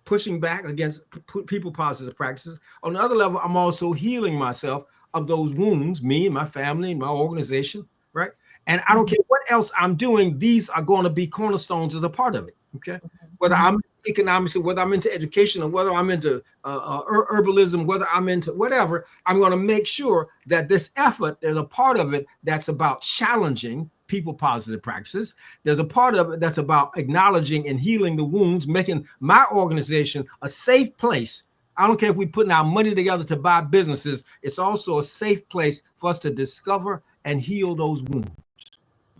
pushing back against people positive practices. On the other level, I'm also healing myself of those wounds, me and my family and my organization, right? And I don't care what else I'm doing, these are going to be cornerstones as a part of it, okay? Whether I'm economics, or whether I'm into education, or whether I'm into herbalism, whether I'm into whatever, I'm going to make sure that this effort, there's a part of it that's about challenging people positive practices. There's a part of it that's about acknowledging and healing the wounds, making my organization a safe place. I don't care if we're putting our money together to buy businesses. It's also a safe place for us to discover and heal those wounds,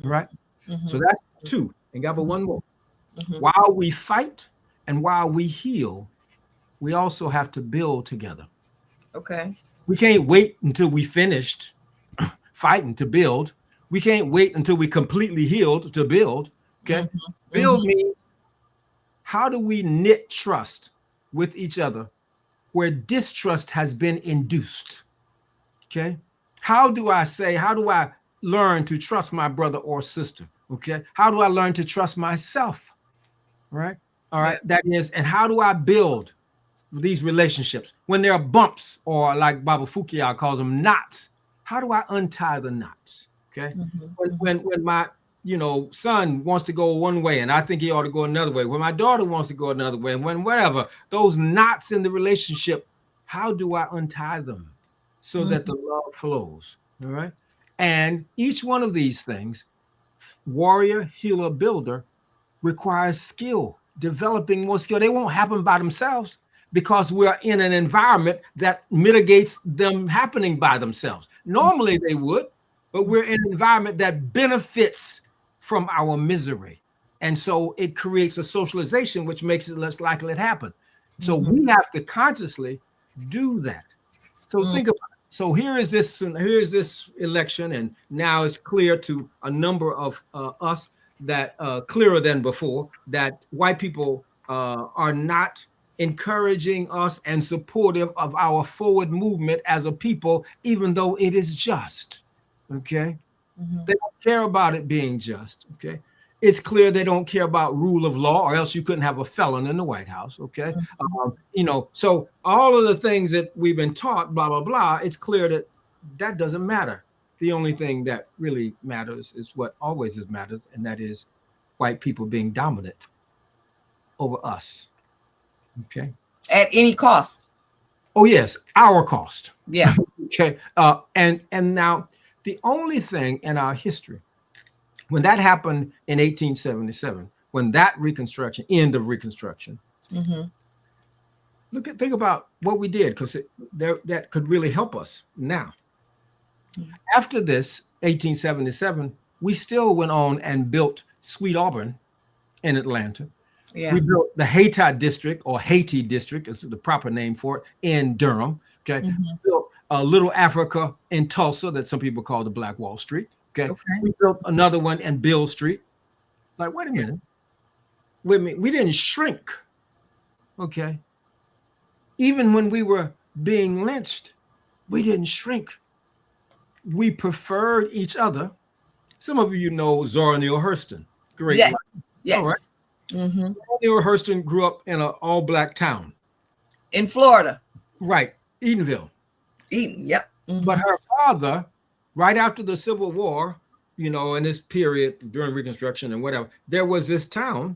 right? So that's two. And got one more. While we fight and while we heal, we also have to build together. Okay. We can't wait until we finished fighting to build. We can't wait until we completely healed to build. Okay. Build means, how do we knit trust with each other where distrust has been induced? Okay. How do I learn to trust my brother or sister? Okay. How do I learn to trust myself? Right. All right. That is, and how do I build these relationships when there are bumps, or like Baba Fukuyama calls them, knots? How do I untie the knots? Okay. When my son wants to go one way and I think he ought to go another way, when my daughter wants to go another way, and when whatever, those knots in the relationship, how do I untie them so that the love flows? All right. And each one of these things, warrior, healer, builder, requires skill, developing more skill. They won't happen by themselves because we're in an environment that mitigates them happening by themselves. Normally they would, but we're in an environment that benefits from our misery. And so it creates a socialization, which makes it less likely to happen. So we have to consciously do that. So think about it. So here is this election, and now it's clear to a number of us that clearer than before that white people are not encouraging us and supportive of our forward movement as a people, even though it is just. Okay. They don't care about it being just. Okay. It's clear they don't care about rule of law, or else you couldn't have a felon in the White House. Okay. So all of the things that we've been taught, blah, blah, blah, it's clear that that doesn't matter. The only thing that really matters is what always has mattered, and that is white people being dominant over us. Okay. At any cost. Oh, yes, our cost. Yeah. Okay. And now the only thing in our history, when that happened in 1877, when that end of Reconstruction, think about what we did, because that could really help us now. After this, 1877, we still went on and built Sweet Auburn in Atlanta. Yeah. We built the Hayti district, or Haiti district is the proper name for it, in Durham. Okay. We built Little Africa in Tulsa, that some people call the Black Wall Street. Okay. We built another one in Bill Street. Like, wait a minute. We didn't shrink. Okay. Even when we were being lynched, we didn't shrink. We preferred each other. Some of you know Zora Neale Hurston. Great. Yes. Life. Yes. All right. Zora Neale Hurston grew up in an all-black town. In Florida. Right. Eatonville. Eaton, yep. But her father, right after the Civil War, in this period during Reconstruction and whatever, there was this town,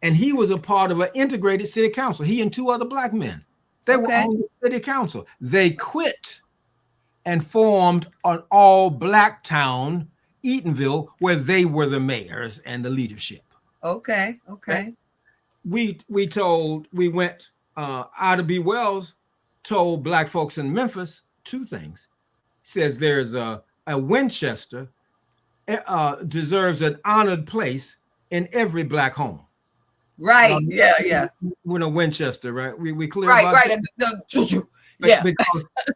and he was a part of an integrated city council. He and two other black men. They were on the city council. They quit and formed an all-black town, Eatonville, where they were the mayors and the leadership. Okay. Ida B. Wells told black folks in Memphis two things. Says there's a Winchester deserves an honored place in every black home. Right. Yeah. We're in a Winchester, right? We clear right, about right. Yeah.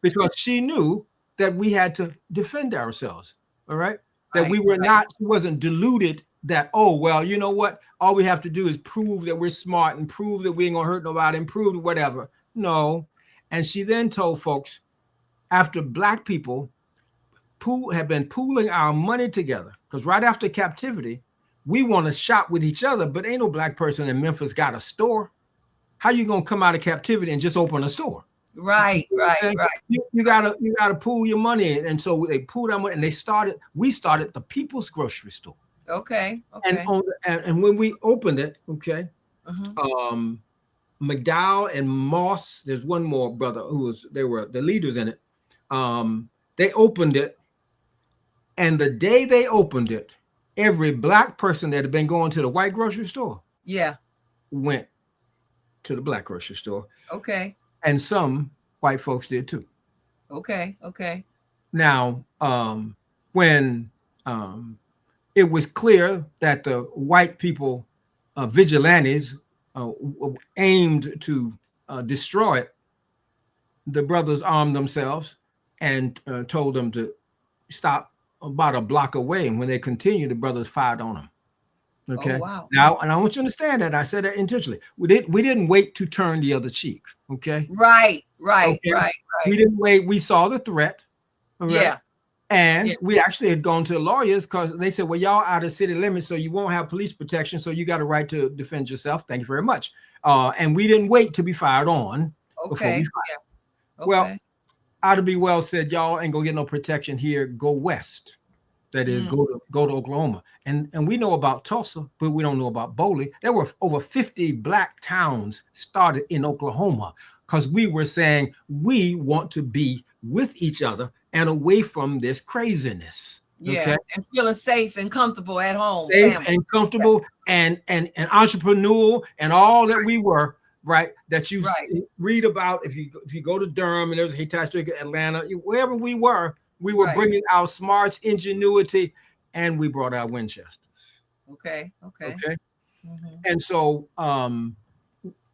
Because she knew that we had to defend ourselves. All right. That we were not, she wasn't deluded that, oh, well, you know what? All we have to do is prove that we're smart and prove that we ain't gonna hurt nobody and prove whatever. No. And she then told folks, after black people have been pooling our money together, because right after captivity, we want to shop with each other, but ain't no black person in Memphis got a store. How you gonna come out of captivity and just open a store? Right. You gotta pool your money in. And so they pooled our money, and we started the People's Grocery Store. Okay. And when we opened it, McDowell and Moss, there's one more brother they were the leaders in it. They opened it, and the day they opened it, every black person that had been going to the white grocery store went to the black grocery store. Okay. And some white folks did too. Okay. Now, when it was clear that the white people, vigilantes, aimed to destroy it, the brothers armed themselves and told them to stop about a block away. And when they continued, the brothers fired on them. Okay. Oh, wow. Now, and I want you to understand that I said that intentionally. We didn't wait to turn the other cheek. Okay. Right. We didn't wait. We saw the threat. Right? Yeah. And we actually had gone to the lawyers because they said, well, y'all out of city limits, so you won't have police protection. So you got a right to defend yourself. Thank you very much. And we didn't wait to be fired on before we fired. Okay. Well, Ida B. Wells said, y'all ain't gonna get no protection here. Go west. That is, go to Oklahoma. And we know about Tulsa, but we don't know about Boley. There were over 50 black towns started in Oklahoma because we were saying we want to be with each other and away from this craziness. Yeah, okay? and feeling safe and comfortable at home. Safe and comfortable and entrepreneurial and all that we were, right? That you read about if you go to Durham and there's a Hayti district, Atlanta, wherever we were bringing our smarts, ingenuity, and we brought our Winchesters. Okay. And so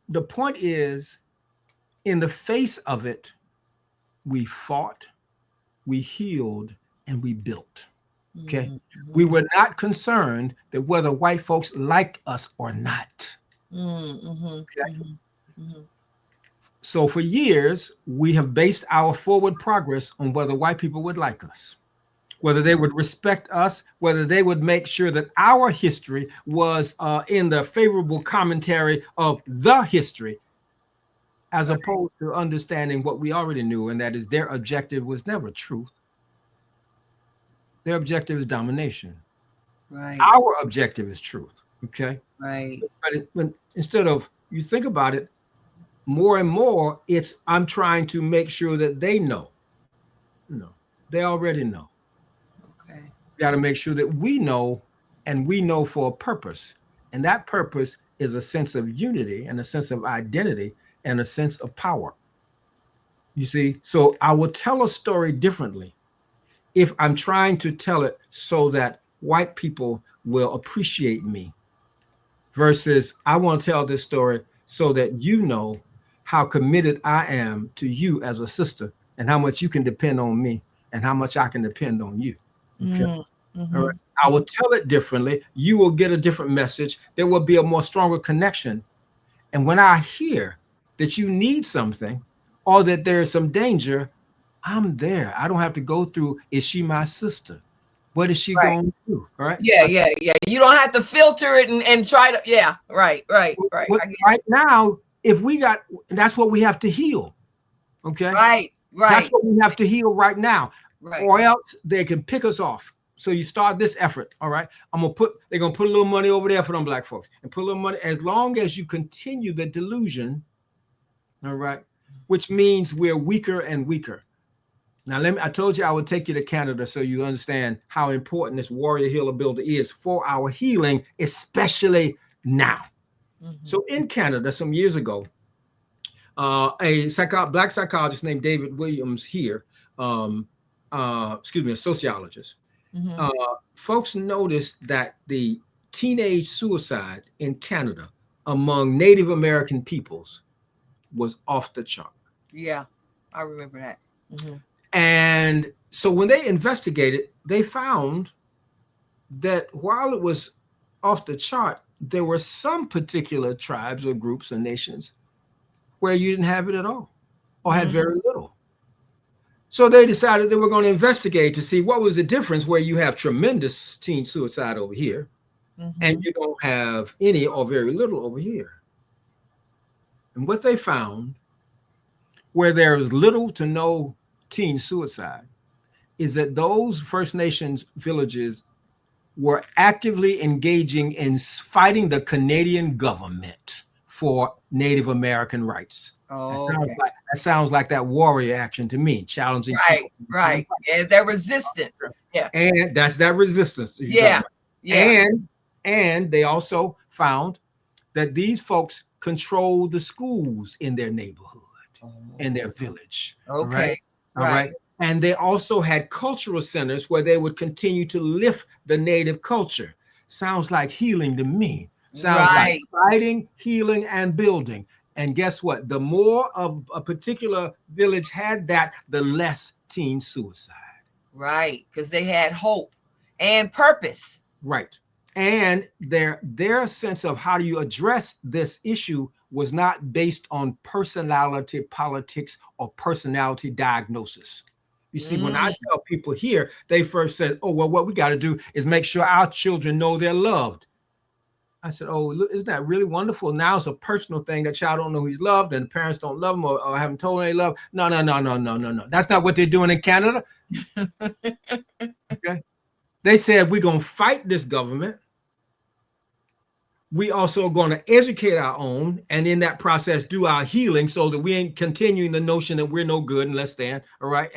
the point is, in the face of it, we fought, we healed, and we built. Okay. We were not concerned that whether white folks liked us or not. Okay. So for years, we have based our forward progress on whether white people would like us, whether they would respect us, whether they would make sure that our history was in the favorable commentary of the history, as opposed to understanding what we already knew, and that is their objective was never truth. Their objective is domination. Right. Our objective is truth. Okay. Right. But instead of, you think about it, more and more, it's I'm trying to make sure that they know. No, they already know. Okay. Got to make sure that we know, and we know for a purpose. And that purpose is a sense of unity and a sense of identity and a sense of power. You see, so I will tell a story differently if I'm trying to tell it so that white people will appreciate me, versus I want to tell this story so that you know how committed I am to you as a sister, and how much you can depend on me and how much I can depend on you. Okay. Mm-hmm. All right. I will tell it differently. You will get a different message. There will be a more stronger connection. And when I hear that you need something or that there is some danger, I'm there. I don't have to go through, is she my sister? What is she going to do? All right. Yeah. You don't have to filter it and try to. Yeah. Right. Right now, if we got, that's what we have to heal. Okay. Right. That's what we have to heal right now. Right. Or else they can pick us off. So you start this effort. All right. They're going to put a little money over there for them black folks and put a little money, as long as you continue the delusion. All right. Which means we're weaker and weaker. Now, I told you I would take you to Canada so you understand how important this warrior healer builder is for our healing, especially now. Mm-hmm. So in Canada, some years ago, a black psychologist named David Williams here, a sociologist, mm-hmm. Folks noticed that the teenage suicide in Canada among Native American peoples was off the chart. Yeah, I remember that. Mm-hmm. And so when they investigated, they found that while it was off the chart, there were some particular tribes or groups or nations where you didn't have it at all or had very little. So they decided they were going to investigate to see what was the difference where you have tremendous teen suicide over here and you don't have any or very little over here. And what they found, where there is little to no teen suicide, is that those First Nations villages were actively engaging in fighting the Canadian government for Native American rights. Oh, that sounds like that warrior action to me, challenging. Right. And their resistance. Yeah. And that's that resistance. Yeah. And they also found that these folks control the schools in their neighborhood, in their village. Okay. All right. And they also had cultural centers where they would continue to lift the native culture. Sounds like healing to me. Sounds like fighting, healing, and building. And guess what? The more of a particular village had that, the less teen suicide. Right. Because they had hope and purpose. Right. And their sense of how do you address this issue was not based on personality politics or personality diagnosis. You see, when I tell people here, they first said, oh, well, what we got to do is make sure our children know they're loved. I said, oh, look, isn't that really wonderful? Now it's a personal thing. That child don't know he's loved and the parents don't love him or haven't told him they love. No. That's not what they're doing in Canada. Okay. They said, we're going to fight this government. We also going to educate our own, and in that process, do our healing so that we ain't continuing the notion that we're no good and less than. All right.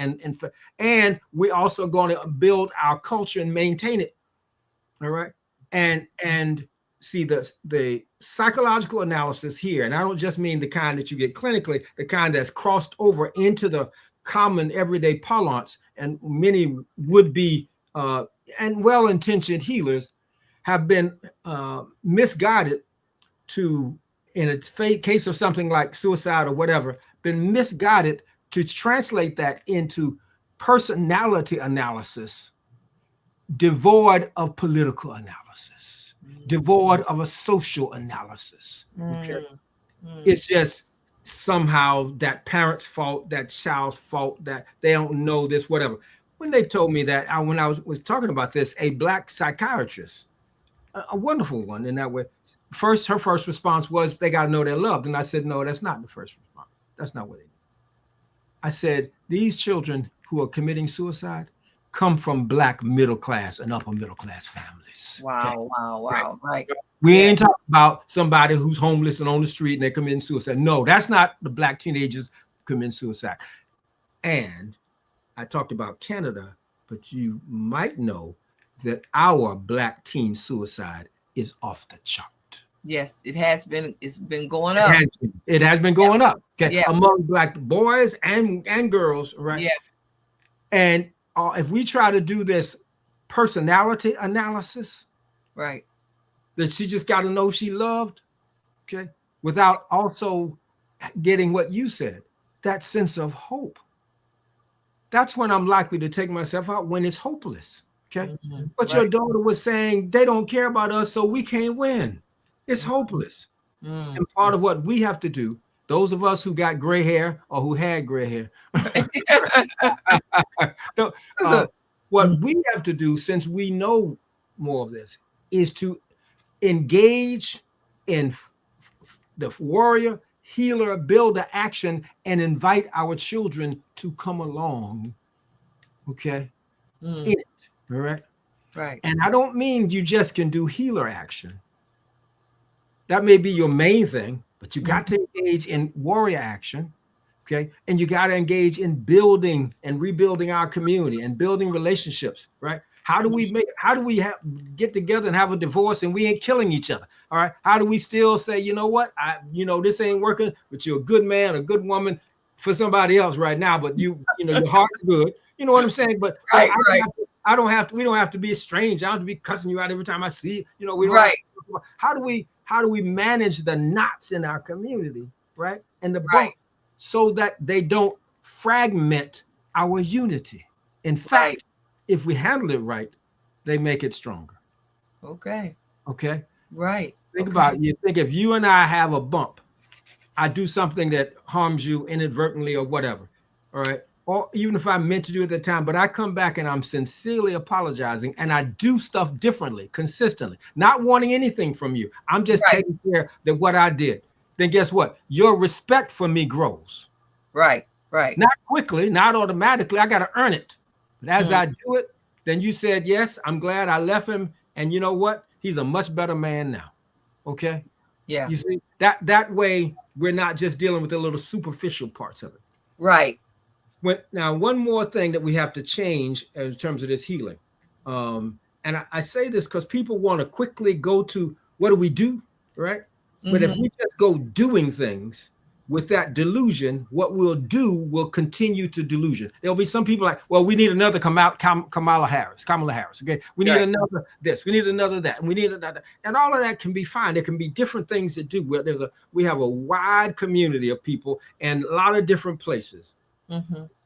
And we also going to build our culture and maintain it. All right. And see the psychological analysis here. And I don't just mean the kind that you get clinically, the kind that's crossed over into the common everyday parlance. And many would be and well-intentioned healers have been misguided to, in a case of something like suicide or whatever, been misguided to translate that into personality analysis, devoid of political analysis, devoid of a social analysis. Okay? It's just somehow that parent's fault, that child's fault, that they don't know this, whatever. When they told me that, when I was talking about this, a Black psychiatrist, a wonderful one in that way, her first response was, they got to know they're loved. And I said, no, that's not the first response. That's not what they do. I said, these children who are committing suicide come from Black middle class and upper middle class families. Wow, wow. Right. We ain't talking about somebody who's homeless and on the street and they're committing suicide. No, that's not the Black teenagers committing suicide. And I talked about Canada, but you might know that our Black teen suicide is off the chart. Yes, it has been. It's been going up. It has been going up. Okay, yeah. Among Black boys and girls, right? Yeah. And if we try to do this personality analysis, right, that she just got to know she loved, okay, without also getting what you said, that sense of hope. That's when I'm likely to take myself out, when it's hopeless. Okay. Mm-hmm. But your daughter was saying they don't care about us, so we can't win. It's hopeless. Mm-hmm. And part of what we have to do, those of us who got gray hair or who had gray hair, what we have to do, since we know more of this, is to engage in the warrior, healer, builder action and invite our children to come along. Okay. In it. All right. Right. And I don't mean you just can do healer action. That may be your main thing, but you got to engage in warrior action. Okay. And you got to engage in building and rebuilding our community and building relationships, right? How do we get together and have a divorce and we ain't killing each other? All right. How do we still say, you know what? This ain't working, but you're a good man, a good woman for somebody else right now, but your heart's good. You know what I'm saying? But right, we don't have to be estranged. I don't have to be cussing you out every time I see you. We don't how do we manage the knots in our community, right? And the bump, so that they don't fragment our unity. In fact, if we handle it right, they make it stronger. Okay. Right. Think about it. You think if you and I have a bump, I do something that harms you inadvertently or whatever. All right. Or even if I meant to do it at the time, but I come back and I'm sincerely apologizing and I do stuff differently, consistently, not wanting anything from you. I'm just taking care of what I did. Then guess what? Your respect for me grows. Right. Not quickly, not automatically. I got to earn it. But as I do it, then you said, yes, I'm glad I left him. And you know what? He's a much better man now. Okay. Yeah. You see, that way we're not just dealing with the little superficial parts of it. Right. Now, one more thing that we have to change in terms of this healing. And I say this because people want to quickly go to what do we do, right? But if we just go doing things with that delusion, what we'll do will continue to delusion. There'll be some people like, well, we need another Kamala Harris. Okay, we need another this, we need another that, and we need another, and all of that can be fine. There can be different things to do. We have a wide community of people and a lot of different places.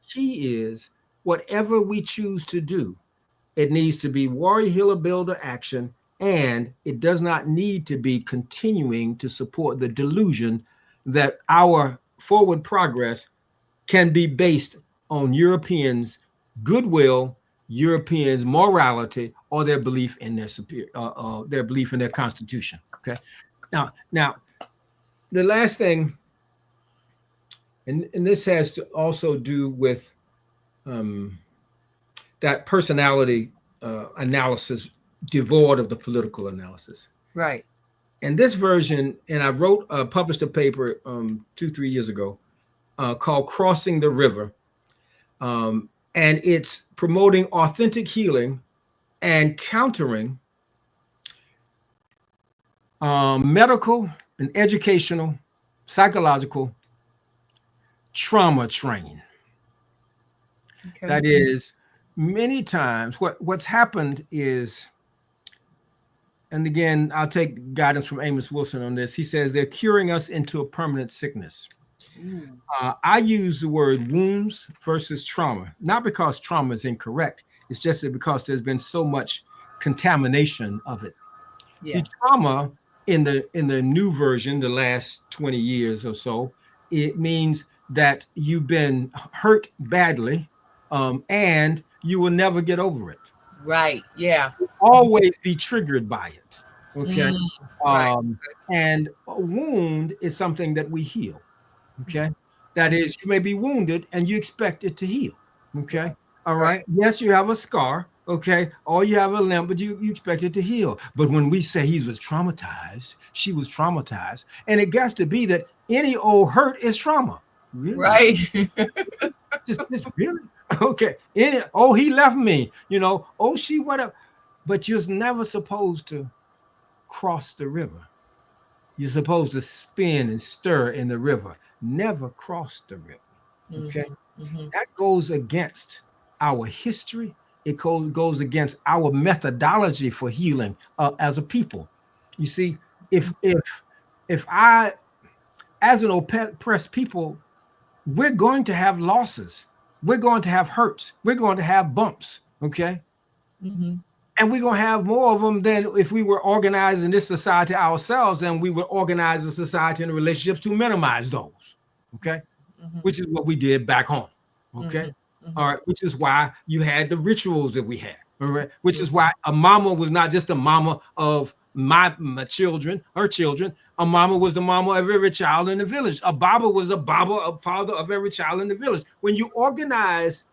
Key is whatever we choose to do, it needs to be warrior, healer, builder action, and it does not need to be continuing to support the delusion that our forward progress can be based on Europeans' goodwill, Europeans' morality, or their belief in their belief in their constitution. Okay. Now, the last thing, and this has to also do with that personality analysis devoid of the political analysis. Right. And this version, and I published a paper 2-3 years ago called Crossing the River. And it's promoting authentic healing and countering medical and educational, psychological trauma training. Okay. That is, many times what's happened is, and again, I'll take guidance from Amos Wilson on this. He says they're curing us into a permanent sickness. I use the word wounds versus trauma, not because trauma is incorrect. It's just that because there's been so much contamination of it. Yeah. See, trauma in the new version, the last 20 years or so, it means that you've been hurt badly, and you will never get over it. Right. Yeah. You'll always be triggered by it. Okay. Right. And a wound is something that we heal. Okay. That is, you may be wounded and you expect it to heal. Okay. All right. Yes, you have a scar. Okay. Or you have a limp, but you expect it to heal. But when we say he was traumatized, she was traumatized, and it gets to be that any old hurt is trauma. Really? Right. just really okay. He left me, she went up. But you're never supposed to cross the river. You're supposed to spin and stir in the river, never cross the river. Okay. That goes against our history. It goes against our methodology for healing as a people. You see, if I, as an oppressed people, we're going to have losses. We're going to have hurts. We're going to have bumps. Okay. And we're going to have more of them than if we were organized in this society ourselves, and we would organize the society and the relationships to minimize those. Okay. Which is what we did back home. Okay. All right. Which is why you had the rituals that we had. All right. Which is why a mama was not just a mama of my children, her children. A mama was the mama of every child in the village. A baba was a father of every child in the village. When you organize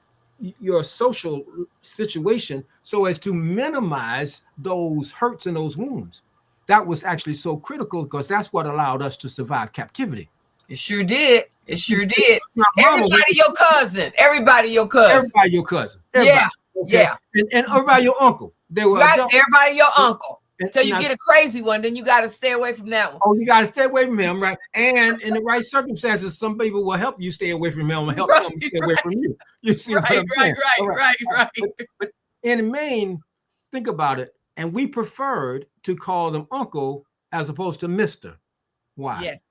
your social situation so as to minimize those hurts and those wounds, that was actually so critical, because that's what allowed us to survive captivity. It sure did. It sure did. Everybody your cousin. Everybody your cousin. Everybody your cousin. Everybody. Yeah. Okay. Yeah. And everybody your uncle. They were everybody your uncle. Until you now, get a crazy one, then you got to stay away from that one. Oh, you got to stay away from him, right? And in the right circumstances, some people will help you stay away from him and help them stay away from you. You see what I'm saying? Right. But in Maine, think about it. And we preferred to call them uncle as opposed to Mr. Why? Yes.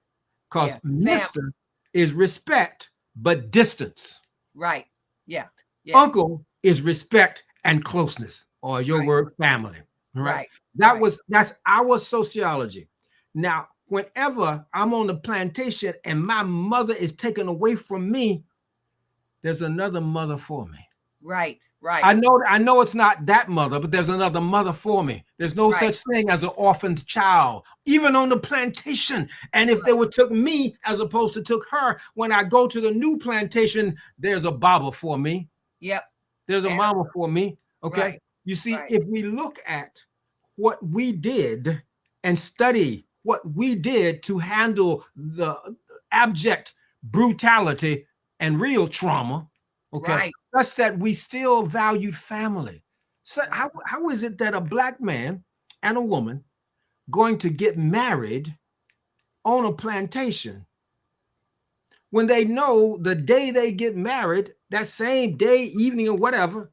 Because Mr. is respect, but distance. Right. Yeah. Uncle is respect and closeness, or your word family. Right. That's our sociology. Now, whenever I'm on the plantation and my mother is taken away from me, there's another mother for me. Right. I know it's not that mother, but there's another mother for me. There's no such thing as an orphaned child, even on the plantation. And if they would took me as opposed to took her, when I go to the new plantation, there's a baba for me. Yep. There's a mama for me. Okay. You see, if we look at what we did and study what we did to handle the abject brutality and real trauma, such that we still valued family. So how is it that a Black man and a woman going to get married on a plantation when they know the day they get married, that same day, evening, or whatever,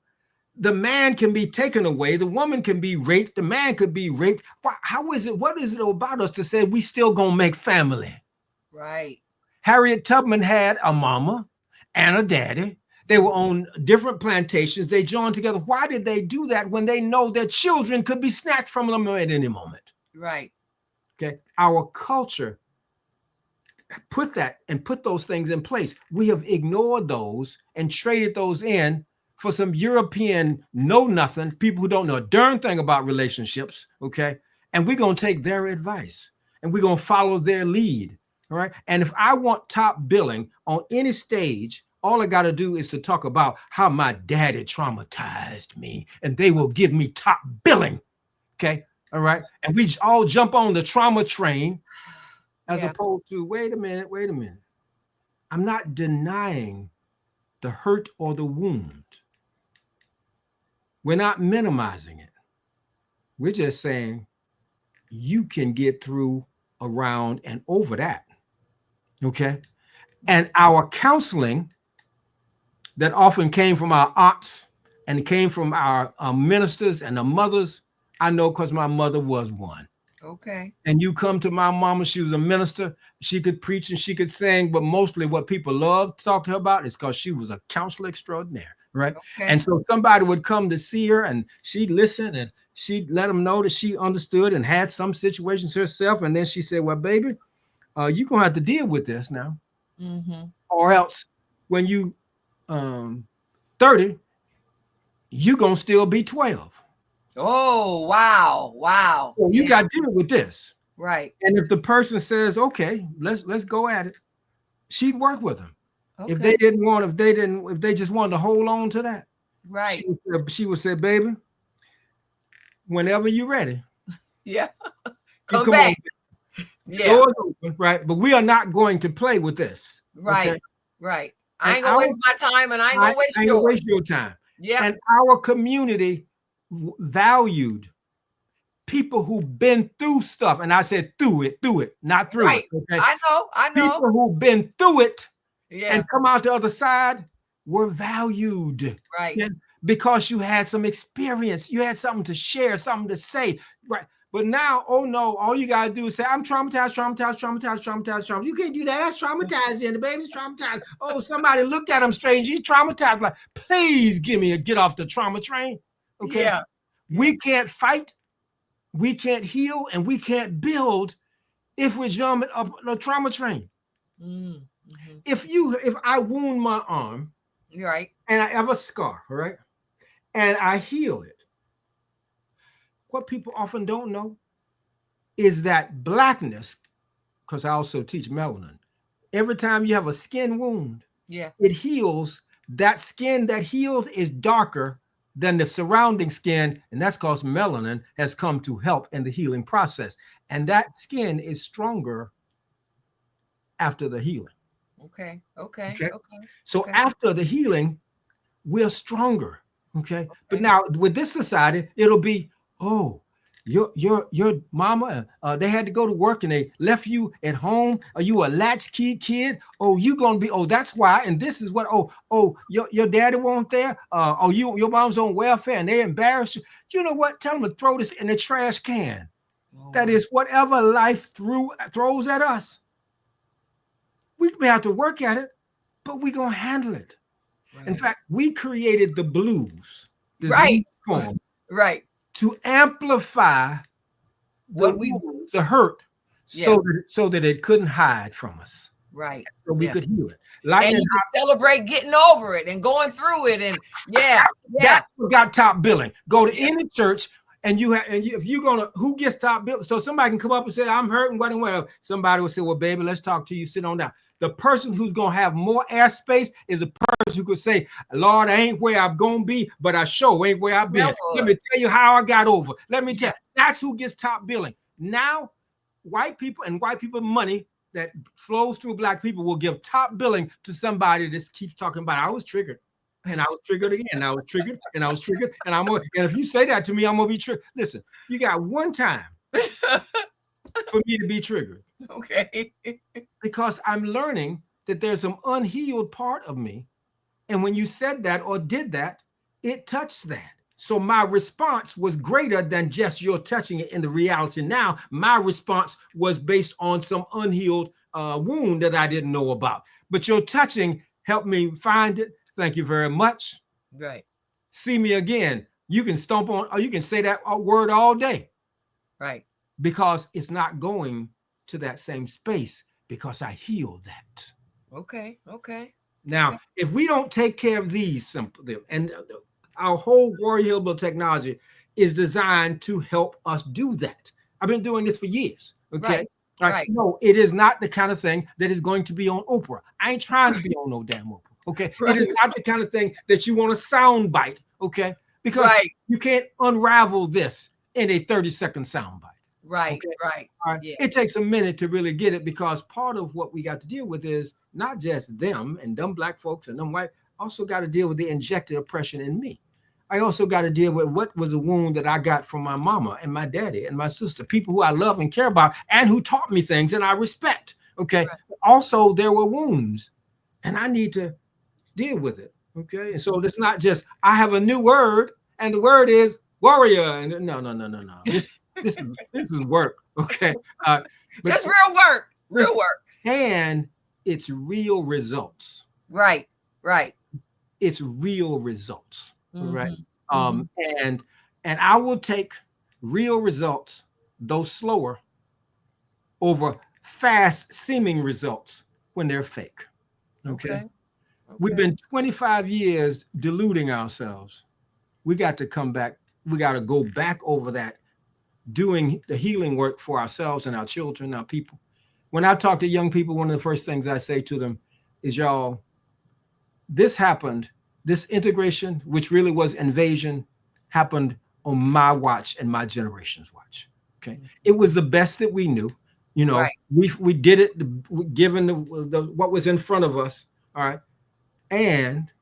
the man can be taken away, the woman can be raped, the man could be raped? How is it? What is it about us to say we still gonna make family? Right. Harriet Tubman had a mama and a daddy. They were on different plantations. They joined together. Why did they do that when they know their children could be snatched from them at any moment? Right. Okay. Our culture put those things in place. We have ignored those and traded those in for some European know-nothing, people who don't know a darn thing about relationships, okay? And we're going to take their advice and we're going to follow their lead, all right? And if I want top billing on any stage, all I got to do is to talk about how my daddy traumatized me, and they will give me top billing, okay? All right? And we all jump on the trauma train as opposed to, wait a minute. I'm not denying the hurt or the wound. We're not minimizing it. We're just saying you can get through, around, and over that. Okay? And our counseling that often came from our aunts and came from our ministers and the mothers, I know because my mother was one. Okay. And you come to my mama, she was a minister. She could preach and she could sing, but mostly what people love to talk to her about is because she was a counselor extraordinaire, right? Okay. And so somebody would come to see her and she'd listen and she'd let them know that she understood and had some situations herself. And then she said, well, baby, you're going to have to deal with this now. or else when you 30, you gonna still be 12. Oh, wow. So you got to deal with this. Right. And if the person says, okay, let's go at it, she'd work with them. Okay. If they just wanted to hold on to that, right, she would say, baby, whenever you're ready, yeah, you come back. On. Yeah, Doors open, right? But we are not going to play with this. Right, okay? right. I ain't gonna waste my time, and I ain't I gonna waste ain't yours. gonna waste your time. Yeah. And our community valued people who've been through stuff. And I said through it, not through Right. it. Okay. I know. People who've been through it Yeah. and come out the other side were valued. Right. Yeah, because you had some experience, you had something to share, something to say. Right. But now, oh no, all you gotta do is say, I'm traumatized. You can't do that. That's traumatized, and the baby's traumatized. Oh, somebody looked at him strange. He's traumatized. Like, please give me a get off the trauma train. Okay. Yeah. We can't fight, we can't heal, and we can't build if we're jumping up the trauma train. If I wound my arm, right, and I have a scar, right, and I heal it, what people often don't know is that blackness, because I also teach melanin, every time you have a skin wound, it heals. That skin that heals is darker than the surrounding skin, and that's because melanin has come to help in the healing process. And that skin is stronger after the healing. Okay. So after the healing, we're stronger. Okay. But now with this society, it'll be, oh, your mama, they had to go to work and they left you at home. Are you a latchkey kid? Oh, you gonna be, oh, that's why. And this is what, your daddy wasn't there. Your mom's on welfare and they embarrass you. You know what? Tell them to throw this in the trash can. That is whatever life throws at us. We may have to work at it, but we're gonna handle it. Right. In fact, we created the blues, right, form, right, to amplify the hurt, so that it couldn't hide from us. Right. So we could heal it. And you could celebrate getting over it and going through it. And that's what got top billing. Go to any church and if you're gonna, who gets top billing? So somebody can come up and say, I'm hurting, whatever. Somebody will say, well, baby, let's talk to you. Sit on down. The person who's gonna have more airspace is the person who could say, Lord, I ain't where I'm gonna be, but I sure ain't where I've been. Let me tell you how I got over. Let me tell you. That's who gets top billing. Now, white people money that flows through black people will give top billing to somebody that keeps talking about, I was triggered. And I was triggered again. And I was triggered. And I was triggered. And if you say that to me, I'm gonna be triggered. Listen, you got one time for me to be triggered. Okay. Because I'm learning that there's some unhealed part of me. And when you said that or did that, it touched that. So my response was greater than just you're touching it in the reality now. My response was based on some unhealed wound that I didn't know about. But your touching helped me find it. Thank you very much. Right. See me again. You can stomp on, or you can say that word all day. Right. Because it's not going to that same space because I healed that. Okay. Now, if we don't take care of these simple, and our whole Warrior Hillbilly technology is designed to help us do that. I've been doing this for years. Okay. Right. No, it is not the kind of thing that is going to be on Oprah. I ain't trying to be on no damn Oprah. Okay. Right. It is not the kind of thing that you want to sound bite. Okay. Because you can't unravel this in a 30-second sound bite. Right. Okay? Right. All right. Yeah. It takes a minute to really get it, because part of what we got to deal with is not just them and them black folks and them white, also got to deal with the injected oppression in me. I also got to deal with what was a wound that I got from my mama and my daddy and my sister, people who I love and care about and who taught me things and I respect. Okay. Right. Also, there were wounds and I need to deal with it. Okay. And so it's not just, I have a new word and the word is warrior. And no. This is work. Okay. But it's real work. Real work. And it's real results. Right. It's real results. Right. And I will take real results, though slower, over fast seeming results when they're fake. Okay. Okay. We've been 25 years deluding ourselves. We got to come back. We got to go back over that, doing the healing work for ourselves and our children, our people. When I talk to young people, one of the first things I say to them is, y'all, this happened, this integration, which really was invasion, happened on my watch and my generation's watch. Okay. It was the best that we knew. You know, we did it given the what was in front of us. All right. And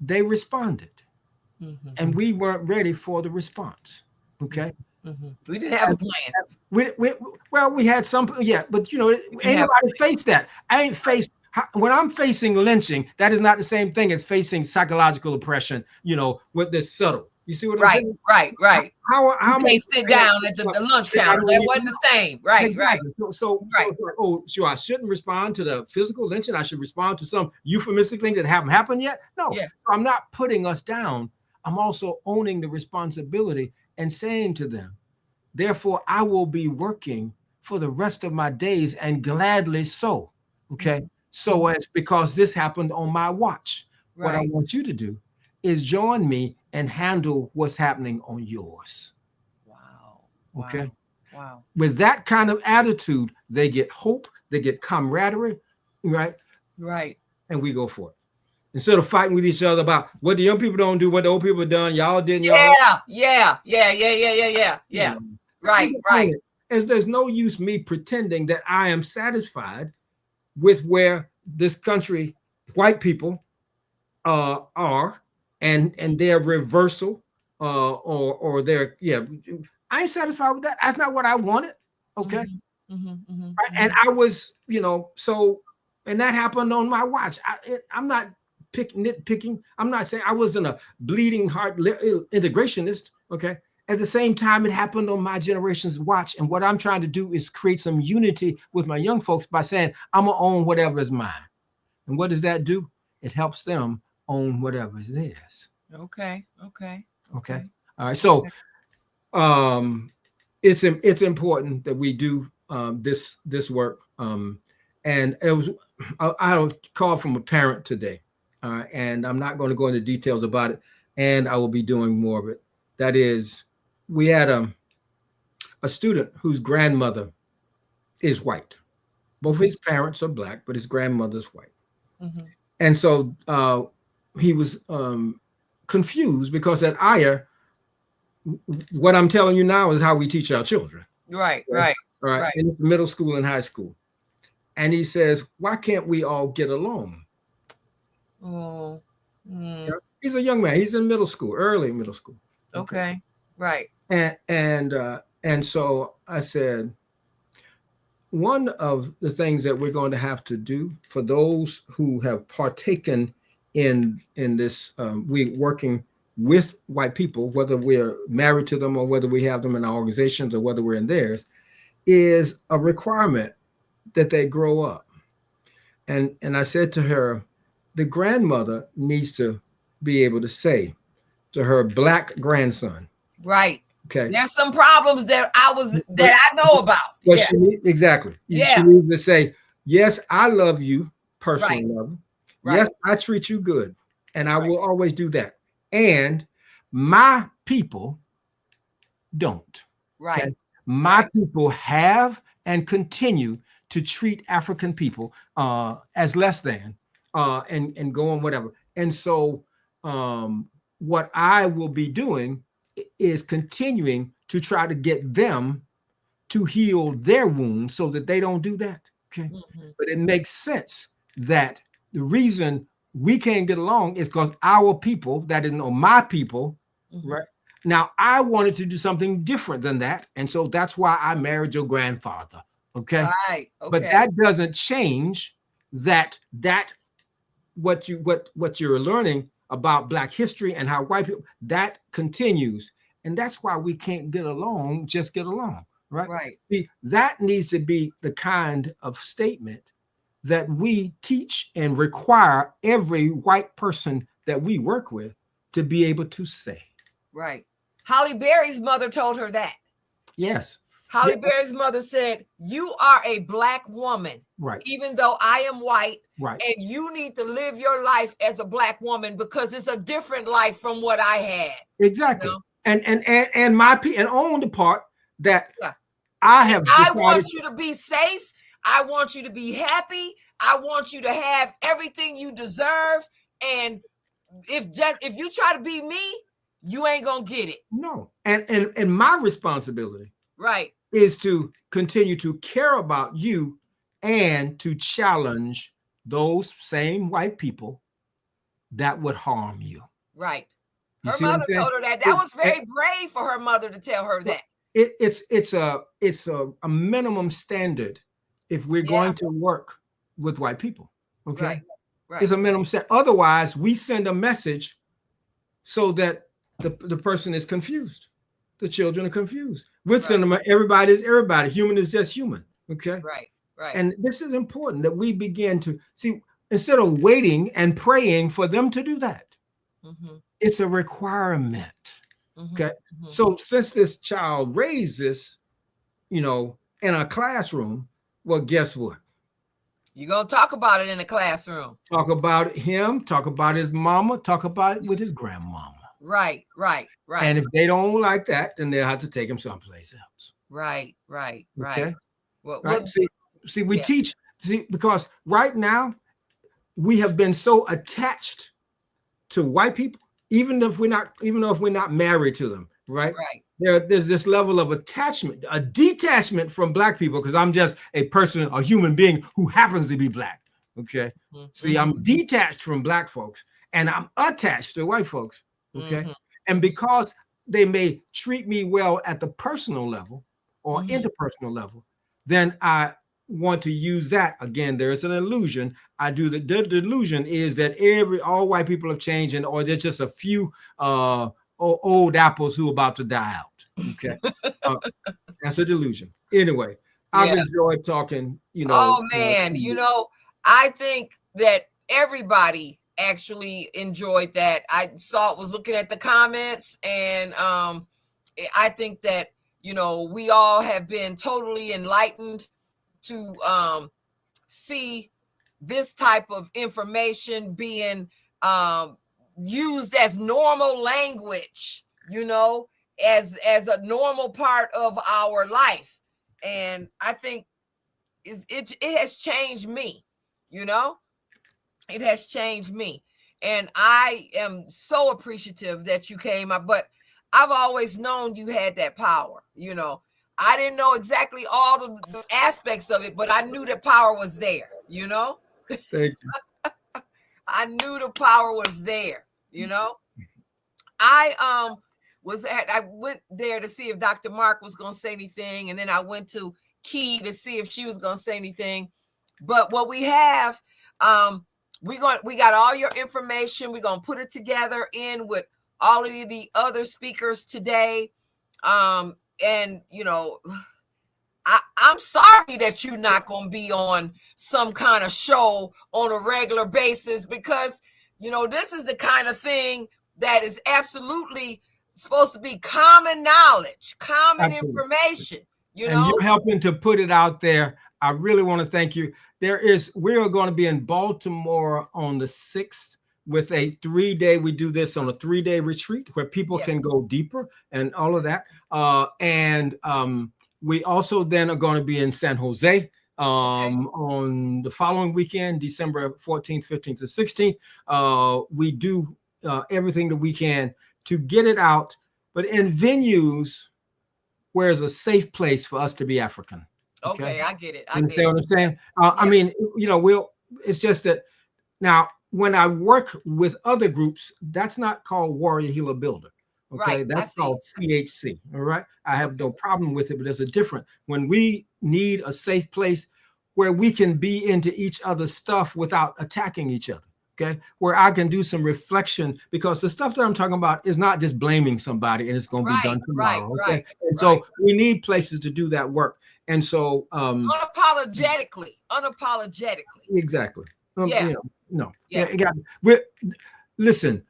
they responded. And we weren't ready for the response. Okay. We didn't have a plan. We had some, yeah, but you know, anybody faced that. I ain't faced, when I'm facing lynching, that is not the same thing as facing psychological oppression, you know, with this subtle. You see what I'm saying? Right. How you can't sit down at the lunch counter. That wasn't the same. Right. Exactly. So I shouldn't respond to the physical lynching. I should respond to some euphemistic thing that haven't happened yet. No, I'm not putting us down. I'm also owning the responsibility and saying to them, therefore, I will be working for the rest of my days, and gladly so. Okay. So it's because this happened on my watch. What I want you to do is join me and handle what's happening on yours. Wow. Okay. Wow. With that kind of attitude, they get hope, they get camaraderie, right? Right. And we go for it. Instead of fighting with each other about what the young people don't do, what the old people have done, y'all didn't. Yeah. Right. As there's no use me pretending that I am satisfied with where this country, white people, are, and their reversal, or their I ain't satisfied with that. That's not what I wanted. Okay. Right? And I was, you know, so, and that happened on my watch. I'm not nitpicking. I'm not saying I wasn't a bleeding heart integrationist. Okay. At the same time, it happened on my generation's watch. And what I'm trying to do is create some unity with my young folks by saying, I'm going to own whatever is mine. And what does that do? It helps them own whatever is theirs. Okay. All right. So it's important that we do this work. And it was I was called from a parent today. And I'm not going to go into details about it. And I will be doing more of it. That is, we had a student whose grandmother is white. Both his parents are black, but his grandmother's white. And so he was confused because at Aya, what I'm telling you now is how we teach our children. Right. In middle school and high school. And he says, why can't we all get along? He's a young man. He's in middle school, early middle school. Okay. Right. And so I said, one of the things that we're going to have to do for those who have partaken in this, we working with white people, whether we're married to them or whether we have them in our organizations or whether we're in theirs, is a requirement that they grow up. And I said to her, the grandmother needs to be able to say to her black grandson. Right. Okay. There's some problems that I know about. Exactly. Yeah. She needs to say, yes, I love you, personal love. Yes, I treat you good. And I will always do that. And my people don't. Right. Okay? My people have and continue to treat African people as less than and go on whatever. And so what I will be doing is continuing to try to get them to heal their wounds so that they don't do that. Okay. But it makes sense that the reason we can't get along is because our people, that is my people, right? Now I wanted to do something different than that. And so that's why I married your grandfather. Okay. Right. Okay. But that doesn't change that what you're learning about Black history and how white people, that continues. And that's why we can't get along, just get along, right? Right. See, that needs to be the kind of statement that we teach and require every white person that we work with to be able to say. Right. Holly Berry's mother told her that. Yes. Holly Berry's mother said, "You are a Black woman, right? Even though I am white, right? And you need to live your life as a Black woman because it's a different life from what I had." Exactly. You know? And on the part that Yeah. I have I decided, want you to be safe. I want you to be happy. I want you to have everything you deserve. And if you try to be me, you ain't gonna get it. No. And my responsibility, right, is to continue to care about you and to challenge those same white people that would harm you. Right. You Her see what I'm mother saying? told her that. That was very brave for her mother to tell her that. It's a minimum standard if we're going to work with white people. Okay. Right. It's a minimum set. Otherwise, we send a message so that the person is confused. The children are confused. With cinema, everybody is everybody. Human is just human. Okay. Right. And this is important that we begin to see, instead of waiting and praying for them to do that. It's a requirement. Okay. So since this child raises, in a classroom, well, guess what? You're going to talk about it in the classroom. Talk about him, talk about his mama, talk about it with his grandmama. Right. And if they don't like that, then they'll have to take him someplace else. Right. Okay. Well, see, we teach, because right now we have been so attached to white people, even though if we're not married to them, right? There's this level of attachment, a detachment from Black people, because I'm just a person, a human being who happens to be Black. Okay. See, I'm detached from Black folks and I'm attached to white folks. Okay. And because they may treat me well at the personal level or interpersonal level, then I want to use that. Again, there's an illusion. The delusion is that all white people have changed, or there's just a few old apples who are about to die out. Okay. That's a delusion. Anyway, I've enjoyed talking, Oh man, I think that everybody actually enjoyed that. I was looking at the comments, and I think that we all have been totally enlightened to see this type of information being used as normal language, as a normal part of our life. And I think it has changed me. It has changed me. And I am so appreciative that you came up, but I've always known you had that power. I didn't know exactly all the aspects of it, but I knew the power was there. Thank you. I knew the power was there. I went there to see if Dr. Mark was going to say anything, and then I went to Key to see if she was going to say anything. But what we have, we got all your information. We're going to put it together in with all of the other speakers today. And I'm sorry that you're not going to be on some kind of show on a regular basis, because this is the kind of thing that is absolutely supposed to be common knowledge, common information. And you're helping to put it out there. I really want to thank you. We're going to be in Baltimore on the 6th with a 3-day. We do this on a 3-day retreat where people can go deeper and all of that. And we also then are going to be in San Jose on the following weekend, December 14th, 15th, and 16th. We do everything that we can to get it out, but in venues where it's a safe place for us to be African. Okay, I get it. You understand what I'm saying? I mean, it's just that now when I work with other groups, that's not called Warrior Healer Builder. Okay, that's called CHC. All right. I have no problem with it, but there's a difference. When we need a safe place where we can be into each other's stuff without attacking each other. Okay, where I can do some reflection, because the stuff that I'm talking about is not just blaming somebody and it's going to be done tomorrow. Okay, and so we need places to do that work. And so unapologetically. Exactly. Listen,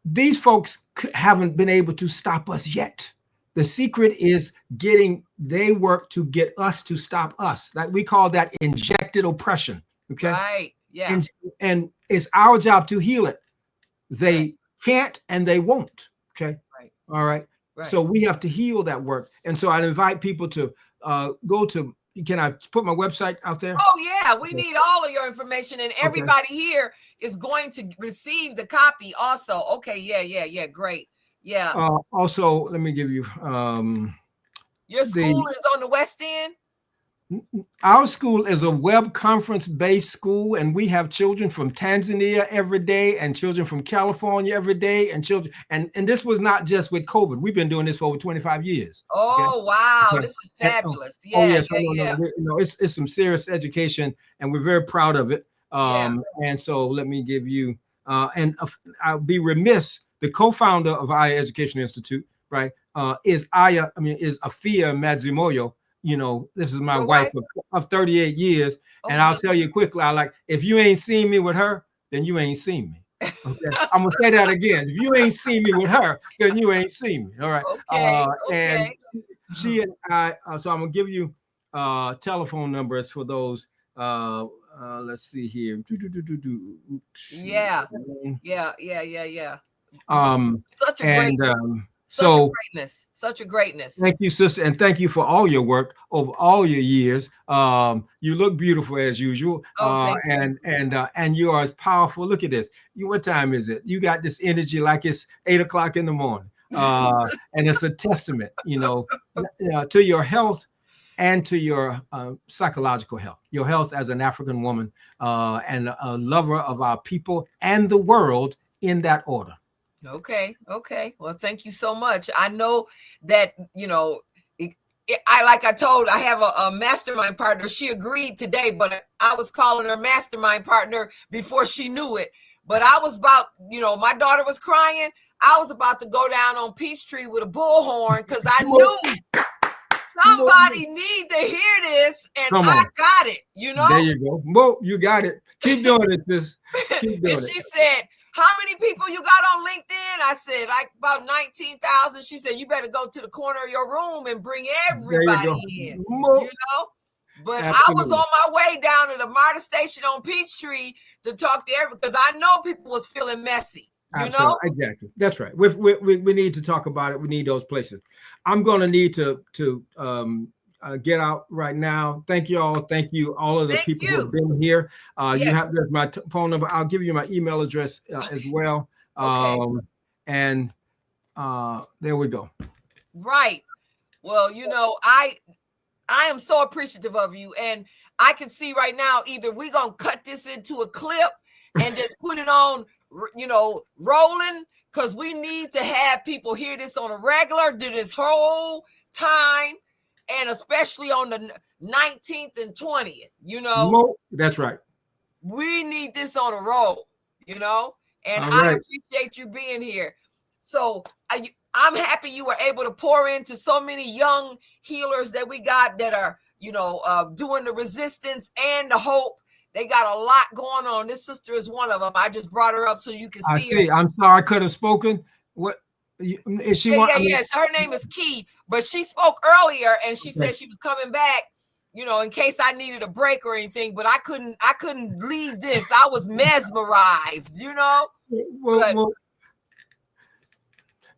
these folks haven't been able to stop us yet. The secret is they work to get us to stop us. Like we call that injected oppression. Okay. Right. Yeah. And it's our job to heal it. They can't and they won't. Okay. Right. All right. So we have to heal that work. And so I'd invite people to go to, can I put my website out there? Oh yeah, we need all of your information, and everybody here is going to receive the copy also. Okay, yeah, great. Yeah. Also, let me give you your school is on the West End? Our school is a web conference based school, and we have children from Tanzania every day and children from California every day and children. And this was not just with COVID. We've been doing this for over 25 years. Oh, wow. This is fabulous. Yeah. No, it's some serious education, and we're very proud of it. And so let me give you, I'll be remiss, the co-founder of Aya Education Institute, right, is Afia Madzimoyo. You know, this is my wife of 38 years. And I'll tell you quickly, if you ain't seen me with her, then you ain't seen me. Okay. I'm gonna say that again. If you ain't seen me with her, then you ain't seen me. All right. And she and I, so I'm gonna give you telephone numbers for those. Let's see here. Yeah. Such a greatness. Such a greatness. Thank you, sister, and thank you for all your work over all your years. You look beautiful as usual. And you are as powerful. Look at this. What time is it? You got this energy like it's 8 o'clock in the morning. And it's a testament, to your health and to your psychological health, your health as an African woman and a lover of our people and the world in that order. Okay. Well, thank you so much. I know that, I have a mastermind partner. She agreed today, but I was calling her mastermind partner before she knew it. But I was about, my daughter was crying. I was about to go down on Peachtree with a bullhorn because I knew somebody need to hear this, and I got it, There you go. Well, you got it. Keep doing it, sis. Keep doing and she said, how many people you got on LinkedIn? I said, like about 19,000. She said, you better go to the corner of your room and bring everybody in, But absolutely. I was on my way down to the MARTA station on Peachtree to talk to everybody because I know people was feeling messy. Exactly. That's right. We need to talk about it. We need those places. I'm going to need to get out right now. Thank you all. Thank you, all of the people who have been here. You have my phone number. I'll give you my email address as well. And there we go. Right. Well, I am so appreciative of you, and I can see right now either we're gonna cut this into a clip and just put it on, rolling, because we need to have people hear this on a regular, do this whole time. And especially on the 19th and 20th, That's right. We need this on a roll, and I appreciate you being here. So I'm happy you were able to pour into so many young healers that we got that are, doing the resistance and the hope. They got a lot going on. This sister is one of them. I just brought her up so you can see her. I'm sorry I could have spoken. What? Is she yes, her name is Key, but she spoke earlier and she said she was coming back, in case I needed a break or anything, but I couldn't leave this. I was mesmerized, Well,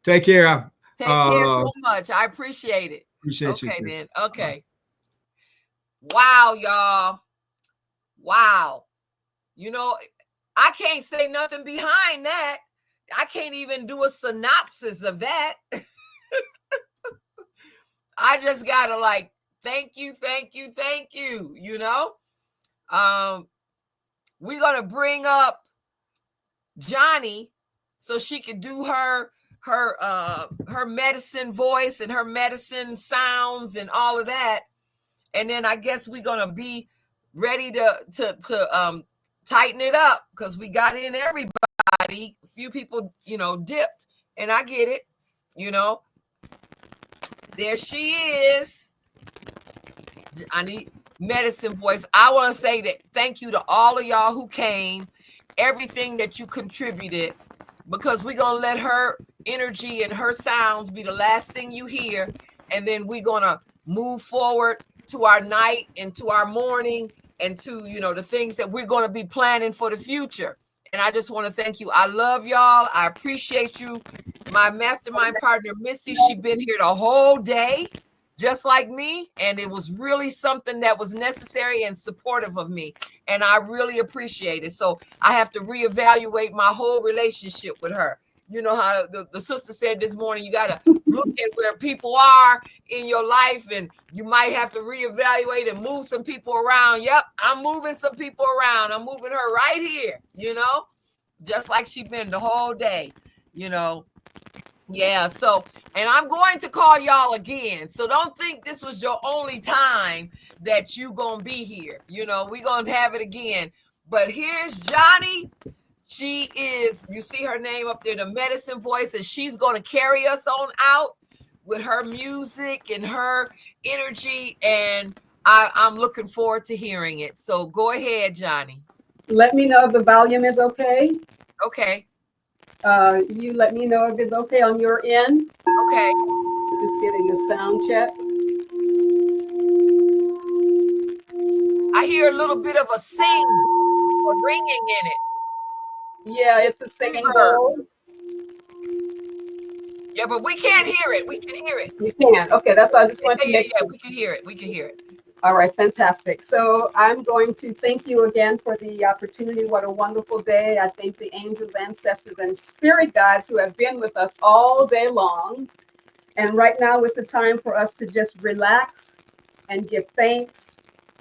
take care. Take care so much. I appreciate it. Appreciate you. Okay, then. Okay. Wow, y'all. Wow. I can't say nothing behind that. I can't even do a synopsis of that. I just gotta thank you. We're gonna bring up Johnny so she can do her medicine voice and her medicine sounds and all of that. And then I guess we're gonna be ready to tighten it up because we got in everybody. A few people, dipped, and I get it, There she is. I need medicine voice. I want to say that thank you to all of y'all who came, everything that you contributed. because we're going to let her energy and her sounds be the last thing you hear. And then we're going to move forward to our night and to our morning and to, the things that we're going to be planning for the future. And I just want to thank you. I love y'all. I appreciate you. My mastermind partner, Missy, she been here the whole day, just like me. And it was really something that was necessary and supportive of me. And I really appreciate it. So I have to reevaluate my whole relationship with her. You know how the sister said this morning, you got to look at where people are in your life, and you might have to reevaluate and move some people around. Yep, I'm moving some people around. I'm moving her right here, just like she been the whole day, Yeah, so, and I'm going to call y'all again. So don't think this was your only time that you gonna be here. We're gonna have it again. But here's Johnny. She is, you see her name up there, the medicine voice, and she's going to carry us on out with her music and her energy. And I'm looking forward to hearing it. So go ahead, Johnny. Let me know if the volume is okay. Okay. You let me know if it's okay on your end. Okay. Just getting the sound check. I hear a little bit of a sing or ringing in it. Yeah, it's a singing bowl. Yeah, but we can't hear it. We can hear it. You can. Okay, that's all I just wanted to make sure. We can hear it. We can hear it. All right, fantastic. So I'm going to thank you again for the opportunity. What a wonderful day. I thank the angels, ancestors, and spirit guides who have been with us all day long. And right now it's a time for us to just relax and give thanks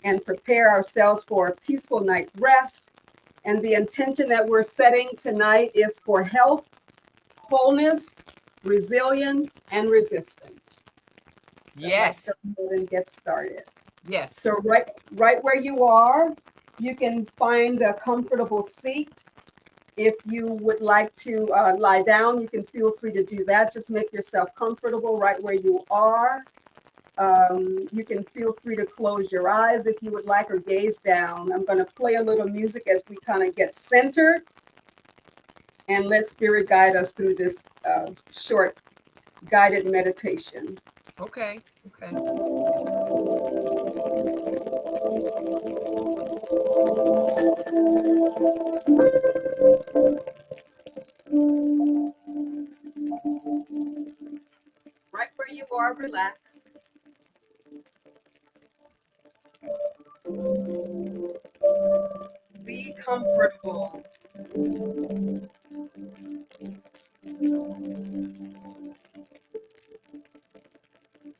and prepare ourselves for a peaceful night's rest. And the intention that we're setting tonight is for health, wholeness, resilience, and resistance. So yes. Let's go ahead and get started. Yes. So right where you are, you can find a comfortable seat. If you would like to lie down, you can feel free to do that. Just make yourself comfortable right where you are. You can feel free to close your eyes if you would like, or gaze down. I'm going to play a little music as we kind of get centered, and let spirit guide us through this short guided meditation. Okay. Okay. Right where you are, relax. Be comfortable.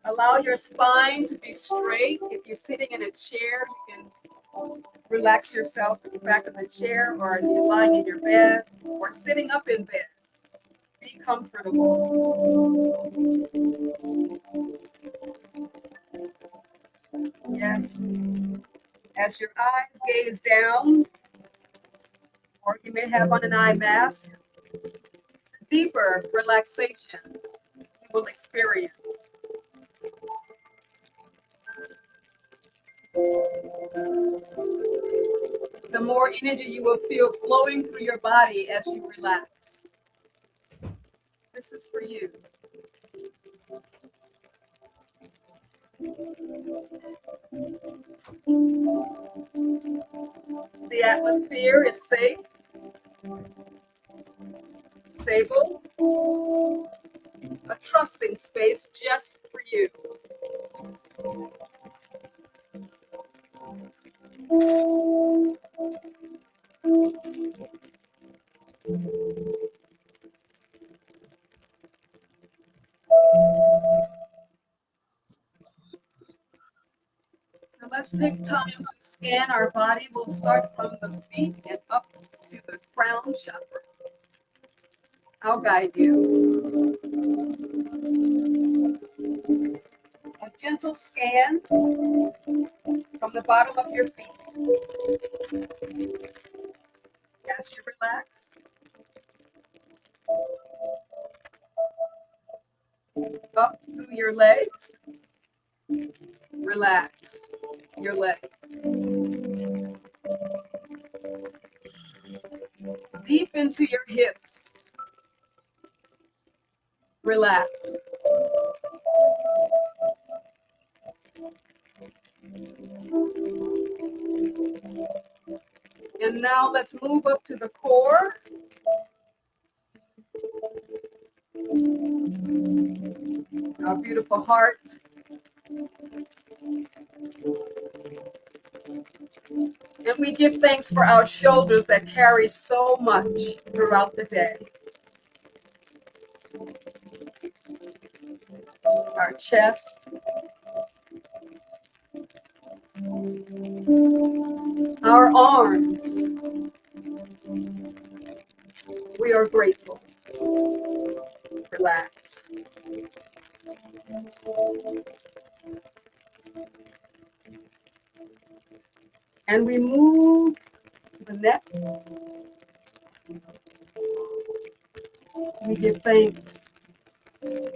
Allow your spine to be straight. If you're sitting in a chair, you can relax yourself at the back of the chair, or if you're lying in your bed or sitting up in bed. Be comfortable. Yes. As your eyes gaze down, or you may have on an eye mask, deeper relaxation you will experience. The more energy you will feel flowing through your body as you relax. This is for you. The atmosphere is safe, stable, a trusting space just for you. So let's take time to scan our body. We'll start from the feet and up to the crown chakra. I'll guide you. A gentle scan from the bottom of your feet. As you relax. Up through your legs. Relax your legs. Deep into your hips. Relax. And now let's move up to the core. Our beautiful heart. And we give thanks for our shoulders that carry so much throughout the day. Our chest. Our arms. We are grateful. Relax. And we move to the neck. We give thanks,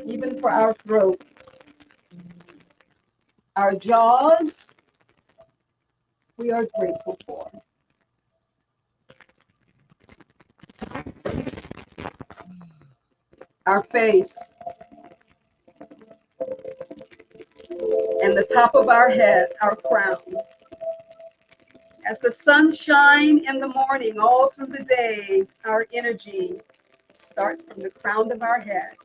even for our throat, our jaws. We are grateful for. Our face and the top of our head, our crown. As the sun shines in the morning all through the day, our energy starts from the crown of our head.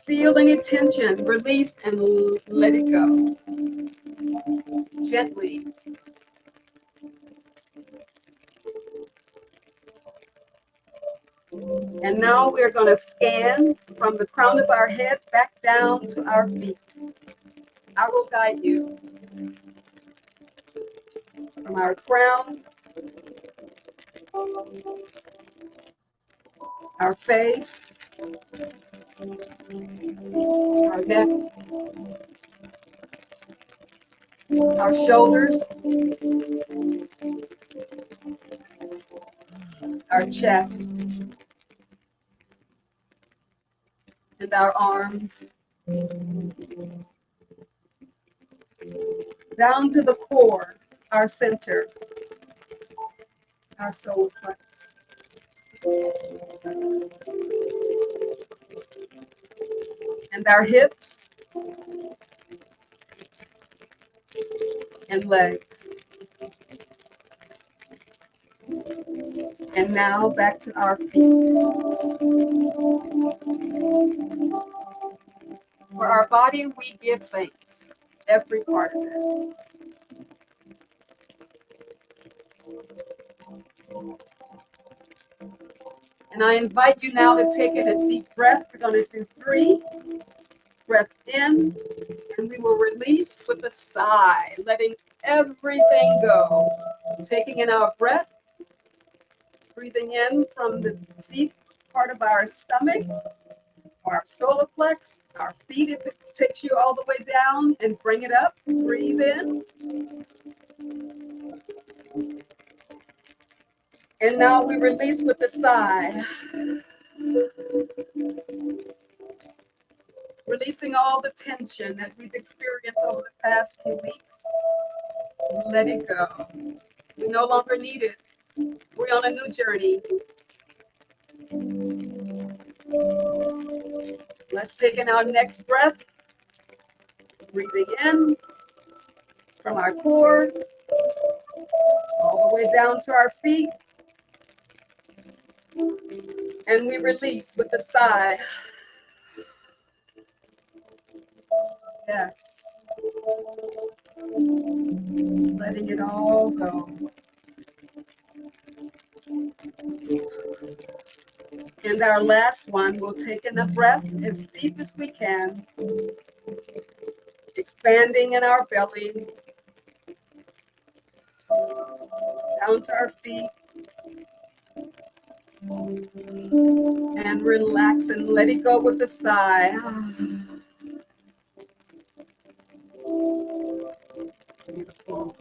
Feel any tension, release and let it go. Gently. And now we're going to scan from the crown of our head back down to our feet. I will guide you from our crown, our face, our neck, our shoulders, our chest, and our arms, down to the core, our center, our solar plex. And our hips and legs. And now back to our feet. For our body, we give thanks, every part of it. And I invite you now to take in a deep breath. We're going to do 3. Breath in, and we will release with a sigh, letting everything go. Taking in our breath, breathing in from the deep part of our stomach, our solar plex, our feet, if it takes you all the way down, and bring it up. Breathe in. And now we release with a sigh. Releasing all the tension that we've experienced over the past few weeks. Let it go. We no longer need it. We're on a new journey. Let's take in our next breath. Breathing in from our core, all the way down to our feet. And we release with a sigh. Yes. Letting it all go. And our last one, we'll take in a breath as deep as we can, expanding in our belly, down to our feet, and relax and let it go with a sigh. Beautiful.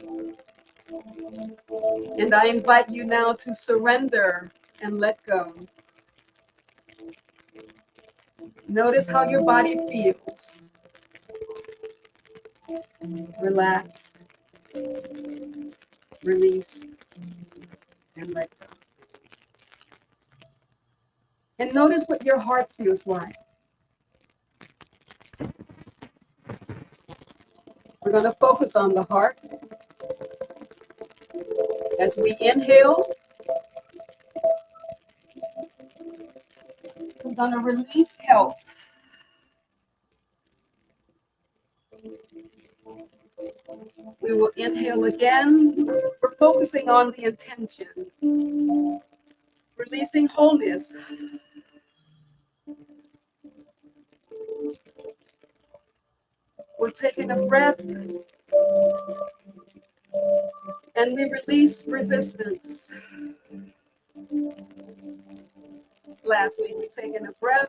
And I invite you now to surrender and let go. Notice how your body feels. Relaxed, release, and let go. And notice what your heart feels like. We're going to focus on the heart. As we inhale, we're going to release health. We will inhale again. We're focusing on the intention. Releasing wholeness. We're taking a breath and we release resistance. Lastly, we're taking a breath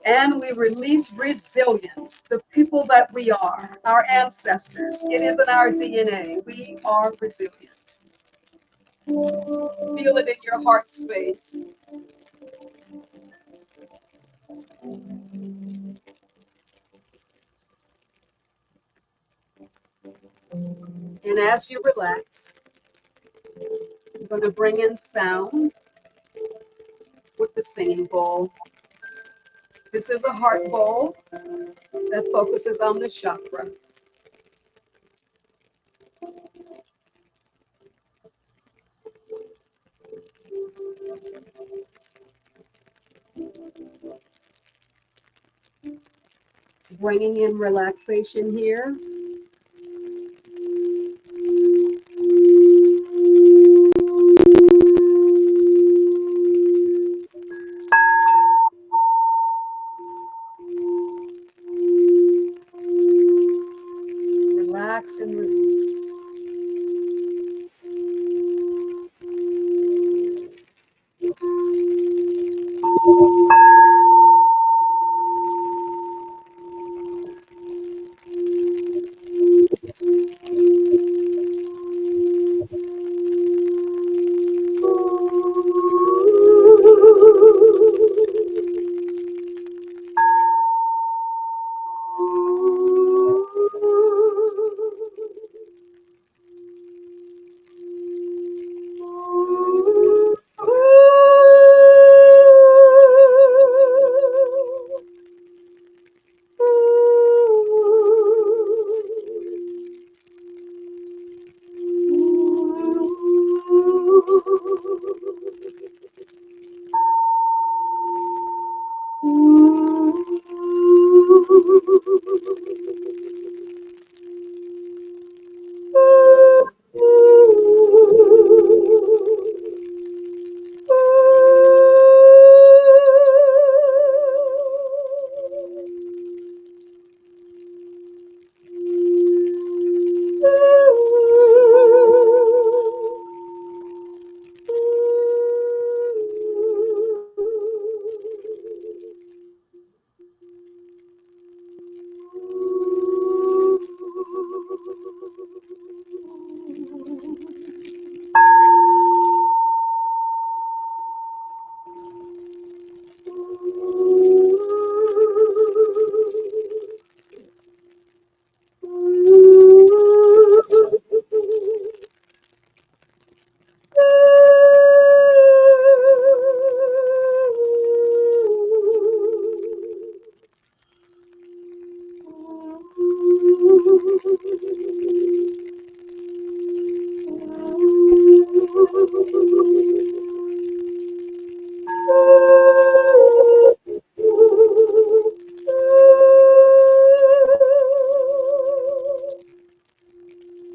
and we release resilience, the people that we are, our ancestors. It is in our DNA. We are resilient. Feel it in your heart space. And as you relax, I'm going to bring in sound with the singing bowl. This is a heart bowl that focuses on the chakra. Bringing in relaxation here. Relax and release.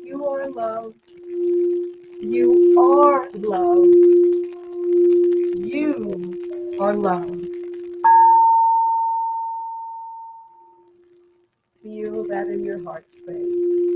You are love. You are love. You are love. Feel that in your heart space.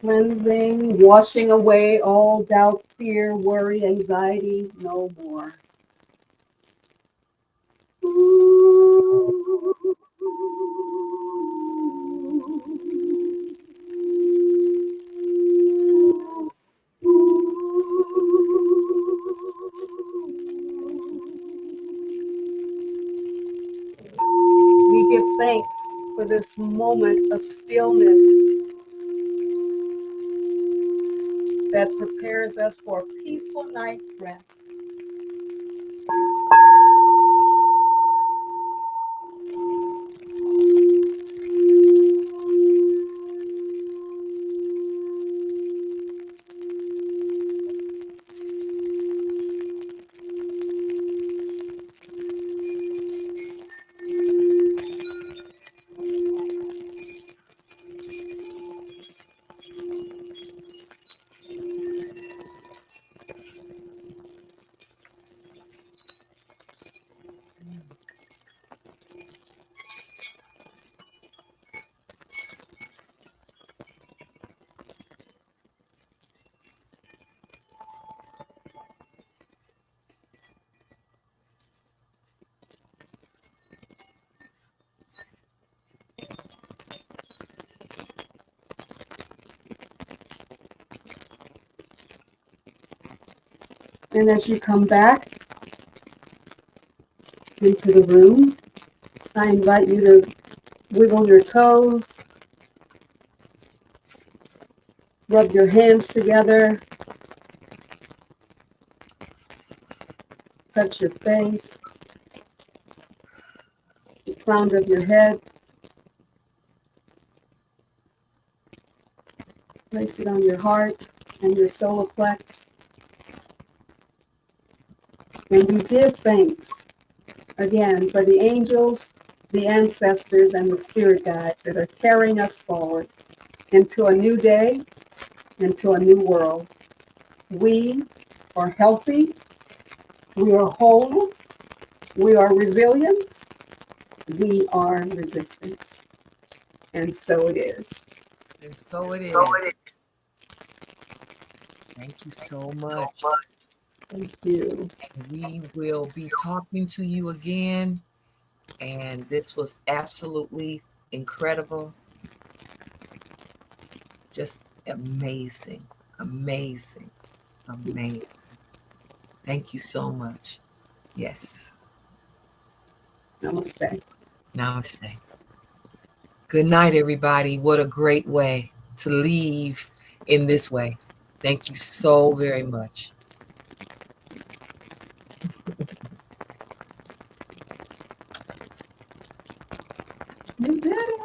Cleansing, washing away all doubt, fear, worry, anxiety, no more. We give thanks for this moment of stillness that prepares us for a peaceful night's rest. And as you come back into the room, I invite you to wiggle your toes, rub your hands together, touch your face, the crown of your head, place it on your heart and your solar plex, and we give thanks again for the angels, the ancestors, and the spirit guides that are carrying us forward into a new day, into a new world. We are healthy, we are wholeness, we are resilience, we are resistance. And so it is. And so it is. Thank you so much. Thank you. And we will be talking to you again. And this was absolutely incredible. Just amazing, amazing, amazing. Thank you so much. Yes. Namaste. Namaste. Good night, everybody. What a great way to leave in this way. Thank you so very much. You did it.